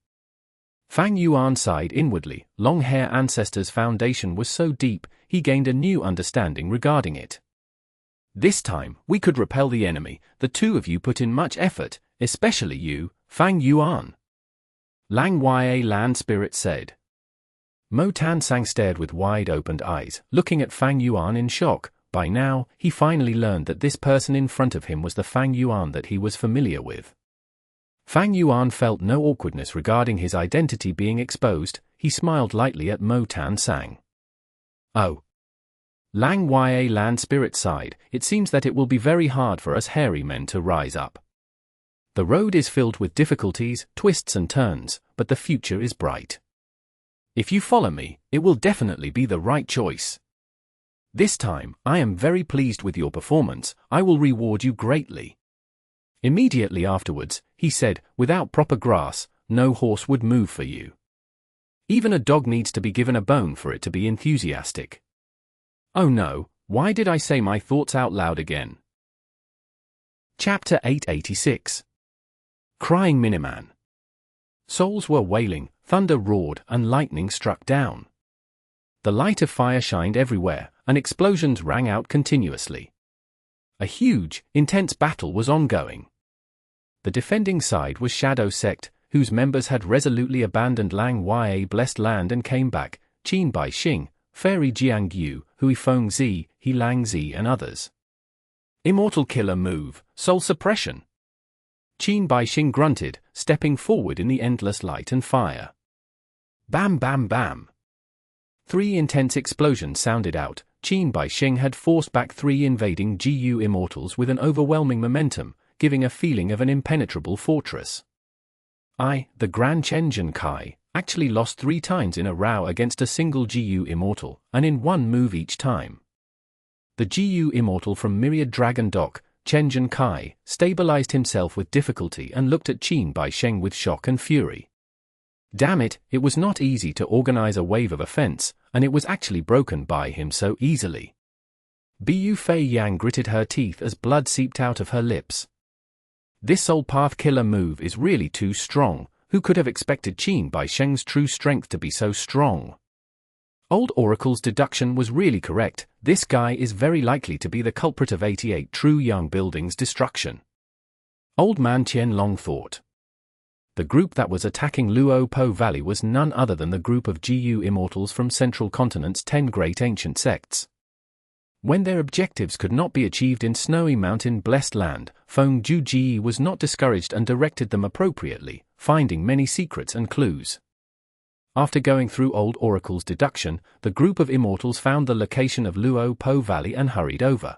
Fang Yuan sighed inwardly. Long-hair Ancestor's foundation was so deep, he gained a new understanding regarding it. This time, we could repel the enemy. The two of you put in much effort, especially you, Fang Yuan. Lang Ya Land Spirit said. Mo Tan Sang stared with wide-opened eyes, looking at Fang Yuan in shock. By now, he finally learned that this person in front of him was the Fang Yuan that he was familiar with. Fang Yuan felt no awkwardness regarding his identity being exposed. He smiled lightly at Mo Tan Sang. Oh. Lang Ya Land Spirit sighed. It seems that it will be very hard for us hairy men to rise up. The road is filled with difficulties, twists and turns, but the future is bright. If you follow me, it will definitely be the right choice. This time, I am very pleased with your performance. I will reward you greatly. Immediately afterwards, he said, without proper grass, no horse would move for you. Even a dog needs to be given a bone for it to be enthusiastic. Oh no, why did I say my thoughts out loud again? Chapter 886. Crying Miniman. Souls were wailing, thunder roared, and lightning struck down. The light of fire shined everywhere, and explosions rang out continuously. A huge, intense battle was ongoing. The defending side was Shadow Sect, whose members had resolutely abandoned Lang Ya Blessed Land and came back, Qin Bai Xing, Fairy Jiang Yu, Hui Feng Zi, He Lang Zi and others. Immortal Killer Move, Soul Suppression. Qin Bai Xing grunted, stepping forward in the endless light and fire. Bam bam bam. 3 intense explosions sounded out. Qin Bai Xing had forced back 3 invading GU Immortals with an overwhelming momentum, giving a feeling of an impenetrable fortress. The Grand Zheng Kai, actually lost 3 times in a row against a single GU Immortal, and in one move each time. The GU Immortal from Myriad Dragon Dock, Zheng Kai, stabilized himself with difficulty and looked at Qin Bai Xing with shock and fury. Damn it, it was not easy to organize a wave of offense, and it was actually broken by him so easily. Bu Fei Yang gritted her teeth as blood seeped out of her lips. This Soul Path Killer move is really too strong. Who could have expected Qin Bai Xing's true strength to be so strong? Old Oracle's deduction was really correct. This guy is very likely to be the culprit of 88 True Young Building's destruction. Old Man Qianlong thought. The group that was attacking Luo Po Valley was none other than the group of GU Immortals from Central Continent's 10 great ancient sects. When their objectives could not be achieved in Snowy Mountain Blessed Land, Feng Ju Ji was not discouraged and directed them appropriately, finding many secrets and clues. After going through Old Oracle's deduction, the group of Immortals found the location of Luo Po Valley and hurried over.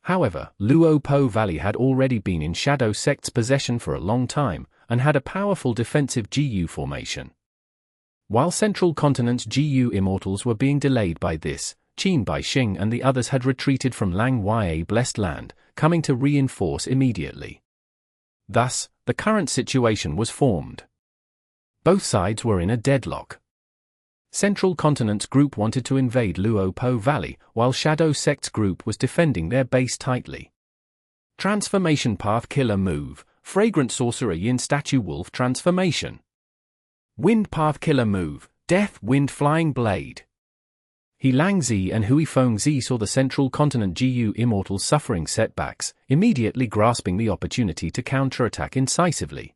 However, Luo Po Valley had already been in Shadow Sect's possession for a long time, and had a powerful defensive GU formation. While Central Continent's GU Immortals were being delayed by this, Qin Bai Xing and the others had retreated from Lang Ya Blessed Land, coming to reinforce immediately. Thus, the current situation was formed. Both sides were in a deadlock. Central Continent's group wanted to invade Luo Po Valley, while Shadow Sect's group was defending their base tightly. Transformation Path Killer Move, Fragrant Sorcerer Yin Statue Wolf Transformation. Wind Path Killer Move, Death Wind Flying Blade. He Lang Zi and Hui Feng Zi saw the Central Continent GU Immortals suffering setbacks, immediately grasping the opportunity to counterattack incisively.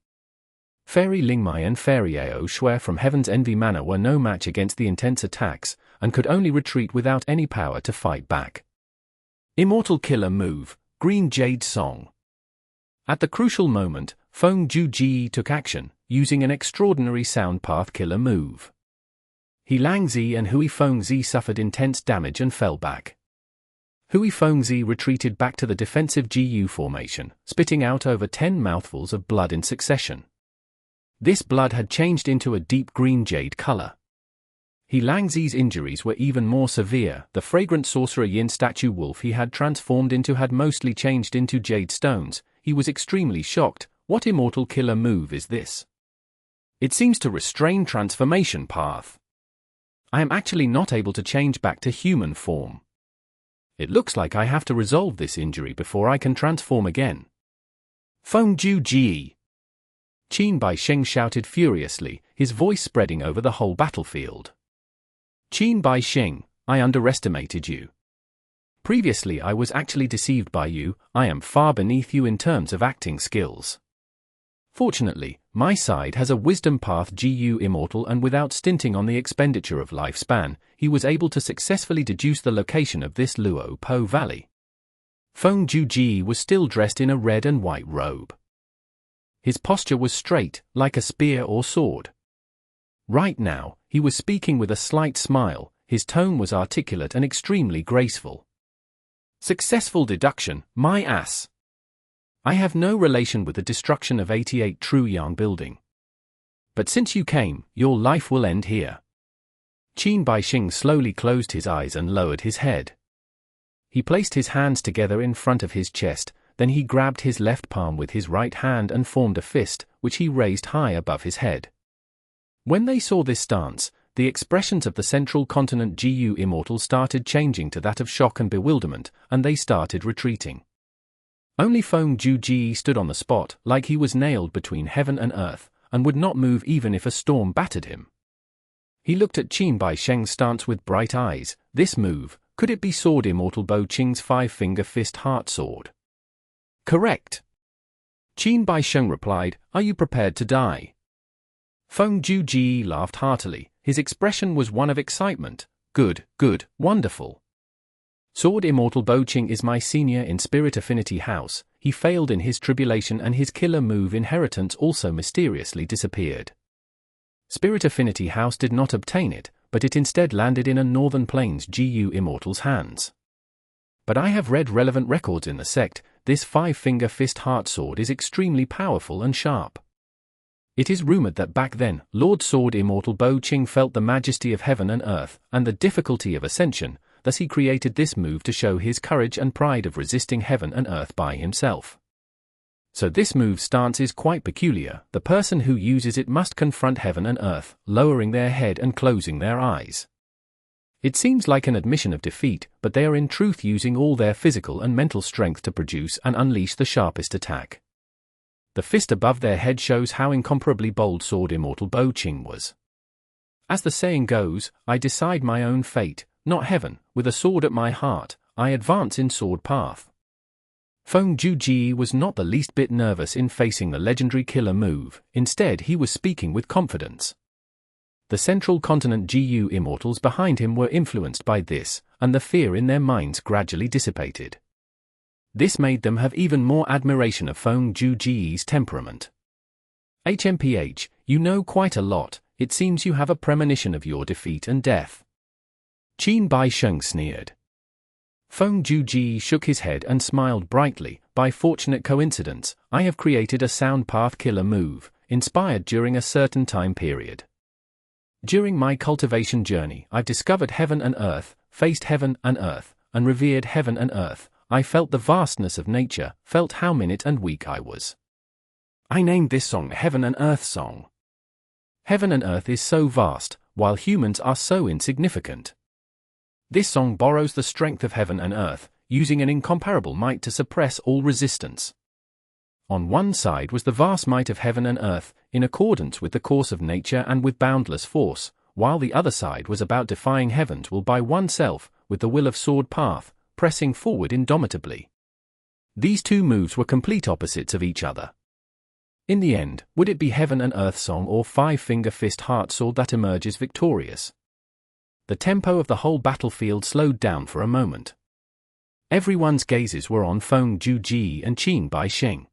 Fairy Lingmai and Fairy Ao Shui from Heaven's Envy Manor were no match against the intense attacks, and could only retreat without any power to fight back. Immortal Killer Move, Green Jade Song. At the crucial moment, Feng Ju Ji took action, using an extraordinary sound path killer move. He Langzi and Hui Fengzi suffered intense damage and fell back. Hui Fengzi retreated back to the defensive GU formation, spitting out over 10 mouthfuls of blood in succession. This blood had changed into a deep green jade color. He Langzi's injuries were even more severe. The fragrant sorcerer Yin statue wolf he had transformed into had mostly changed into jade stones. He was extremely shocked. What immortal killer move is this? It seems to restrain transformation path. I am actually not able to change back to human form. It looks like I have to resolve this injury before I can transform again. Feng Ju Ji! Qin Bai Sheng shouted furiously, his voice spreading over the whole battlefield. Qin Bai Sheng, I underestimated you. Previously I was actually deceived by you. I am far beneath you in terms of acting skills. Fortunately, my side has a wisdom path GU Immortal, and without stinting on the expenditure of lifespan, he was able to successfully deduce the location of this Luo Po Valley. Feng Ju Ji was still dressed in a red and white robe. His posture was straight, like a spear or sword. Right now, he was speaking with a slight smile. His tone was articulate and extremely graceful. Successful deduction, my ass. I have no relation with the destruction of 88 True Yang building. But since you came, your life will end here. Qin Bai Sheng slowly closed his eyes and lowered his head. He placed his hands together in front of his chest, then he grabbed his left palm with his right hand and formed a fist, which he raised high above his head. When they saw this stance, the expressions of the central continent GU Immortal started changing to that of shock and bewilderment, and they started retreating. Only Feng Ju Ji stood on the spot, like he was nailed between heaven and earth, and would not move even if a storm battered him. He looked at Qin Bai Sheng's stance with bright eyes. This move, could it be Sword Immortal Bo Qing's 5-finger fist heart sword? Correct. Qin Bai Sheng replied, are you prepared to die? Feng Ju Ji laughed heartily. His expression was one of excitement. Good, good, wonderful. Sword Immortal Bo Qing is my senior in Spirit Affinity House. He failed in his tribulation and his killer move Inheritance also mysteriously disappeared. Spirit Affinity House did not obtain it, but it instead landed in a Northern Plains GU Immortal's hands. But I have read relevant records in the sect. This 5-finger fist heart sword is extremely powerful and sharp. It is rumored that back then, Lord Sword Immortal Bo Qing felt the majesty of heaven and earth, and the difficulty of ascension. Thus he created this move to show his courage and pride of resisting heaven and earth by himself. So this move's stance is quite peculiar. The person who uses it must confront heaven and earth, lowering their head and closing their eyes. It seems like an admission of defeat, but they are in truth using all their physical and mental strength to produce and unleash the sharpest attack. The fist above their head shows how incomparably bold Sword Immortal Bo Qing was. As the saying goes, I decide my own fate, not heaven. With a sword at my heart, I advance in sword path. Feng Ju Ji was not the least bit nervous in facing the legendary killer move. Instead, he was speaking with confidence. The central continent GU Immortals behind him were influenced by this, and the fear in their minds gradually dissipated. This made them have even more admiration of Feng Ju Ji's temperament. HMPH, you know quite a lot. It seems you have a premonition of your defeat and death. Qin Bai Sheng sneered. Feng Ju Ji shook his head and smiled brightly. By fortunate coincidence, I have created a sound path killer move, inspired during a certain time period. During my cultivation journey, I've discovered heaven and earth, faced heaven and earth, and revered heaven and earth. I felt the vastness of nature, felt how minute and weak I was. I named this song Heaven and Earth Song. Heaven and earth is so vast, while humans are so insignificant. This song borrows the strength of heaven and earth, using an incomparable might to suppress all resistance. On one side was the vast might of heaven and earth, in accordance with the course of nature and with boundless force, while the other side was about defying heaven's will by oneself, with the will of sword path, pressing forward indomitably. These two moves were complete opposites of each other. In the end, would it be Heaven and Earth Song or 5-finger fist heart sword that emerges victorious? The tempo of the whole battlefield slowed down for a moment. Everyone's gazes were on Feng Ju Ji and Qin Bai Sheng.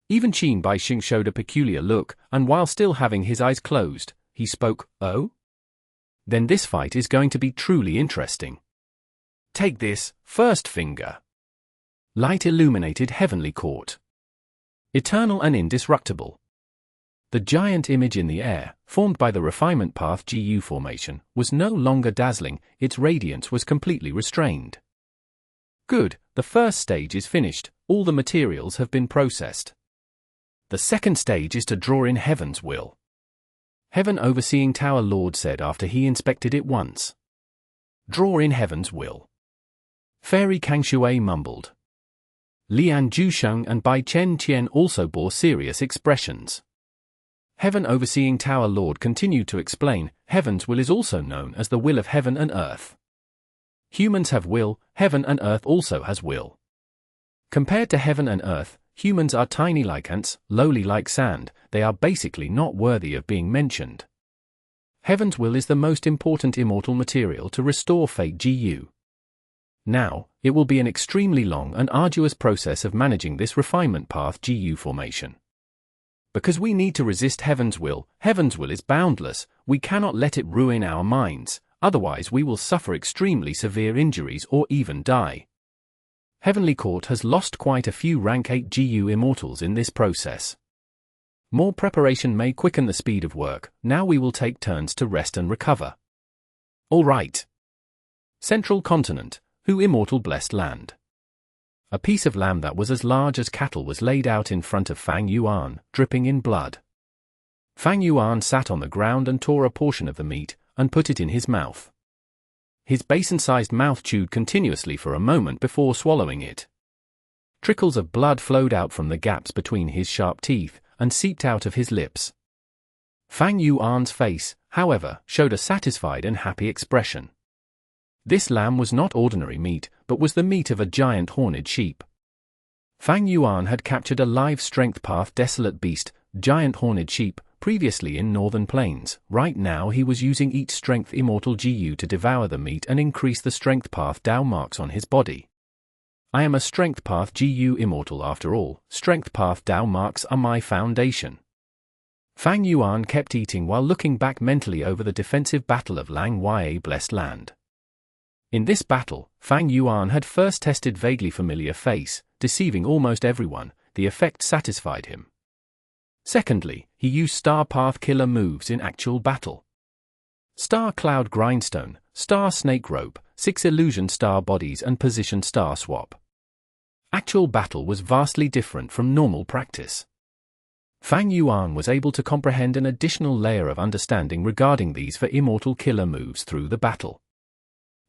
Even Qin Bai Sheng showed a peculiar look, and while still having his eyes closed, he spoke, "Oh?" Then this fight is going to be truly interesting. Take this, first finger. Light illuminated heavenly court. Eternal and indestructible. The giant image in the air, formed by the refinement path GU formation, was no longer dazzling, its radiance was completely restrained. Good, the first stage is finished, all the materials have been processed. The second stage is to draw in Heaven's will. Heaven Overseeing Tower Lord said after he inspected it once. Draw in Heaven's will. Fairy Kangshui mumbled. Lian Zhusheng and Bai Chen Qian also bore serious expressions. Heaven Overseeing Tower Lord continued to explain, Heaven's will is also known as the will of heaven and earth. Humans have will, heaven and earth also has will. Compared to heaven and earth, humans are tiny like ants, lowly like sand, they are basically not worthy of being mentioned. Heaven's will is the most important immortal material to restore Fate GU. Now, it will be an extremely long and arduous process of managing this refinement path GU formation. Because we need to resist Heaven's will is boundless, we cannot let it ruin our minds, otherwise we will suffer extremely severe injuries or even die. Heavenly Court has lost quite a few rank 8 GU immortals in this process. More preparation may quicken the speed of work, now we will take turns to rest and recover. Alright. Central Continent, Who Immortal Blessed Land. A piece of lamb that was as large as cattle was laid out in front of Fang Yuan, dripping in blood. Fang Yuan sat on the ground and tore a portion of the meat, and put it in his mouth. His basin-sized mouth chewed continuously for a moment before swallowing it. Trickles of blood flowed out from the gaps between his sharp teeth, and seeped out of his lips. Fang Yuan's face, however, showed a satisfied and happy expression. This lamb was not ordinary meat, but was the meat of a giant horned sheep. Fang Yuan had captured a live strength path desolate beast, giant horned sheep, previously in northern plains. Right now he was using each strength immortal GU to devour the meat and increase the strength path Dao marks on his body. I am a strength path GU immortal after all, strength path Dao marks are my foundation. Fang Yuan kept eating while looking back mentally over the defensive battle of Lang Ya Blessed Land. In this battle, Fang Yuan had first tested vaguely familiar face, deceiving almost everyone, the effect satisfied him. Secondly, he used Star Path killer moves in actual battle. Star Cloud Grindstone, Star Snake Rope, 6 Illusion Star Bodies and Position Star Swap. Actual battle was vastly different from normal practice. Fang Yuan was able to comprehend an additional layer of understanding regarding these for immortal killer moves through the battle.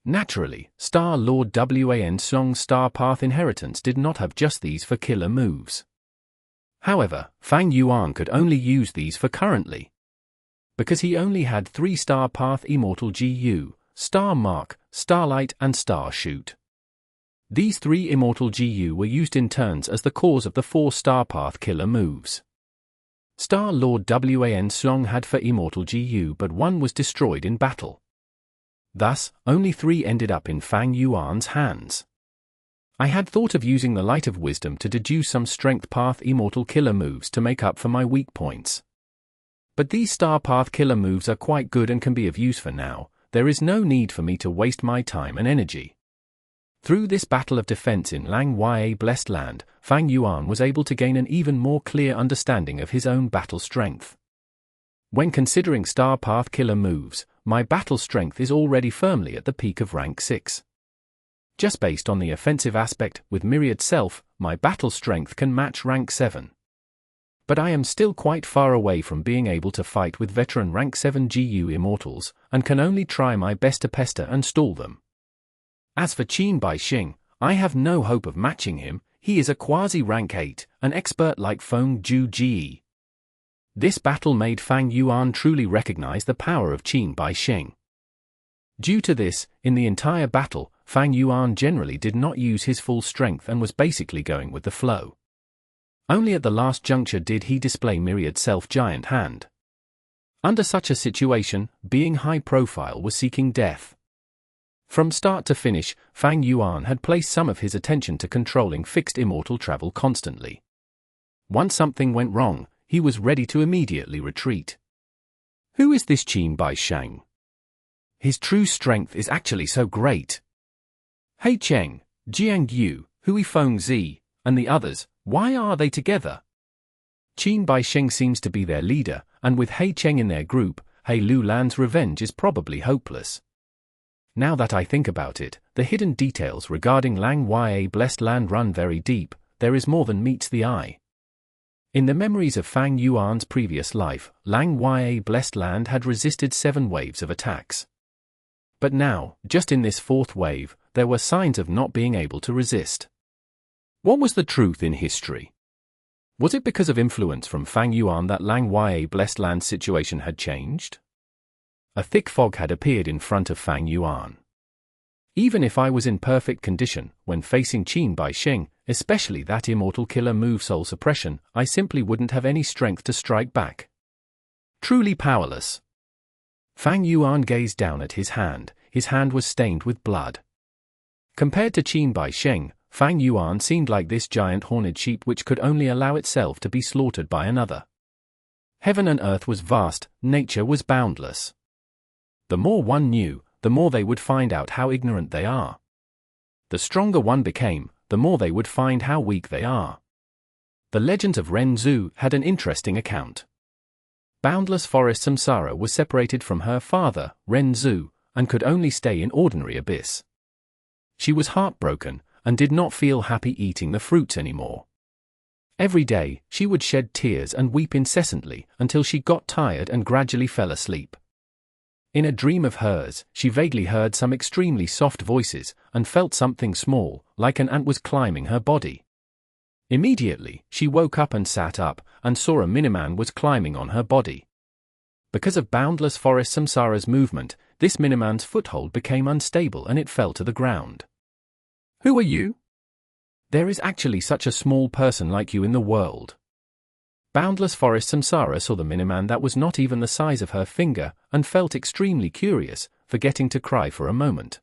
Naturally, Star Lord Wan Song's Star Path Inheritance did not have just these for killer moves. However, Fang Yuan could only use these for currently. Because he only had 3 Star Path Immortal GU, Star Mark, Starlight and Star Shoot. These 3 Immortal GU were used in turns as the cause of the 4 Star Path killer moves. Star Lord Wan Song had 4 Immortal GU but 1 was destroyed in battle. Thus, only 3 ended up in Fang Yuan's hands. I had thought of using the Light of Wisdom to deduce some Strength Path Immortal killer moves to make up for my weak points. But these Star Path killer moves are quite good and can be of use for now, there is no need for me to waste my time and energy. Through this battle of defense in Lang Ya Blessed Land, Fang Yuan was able to gain an even more clear understanding of his own battle strength. When considering Star Path killer moves, my battle strength is already firmly at the peak of rank 6. Just based on the offensive aspect, with Myriad Self, my battle strength can match rank 7. But I am still quite far away from being able to fight with veteran rank 7 GU immortals, and can only try my best to pester and stall them. As for Qin Bai Xing, I have no hope of matching him, he is a quasi-rank 8, an expert like Feng Ju Ge. This battle made Fang Yuan truly recognize the power of Qin Bai Xing. Due to this, in the entire battle, Fang Yuan generally did not use his full strength and was basically going with the flow. Only at the last juncture did he display Myriad Self Giant Hand. Under such a situation, being high profile was seeking death. From start to finish, Fang Yuan had placed some of his attention to controlling fixed immortal travel constantly. Once something went wrong, he was ready to immediately retreat. Who is this Qin Bai Sheng? His true strength is actually so great. Hey Sheng, Jiang Yu, Hui Feng Zi, and the others, why are they together? Qin Bai Sheng seems to be their leader, and with He Cheng in their group, He Lu Lan's revenge is probably hopeless. Now that I think about it, the hidden details regarding Lang Ya Blessed Land run very deep. There is more than meets the eye. In the memories of Fang Yuan's previous life, Lang Ya Blessed Land had resisted 7 waves of attacks. But now, just in this 4th wave, there were signs of not being able to resist. What was the truth in history? Was it because of influence from Fang Yuan that Lang Ya Blessed Land's situation had changed? A thick fog had appeared in front of Fang Yuan. Even if I was in perfect condition, when facing Qin Bai Sheng, especially that immortal killer move Soul Suppression, I simply wouldn't have any strength to strike back. Truly powerless. Fang Yuan gazed down at his hand. His hand was stained with blood. Compared to Qin Bai Sheng, Fang Yuan seemed like this giant horned sheep which could only allow itself to be slaughtered by another. Heaven and earth was vast, nature was boundless. The more one knew, the more they would find out how ignorant they are. The stronger one became, the more they would find how weak they are. The legends of Ren Zhu had an interesting account. Boundless Forest Samsara was separated from her father, Ren Zhu, and could only stay in ordinary abyss. She was heartbroken, and did not feel happy eating the fruits anymore. Every day, she would shed tears and weep incessantly, until she got tired and gradually fell asleep. In a dream of hers, she vaguely heard some extremely soft voices, and felt something small, like an ant was climbing her body. Immediately, she woke up and sat up, and saw a Miniman was climbing on her body. Because of Boundless Forest Samsara's movement, this Miniman's foothold became unstable and it fell to the ground. Who are you? There is actually such a small person like you in the world. Boundless Forest Samsara saw the Miniman that was not even the size of her finger, and felt extremely curious, forgetting to cry for a moment.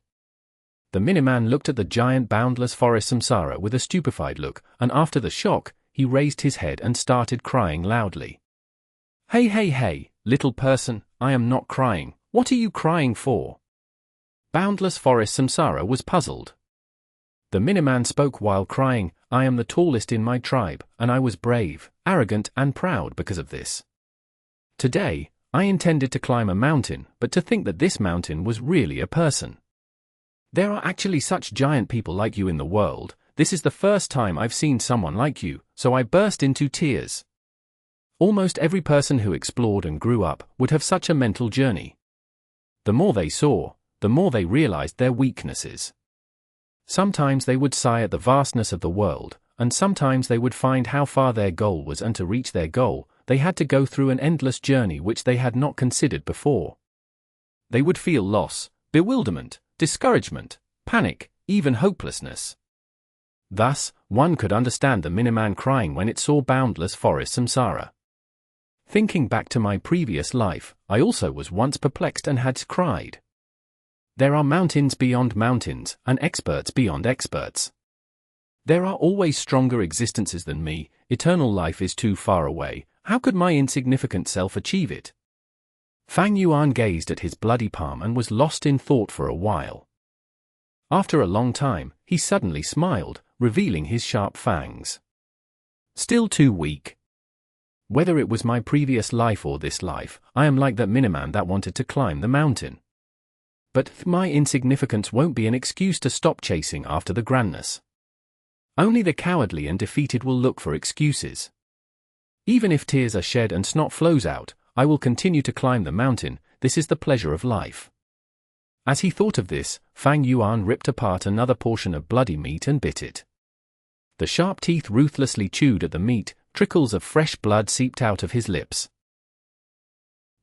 The Miniman looked at the giant Boundless Forest Samsara with a stupefied look, and after the shock, he raised his head and started crying loudly. Hey hey hey, little person, I am not crying, what are you crying for? Boundless Forest Samsara was puzzled. The Miniman spoke while crying, I am the tallest in my tribe, and I was brave, arrogant and proud because of this. Today, I intended to climb a mountain, but to think that this mountain was really a person. There are actually such giant people like you in the world. This is the first time I've seen someone like you, so I burst into tears. Almost every person who explored and grew up would have such a mental journey. The more they saw, the more they realized their weaknesses. Sometimes they would sigh at the vastness of the world, and sometimes they would find how far their goal was, and to reach their goal, they had to go through an endless journey which they had not considered before. They would feel loss, bewilderment, discouragement, panic, even hopelessness. Thus, one could understand the Miniman crying when it saw Boundless Forest Samsara. Thinking back to my previous life, I also was once perplexed and had cried. There are mountains beyond mountains, and experts beyond experts. There are always stronger existences than me. Eternal life is too far away. How could my insignificant self achieve it? Fang Yuan gazed at his bloody palm and was lost in thought for a while. After a long time, he suddenly smiled, revealing his sharp fangs. Still too weak. Whether it was my previous life or this life, I am like that Miniman that wanted to climb the mountain. But my insignificance won't be an excuse to stop chasing after the grandness. Only the cowardly and defeated will look for excuses. Even if tears are shed and snot flows out, I will continue to climb the mountain. This is the pleasure of life. As he thought of this, Fang Yuan ripped apart another portion of bloody meat and bit it. The sharp teeth ruthlessly chewed at the meat, trickles of fresh blood seeped out of his lips.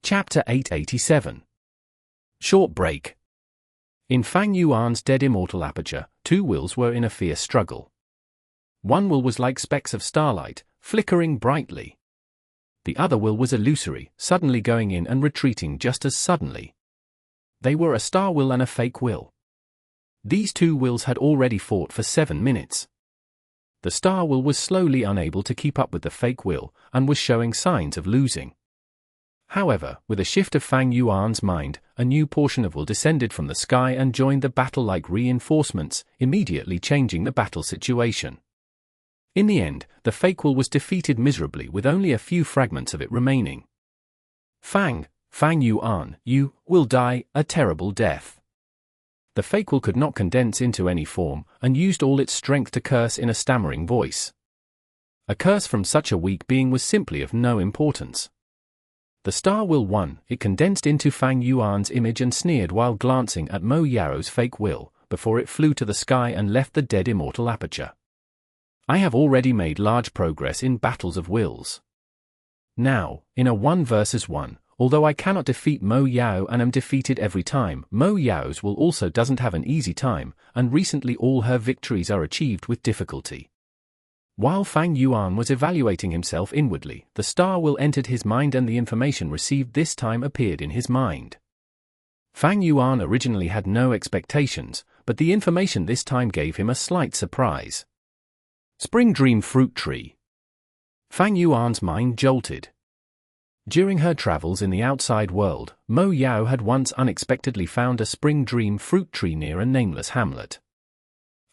Chapter 887. Short break. In Fang Yuan's dead immortal aperture, 2 wills were in a fierce struggle. One will was like specks of starlight, flickering brightly. The other will was illusory, suddenly going in and retreating just as suddenly. They were a star will and a fake will. These 2 wills had already fought for 7 minutes. The star will was slowly unable to keep up with the fake will, and was showing signs of losing. However, with a shift of Fang Yuan's mind, a new portion of will descended from the sky and joined the battle like reinforcements, immediately changing the battle situation. In the end, the fake will was defeated miserably with only a few fragments of it remaining. Fang Yuan, you will die a terrible death. The fake will could not condense into any form, and used all its strength to curse in a stammering voice. A curse from such a weak being was simply of no importance. The star will won, it condensed into Fang Yuan's image and sneered while glancing at Mo Yao's fake will, before it flew to the sky and left the dead immortal aperture. I have already made large progress in battles of wills. Now, in a 1 versus 1, although I cannot defeat Mo Yao and am defeated every time, Mo Yao's will also doesn't have an easy time, and recently all her victories are achieved with difficulty. While Fang Yuan was evaluating himself inwardly, the star will entered his mind and the information received this time appeared in his mind. Fang Yuan originally had no expectations, but the information this time gave him a slight surprise. Spring Dream Fruit Tree. Fang Yuan's mind jolted. During her travels in the outside world, Mo Yao had once unexpectedly found a spring dream fruit tree near a nameless hamlet.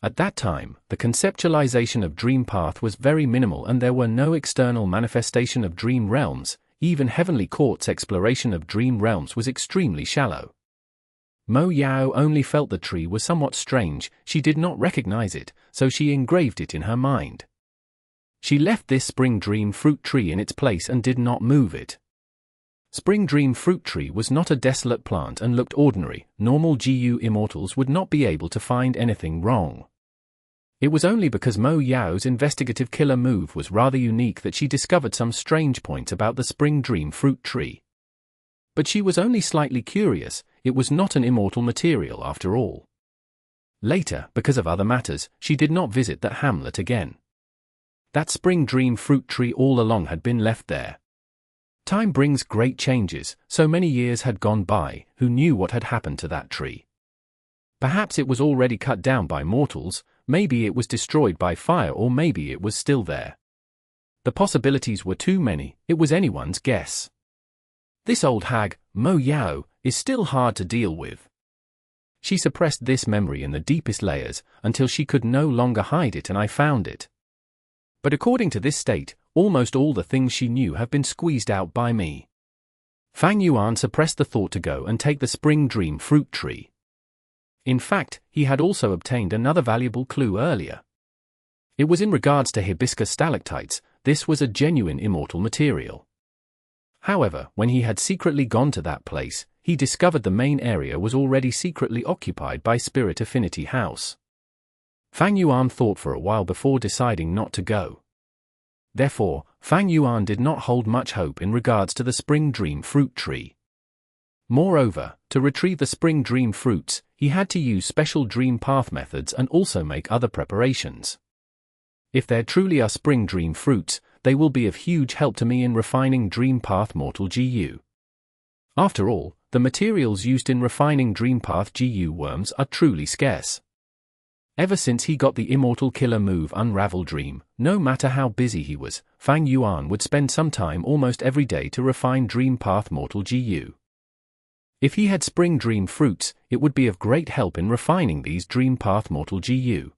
At that time, the conceptualization of dream path was very minimal and there were no external manifestation of dream realms, even Heavenly Court's exploration of dream realms was extremely shallow. Mo Yao only felt the tree was somewhat strange, she did not recognize it, so she engraved it in her mind. She left this spring dream fruit tree in its place and did not move it. Spring Dream Fruit Tree was not a desolate plant and looked ordinary, normal GU immortals would not be able to find anything wrong. It was only because Mo Yao's investigative killer move was rather unique that she discovered some strange points about the Spring Dream Fruit Tree. But she was only slightly curious, it was not an immortal material after all. Later, because of other matters, she did not visit that hamlet again. That Spring Dream Fruit Tree all along had been left there. Time brings great changes, so many years had gone by, who knew what had happened to that tree? Perhaps it was already cut down by mortals, maybe it was destroyed by fire or maybe it was still there. The possibilities were too many, it was anyone's guess. This old hag, Mo Yao, is still hard to deal with. She suppressed this memory in the deepest layers, until she could no longer hide it and I found it. But according to this state, almost all the things she knew have been squeezed out by me. Fang Yuan suppressed the thought to go and take the Spring Dream Fruit Tree. In fact, he had also obtained another valuable clue earlier. It was in regards to hibiscus stalactites, this was a genuine immortal material. However, when he had secretly gone to that place, he discovered the main area was already secretly occupied by Spirit Affinity House. Fang Yuan thought for a while before deciding not to go. Therefore, Fang Yuan did not hold much hope in regards to the Spring Dream Fruit Tree. Moreover, to retrieve the Spring Dream Fruits, he had to use special dream path methods and also make other preparations. If there truly are Spring Dream Fruits, they will be of huge help to me in refining Dream Path Mortal GU. After all, the materials used in refining Dream Path GU worms are truly scarce. Ever since he got the immortal killer move Unravel Dream, no matter how busy he was, Fang Yuan would spend some time almost every day to refine Dream Path Mortal GU. If he had Spring Dream Fruits, it would be of great help in refining these Dream Path Mortal GU.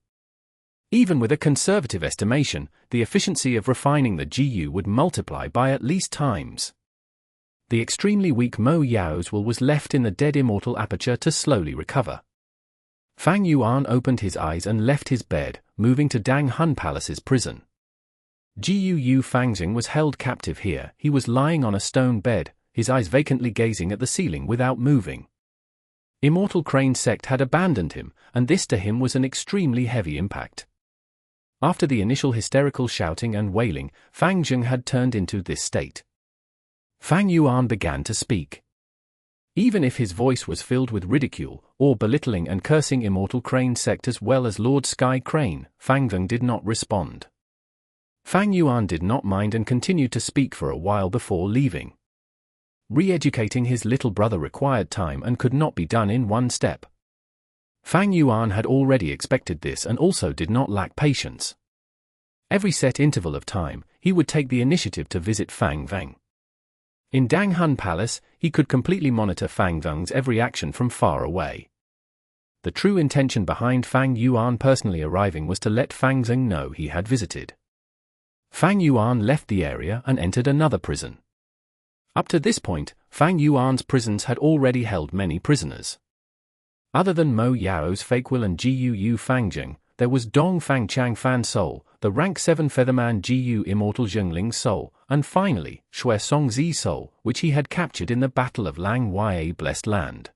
Even with a conservative estimation, the efficiency of refining the GU would multiply by at least times. The extremely weak Mo Yao's will was left in the dead immortal aperture to slowly recover. Fang Yuan opened his eyes and left his bed, moving to Dang Hun Palace's prison. Gu Fangzheng was held captive here, he was lying on a stone bed, his eyes vacantly gazing at the ceiling without moving. Immortal Crane sect had abandoned him, and this to him was an extremely heavy impact. After the initial hysterical shouting and wailing, Fangzheng had turned into this state. Fang Yuan began to speak. Even if his voice was filled with ridicule, or belittling and cursing Immortal Crane sect as well as Lord Sky Crane, Fangzheng did not respond. Fang Yuan did not mind and continued to speak for a while before leaving. Re-educating his little brother required time and could not be done in one step. Fang Yuan had already expected this and also did not lack patience. Every set interval of time, he would take the initiative to visit Fang. In Dang Hun Palace, he could completely monitor Fang Zheng's every action from far away. The true intention behind Fang Yuan personally arriving was to let Fang Zheng know he had visited. Fang Yuan left the area and entered another prison. Up to this point, Fang Yuan's prisons had already held many prisoners. Other than Mo Yao's fake will and Gu Fang Zheng, there was Dong Fang Chang Fan Soul, the rank 7 Featherman Gu Immortal Zhengling Soul, and finally, Shui Songzi Soul, which he had captured in the Battle of Lang Ya Blessed Land.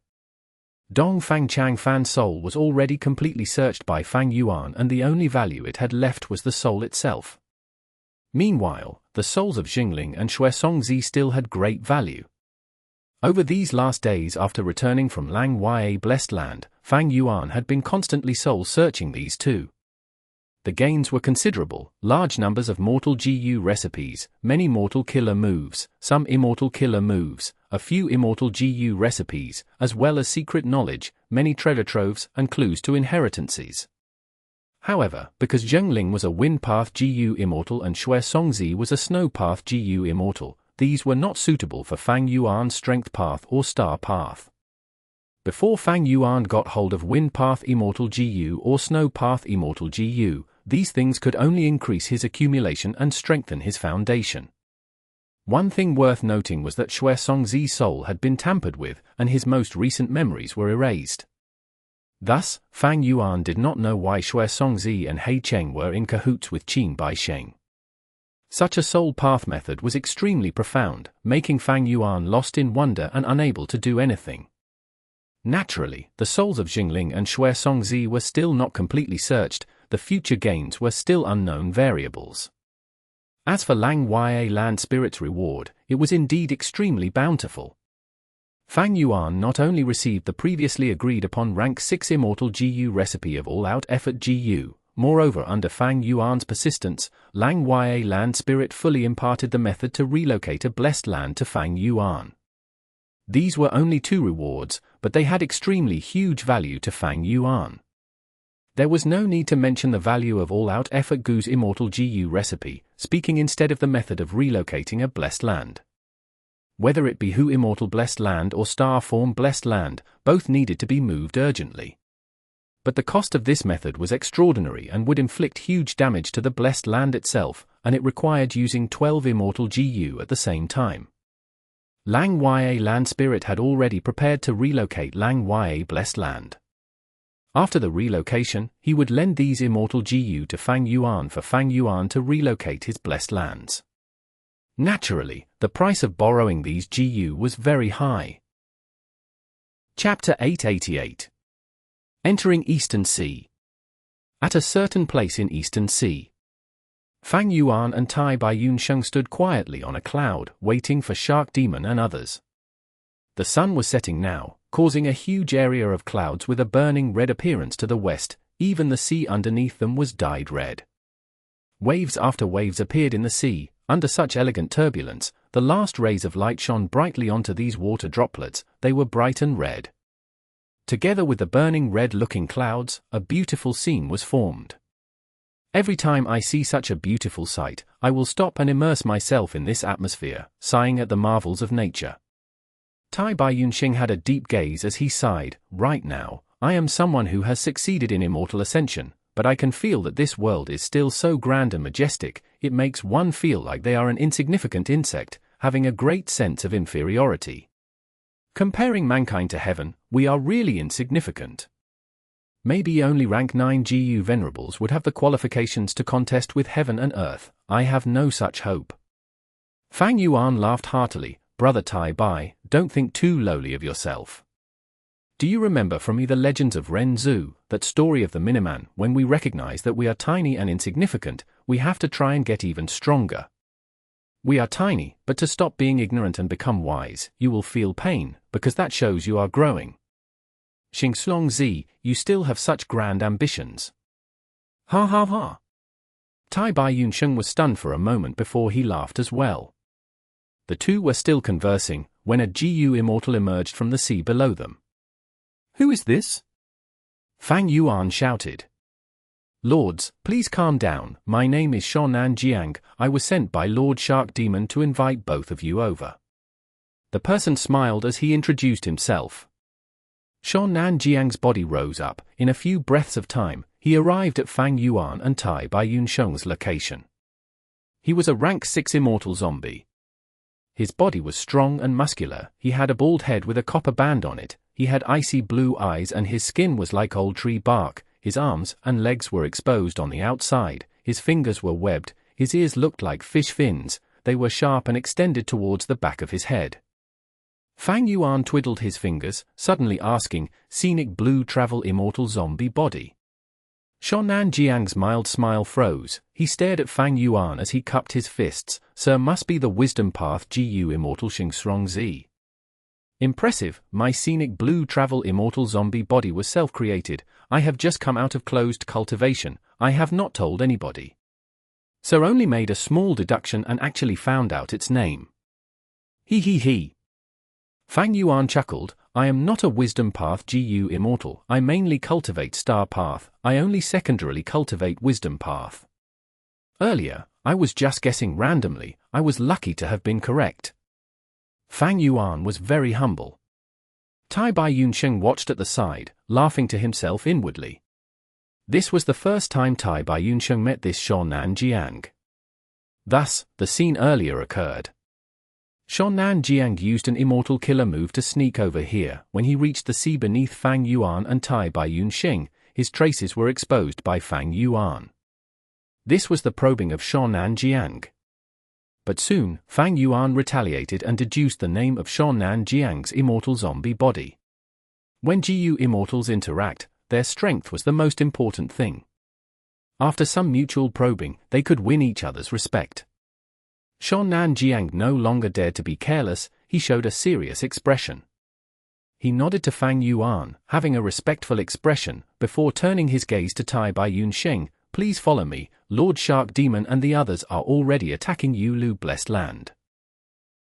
Dong Fang Chang Fan Soul was already completely searched by Fang Yuan, and the only value it had left was the soul itself. Meanwhile, the souls of Zhengling and Shui Songzi still had great value. Over these last days after returning from Lang Ya Blessed Land, Fang Yuan had been constantly soul-searching these two. The gains were considerable: large numbers of mortal GU recipes, many mortal killer moves, some immortal killer moves, a few immortal GU recipes, as well as secret knowledge, many treasure troves, and clues to inheritances. However, because Zhengling was a wind path GU immortal and Shui Songzi was a snow path GU immortal, these were not suitable for Fang Yuan's strength path or star path. Before Fang Yuan got hold of wind path immortal GU or snow path immortal GU, these things could only increase his accumulation and strengthen his foundation. One thing worth noting was that Shui Songzi's soul had been tampered with, and his most recent memories were erased. Thus, Fang Yuan did not know why Shui Songzi and He Cheng were in cahoots with Qin Bai Sheng. Such a soul path method was extremely profound, making Fang Yuan lost in wonder and unable to do anything. Naturally, the souls of Zhengling and Shui Songzi were still not completely searched, the future gains were still unknown variables. As for Lang Ya Land Spirit's reward, it was indeed extremely bountiful. Fang Yuan not only received the previously agreed upon rank 6 immortal GU recipe of all-out effort GU, moreover under Fang Yuan's persistence, Lang Ya Land Spirit fully imparted the method to relocate a blessed land to Fang Yuan. These were only 2 rewards, but they had extremely huge value to Fang Yuan. There was no need to mention the value of all-out effort Gu's immortal GU recipe, speaking instead of the method of relocating a blessed land. Whether it be Hu Immortal Blessed Land or Star Form Blessed Land, both needed to be moved urgently. But the cost of this method was extraordinary and would inflict huge damage to the blessed land itself, and it required using 12 immortal GU at the same time. Lang Ya Land Spirit had already prepared to relocate Lang Ya Blessed Land. After the relocation, he would lend these immortal GU to Fang Yuan for Fang Yuan to relocate his blessed lands. Naturally, the price of borrowing these GU was very high. Chapter 888. Entering Eastern Sea. At a certain place in Eastern Sea, Fang Yuan and Tai Baiyun Sheng stood quietly on a cloud, waiting for Shark Demon and others. The sun was setting now, causing a huge area of clouds with a burning red appearance to the west. Even the sea underneath them was dyed red. Waves after waves appeared in the sea. Under such elegant turbulence, the last rays of light shone brightly onto these water droplets. They were bright and red. Together with the burning red-looking clouds, a beautiful scene was formed. Every time I see such a beautiful sight, I will stop and immerse myself in this atmosphere, sighing at the marvels of nature. Tai Baiyun Sheng had a deep gaze as he sighed. Right now, I am someone who has succeeded in immortal ascension, but I can feel that this world is still so grand and majestic, it makes one feel like they are an insignificant insect, having a great sense of inferiority. Comparing mankind to heaven, we are really insignificant. Maybe only rank 9 GU venerables would have the qualifications to contest with heaven and earth. I have no such hope. Fang Yuan laughed heartily. Brother Tai Bai, don't think too lowly of yourself. Do you remember from me the legends of Ren Zhu, that story of the Miniman? When we recognize that we are tiny and insignificant, we have to try and get even stronger. We are tiny, but to stop being ignorant and become wise, you will feel pain, because that shows you are growing. Xing Slong Zi, you still have such grand ambitions. Ha ha ha. Tai Baiyun Sheng was stunned for a moment before he laughed as well. The two were still conversing, when a GU immortal emerged from the sea below them. Who is this? Fang Yuan shouted. Lords, please calm down. My name is Shonan Jiang. I was sent by Lord Shark Demon to invite both of you over. The person smiled as he introduced himself. Shannan Jiang's body rose up. In a few breaths of time, he arrived at Fang Yuan and Tai Baiyun Sheng's location. He was a rank 6 immortal zombie. His body was strong and muscular. He had a bald head with a copper band on it. He had icy blue eyes and his skin was like old tree bark. His arms and legs were exposed on the outside. His fingers were webbed. His ears looked like fish fins. They were sharp and extended towards the back of his head. Fang Yuan twiddled his fingers, suddenly asking, "Scenic blue travel immortal zombie body?" Shannan Jiang's mild smile froze. He stared at Fang Yuan as he cupped his fists. "Sir, must be the wisdom path GU immortal Xing Zi." "Impressive, my scenic blue travel immortal zombie body was self-created. I have just come out of closed cultivation. I have not told anybody. Sir only made a small deduction and actually found out its name." He. Fang Yuan chuckled. "I am not a wisdom path GU immortal. I mainly cultivate star path. I only secondarily cultivate wisdom path. Earlier, I was just guessing randomly. I was lucky to have been correct." Fang Yuan was very humble. Tai Baiyun Sheng watched at the side, laughing to himself inwardly. This was the first time Tai Baiyun Sheng met this Shannan Jiang. Thus, the scene earlier occurred. Shannan Jiang used an immortal killer move to sneak over here. When he reached the sea beneath Fang Yuan and Tai Baiyun Sheng, his traces were exposed by Fang Yuan. This was the probing of Shannan Jiang. But soon, Fang Yuan retaliated and deduced the name of Shannan Jiang's immortal zombie body. When GU immortals interact, their strength was the most important thing. After some mutual probing, they could win each other's respect. Shannan Jiang no longer dared to be careless. He showed a serious expression. He nodded to Fang Yuan, having a respectful expression, before turning his gaze to Tai Baiyun Sheng. "Please follow me. Lord Shark Demon and the others are already attacking Yulu Blessed Land."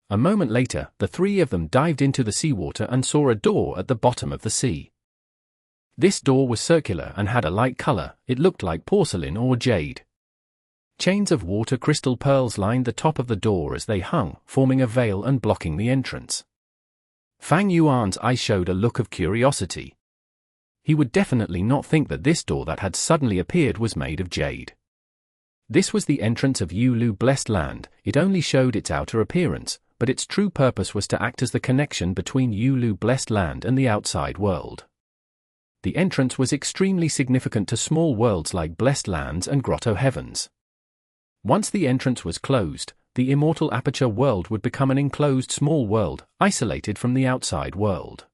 A moment later, the three of them dived into the seawater and saw a door at the bottom of the sea. This door was circular and had a light color. It looked like porcelain or jade. Chains of water crystal pearls lined the top of the door as they hung, forming a veil and blocking the entrance. Fang Yuan's eyes showed a look of curiosity. He would definitely not think that this door that had suddenly appeared was made of jade. This was the entrance of Yulu Blessed Land. It only showed its outer appearance, but its true purpose was to act as the connection between Yulu Blessed Land and the outside world. The entrance was extremely significant to small worlds like Blessed Lands and Grotto Heavens. Once the entrance was closed, the immortal aperture world would become an enclosed small world, isolated from the outside world.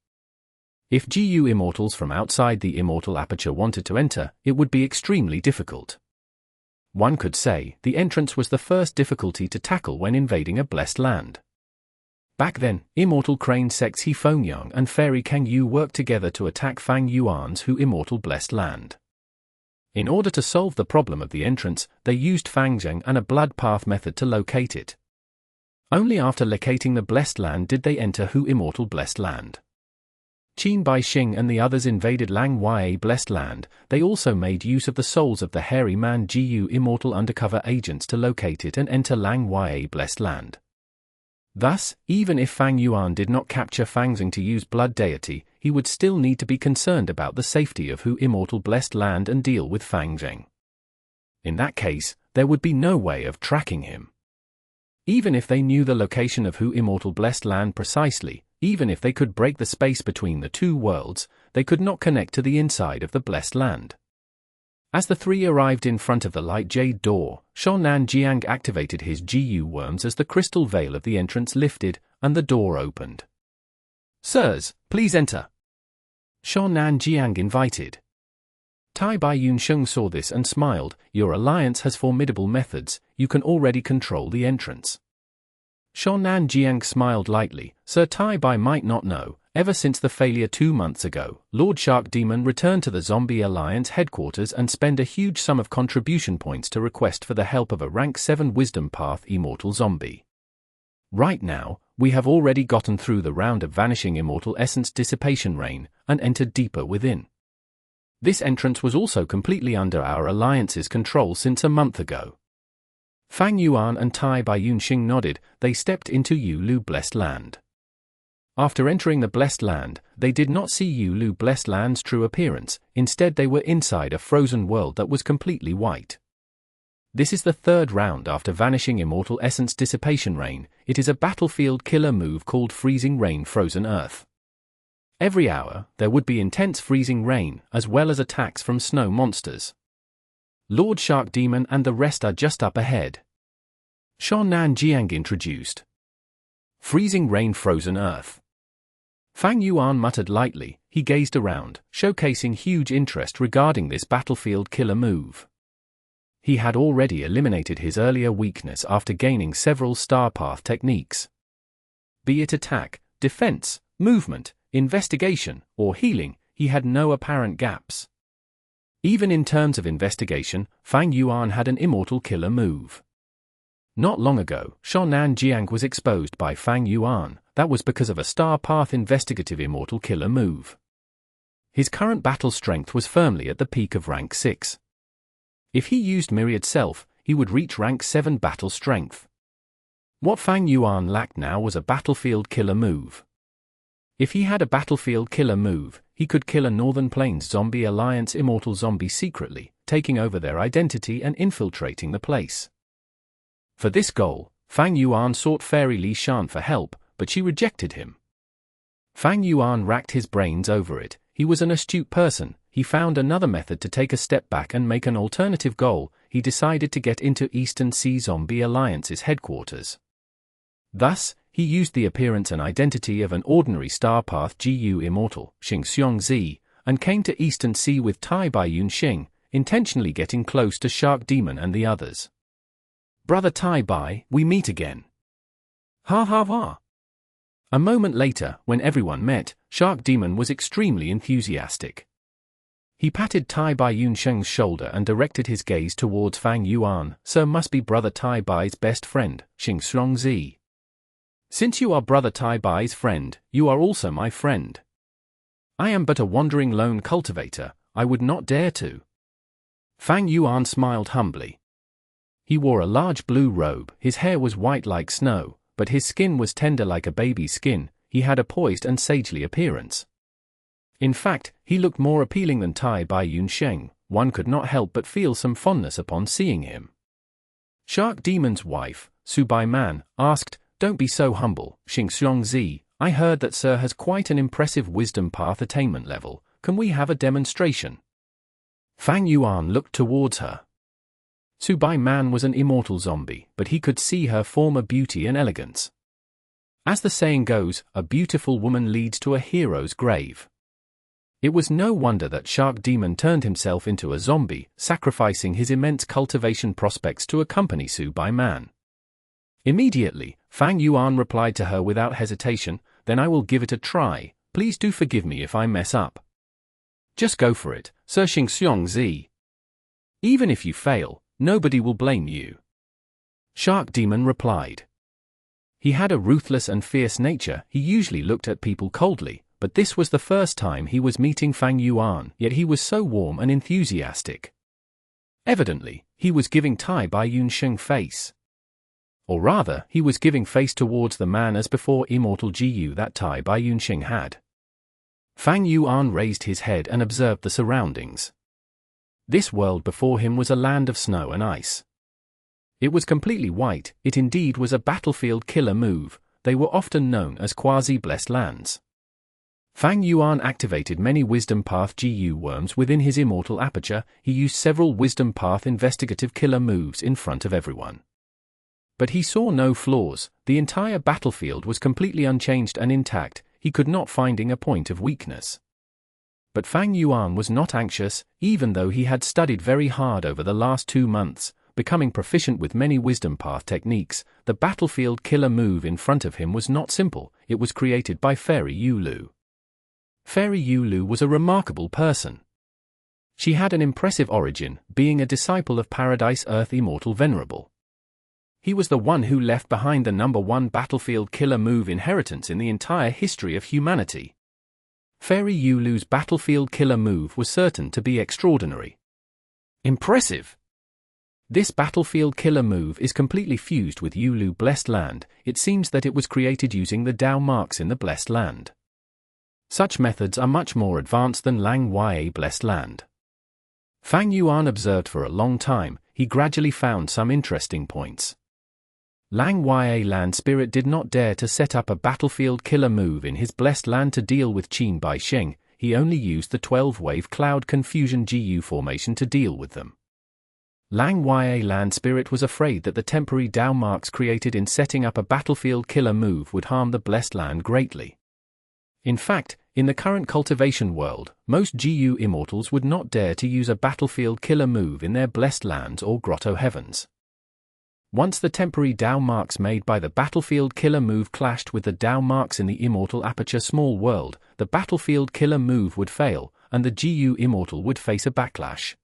If GU immortals from outside the immortal aperture wanted to enter, it would be extremely difficult. One could say, the entrance was the first difficulty to tackle when invading a blessed land. Back then, immortal crane sects He Fengyang and Fairy Kang Yu worked together to attack Fang Yuan's Hu immortal blessed land. In order to solve the problem of the entrance, they used Fangzheng and a blood path method to locate it. Only after locating the blessed land did they enter Hu immortal blessed land. Qin Bai Xing and the others invaded Lang Yue blessed land. They also made use of the souls of the hairy man GU immortal undercover agents to locate it and enter Lang Yue blessed land. Thus, even if Fang Yuan did not capture Fangzheng to use blood deity, he would still need to be concerned about the safety of Hu immortal blessed land and deal with Fangzheng. In that case, there would be no way of tracking him. Even if they knew the location of Hu immortal blessed land precisely, even if they could break the space between the two worlds, they could not connect to the inside of the blessed land. As the three arrived in front of the light jade door, Shannan Jiang activated his GU worms as the crystal veil of the entrance lifted, and the door opened. "Sirs, please enter," Shannan Jiang invited. Tai Baiyun Sheng saw this and smiled. "Your alliance has formidable methods, you can already control the entrance." Shannan Jiang smiled lightly. "Sir, Tai Bai might not know, ever since the failure 2 months ago, Lord Shark Demon returned to the Zombie Alliance headquarters and spent a huge sum of contribution points to request for the help of a rank 7 Wisdom Path Immortal Zombie. Right now, we have already gotten through the round of Vanishing Immortal Essence Dissipation Rain, and entered deeper within. This entrance was also completely under our alliance's control since a month ago." Fang Yuan and Tai Baiyun Xing nodded. They stepped into Yulu Blessed Land. After entering the Blessed Land, they did not see Yulu Blessed Land's true appearance, instead they were inside a frozen world that was completely white. This is the third round after vanishing Immortal Essence Dissipation Rain. It is a battlefield killer move called Freezing Rain Frozen Earth. Every hour, there would be intense freezing rain, as well as attacks from snow monsters. Lord Shark Demon and the rest are just up ahead. Shonan Jiang introduced. Freezing Rain Frozen Earth. Fang Yuan muttered lightly. He gazed around, showcasing huge interest regarding this battlefield killer move. He had already eliminated his earlier weakness after gaining several star path techniques. Be it attack, defense, movement, investigation, or healing, he had no apparent gaps. Even in terms of investigation, Fang Yuan had an immortal killer move. Not long ago, Shonan Jiang was exposed by Fang Yuan. That was because of a star path investigative immortal killer move. His current battle strength was firmly at the peak of rank 6. If he used Myriad Self, he would reach rank 7 battle strength. What Fang Yuan lacked now was a battlefield killer move. If he had a battlefield killer move, he could kill a Northern Plains Zombie Alliance immortal zombie secretly, taking over their identity and infiltrating the place. For this goal, Fang Yuan sought Fairy Li Shan for help, but she rejected him. Fang Yuan racked his brains over it. He was an astute person. He found another method to take a step back and make an alternative goal. He decided to get into Eastern Sea Zombie Alliance's headquarters. Thus, he used the appearance and identity of an ordinary Star Path GU Immortal, Xing Xiongzi, and came to Eastern Sea with Tai Baiyun Sheng, intentionally getting close to Shark Demon and the others. Brother Tai Bai, we meet again. Ha ha ha. A moment later, when everyone met, Shark Demon was extremely enthusiastic. He patted Tai Baiyun Sheng's shoulder and directed his gaze towards Fang Yuan. Sir must be Brother Tai Bai's best friend, Xing Xiongzi. Since you are Brother Tai Bai's friend, you are also my friend. I am but a wandering lone cultivator, I would not dare to. Fang Yuan smiled humbly. He wore a large blue robe, his hair was white like snow, but his skin was tender like a baby's skin. He had a poised and sagely appearance. In fact, he looked more appealing than Tai Baiyun Sheng. One could not help but feel some fondness upon seeing him. Shark Demon's wife, Su Bai Man, asked, "Don't be so humble, Xing Xiongzi. I heard that Sir has quite an impressive wisdom path attainment level. Can we have a demonstration?" Fang Yuan looked towards her. Su Bai Man was an immortal zombie, but he could see her former beauty and elegance. As the saying goes, a beautiful woman leads to a hero's grave. It was no wonder that Shark Demon turned himself into a zombie, sacrificing his immense cultivation prospects to accompany Su Bai Man. Immediately, Fang Yuan replied to her without hesitation, "Then I will give it a try. Please do forgive me if I mess up." "Just go for it, Sir Xing Xiongzi. Even if you fail, nobody will blame you." Shark Demon replied. He had a ruthless and fierce nature. He usually looked at people coldly, but this was the first time he was meeting Fang Yuan, yet he was so warm and enthusiastic. Evidently, he was giving Tai Baiyun Sheng face. Or rather, he was giving face towards the man as before immortal GU that Tai Baiyun Sheng had. Fang Yuan raised his head and observed the surroundings. This world before him was a land of snow and ice. It was completely white. It indeed was a battlefield killer move. They were often known as quasi-blessed lands. Fang Yuan activated many Wisdom Path GU worms within his immortal aperture. He used several Wisdom Path investigative killer moves in front of everyone. But he saw no flaws. The entire battlefield was completely unchanged and intact. He could not finding a point of weakness. But Fang Yuan was not anxious, even though he had studied very hard over the last 2 months, becoming proficient with many Wisdom Path techniques. The battlefield killer move in front of him was not simple. It was created by Fairy Yulu. Fairy Yulu was a remarkable person. She had an impressive origin, being a disciple of Paradise Earth Immortal Venerable. He was the one who left behind the #1 battlefield killer move inheritance in the entire history of humanity. Fairy Yulu's battlefield killer move was certain to be extraordinary. Impressive! This battlefield killer move is completely fused with Yulu Blessed Land. It seems that it was created using the Dao marks in the Blessed Land. Such methods are much more advanced than Lang Ya Blessed Land. Fang Yuan observed for a long time. He gradually found some interesting points. Lang Ya Land Spirit did not dare to set up a battlefield killer move in his Blessed Land to deal with Qin Bai Sheng. He only used the 12-wave Cloud Confusion GU formation to deal with them. Lang Ya Land Spirit was afraid that the temporary Dao marks created in setting up a battlefield killer move would harm the Blessed Land greatly. In fact, in the current cultivation world, most GU Immortals would not dare to use a battlefield killer move in their Blessed Lands or Grotto Heavens. Once the temporary Dao marks made by the battlefield killer move clashed with the Dao marks in the Immortal Aperture Small World, the battlefield killer move would fail, and the GU Immortal would face a backlash.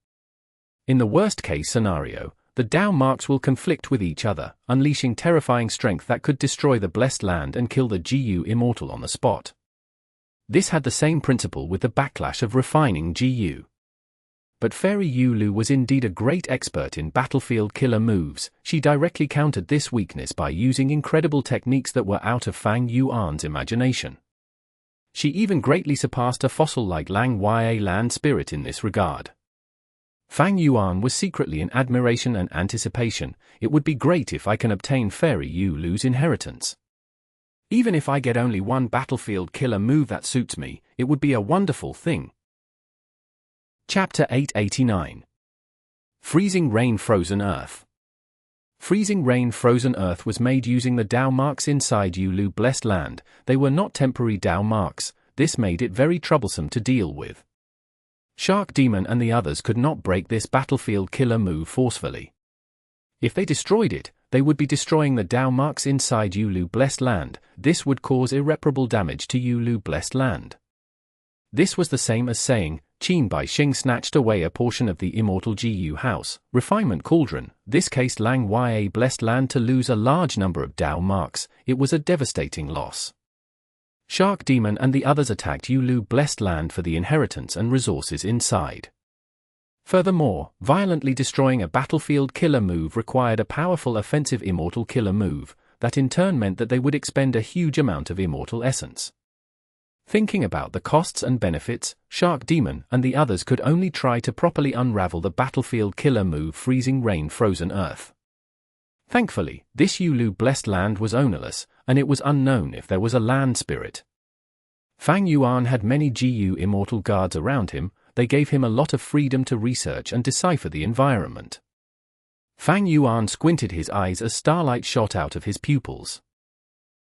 In the worst-case scenario, the Dao marks will conflict with each other, unleashing terrifying strength that could destroy the Blessed Land and kill the GU Immortal on the spot. This had the same principle with the backlash of refining GU. But Fairy Yulu was indeed a great expert in battlefield killer moves. She directly countered this weakness by using incredible techniques that were out of Fang Yuan's imagination. She even greatly surpassed a fossil like Lang Ya Land Spirit in this regard. Fang Yuan was secretly in admiration and anticipation. It would be great if I can obtain Fairy Yulu's inheritance. Even if I get only one battlefield killer move that suits me, it would be a wonderful thing. Chapter 889. Freezing Rain Frozen Earth. Freezing Rain Frozen Earth was made using the Dao marks inside Yulu Blessed Land. They were not temporary Dao marks. This made it very troublesome to deal with. Shark Demon and the others could not break this battlefield killer move forcefully. If they destroyed it, they would be destroying the Dao marks inside Yulu Blessed Land. This would cause irreparable damage to Yulu Blessed Land. This was the same as saying, Qin Bai Sheng snatched away a portion of the Immortal GU House, Refinement Cauldron. This caused Lang Ya Blessed Land to lose a large number of Dao marks. It was a devastating loss. Shark Demon and the others attacked Yulu Blessed Land for the inheritance and resources inside. Furthermore, violently destroying a battlefield killer move required a powerful offensive Immortal killer move, that in turn meant that they would expend a huge amount of Immortal essence. Thinking about the costs and benefits, Shark Demon and the others could only try to properly unravel the battlefield killer move Freezing Rain Frozen Earth. Thankfully, this Yulu Blessed Land was ownerless, and it was unknown if there was a land spirit. Fang Yuan had many GU Immortal guards around him. They gave him a lot of freedom to research and decipher the environment. Fang Yuan squinted his eyes as starlight shot out of his pupils.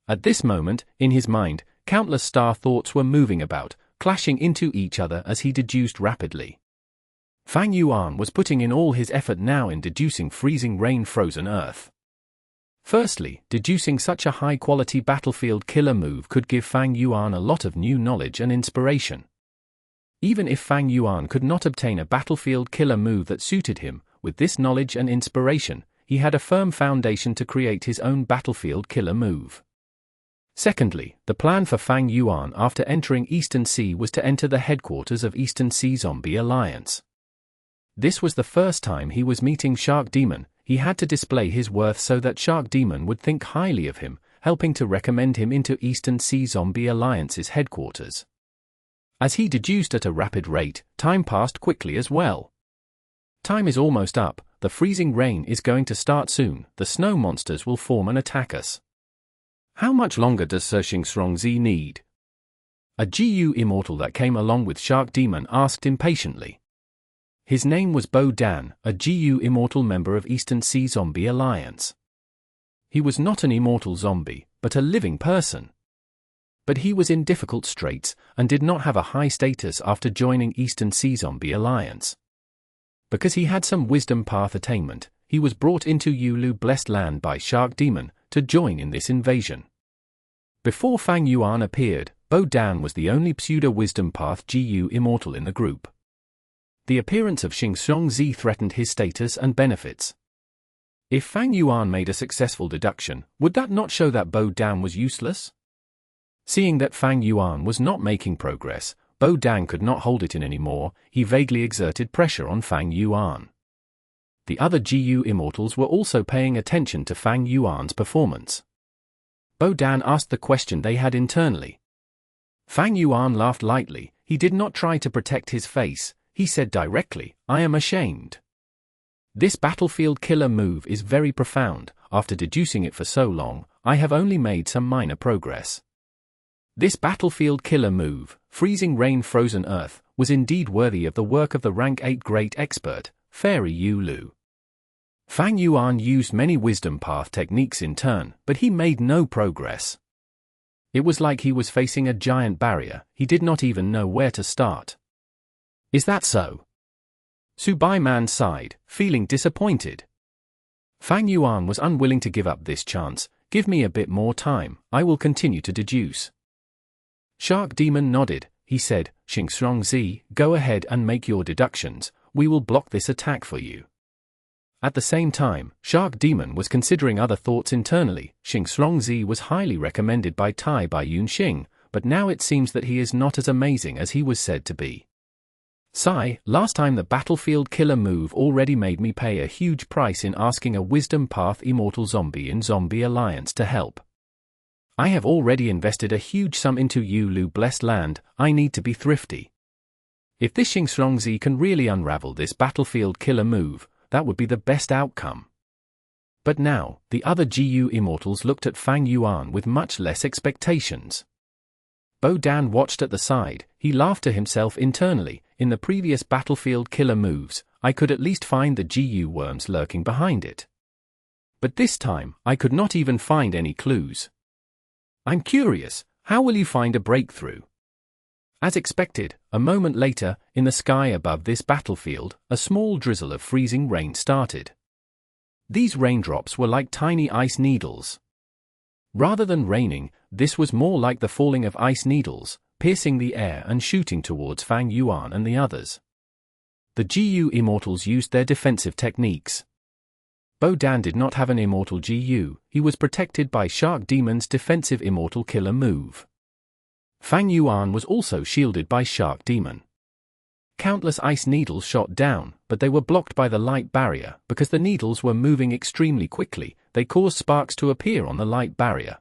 At this moment, in his mind, countless star thoughts were moving about, clashing into each other as he deduced rapidly. Fang Yuan was putting in all his effort now in deducing Freezing Rain Frozen Earth. Firstly, deducing such a high-quality battlefield killer move could give Fang Yuan a lot of new knowledge and inspiration. Even if Fang Yuan could not obtain a battlefield killer move that suited him, with this knowledge and inspiration, he had a firm foundation to create his own battlefield killer move. Secondly, the plan for Fang Yuan after entering Eastern Sea was to enter the headquarters of Eastern Sea Zombie Alliance. This was the first time he was meeting Shark Demon. He had to display his worth so that Shark Demon would think highly of him, helping to recommend him into Eastern Sea Zombie Alliance's headquarters. As he deduced at a rapid rate, time passed quickly as well. Time is almost up, the freezing rain is going to start soon, the snow monsters will form and attack us. How much longer does Sheng need? A GU Immortal that came along with Shark Demon asked impatiently. His name was Bo Dan, a GU Immortal member of Eastern Sea Zombie Alliance. He was not an immortal zombie, but a living person. But he was in difficult straits, and did not have a high status after joining Eastern Sea Zombie Alliance. Because he had some wisdom path attainment, he was brought into Yulu Blessed Land by Shark Demon, to join in this invasion. Before Fang Yuan appeared, Bo Dan was the only pseudo-wisdom path GU Immortal in the group. The appearance of Shengzi threatened his status and benefits. If Fang Yuan made a successful deduction, would that not show that Bo Dan was useless? Seeing that Fang Yuan was not making progress, Bo Dan could not hold it in anymore. He vaguely exerted pressure on Fang Yuan. The other GU Immortals were also paying attention to Fang Yuan's performance. Bo Dan asked the question they had internally. Fang Yuan laughed lightly. He did not try to protect his face. He said directly, "I am ashamed. This battlefield killer move is very profound. After deducing it for so long, I have only made some minor progress. This battlefield killer move, Freezing Rain Frozen Earth, was indeed worthy of the work of the rank 8 great expert, Fairy Yu Lu." Fang Yuan used many wisdom path techniques in turn, but he made no progress. It was like he was facing a giant barrier. He did not even know where to start. "Is that so?" Su Bai Man sighed, feeling disappointed. Fang Yuan was unwilling to give up this chance. "Give me a bit more time, I will continue to deduce." Shark Demon nodded. He said, "Xingxiongzi, go ahead and make your deductions. We will block this attack for you." At the same time, Shark Demon was considering other thoughts internally. Xingxiongzi was highly recommended by Tai Baiyun Xing, but now it seems that he is not as amazing as he was said to be. Sigh, last time the battlefield killer move already made me pay a huge price in asking a Wisdom Path Immortal Zombie in Zombie Alliance to help. I have already invested a huge sum into Yu Lu Blessed Land. I need to be thrifty. If this Xingxiongzi can really unravel this battlefield killer move, that would be the best outcome. But now, the other GU Immortals looked at Fang Yuan with much less expectations. Bo Dan watched at the side. He laughed to himself internally. In the previous battlefield killer moves, I could at least find the GU worms lurking behind it. But this time, I could not even find any clues. I'm curious, how will you find a breakthrough? As expected, a moment later, in the sky above this battlefield, a small drizzle of freezing rain started. These raindrops were like tiny ice needles. Rather than raining, this was more like the falling of ice needles, piercing the air and shooting towards Fang Yuan and the others. The GU Immortals used their defensive techniques. Bo Dan did not have an Immortal GU, he was protected by Shark Demon's defensive Immortal Killer move. Fang Yuan was also shielded by Shark Demon. Countless ice needles shot down, but they were blocked by the light barrier. Because the needles were moving extremely quickly, they caused sparks to appear on the light barrier.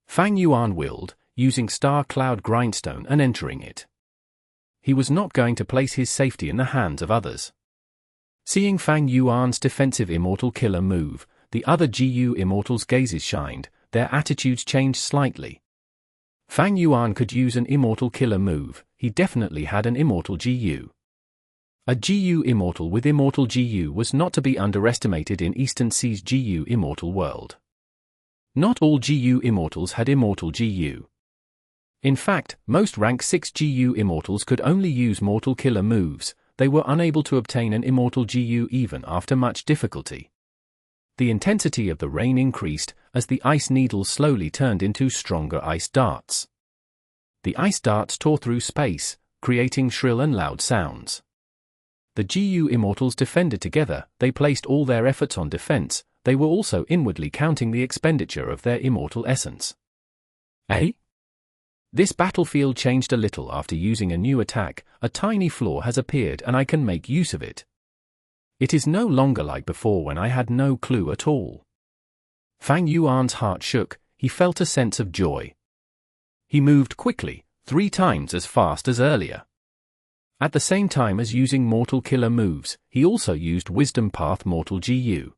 Fang Yuan willed, using Star Cloud Grindstone and entering it. He was not going to place his safety in the hands of others. Seeing Fang Yuan's defensive Immortal Killer move, the other GU Immortals' gazes shined, their attitudes changed slightly. Fang Yuan could use an Immortal Killer move. He definitely had an Immortal GU. A GU Immortal with Immortal GU was not to be underestimated in Eastern Sea's GU Immortal world. Not all GU Immortals had Immortal GU. In fact, most rank 6 GU Immortals could only use Mortal Killer moves. They were unable to obtain an Immortal GU even after much difficulty. The intensity of the rain increased, as the ice needles slowly turned into stronger ice darts. The ice darts tore through space, creating shrill and loud sounds. The GU Immortals defended together. They placed all their efforts on defense. They were also inwardly counting the expenditure of their Immortal essence. Eh? This battlefield changed a little after using a new attack. A tiny flaw has appeared and I can make use of it. It is no longer like before when I had no clue at all. Fang Yuan's heart shook. He felt a sense of joy. He moved quickly, 3 times as fast as earlier. At the same time as using Mortal Killer moves, he also used Wisdom Path Mortal GU.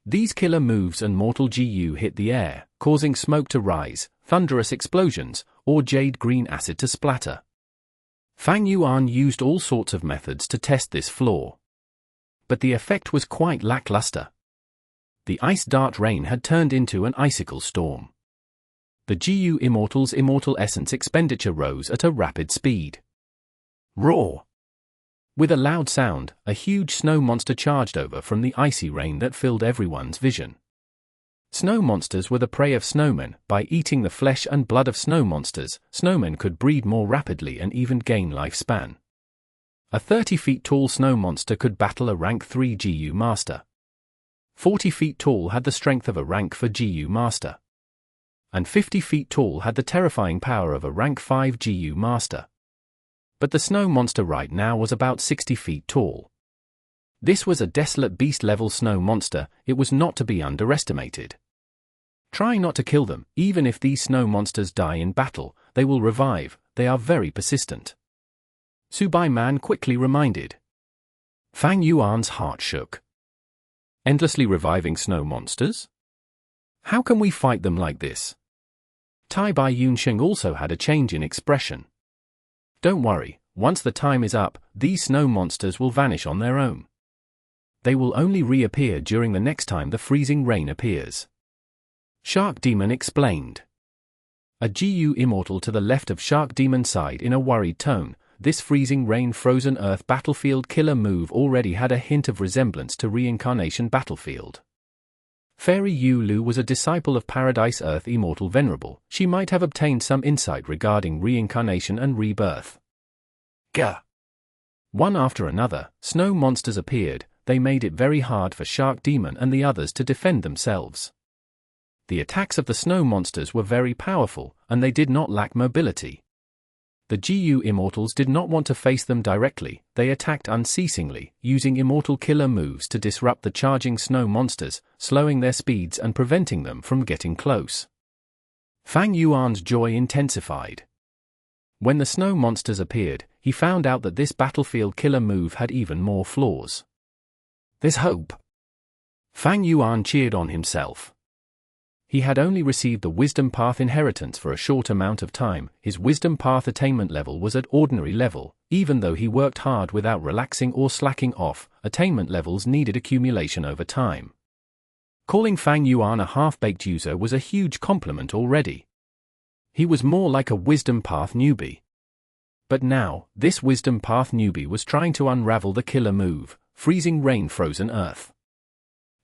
These killer moves and Mortal GU hit the air, causing smoke to rise, thunderous explosions, or jade green acid to splatter. Fang Yuan used all sorts of methods to test this flaw. But the effect was quite lackluster. The ice dart rain had turned into an icicle storm. The GU Immortal's Immortal Essence expenditure rose at a rapid speed. Roar! With a loud sound, a huge snow monster charged over from the icy rain that filled everyone's vision. Snow monsters were the prey of snowmen. By eating the flesh and blood of snow monsters, snowmen could breed more rapidly and even gain lifespan. A 30 feet tall snow monster could battle a rank 3 GU master. 40 feet tall had the strength of a rank 4 GU master. And 50 feet tall had the terrifying power of a rank 5 GU master. But the snow monster right now was about 60 feet tall. This was a desolate beast-level snow monster, it was not to be underestimated. Try not to kill them, even if these snow monsters die in battle, they will revive, they are very persistent. Subai Man quickly reminded. Fang Yuan's heart shook. Endlessly reviving snow monsters? How can we fight them like this? Tai Bai Yun Sheng also had a change in expression. Don't worry, once the time is up, these snow monsters will vanish on their own. They will only reappear during the next time the freezing rain appears. Shark Demon explained. A GU Immortal to the left of Shark Demon's side in a worried tone. This freezing rain frozen earth battlefield killer move already had a hint of resemblance to reincarnation battlefield. Fairy Yu Lu was a disciple of Paradise Earth Immortal Venerable. She might have obtained some insight regarding reincarnation and rebirth. Gah! One after another, snow monsters appeared. They made it very hard for Shark Demon and the others to defend themselves. The attacks of the snow monsters were very powerful, and they did not lack mobility. The GU Immortals did not want to face them directly, they attacked unceasingly, using immortal killer moves to disrupt the charging snow monsters, slowing their speeds and preventing them from getting close. Fang Yuan's joy intensified. When the snow monsters appeared, he found out that this battlefield killer move had even more flaws. There's hope. Fang Yuan cheered on himself. He had only received the Wisdom Path inheritance for a short amount of time. His Wisdom Path attainment level was at ordinary level. Even though he worked hard without relaxing or slacking off, attainment levels needed accumulation over time. Calling Fang Yuan a half-baked user was a huge compliment already. He was more like a Wisdom Path newbie. But now, this Wisdom Path newbie was trying to unravel the killer move, freezing rain frozen earth.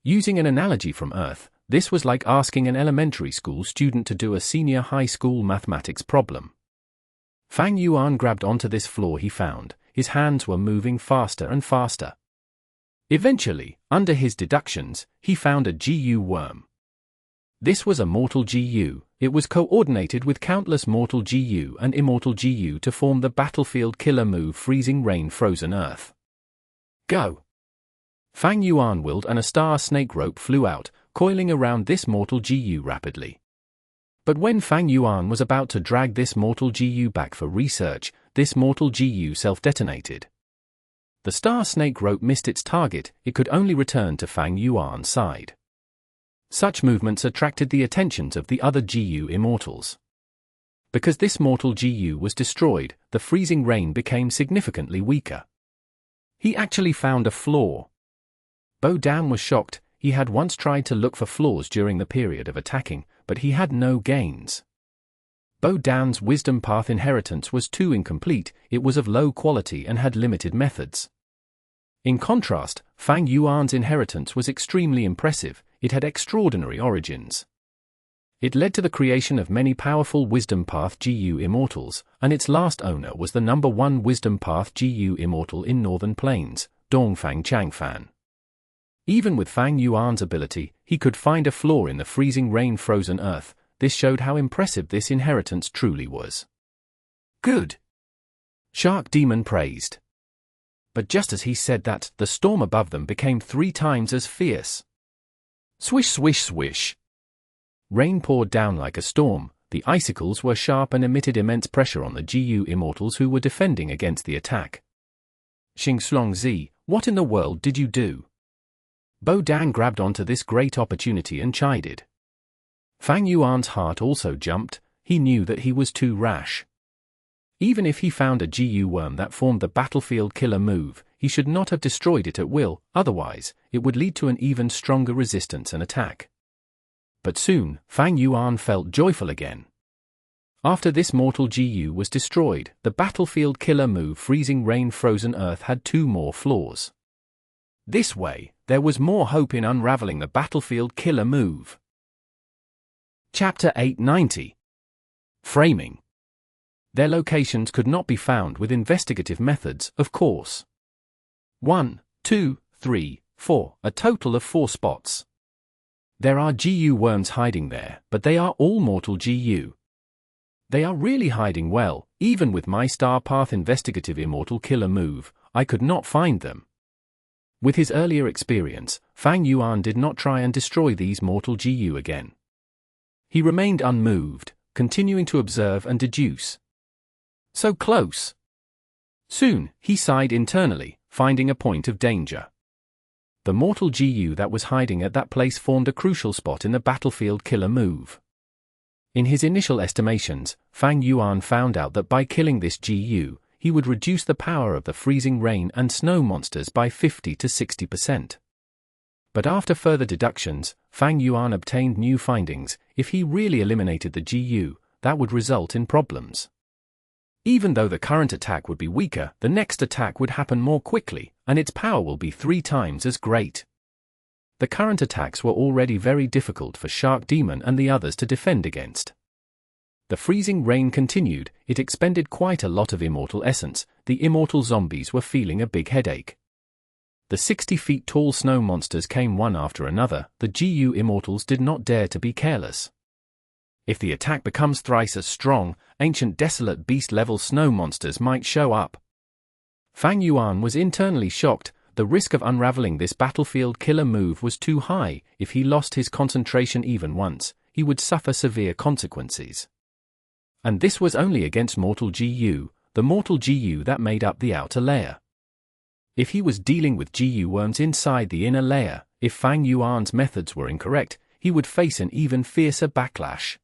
Using an analogy from Earth, this was like asking an elementary school student to do a senior high school mathematics problem. Fang Yuan grabbed onto this floor he found, his hands were moving faster and faster. Eventually, under his deductions, he found a GU worm. This was a mortal GU, it was coordinated with countless mortal GU and immortal GU to form the battlefield killer move freezing rain frozen earth. Go! Fang Yuan willed and a star snake rope flew out, coiling around this mortal GU rapidly. But when Fang Yuan was about to drag this mortal GU back for research, this mortal GU self-detonated. The star snake rope missed its target, it could only return to Fang Yuan's side. Such movements attracted the attentions of the other GU Immortals. Because this mortal GU was destroyed, the freezing rain became significantly weaker. He actually found a flaw. Bo Dan was shocked. He had once tried to look for flaws during the period of attacking, but he had no gains. Bo Dan's Wisdom Path inheritance was too incomplete, it was of low quality and had limited methods. In contrast, Fang Yuan's inheritance was extremely impressive, it had extraordinary origins. It led to the creation of many powerful Wisdom Path GU Immortals, and its last owner was the #1 Wisdom Path GU Immortal in Northern Plains, Dongfang Changfan. Even with Fang Yuan's ability, he could find a flaw in the freezing rain frozen earth. This showed how impressive this inheritance truly was. Good! Shark Demon praised. But just as he said that, the storm above them became 3 times as fierce. Swish swish swish! Rain poured down like a storm, the icicles were sharp and emitted immense pressure on the GU Immortals who were defending against the attack. Xingslong Zi, what in the world did you do? Bo Dan grabbed onto this great opportunity and chided. Fang Yuan's heart also jumped, he knew that he was too rash. Even if he found a GU worm that formed the battlefield killer move, he should not have destroyed it at will, otherwise, it would lead to an even stronger resistance and attack. But soon, Fang Yuan felt joyful again. After this mortal GU was destroyed, the battlefield killer move freezing rain frozen earth had 2 more flaws. This way, there was more hope in unraveling the battlefield killer move. Chapter 890. Framing. Their locations could not be found with investigative methods, of course. 1, 2, 3, 4, a total of 4 spots. There are GU worms hiding there, but they are all mortal GU. They are really hiding well, even with my Star Path investigative immortal killer move, I could not find them. With his earlier experience, Fang Yuan did not try and destroy these mortal GU again. He remained unmoved, continuing to observe and deduce. So close. Soon, he sighed internally, finding a point of danger. The mortal GU that was hiding at that place formed a crucial spot in the battlefield killer move. In his initial estimations, Fang Yuan found out that by killing this GU, he would reduce the power of the freezing rain and snow monsters by 50 to 60%. But after further deductions, Fang Yuan obtained new findings. If he really eliminated the GU, that would result in problems. Even though the current attack would be weaker, the next attack would happen more quickly, and its power will be 3 times as great. The current attacks were already very difficult for Shark Demon and the others to defend against. The freezing rain continued. It expended quite a lot of immortal essence. The immortal zombies were feeling a big headache. The 60 feet tall snow monsters came one after another. The GU immortals did not dare to be careless. If the attack becomes thrice as strong, ancient desolate beast-level snow monsters might show up. Fang Yuan was internally shocked. The risk of unraveling this battlefield killer move was too high. If he lost his concentration even once, he would suffer severe consequences. And this was only against mortal GU, the mortal GU that made up the outer layer. If he was dealing with GU worms inside the inner layer, if Fang Yuan's methods were incorrect, he would face an even fiercer backlash.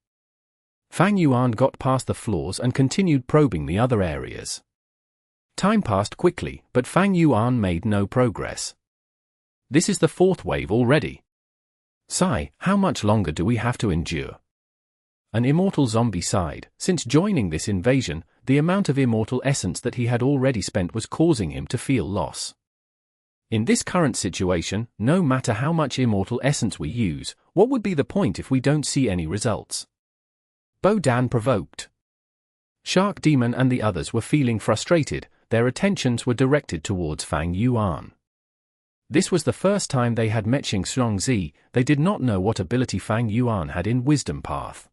Fang Yuan got past the floors and continued probing the other areas. Time passed quickly, but Fang Yuan made no progress. This is the 4th wave already. Sigh, how much longer do we have to endure? An immortal zombie sighed. Since joining this invasion, the amount of immortal essence that he had already spent was causing him to feel loss. In this current situation, no matter how much immortal essence we use, what would be the point if we don't see any results? Bo Dan provoked. Shark Demon and the others were feeling frustrated. Their attentions were directed towards Fang Yuan. This was the first time they had met Sheng Zi. They did not know what ability Fang Yuan had in Wisdom Path.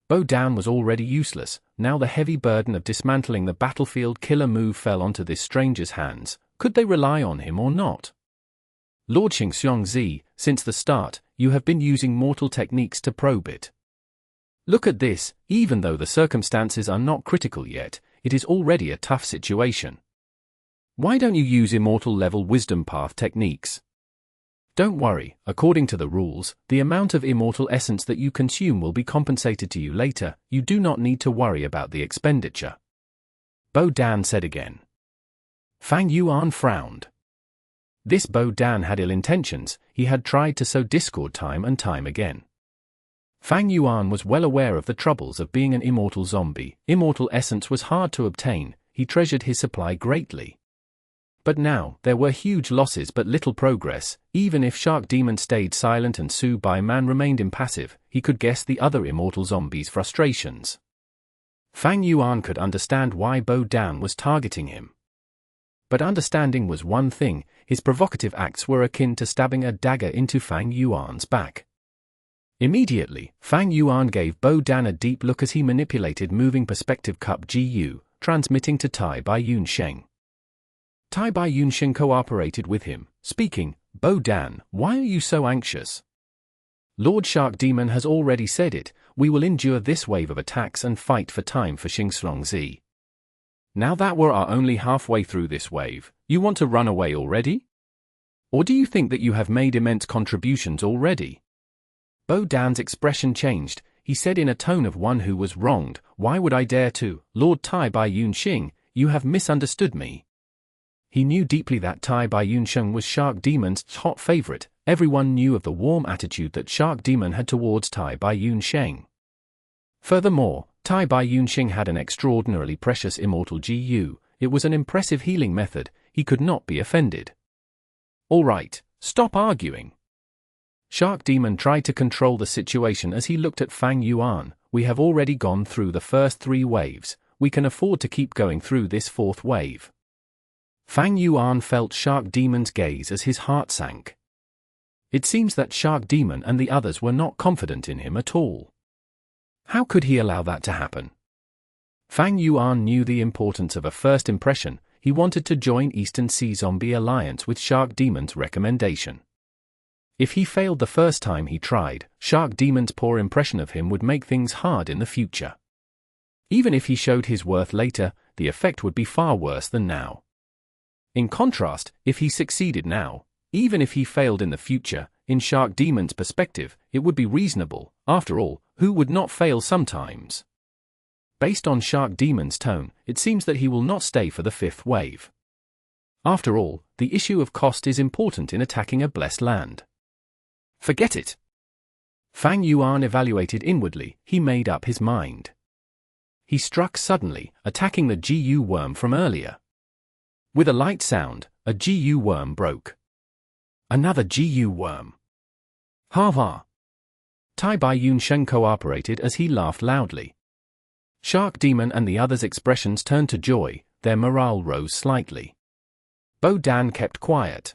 Bo Dan was already useless. Now the heavy burden of dismantling the battlefield killer move fell onto this stranger's hands. Could they rely on him or not? Lord Sheng Zi, since the start, you have been using mortal techniques to probe it. Look at this. Even though the circumstances are not critical yet, it is already a tough situation. Why don't you use immortal level wisdom path techniques? Don't worry, according to the rules, the amount of immortal essence that you consume will be compensated to you later. You do not need to worry about the expenditure. Bo Dan said again. Fang Yuan frowned. This Bo Dan had ill intentions. He had tried to sow discord time and time again. Fang Yuan was well aware of the troubles of being an immortal zombie. Immortal essence was hard to obtain. He treasured his supply greatly. But now, there were huge losses but little progress. Even if Shark Demon stayed silent and Su Bai Man remained impassive, he could guess the other immortal zombies' frustrations. Fang Yuan could understand why Bo Dan was targeting him. But understanding was one thing. His provocative acts were akin to stabbing a dagger into Fang Yuan's back. Immediately, Fang Yuan gave Bo Dan a deep look as he manipulated moving perspective cup GU, transmitting to Tai Bai Yun Sheng. Tai Bai Yun Sheng cooperated with him, speaking, Bo Dan, why are you so anxious? Lord Shark Demon has already said it. We will endure this wave of attacks and fight for time for Sheng Zi. Now that we're only halfway through this wave, you want to run away already? Or do you think that you have made immense contributions already? Bo Dan's expression changed. He said in a tone of one who was wronged, why would I dare to? Lord Tai Bai Yun Sheng, you have misunderstood me. He knew deeply that Tai Bai Yun Sheng was Shark Demon's hot favorite. Everyone knew of the warm attitude that Shark Demon had towards Tai Bai Yun Sheng. Furthermore, Tai Bai Yun Sheng had an extraordinarily precious immortal GU. It was an impressive healing method. He could not be offended. All right, stop arguing. Shark Demon tried to control the situation as he looked at Fang Yuan. We have already gone through the first 3 waves. We can afford to keep going through this 4th wave. Fang Yuan felt Shark Demon's gaze as his heart sank. It seems that Shark Demon and the others were not confident in him at all. How could he allow that to happen? Fang Yuan knew the importance of a first impression. he wanted to join Eastern Sea Zombie Alliance with Shark Demon's recommendation. If he failed the first time he tried, Shark Demon's poor impression of him would make things hard in the future. Even if he showed his worth later, the effect would be far worse than now. In contrast, if he succeeded now, even if he failed in the future, in Shark Demon's perspective, it would be reasonable. After all, who would not fail sometimes? Based on Shark Demon's tone, it seems that he will not stay for the fifth wave. After all, the issue of cost is important in attacking a blessed land. Forget it. Fang Yuan evaluated inwardly. He made up his mind. He struck suddenly, attacking the GU worm from earlier. With a light sound, a GU worm broke. Another GU worm. Ha ha. Tai Bai Yun Sheng cooperated as he laughed loudly. Shark Demon and the others' expressions turned to joy, their morale rose slightly. Bo Dan kept quiet.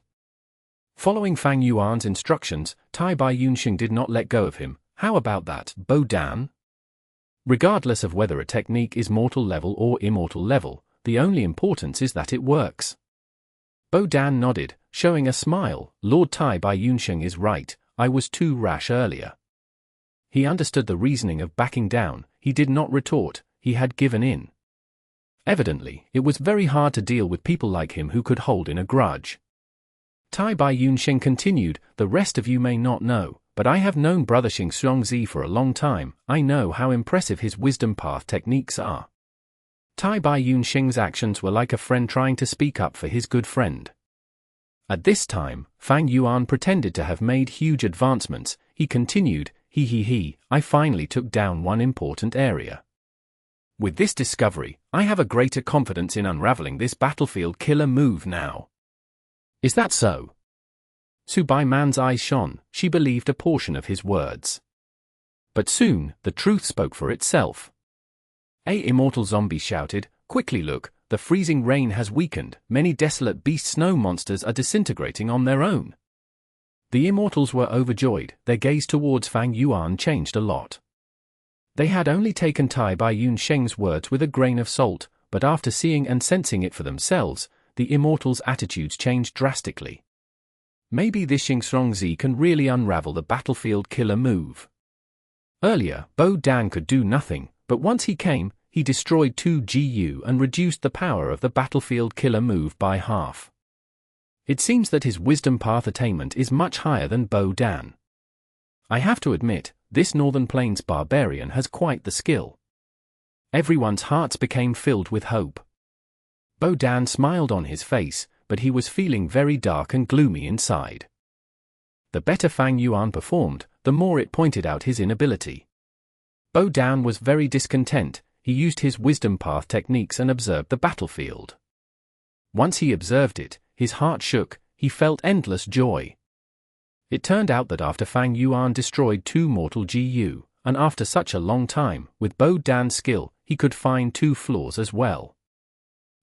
Following Fang Yuan's instructions, Tai Bai Yun Sheng did not let go of him. How about that, Bo Dan? Regardless of whether a technique is mortal level or immortal level, the only importance is that it works. Bo Dan nodded, showing a smile. Lord Tai Bai Yun Sheng is right, I was too rash earlier. He understood the reasoning of backing down. He did not retort, he had given in. Evidently, it was very hard to deal with people like him who could hold in a grudge. Tai Bai Yun Sheng continued, the rest of you may not know, but I have known Brother Xingxiongzi for a long time. I know how impressive his wisdom path techniques are. Tai Bai Yun Sheng's actions were like a friend trying to speak up for his good friend. At this time, Fang Yuan pretended to have made huge advancements. He continued, I finally took down one important area. With this discovery, I have a greater confidence in unraveling this battlefield killer move now. Is that so? Su Bai Man's eyes shone. She believed a portion of his words. But soon, the truth spoke for itself. A immortal zombie shouted, quickly look, the freezing rain has weakened, many desolate beast snow monsters are disintegrating on their own. The immortals were overjoyed, their gaze towards Fang Yuan changed a lot. They had only taken Tai Bai Yun Sheng's words with a grain of salt, but after seeing and sensing it for themselves, the immortals' attitudes changed drastically. Maybe this Xingxiongzi can really unravel the battlefield killer move. Earlier, Bo Dan could do nothing, but once he came, he destroyed 2 GU and reduced the power of the battlefield killer move by half. It seems that his wisdom path attainment is much higher than Bo Dan. I have to admit, this Northern Plains barbarian has quite the skill. Everyone's hearts became filled with hope. Bo Dan smiled on his face, but he was feeling very dark and gloomy inside. The better Fang Yuan performed, the more it pointed out his inability. Bo Dan was very discontent. He used his wisdom path techniques and observed the battlefield. Once he observed it, his heart shook, he felt endless joy. It turned out that after Fang Yuan destroyed 2 mortal GU, and after such a long time, with Bo Dan's skill, he could find 2 flaws as well.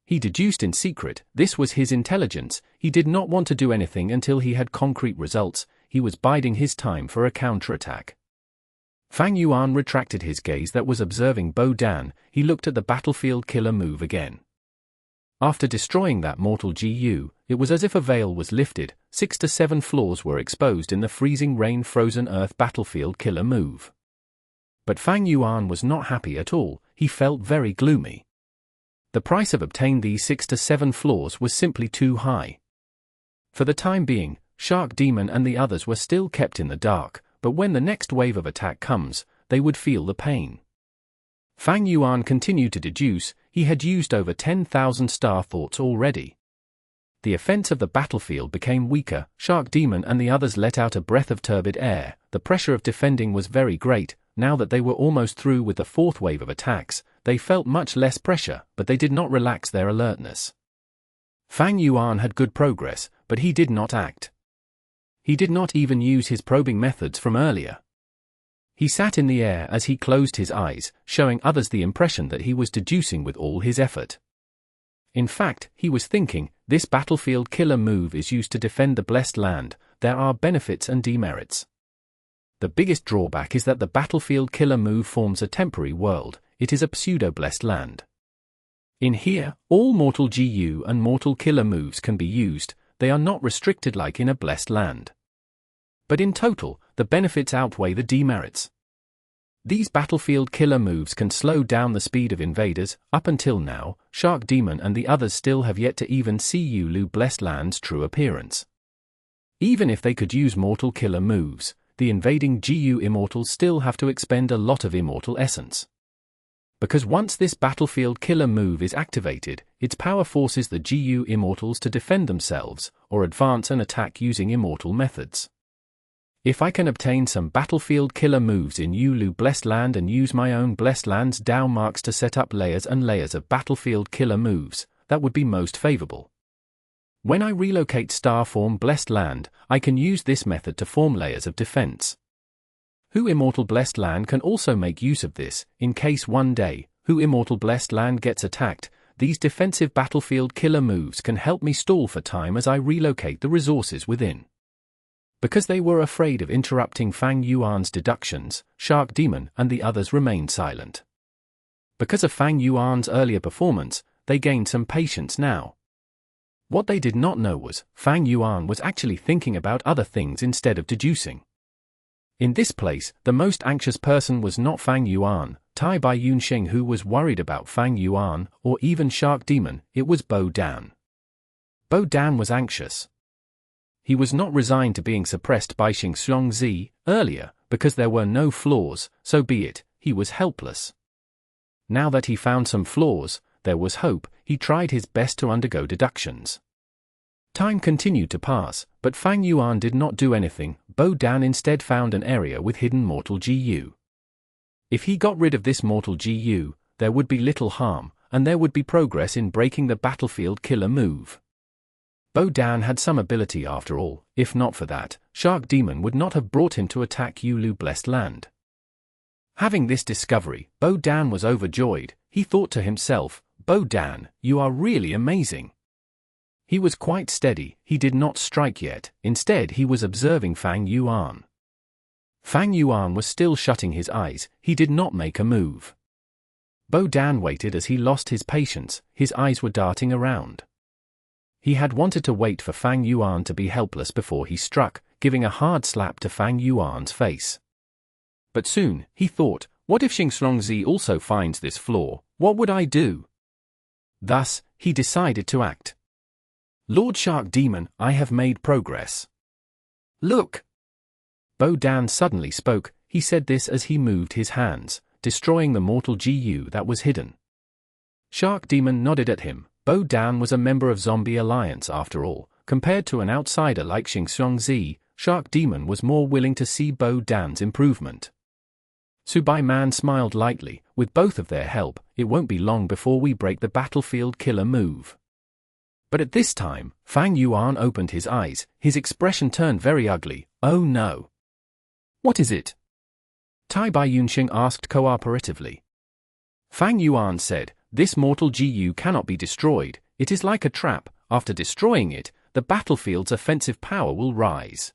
He deduced in secret, this was his intelligence. He did not want to do anything until he had concrete results. He was biding his time for a counterattack. Fang Yuan retracted his gaze that was observing Bo Dan. He looked at the battlefield killer move again. After destroying that mortal GU, it was as if a veil was lifted. 6 to 7 flaws were exposed in the freezing rain frozen earth battlefield killer move. But Fang Yuan was not happy at all. He felt very gloomy. The price of obtaining these 6 to 7 flaws was simply too high. For the time being, Shark Demon and the others were still kept in the dark, but when the next wave of attack comes, they would feel the pain. Fang Yuan continued to deduce. He had used over 10,000 star thoughts already. The offense of the battlefield became weaker. Shark Demon and the others let out a breath of turbid air. The pressure of defending was very great. Now that they were almost through with the 4th wave of attacks, they felt much less pressure, but they did not relax their alertness. Fang Yuan had good progress, but he did not act. He did not even use his probing methods from earlier. He sat in the air as he closed his eyes, showing others the impression that he was deducing with all his effort. In fact, he was thinking, this battlefield killer move is used to defend the blessed land. There are benefits and demerits. The biggest drawback is that the battlefield killer move forms a temporary world. It is a pseudo-blessed land. In here, all Mortal GU and Mortal Killer moves can be used, they are not restricted like in a blessed land. But in total, the benefits outweigh the demerits. These battlefield killer moves can slow down the speed of invaders. Up until now, Shark Demon and the others still have yet to even see Yulu Blessed Land's true appearance. Even if they could use Mortal Killer moves, the invading GU Immortals still have to expend a lot of Immortal Essence. Because once this battlefield killer move is activated, its power forces the GU Immortals to defend themselves, or advance an attack using Immortal methods. If I can obtain some battlefield killer moves in Yulu Blessed Land and use my own Blessed Land's Dao marks to set up layers and layers of battlefield killer moves, that would be most favorable. When I relocate star form Blessed Land, I can use this method to form layers of defense. Hu Immortal Blessed Land can also make use of this, in case one day, Hu Immortal Blessed Land gets attacked. These defensive battlefield killer moves can help me stall for time as I relocate the resources within. Because they were afraid of interrupting Fang Yuan's deductions, Shark Demon and the others remained silent. Because of Fang Yuan's earlier performance, they gained some patience now. What they did not know was, Fang Yuan was actually thinking about other things instead of deducing. In this place, the most anxious person was not Fang Yuan, Tai Bai Yunxing who was worried about Fang Yuan, or even Shark Demon, it was Bo Dan. Bo Dan was anxious. He was not resigned to being suppressed by Xingxiongzi earlier, because there were no flaws, so be it, he was helpless. Now that he found some flaws, there was hope. He tried his best to undergo deductions. Time continued to pass, but Fang Yuan did not do anything. Bo Dan instead found an area with hidden Mortal GU. If he got rid of this Mortal GU, there would be little harm, and there would be progress in breaking the battlefield killer move. Bo Dan had some ability after all. If not for that, Shark Demon would not have brought him to attack Yulu Blessed Land. Having this discovery, Bo Dan was overjoyed. He thought to himself, Bo Dan, you are really amazing. He was quite steady, he did not strike yet, instead he was observing Fang Yuan. Fang Yuan was still shutting his eyes, he did not make a move. Bo Dan waited as he lost his patience, his eyes were darting around. He had wanted to wait for Fang Yuan to be helpless before he struck, giving a hard slap to Fang Yuan's face. But soon, he thought, what if Xingxiongzi also finds this flaw, what would I do? Thus, he decided to act. Lord Shark Demon, I have made progress. Look! Bo Dan suddenly spoke, he said this as he moved his hands, destroying the Mortal GU that was hidden. Shark Demon nodded at him. Bo Dan was a member of Zombie Alliance after all. Compared to an outsider like Xingxiongzi, Shark Demon was more willing to see Bo Dan's improvement. Subai Man smiled lightly, with both of their help, it won't be long before we break the battlefield killer move. But at this time, Fang Yuan opened his eyes, his expression turned very ugly. Oh no! What is it? Tai Bai Yunxing asked cooperatively. Fang Yuan said, this Mortal GU cannot be destroyed, it is like a trap, after destroying it, the battlefield's offensive power will rise.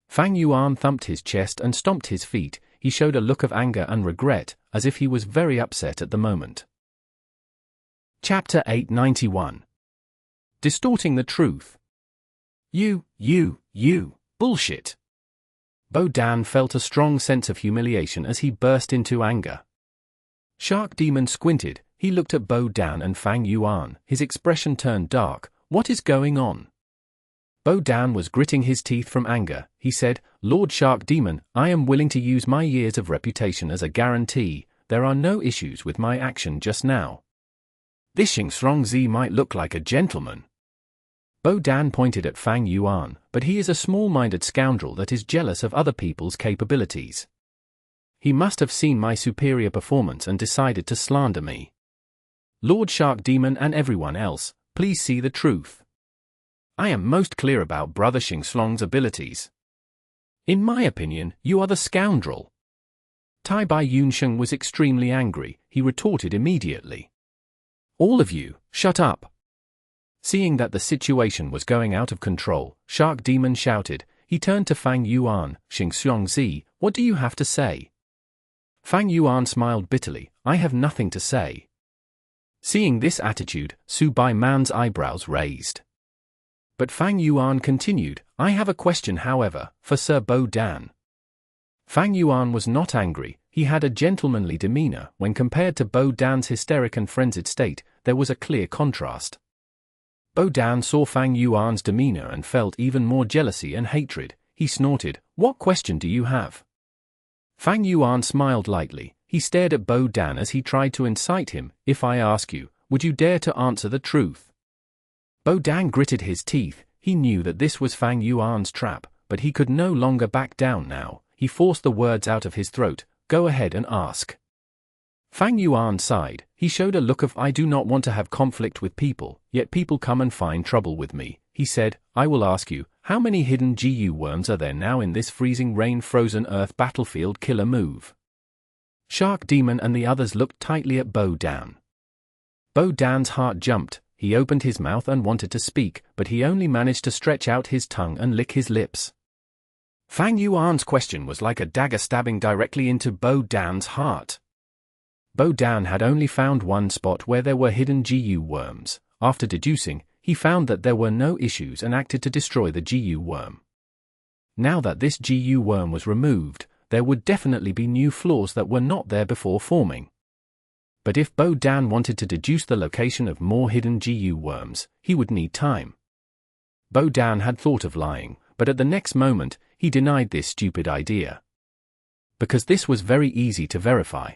Fang Yuan thumped his chest and stomped his feet, he showed a look of anger and regret, as if he was very upset at the moment. Chapter 891. Distorting the Truth. You, bullshit. Bo Dan felt a strong sense of humiliation as he burst into anger. Shark Demon squinted, he looked at Bo Dan and Fang Yuan, his expression turned dark. What is going on? Bo Dan was gritting his teeth from anger. He said, Lord Shark Demon, I am willing to use my years of reputation as a guarantee. There are no issues with my action just now. This Xingxiongzi might look like a gentleman. Bo Dan pointed at Fang Yuan, but he is a small-minded scoundrel that is jealous of other people's capabilities. He must have seen my superior performance and decided to slander me. Lord Shark Demon and everyone else, please see the truth. I am most clear about Brother Xingxiong's abilities. In my opinion, you are the scoundrel. Tai Bai Yunxing was extremely angry, he retorted immediately. All of you, shut up. Seeing that the situation was going out of control, Shark Demon shouted. He turned to Fang Yuan, Xingxiongzi, what do you have to say? Fang Yuan smiled bitterly, I have nothing to say. Seeing this attitude, Su Bai Man's eyebrows raised. But Fang Yuan continued, I have a question however, for Sir Bo Dan. Fang Yuan was not angry, he had a gentlemanly demeanor. When compared to Bo Dan's hysteric and frenzied state, there was a clear contrast. Bo Dan saw Fang Yuan's demeanor and felt even more jealousy and hatred. He snorted, what question do you have? Fang Yuan smiled lightly. He stared at Bo Dan as he tried to incite him. If I ask you, would you dare to answer the truth? Bo Dan gritted his teeth. He knew that this was Fang Yuan's trap, but he could no longer back down now. He forced the words out of his throat. Go ahead and ask. Fang Yuan sighed. He showed a look of I do not want to have conflict with people, yet people come and find trouble with me. He said, I will ask you, how many hidden GU worms are there now in this freezing rain frozen earth battlefield killer move? Shark Demon and the others looked tightly at Bo Dan. Bo Dan's heart jumped. He opened his mouth and wanted to speak, but he only managed to stretch out his tongue and lick his lips. Fang Yuan's question was like a dagger stabbing directly into Bo Dan's heart. Bo Dan had only found one spot where there were hidden GU worms. After deducing, he found that there were no issues and acted to destroy the GU worm. Now that this GU worm was removed, there would definitely be new flaws that were not there before forming. But if Bo Dan wanted to deduce the location of more hidden GU worms, he would need time. Bo Dan had thought of lying, but at the next moment, he denied this stupid idea. Because this was very easy to verify.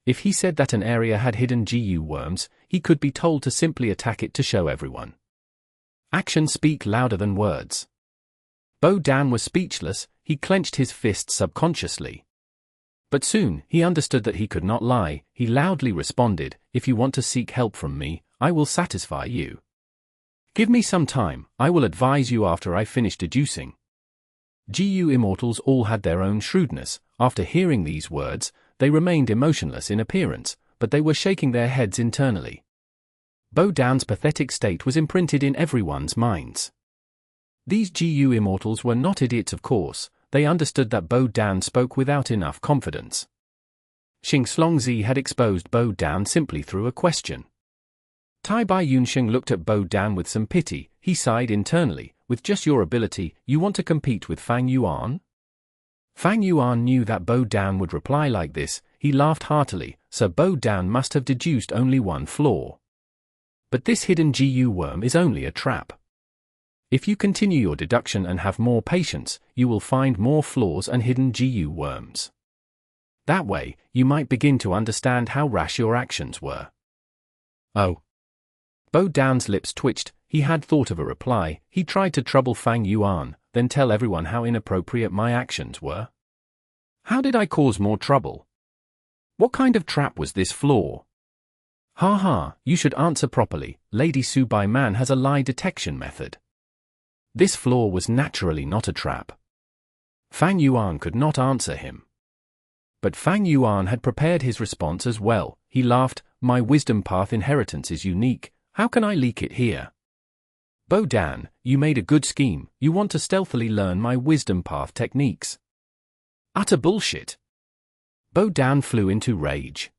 If he said that an area had hidden GU worms, he could be told to simply attack it to show everyone. Actions speak louder than words. Bo Dan was speechless, he clenched his fists subconsciously. But soon, he understood that he could not lie. He loudly responded, if you want to seek help from me, I will satisfy you. Give me some time, I will advise you after I finish deducing. GU immortals all had their own shrewdness. After hearing these words, they remained emotionless in appearance, but they were shaking their heads internally. Bo Dan's pathetic state was imprinted in everyone's minds. These GU immortals were not idiots, of course. They understood that Bo Dan spoke without enough confidence. Xing Slongzi had exposed Bo Dan simply through a question. Tai Bai Yunsheng looked at Bo Dan with some pity. He sighed internally, with just your ability, you want to compete with Fang Yuan? Fang Yuan knew that Bo Dan would reply like this. He laughed heartily, so Bo Dan must have deduced only one flaw. But this hidden GU worm is only a trap. If you continue your deduction and have more patience, you will find more flaws and hidden GU worms. That way, you might begin to understand how rash your actions were. Oh. Bo Dan's lips twitched. He had thought of a reply. He tried to trouble Fang Yuan, then tell everyone how inappropriate my actions were. How did I cause more trouble? What kind of trap was this flaw? Ha ha, you should answer properly. Lady Su Bai Man has a lie detection method. This flaw was naturally not a trap. Fang Yuan could not answer him. But Fang Yuan had prepared his response as well. He laughed, my wisdom path inheritance is unique, how can I leak it here? Bo Dan, you made a good scheme, you want to stealthily learn my wisdom path techniques. Utter bullshit. Bo Dan flew into rage.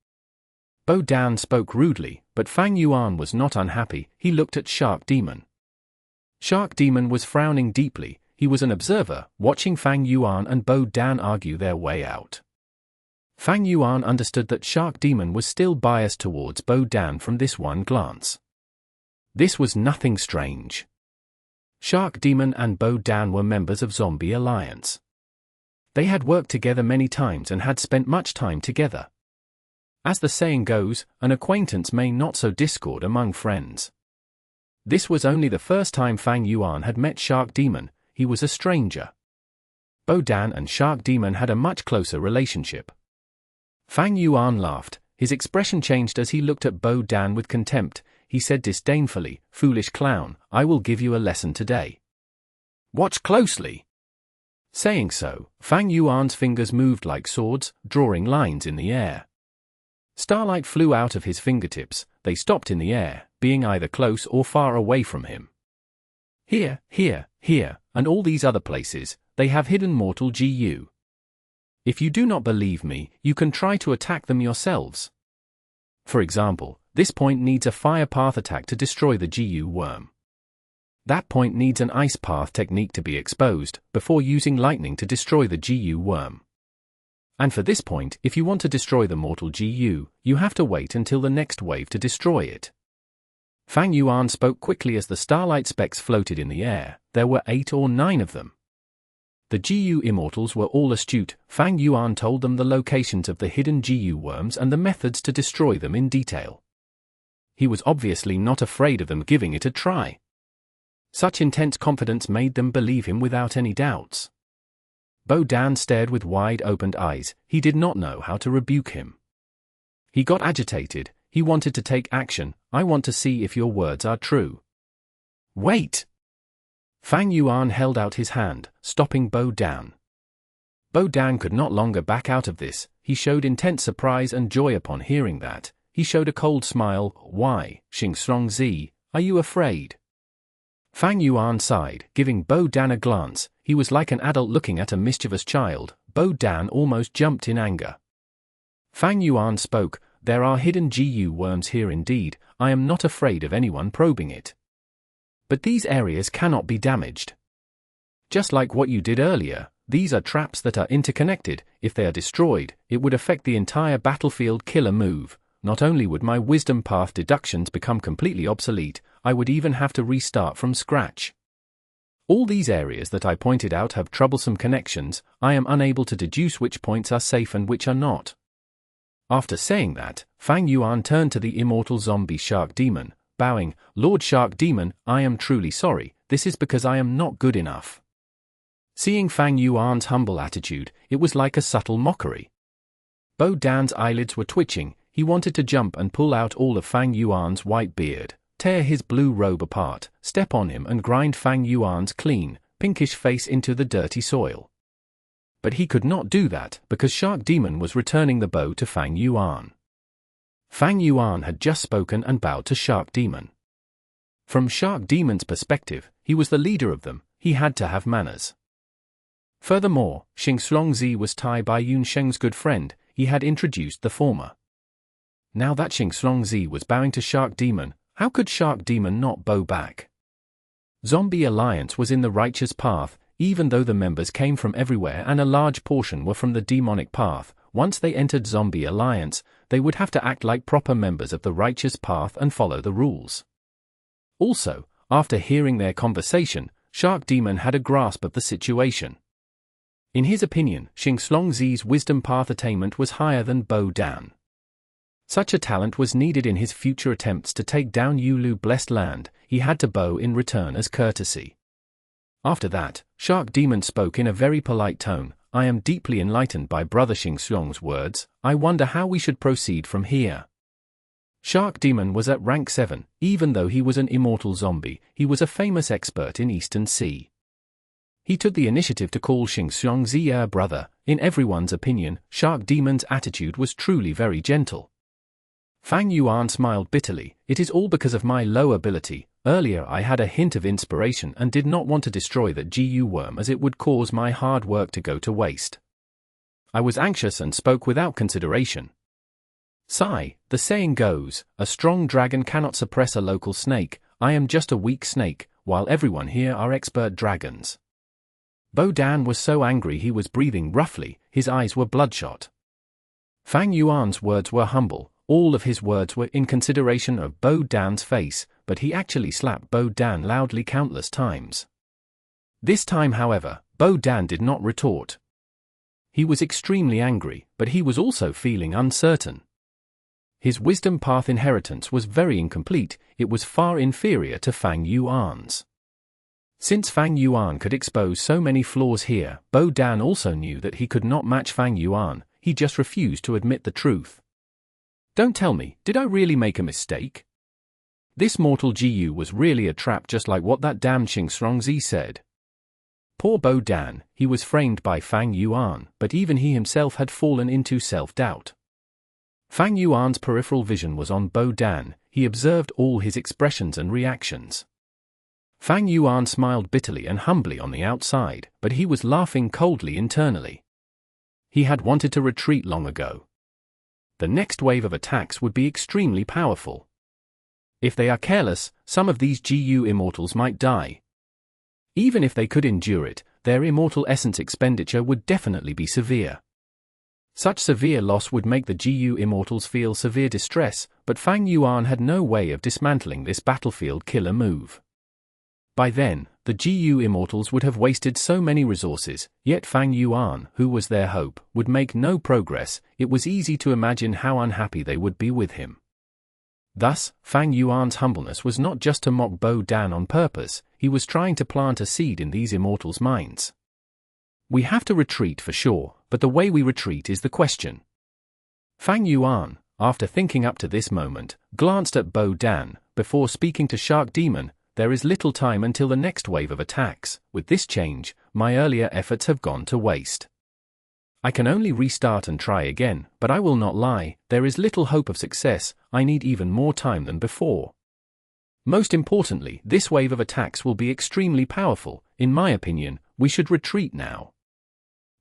Bo Dan spoke rudely, but Fang Yuan was not unhappy. He looked at Shark Demon. Shark Demon was frowning deeply. He was an observer, watching Fang Yuan and Bo Dan argue their way out. Fang Yuan understood that Shark Demon was still biased towards Bo Dan from this one glance. This was nothing strange. Shark Demon and Bo Dan were members of Zombie Alliance. They had worked together many times and had spent much time together. As the saying goes, an acquaintance may not sow discord among friends. This was only the first time Fang Yuan had met Shark Demon. He was a stranger. Bo Dan and Shark Demon had a much closer relationship. Fang Yuan laughed. His expression changed as he looked at Bo Dan with contempt. He said disdainfully, foolish clown, I will give you a lesson today. Watch closely. Saying so, Fang Yuan's fingers moved like swords, drawing lines in the air. Starlight flew out of his fingertips. They stopped in the air, being either close or far away from him. Here, here, here, and all these other places, they have hidden mortal GU. If you do not believe me, you can try to attack them yourselves. For example, This point needs a fire path attack to destroy the GU worm. That point needs an ice path technique to be exposed, before using lightning to destroy the GU worm. And for this point, if you want to destroy the mortal GU, you have to wait until the next wave to destroy it. Fang Yuan spoke quickly as the starlight specks floated in the air. There were 8 or 9 of them. The GU immortals were all astute. Fang Yuan told them the locations of the hidden GU worms and the methods to destroy them in detail. He was obviously not afraid of them giving it a try. Such intense confidence made them believe him without any doubts. Bo Dan stared with wide-opened eyes. He did not know how to rebuke him. He got agitated. He wanted to take action. I want to see if your words are true. Wait! Fang Yuan held out his hand, stopping Bo Dan. Bo Dan could not longer back out of this. He showed intense surprise and joy upon hearing that. He showed a cold smile. Why, Xingzi, are you afraid? Fang Yuan sighed, giving Bo Dan a glance. He was like an adult looking at a mischievous child. Bo Dan almost jumped in anger. Fang Yuan spoke. There are hidden GU worms here indeed. I am not afraid of anyone probing it. But these areas cannot be damaged. Just like what you did earlier, these are traps that are interconnected. If they are destroyed, it would affect the entire battlefield killer move. Not only would my wisdom path deductions become completely obsolete, I would even have to restart from scratch. All these areas that I pointed out have troublesome connections. I am unable to deduce which points are safe and which are not. After saying that, Fang Yuan turned to the immortal zombie shark demon, bowing. Lord Shark Demon, I am truly sorry. This is because I am not good enough. Seeing Fang Yuan's humble attitude, it was like a subtle mockery. Bo Dan's eyelids were twitching. He wanted to jump and pull out all of Fang Yuan's white beard, tear his blue robe apart, step on him and grind Fang Yuan's clean, pinkish face into the dirty soil. But he could not do that, because Shark Demon was returning the bow to Fang Yuan. Fang Yuan had just spoken and bowed to Shark Demon. From Shark Demon's perspective, he was the leader of them. He had to have manners. Furthermore, Xingzi was Tai Bai Yun Sheng's good friend. He had introduced the former. Now that Xingzi was bowing to Shark Demon, how could Shark Demon not bow back? Zombie Alliance was in the righteous path, even though the members came from everywhere and a large portion were from the demonic path. Once they entered Zombie Alliance, they would have to act like proper members of the righteous path and follow the rules. Also, after hearing their conversation, Shark Demon had a grasp of the situation. In his opinion, Xingzi's wisdom path attainment was higher than Bo Dan. Such a talent was needed in his future attempts to take down Yulu Blessed Land. He had to bow in return as courtesy. After that, Shark Demon spoke in a very polite tone. I am deeply enlightened by Brother Xing's words. I wonder how we should proceed from here. Shark Demon was at rank 7. Even though he was an immortal zombie, he was a famous expert in Eastern Sea. He took the initiative to call Xingzi a brother. In everyone's opinion, Shark Demon's attitude was truly very gentle. Fang Yuan smiled bitterly. It is all because of my low ability. Earlier I had a hint of inspiration and did not want to destroy that GU worm as it would cause my hard work to go to waste. I was anxious and spoke without consideration. Sigh, the saying goes, a strong dragon cannot suppress a local snake. I am just a weak snake, while everyone here are expert dragons. Bo Dan was so angry he was breathing roughly. His eyes were bloodshot. Fang Yuan's words were humble. All of his words were in consideration of Bo Dan's face, but he actually slapped Bo Dan loudly countless times. This time, however, Bo Dan did not retort. He was extremely angry, but he was also feeling uncertain. His wisdom path inheritance was very incomplete. It was far inferior to Fang Yuan's. Since Fang Yuan could expose so many flaws here, Bo Dan also knew that he could not match Fang Yuan. He just refused to admit the truth. Don't tell me, did I really make a mistake? This mortal GU was really a trap, just like what that damned Xingzi said. Poor Bo Dan, he was framed by Fang Yuan, but even he himself had fallen into self-doubt. Fang Yuan's peripheral vision was on Bo Dan. He observed all his expressions and reactions. Fang Yuan smiled bitterly and humbly on the outside, but he was laughing coldly internally. He had wanted to retreat long ago. the next wave of attacks would be extremely powerful. If they are careless, some of these GU Immortals might die. Even if they could endure it, their immortal essence expenditure would definitely be severe. Such severe loss would make the GU Immortals feel severe distress, but Fang Yuan had no way of dismantling this battlefield killer move. By then, the GU Immortals would have wasted so many resources, yet Fang Yuan, who was their hope, would make no progress. It was easy to imagine how unhappy they would be with him. Thus, Fang Yuan's humbleness was not just to mock Bo Dan on purpose, he was trying to plant a seed in these immortals' minds. We have to retreat for sure, but the way we retreat is the question. Fang Yuan, after thinking up to this moment, glanced at Bo Dan, before speaking to Shark Demon. There is little time until the next wave of attacks. With this change, my earlier efforts have gone to waste. I can only restart and try again, but I will not lie, there is little hope of success. I need even more time than before. Most importantly, this wave of attacks will be extremely powerful. In my opinion, we should retreat now.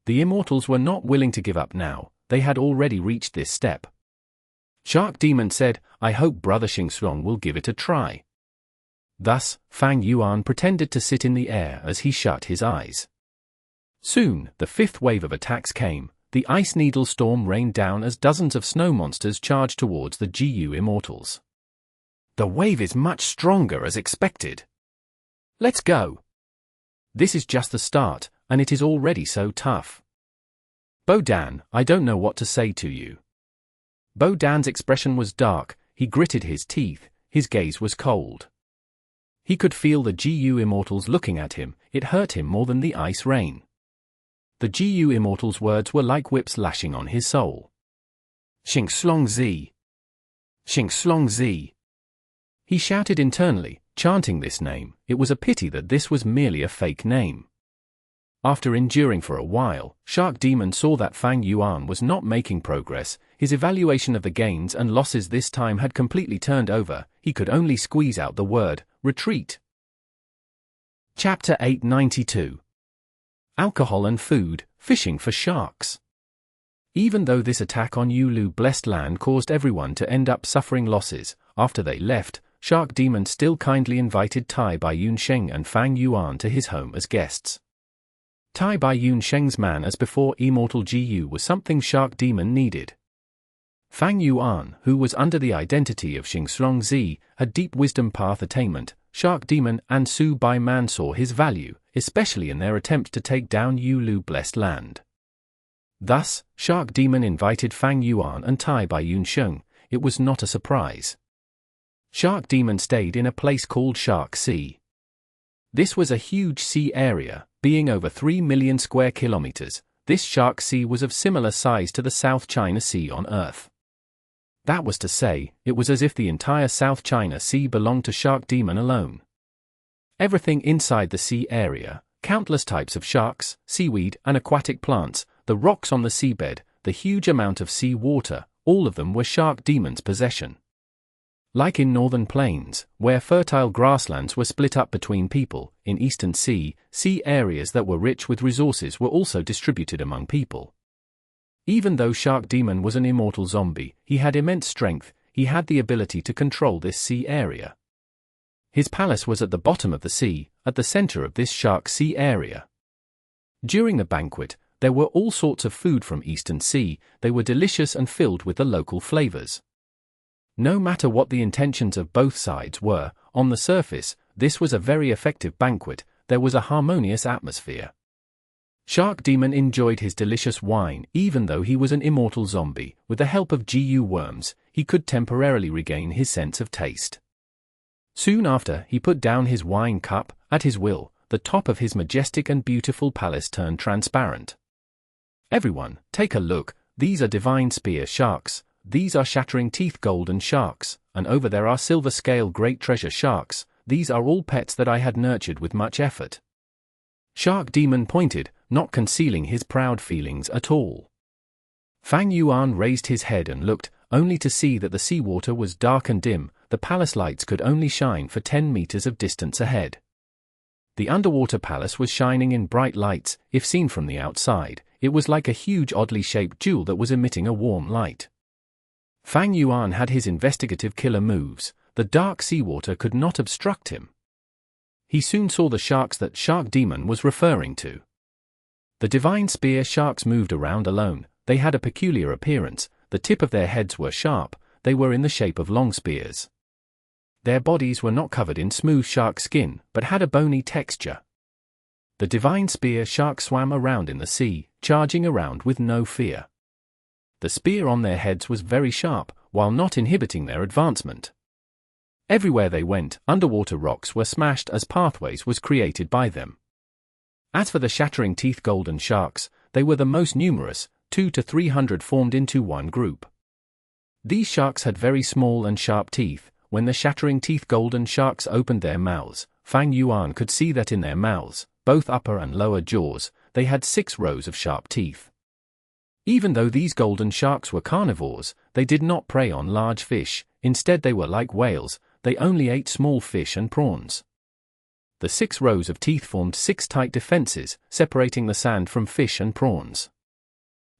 The Immortals were not willing to give up now, they had already reached this step. Shark Demon said, I hope Brother Xing will give it a try. Thus, Fang Yuan pretended to sit in the air as he shut his eyes. Soon, the fifth wave of attacks came. The ice needle storm rained down as dozens of snow monsters charged towards the GU Immortals. The wave is much stronger as expected. Let's go. This is just the start, and it is already so tough. Bo Dan, I don't know what to say to you. Bo Dan's expression was dark, he gritted his teeth, his gaze was cold. He could feel the GU Immortals looking at him, it hurt him more than the ice rain. The GU Immortals' words were like whips lashing on his soul. Xing Zi. Xing Zi. He shouted internally, chanting this name. It was a pity that this was merely a fake name. After enduring for a while, Shark Demon saw that Fang Yuan was not making progress. His evaluation of the gains and losses this time had completely turned over. He could only squeeze out the word, retreat. Chapter 892. Alcohol and food, fishing for sharks. Even though this attack on Yulu blessed land caused everyone to end up suffering losses, after they left, Shark Demon still kindly invited Tai Baiyun Sheng and Fang Yuan to his home as guests. Tai Baiyun Sheng's man as before Immortal GU was something Shark Demon needed. Fang Yuan, who was under the identity of Xing Zi, had deep wisdom path attainment. Shark Demon and Su Bai Man saw his value, especially in their attempt to take down Yulu blessed land. Thus, Shark Demon invited Fang Yuan and Tai Baiyun Sheng. It was not a surprise. Shark Demon stayed in a place called Shark Sea. This was a huge sea area, being over 3 million square kilometers. This Shark Sea was of similar size to the South China Sea on Earth. That was to say, it was as if the entire South China Sea belonged to Shark Demon alone. Everything inside the sea area, countless types of sharks, seaweed and aquatic plants, the rocks on the seabed, the huge amount of sea water, all of them were Shark Demon's possession. Like in northern plains, where fertile grasslands were split up between people, in Eastern Sea, sea areas that were rich with resources were also distributed among people. Even though Shark Demon was an immortal zombie, he had immense strength. He had the ability to control this sea area. His palace was at the bottom of the sea, at the center of this Shark Sea area. During the banquet, there were all sorts of food from Eastern Sea. They were delicious and filled with the local flavors. No matter what the intentions of both sides were, on the surface, this was a very effective banquet. There was a harmonious atmosphere. Shark Demon enjoyed his delicious wine. Even though he was an immortal zombie, with the help of GU worms, he could temporarily regain his sense of taste. Soon after, he put down his wine cup. At his will, the top of his majestic and beautiful palace turned transparent. Everyone, take a look. These are divine spear sharks. These are shattering teeth golden sharks, and over there are silver scale great treasure sharks. These are all pets that I had nurtured with much effort. Shark Demon pointed, not concealing his proud feelings at all. Fang Yuan raised his head and looked, only to see that the seawater was dark and dim. The palace lights could only shine for 10 meters of distance ahead. The underwater palace was shining in bright lights. If seen from the outside, it was like a huge oddly shaped jewel that was emitting a warm light. Fang Yuan had his investigative killer moves. The dark seawater could not obstruct him. He soon saw the sharks that Shark Demon was referring to. The divine spear sharks moved around alone. They had a peculiar appearance. The tip of their heads were sharp. They were in the shape of long spears. Their bodies were not covered in smooth shark skin, but had a bony texture. The divine spear shark swam around in the sea, charging around with no fear. The spear on their heads was very sharp, while not inhibiting their advancement. Everywhere they went, underwater rocks were smashed as pathways was created by them. As for the shattering teeth golden sharks, they were the most numerous. 200 to 300 formed into one group. These sharks had very small and sharp teeth. When the shattering teeth golden sharks opened their mouths, Fang Yuan could see that in their mouths, both upper and lower jaws, they had 6 rows of sharp teeth. Even though these golden sharks were carnivores, they did not prey on large fish. Instead they were like whales, they only ate small fish and prawns. The 6 rows of teeth formed 6 tight defenses, separating the sand from fish and prawns.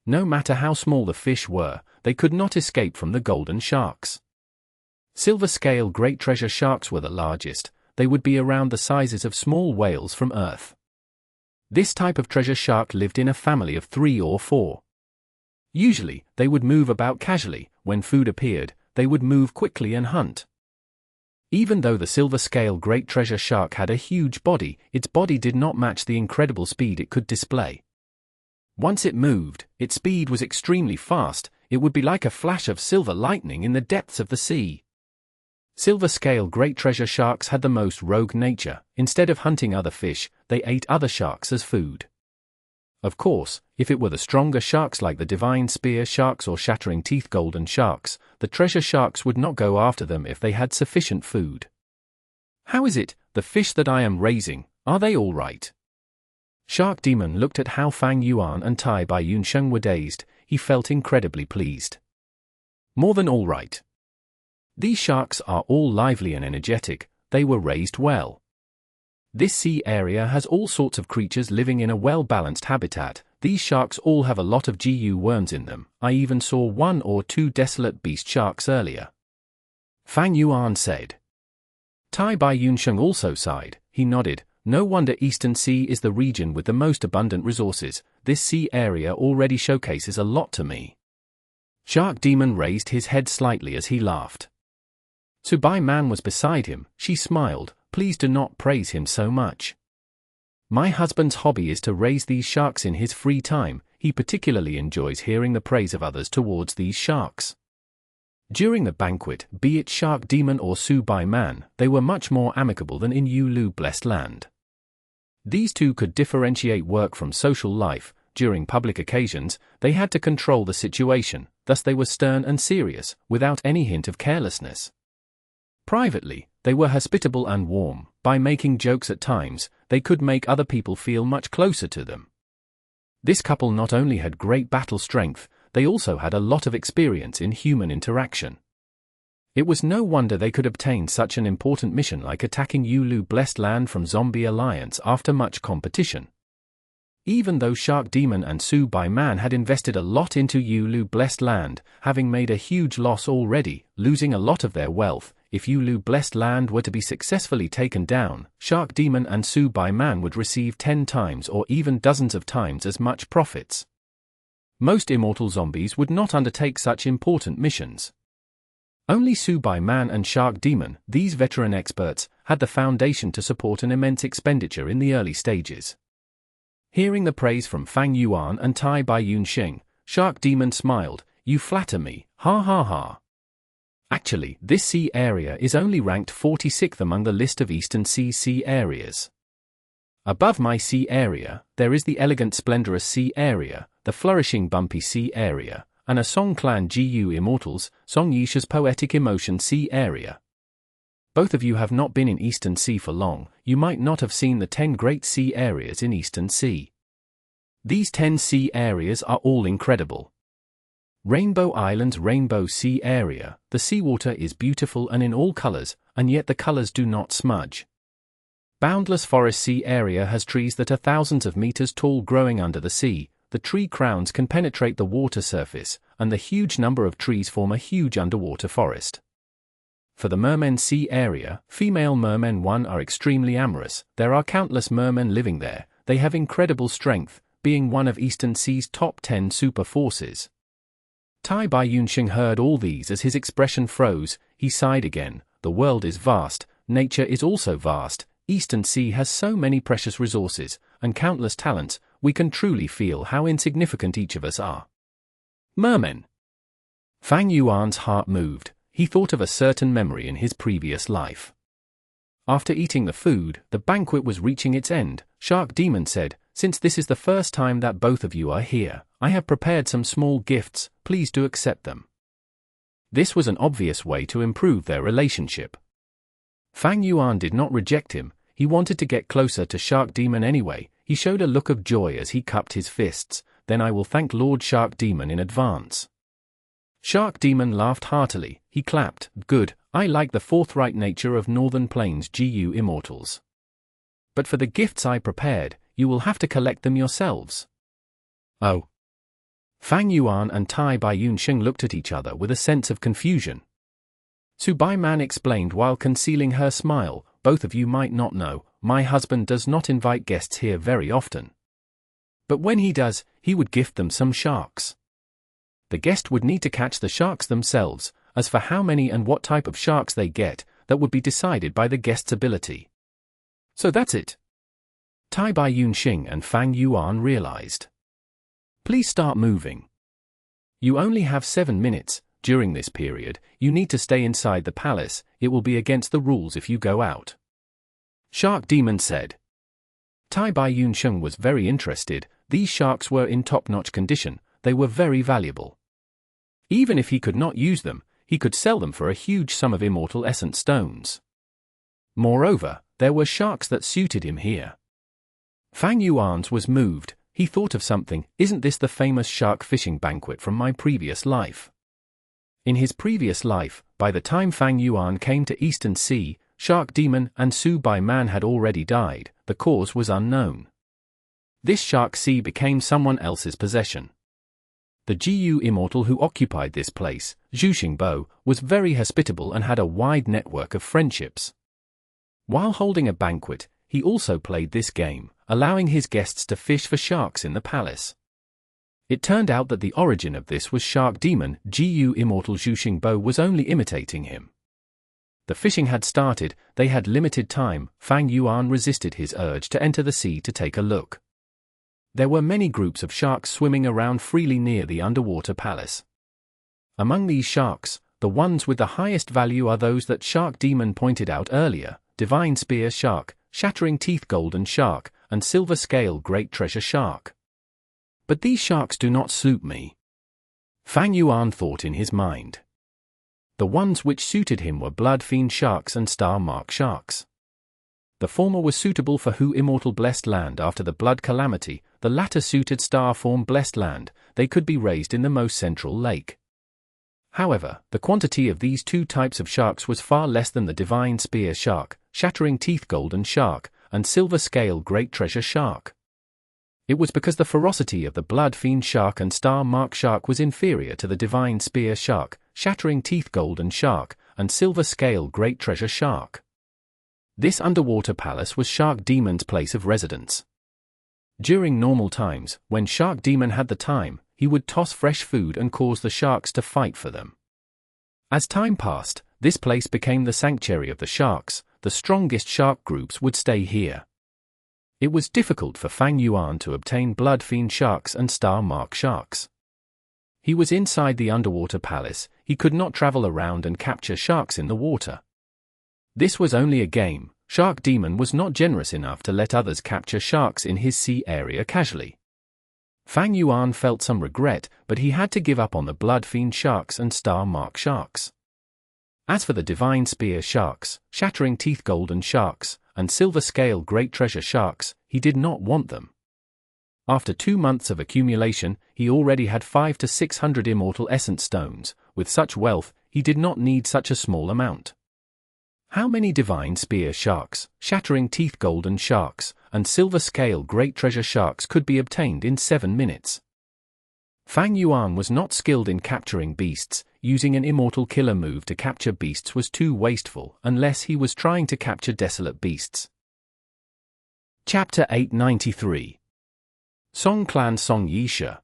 No matter how small the fish were, they could not escape from the golden sharks. Silver scale great treasure sharks were the largest. They would be around the sizes of small whales from Earth. This type of treasure shark lived in a family of 3 or 4. Usually, they would move about casually. When food appeared, they would move quickly and hunt. Even though the silver scale great treasure shark had a huge body, its body did not match the incredible speed it could display. Once it moved, its speed was extremely fast. It would be like a flash of silver lightning in the depths of the sea. Silver scale great treasure sharks had the most rogue nature. Instead of hunting other fish, they ate other sharks as food. Of course, if it were the stronger sharks like the divine spear sharks or shattering teeth golden sharks, the treasure sharks would not go after them if they had sufficient food. How is it, the fish that I am raising, are they all right? Shark Demon looked at how Fang Yuan and Tai Bai Yun Sheng were dazed. He felt incredibly pleased. More than all right. These sharks are all lively and energetic. They were raised well. This sea area has all sorts of creatures living in a well-balanced habitat. These sharks all have a lot of GU worms in them. I even saw 1 or 2 desolate beast sharks earlier. Fang Yuan said. Tai Bai Yun Sheng also sighed. He nodded. No wonder Eastern Sea is the region with the most abundant resources. This sea area already showcases a lot to me. Shark Demon raised his head slightly as he laughed. Subai Man was beside him. She smiled. Please do not praise him so much. My husband's hobby is to raise these sharks in his free time. He particularly enjoys hearing the praise of others towards these sharks. During the banquet, be it Shark Demon or Subai Man, they were much more amicable than in Yulu Blessed Land. These two could differentiate work from social life. During public occasions, they had to control the situation, thus they were stern and serious, without any hint of carelessness. Privately, they were hospitable and warm. By making jokes at times, they could make other people feel much closer to them. This couple not only had great battle strength, they also had a lot of experience in human interaction. It was no wonder they could obtain such an important mission like attacking Yulu Blessed Land from Zombie Alliance after much competition. Even though Shark Demon and Subai Man had invested a lot into Yulu Blessed Land, having made a huge loss already, losing a lot of their wealth, if Yulu Blessed Land were to be successfully taken down, Shark Demon and Subai Man would receive 10 times or even dozens of times as much profits. Most immortal zombies would not undertake such important missions. Only Subai Man and Shark Demon, these veteran experts, had the foundation to support an immense expenditure in the early stages. Hearing the praise from Fang Yuan and Tai Bai Yun Sheng, Shark Demon smiled. You flatter me, ha ha ha. Actually, this sea area is only ranked 46th among the list of Eastern sea areas. Above my sea area, there is the elegant splendorous sea area, the flourishing bumpy sea area, and a Song Clan GU Immortals, Song Yisha's poetic emotion sea area. Both of you have not been in Eastern Sea for long. You might not have seen the 10 great sea areas in Eastern Sea. These 10 sea areas are all incredible. Rainbow Island's Rainbow Sea Area, the seawater is beautiful and in all colors, and yet the colors do not smudge. Boundless Forest Sea Area has trees that are thousands of meters tall growing under the sea. The tree crowns can penetrate the water surface, and the huge number of trees form a huge underwater forest. For the Mermen Sea area, female Mermen 1 are extremely amorous. There are countless Mermen living there. They have incredible strength, being one of Eastern Sea's top 10 super forces. Tai Bai Yunxing heard all these as his expression froze. He sighed again. The world is vast, nature is also vast. Eastern Sea has so many precious resources, and countless talents, we can truly feel how insignificant each of us are. Mermen. Fang Yuan's heart moved. He thought of a certain memory in his previous life. After eating the food, the banquet was reaching its end. Shark Demon said, "Since this is the first time that both of you are here, I have prepared some small gifts, please do accept them." This was an obvious way to improve their relationship. Fang Yuan did not reject him. He wanted to get closer to Shark Demon anyway. He showed a look of joy as he cupped his fists. "Then I will thank Lord Shark Demon in advance." Shark Demon laughed heartily. He clapped. "Good, I like the forthright nature of Northern Plains GU Immortals. But for the gifts I prepared, you will have to collect them yourselves." "Oh." Fang Yuan and Tai Bai Yunxing looked at each other with a sense of confusion. Su Bai Man explained while concealing her smile, "Both of you might not know, my husband does not invite guests here very often. But when he does, he would gift them some sharks. The guest would need to catch the sharks themselves. As for how many and what type of sharks they get, that would be decided by the guest's ability." "So that's it?" Tai Bai Yunxing and Fang Yuan realized. "Please start moving. You only have 7 minutes. During this period, you need to stay inside the palace. It will be against the rules if you go out," Shark Demon said. Tai Bai Yunxing was very interested. These sharks were in top-notch condition. They were very valuable. Even if he could not use them, he could sell them for a huge sum of immortal essence stones. Moreover, there were sharks that suited him here. Fang Yuan's was moved. He thought of something. "Isn't this the famous shark fishing banquet from my previous life?" In his previous life, by the time Fang Yuan came to Eastern Sea, Shark Demon and Su Bai Man had already died. The cause was unknown. This Shark Sea became someone else's possession. The GU Immortal who occupied this place, Zhu Xingbo, was very hospitable and had a wide network of friendships. While holding a banquet, he also played this game, allowing his guests to fish for sharks in the palace. It turned out that the origin of this was Shark Demon. GU Immortal Zhu Xingbo was only imitating him. The fishing had started. They had limited time. Fang Yuan resisted his urge to enter the sea to take a look. There were many groups of sharks swimming around freely near the underwater palace. Among these sharks, the ones with the highest value are those that Shark Demon pointed out earlier: Divine Spear Shark, Shattering Teeth Golden Shark, and Silver Scale Great Treasure Shark. "But these sharks do not suit me," Fang Yuan thought in his mind. The ones which suited him were Blood Fiend Sharks and Star Mark Sharks. The former was suitable for Hu Immortal Blessed Land after the Blood Calamity, the latter suited Star Form Blessed Land. They could be raised in the most central lake. However, the quantity of these two types of sharks was far less than the Divine Spear Shark, Shattering Teeth Golden Shark, and Silver Scale Great Treasure Shark. It was because the ferocity of the Blood Fiend Shark and Star Mark Shark was inferior to the Divine Spear Shark, Shattering Teeth Golden Shark, and Silver Scale Great Treasure Shark. This underwater palace was Shark Demon's place of residence. During normal times, when Shark Demon had the time, he would toss fresh food and cause the sharks to fight for them. As time passed, this place became the sanctuary of the sharks. The strongest shark groups would stay here. It was difficult for Fang Yuan to obtain Blood Fiend Sharks and Star Mark Sharks. He was inside the underwater palace. He could not travel around and capture sharks in the water. This was only a game. Shark Demon was not generous enough to let others capture sharks in his sea area casually. Fang Yuan felt some regret, but he had to give up on the Blood Fiend Sharks and Star Mark Sharks. As for the Divine Spear Sharks, Shattering Teeth Golden Sharks, and Silver Scale Great Treasure Sharks, he did not want them. After 2 months of accumulation, he already had 500 to 600 immortal essence stones. With such wealth, he did not need such a small amount. How many Divine Spear Sharks, Shattering Teeth Golden Sharks, and Silver Scale Great Treasure Sharks could be obtained in 7 minutes? Fang Yuan was not skilled in capturing beasts. Using an immortal killer move to capture beasts was too wasteful unless he was trying to capture desolate beasts. Chapter 893. Song Clan Song Yisha.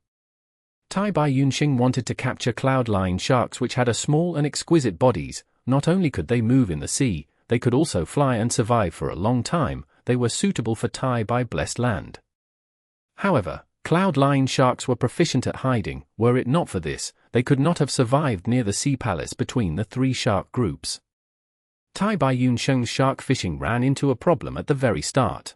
Tai Bai Yunxing wanted to capture cloud-lying sharks which had a small and exquisite bodies. Not only could they move in the sea, they could also fly and survive for a long time. They were suitable for Tai Bai blessed land. However, cloud-lying sharks were proficient at hiding. Were it not for this, they could not have survived near the sea palace between the three shark groups. Tai Bai Yunxing's shark fishing ran into a problem at the very start.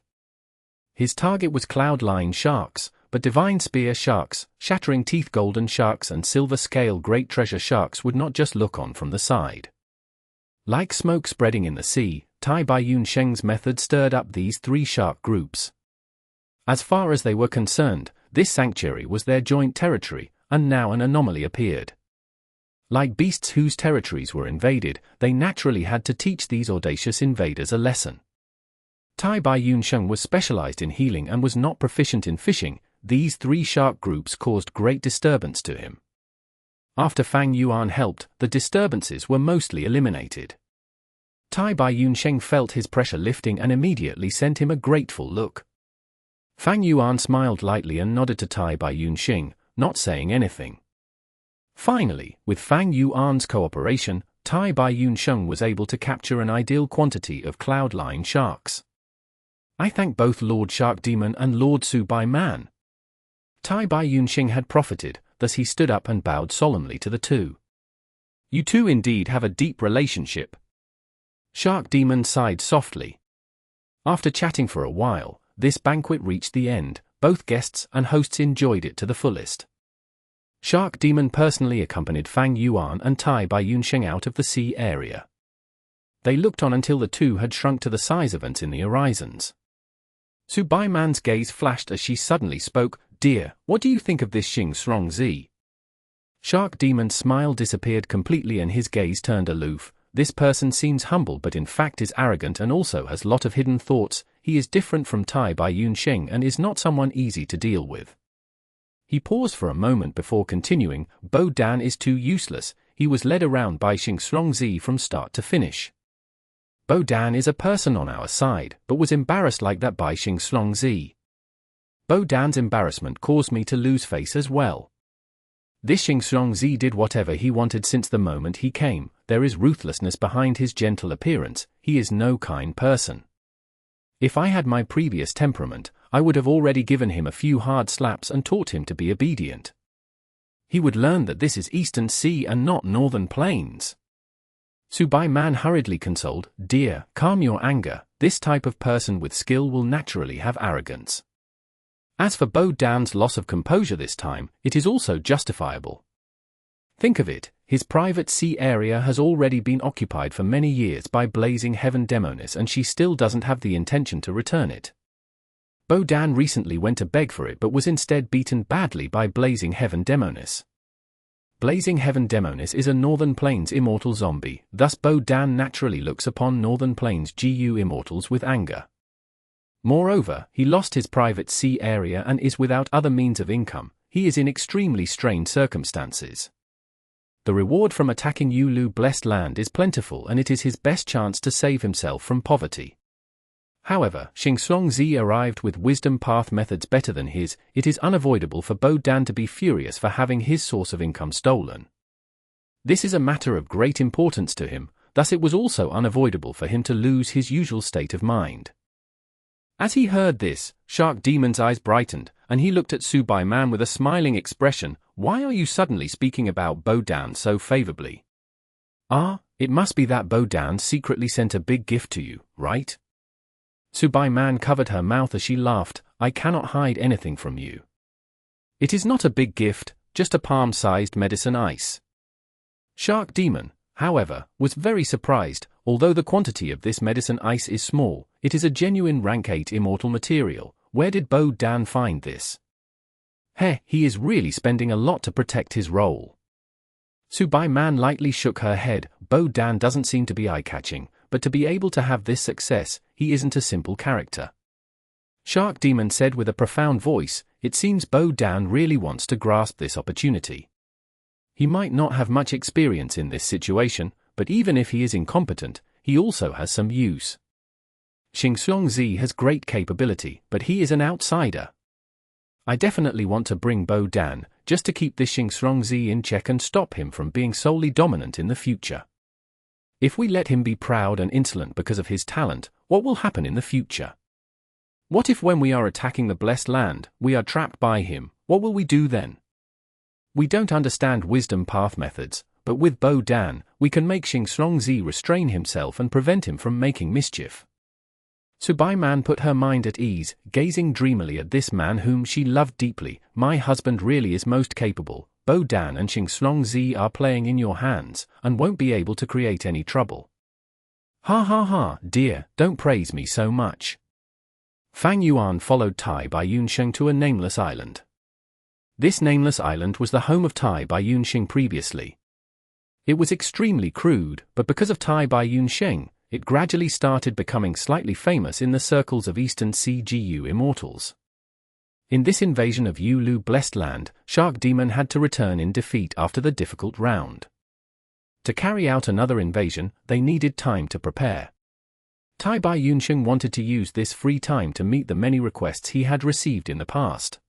His target was cloud-lying sharks, but divine spear sharks, shattering teeth golden sharks and silver scale great treasure sharks would not just look on from the side. Like smoke spreading in the sea, Tai Bai Yunxing's method stirred up these three shark groups. As far as they were concerned, this sanctuary was their joint territory, and now an anomaly appeared. Like beasts whose territories were invaded, they naturally had to teach these audacious invaders a lesson. Tai Bai Yunxing was specialized in healing and was not proficient in fishing. These three shark groups caused great disturbance to him. After Fang Yuan helped, the disturbances were mostly eliminated. Tai Bai Yunxing felt his pressure lifting and immediately sent him a grateful look. Fang Yuan smiled lightly and nodded to Tai Bai Yunxing, not saying anything. Finally, with Fang Yuan's cooperation, Tai Bai Yunxing was able to capture an ideal quantity of cloud-lying sharks. I thank both Lord Shark Demon and Lord Su Bai Man. Tai Bai Yunxing had profited, thus he stood up and bowed solemnly to the two. You two indeed have a deep relationship. Shark Demon sighed softly. After chatting for a while, this banquet reached the end. Both guests and hosts enjoyed it to the fullest. Shark Demon personally accompanied Fang Yuan and Tai Bai Yunxing out of the sea area. They looked on until the two had shrunk to the size of ants in the horizons. Su Bai Man's gaze flashed as she suddenly spoke. Dear, what do you think of this Xing Srong Zi? Shark Demon's smile disappeared completely and his gaze turned aloof. This person seems humble but in fact is arrogant and also has lot of hidden thoughts. He is different from Tai Bai Yunxing and is not someone easy to deal with. He paused for a moment before continuing. Bo Dan is too useless. He was led around by Xing Srong Zi from start to finish. Bo Dan is a person on our side, but was embarrassed like that by Xing Srong Zi. Bo Dan's embarrassment caused me to lose face as well. This Xing Srong Zi did whatever he wanted since the moment he came. There is ruthlessness behind his gentle appearance. He is no kind person. If I had my previous temperament, I would have already given him a few hard slaps and taught him to be obedient. He would learn that this is Eastern Sea and not Northern Plains. Su Bai Man hurriedly consoled. Dear, calm your anger. This type of person with skill will naturally have arrogance. As for Bo Dan's loss of composure this time, it is also justifiable. Think of it, his private sea area has already been occupied for many years by Blazing Heaven Demoness and she still doesn't have the intention to return it. Bo Dan recently went to beg for it but was instead beaten badly by Blazing Heaven Demoness. Blazing Heaven Demoness is a Northern Plains immortal zombie, thus Bo Dan naturally looks upon Northern Plains GU immortals with anger. Moreover, he lost his private sea area and is without other means of income. He is in extremely strained circumstances. The reward from attacking Yulu blessed land is plentiful and it is his best chance to save himself from poverty. However, Xing Srong Zi arrived with wisdom path methods better than his. It is unavoidable for Bo Dan to be furious for having his source of income stolen. This is a matter of great importance to him, thus it was also unavoidable for him to lose his usual state of mind. As he heard this, Shark Demon's eyes brightened, and he looked at Su Bai Man with a smiling expression. Why are you suddenly speaking about Bo Dan so favorably? Ah, it must be that Bo Dan secretly sent a big gift to you, right? Su Bai Man covered her mouth as she laughed. I cannot hide anything from you. It is not a big gift, just a palm-sized medicine ice. Shark Demon, however, was very surprised. Although the quantity of this medicine ice is small, it is a genuine rank 8 immortal material. Where did Bo Dan find this? He is really spending a lot to protect his role. Su Bai Man lightly shook her head. Bo Dan doesn't seem to be eye-catching, but to be able to have this success, he isn't a simple character. Shark Demon said with a profound voice, it seems Bo Dan really wants to grasp this opportunity. He might not have much experience in this situation, but even if he is incompetent, he also has some use. Xingxiongzi has great capability, but he is an outsider. I definitely want to bring Bo Dan, just to keep this Xingxiongzi in check and stop him from being solely dominant in the future. If we let him be proud and insolent because of his talent, what will happen in the future? What if when we are attacking the blessed land, we are trapped by him? What will we do then? We don't understand wisdom path methods, but with Bo Dan, we can make Xingxiongzi restrain himself and prevent him from making mischief. Subai Man put her mind at ease, gazing dreamily at this man whom she loved deeply. My husband really is most capable. Bo Dan and Xingxiongzi are playing in your hands, and won't be able to create any trouble. Ha ha ha, dear, don't praise me so much. Fang Yuan followed Tai Bai Yunsheng to a nameless island. This nameless island was the home of Tai Bai Yunsheng previously. It was extremely crude, but because of Tai Bai Yunsheng, it gradually started becoming slightly famous in the circles of Eastern CGU immortals. In this invasion of Yulu Blessed Land, Shark Demon had to return in defeat after the difficult round. To carry out another invasion, they needed time to prepare. Tai Bai Yunsheng wanted to use this free time to meet the many requests he had received in the past.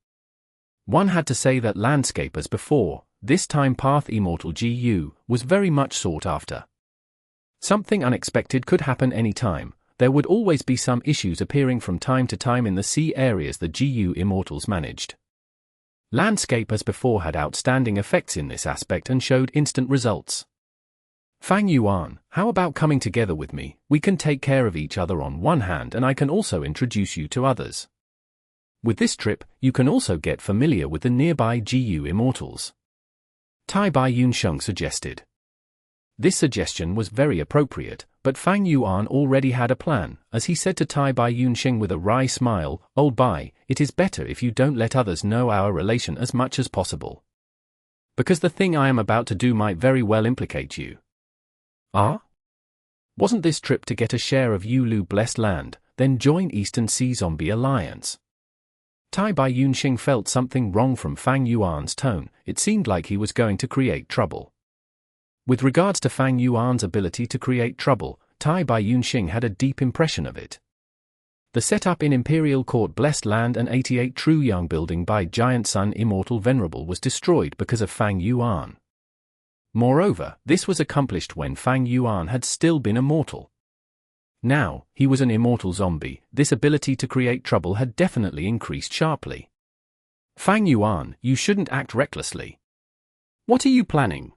One had to say that landscape as before, this time Path Immortal GU, was very much sought after. Something unexpected could happen any time. There would always be some issues appearing from time to time in the sea areas the GU Immortals managed. Landscape as before had outstanding effects in this aspect and showed instant results. Fang Yuan, how about coming together with me? We can take care of each other on one hand and I can also introduce you to others. With this trip, you can also get familiar with the nearby GU Immortals. Tai Bai Yunsheng suggested. This suggestion was very appropriate, but Fang Yuan already had a plan, as he said to Tai Bai Yunsheng with a wry smile, "Old Bai, it is better if you don't let others know our relation as much as possible. Because the thing I am about to do might very well implicate you." Ah? Wasn't this trip to get a share of Yulu Blessed Land, then join Eastern Sea Zombie Alliance? Tai Bai Yunsheng felt something wrong from Fang Yuan's tone. It seemed like he was going to create trouble. With regards to Fang Yuan's ability to create trouble, Tai Bai Yunsheng had a deep impression of it. The setup in Imperial Court Blessed Land and 88 True Young building by Giant Sun Immortal Venerable was destroyed because of Fang Yuan. Moreover, this was accomplished when Fang Yuan had still been immortal. Now, he was an immortal zombie. This ability to create trouble had definitely increased sharply. Fang Yuan, you shouldn't act recklessly. What are you planning?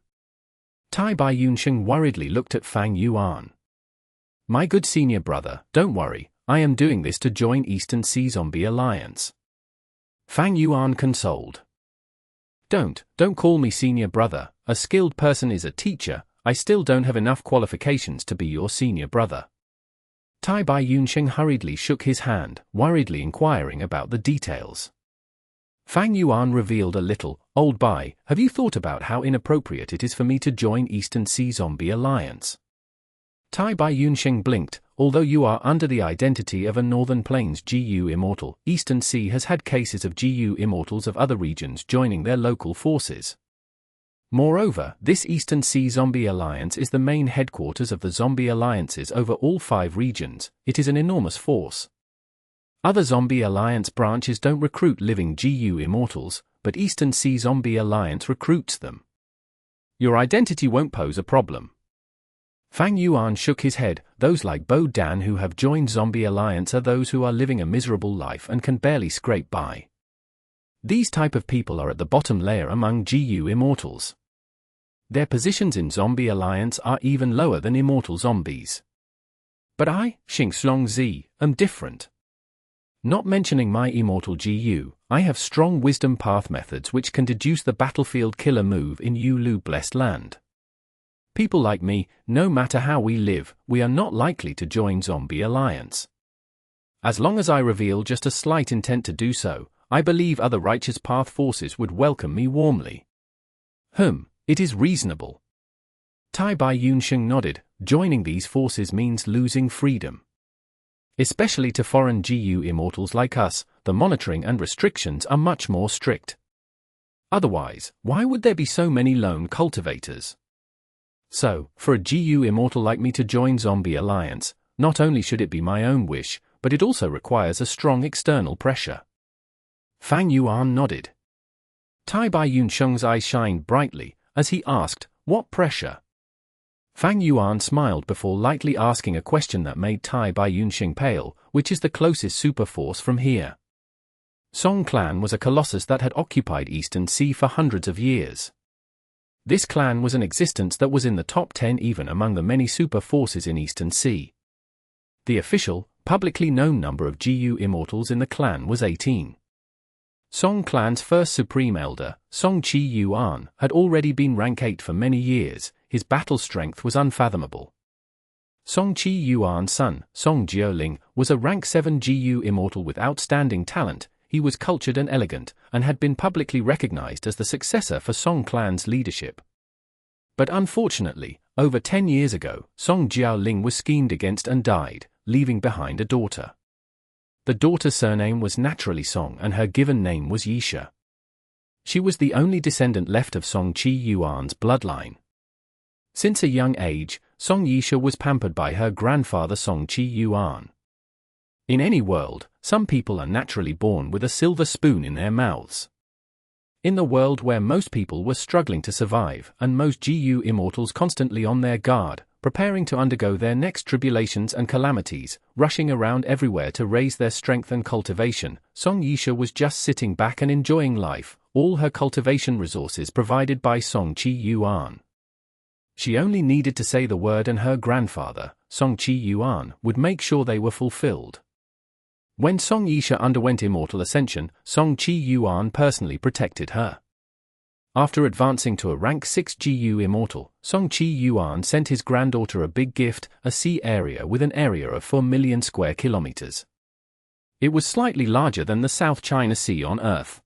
Tai Bai Yunsheng worriedly looked at Fang Yuan. My good senior brother, don't worry, I am doing this to join Eastern Sea Zombie Alliance. Fang Yuan consoled. Don't call me senior brother, a skilled person is a teacher, I still don't have enough qualifications to be your senior brother. Tai Bai Yunsheng hurriedly shook his hand, worriedly inquiring about the details. Fang Yuan revealed a little, Old Bai, have you thought about how inappropriate it is for me to join Eastern Sea Zombie Alliance? Tai Bai Yunsheng blinked, although you are under the identity of a Northern Plains GU Immortal, Eastern Sea has had cases of GU Immortals of other regions joining their local forces. Moreover, this Eastern Sea Zombie Alliance is the main headquarters of the zombie alliances over all 5 regions. It is an enormous force. Other Zombie Alliance branches don't recruit living GU Immortals, but Eastern Sea Zombie Alliance recruits them. Your identity won't pose a problem. Fang Yuan shook his head. Those like Bo Dan who have joined Zombie Alliance are those who are living a miserable life and can barely scrape by. These type of people are at the bottom layer among GU Immortals. Their positions in Zombie Alliance are even lower than Immortal Zombies. But I, Xingxiongzi, am different. Not mentioning my Immortal GU, I have strong wisdom path methods which can deduce the battlefield killer move in Yulu Blessed Land. People like me, no matter how we live, we are not likely to join Zombie Alliance. As long as I reveal just a slight intent to do so, I believe other righteous path forces would welcome me warmly. It is reasonable. Tai Bai Yunsheng nodded. Joining these forces means losing freedom. Especially to foreign GU Immortals like us, the monitoring and restrictions are much more strict. Otherwise, why would there be so many lone cultivators? So, for a GU Immortal like me to join Zombie Alliance, not only should it be my own wish, but it also requires a strong external pressure. Fang Yuan nodded. Tai Baiyun Sheng's eyes shined brightly, as he asked, "What pressure?" Fang Yuan smiled before lightly asking a question that made Tai Baiyun Sheng pale, which is the closest super force from here. Song clan was a colossus that had occupied Eastern Sea for hundreds of years. This clan was an existence that was in the top 10 even among the many super forces in Eastern Sea. The official, publicly known number of GU Immortals in the clan was 18. Song clan's first supreme elder, Song Chi Yuan, had already been rank 8 for many years. His battle strength was unfathomable. Song Chi Yuan's son, Song Dueling, was a rank 7 GU Immortal with outstanding talent. He was cultured and elegant, and had been publicly recognized as the successor for Song clan's leadership. But unfortunately, over 10 years ago, Song Jiaoling was schemed against and died, leaving behind a daughter. The daughter's surname was naturally Song and her given name was Yisha. She was the only descendant left of Song Chi Yuan's bloodline. Since a young age, Song Yisha was pampered by her grandfather Song Chi Yuan. In any world, some people are naturally born with a silver spoon in their mouths. In the world where most people were struggling to survive and most GU Immortals constantly on their guard, preparing to undergo their next tribulations and calamities, rushing around everywhere to raise their strength and cultivation, Song Yisha was just sitting back and enjoying life, all her cultivation resources provided by Song Chi Yuan. She only needed to say the word and her grandfather, Song Chi Yuan, would make sure they were fulfilled. When Song Yisha underwent immortal ascension, Song Chi Yuan personally protected her. After advancing to a rank 6 GU Immortal, Song Chi Yuan sent his granddaughter a big gift, a sea area with an area of 4 million square kilometers. It was slightly larger than the South China Sea on Earth.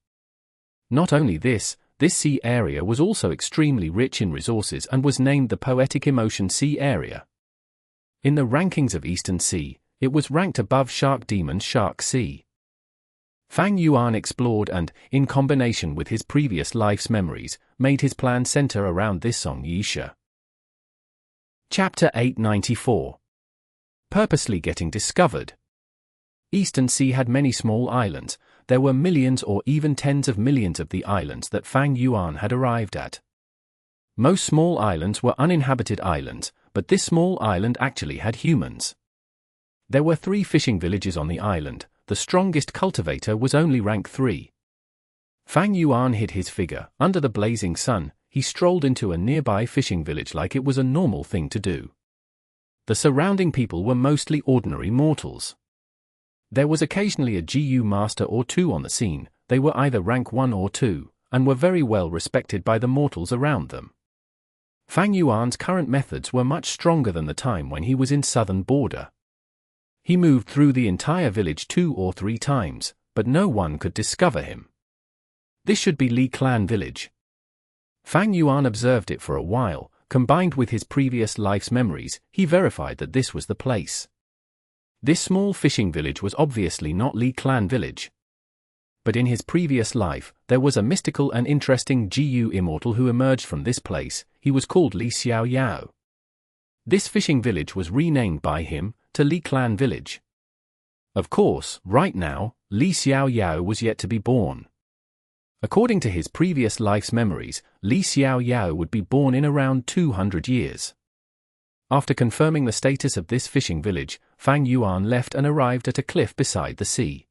Not only this sea area was also extremely rich in resources and was named the Poetic Emotion Sea Area. In the rankings of Eastern Sea, it was ranked above Shark Demon's Shark Sea. Fang Yuan explored and, in combination with his previous life's memories, made his plan center around this Song Yisha. Chapter 894. Purposely getting discovered. Eastern Sea had many small islands. There were millions or even tens of millions of the islands that Fang Yuan had arrived at. Most small islands were uninhabited islands, but this small island actually had humans. There were 3 fishing villages on the island. The strongest cultivator was only rank 3. Fang Yuan hid his figure under the blazing sun. He strolled into a nearby fishing village like it was a normal thing to do. The surrounding people were mostly ordinary mortals. There was occasionally a GU master or 2 on the scene. They were either rank 1 or 2, and were very well respected by the mortals around them. Fang Yuan's current methods were much stronger than the time when he was in southern border. He moved through the entire village 2 or 3 times, but no one could discover him. This should be Li Clan village. Fang Yuan observed it for a while. Combined with his previous life's memories, he verified that this was the place. This small fishing village was obviously not Li Clan village. But in his previous life, there was a mystical and interesting GU Immortal who emerged from this place. He was called Li Xiao Yao. This fishing village was renamed by him to Li Clan village. Of course, right now, Li Xiao Yao was yet to be born. According to his previous life's memories, Li Xiao Yao would be born in around 200 years. After confirming the status of this fishing village, Fang Yuan left and arrived at a cliff beside the sea.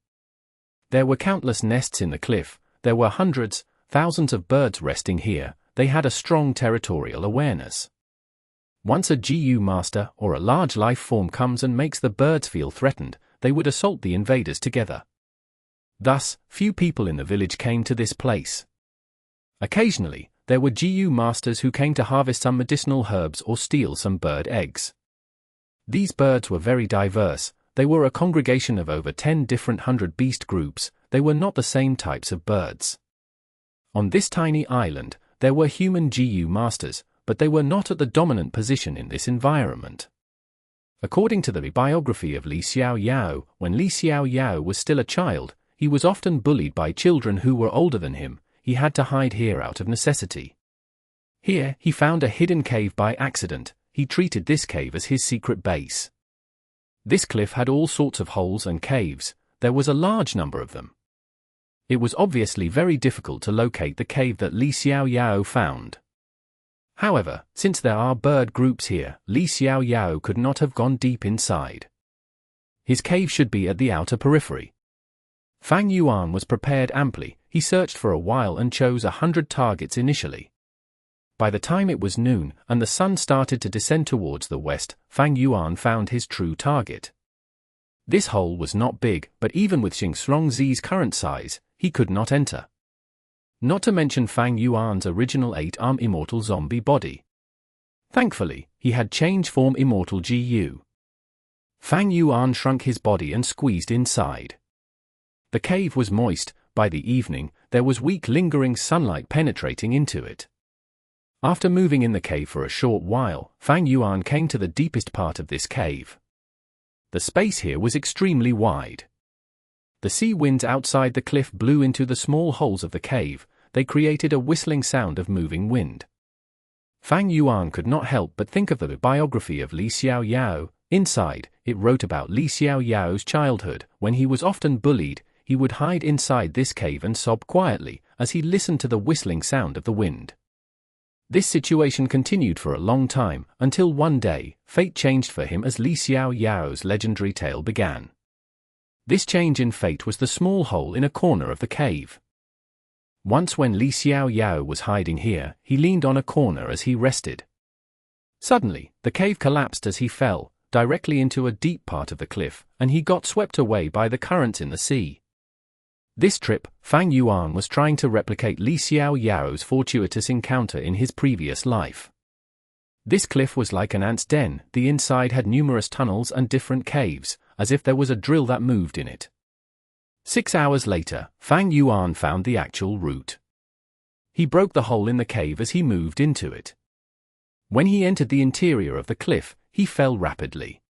There were countless nests in the cliff. There were hundreds, thousands of birds resting here. They had a strong territorial awareness. Once a GU master or a large life form comes and makes the birds feel threatened, they would assault the invaders together. Thus, few people in the village came to this place. Occasionally, there were GU masters who came to harvest some medicinal herbs or steal some bird eggs. These birds were very diverse. They were a congregation of over 10 different hundred beast groups. They were not the same types of birds. On this tiny island, there were human GU masters, but they were not at the dominant position in this environment. According to the biography of Li Xiao Yao, when Li Xiao Yao was still a child, he was often bullied by children who were older than him. He had to hide here out of necessity. Here, he found a hidden cave by accident. He treated this cave as his secret base. This cliff had all sorts of holes and caves. There was a large number of them. It was obviously very difficult to locate the cave that Li Xiaoyao found. However, since there are bird groups here, Li Xiaoyao could not have gone deep inside. His cave should be at the outer periphery. Fang Yuan was prepared amply. He searched for a while and chose 100 targets initially. By the time it was noon, and the sun started to descend towards the west, Fang Yuan found his true target. This hole was not big, but even with Xing Shuangzi's current size, he could not enter. Not to mention Fang Yuan's original 8-arm Immortal zombie body. Thankfully, he had change form Immortal GU. Fang Yuan shrunk his body and squeezed inside. The cave was moist. By the evening, there was weak lingering sunlight penetrating into it. After moving in the cave for a short while, Fang Yuan came to the deepest part of this cave. The space here was extremely wide. The sea winds outside the cliff blew into the small holes of the cave. They created a whistling sound of moving wind. Fang Yuan could not help but think of the biography of Li Xiaoyao. Inside, it wrote about Li Xiaoyao's childhood. When he was often bullied, he would hide inside this cave and sob quietly as he listened to the whistling sound of the wind. This situation continued for a long time, until one day, fate changed for him as Li Xiaoyao's legendary tale began. This change in fate was the small hole in a corner of the cave. Once when Li Xiaoyao was hiding here, he leaned on a corner as he rested. Suddenly, the cave collapsed as he fell, directly into a deep part of the cliff, and he got swept away by the currents in the sea. This trip, Fang Yuan was trying to replicate Li Xiaoyao's fortuitous encounter in his previous life. This cliff was like an ant's den. The inside had numerous tunnels and different caves, as if there was a drill that moved in it. 6 hours later, Fang Yuan found the actual route. He broke the hole in the cave as he moved into it. When he entered the interior of the cliff, he fell rapidly.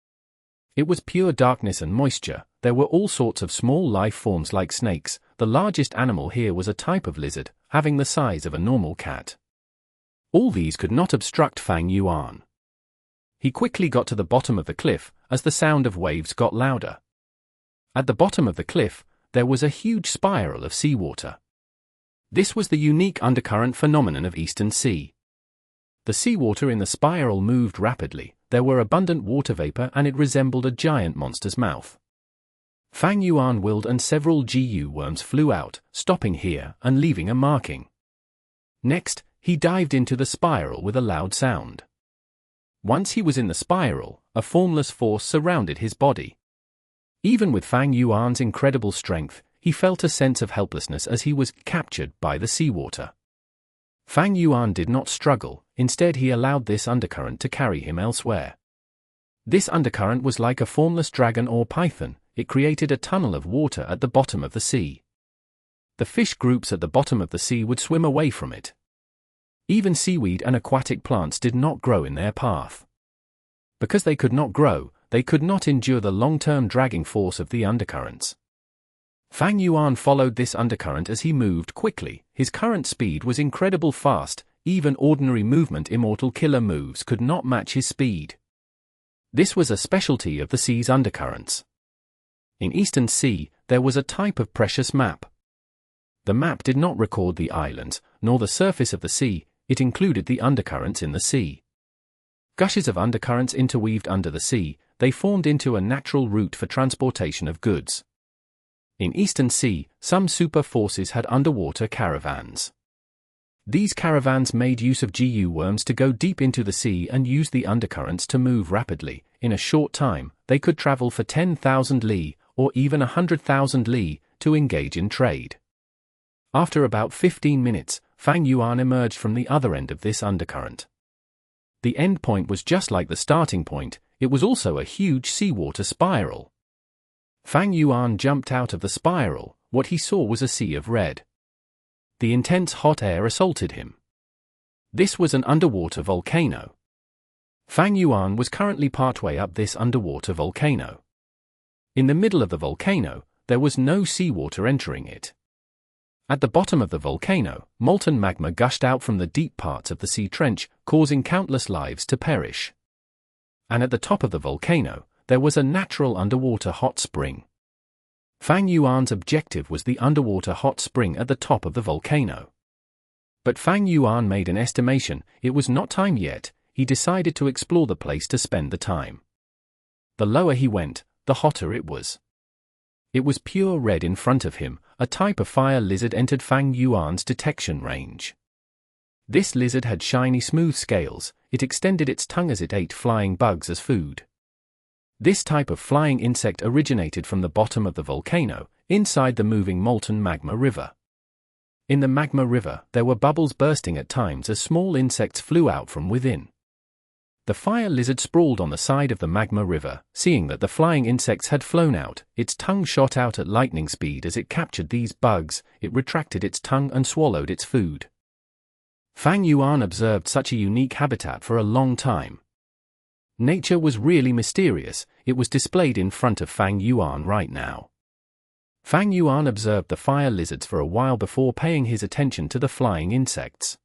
It was pure darkness and moisture. There were all sorts of small life forms like snakes. The largest animal here was a type of lizard, having the size of a normal cat. All these could not obstruct Fang Yuan. He quickly got to the bottom of the cliff, as the sound of waves got louder. At the bottom of the cliff, there was a huge spiral of seawater. This was the unique undercurrent phenomenon of Eastern Sea. The seawater in the spiral moved rapidly. There were abundant water vapor and it resembled a giant monster's mouth. Fang Yuan willed and several GU worms flew out, stopping here and leaving a marking. Next, he dived into the spiral with a loud sound. Once he was in the spiral, a formless force surrounded his body. Even with Fang Yuan's incredible strength, he felt a sense of helplessness as he was captured by the seawater. Fang Yuan did not struggle. Instead, he allowed this undercurrent to carry him elsewhere. This undercurrent was like a formless dragon or python. It created a tunnel of water at the bottom of the sea. The fish groups at the bottom of the sea would swim away from it. Even seaweed and aquatic plants did not grow in their path. Because they could not grow, they could not endure the long-term dragging force of the undercurrents. Fang Yuan followed this undercurrent as he moved quickly. His current speed was incredibly fast. Even ordinary movement Immortal killer moves could not match his speed. This was a specialty of the sea's undercurrents. In Eastern Sea, there was a type of precious map. The map did not record the islands, nor the surface of the sea. It included the undercurrents in the sea. Gushes of undercurrents interweaved under the sea. They formed into a natural route for transportation of goods. In Eastern Sea, some super forces had underwater caravans. These caravans made use of GU worms to go deep into the sea and use the undercurrents to move rapidly. In a short time, they could travel for 10,000 li, or even 100,000 li, to engage in trade. After about 15 minutes, Fang Yuan emerged from the other end of this undercurrent. The end point was just like the starting point. It was also a huge seawater spiral. Fang Yuan jumped out of the spiral. What he saw was a sea of red. The intense hot air assaulted him. This was an underwater volcano. Fang Yuan was currently partway up this underwater volcano. In the middle of the volcano, there was no seawater entering it. At the bottom of the volcano, molten magma gushed out from the deep parts of the sea trench, causing countless lives to perish. And at the top of the volcano, there was a natural underwater hot spring. Fang Yuan's objective was the underwater hot spring at the top of the volcano. But Fang Yuan made an estimation. It was not time yet. He decided to explore the place to spend the time. The lower he went, the hotter it was. It was pure red in front of him. A type of fire lizard entered Fang Yuan's detection range. This lizard had shiny smooth scales. It extended its tongue as it ate flying bugs as food. This type of flying insect originated from the bottom of the volcano, inside the moving molten magma river. In the magma river, there were bubbles bursting at times as small insects flew out from within. The fire lizard sprawled on the side of the magma river. Seeing that the flying insects had flown out, its tongue shot out at lightning speed as it captured these bugs. It retracted its tongue and swallowed its food. Fang Yuan observed such a unique habitat for a long time. Nature was really mysterious. It was displayed in front of Fang Yuan right now. Fang Yuan observed the fire lizards for a while before paying his attention to the flying insects.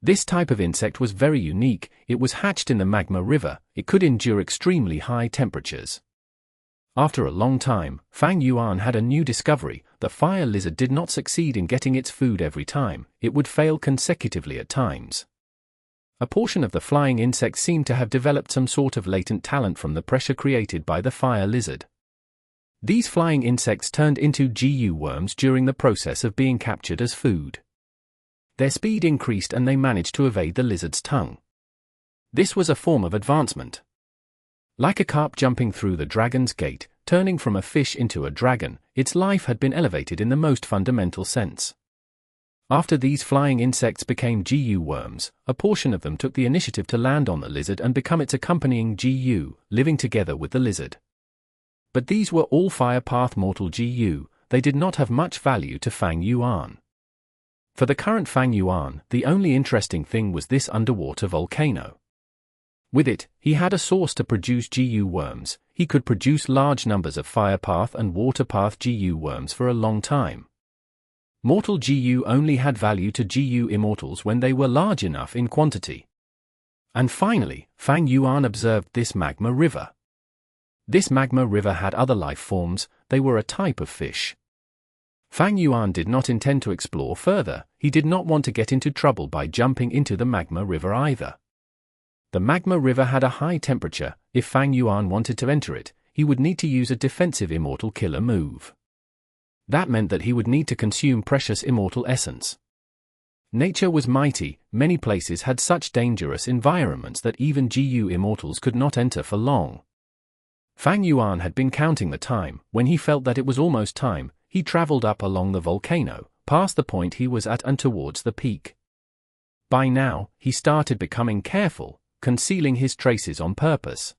This type of insect was very unique. It was hatched in the magma river. It could endure extremely high temperatures. After a long time, Fang Yuan had a new discovery. The fire lizard did not succeed in getting its food every time. It would fail consecutively at times. A portion of the flying insect seemed to have developed some sort of latent talent from the pressure created by the fire lizard. These flying insects turned into GU worms during the process of being captured as food. Their speed increased and they managed to evade the lizard's tongue. This was a form of advancement. Like a carp jumping through the dragon's gate, turning from a fish into a dragon, its life had been elevated in the most fundamental sense. After these flying insects became GU worms, a portion of them took the initiative to land on the lizard and become its accompanying GU, living together with the lizard. But these were all fire path mortal GU. They did not have much value to Fang Yuan. For the current Fang Yuan, the only interesting thing was this underwater volcano. With it, he had a source to produce GU worms. He could produce large numbers of fire path and water path GU worms for a long time. Mortal GU only had value to GU immortals when they were large enough in quantity. And finally, Fang Yuan observed this magma river. This magma river had other life forms. They were a type of fish. Fang Yuan did not intend to explore further. He did not want to get into trouble by jumping into the magma river either. The magma river had a high temperature. If Fang Yuan wanted to enter it, he would need to use a defensive immortal killer move. That meant that he would need to consume precious immortal essence. Nature was mighty. Many places had such dangerous environments that even GU immortals could not enter for long. Fang Yuan had been counting the time. When he felt that it was almost time, he traveled up along the volcano, past the point he was at and towards the peak. By now, he started becoming careful, concealing his traces on purpose.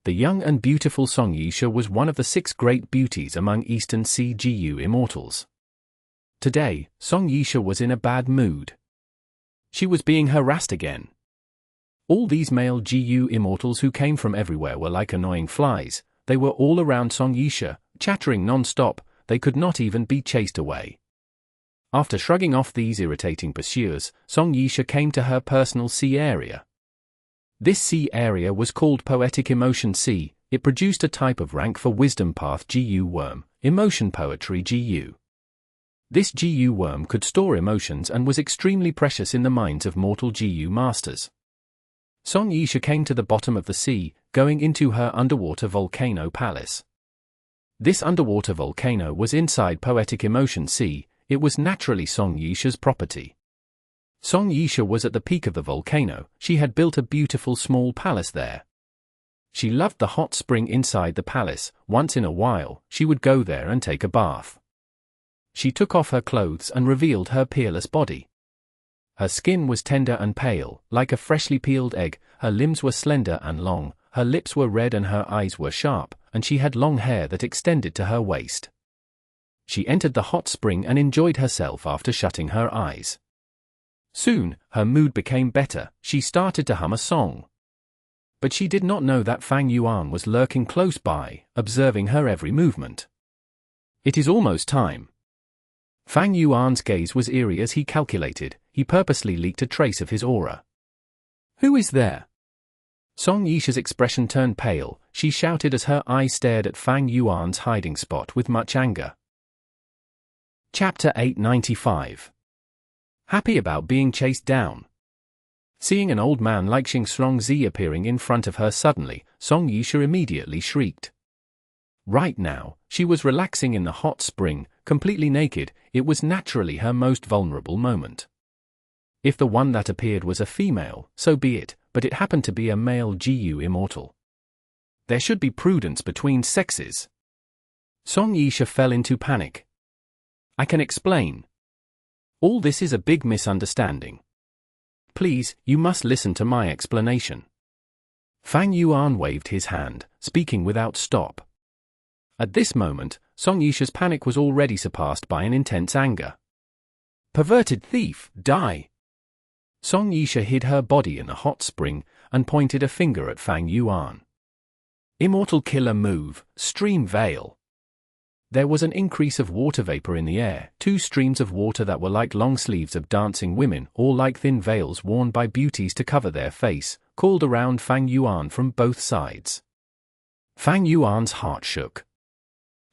The young and beautiful Song Yisha was one of the 6 great beauties among Eastern Sea GU immortals. Today, Song Yisha was in a bad mood. She was being harassed again. All these male GU immortals who came from everywhere were like annoying flies. They were all around Song Yisha, chattering non-stop. They could not even be chased away. After shrugging off these irritating pursuers, Song Yisha came to her personal sea area. This sea area was called Poetic Emotion Sea. It produced a type of rank for Wisdom Path GU worm, Emotion Poetry GU. This GU worm could store emotions and was extremely precious in the minds of mortal GU masters. Song Yisha came to the bottom of the sea, going into her underwater volcano palace. This underwater volcano was inside Poetic Emotion Sea. It was naturally Song Yisha's property. Song Yisha was at the peak of the volcano. She had built a beautiful small palace there. She loved the hot spring inside the palace. Once in a while, she would go there and take a bath. She took off her clothes and revealed her peerless body. Her skin was tender and pale, like a freshly peeled egg. Her limbs were slender and long. Her lips were red and her eyes were sharp, and she had long hair that extended to her waist. She entered the hot spring and enjoyed herself after shutting her eyes. Soon, her mood became better. She started to hum a song. But she did not know that Fang Yuan was lurking close by, observing her every movement. It is almost time. Fang Yuan's gaze was eerie as he calculated. He purposely leaked a trace of his aura. Who is there? Song Yisha's expression turned pale. She shouted as her eyes stared at Fang Yuan's hiding spot with much anger. Chapter 895. Happy about being chased down. Seeing an old man like Sheng appearing in front of her suddenly, Song Yisha immediately shrieked. Right now, she was relaxing in the hot spring, completely naked. It was naturally her most vulnerable moment. If the one that appeared was a female, so be it, but it happened to be a male GU Immortal. There should be prudence between sexes. Song Yisha fell into panic. I can explain. All this is a big misunderstanding. Please, you must listen to my explanation. Fang Yuan waved his hand, speaking without stop. At this moment, Song Yisha's panic was already surpassed by an intense anger. Perverted thief, die! Song Yisha hid her body in the hot spring and pointed a finger at Fang Yuan. Immortal killer move, stream veil. There was an increase of water vapor in the air, two streams of water that were like long sleeves of dancing women, or like thin veils worn by beauties to cover their face, coiled around Fang Yuan from both sides. Fang Yuan's heart shook.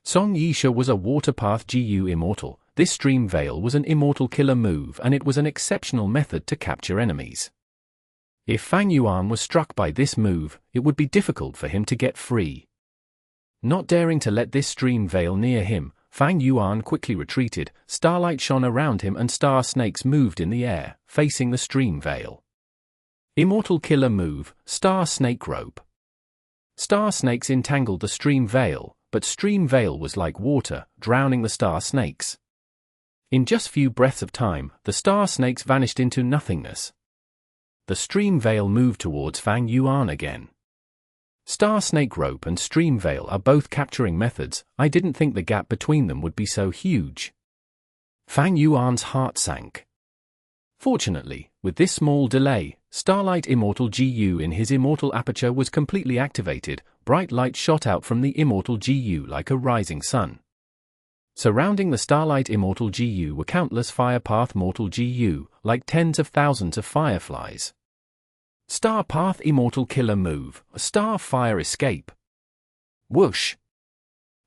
Song Yisha was a water path GU Immortal. This stream veil was an immortal killer move and it was an exceptional method to capture enemies. If Fang Yuan was struck by this move, it would be difficult for him to get free. Not daring to let this stream veil near him, Fang Yuan quickly retreated. Starlight shone around him and star snakes moved in the air, facing the stream veil. Immortal killer move, star snake rope. Star snakes entangled the stream veil, but stream veil was like water, drowning the star snakes. In just few breaths of time, the star snakes vanished into nothingness. The stream veil moved towards Fang Yuan again. Star snake rope and stream veil are both capturing methods. I didn't think the gap between them would be so huge. Fang Yuan's heart sank. Fortunately, with this small delay, Starlight Immortal GU in his immortal aperture was completely activated. Bright light shot out from the immortal GU like a rising sun. Surrounding the Starlight Immortal GU were countless Fire Path Mortal GU, like tens of thousands of fireflies. Star Path Immortal Killer Move, Star Fire Escape. Whoosh!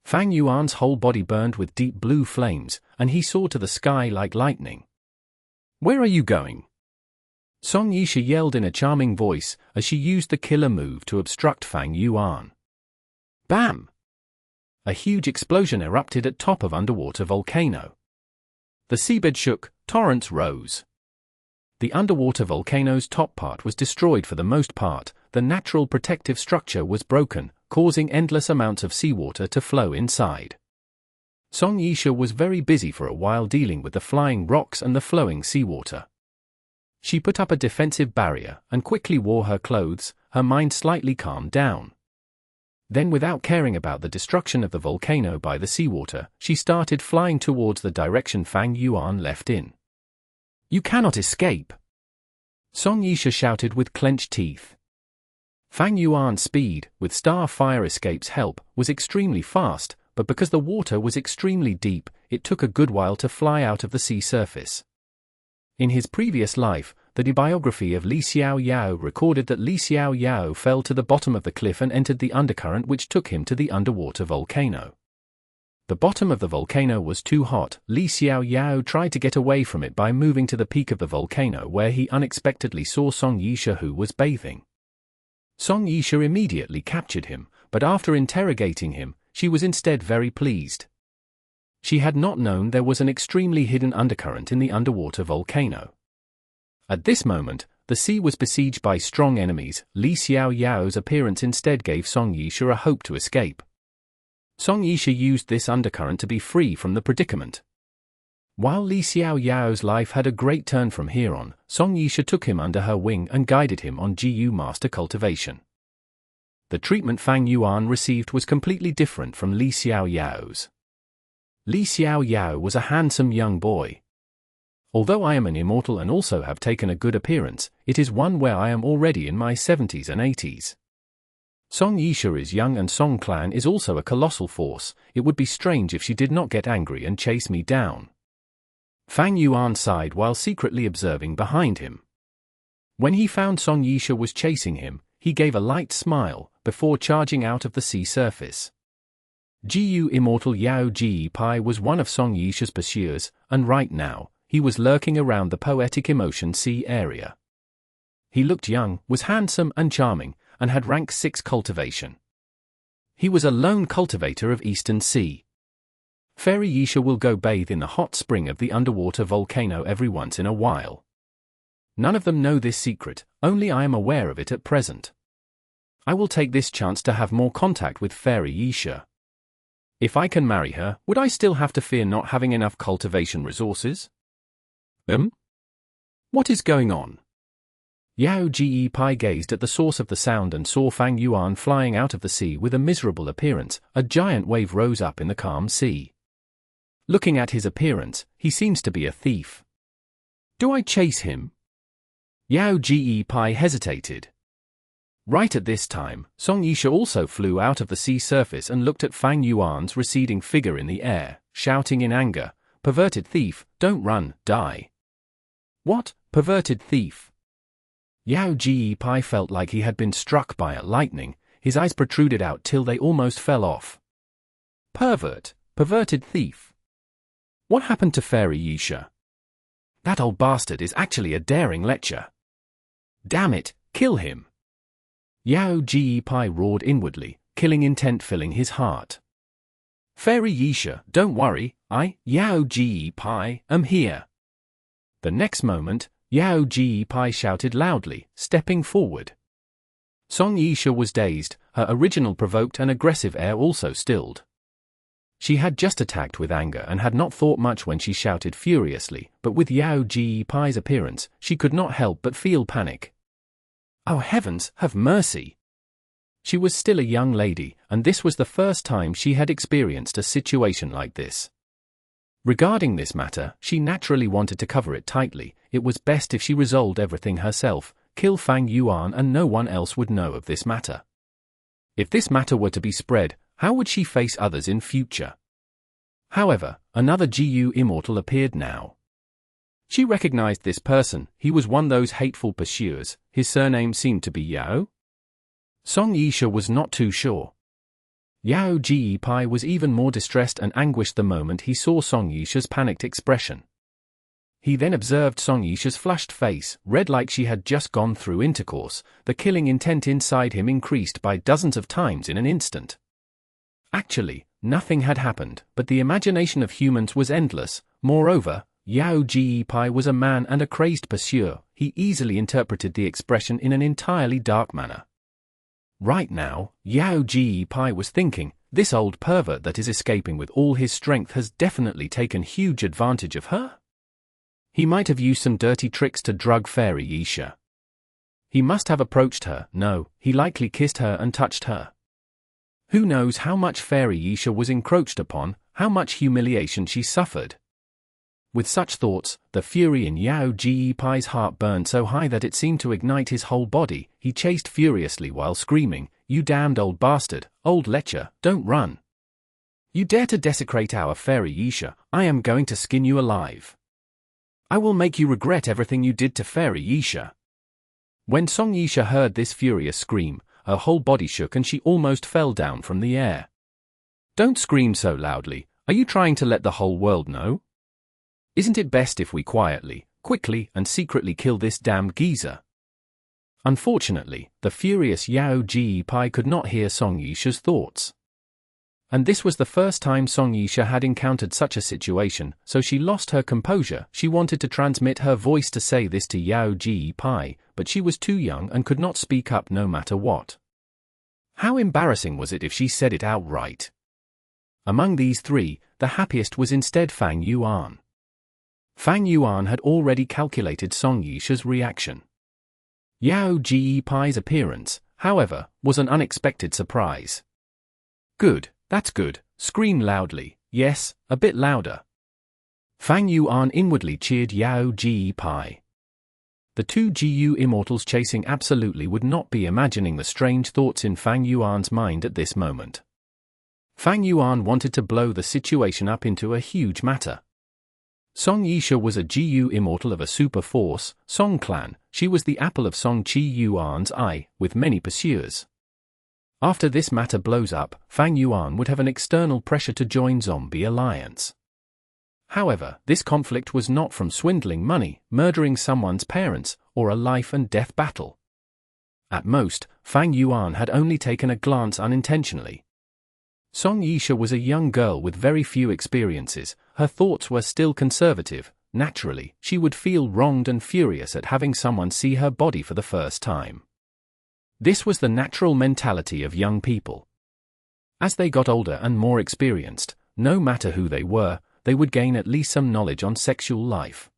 Fang Yuan's whole body burned with deep blue flames, and he soared to the sky like lightning. Where are you going? Song Yisha yelled in a charming voice as she used the killer move to obstruct Fang Yuan. Bam! A huge explosion erupted at top of underwater volcano. The seabed shook, torrents rose. The underwater volcano's top part was destroyed for the most part. The natural protective structure was broken, causing endless amounts of seawater to flow inside. Song Yisha was very busy for a while dealing with the flying rocks and the flowing seawater. She put up a defensive barrier and quickly wore her clothes, her mind slightly calmed down. Then, without caring about the destruction of the volcano by the seawater, she started flying towards the direction Fang Yuan left in. You cannot escape! Song Yisha shouted with clenched teeth. Fang Yuan's speed, with Star Fire Escape's help, was extremely fast, but because the water was extremely deep, it took a good while to fly out of the sea surface. In his previous life, the biography of Li Xiao Yao recorded that Li Xiao Yao fell to the bottom of the cliff and entered the undercurrent which took him to the underwater volcano. The bottom of the volcano was too hot. Li Xiao Yao tried to get away from it by moving to the peak of the volcano where he unexpectedly saw Song Yisha who was bathing. Song Yisha immediately captured him, but after interrogating him, she was instead very pleased. She had not known there was an extremely hidden undercurrent in the underwater volcano. At this moment, the sea was besieged by strong enemies. Li Xiao Yao's appearance instead gave Song Yisha a hope to escape. Song Yisha used this undercurrent to be free from the predicament. While Li Xiao Yao's life had a great turn from here on, Song Yisha took him under her wing and guided him on GU master cultivation. The treatment Fang Yuan received was completely different from Li Xiao Yao's. Li Xiao Yao was a handsome young boy. Although I am an immortal and also have taken a good appearance, it is one where I am already in my 70s and 80s. Song Yisha is young and Song clan is also a colossal force. It would be strange if she did not get angry and chase me down. Fang Yuan sighed while secretly observing behind him. When he found Song Yisha was chasing him, he gave a light smile, before charging out of the sea surface. Gu Immortal Yao Ji Pai was one of Song Yisha's pursuers, and right now, he was lurking around the poetic emotion sea area. He looked young, was handsome and charming, and had rank 6 cultivation. He was a lone cultivator of Eastern Sea. Fairy Yisha will go bathe in the hot spring of the underwater volcano every once in a while. None of them know this secret, only I am aware of it at present. I will take this chance to have more contact with Fairy Yisha. If I can marry her, would I still have to fear not having enough cultivation resources? What is going on? Yao Ji Pai gazed at the source of the sound and saw Fang Yuan flying out of the sea with a miserable appearance. A giant wave rose up in the calm sea. Looking at his appearance, he seems to be a thief. Do I chase him? Yao Ji Pai hesitated. Right at this time, Song Yisha also flew out of the sea surface and looked at Fang Yuan's receding figure in the air, shouting in anger, "Perverted thief, don't run, die." What, perverted thief? Yao Ji Pai felt like he had been struck by a lightning. His eyes protruded out till they almost fell off. Perverted thief. What happened to Fairy Yisha? That old bastard is actually a daring lecher. Damn it, kill him. Yao Ji Pai roared inwardly, killing intent filling his heart. Fairy Yisha, don't worry, Yao Ji Pai, am here. The next moment, Yao Ji Pai shouted loudly, stepping forward. Song Yisha was dazed, her original provoked and aggressive air also stilled. She had just attacked with anger and had not thought much when she shouted furiously, but with Yao Ji Pai's appearance, she could not help but feel panic. Oh heavens, have mercy! She was still a young lady, and this was the first time she had experienced a situation like this. Regarding this matter, she naturally wanted to cover it tightly. It was best if she resolved everything herself, kill Fang Yuan and no one else would know of this matter. If this matter were to be spread, how would she face others in future? However, another Gu Immortal appeared now. She recognized this person. He was one of those hateful pursuers. His surname seemed to be Yao. Song Yisha was not too sure. Yao Ji Pai was even more distressed and anguished the moment he saw Song Yisha's panicked expression. He then observed Song Yisha's flushed face, red like she had just gone through intercourse. The killing intent inside him increased by dozens of times in an instant. Actually, nothing had happened, but the imagination of humans was endless. Moreover, Yao Ji Pai was a man and a crazed pursuer. He easily interpreted the expression in an entirely dark manner. Right now, Yao Ji Pai was thinking, this old pervert that is escaping with all his strength has definitely taken huge advantage of her. He might have used some dirty tricks to drug Fairy Yisha. He must have approached her. No, he likely kissed her and touched her. Who knows how much Fairy Yisha was encroached upon, how much humiliation she suffered. With such thoughts, the fury in Yao Ji Pai's heart burned so high that it seemed to ignite his whole body. He chased furiously while screaming, "You damned old bastard, old lecher, don't run. You dare to desecrate our Fairy Yisha, I am going to skin you alive. I will make you regret everything you did to Fairy Yisha." When Song Yisha heard this furious scream, her whole body shook and she almost fell down from the air. Don't scream so loudly. Are you trying to let the whole world know? Isn't it best if we quietly, quickly and secretly kill this damned geezer? Unfortunately, the furious Yao Ji Pai could not hear Song Yisha's thoughts. And this was the first time Song Yisha had encountered such a situation, so she lost her composure. She wanted to transmit her voice to say this to Yao Ji Pai, but she was too young and could not speak up no matter what. How embarrassing was it if she said it outright? Among these three, the happiest was instead Fang Yuan. Fang Yuan had already calculated Song Yisha's reaction. Yao Ji Pai's appearance, however, was an unexpected surprise. Good, that's good, scream loudly, yes, a bit louder. Fang Yuan inwardly cheered Yao Ji Pai. The two GU immortals chasing absolutely would not be imagining the strange thoughts in Fang Yuan's mind at this moment. Fang Yuan wanted to blow the situation up into a huge matter. Song Yisha was a GU immortal of a super force, Song clan. She was the apple of Song Qi Yuan's eye, with many pursuers. After this matter blows up, Fang Yuan would have an external pressure to join Zombie Alliance. However, this conflict was not from swindling money, murdering someone's parents, or a life and death battle. At most, Fang Yuan had only taken a glance unintentionally. Song Yisha was a young girl with very few experiences. Her thoughts were still conservative. Naturally, she would feel wronged and furious at having someone see her body for the first time. This was the natural mentality of young people. As they got older and more experienced, no matter who they were, they would gain at least some knowledge on sexual life.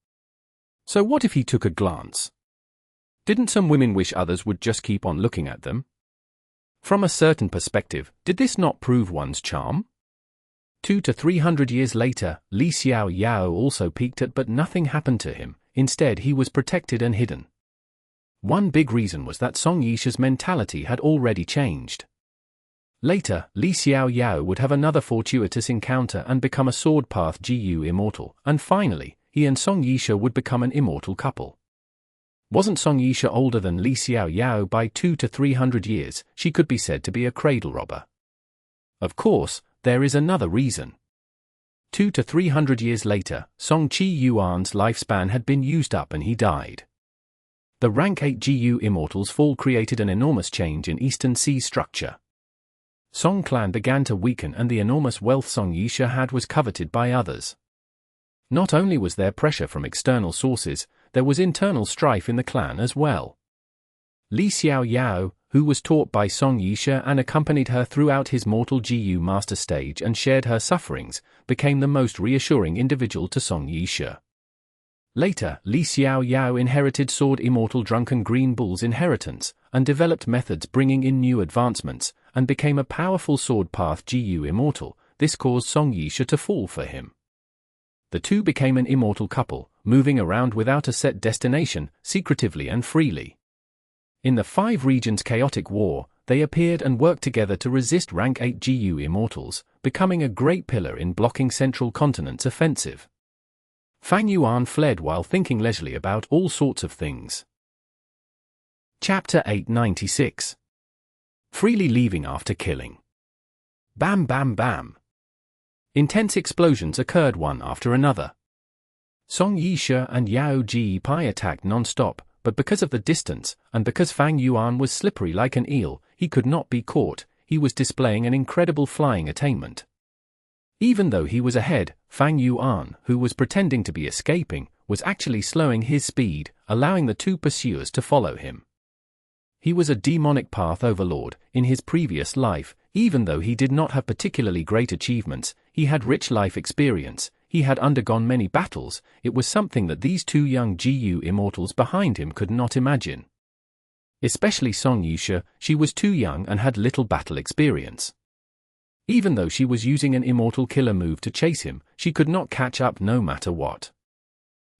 So what if he took a glance? Didn't some women wish others would just keep on looking at them? From a certain perspective, did this not prove one's charm? 200 to 300 years later, Li Xiao Yao also peeked at, but nothing happened to him. Instead, he was protected and hidden. One big reason was that Song Yisha's mentality had already changed. Later, Li Xiao Yao would have another fortuitous encounter and become a sword path GU immortal, and finally, he and Song Yisha would become an immortal couple. Wasn't Song Yisha older than Li Xiao Yao by 200 to 300 years? She could be said to be a cradle robber. Of course, there is another reason. 200 to 300 years later, Song Qi Yuan's lifespan had been used up and he died. The rank 8 GU immortals fall created an enormous change in Eastern Sea structure. Song clan began to weaken and the enormous wealth Song Yisha had was coveted by others. Not only was there pressure from external sources, there was internal strife in the clan as well. Li Xiao Yao, who was taught by Song Yisha and accompanied her throughout his mortal GU master stage and shared her sufferings, became the most reassuring individual to Song Yisha. Later, Li Xiao Yao inherited Sword Immortal Drunken Green Bull's inheritance, and developed methods bringing in new advancements, and became a powerful sword path GU immortal. This caused Song Yisha to fall for him. The two became an immortal couple, moving around without a set destination, secretively and freely. In the 5 regions chaotic war, they appeared and worked together to resist rank 8 GU immortals, becoming a great pillar in blocking Central Continent's offensive. Fang Yuan fled while thinking leisurely about all sorts of things. Chapter 896. Freely leaving after killing. Bam bam bam. Intense explosions occurred one after another. Song Yisha and Yao Ji Pai attacked non-stop, but because of the distance, and because Fang Yuan was slippery like an eel, he could not be caught. He was displaying an incredible flying attainment. Even though he was ahead, Fang Yuan, who was pretending to be escaping, was actually slowing his speed, allowing the two pursuers to follow him. He was a demonic path overlord. In his previous life, even though he did not have particularly great achievements, he had rich life experience, he had undergone many battles. It was something that these two young GU immortals behind him could not imagine. Especially Song Yisha, she was too young and had little battle experience. Even though she was using an immortal killer move to chase him, she could not catch up no matter what.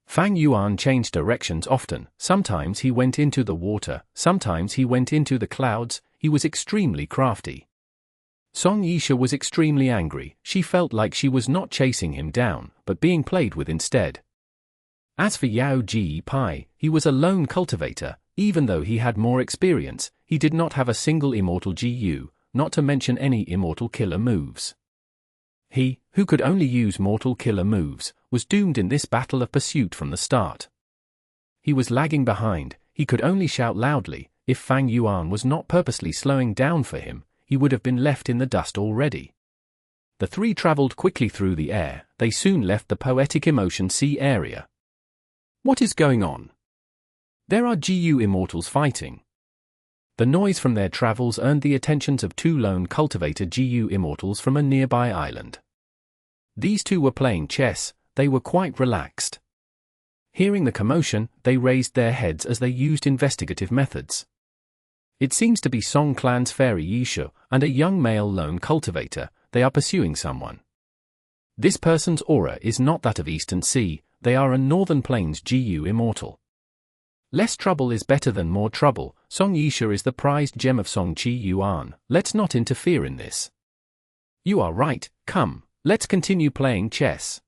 Fang Yuan changed directions often. Sometimes he went into the water, sometimes he went into the clouds. He was extremely crafty. Song Yisha was extremely angry. She felt like she was not chasing him down, but being played with instead. As for Yao Ji Pai, he was a lone cultivator. Even though he had more experience, he did not have a single immortal GU, not to mention any immortal killer moves. He, who could only use mortal killer moves, was doomed in this battle of pursuit from the start. He was lagging behind. He could only shout loudly. If Fang Yuan was not purposely slowing down for him, he would have been left in the dust already. The three traveled quickly through the air. They soon left the Poetic Emotion Sea area. What is going on? There are GU immortals fighting. The noise from their travels earned the attentions of two lone cultivator GU immortals from a nearby island. These two were playing chess. They were quite relaxed. Hearing the commotion, they raised their heads as they used investigative methods. It seems to be Song Clan's Fairy Yisha and a young male lone cultivator. They are pursuing someone. This person's aura is not that of Eastern Sea. They are a Northern Plains GU immortal. Less trouble is better than more trouble. Song Yisha is the prized gem of Song Chi Yuan. Let's not interfere in this. You are right, come, let's continue playing chess.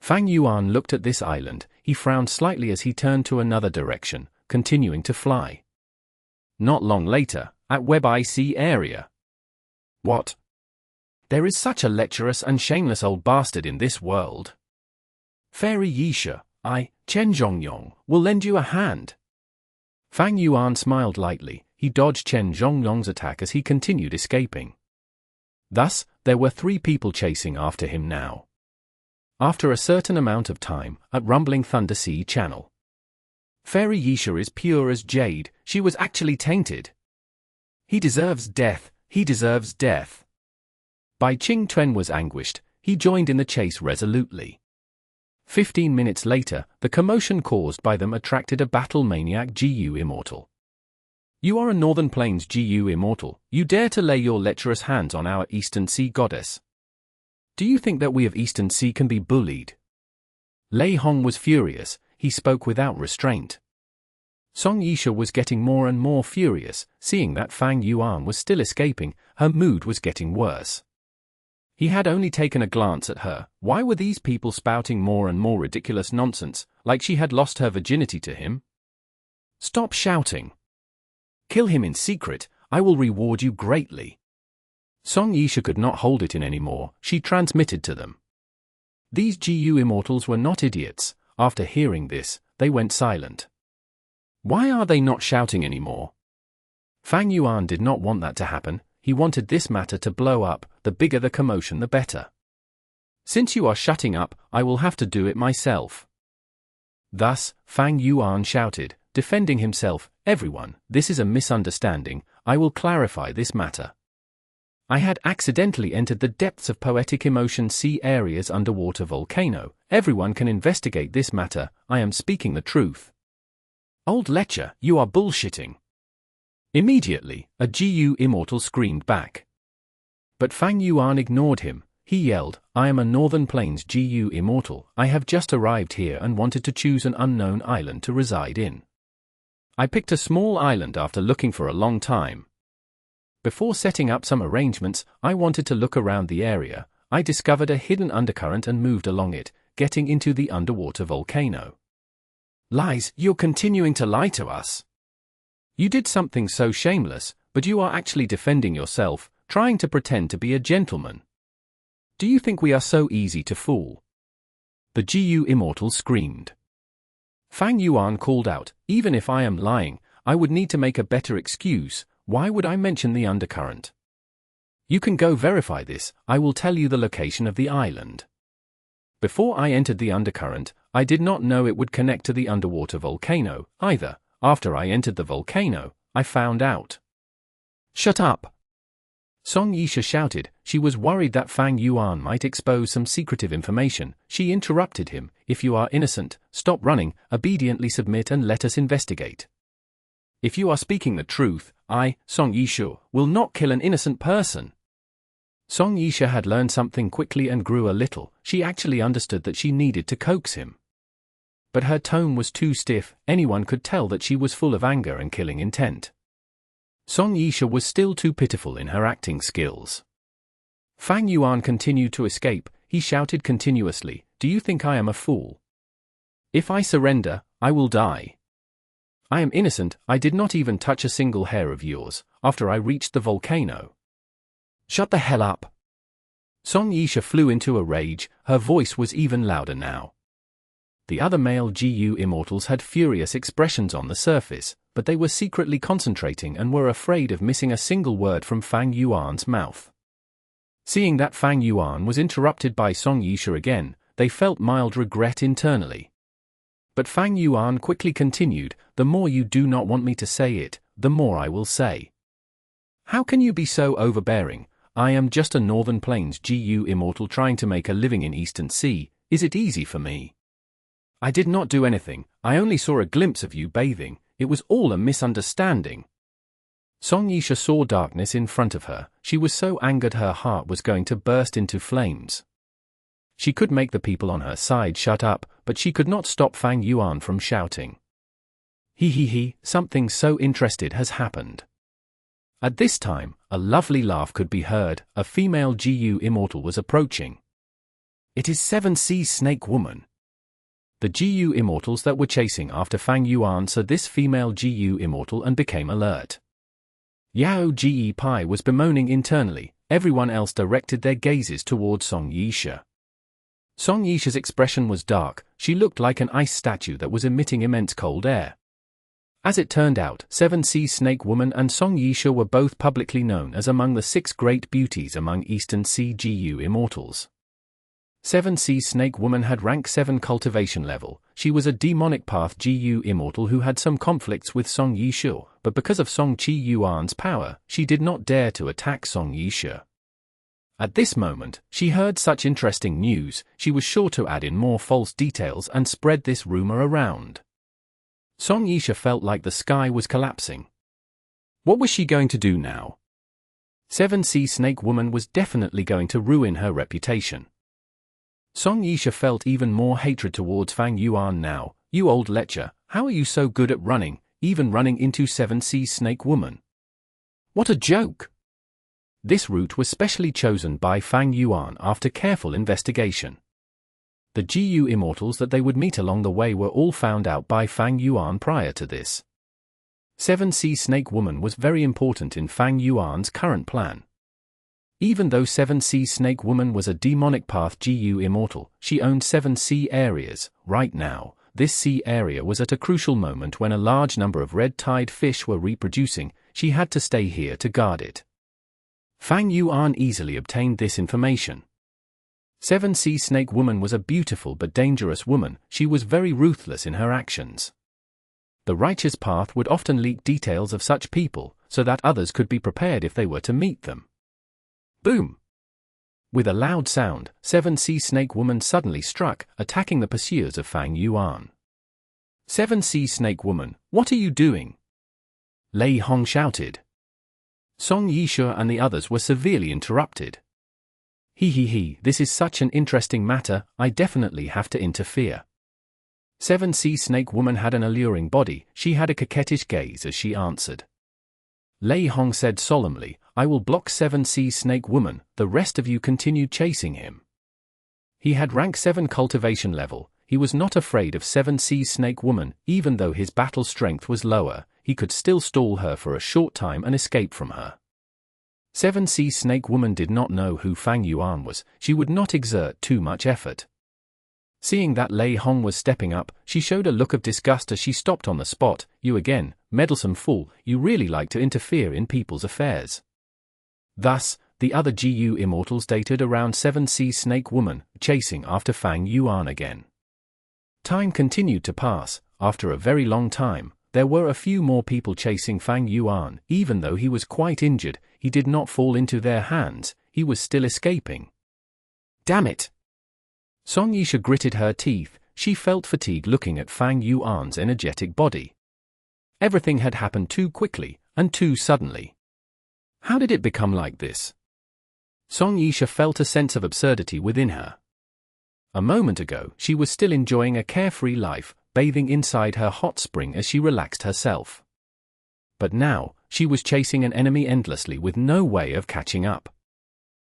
Fang Yuan looked at this island. He frowned slightly as he turned to another direction, continuing to fly. Not long later, at Web IC area. What? There is such a lecherous and shameless old bastard in this world. Fairy Yisha, Chen Zhongyong, will lend you a hand. Fang Yuan smiled lightly. He dodged Chen Zhongyong's attack as he continued escaping. Thus, there were 3 people chasing after him now. After a certain amount of time, at Rumbling Thunder Sea Channel. Fairy Yisha is pure as jade. She was actually tainted. He deserves death. He deserves death. Bai Qing Tuen was anguished. He joined in the chase resolutely. 15 minutes later, the commotion caused by them attracted a battle maniac GU Immortal. You are a Northern Plains GU Immortal. You dare to lay your lecherous hands on our Eastern Sea goddess. Do you think that we of Eastern Sea can be bullied? Lei Hong was furious. He spoke without restraint. Song Yisha was getting more and more furious. Seeing that Fang Yuan was still escaping, her mood was getting worse. He had only taken a glance at her. Why were these people spouting more and more ridiculous nonsense, like she had lost her virginity to him? Stop shouting. Kill him in secret. I will reward you greatly. Song Yisha could not hold it in anymore. She transmitted to them. These GU Immortals were not idiots. After hearing this, they went silent. Why are they not shouting anymore? Fang Yuan did not want that to happen. He wanted this matter to blow up. The bigger the commotion, the better. Since you are shutting up, I will have to do it myself. Thus, Fang Yuan shouted, defending himself, everyone, this is a misunderstanding. I will clarify this matter. I had accidentally entered the depths of Poetic Emotion Sea Area's underwater volcano. Everyone can investigate this matter. I am speaking the truth. Old Lecher, you are bullshitting. Immediately, a GU Immortal screamed back. But Fang Yuan ignored him. He yelled, I am a Northern Plains GU Immortal. I have just arrived here and wanted to choose an unknown island to reside in. I picked a small island after looking for a long time. Before setting up some arrangements, I wanted to look around the area. I discovered a hidden undercurrent and moved along it, getting into the underwater volcano. Lies, you're continuing to lie to us. You did something so shameless, but you are actually defending yourself, trying to pretend to be a gentleman. Do you think we are so easy to fool? The GU Immortal screamed. Fang Yuan called out, even if I am lying, I would need to make a better excuse. Why would I mention the undercurrent? You can go verify this. I will tell you the location of the island. Before I entered the undercurrent, I did not know it would connect to the underwater volcano, either. After I entered the volcano, I found out. Shut up! Song Yisha shouted. She was worried that Fang Yuan might expose some secretive information. She interrupted him. If you are innocent, stop running, obediently submit and let us investigate. If you are speaking the truth, I, Song Yisha, will not kill an innocent person. Song Yisha had learned something quickly and grew a little. She actually understood that she needed to coax him. But her tone was too stiff. Anyone could tell that she was full of anger and killing intent. Song Yisha was still too pitiful in her acting skills. Fang Yuan continued to escape. He shouted continuously, do you think I am a fool? If I surrender, I will die. I am innocent. I did not even touch a single hair of yours, after I reached the volcano. Shut the hell up. Song Yisha flew into a rage. Her voice was even louder now. The other male GU Immortals had furious expressions on the surface, but they were secretly concentrating and were afraid of missing a single word from Fang Yuan's mouth. Seeing that Fang Yuan was interrupted by Song Yisha again, they felt mild regret internally. But Fang Yuan quickly continued, the more you do not want me to say it, the more I will say. How can you be so overbearing? I am just a Northern Plains GU Immortal trying to make a living in Eastern Sea. Is it easy for me? I did not do anything. I only saw a glimpse of you bathing. It was all a misunderstanding. Song Yisha saw darkness in front of her. She was so angered her heart was going to burst into flames. She could make the people on her side shut up, but she could not stop Fang Yuan from shouting. Something so interesting has happened. At this time, a lovely laugh could be heard. A female GU Immortal was approaching. It is 7C Snake Woman. The GU Immortals that were chasing after Fang Yuan saw this female GU Immortal and became alert. Yao Ge Pai was bemoaning internally. Everyone else directed their gazes towards Song Yisha. Song Yisha's expression was dark. She looked like an ice statue that was emitting immense cold air. As it turned out, 7C Snake Woman and Song Yisha were both publicly known as among the 6 great beauties among Eastern Sea GU Immortals. 7C Snake Woman had rank 7 cultivation level. She was a demonic path GU Immortal who had some conflicts with Song Yisha, but because of Song Qi Yuan's power, she did not dare to attack Song Yisha. At this moment, she heard such interesting news, she was sure to add in more false details and spread this rumor around. Song Yisha felt like the sky was collapsing. What was she going to do now? 7C Snake Woman was definitely going to ruin her reputation. Song Yisha felt even more hatred towards Fang Yuan now. You old lecher, how are you so good at running, even running into 7C Snake Woman? What a joke! This route was specially chosen by Fang Yuan after careful investigation. The GU Immortals that they would meet along the way were all found out by Fang Yuan prior to this. 7C Snake Woman was very important in Fang Yuan's current plan. Even though 7C Snake Woman was a demonic path GU Immortal, she owned 7C areas. Right now, this sea area was at a crucial moment when a large number of red-tide fish were reproducing. She had to stay here to guard it. Fang Yuan easily obtained this information. 7C Snake Woman was a beautiful but dangerous woman. She was very ruthless in her actions. The righteous path would often leak details of such people, so that others could be prepared if they were to meet them. Boom! With a loud sound, 7C Snake Woman suddenly struck, attacking the pursuers of Fang Yuan. 7C Snake Woman, what are you doing? Lei Hong shouted. Song Yisha and the others were severely interrupted. This is such an interesting matter, I definitely have to interfere. 7C Snake Woman had an alluring body, she had a coquettish gaze as she answered. Lei Hong said solemnly, I will block 7C Snake Woman, the rest of you continued chasing him. He had rank 7 cultivation level, he was not afraid of 7C Snake Woman, even though his battle strength was lower, he could still stall her for a short time and escape from her. 7C Snake Woman did not know who Fang Yuan was, she would not exert too much effort. Seeing that Lei Hong was stepping up, she showed a look of disgust as she stopped on the spot. You again, meddlesome fool, you really like to interfere in people's affairs. Thus, the other GU Immortals dated around 7C Snake Woman, chasing after Fang Yuan again. Time continued to pass. After a very long time, there were a few more people chasing Fang Yuan. Even though he was quite injured, he did not fall into their hands, he was still escaping. Damn it! Song Yisha gritted her teeth, she felt fatigue looking at Fang Yuan's energetic body. Everything had happened too quickly, and too suddenly. How did it become like this? Song Yisha felt a sense of absurdity within her. A moment ago, she was still enjoying a carefree life, bathing inside her hot spring as she relaxed herself. But now, she was chasing an enemy endlessly with no way of catching up.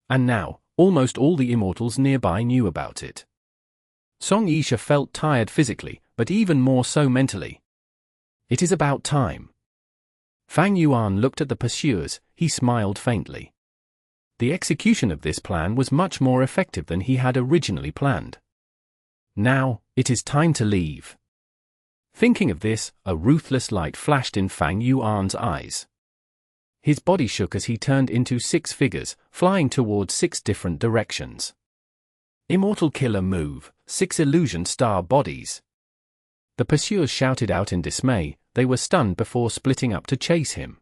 And now, almost all the Immortals nearby knew about it. Song Yisha felt tired physically, but even more so mentally. It is about time. Fang Yuan looked at the pursuers, he smiled faintly. The execution of this plan was much more effective than he had originally planned. Now, it is time to leave. Thinking of this, a ruthless light flashed in Fang Yuan's eyes. His body shook as he turned into 6 figures, flying towards 6 different directions. Immortal Killer Move, 6 illusion star bodies. The pursuers shouted out in dismay, they were stunned before splitting up to chase him.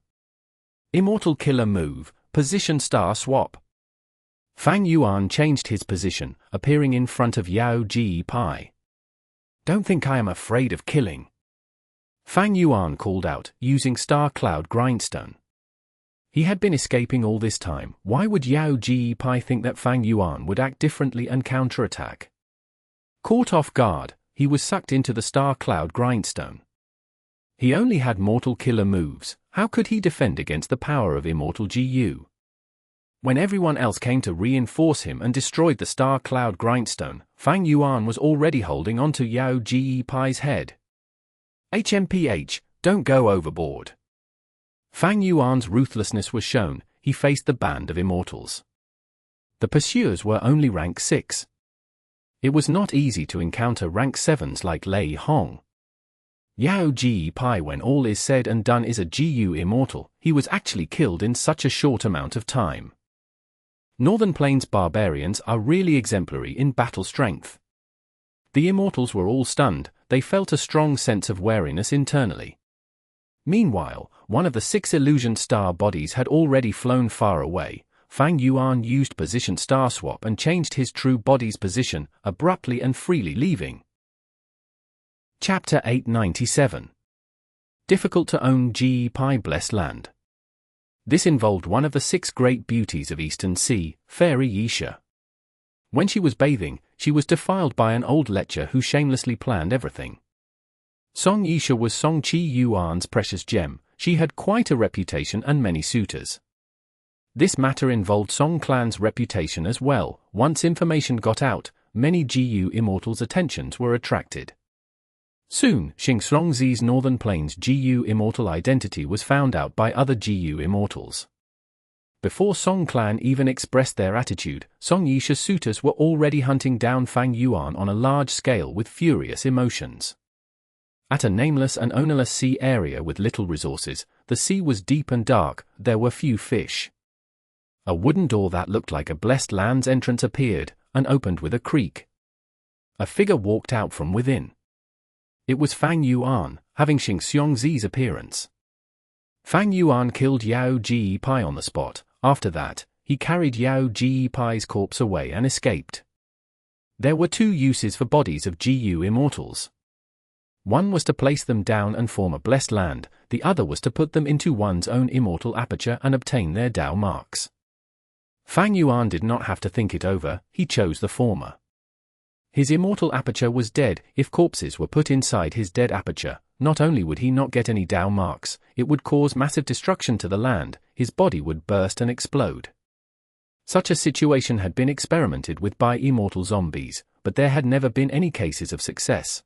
Immortal Killer Move, Position Star Swap. Fang Yuan changed his position, appearing in front of Yao Ge Pai. Don't think I am afraid of killing. Fang Yuan called out, using Star Cloud Grindstone. He had been escaping all this time, why would Yao Ge Pai think that Fang Yuan would act differently and counterattack? Caught off guard, he was sucked into the Star Cloud Grindstone. He only had mortal killer moves. How could he defend against the power of immortal GU? When everyone else came to reinforce him and destroyed the star cloud Grindstone, Fang Yuan was already holding onto Yao Ji Pai's head. HMPH, don't go overboard. Fang Yuan's ruthlessness was shown. He faced the band of immortals. The pursuers were only rank 6. It was not easy to encounter rank 7s like Lei Hong. Yao Ji Pai, when all is said and done, is a GU immortal. He was actually killed in such a short amount of time. Northern Plains barbarians are really exemplary in battle strength. The immortals were all stunned. They felt a strong sense of wariness internally. Meanwhile, one of the 6 illusion star bodies had already flown far away. Fang Yuan used position star swap and changed his true body's position, abruptly and freely leaving. Chapter 897. Difficult to own Ji Pai Blessed Land. This involved one of the 6 great beauties of Eastern Sea, Fairy Yisha. When she was bathing, she was defiled by an old lecher who shamelessly planned everything. Song Yisha was Song Chi Yuan's precious gem. She had quite a reputation and many suitors. This matter involved Song clan's reputation as well. Once information got out, many GU immortals' attentions were attracted. Soon, Xing Songzi's Northern Plains GU immortal identity was found out by other GU immortals. Before Song clan even expressed their attitude, Song Yisha's suitors were already hunting down Fang Yuan on a large scale with furious emotions. At a nameless and ownerless sea area with little resources, the sea was deep and dark. There were few fish. A wooden door that looked like a blessed land's entrance appeared, and opened with a creak. A figure walked out from within. It was Fang Yuan, having Xing Xiongzi's appearance. Fang Yuan killed Yao Ji Pai on the spot. After that, he carried Yao Ji Pai's corpse away and escaped. There were 2 uses for bodies of GU immortals. One was to place them down and form a blessed land, the other was to put them into one's own immortal aperture and obtain their Dao marks. Fang Yuan did not have to think it over, he chose the former. His immortal aperture was dead. If corpses were put inside his dead aperture, not only would he not get any Dao marks, it would cause massive destruction to the land. His body would burst and explode. Such a situation had been experimented with by immortal zombies, but there had never been any cases of success.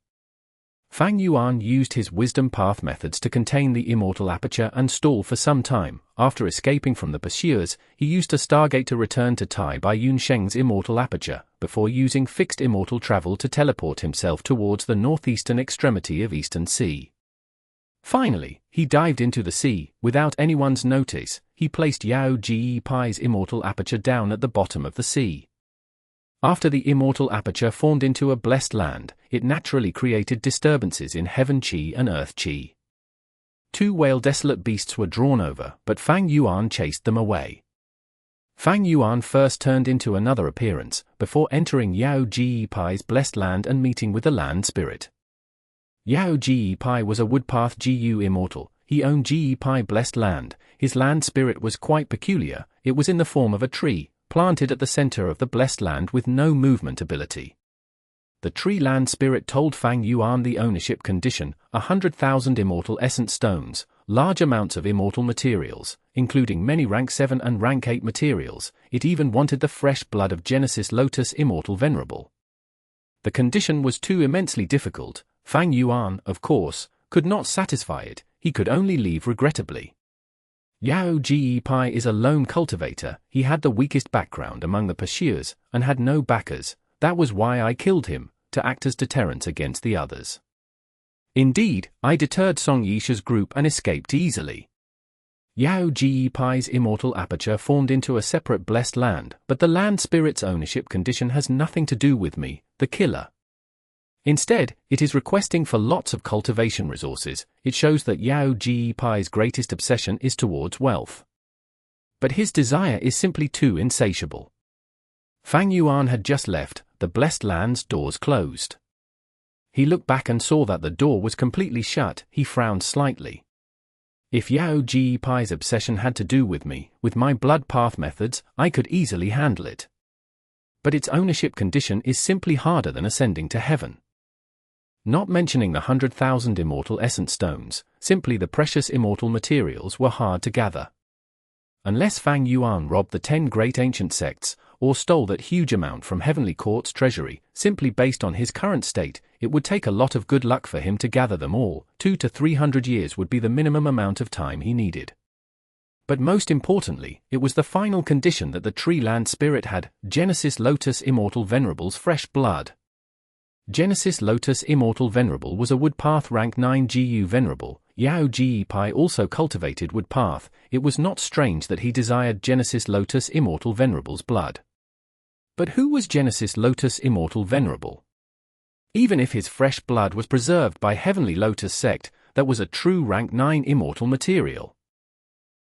Fang Yuan used his wisdom path methods to contain the immortal aperture and stall for some time. After escaping from the pursuers, he used a stargate to return to Tai Bai Yun Sheng's immortal aperture, before using fixed immortal travel to teleport himself towards the northeastern extremity of Eastern Sea. Finally, he dived into the sea. Without anyone's notice, he placed Yao Ji Pai's immortal aperture down at the bottom of the sea. After the immortal aperture formed into a blessed land, it naturally created disturbances in heaven Qi and earth Qi. 2 whale desolate beasts were drawn over, but Fang Yuan chased them away. Fang Yuan first turned into another appearance, before entering Yao Ji Pai's blessed land and meeting with the land spirit. Yao Ji Pai was a woodpath GU immortal. He owned Ji Pai blessed land. His land spirit was quite peculiar. It was in the form of a tree, planted at the center of the blessed land with no movement ability. The tree land spirit told Fang Yuan the ownership condition: 100,000 immortal essence stones, large amounts of immortal materials, including many rank 7 and rank 8 materials. It even wanted the fresh blood of Genesis Lotus immortal venerable. The condition was too immensely difficult. Fang Yuan, of course, could not satisfy it. He could only leave regrettably. Yao Ji Pai is a lone cultivator. He had the weakest background among the pursuers, and had no backers. That was why I killed him, to act as deterrent against the others. Indeed, I deterred Song Yisha's group and escaped easily. Yao Ji Pai's immortal aperture formed into a separate blessed land, but the land spirit's ownership condition has nothing to do with me, the killer. Instead, it is requesting for lots of cultivation resources. It shows that Yao Ji Pai's greatest obsession is towards wealth. But his desire is simply too insatiable. Fang Yuan had just left. The blessed land's doors closed. He looked back and saw that the door was completely shut. He frowned slightly. If Yao Ji Pai's obsession had to do with me, with my blood path methods, I could easily handle it. But its ownership condition is simply harder than ascending to heaven. Not mentioning the 100,000 immortal essence stones, simply the precious immortal materials were hard to gather. Unless Fang Yuan robbed the 10 great ancient sects, or stole that huge amount from Heavenly Court's treasury, simply based on his current state, it would take a lot of good luck for him to gather them all. 200 to 300 years would be the minimum amount of time he needed. But most importantly, it was the final condition that the tree land spirit had, Genesis Lotus Immortal Venerable's fresh blood. Genesis Lotus Immortal Venerable was a Woodpath rank 9 GU Venerable. Yao Ge Pai also cultivated Woodpath. It was not strange that he desired Genesis Lotus Immortal Venerable's blood. But who was Genesis Lotus Immortal Venerable? Even if his fresh blood was preserved by Heavenly Lotus sect, that was a true rank 9 immortal material.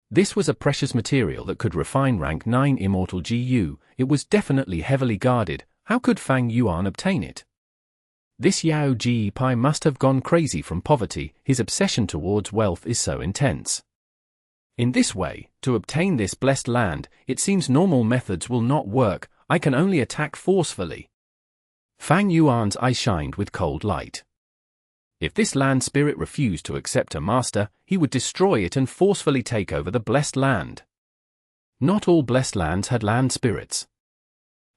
This was a precious material that could refine rank 9 immortal GU. It was definitely heavily guarded. How could Fang Yuan obtain it? This Yao Ge Pai must have gone crazy from poverty. His obsession towards wealth is so intense. In this way, to obtain this blessed land, it seems normal methods will not work. I can only attack forcefully. Fang Yuan's eye shined with cold light. If this land spirit refused to accept a master, he would destroy it and forcefully take over the blessed land. Not all blessed lands had land spirits.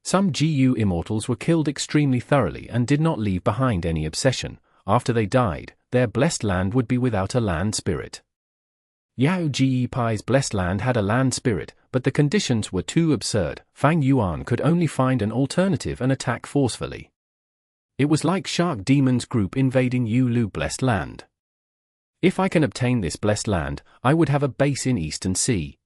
Some GU immortals were killed extremely thoroughly and did not leave behind any obsession. After they died, their blessed land would be without a land spirit. Yao Ge Pai's blessed land had a land spirit, but the conditions were too absurd. Fang Yuan could only find an alternative and attack forcefully. It was like Shark Demon's group invading Yulu blessed land. If I can obtain this blessed land, I would have a base in Eastern Sea.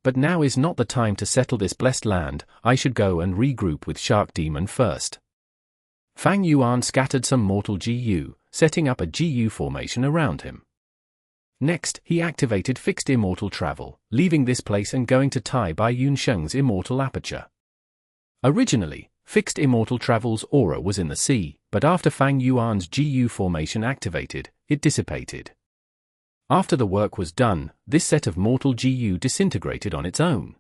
But now is not the time to settle this blessed land. I should go and regroup with Shark Demon first. Fang Yuan scattered some mortal GU, setting up a GU formation around him. Next, he activated fixed immortal travel, leaving this place and going to Tai Bai Yun Sheng's immortal aperture. Originally, fixed immortal travel's aura was in the sea, but after Fang Yuan's GU formation activated, it dissipated. After the work was done, this set of mortal GU disintegrated on its own.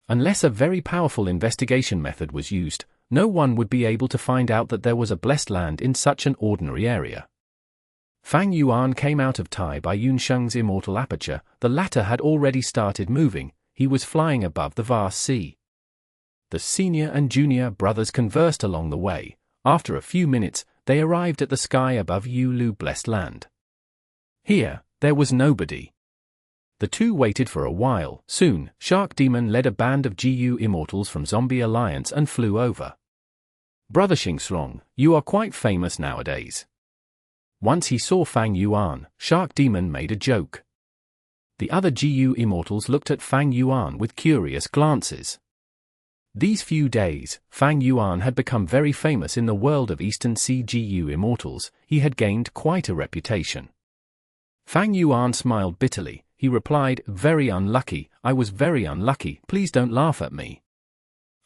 Unless a very powerful investigation method was used, no one would be able to find out that there was a blessed land in such an ordinary area. Fang Yuan came out of Tai Bai Yun Sheng's immortal aperture. The latter had already started moving. He was flying above the vast sea. The senior and junior brothers conversed along the way. After a few minutes, they arrived at the sky above Yulu blessed land. Here, there was nobody. The two waited for a while. Soon, Shark Demon led a band of GU immortals from Zombie Alliance and flew over. Brother Xing, you are quite famous nowadays. Once he saw Fang Yuan, Shark Demon made a joke. The other GU immortals looked at Fang Yuan with curious glances. These few days, Fang Yuan had become very famous in the world of Eastern Sea GU immortals. He had gained quite a reputation. Fang Yuan smiled bitterly. He replied, "Very unlucky, I was very unlucky, please don't laugh at me.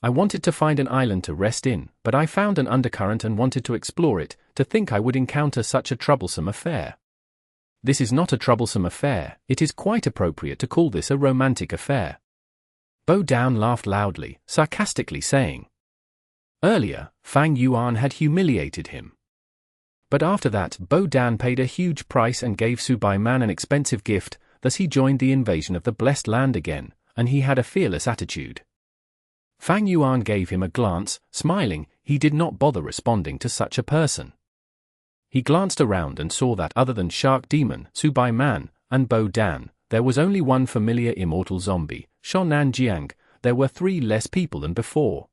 I wanted to find an island to rest in, but I found an undercurrent and wanted to explore it. To think I would encounter such a troublesome affair. This is not a troublesome affair, it is quite appropriate to call this a romantic affair." Bo Dan laughed loudly, sarcastically saying. Earlier, Fang Yuan had humiliated him. But after that, Bo Dan paid a huge price and gave Subai Man an expensive gift. Thus he joined the invasion of the blessed land again, and he had a fearless attitude. Fang Yuan gave him a glance, smiling. He did not bother responding to such a person. He glanced around and saw that other than Shark Demon, Subai Man, and Bo Dan, there was only one familiar immortal zombie, Shonan Jiang. There were 3 less people than before.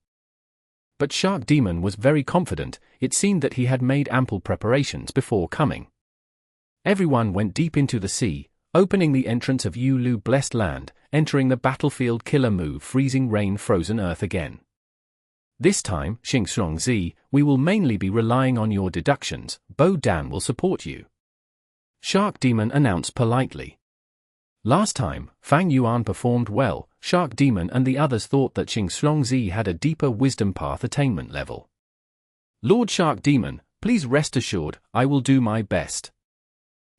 But Shark Demon was very confident. It seemed that he had made ample preparations before coming. Everyone went deep into the sea, opening the entrance of Yulu blessed land, entering the battlefield killer move freezing rain frozen earth again. This time, Xing, we will mainly be relying on your deductions. Bo Dan will support you. Shark Demon announced politely. Last time, Fang Yuan performed well. Shark Demon and the others thought that Xing had a deeper wisdom path attainment level. Lord Shark Demon, please rest assured, I will do my best.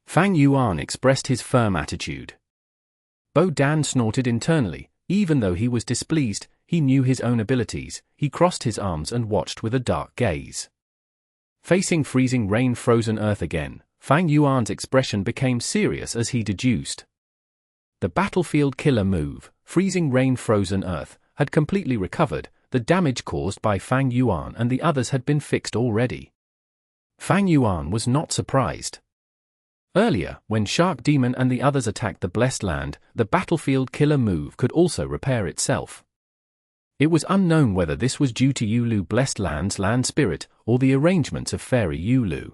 Fang Yuan expressed his firm attitude. Bo Dan snorted internally. Even though he was displeased, he knew his own abilities. He crossed his arms and watched with a dark gaze. Facing freezing rain frozen earth again, Fang Yuan's expression became serious as he deduced. The battlefield killer move, freezing rain frozen earth, had completely recovered. The damage caused by Fang Yuan and the others had been fixed already. Fang Yuan was not surprised. Earlier, when Shark Demon and the others attacked the Blessed Land, the battlefield killer move could also repair itself. It was unknown whether this was due to Yulu Blessed Land's land spirit or the arrangements of Fairy Yulu.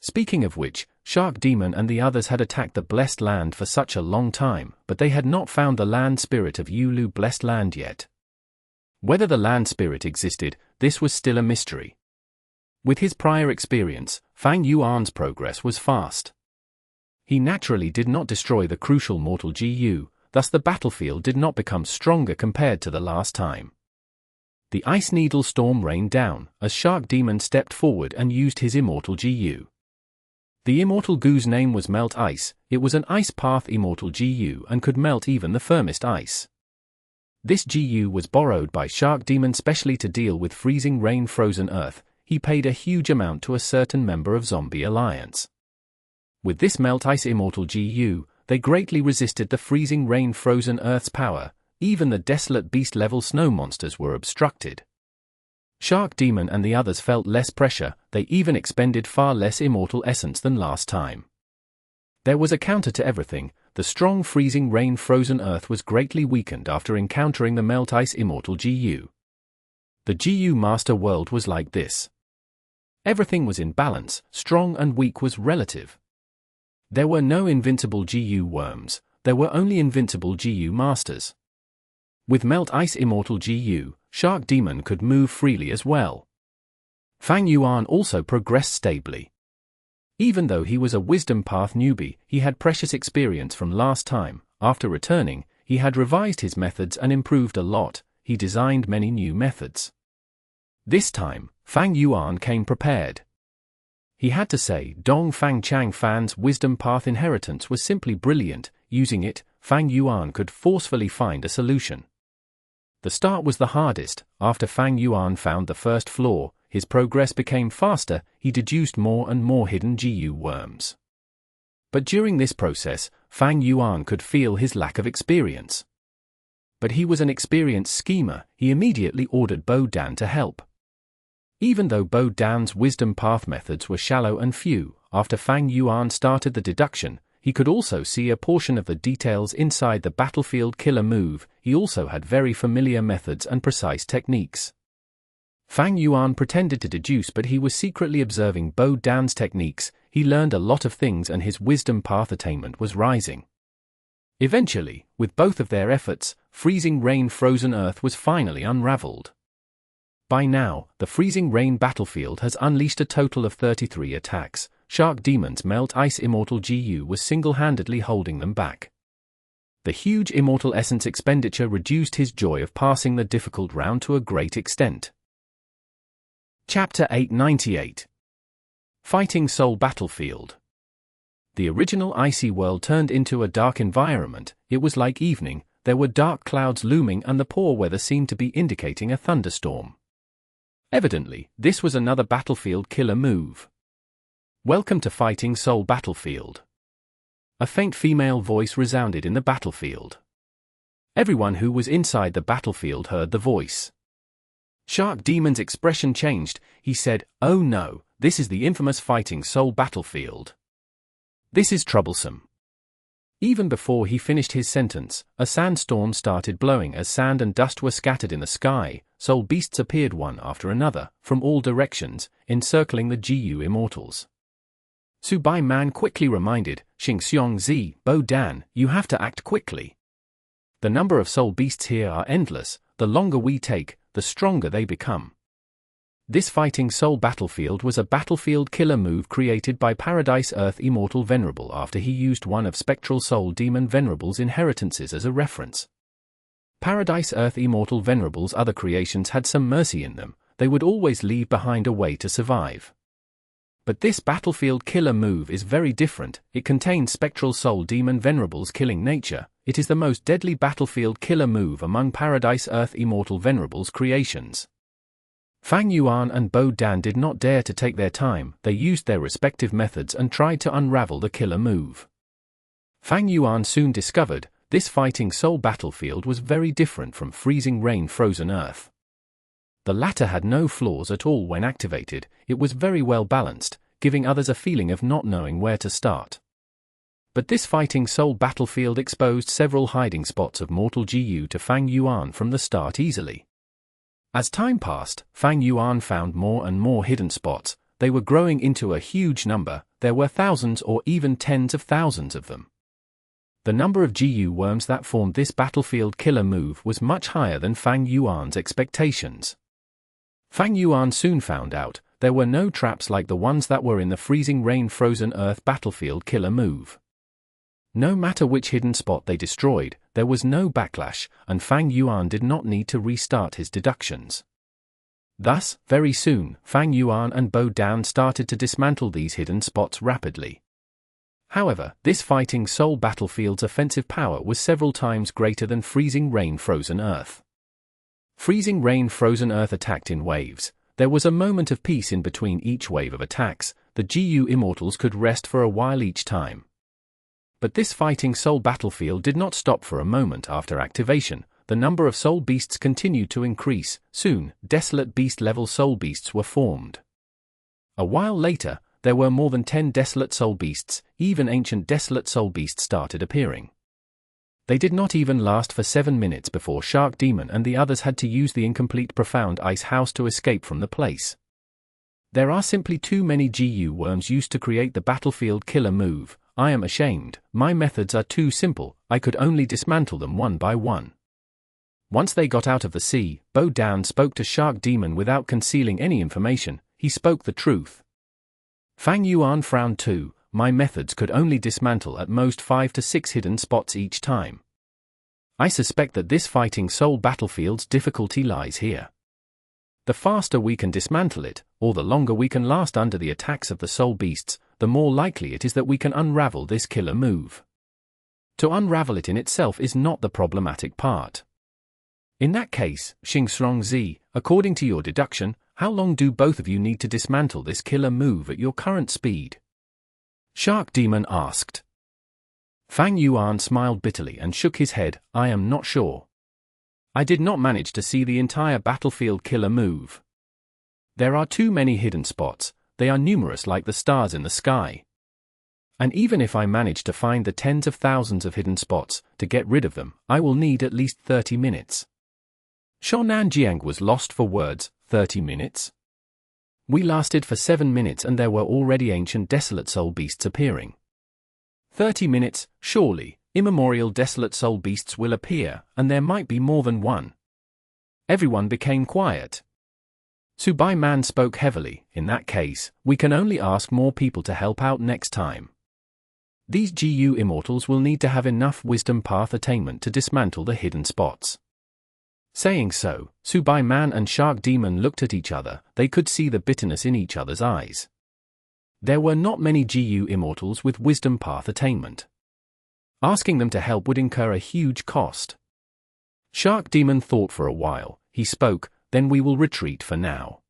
Speaking of which, Shark Demon and the others had attacked the Blessed Land for such a long time, but they had not found the land spirit of Yulu Blessed Land yet. Whether the land spirit existed, this was still a mystery. With his prior experience, Fang Yuan's progress was fast. He naturally did not destroy the crucial mortal GU, thus the battlefield did not become stronger compared to the last time. The Ice Needle Storm rained down, as Shark Demon stepped forward and used his Immortal GU. The Immortal GU's name was Melt Ice. It was an Ice Path Immortal GU and could melt even the firmest ice. This GU was borrowed by Shark Demon specially to deal with freezing rain frozen earth. He paid a huge amount to a certain member of Zombie Alliance. With this Melt Ice Immortal GU, they greatly resisted the freezing rain frozen earth's power. Even the desolate beast level snow monsters were obstructed. Shark Demon and the others felt less pressure. They even expended far less immortal essence than last time. There was a counter to everything. The strong freezing rain frozen earth was greatly weakened after encountering the Melt Ice Immortal GU. The GU Master World was like this. Everything was in balance, strong and weak was relative. There were no invincible GU worms, there were only invincible GU Masters. With Melt Ice Immortal GU, Shark Demon could move freely as well. Fang Yuan also progressed stably. Even though he was a Wisdom Path newbie, he had precious experience from last time. After returning, he had revised his methods and improved a lot. He designed many new methods. This time, Fang Yuan came prepared. He had to say Dong Fang Chang Fan's Wisdom Path inheritance was simply brilliant. Using it, Fang Yuan could forcefully find a solution. The start was the hardest. After Fang Yuan found the first flaw, his progress became faster. He deduced more and more hidden GU worms. But during this process, Fang Yuan could feel his lack of experience. But he was an experienced schemer. He immediately ordered Bo Dan to help. Even though Bo Dan's Wisdom Path methods were shallow and few, after Fang Yuan started the deduction, he could also see a portion of the details inside the battlefield killer move. He also had very familiar methods and precise techniques. Fang Yuan pretended to deduce, but he was secretly observing Bo Dan's techniques. He learned a lot of things and his Wisdom Path attainment was rising. Eventually, with both of their efforts, freezing rain frozen earth was finally unraveled. By now, the freezing rain battlefield has unleashed a total of 33 attacks. Shark Demon's Melt Ice Immortal GU was single-handedly holding them back. The huge immortal essence expenditure reduced his joy of passing the difficult round to a great extent. Chapter 898. Fighting Soul Battlefield. The original icy world turned into a dark environment. It was like evening. There were dark clouds looming and the poor weather seemed to be indicating a thunderstorm. Evidently, this was another battlefield killer move. Welcome to Fighting Soul Battlefield. A faint female voice resounded in the battlefield. Everyone who was inside the battlefield heard the voice. Shark Demon's expression changed. He said, "Oh no, this is the infamous Fighting Soul Battlefield. This is troublesome." Even before he finished his sentence, a sandstorm started blowing as sand and dust were scattered in the sky. Soul beasts appeared one after another, from all directions, encircling the GU Immortals. Subai Man quickly reminded, Xingxiong Zi, Bo Dan, you have to act quickly. The number of soul beasts here are endless. The longer we take, the stronger they become. This Fighting Soul Battlefield was a battlefield killer move created by Paradise Earth Immortal Venerable after he used one of Spectral Soul Demon Venerable's inheritances as a reference. Paradise Earth Immortal Venerable's other creations had some mercy in them. They would always leave behind a way to survive. But this battlefield killer move is very different. It contains Spectral Soul Demon Venerable's killing nature. It is the most deadly battlefield killer move among Paradise Earth Immortal Venerable's creations. Fang Yuan and Bo Dan did not dare to take their time, they used their respective methods and tried to unravel the killer move. Fang Yuan soon discovered, this fighting soul battlefield was very different from freezing rain frozen earth. The latter had no flaws at all when activated, it was very well balanced, giving others a feeling of not knowing where to start. But this fighting soul battlefield exposed several hiding spots of mortal GU to Fang Yuan from the start easily. As time passed, Fang Yuan found more and more hidden spots, they were growing into a huge number, there were thousands or even tens of thousands of them. The number of GU worms that formed this battlefield killer move was much higher than Fang Yuan's expectations. Fang Yuan soon found out, there were no traps like the ones that were in the freezing rain frozen earth battlefield killer move. No matter which hidden spot they destroyed, there was no backlash, and Fang Yuan did not need to restart his deductions. Thus, very soon, Fang Yuan and Bo Dan started to dismantle these hidden spots rapidly. However, this fighting soul battlefield's offensive power was several times greater than freezing rain frozen earth. Freezing rain frozen earth attacked in waves. There was a moment of peace in between each wave of attacks, the GU Immortals could rest for a while each time. But this fighting soul battlefield did not stop for a moment after activation, the number of soul beasts continued to increase, soon, desolate beast-level soul beasts were formed. A while later, there were more than 10 desolate soul beasts, even ancient desolate soul beasts started appearing. They did not even last for 7 minutes before Shark Demon and the others had to use the incomplete profound ice house to escape from the place. There are simply too many GU worms used to create the battlefield killer move. I am ashamed, my methods are too simple, I could only dismantle them one by one. Once they got out of the sea, Bo Dan spoke to Shark Demon without concealing any information, he spoke the truth. Fang Yuan frowned too, my methods could only dismantle at most 5 to 6 hidden spots each time. I suspect that this fighting soul battlefield's difficulty lies here. The faster we can dismantle it, or the longer we can last under the attacks of the soul beasts, the more likely it is that we can unravel this killer move. To unravel it in itself is not the problematic part. In that case, Xingslongzi, according to your deduction, how long do both of you need to dismantle this killer move at your current speed? Shark Demon asked. Fang Yuan smiled bitterly and shook his head, I am not sure. I did not manage to see the entire battlefield killer move. There are too many hidden spots, they are numerous like the stars in the sky. And even if I manage to find the tens of thousands of hidden spots, to get rid of them, I will need at least 30 minutes. Shonan Jiang was lost for words, 30 minutes? We lasted for 7 minutes and there were already ancient desolate soul beasts appearing. 30 minutes, surely, immemorial desolate soul beasts will appear, and there might be more than one. Everyone became quiet. Subai Man spoke heavily, in that case, we can only ask more people to help out next time. These GU Immortals will need to have enough wisdom path attainment to dismantle the hidden spots. Saying so, Subai Man and Shark Demon looked at each other, they could see the bitterness in each other's eyes. There were not many GU Immortals with wisdom path attainment. Asking them to help would incur a huge cost. Shark Demon thought for a while, he spoke, then we will retreat for now.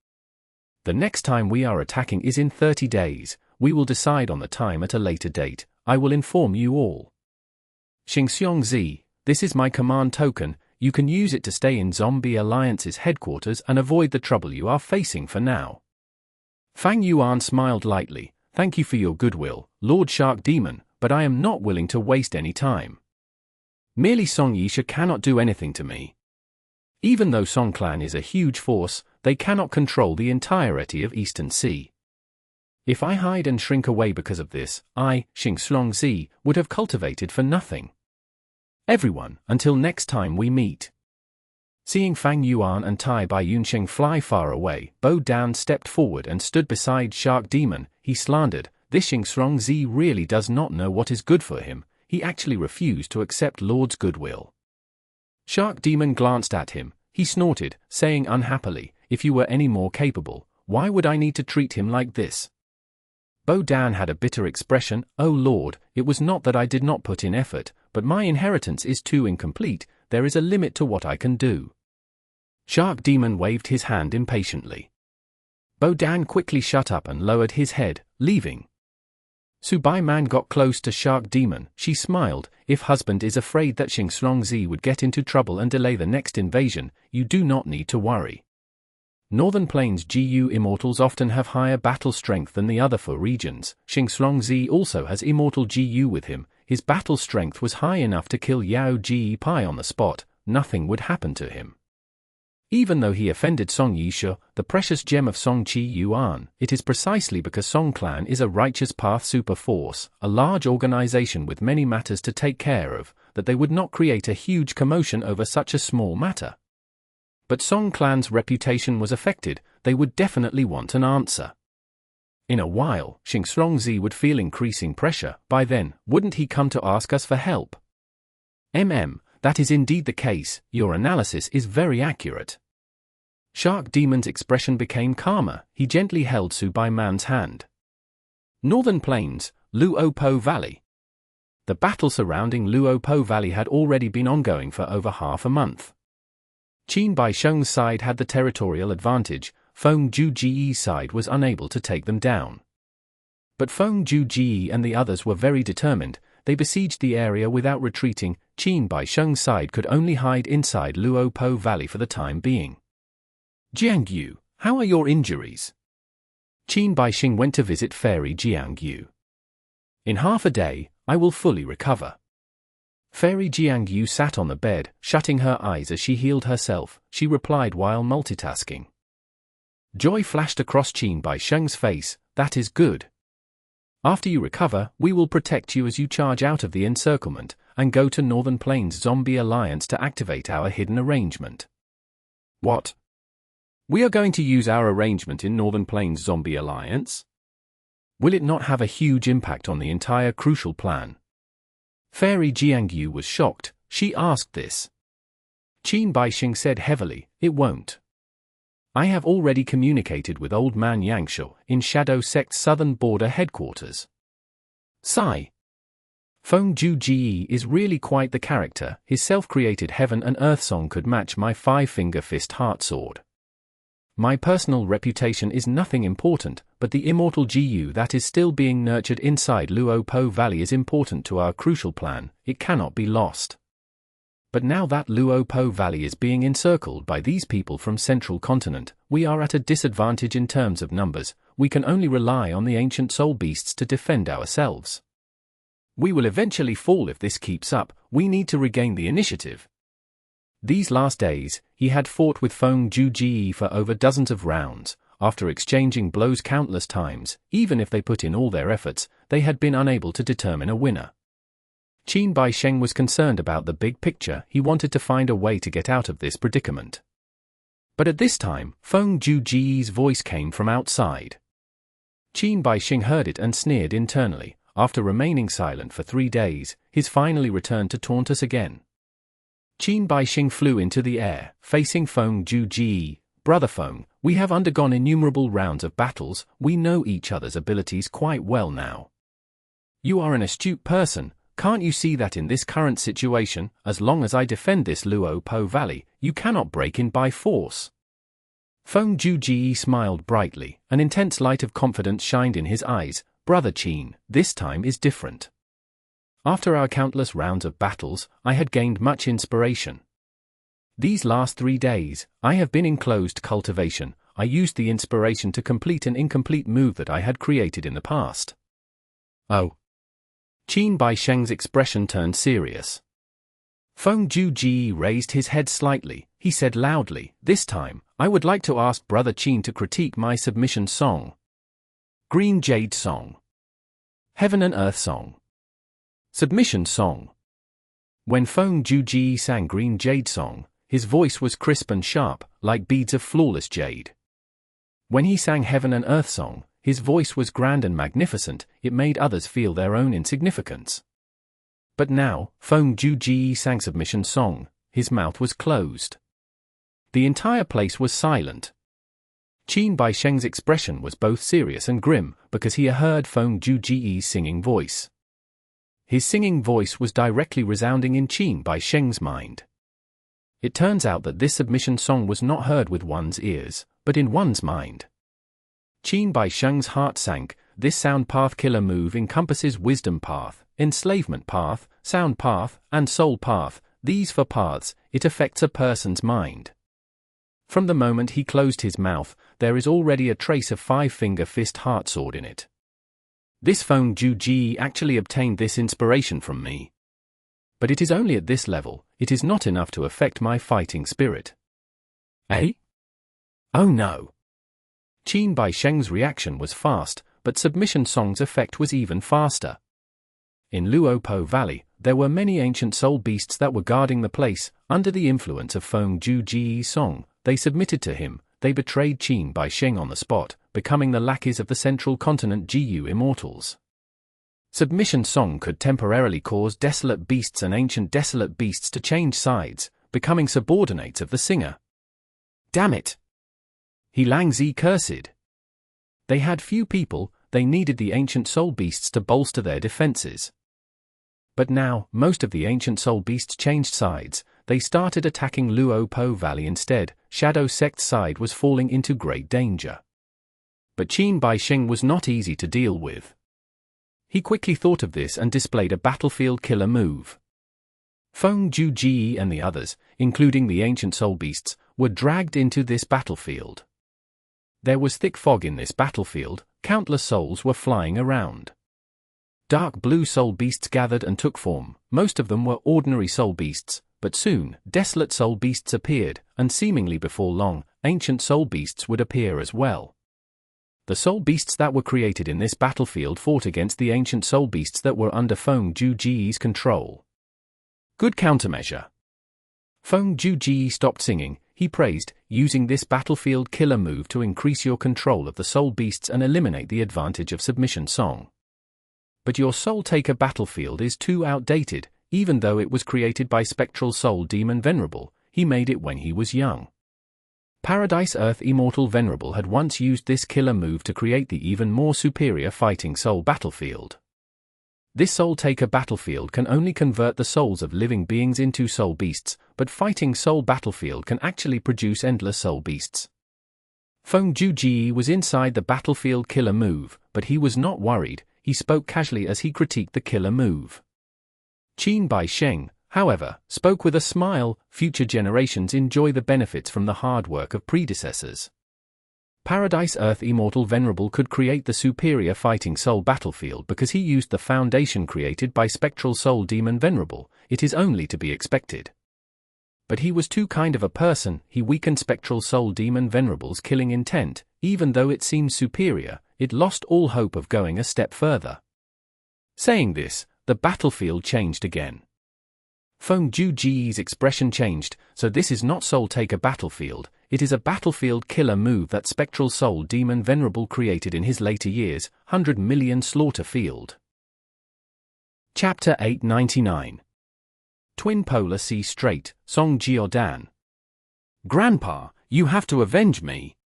The next time we are attacking is in 30 days, we will decide on the time at a later date, I will inform you all. Xingxiongzi, this is my command token, you can use it to stay in Zombie Alliance's headquarters and avoid the trouble you are facing for now. Fang Yuan smiled lightly, thank you for your goodwill, Lord Shark Demon, but I am not willing to waste any time. Merely Song Yisha cannot do anything to me. Even though Song Clan is a huge force, they cannot control the entirety of Eastern Sea. If I hide and shrink away because of this, I, Xingslongzi, would have cultivated for nothing. Everyone, until next time we meet. Seeing Fang Yuan and Tai Bai Yunsheng fly far away, Bo Dan stepped forward and stood beside Shark Demon, he slandered, this Xingslongzi really does not know what is good for him, he actually refused to accept Lord's goodwill. Shark Demon glanced at him, he snorted, saying unhappily, if you were any more capable, why would I need to treat him like this? Bo Dan had a bitter expression, oh Lord, it was not that I did not put in effort, but my inheritance is too incomplete, there is a limit to what I can do. Shark Demon waved his hand impatiently. Bo Dan quickly shut up and lowered his head, leaving. Subai Man got close to Shark Demon. She smiled. If husband is afraid that Xingslongzi would get into trouble and delay the next invasion, you do not need to worry. Northern Plains GU Immortals often have higher battle strength than the other 4 regions. Xingslongzi also has Immortal GU with him. His battle strength was high enough to kill Yao Ji Pai on the spot. Nothing would happen to him. Even though he offended Song Yishu, the precious gem of Song Qi Yuan, it is precisely because Song Clan is a righteous path super force, a large organization with many matters to take care of, that they would not create a huge commotion over such a small matter. But Song Clan's reputation was affected. They would definitely want an answer. In a while, Xingslongzi would feel increasing pressure. By then, wouldn't he come to ask us for help? That is indeed the case. Your analysis is very accurate. Shark Demon's expression became calmer. He gently held Subai Man's hand. Northern Plains, Luopo Valley. The battle surrounding Luopo Valley had already been ongoing for over half a month. Qin Bai Sheng's side had the territorial advantage. Feng Juji's side was unable to take them down. But Feng Juji and the others were very determined. They besieged the area without retreating. Qin Bai Sheng's side could only hide inside Luopo Valley for the time being. Jiangyu, how are your injuries? Qin Bai Sheng went to visit Fairy Jiangyu. In half a day, I will fully recover. Fairy Jiangyu sat on the bed, shutting her eyes as she healed herself. She replied while multitasking. Joy flashed across Qin Bai Sheng's face. That is good. After you recover, we will protect you as you charge out of the encirclement, and go to Northern Plains Zombie Alliance to activate our hidden arrangement. What? We are going to use our arrangement in Northern Plains Zombie Alliance? Will it not have a huge impact on the entire crucial plan? Fairy Jiangyu was shocked. She asked this. Qin Bai Sheng said heavily, it won't. I have already communicated with Old Man Yangshu in Shadow Sect's southern border headquarters. Sigh. Feng Juji is really quite the character. His self-created Heaven and Earth song could match my 5-finger fist heart sword. My personal reputation is nothing important, but the immortal GU that is still being nurtured inside Luopo Valley is important to our crucial plan. It cannot be lost. But now that Luopo Valley is being encircled by these people from Central Continent, we are at a disadvantage in terms of numbers. We can only rely on the ancient soul beasts to defend ourselves. We will eventually fall if this keeps up. We need to regain the initiative. These last days, he had fought with Feng Juji for over dozens of rounds. After exchanging blows countless times, even if they put in all their efforts, they had been unable to determine a winner. Qin Bai Sheng was concerned about the big picture. He wanted to find a way to get out of this predicament. But at this time, Feng Juji's voice came from outside. Qin Bai Sheng heard it and sneered internally. After remaining silent for 3 days, he's finally returned to taunt us again. Qin Bai Sheng flew into the air, facing Feng Juji. Brother Feng, we have undergone innumerable rounds of battles. We know each other's abilities quite well now. You are an astute person. Can't you see that in this current situation, as long as I defend this Luopo Valley, you cannot break in by force? Feng Juji smiled brightly. An intense light of confidence shined in his eyes. Brother Qin, this time is different. After our countless rounds of battles, I had gained much inspiration. These last 3 days, I have been in closed cultivation. I used the inspiration to complete an incomplete move that I had created in the past. Oh. Qin Bai Sheng's expression turned serious. Feng Juji raised his head slightly. He said loudly, this time, I would like to ask Brother Qin to critique my submission song. Green Jade Song. Heaven and Earth Song. Submission Song. When Feng Juji sang Green Jade Song, his voice was crisp and sharp, like beads of flawless jade. When he sang Heaven and Earth Song, his voice was grand and magnificent. It made others feel their own insignificance. But now, Feng Juji sang Submission Song. His mouth was closed. The entire place was silent. Qin Bai Sheng's expression was both serious and grim, because he heard Feng Juji's singing voice. His singing voice was directly resounding in Qin Bai Sheng's mind. It turns out that this submission song was not heard with one's ears, but in one's mind. Qin Bai Sheng's heart sank. This sound path killer move encompasses wisdom path, enslavement path, sound path, and soul path. These 4 paths, it affects a person's mind. From the moment he closed his mouth, there is already a trace of 5-finger fist heart sword in it. This Feng Ji actually obtained this inspiration from me. But it is only at this level, it is not enough to affect my fighting spirit. Eh? Oh no! Qin Bai Sheng's reaction was fast, but submission song's effect was even faster. In Luopo Valley, there were many ancient soul beasts that were guarding the place. Under the influence of Feng Ji's song, they submitted to him. They betrayed Qin Bai Sheng on the spot, becoming the lackeys of the central continent Gu Immortals. Submission song could temporarily cause desolate beasts and ancient desolate beasts to change sides, becoming subordinates of the singer. Damn it! He Langzi cursed. They had few people, they needed the ancient soul beasts to bolster their defenses. But now, most of the ancient soul beasts changed sides. They started attacking Luopo Valley instead. Shadow Sect's side was falling into great danger. But Qin Bai Sheng was not easy to deal with. He quickly thought of this and displayed a battlefield killer move. Feng Ji and the others, including the ancient soul beasts, were dragged into this battlefield. There was thick fog in this battlefield. Countless souls were flying around. Dark blue soul beasts gathered and took form. Most of them were ordinary soul beasts, but soon, desolate soul beasts appeared, and seemingly before long, ancient soul beasts would appear as well. The soul beasts that were created in this battlefield fought against the ancient soul beasts that were under Feng Ji's control. Good countermeasure. Feng Ji stopped singing. He praised, using this battlefield killer move to increase your control of the soul beasts and eliminate the advantage of submission song. But your soul taker battlefield is too outdated. Even though it was created by spectral soul demon Venerable, he made it when he was young. Paradise Earth Immortal Venerable had once used this killer move to create the even more superior fighting soul battlefield. This soul taker battlefield can only convert the souls of living beings into soul beasts, but fighting soul battlefield can actually produce endless soul beasts. Feng Ji was inside the battlefield killer move, but he was not worried. He spoke casually as he critiqued the killer move. Qin Bai Sheng, however, spoke with a smile. Future generations enjoy the benefits from the hard work of predecessors. Paradise Earth Immortal Venerable could create the superior fighting soul battlefield because he used the foundation created by spectral soul demon Venerable. It is only to be expected. But he was too kind of a person. He weakened spectral soul demon Venerable's killing intent. Even though it seemed superior, it lost all hope of going a step further. Saying this, the battlefield changed again. Feng Ji's expression changed. So this is not Soul Taker battlefield, it is a battlefield killer move that spectral soul demon Venerable created in his later years. 100 million slaughter field. Chapter 899. Twin Polar Sea Strait, Song Jiaodan. Grandpa, you have to avenge me.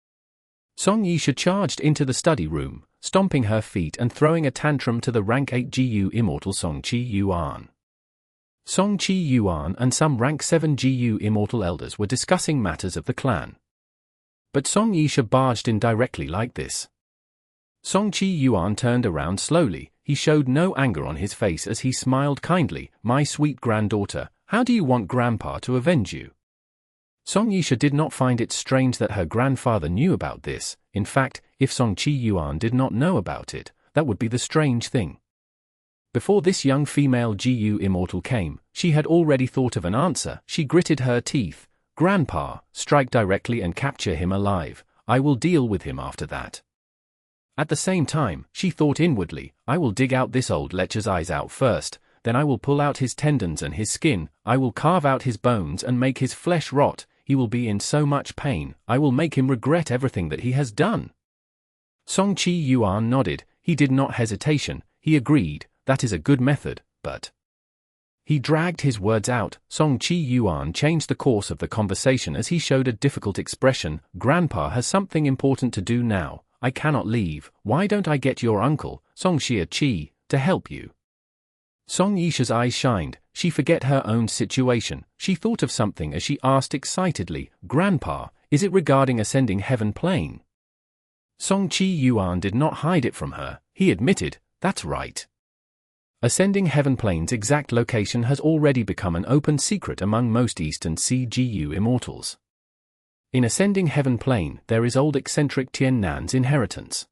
Song Yisha charged into the study room, stomping her feet and throwing a tantrum to the rank 8 Gu Immortal Song Chi Yuan. Song Chi Yuan and some rank 7 Gu Immortal elders were discussing matters of the clan. But Song Yisha barged in directly like this. Song Chi Yuan turned around slowly. He showed no anger on his face as he smiled kindly. My sweet granddaughter, how do you want Grandpa to avenge you? Song Yisha did not find it strange that her grandfather knew about this. In fact, if Song Chi Yuan did not know about it, that would be the strange thing. Before this young female Gu Immortal came, she had already thought of an answer. She gritted her teeth. Grandpa, strike directly and capture him alive. I will deal with him after that. At the same time, she thought inwardly, I will dig out this old lecher's eyes out first, then I will pull out his tendons and his skin, I will carve out his bones and make his flesh rot. He will be in so much pain, I will make him regret everything that he has done. Song Chi Yuan nodded. He did not hesitation. He agreed, that is a good method, but... He dragged his words out. Song Chi Yuan changed the course of the conversation as he showed a difficult expression. Grandpa has something important to do now. I cannot leave. Why don't I get your uncle, Song Xia Qi, to help you? Song Yisha's eyes shined. she forget her own situation. She thought of something as she asked excitedly, "Grandpa, is it regarding ascending heaven plane?" Song Chi-yuan did not hide it from her. He admitted, "That's right. Ascending heaven plane's exact location has already become an open secret among most Eastern CGU immortals. In ascending heaven plane, there is old eccentric Tian Nan's inheritance.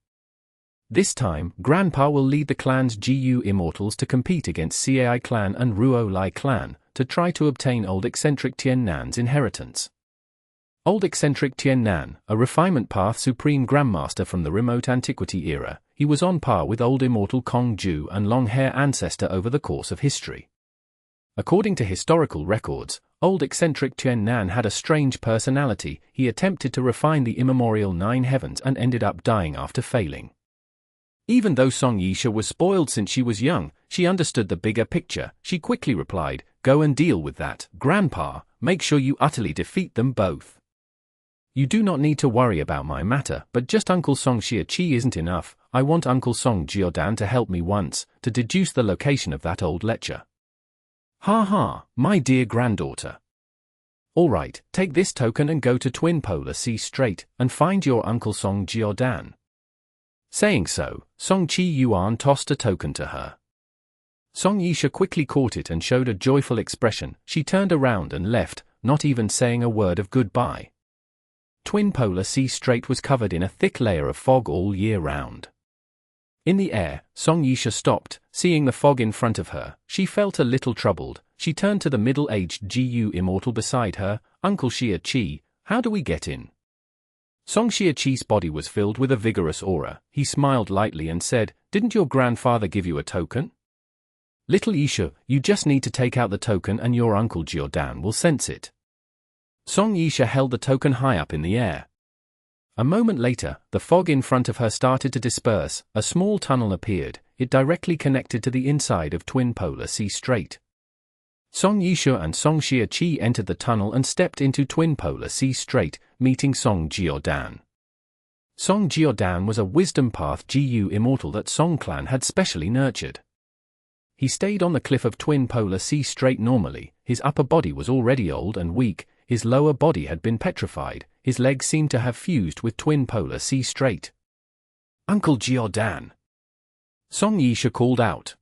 This time, Grandpa will lead the clan's GU immortals to compete against Cai clan and Ruo Lai clan, to try to obtain old eccentric Tian Nan's inheritance." Old eccentric Tian Nan, a refinement path supreme grandmaster from the remote antiquity era, he was on par with old immortal Kong Ju and long-hair Ancestor over the course of history. According to historical records, old eccentric Tian Nan had a strange personality. He attempted to refine the immemorial Nine Heavens and ended up dying after failing. Even though Song Yisha was spoiled since she was young, she understood the bigger picture. She quickly replied, "Go and deal with that, Grandpa. Make sure you utterly defeat them both. You do not need to worry about my matter, but just Uncle Song Xia-Chi isn't enough. I want Uncle Song Jiaodan to help me once, to deduce the location of that old lecher." "Ha ha, my dear granddaughter. All right, take this token and go to Twin Polar Sea Strait, and find your Uncle Song Jiaodan." Saying so, Song Chi-yuan tossed a token to her. Song Yisha quickly caught it and showed a joyful expression. She turned around and left, not even saying a word of goodbye. Twin Polar Sea Strait was covered in a thick layer of fog all year round. In the air, Song Yisha stopped. Seeing the fog in front of her, she felt a little troubled. She turned to the middle-aged GU immortal beside her. "Uncle Xia-Chi, how do we get in?" Song Xia-Chi's body was filled with a vigorous aura. He smiled lightly and said, "Didn't your grandfather give you a token? Little Yisha, you just need to take out the token and your Uncle Jiaodan will sense it." Song Yisha held the token high up in the air. A moment later, the fog in front of her started to disperse. A small tunnel appeared. It directly connected to the inside of Twin Polar Sea Strait. Song Yisha and Song Xia-Chi entered the tunnel and stepped into Twin Polar Sea Strait, meeting Song Jiaodan. Song Jiaodan was a wisdom path GU immortal that Song clan had specially nurtured. He stayed on the cliff of Twin Polar Sea Strait normally. His upper body was already old and weak. His lower body had been petrified. His legs seemed to have fused with Twin Polar Sea Strait. "Uncle Jiaodan!" Song Yisha called out.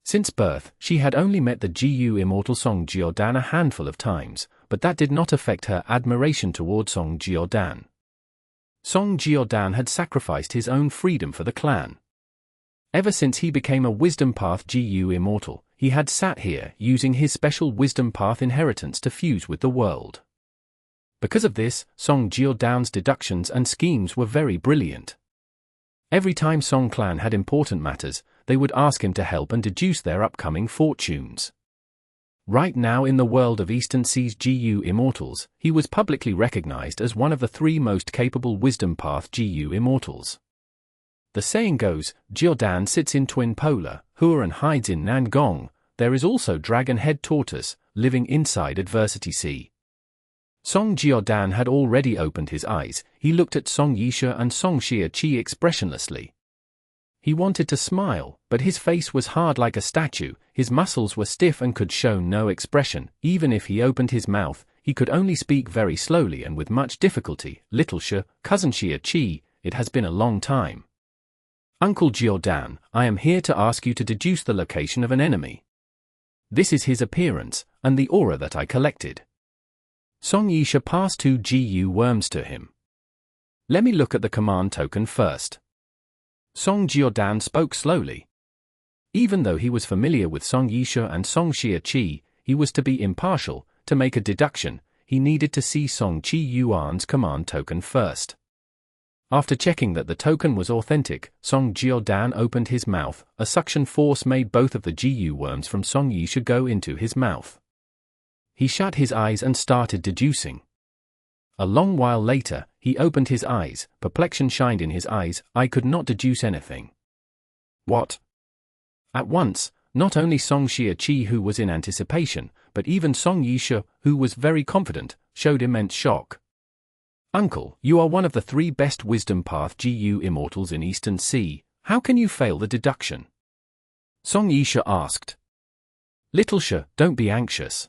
Since birth, she had only met the GU immortal Song Jiaodan a handful of times, but that did not affect her admiration toward Song Jiaodan. Song Jiaodan had sacrificed his own freedom for the clan. Ever since he became a Wisdom Path GU immortal, he had sat here using his special Wisdom Path inheritance to fuse with the world. Because of this, Song Jiaodan's deductions and schemes were very brilliant. Every time Song clan had important matters, they would ask him to help and deduce their upcoming fortunes. Right now in the world of Eastern Sea's GU immortals, he was publicly recognized as one of the 3 most capable Wisdom Path GU immortals. The saying goes, Jiaodan sits in Twin Polar, Huan hides in Nangong. There is also Dragon-Head Tortoise, living inside Adversity Sea. Song Jiaodan had already opened his eyes. He looked at Song Yisha and Song Xia-Chi expressionlessly. He wanted to smile, but his face was hard like a statue. His muscles were stiff and could show no expression. Even if he opened his mouth, he could only speak very slowly and with much difficulty. "Little Xia, cousin Xia-Chi, it has been a long time. Uncle Jiaodan, I am here to ask you to deduce the location of an enemy. This is his appearance, and the aura that I collected." Song Yisha passed 2 GU worms to him. "Let me look at the command token first." Song Jiaodan spoke slowly. Even though he was familiar with Song Yisha and Song Xia-Chi, he was to be impartial. To make a deduction, he needed to see Song Chi-yuan's command token first. After checking that the token was authentic, Song Jiaodan opened his mouth. A suction force made both of the GU worms from Song Yisha go into his mouth. He shut his eyes and started deducing. A long while later, he opened his eyes. Perplexion shined in his eyes. "I could not deduce anything." "What?" At once, not only Song Xia-Chi, who was in anticipation, but even Song Yisha, who was very confident, showed immense shock. "Uncle, you are one of the 3 best Wisdom Path GU immortals in Eastern Sea. How can you fail the deduction?" Song Yisha asked. Little Shi, don't be anxious.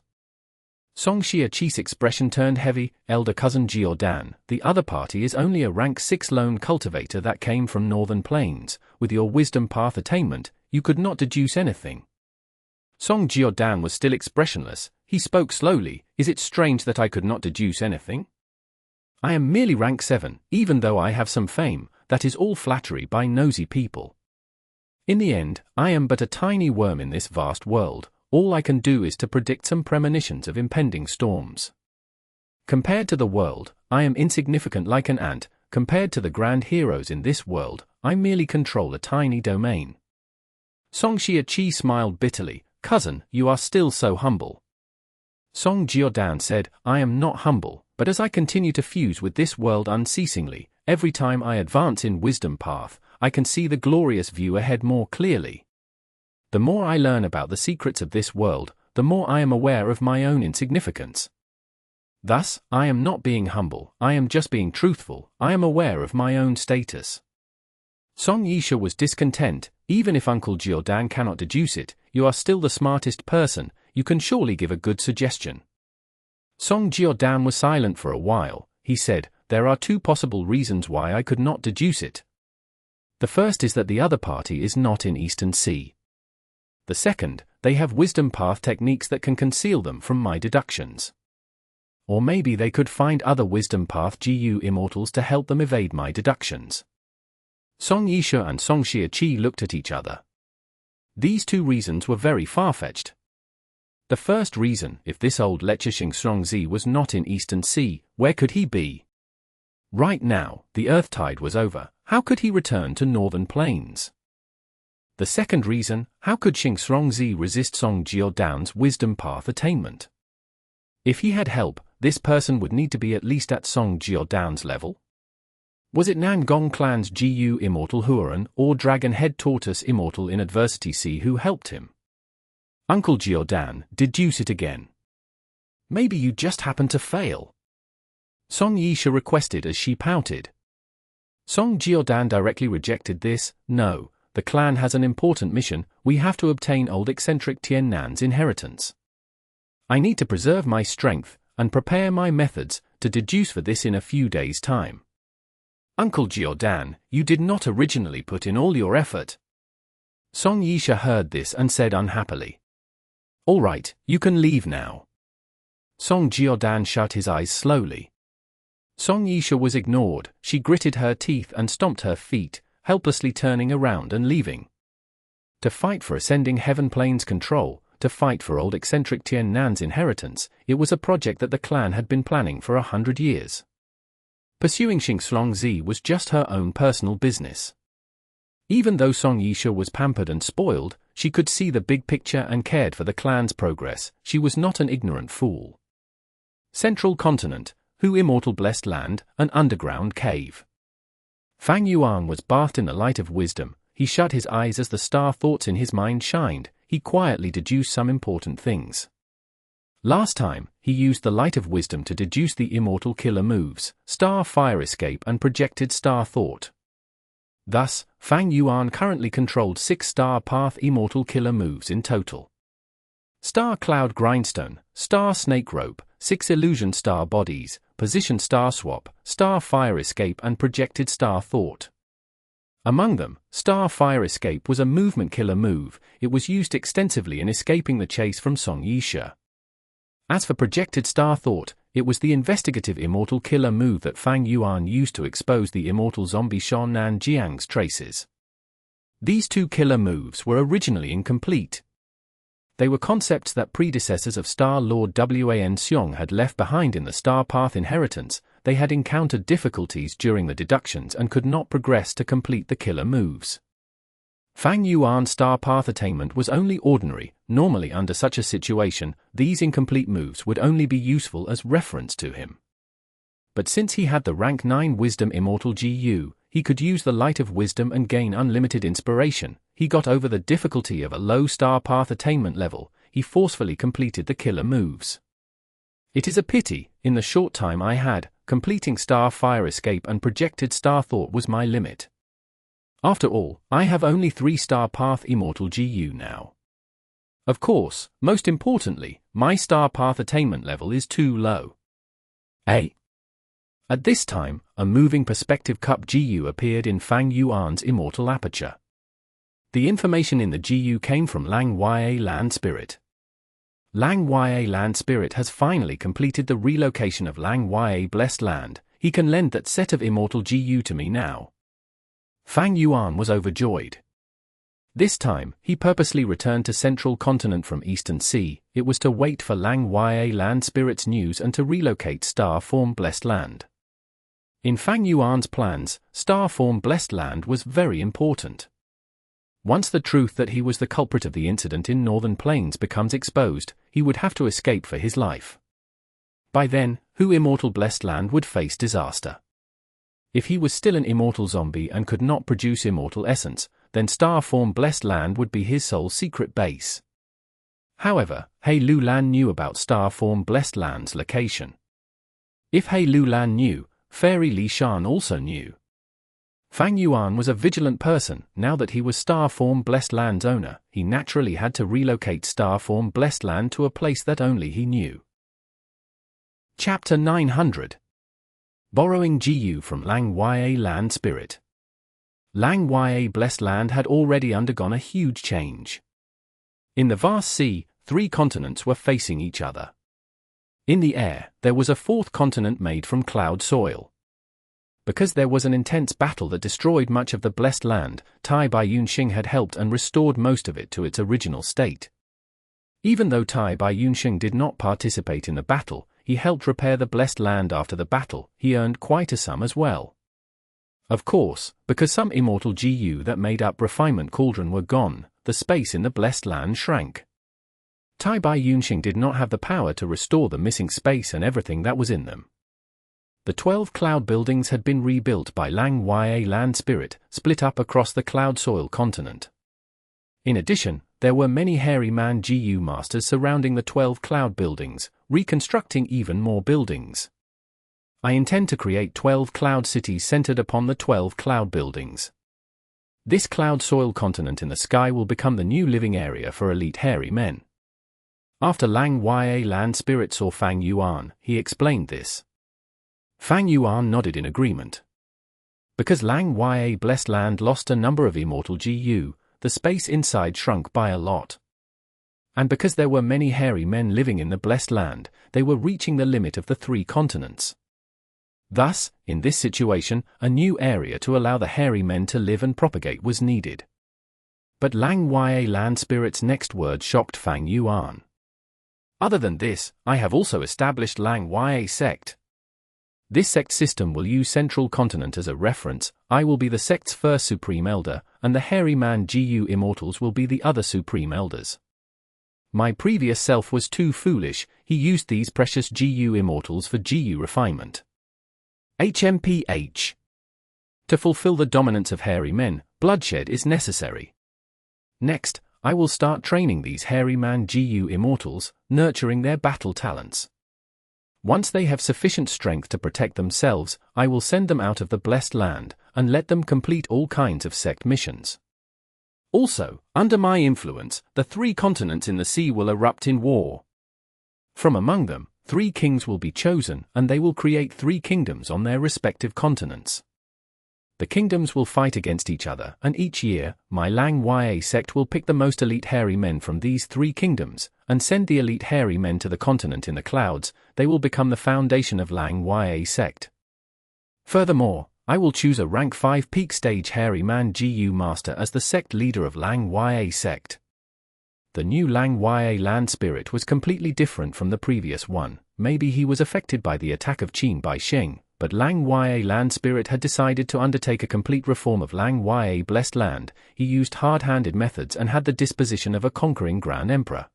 Song Xia-Chi's expression turned heavy. Elder cousin Jiordan, the other party is only a rank 6 lone cultivator that came from Northern Plains. With your wisdom path attainment, you could not deduce anything. Song Jiordan was still expressionless. He spoke slowly. Is it strange that I could not deduce anything? I am merely rank 7, even though I have some fame. That is all flattery by nosy people. In the end, I am but a tiny worm in this vast world. All I can do is to predict some premonitions of impending storms. Compared to the world, I am insignificant like an ant. Compared to the grand heroes in this world, I merely control a tiny domain. Song Xia-Chi smiled bitterly. Cousin, you are still so humble. Song Jiordan said, I am not humble, but as I continue to fuse with this world unceasingly, every time I advance in wisdom path, I can see the glorious view ahead more clearly. The more I learn about the secrets of this world, the more I am aware of my own insignificance. Thus, I am not being humble, I am just being truthful. I am aware of my own status. Song Yisha was discontent. Even if Uncle Jiordan cannot deduce it, you are still the smartest person. You can surely give a good suggestion. Song Jiordan was silent for a while. He said, there are 2 possible reasons why I could not deduce it. The first is that the other party is not in Eastern Sea. The second, they have wisdom path techniques that can conceal them from my deductions. Or maybe they could find other wisdom path GU immortals to help them evade my deductions. Song Yisha and Song Xia-Chi looked at each other. These 2 reasons were very far-fetched. The first reason, if this old lecher Xing was not in Eastern Sea, where could he be? Right now, the Earth tide was over. How could he return to Northern Plains? The second reason, how could Xing resist Song Jiordan's wisdom path attainment? If he had help, this person would need to be at least at Song Jiordan's level. Was it Nangong Clan's GU Immortal Huan or Dragon Head Tortoise Immortal in Adversity C who helped him? Uncle Jiordan, deduce it again. Maybe you just happened to fail. Song Yisha requested as she pouted. Song Jiordan directly rejected this. No, the clan has an important mission. We have to obtain old eccentric Tian Nan's inheritance. I need to preserve my strength and prepare my methods to deduce for this in a few days' time. Uncle Jiordan, you did not originally put in all your effort. Song Yisha heard this and said unhappily. All right, you can leave now. Song Jiordan shut his eyes slowly. Song Yisha was ignored. She gritted her teeth and stomped her feet, helplessly turning around and leaving. To fight for ascending Heaven Plains control, to fight for old eccentric Tian Nan's inheritance, it was a project that the clan had been planning for 100 years. Pursuing Xing was just her own personal business. Even though Song Yisha was pampered and spoiled, she could see the big picture and cared for the clan's progress. She was not an ignorant fool. Central Continent, Hu Immortal Blessed Land, an underground cave. Fang Yuan was bathed in the light of wisdom. He shut his eyes as the star thoughts in his mind shined. He quietly deduced some important things. Last time, he used the light of wisdom to deduce the immortal killer moves, Star Fire Escape and Projected Star Thought. Thus, Fang Yuan currently controlled 6 Star Path immortal killer moves in total. Star Cloud Grindstone, Star Snake Rope, 6 Illusion Star Bodies, Position Star Swap, Star Fire Escape and Projected Star Thought. Among them, Star Fire Escape was a movement killer move. It was used extensively in escaping the chase from Song Yisha. As for Projected Star Thought, it was the investigative immortal killer move that Fang Yuan used to expose the immortal zombie Shan Nan Jiang's traces. These 2 killer moves were originally incomplete. They were concepts that predecessors of Star Lord Wan Xiong had left behind in the Star Path inheritance. They had encountered difficulties during the deductions and could not progress to complete the killer moves. Fang Yuan's Star Path attainment was only ordinary. Normally under such a situation, these incomplete moves would only be useful as reference to him. But since he had the rank 9 Wisdom Immortal GU, he could use the light of wisdom and gain unlimited inspiration. He got over the difficulty of a low Star Path attainment level. He forcefully completed the killer moves. It is a pity, in the short time I had, completing Star Fire Escape and Projected Star Thought was my limit. After all, I have only 3 Star Path Immortal GU now. Of course, most importantly, my star path attainment level is too low. At this time, a moving perspective cup GU appeared in Fang Yuan's immortal aperture. The information in the GU came from Lang Ya Land Spirit. Lang Ya Land Spirit has finally completed the relocation of Lang Ya Blessed Land. He can lend that set of immortal GU to me now. Fang Yuan was overjoyed. This time, he purposely returned to Central Continent from Eastern Sea. It was to wait for Lang Ya Land Spirit's news and to relocate Star Form Blessed Land. In Fang Yuan's plans, Star Form Blessed Land was very important. Once the truth that he was the culprit of the incident in Northern Plains becomes exposed, he would have to escape for his life. By then, Immortal Blessed Land would face disaster. If he was still an immortal zombie and could not produce immortal essence, then Star Form Blessed Land would be his sole secret base. However, He Lulan knew about Star Form Blessed Land's location. If He Lulan knew, Fairy Li Shan also knew. Fang Yuan was a vigilant person. Now that he was Star Form Blessed Land's owner, he naturally had to relocate Star Form Blessed Land to a place that only he knew. Chapter 900. Borrowing GU from Lang Ya Land Spirit. Lang Ya Blessed Land had already undergone a huge change. In the vast sea, 3 continents were facing each other. In the air, there was a 4th continent made from cloud soil. Because there was an intense battle that destroyed much of the Blessed Land, Tai Bai Yunxing had helped and restored most of it to its original state. Even though Tai Bai Yunxing did not participate in the battle, he helped repair the Blessed Land after the battle. He earned quite a sum as well. Of course, because some immortal GU that made up Refinement Cauldron were gone, the space in the Blessed Land shrank. Tai Bai Yunxing did not have the power to restore the missing space and everything that was in them. The 12 cloud buildings had been rebuilt by Lang Ya Land Spirit, split up across the cloud soil continent. In addition, there were many hairy man GU masters surrounding the 12 cloud buildings, reconstructing even more buildings. I intend to create 12 cloud cities centered upon the 12 cloud buildings. This cloud soil continent in the sky will become the new living area for elite hairy men. After Lang Ya Land Spirit saw Fang Yuan, he explained this. Fang Yuan nodded in agreement. Because Lang Ya Blessed Land lost a number of immortal GU, the space inside shrunk by a lot. And because there were many hairy men living in the Blessed Land, they were reaching the limit of the 3 continents. Thus, in this situation, a new area to allow the hairy men to live and propagate was needed. But Lang Ya Land Spirit's next word shocked Fang Yuan. Other than this, I have also established Lang Ya Sect. This sect system will use Central Continent as a reference. I will be the sect's first Supreme Elder, and the Hairy Man GU Immortals will be the other Supreme Elders. My previous self was too foolish. He used these precious GU Immortals for GU refinement. HMPH. To fulfill the dominance of hairy men, bloodshed is necessary. Next, I will start training these Hairy Man GU Immortals, nurturing their battle talents. Once they have sufficient strength to protect themselves, I will send them out of the Blessed Land, and let them complete all kinds of sect missions. Also, under my influence, the 3 continents in the sea will erupt in war. From among them, 3 kings will be chosen, and they will create 3 kingdoms on their respective continents. The kingdoms will fight against each other, and each year, my Lang Ya sect will pick the most elite hairy men from these 3 kingdoms, and send the elite hairy men to the continent in the clouds. They will become the foundation of Lang Ya sect. Furthermore, I will choose a rank 5 peak stage hairy man GU master as the sect leader of Lang Ya sect. The new Lang Ya Land Spirit was completely different from the previous one. Maybe he was affected by the attack of Qin by Sheng, but Lang Ya Land Spirit had decided to undertake a complete reform of Lang Ya Blessed Land. He used hard-handed methods and had the disposition of a conquering Grand Emperor.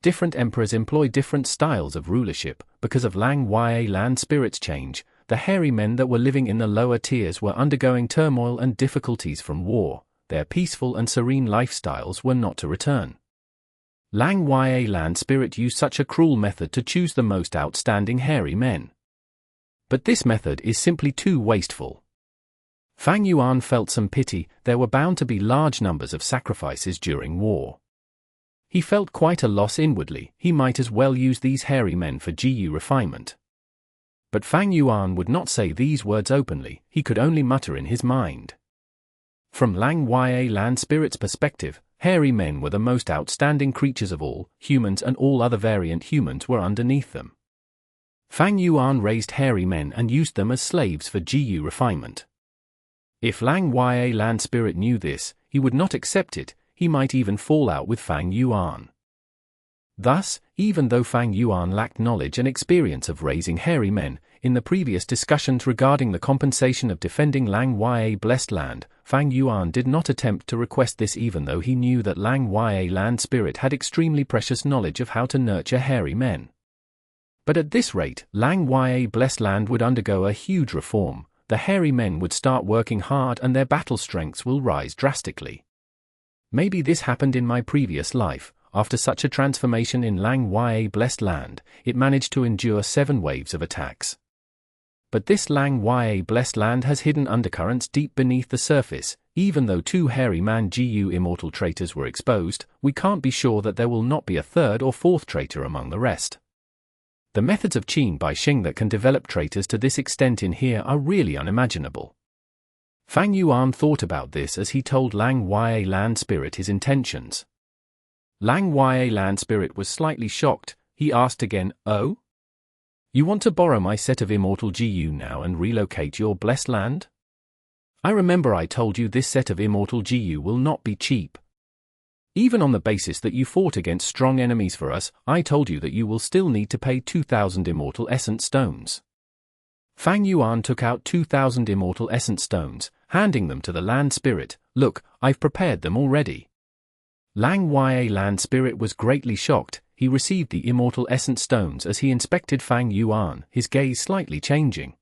Different emperors employ different styles of rulership. Because of Lang Ya Land Spirit's change, the hairy men that were living in the lower tiers were undergoing turmoil and difficulties from war. Their peaceful and serene lifestyles were not to return. Lang Ya Land Spirit used such a cruel method to choose the most outstanding hairy men. But this method is simply too wasteful. Fang Yuan felt some pity. There were bound to be large numbers of sacrifices during war. He felt quite a loss inwardly. He might as well use these hairy men for GU refinement. But Fang Yuan would not say these words openly, he could only mutter in his mind. From Lang Ya land spirit's perspective, hairy men were the most outstanding creatures of all. Humans and all other variant humans were underneath them. Fang Yuan raised hairy men and used them as slaves for GU refinement. If Lang Ya land spirit knew this, he would not accept it. He might even fall out with Fang Yuan. Thus, even though Fang Yuan lacked knowledge and experience of raising hairy men, in the previous discussions regarding the compensation of defending Lang Ya blessed land, Fang Yuan did not attempt to request this even though he knew that Lang Ya land spirit had extremely precious knowledge of how to nurture hairy men. But at this rate, Lang Ya blessed land would undergo a huge reform. The hairy men would start working hard and their battle strengths will rise drastically. Maybe this happened in my previous life. After such a transformation in Lang Ya blessed land, it managed to endure 7 waves of attacks. But this Lang Ya blessed land has hidden undercurrents deep beneath the surface. Even though 2 hairy man GU immortal traitors were exposed, we can't be sure that there will not be a 3rd or 4th traitor among the rest. The methods of Qin by Sheng that can develop traitors to this extent in here are really unimaginable. Fang Yuan thought about this as he told Lang Ya land spirit his intentions. Lang Ya land spirit was slightly shocked. He asked again, "Oh? You want to borrow my set of immortal GU now and relocate your blessed land? I remember I told you this set of immortal GU will not be cheap. Even on the basis that you fought against strong enemies for us, I told you that you will still need to pay 2,000 immortal essence stones." Fang Yuan took out 2,000 immortal essence stones, handing them to the land spirit. "Look, I've prepared them already." Lang Ya land spirit was greatly shocked. He received the immortal essence stones as he inspected Fang Yuan, his gaze slightly changing.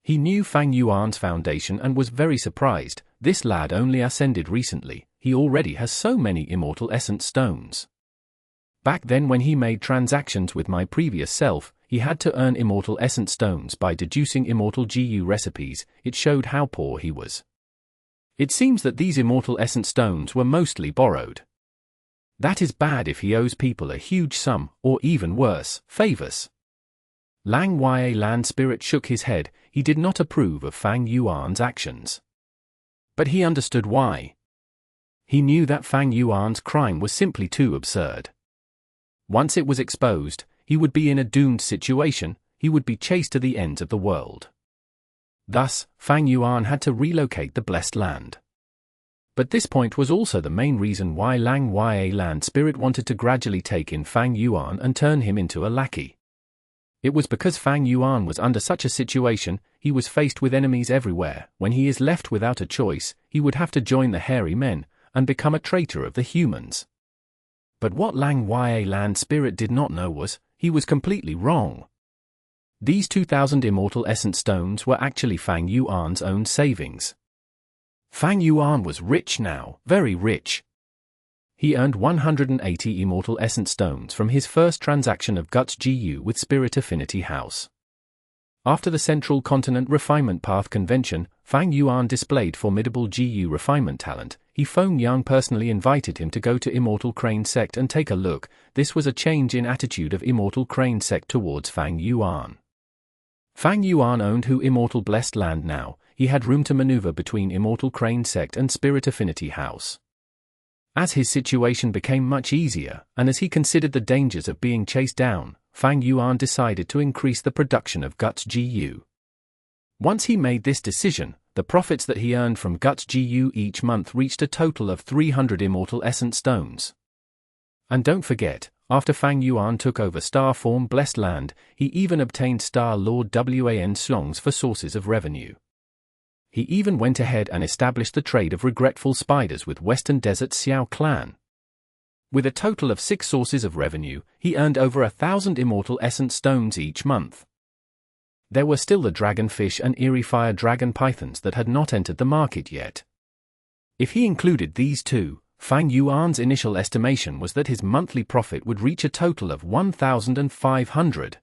He knew Fang Yuan's foundation and was very surprised. This lad only ascended recently. He already has so many immortal essence stones. Back then when he made transactions with my previous self, he had to earn immortal essence stones by deducing immortal GU recipes. It showed how poor he was. It seems that these immortal essence stones were mostly borrowed. That is bad if he owes people a huge sum, or even worse, favors. Lang Ya land spirit shook his head. He did not approve of Fang Yuan's actions. But he understood why. He knew that Fang Yuan's crime was simply too absurd. Once it was exposed, he would be in a doomed situation. He would be chased to the ends of the world. Thus, Fang Yuan had to relocate the blessed land. But this point was also the main reason why Lang Ya land spirit wanted to gradually take in Fang Yuan and turn him into a lackey. It was because Fang Yuan was under such a situation. He was faced with enemies everywhere. When he is left without a choice, he would have to join the hairy men and become a traitor of the humans. But what Lang Ya land spirit did not know was, he was completely wrong. These 2,000 immortal essence stones were actually Fang Yuan's own savings. Fang Yuan was rich now, very rich. He earned 180 immortal essence stones from his first transaction of Guts GU with Spirit Affinity House. After the Central Continent Refinement Path Convention, Fang Yuan displayed formidable GU refinement talent. Feng personally invited him to go to Immortal Crane Sect and take a look. This was a change in attitude of Immortal Crane Sect towards Fang Yuan. Fang Yuan owned Immortal Blessed Land now. He had room to maneuver between Immortal Crane Sect and Spirit Affinity House. As his situation became much easier, and as he considered the dangers of being chased down, Fang Yuan decided to increase the production of Guts GU. Once he made this decision, the profits that he earned from Guts GU each month reached a total of 300 immortal essence stones. And don't forget, after Fang Yuan took over Star Form Blessed Land, he even obtained Star Lord Wan Slongs for sources of revenue. He even went ahead and established the trade of regretful spiders with Western Desert Xiao clan. With a total of 6 sources of revenue, he earned over 1,000 immortal essence stones each month. There were still the dragonfish and eerie fire dragon pythons that had not entered the market yet. If he included these two, Fang Yuan's initial estimation was that his monthly profit would reach a total of 1,500.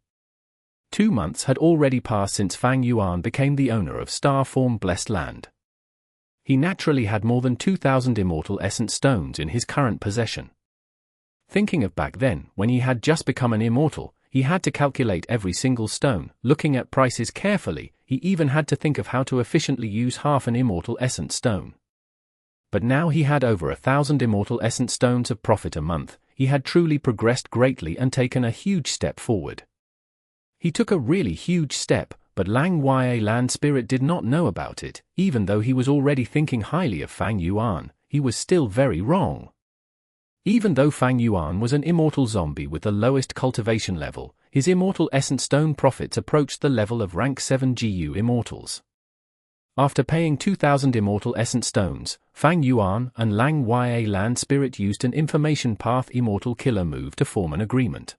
2 months had already passed since Fang Yuan became the owner of Star Form Blessed Land. He naturally had more than 2,000 immortal essence stones in his current possession. Thinking of back then, when he had just become an immortal, he had to calculate every single stone, looking at prices carefully. He even had to think of how to efficiently use half an immortal essence stone. But now he had over 1,000 immortal essence stones of profit a month. He had truly progressed greatly and taken a huge step forward. He took a really huge step, but Lang Ya land spirit did not know about it. Even though he was already thinking highly of Fang Yuan, he was still very wrong. Even though Fang Yuan was an immortal zombie with the lowest cultivation level, his immortal essence stone profits approached the level of rank 7 GU immortals. After paying 2,000 immortal essence stones, Fang Yuan and Lang Ya land spirit used an information path immortal killer move to form an agreement.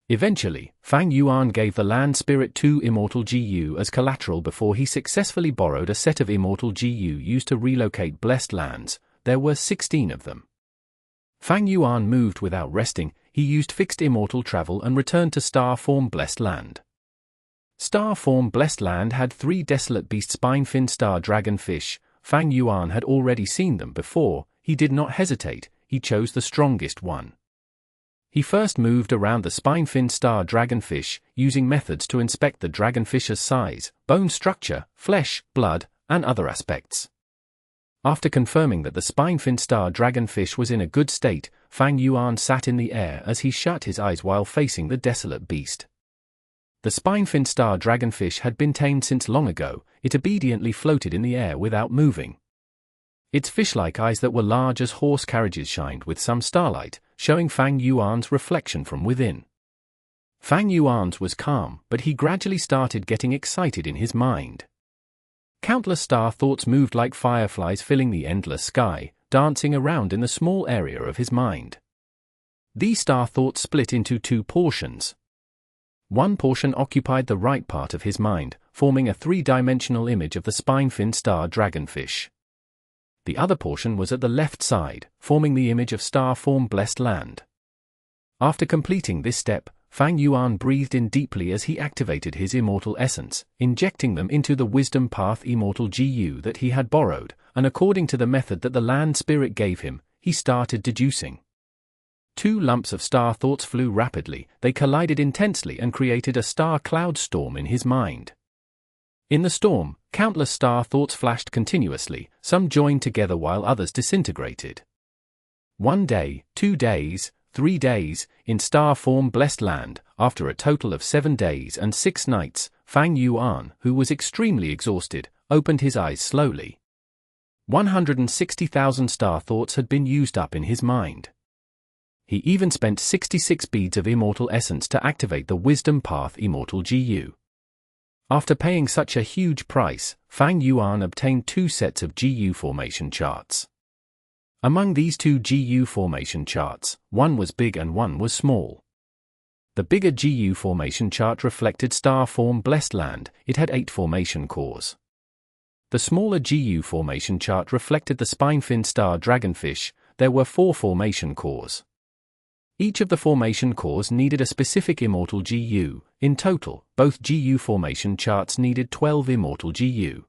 Eventually, Fang Yuan gave the land spirit 2 immortal GU as collateral before he successfully borrowed a set of immortal GU used to relocate blessed lands. There were 16 of them. Fang Yuan moved without resting. He used fixed immortal travel and returned to Star Form Blessed Land. Star Form Blessed Land had 3 desolate beast spine-fin star dragonfish. Fang Yuan had already seen them before. He did not hesitate. He chose the strongest one. He first moved around the spine-fin star dragonfish, using methods to inspect the dragonfish's size, bone structure, flesh, blood, and other aspects. After confirming that the spine-fin star dragonfish was in a good state, Fang Yuan sat in the air as he shut his eyes while facing the desolate beast. The spine-fin star dragonfish had been tamed since long ago. It obediently floated in the air without moving. Its fish-like eyes that were large as horse carriages shined with some starlight, showing Fang Yuan's reflection from within. Fang Yuan's was calm, but he gradually started getting excited in his mind. Countless star thoughts moved like fireflies filling the endless sky, dancing around in the small area of his mind. These star thoughts split into 2 portions. One portion occupied the right part of his mind, forming a 3-dimensional image of the spine-fin star dragonfish. The other portion was at the left side, forming the image of Star Form Blessed Land. After completing this step, Fang Yuan breathed in deeply as he activated his immortal essence, injecting them into the wisdom path immortal GU that he had borrowed, and according to the method that the land spirit gave him, he started deducing. 2 lumps of star thoughts flew rapidly. They collided intensely and created a star cloud storm in his mind. In the storm, countless star thoughts flashed continuously, some joined together while others disintegrated. 1 day, 2 days, 3 days, in Star Form Blessed Land, after a total of 7 days and 6 nights, Fang Yuan, who was extremely exhausted, opened his eyes slowly. 160,000 star thoughts had been used up in his mind. He even spent 66 beads of immortal essence to activate the wisdom path immortal GU. After paying such a huge price, Fang Yuan obtained 2 sets of GU formation charts. Among these 2 GU formation charts, one was big and one was small. The bigger GU formation chart reflected Star Form Blessed Land. It had 8 formation cores. The smaller GU formation chart reflected the spine-fin star dragonfish. There were 4 formation cores. Each of the formation cores needed a specific immortal GU. In total, both GU formation charts needed 12 immortal GU.